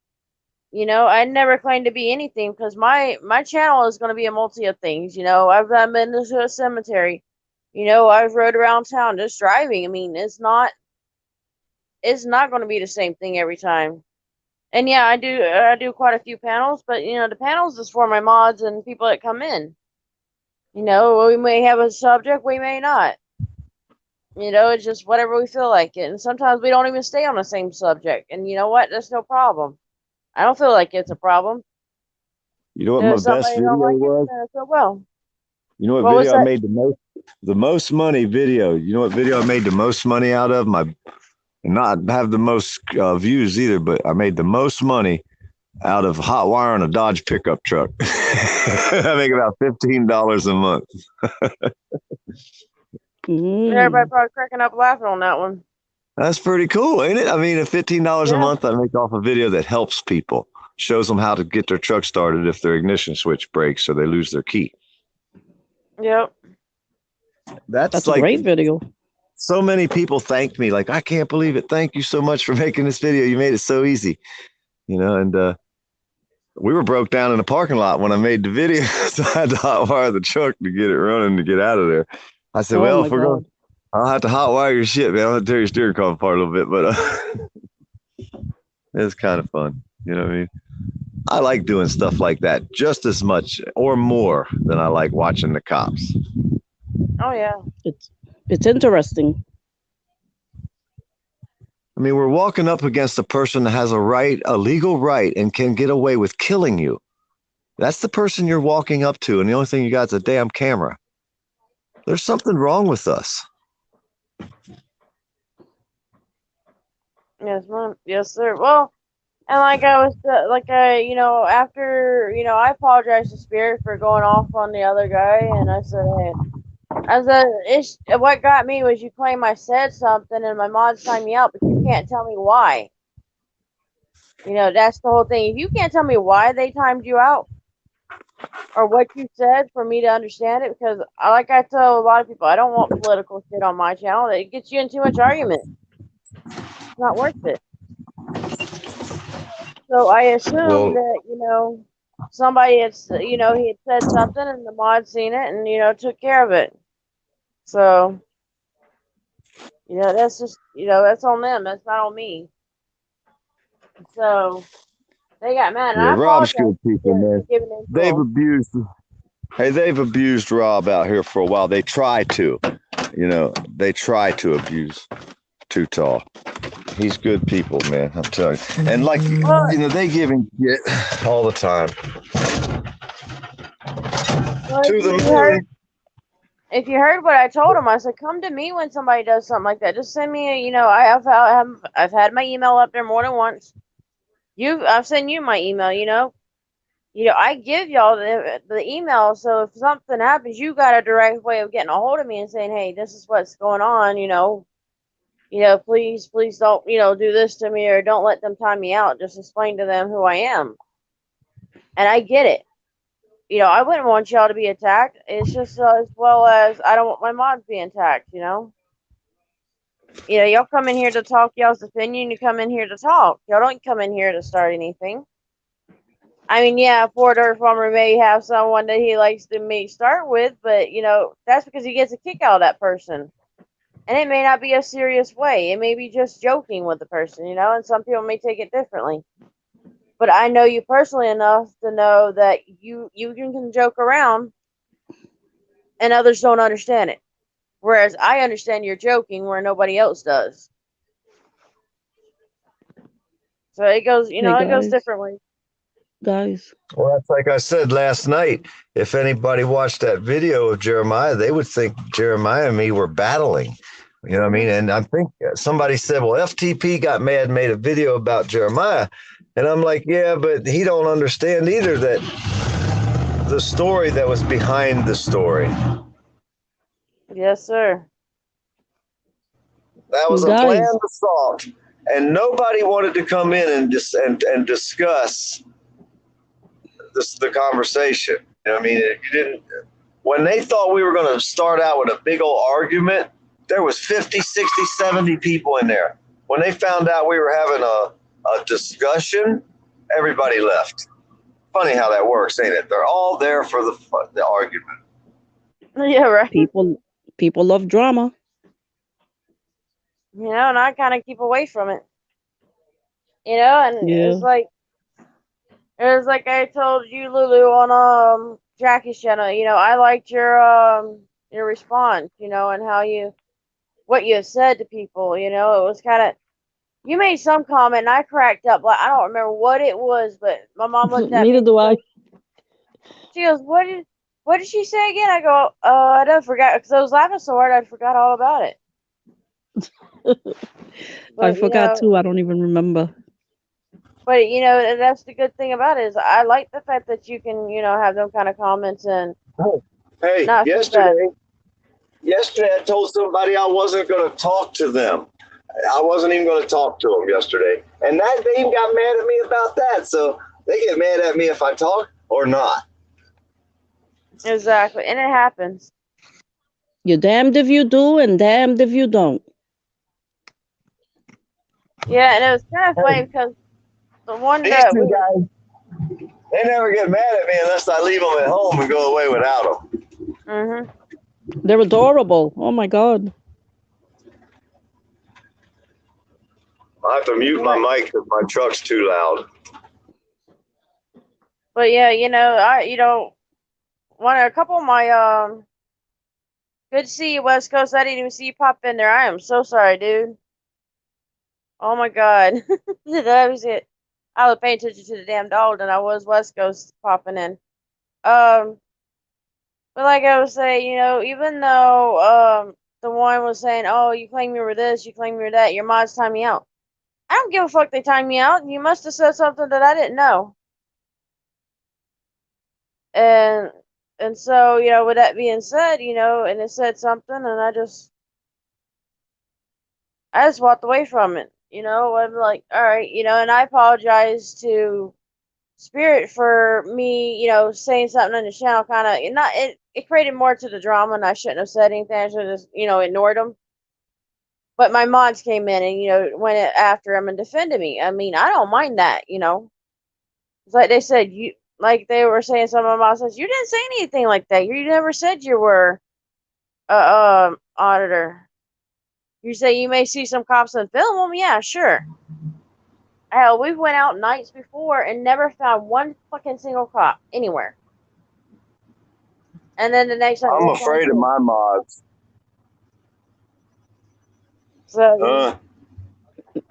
I never claimed to be anything because my channel is going to be a multi of things. I've been to a cemetery. I've rode around town just driving. I mean, it's not going to be the same thing every time. And yeah, I do quite a few panels, but, the panels is for my mods and people that come in. We may have a subject, we may not. It's just whatever we feel like it. And sometimes we don't even stay on the same subject. And you know what? That's no problem. I don't feel like it's a problem. You know what my best video was? Well. You know what video I made the most money video? You know what video I made the most money out of? Not have the most views either, but I made the most money out of hot wire on a Dodge pickup truck. I make about $15 a month. Everybody probably cracking up laughing on that one. That's pretty cool, ain't it? I mean, at $15 a month, I make off a video that helps people, shows them how to get their truck started if their ignition switch breaks or they lose their key. Yep. That's like a great video. So many people thanked me, like, I can't believe it. Thank you so much for making this video. You made it so easy, and we were broke down in the parking lot when I made the video, so I had to hot wire the truck to get it running to get out of there. I said, well, if we're going, I'll have to hot wire your shit, man. I'll have to tear your steering column apart a little bit, but it's kind of fun. You know what I mean? I like doing stuff like that just as much or more than I like watching the cops. Oh yeah. It's interesting. I mean, we're walking up against a person that has a legal right, and can get away with killing you. That's the person you're walking up to, and the only thing you got is a damn camera. There's something wrong with us. Yes, ma'am. Yes, sir. Well, and like I was, after, I apologized to Spirit for going off on the other guy, and I said, hey, what got me was you claim I said something, and my mods signed me out, but you can't tell me why. That's the whole thing. If you can't tell me why they timed you out, or what you said for me to understand it, because like I tell a lot of people, I don't want political shit on my channel. It gets you in too much argument. It's not worth it. So I assumed Well, that, somebody had, he had said something and the mod seen it and, took care of it. So, that's just, that's on them. That's not on me. So they got mad, and yeah, I Rob's apologize good people, for man. giving in to They've them. abused. Hey, they've abused Rob out here for a while. They try to, they try to abuse Too Tall. He's good people, man. I'm telling you. And like, Well, they give him shit all the time. well, To the moon. if you heard what I told him, I said, come to me when somebody does something like that. Just send me I've had my email up there more than once. I've sent you my email, I give y'all the email, so if something happens, you got a direct way of getting a hold of me and saying, hey, this is what's going on, please don't, do this to me, or don't let them time me out. Just explain to them who I am. And I get it. I wouldn't want y'all to be attacked. It's just as well as I don't want my mods being attacked, y'all come in here to talk y'all's opinion. You come in here to talk. Y'all don't come in here to start anything. I mean, yeah, poor dirt farmer may have someone that he likes to start with, but that's because he gets a kick out of that person. And it may not be a serious way. It may be just joking with the person, and some people may take it differently. But I know you personally enough to know that you can joke around and others don't understand it. Whereas I understand you're joking where nobody else does. So it goes, Hey it goes guys, different ways. guys. Well, that's like I said last night. If anybody watched that video of Jeremiah, they would think Jeremiah and me were battling. You know what I mean? And I think somebody said, well, FTP got mad and made a video about Jeremiah. And I'm like, yeah, but he don't understand either that the story that was behind the story. Yes, sir. That was a Guys. planned assault. And nobody wanted to come in and discuss the conversation. You know what I mean? You didn't. When they thought we were going to start out with a big old argument, there was 50, 60, 70 people in there. When they found out we were having a discussion, everybody left. Funny how that works, ain't it? They're all there for the argument. Yeah, right. People love drama. And I kind of keep away from it. And Yeah. it's like I told you, Lulu, on Jackie's channel. I liked your response. And what you said to people. It was kind of, you made some comment and I cracked up. Like I don't remember what it was, but my mom looked at me. Neither do I. She goes, "What did she say again?" I go, I don't forgot, because I was laughing so hard I forgot all about it. I forgot too. I don't even remember. But that's the good thing about it, is I like the fact that you can have them kind of comments and Hey, not yesterday I told somebody I wasn't going to talk to them. I wasn't even going to talk to them yesterday. And they even got mad at me about that. So they get mad at me if I talk or not. Exactly. And it happens. You're damned if you do and damned if you don't. Yeah, and it was kind of funny because the one These that two guys, they never get mad at me unless I leave them at home and go away without them. Mm-hmm. They're adorable. Oh my God. I have to mute my mic because my truck's too loud. But yeah, a couple of my good to see you, West Coast. I didn't even see you pop in there. I am so sorry, dude. Oh my God. That was it. I was paying attention to the damn dog than I was West Coast popping in. But like I was saying, even though the one was saying, oh, you claim you were this, you claim you were that, your mods time me out. I don't give a fuck they time me out. You must have said something that I didn't know. And so, with that being said, and it said something, and I just walked away from it. I'm like, all right, and I apologize to spirit for me, saying something on the channel. Kind of not it created more to the drama, and I shouldn't have said anything. I should have just ignored them. But my mods came in and went after him and defended me. I mean, I don't mind that. It's like they said like they were saying. Some of my mods says you didn't say anything like that. You never said you were auditor. You say you may see some cops and film them. Yeah, sure. Hell, we went out nights before and never found one fucking single cop anywhere. And then the next night, I'm afraid of my mods. So,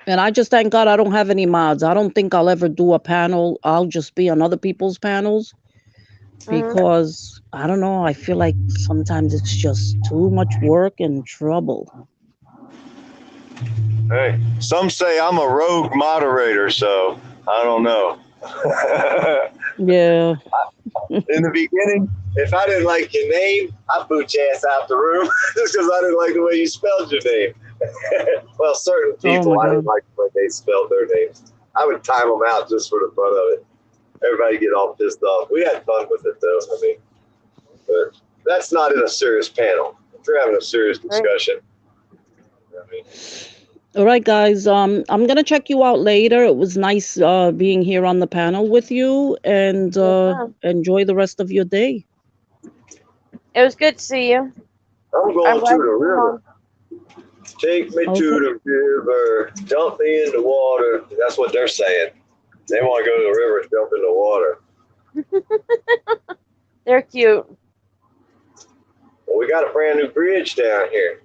And I just thank God I don't have any mods. I don't think I'll ever do a panel. I'll just be on other people's panels because I don't know. I feel like sometimes it's just too much work and trouble. Hey, some say I'm a rogue moderator, so I don't know. Yeah. In the beginning, if I didn't like your name, I'd boot your ass out the room just because I didn't like the way you spelled your name. Well, certain people, I didn't like the way they spelled their names. I would time them out just for the fun of it. Everybody get all pissed off. We had fun with it, though. I mean, but that's not in a serious panel. If you're having a serious discussion, I mean. All right, guys. I'm gonna check you out later. It was nice being here on the panel with you, and enjoy the rest of your day. It was good to see you. I'm going to the river. Take me to the river, dump me in the water. That's what they're saying. They want to go to the river and jump in the water. They're cute. Well, we got a brand new bridge down here.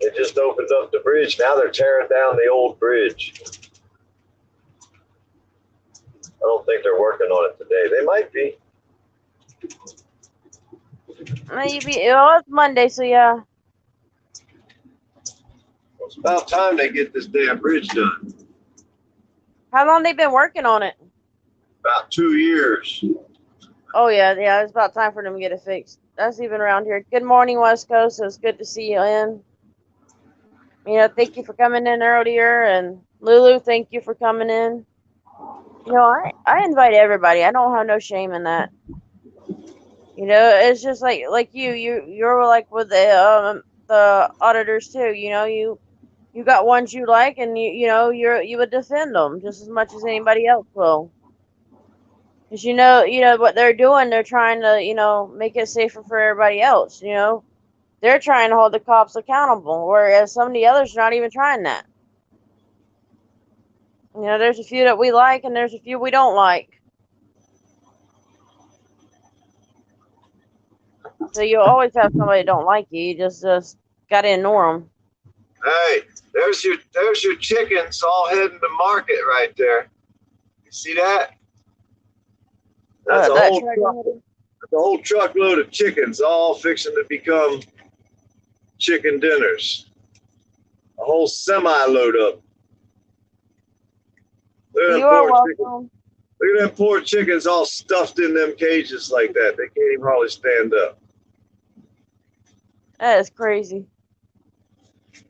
They just opened up the bridge. Now they're tearing down the old bridge. I don't think they're working on it today. They might be. Maybe. Oh, it's Monday, so yeah. It's about time they get this damn bridge done. How long they been working on it? About 2 years. Oh yeah. It's about time for them to get it fixed. That's even around here. Good morning, West Coast. It's good to see you in. Thank you for coming in earlier, and Lulu, thank you for coming in. I invite everybody. I don't have no shame in that. It's just like you're like with the auditors too. You got ones you like, and you would defend them just as much as anybody else will. Because you know what they're doing. They're trying to make it safer for everybody else. They're trying to hold the cops accountable, whereas some of the others are not even trying that. There's a few that we like, and there's a few we don't like. So you'll always have somebody that don't like you. You just got to ignore them. Hey, there's your chickens all heading to market right there. You see that? That's a whole truckload of chickens all fixing to become chicken dinners. A whole semi load up. Look at them poor chickens all stuffed in them cages like that. They can't even hardly stand up. That is crazy.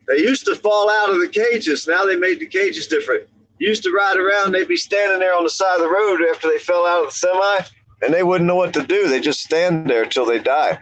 They used to fall out of the cages. Now they made the cages different. Used to ride around, they'd be standing there on the side of the road after they fell out of the semi, and they wouldn't know what to do. They just stand there until they die.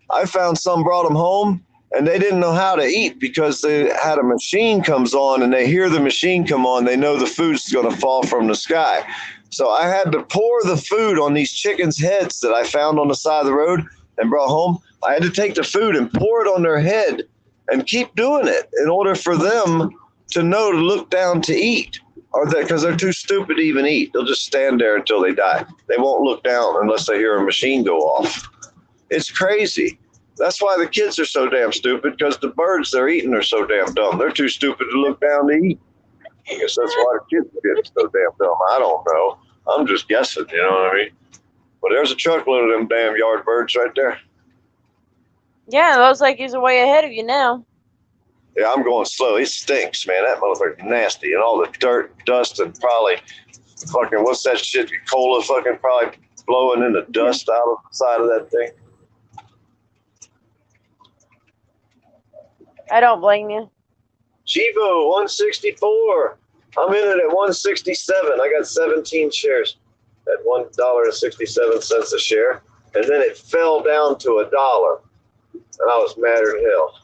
I found some brought them home, and they didn't know how to eat because they had a machine comes on, and they hear the machine come on. They know the food's going to fall from the sky. So I had to pour the food on these chickens' heads that I found on the side of the road and brought home. I had to take the food and pour it on their head and keep doing it in order for them to know to look down to eat, or because they're too stupid to even eat. They'll just stand there until they die. They won't look down unless they hear a machine go off. It's crazy. That's why the kids are so damn stupid, because the birds they're eating are so damn dumb. They're too stupid to look down to eat. I guess that's why the kids get so damn dumb. I don't know. I'm just guessing, you know what I mean? But there's a truckload of them damn yard birds right there. Yeah, it looks like he's way ahead of you now. Yeah, I'm going slow. It stinks, man. That motherfucker's nasty. And all the dirt, dust, and probably fucking, what's that shit? Cola fucking probably blowing in the dust out of the side of that thing. I don't blame you. Chivo 164. I'm in it at 167. I got 17 shares at $1.67 a share. And then it fell down to $1. And I was madder than hell.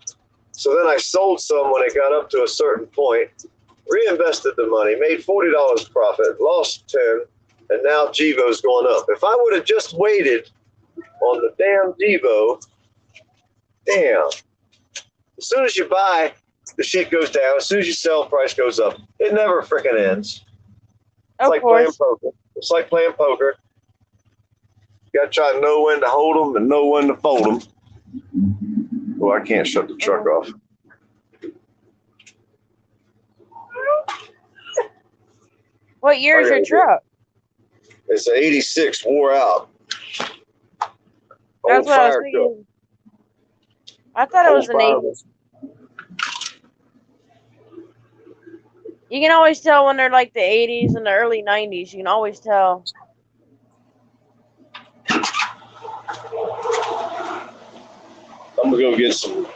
So then I sold some when it got up to a certain point, reinvested the money, made $40 profit, lost 10, and now Gevo's going up. If I would have just waited on the damn Gevo, damn. As soon as you buy, the shit goes down. As soon as you sell, price goes up. It never freaking ends. It's like playing poker. It's like playing poker. You gotta try to know when to hold them and know when to fold them. Oh, I can't shut the truck off. What year's your truck? It's an 86, wore out. That's Old what I was fire thinking. I thought it was an 80s. You can always tell when they're like the 80s and the early 90s. You can always tell. I'm gonna go get some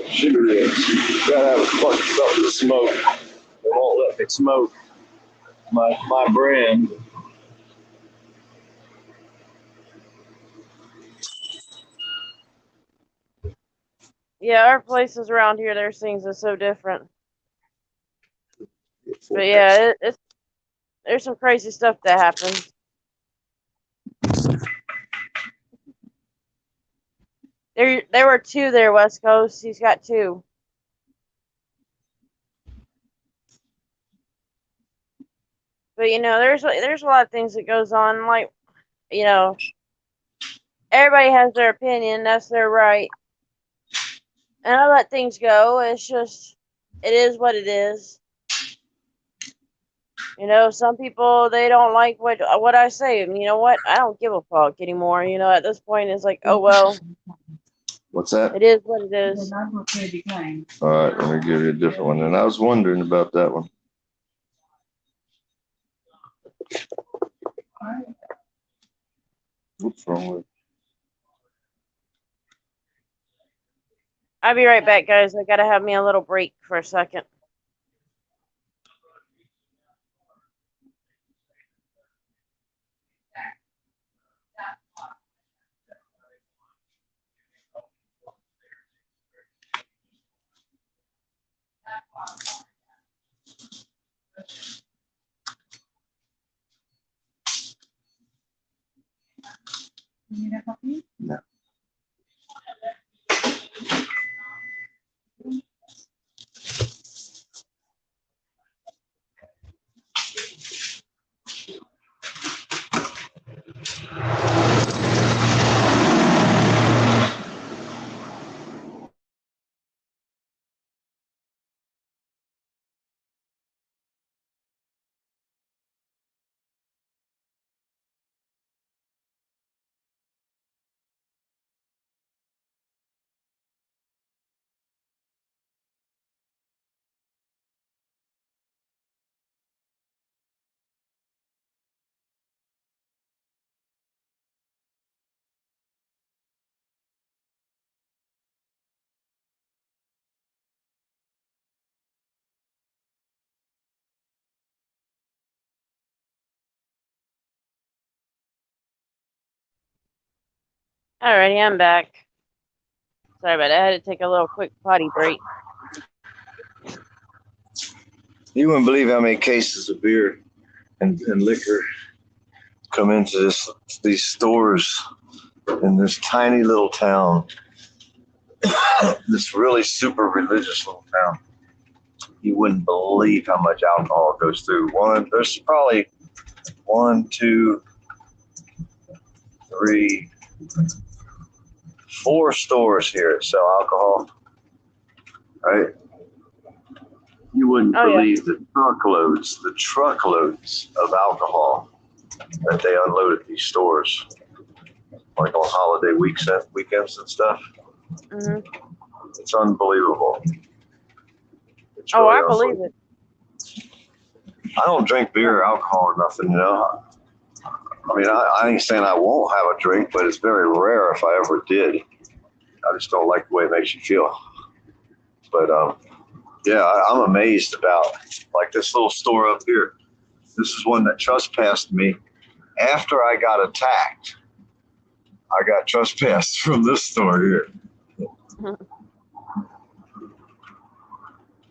cigarettes. Gotta have a fucking something to smoke. They won't let me smoke my brand. Yeah, our places around here, there's things that's so different. But yeah, there's some crazy stuff that happens. There were two there, West Coast. He's got two. But you know, there's a lot of things that goes on. Like, you know, everybody has their opinion. That's their right. And I let things go. It's just, it is what it is. You know, some people, they don't like what I say. And you know what? I don't give a fuck anymore. You know, at this point, it's like, oh, well. What's that? It is what it is. All right, let me give you a different one. And I was wondering about that one. What's wrong with? I'll be right back, guys. I gotta have me a little break for a second. No. Alrighty, I'm back. Sorry about that. I had to take a little quick potty break. You wouldn't believe how many cases of beer and liquor come into these stores in this tiny little town. This really super religious little town. You wouldn't believe how much alcohol goes through. There's probably 1, 2, 3, 4 stores here that sell alcohol. Right? You wouldn't believe the truckloads of alcohol that they unload at these stores, like on holiday weekends and stuff. Mm-hmm. It's unbelievable. It's Oh, really I believe it. I don't drink beer or alcohol or nothing, you know. I mean, I ain't saying I won't have a drink, but it's very rare if I ever did. I just don't like the way it makes you feel. But Yeah, I'm amazed about like this little store up here. This is one that trespassed me after I got attacked. I got trespassed from this store here.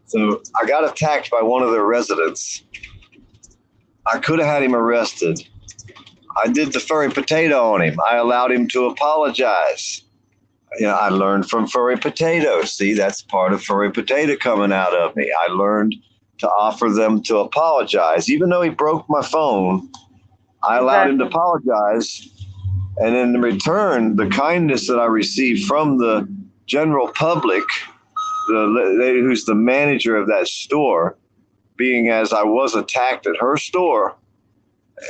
So I got attacked by one of their residents. I could have had him arrested. I did the furry potato on him. I allowed him to apologize. You know, I learned from furry potato. See, that's part of furry potato coming out of me. I learned to offer them to apologize. Even though he broke my phone, I allowed him to apologize. And in return, the kindness that I received from the general public, the lady who's the manager of that store, being as I was attacked at her store,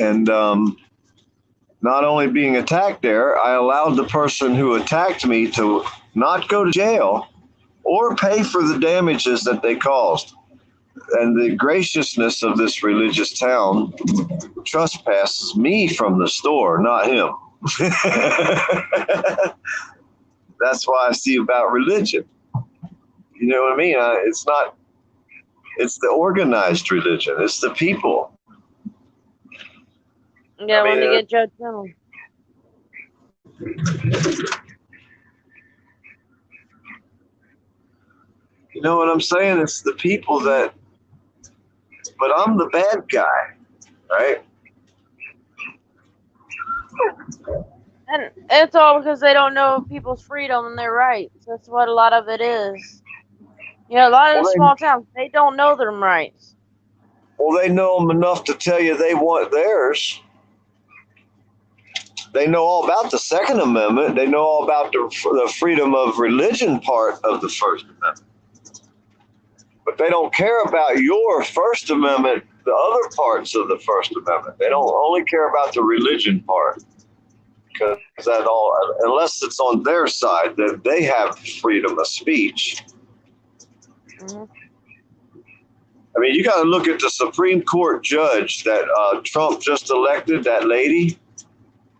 and not only being attacked there, I allowed the person who attacked me to not go to jail or pay for the damages that they caused. And the graciousness of this religious town trespasses me from the store, not him. That's why I see about religion. You know what I mean? It's the organized religion. It's the people. Yeah, when they get judgmental. You know what I'm saying? It's the people that, but I'm the bad guy, right? And it's all because they don't know people's freedom and their rights. That's what a lot of it is. Yeah, a lot of the small towns, they don't know their rights. Well, they know them enough to tell you they want theirs. They know all about the Second Amendment. They know all about the freedom of religion part of the First Amendment. But they don't care about your First Amendment, the other parts of the First Amendment. They don't only care about the religion part. Because that all, unless it's on their side, that they have freedom of speech. Mm-hmm. I mean, you got to look at the Supreme Court judge that Trump just elected, that lady.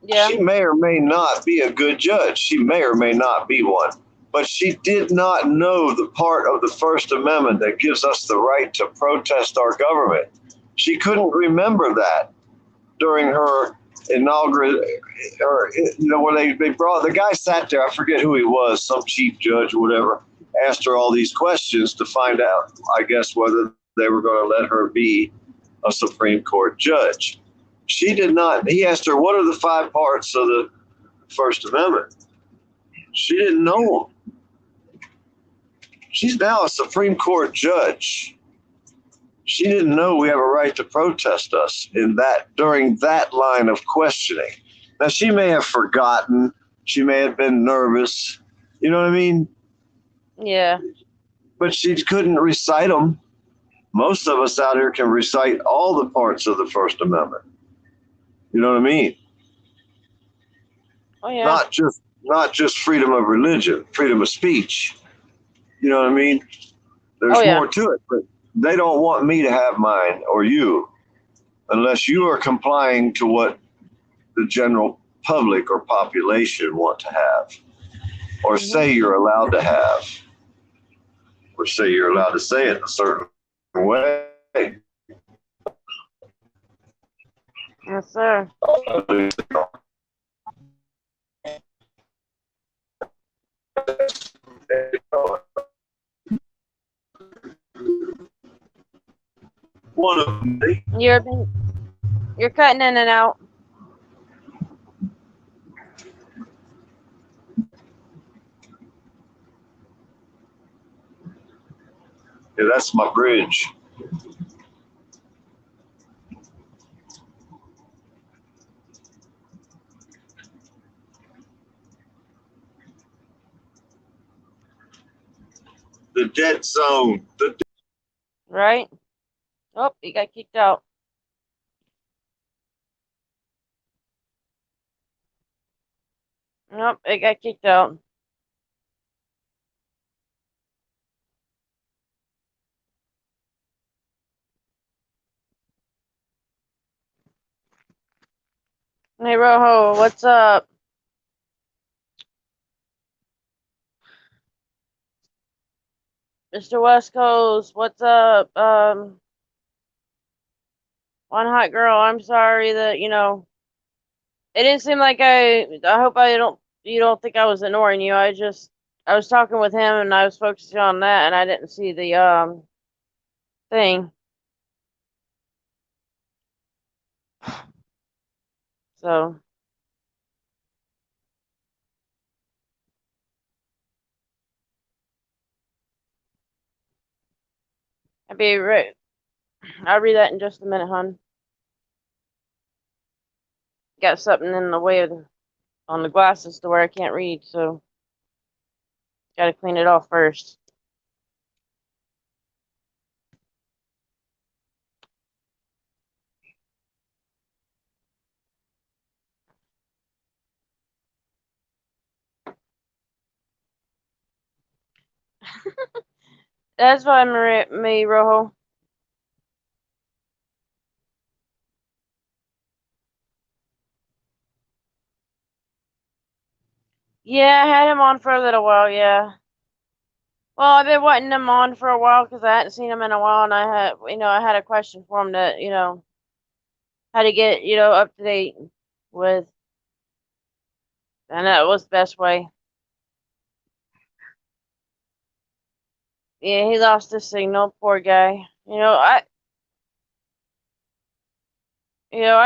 Yeah. She may or may not be a good judge. She may or may not be one. But she did not know the part of the First Amendment that gives us the right to protest our government. She couldn't remember that during her inaugural, or, you know, when they brought, the guy sat there, I forget who he was, some chief judge or whatever, asked her all these questions to find out, I guess, whether they were going to let her be a Supreme Court judge. She did not. He asked her, what are the 5 parts of the First Amendment? She didn't know them. She's now a Supreme Court judge. She didn't know we have a right to protest us in that, during that line of questioning. Now, she may have forgotten. She may have been nervous. You know what I mean? Yeah. But she couldn't recite them. Most of us out here can recite all the parts of the First Amendment. You know what I mean? Oh, yeah. Not just freedom of religion, freedom of speech. You know what I mean? There's more to it, but they don't want me to have mine or you unless you are complying to what the general public or population want to have or say you're allowed to have or say you're allowed to say it a certain way. Yes, sir. One of them. You're cutting in and out. Yeah, that's my bridge. The dead zone. Right? Oh, he got kicked out. Nope, it got kicked out. Hey, Rojo, what's up? Mr. West Coast, what's up? One hot girl. I'm sorry that it didn't seem like I hope you don't think I was ignoring you. I was talking with him and I was focusing on that and I didn't see the thing. So I'll be right. I'll read that in just a minute, hon. Got something in the way on the glasses to where I can't read, so gotta clean it off first. That's fine, me, Rojo. Yeah, I had him on for a little while, yeah. Well, I've been wanting him on for a while because I hadn't seen him in a while, and I had a question for him that, how to get, up to date with, and that was the best way. Yeah, he lost his signal, poor guy. I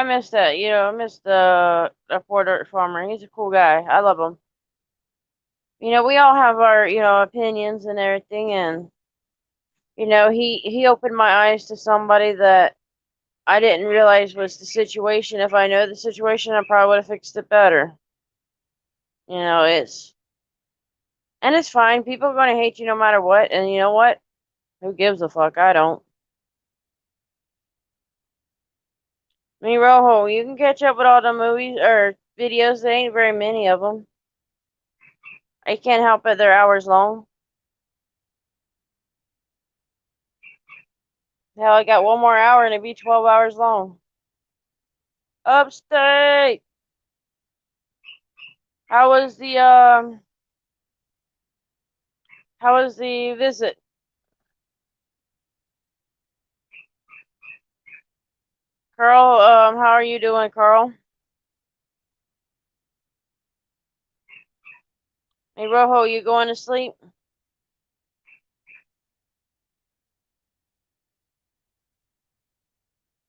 missed that. I missed the poor dirt farmer. He's a cool guy. I love him. We all have our, opinions and everything, and he opened my eyes to somebody that I didn't realize was the situation. If I know the situation, I probably would have fixed it better. You know, it's and it's fine. People are going to hate you no matter what, and you know what? Who gives a fuck? I don't. Me, Rojo, you can catch up with all the movies or videos. There ain't very many of them. I can't help it. They're hours long. Hell, I got one more hour and it'd be 12 hours long. Upstate. How was the how was the visit? Carl, how are you doing, Carl? Hey, Rojo, you going to sleep?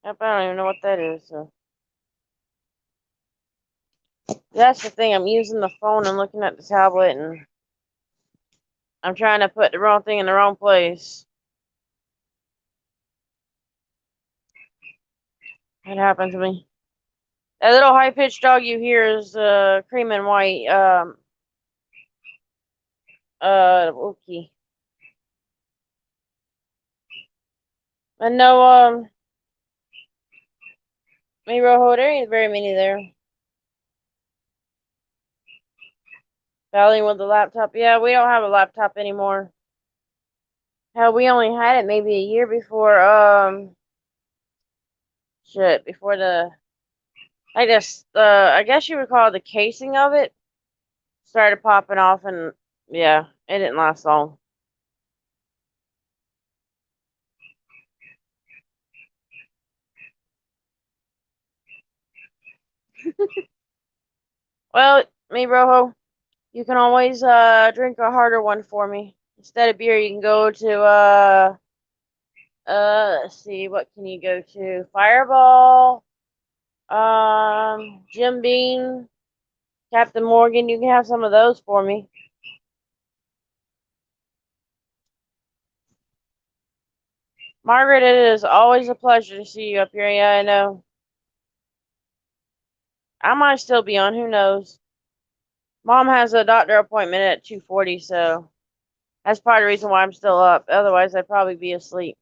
Yep, I don't even know what that is. So. That's the thing. I'm using the phone and looking at the tablet, and I'm trying to put the wrong thing in the wrong place. It happened to me. That little high-pitched dog you hear is cream and white. Wookie. I know, me, Rojo, there ain't very many there. Battling with the laptop. Yeah, we don't have a laptop anymore. Hell, we only had it maybe a year before, before I guess you would call it the casing of it started popping off, and yeah, it didn't last long. Well, me, Rojo, you can always drink a harder one for me. Instead of beer, you can go to let's see, what can you go to? Fireball, Jim Beam, Captain Morgan. You can have some of those for me. Margaret, it is always a pleasure to see you up here. Yeah, I know. I might still be on. Who knows? Mom has a doctor appointment at 2:40, so that's part of the reason why I'm still up. Otherwise, I'd probably be asleep.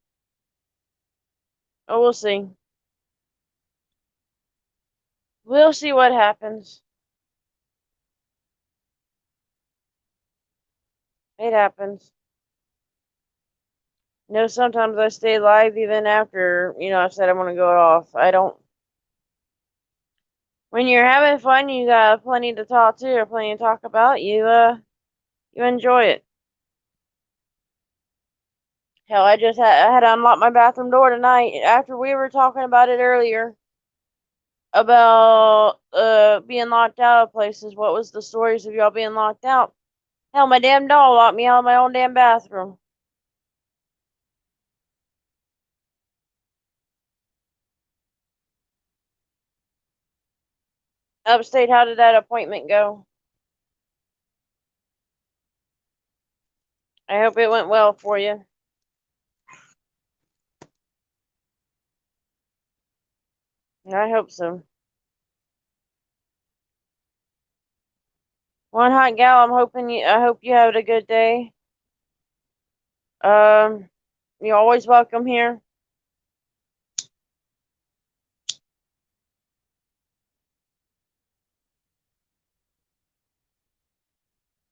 Oh, we'll see. We'll see what happens. It happens. Sometimes I stay live even after, I've said I'm going to go off. I don't. When you're having fun, you got plenty to talk to or plenty to talk about. You enjoy it. Hell, I had to unlock my bathroom door tonight after we were talking about it earlier about being locked out of places. What was the stories of y'all being locked out? Hell, my damn dog locked me out of my own damn bathroom. Upstate, how did that appointment go? I hope it went well for you. I hope so. One hot gal, I hope you had a good day. You're always welcome here.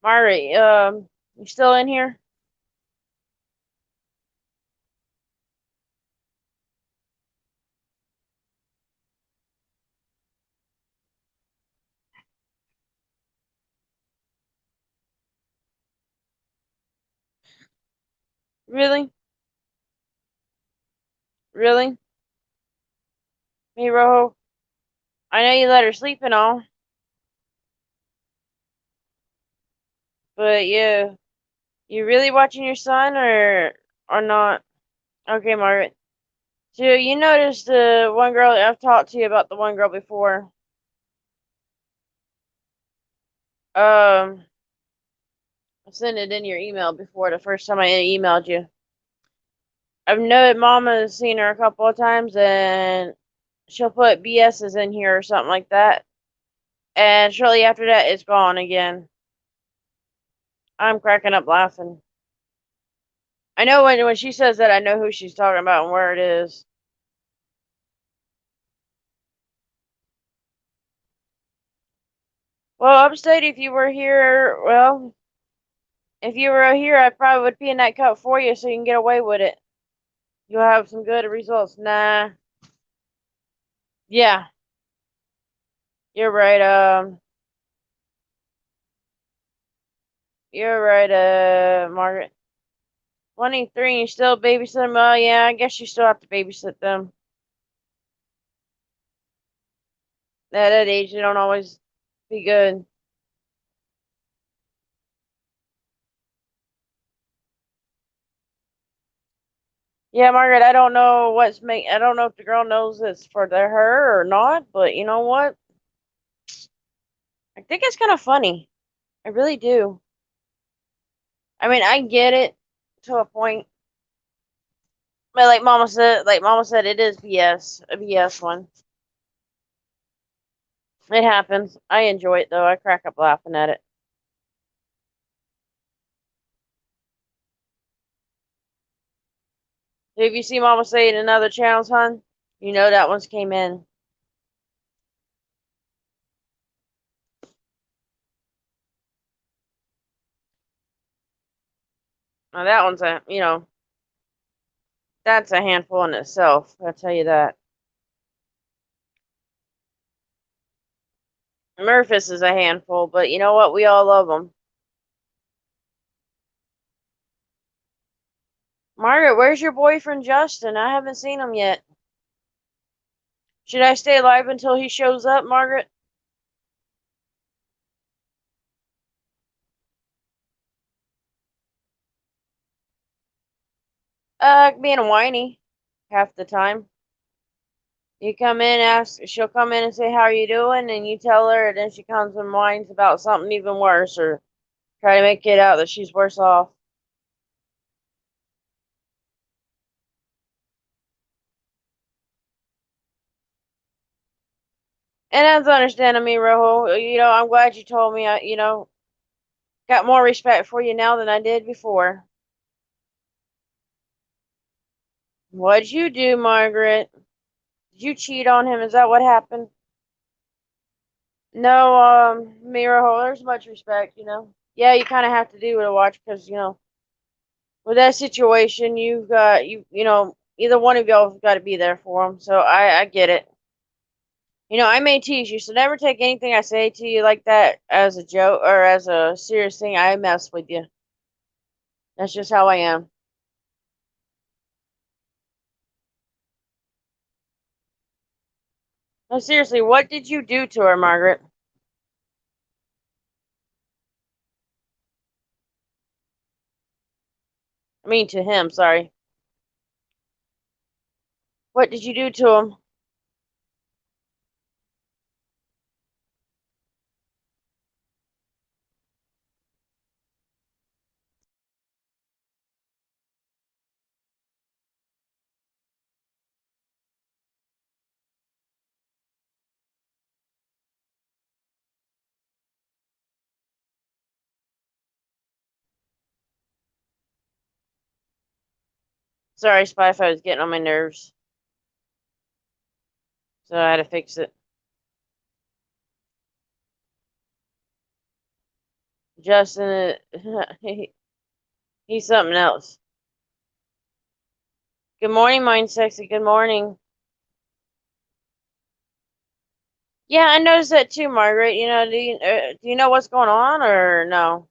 Margaret, you still in here? Really? Really? Me, Rojo? I know you let her sleep and all. But yeah, you really watching your son or not? Okay, Margaret. So you noticed the one girl I've talked to you about the one girl before. I sent it in your email before the first time I emailed you. I've known Mama's seen her a couple of times and she'll put BS's in here or something like that. And shortly after that it's gone again. I'm cracking up laughing. I know when she says that I know who she's talking about and where it is. Well, Upstate, if you were here, well, if you were here, I probably would pee in that cup for you so you can get away with it. You'll have some good results. Nah. Yeah. You're right, Margaret. 23, you still babysit them? Well, yeah, I guess you still have to babysit them. At that age, they don't always be good. Yeah, Margaret, I don't know I don't know if the girl knows it's for her or not, but you know what? I think it's kind of funny. I really do. I mean, I get it to a point. But like Mama said, it is BS, a BS one. It happens. I enjoy it though. I crack up laughing at it. Have you seen Mama say it in other channels, hon? You know that one's came in. Now that one's that's a handful in itself. I'll tell you that. Murphys is a handful, but you know what? We all love them. Margaret, where's your boyfriend Justin? I haven't seen him yet. Should I stay alive until he shows up, Margaret? Being whiny half the time. You come in, she'll come in and say, how are you doing? And you tell her, and then she comes and whines about something even worse or try to make it out that she's worse off. And that's understanding me, Rojo. I'm glad you told me. Got more respect for you now than I did before. What'd you do, Margaret? Did you cheat on him? Is that what happened? No, me, Rojo, there's much respect, Yeah, you kind of have to do it to watch because, with that situation, you've got, either one of y'all have got to be there for him. So I get it. I may tease you, so never take anything I say to you like that as a joke or as a serious thing. I mess with you. That's just how I am. No, seriously, what did you do to her, Margaret? I mean, to him, sorry. What did you do to him? Sorry, Spy-Fi was getting on my nerves. So I had to fix it. Justin, he's something else. Good morning, Mind Sexy. Good morning. Yeah, I noticed that too, Margaret. Do you know what's going on or no?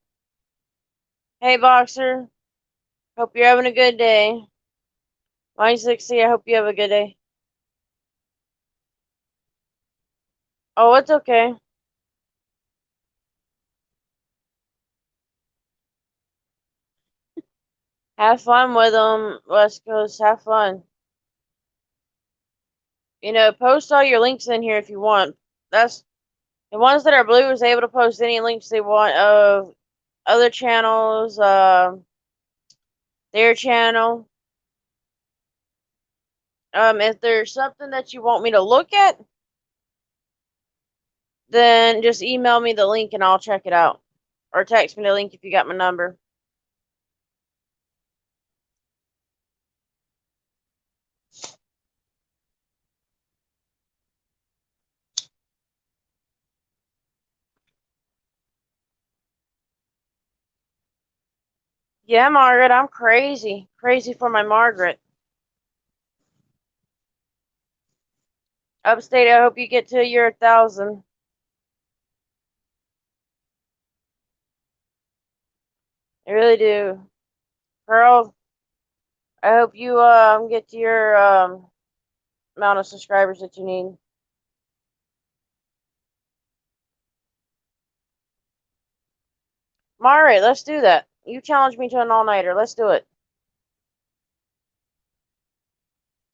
Hey, Boxer. Hope you're having a good day. Mind Sexy, I hope you have a good day. Oh, it's okay. Have fun with them, West Coast. Have fun. Post all your links in here if you want. That's the ones that are blue is able to post any links they want of other channels, their channel. If there's something that you want me to look at, then just email me the link and I'll check it out. Or text me the link if you got my number. Yeah, Margaret, I'm crazy. Crazy for my Margaret. Upstate, I hope you get to your 1,000. I really do. Pearl, I hope you get to your amount of subscribers that you need. Margaret, let's do that. You challenged me to an all-nighter. Let's do it.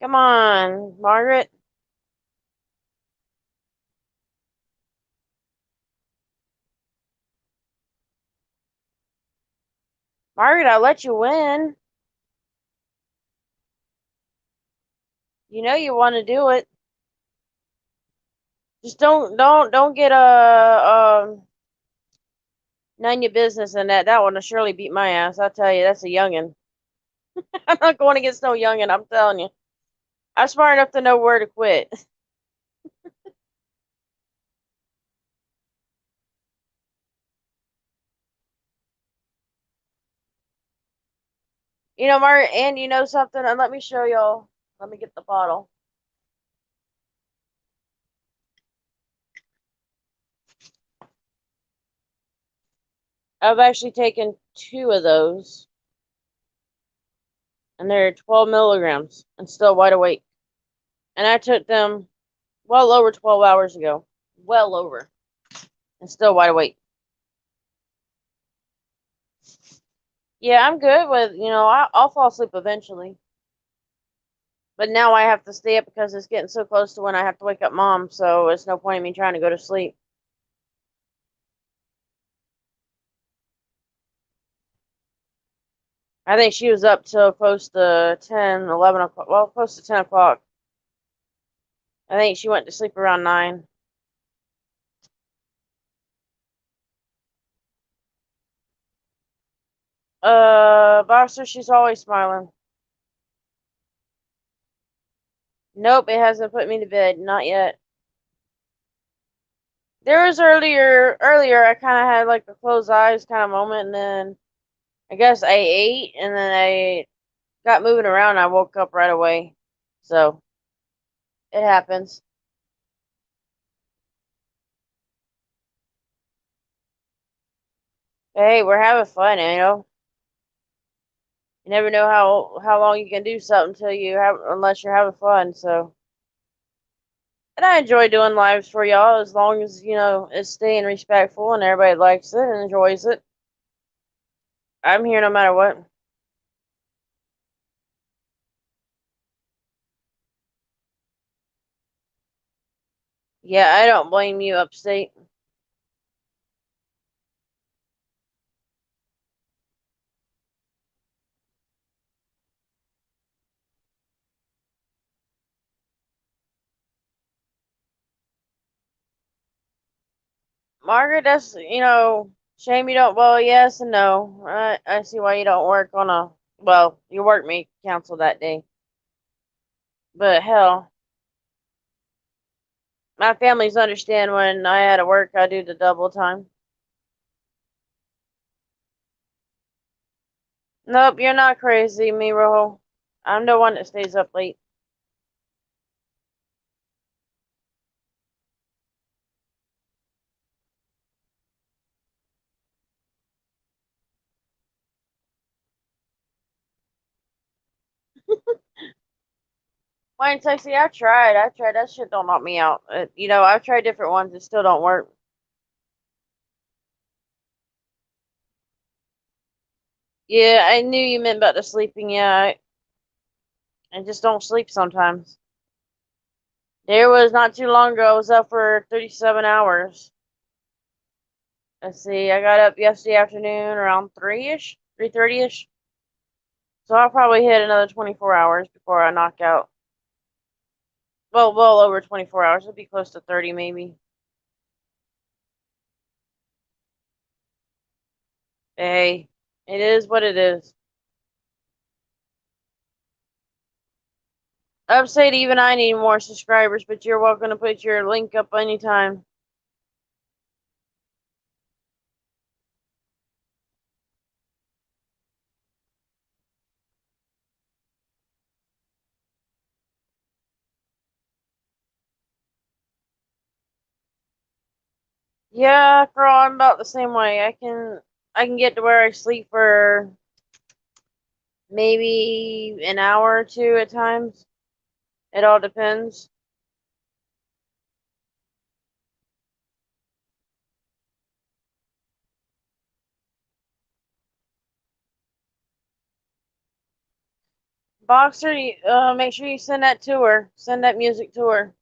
Come on, Margaret. Margaret, I'll let you win. You know you want to do it. Just don't get none your business in that. That one will surely beat my ass. I'll tell you, that's a youngin'. I'm not going against no youngin', I'm telling you. I'm smart enough to know where to quit. Margaret, and you know something? And let me show y'all. Let me get the bottle. I've actually taken 2 of those. And they're 12 milligrams and still wide awake. And I took them well over 12 hours ago. Well over. And still wide awake. Yeah, I'm good with, I'll fall asleep eventually. But now I have to stay up because it's getting so close to when I have to wake up Mom, so it's no point in me trying to go to sleep. I think she was up till close to 10, 11 o'clock. Well, close to 10 o'clock. I think she went to sleep around 9. Boxer, she's always smiling. Nope, it hasn't put me to bed. Not yet. There was earlier I kind of had like a closed eyes kind of moment, and then I guess I ate, and then I got moving around, and I woke up right away. So, it happens. Hey, we're having fun, You never know how long you can do something unless you're having fun, so. And I enjoy doing lives for y'all as long as, you know, it's staying respectful and everybody likes it and enjoys it. I'm here no matter what. Yeah, I don't blame you, Upstate. Margaret, that's, you know, shame you don't, well, yes and no. I see why you don't work on a, well, you work me council that day. But hell, my families understand when I had to work, I do the double time. Nope, you're not crazy, me, Rojo. I'm the one that stays up late. Wayne Sexy, I tried. That shit don't knock me out. You know, I've tried different ones. It still don't work. Yeah, I knew you meant about the sleeping. Yeah, I just don't sleep sometimes. There was not too long ago. I was up for 37 hours. Let's see. I got up yesterday afternoon around 3-ish, 3:30-ish. So I'll probably hit another 24 hours before I knock out. Well over 24 hours. It'll be close to 30 maybe. Hey, it is what it is. Upstate, even I need more subscribers, but you're welcome to put your link up anytime. Yeah, girl, I'm about the same way. I can get to where I sleep for maybe an hour or two at times. It all depends. Boxer, make sure you send that to her. Send that music to her.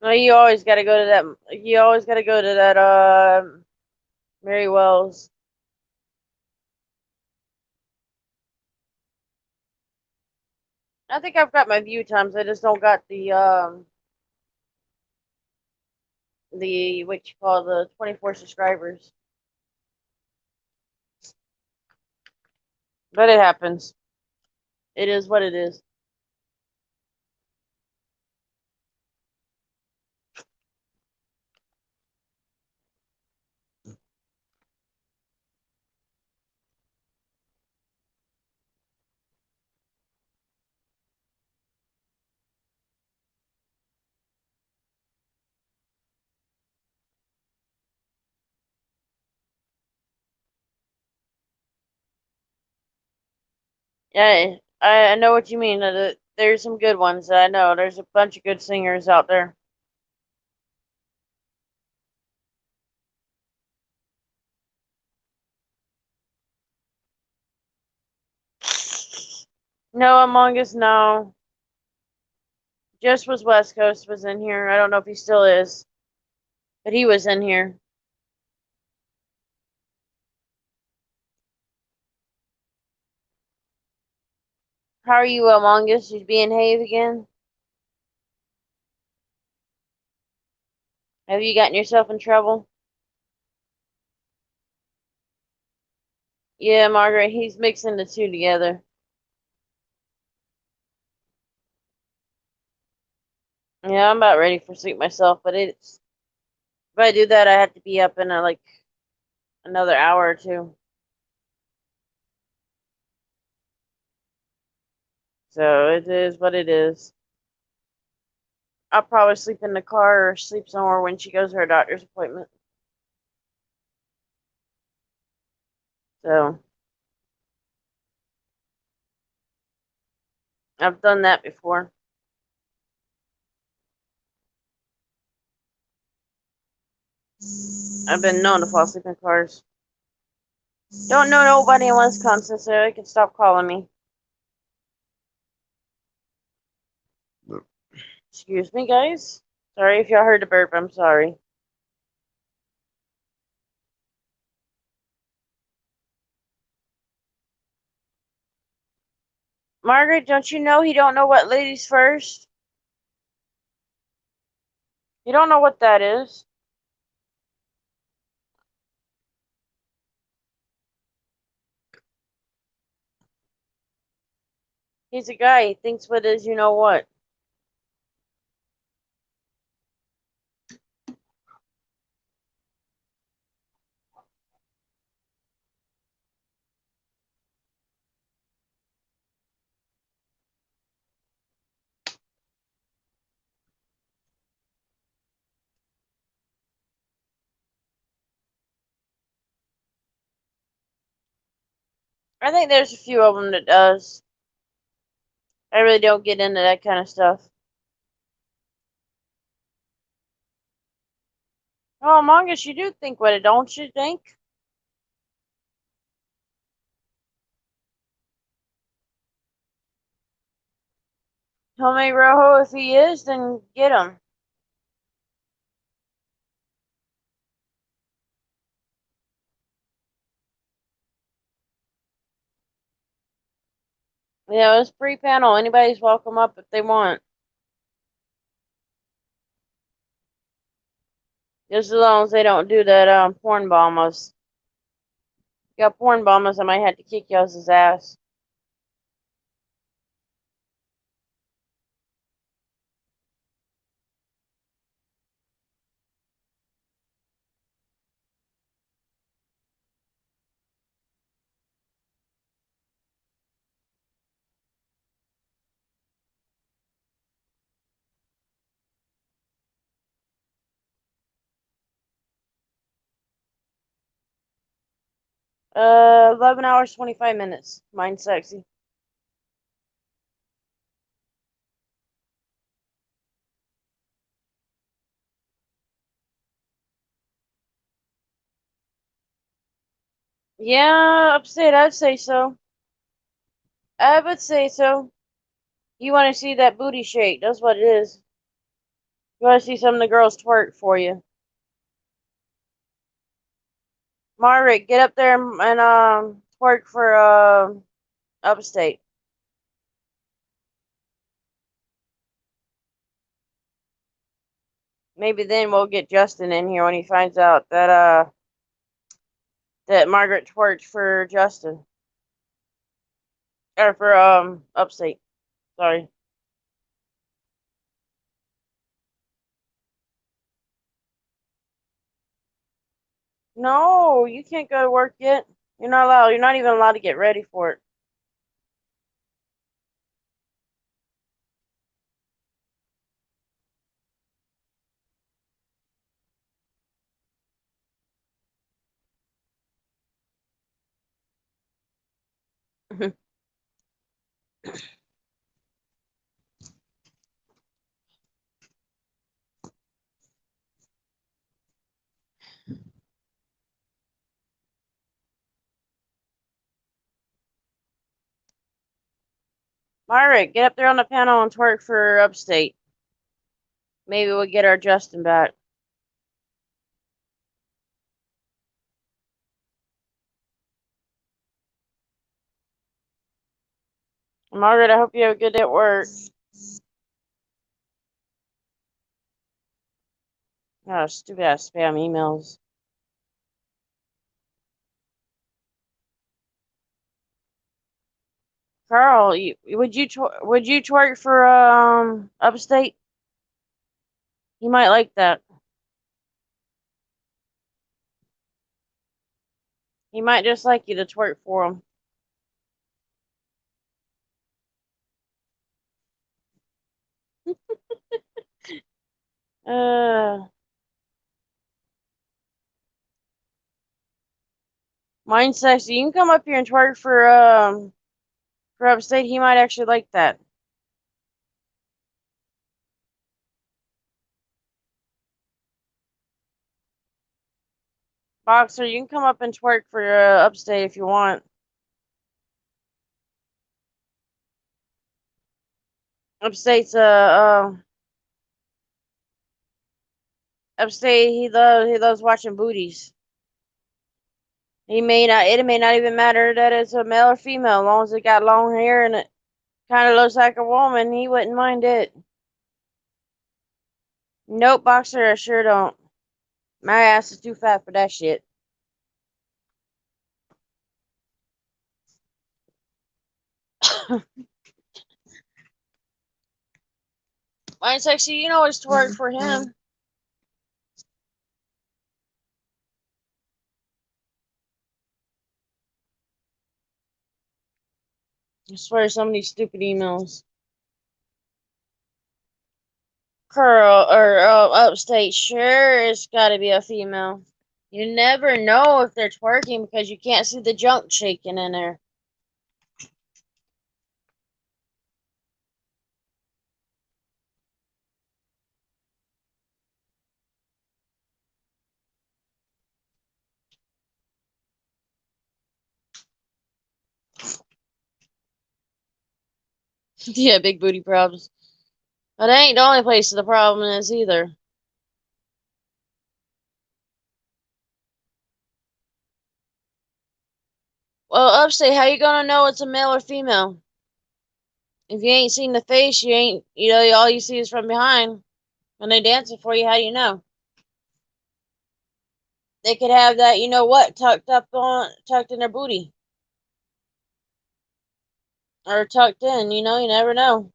No, you always got to go to that. You always got to go to that. Mary Wells. I think I've got my view times. I just don't got the what you call the 24 subscribers. But it happens. It is what it is. Yeah, I know what you mean. There's some good ones. I know there's a bunch of good singers out there. No, Among Us, no. Just was West Coast was in here. I don't know if he still is, but he was in here. How are you, Among Us? You being Have again? Have you gotten yourself in trouble? Yeah, Margaret, he's mixing the two together. Yeah, I'm about ready for sleep myself, but it's if I do that, I have to be up in like another hour or two. So it is what it is. I'll probably sleep in the car or sleep somewhere when she goes to her doctor's appointment. So I've done that before. I've been known to fall asleep in cars. Don't know nobody in Wisconsin, so they can stop calling me. Excuse me, guys. Sorry if y'all heard a burp. I'm sorry. Margaret, don't you know he don't know what ladies first? You don't know what that is. He's a guy. He thinks what is you know what. I think there's a few of them that does. I really don't get into that kind of stuff. Oh, Mongus, you do think what it, don't you think? Tell me, Rojo, if he is, then get him. Yeah, it's free panel. Anybody's welcome up if they want. Just as long as they don't do that porn bombers. You got porn bombers, I might have to kick y'all's ass. Uh, 11 hours, 25 minutes. Mine's sexy. Yeah, upstate, I'd say so. I would say so. You want to see that booty shake. That's what it is. You want to see some of the girls twerk for you. Margaret, get up there and twerk for upstate. Maybe then we'll get Justin in here when he finds out that Margaret twerked for Justin. Or for upstate. Sorry. No, you can't go to work yet. You're not allowed. You're not even allowed to get ready for it. Margaret, get up there on the panel and twerk for upstate. Maybe we'll get our Justin back. Margaret, I hope you have a good day at work. Oh, stupid ass spam emails. Carl, would you twerk for upstate? He might like that. He might just like you to twerk for him. Uh, Mine's sexy. You can come up here and twerk for Upstate. He might actually like that. Boxer, you can come up and twerk for Upstate if you want. Upstate's Upstate. He loves watching booties. It may not even matter that it's a male or female, as long as it got long hair and it kind of looks like a woman. He wouldn't mind it. Nope, Boxer, I sure don't. My ass is too fat for that shit. Mine's sexy. You know it's twerk for him. I swear some of these stupid emails. Curl or Upstate, sure it's gotta be a female. You never know if they're twerking because you can't see the junk shaking in there. Yeah, big booty problems. But that ain't the only place the problem is either. Well, Upstate, how you gonna know it's a male or female? If you ain't seen the face, you ain't, all you see is from behind. When they dancing for you, how do you know? They could have that, tucked in their booty. Or tucked in, you never know.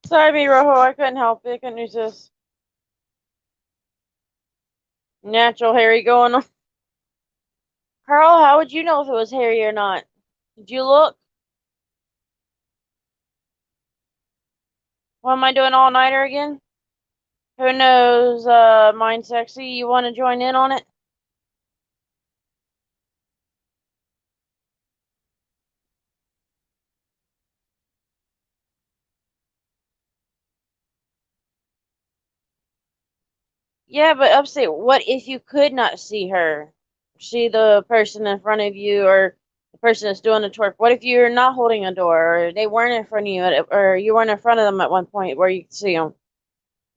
Sorry, me, Rojo, I couldn't help it. I couldn't resist. Natural hairy going on. Carl, how would you know if it was hairy or not? Did you look? What am I doing all nighter again? Who knows, Mind Sexy, you want to join in on it? Yeah, but Upstate, what if you could not see her? See the person in front of you or the person that's doing the twerk? What if you're not holding a door or they weren't in front of you or you weren't in front of them at one point where you could see them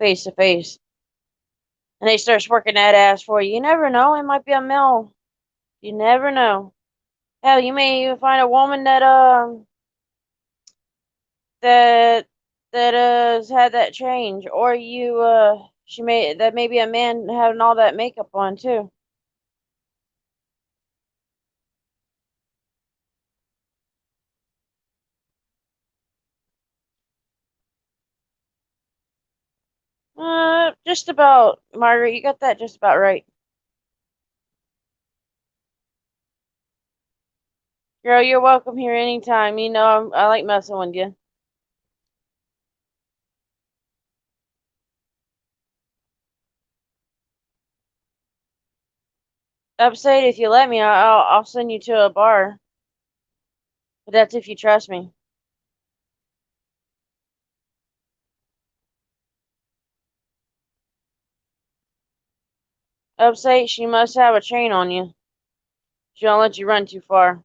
face to face? And they start working that ass for you. You never know. It might be a male. You never know. Hell, you may even find a woman that has had that change, or that may be a man having all that makeup on too. Just about, Margaret. You got that just about right. Girl, you're welcome here anytime. I like messing with you. Upstate, if you let me, I'll send you to a bar. But that's if you trust me. Upstate, she must have a chain on you. She don't let you run too far.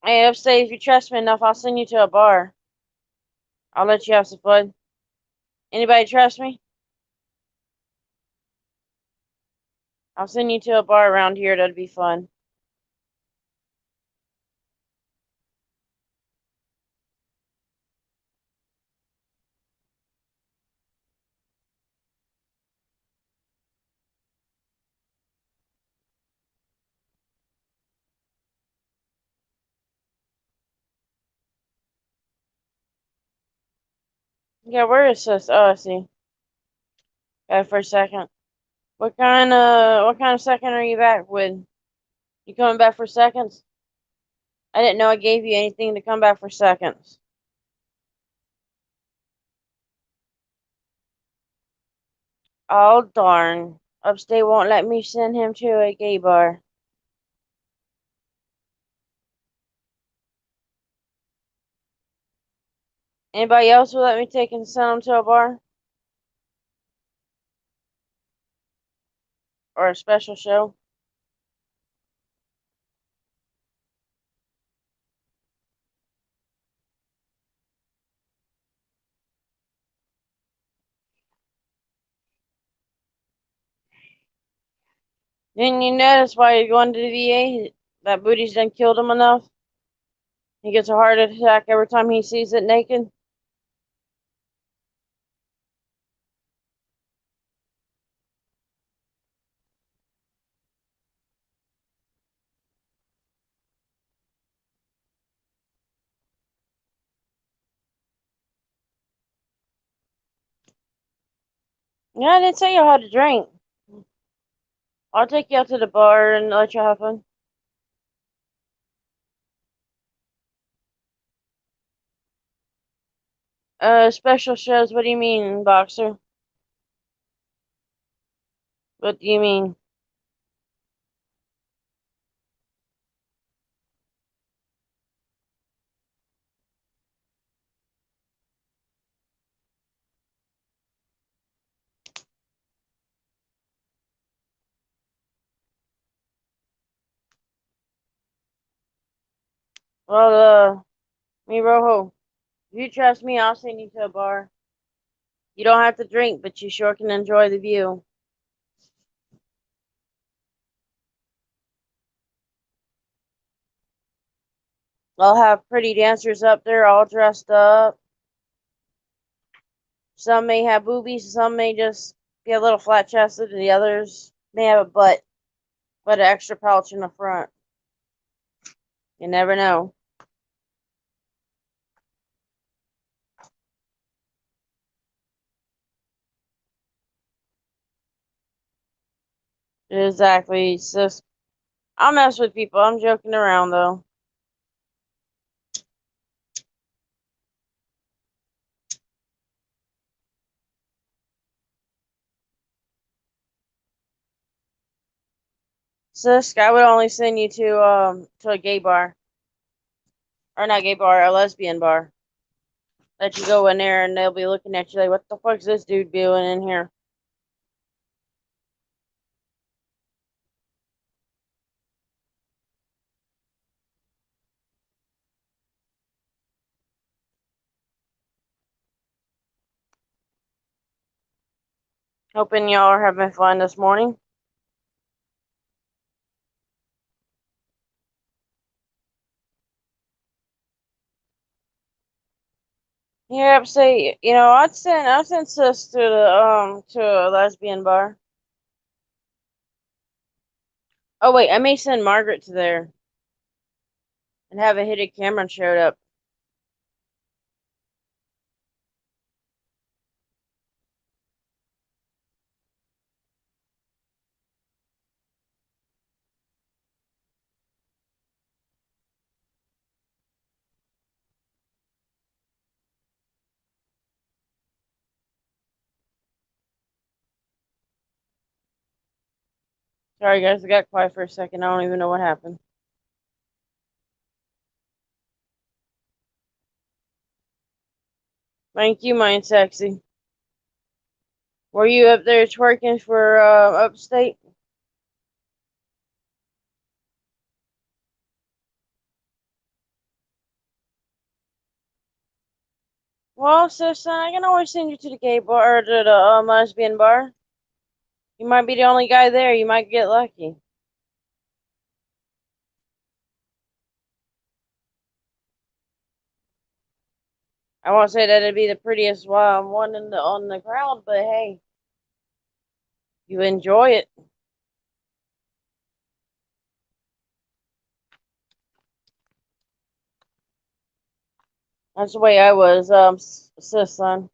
Hey, Upstate, if you trust me enough, I'll send you to a bar. I'll let you have some fun. Anybody trust me? I'll send you to a bar around here. That'd be fun. Yeah, where is this? Oh, I see. Okay, for a second. What kind of second are you back with? You coming back for seconds? I didn't know I gave you anything to come back for seconds. Oh, darn. Upstate won't let me send him to a gay bar. Anybody else will let me take and send him to a bar? Or a special show? Didn't you notice why you're going to the VA? That booty's done killed him enough? He gets a heart attack every time he sees it naked? Yeah, I didn't say you how to drink. I'll take you out to the bar and let you have fun. Special shows, what do you mean, boxer? What do you mean? Well, me Rojo, if you trust me, I'll send you to a bar. You don't have to drink, but you sure can enjoy the view. I'll have pretty dancers up there all dressed up. Some may have boobies, some may just be a little flat chested, and the others may have a butt, but an extra pouch in the front. You never know. Exactly. It's just, I'll mess with people. I'm joking around, though. Sis, I would only send you to a gay bar. Or not gay bar, a lesbian bar. Let you go in there and they'll be looking at you like, what the fuck's this dude doing in here? Hoping y'all are having fun this morning. Yeah, say, I'd send sis to a lesbian bar. Oh wait, I may send Margaret to there and have a hidden camera showed up. Sorry guys, I got quiet for a second. I don't even know what happened. Thank you, Mind Sexy. Were you up there twerking for upstate? Well, sis, I can always send you to the gay bar or to the lesbian bar. You might be the only guy there. You might get lucky. I won't say that it'd be the prettiest one in the on the crowd, but hey, you enjoy it. That's the way I was, sis, son.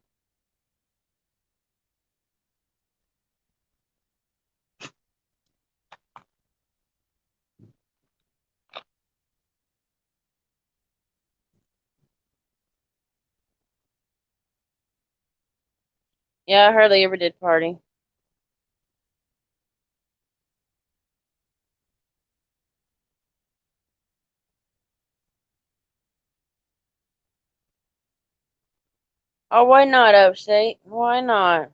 Yeah, I hardly ever did party. Oh, why not, Upstate? Why not?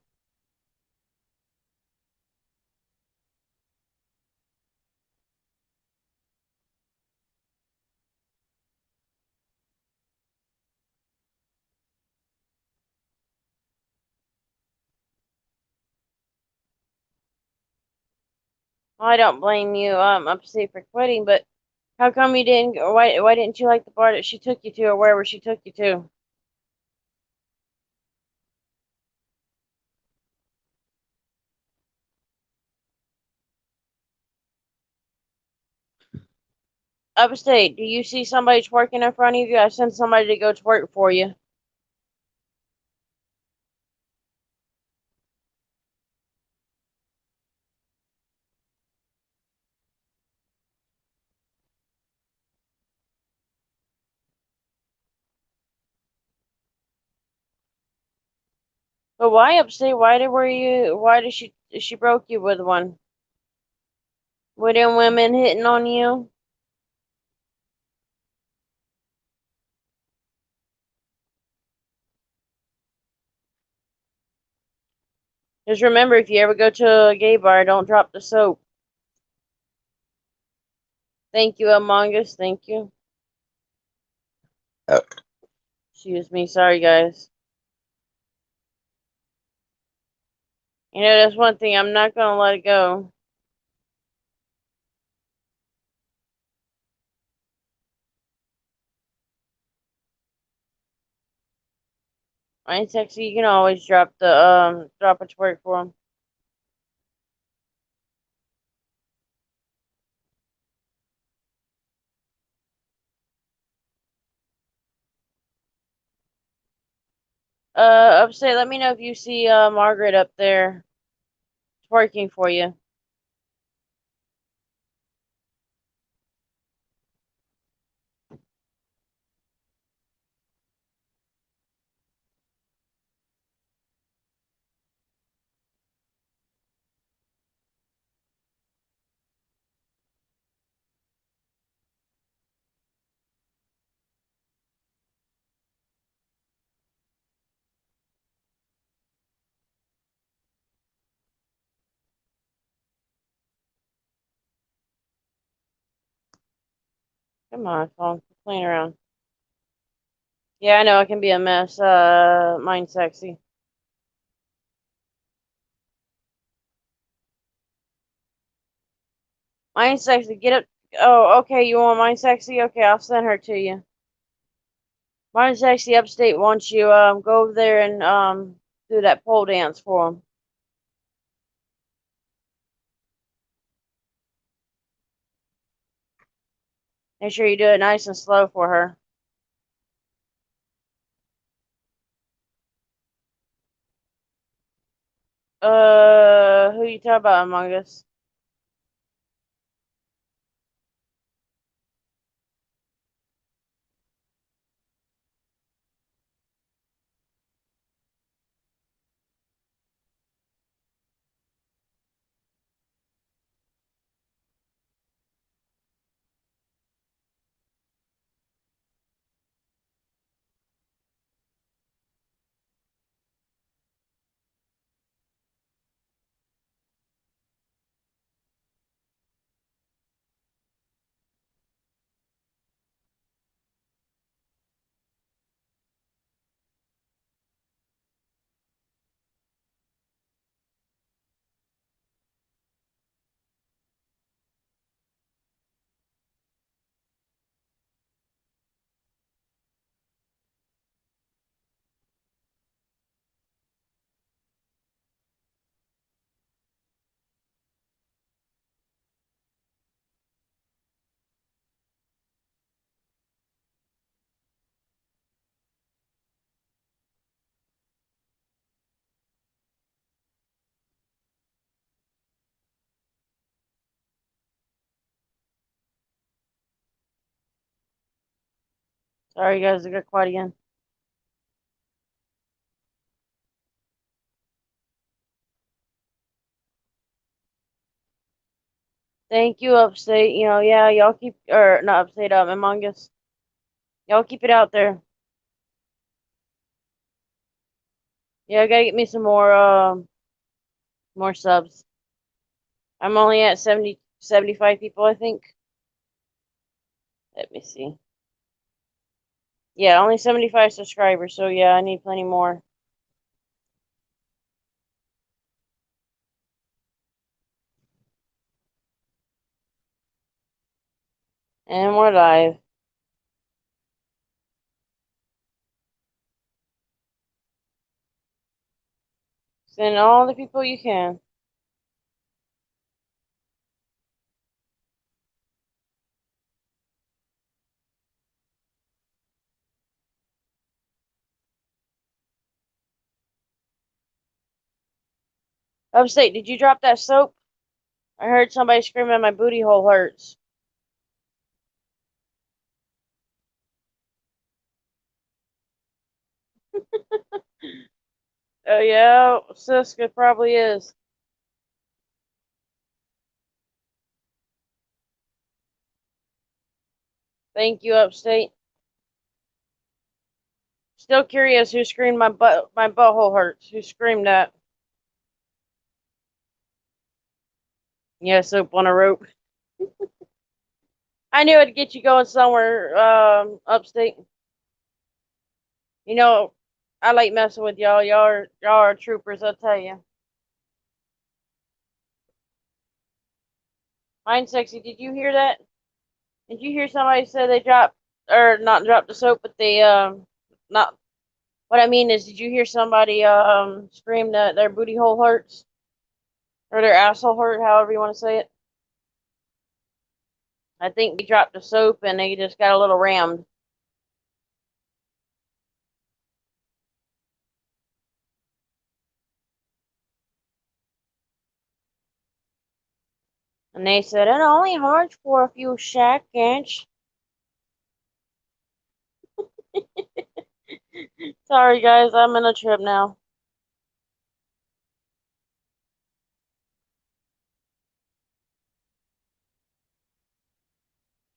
I don't blame you, Upstate, for quitting, but how come you didn't go? Why didn't you like the bar that she took you to, or wherever she took you to? Upstate, do you see somebody twerking in front of you? I sent somebody to go twerk for you. But why, Upstate? Why did she broke you with one? Were them women hitting on you? Just remember, if you ever go to a gay bar, don't drop the soap. Thank you, Among Us. Thank you. Excuse me. Sorry, guys. You know, that's one thing. I'm not gonna let it go. I ain't sexy. You can always drop a twerk for them. Upstate. Let me know if you see Margaret up there twerking for you. Come on, phone. Quit playing around. Yeah, I know it can be a mess. Mine's sexy. Mine's sexy. Get up. Oh, okay. You want mine sexy? Okay, I'll send her to you. Mine's sexy. Upstate wants you go over there and do that pole dance for him. Make sure you do it nice and slow for her. Who you talking about, Among Us? Sorry, guys, I got quiet again. Thank you, Upstate. You know, yeah, y'all keep, or not Upstate, Among Us. Y'all keep it out there. Yeah, I gotta get me some more subs. I'm only at 75 people, I think. Let me see. Yeah, only 75 subscribers, so yeah, I need plenty more. And we're live. Send all the people you can. Upstate, did you drop that soap? I heard somebody screaming my booty hole hurts. Oh yeah, Siska probably is. Thank you, Upstate. Still curious who screamed my butthole hurts. Who screamed that? Yeah, soap on a rope. I knew it'd get you going somewhere, Upstate. You know, I like messing with y'all. Y'all are troopers, I'll tell you. Mind Sexy, did you hear that? Did you hear somebody say they dropped, or not dropped the soap, but they, not, what I mean is, did you hear somebody, scream that their booty hole hurts? Or their asshole hurt, however you want to say it? I think they dropped the soap and they just got a little rammed. And they said, it only hurts for a few seconds. Sorry, guys, I'm in a trip now.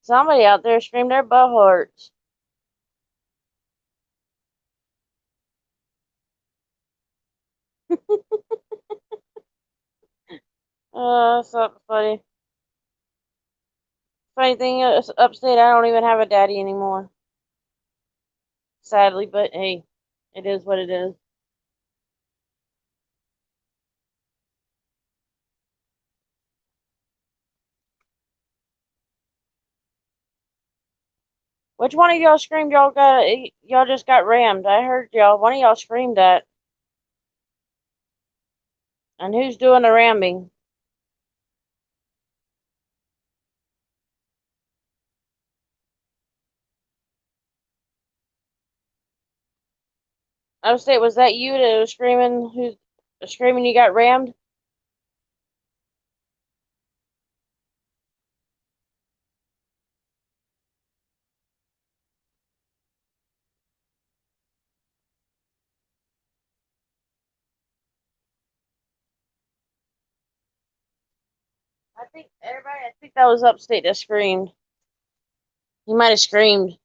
Somebody out there screamed their butt hurts. That's not funny. Funny thing is, Upstate, I don't even have a daddy anymore. Sadly, but hey, it is what it is. Which one of y'all screamed y'all just got rammed? I heard y'all. One of y'all screamed that. And who's doing the ramming? Upstate, was that you that was screaming you got rammed? I think that was Upstate that screamed. He might have screamed.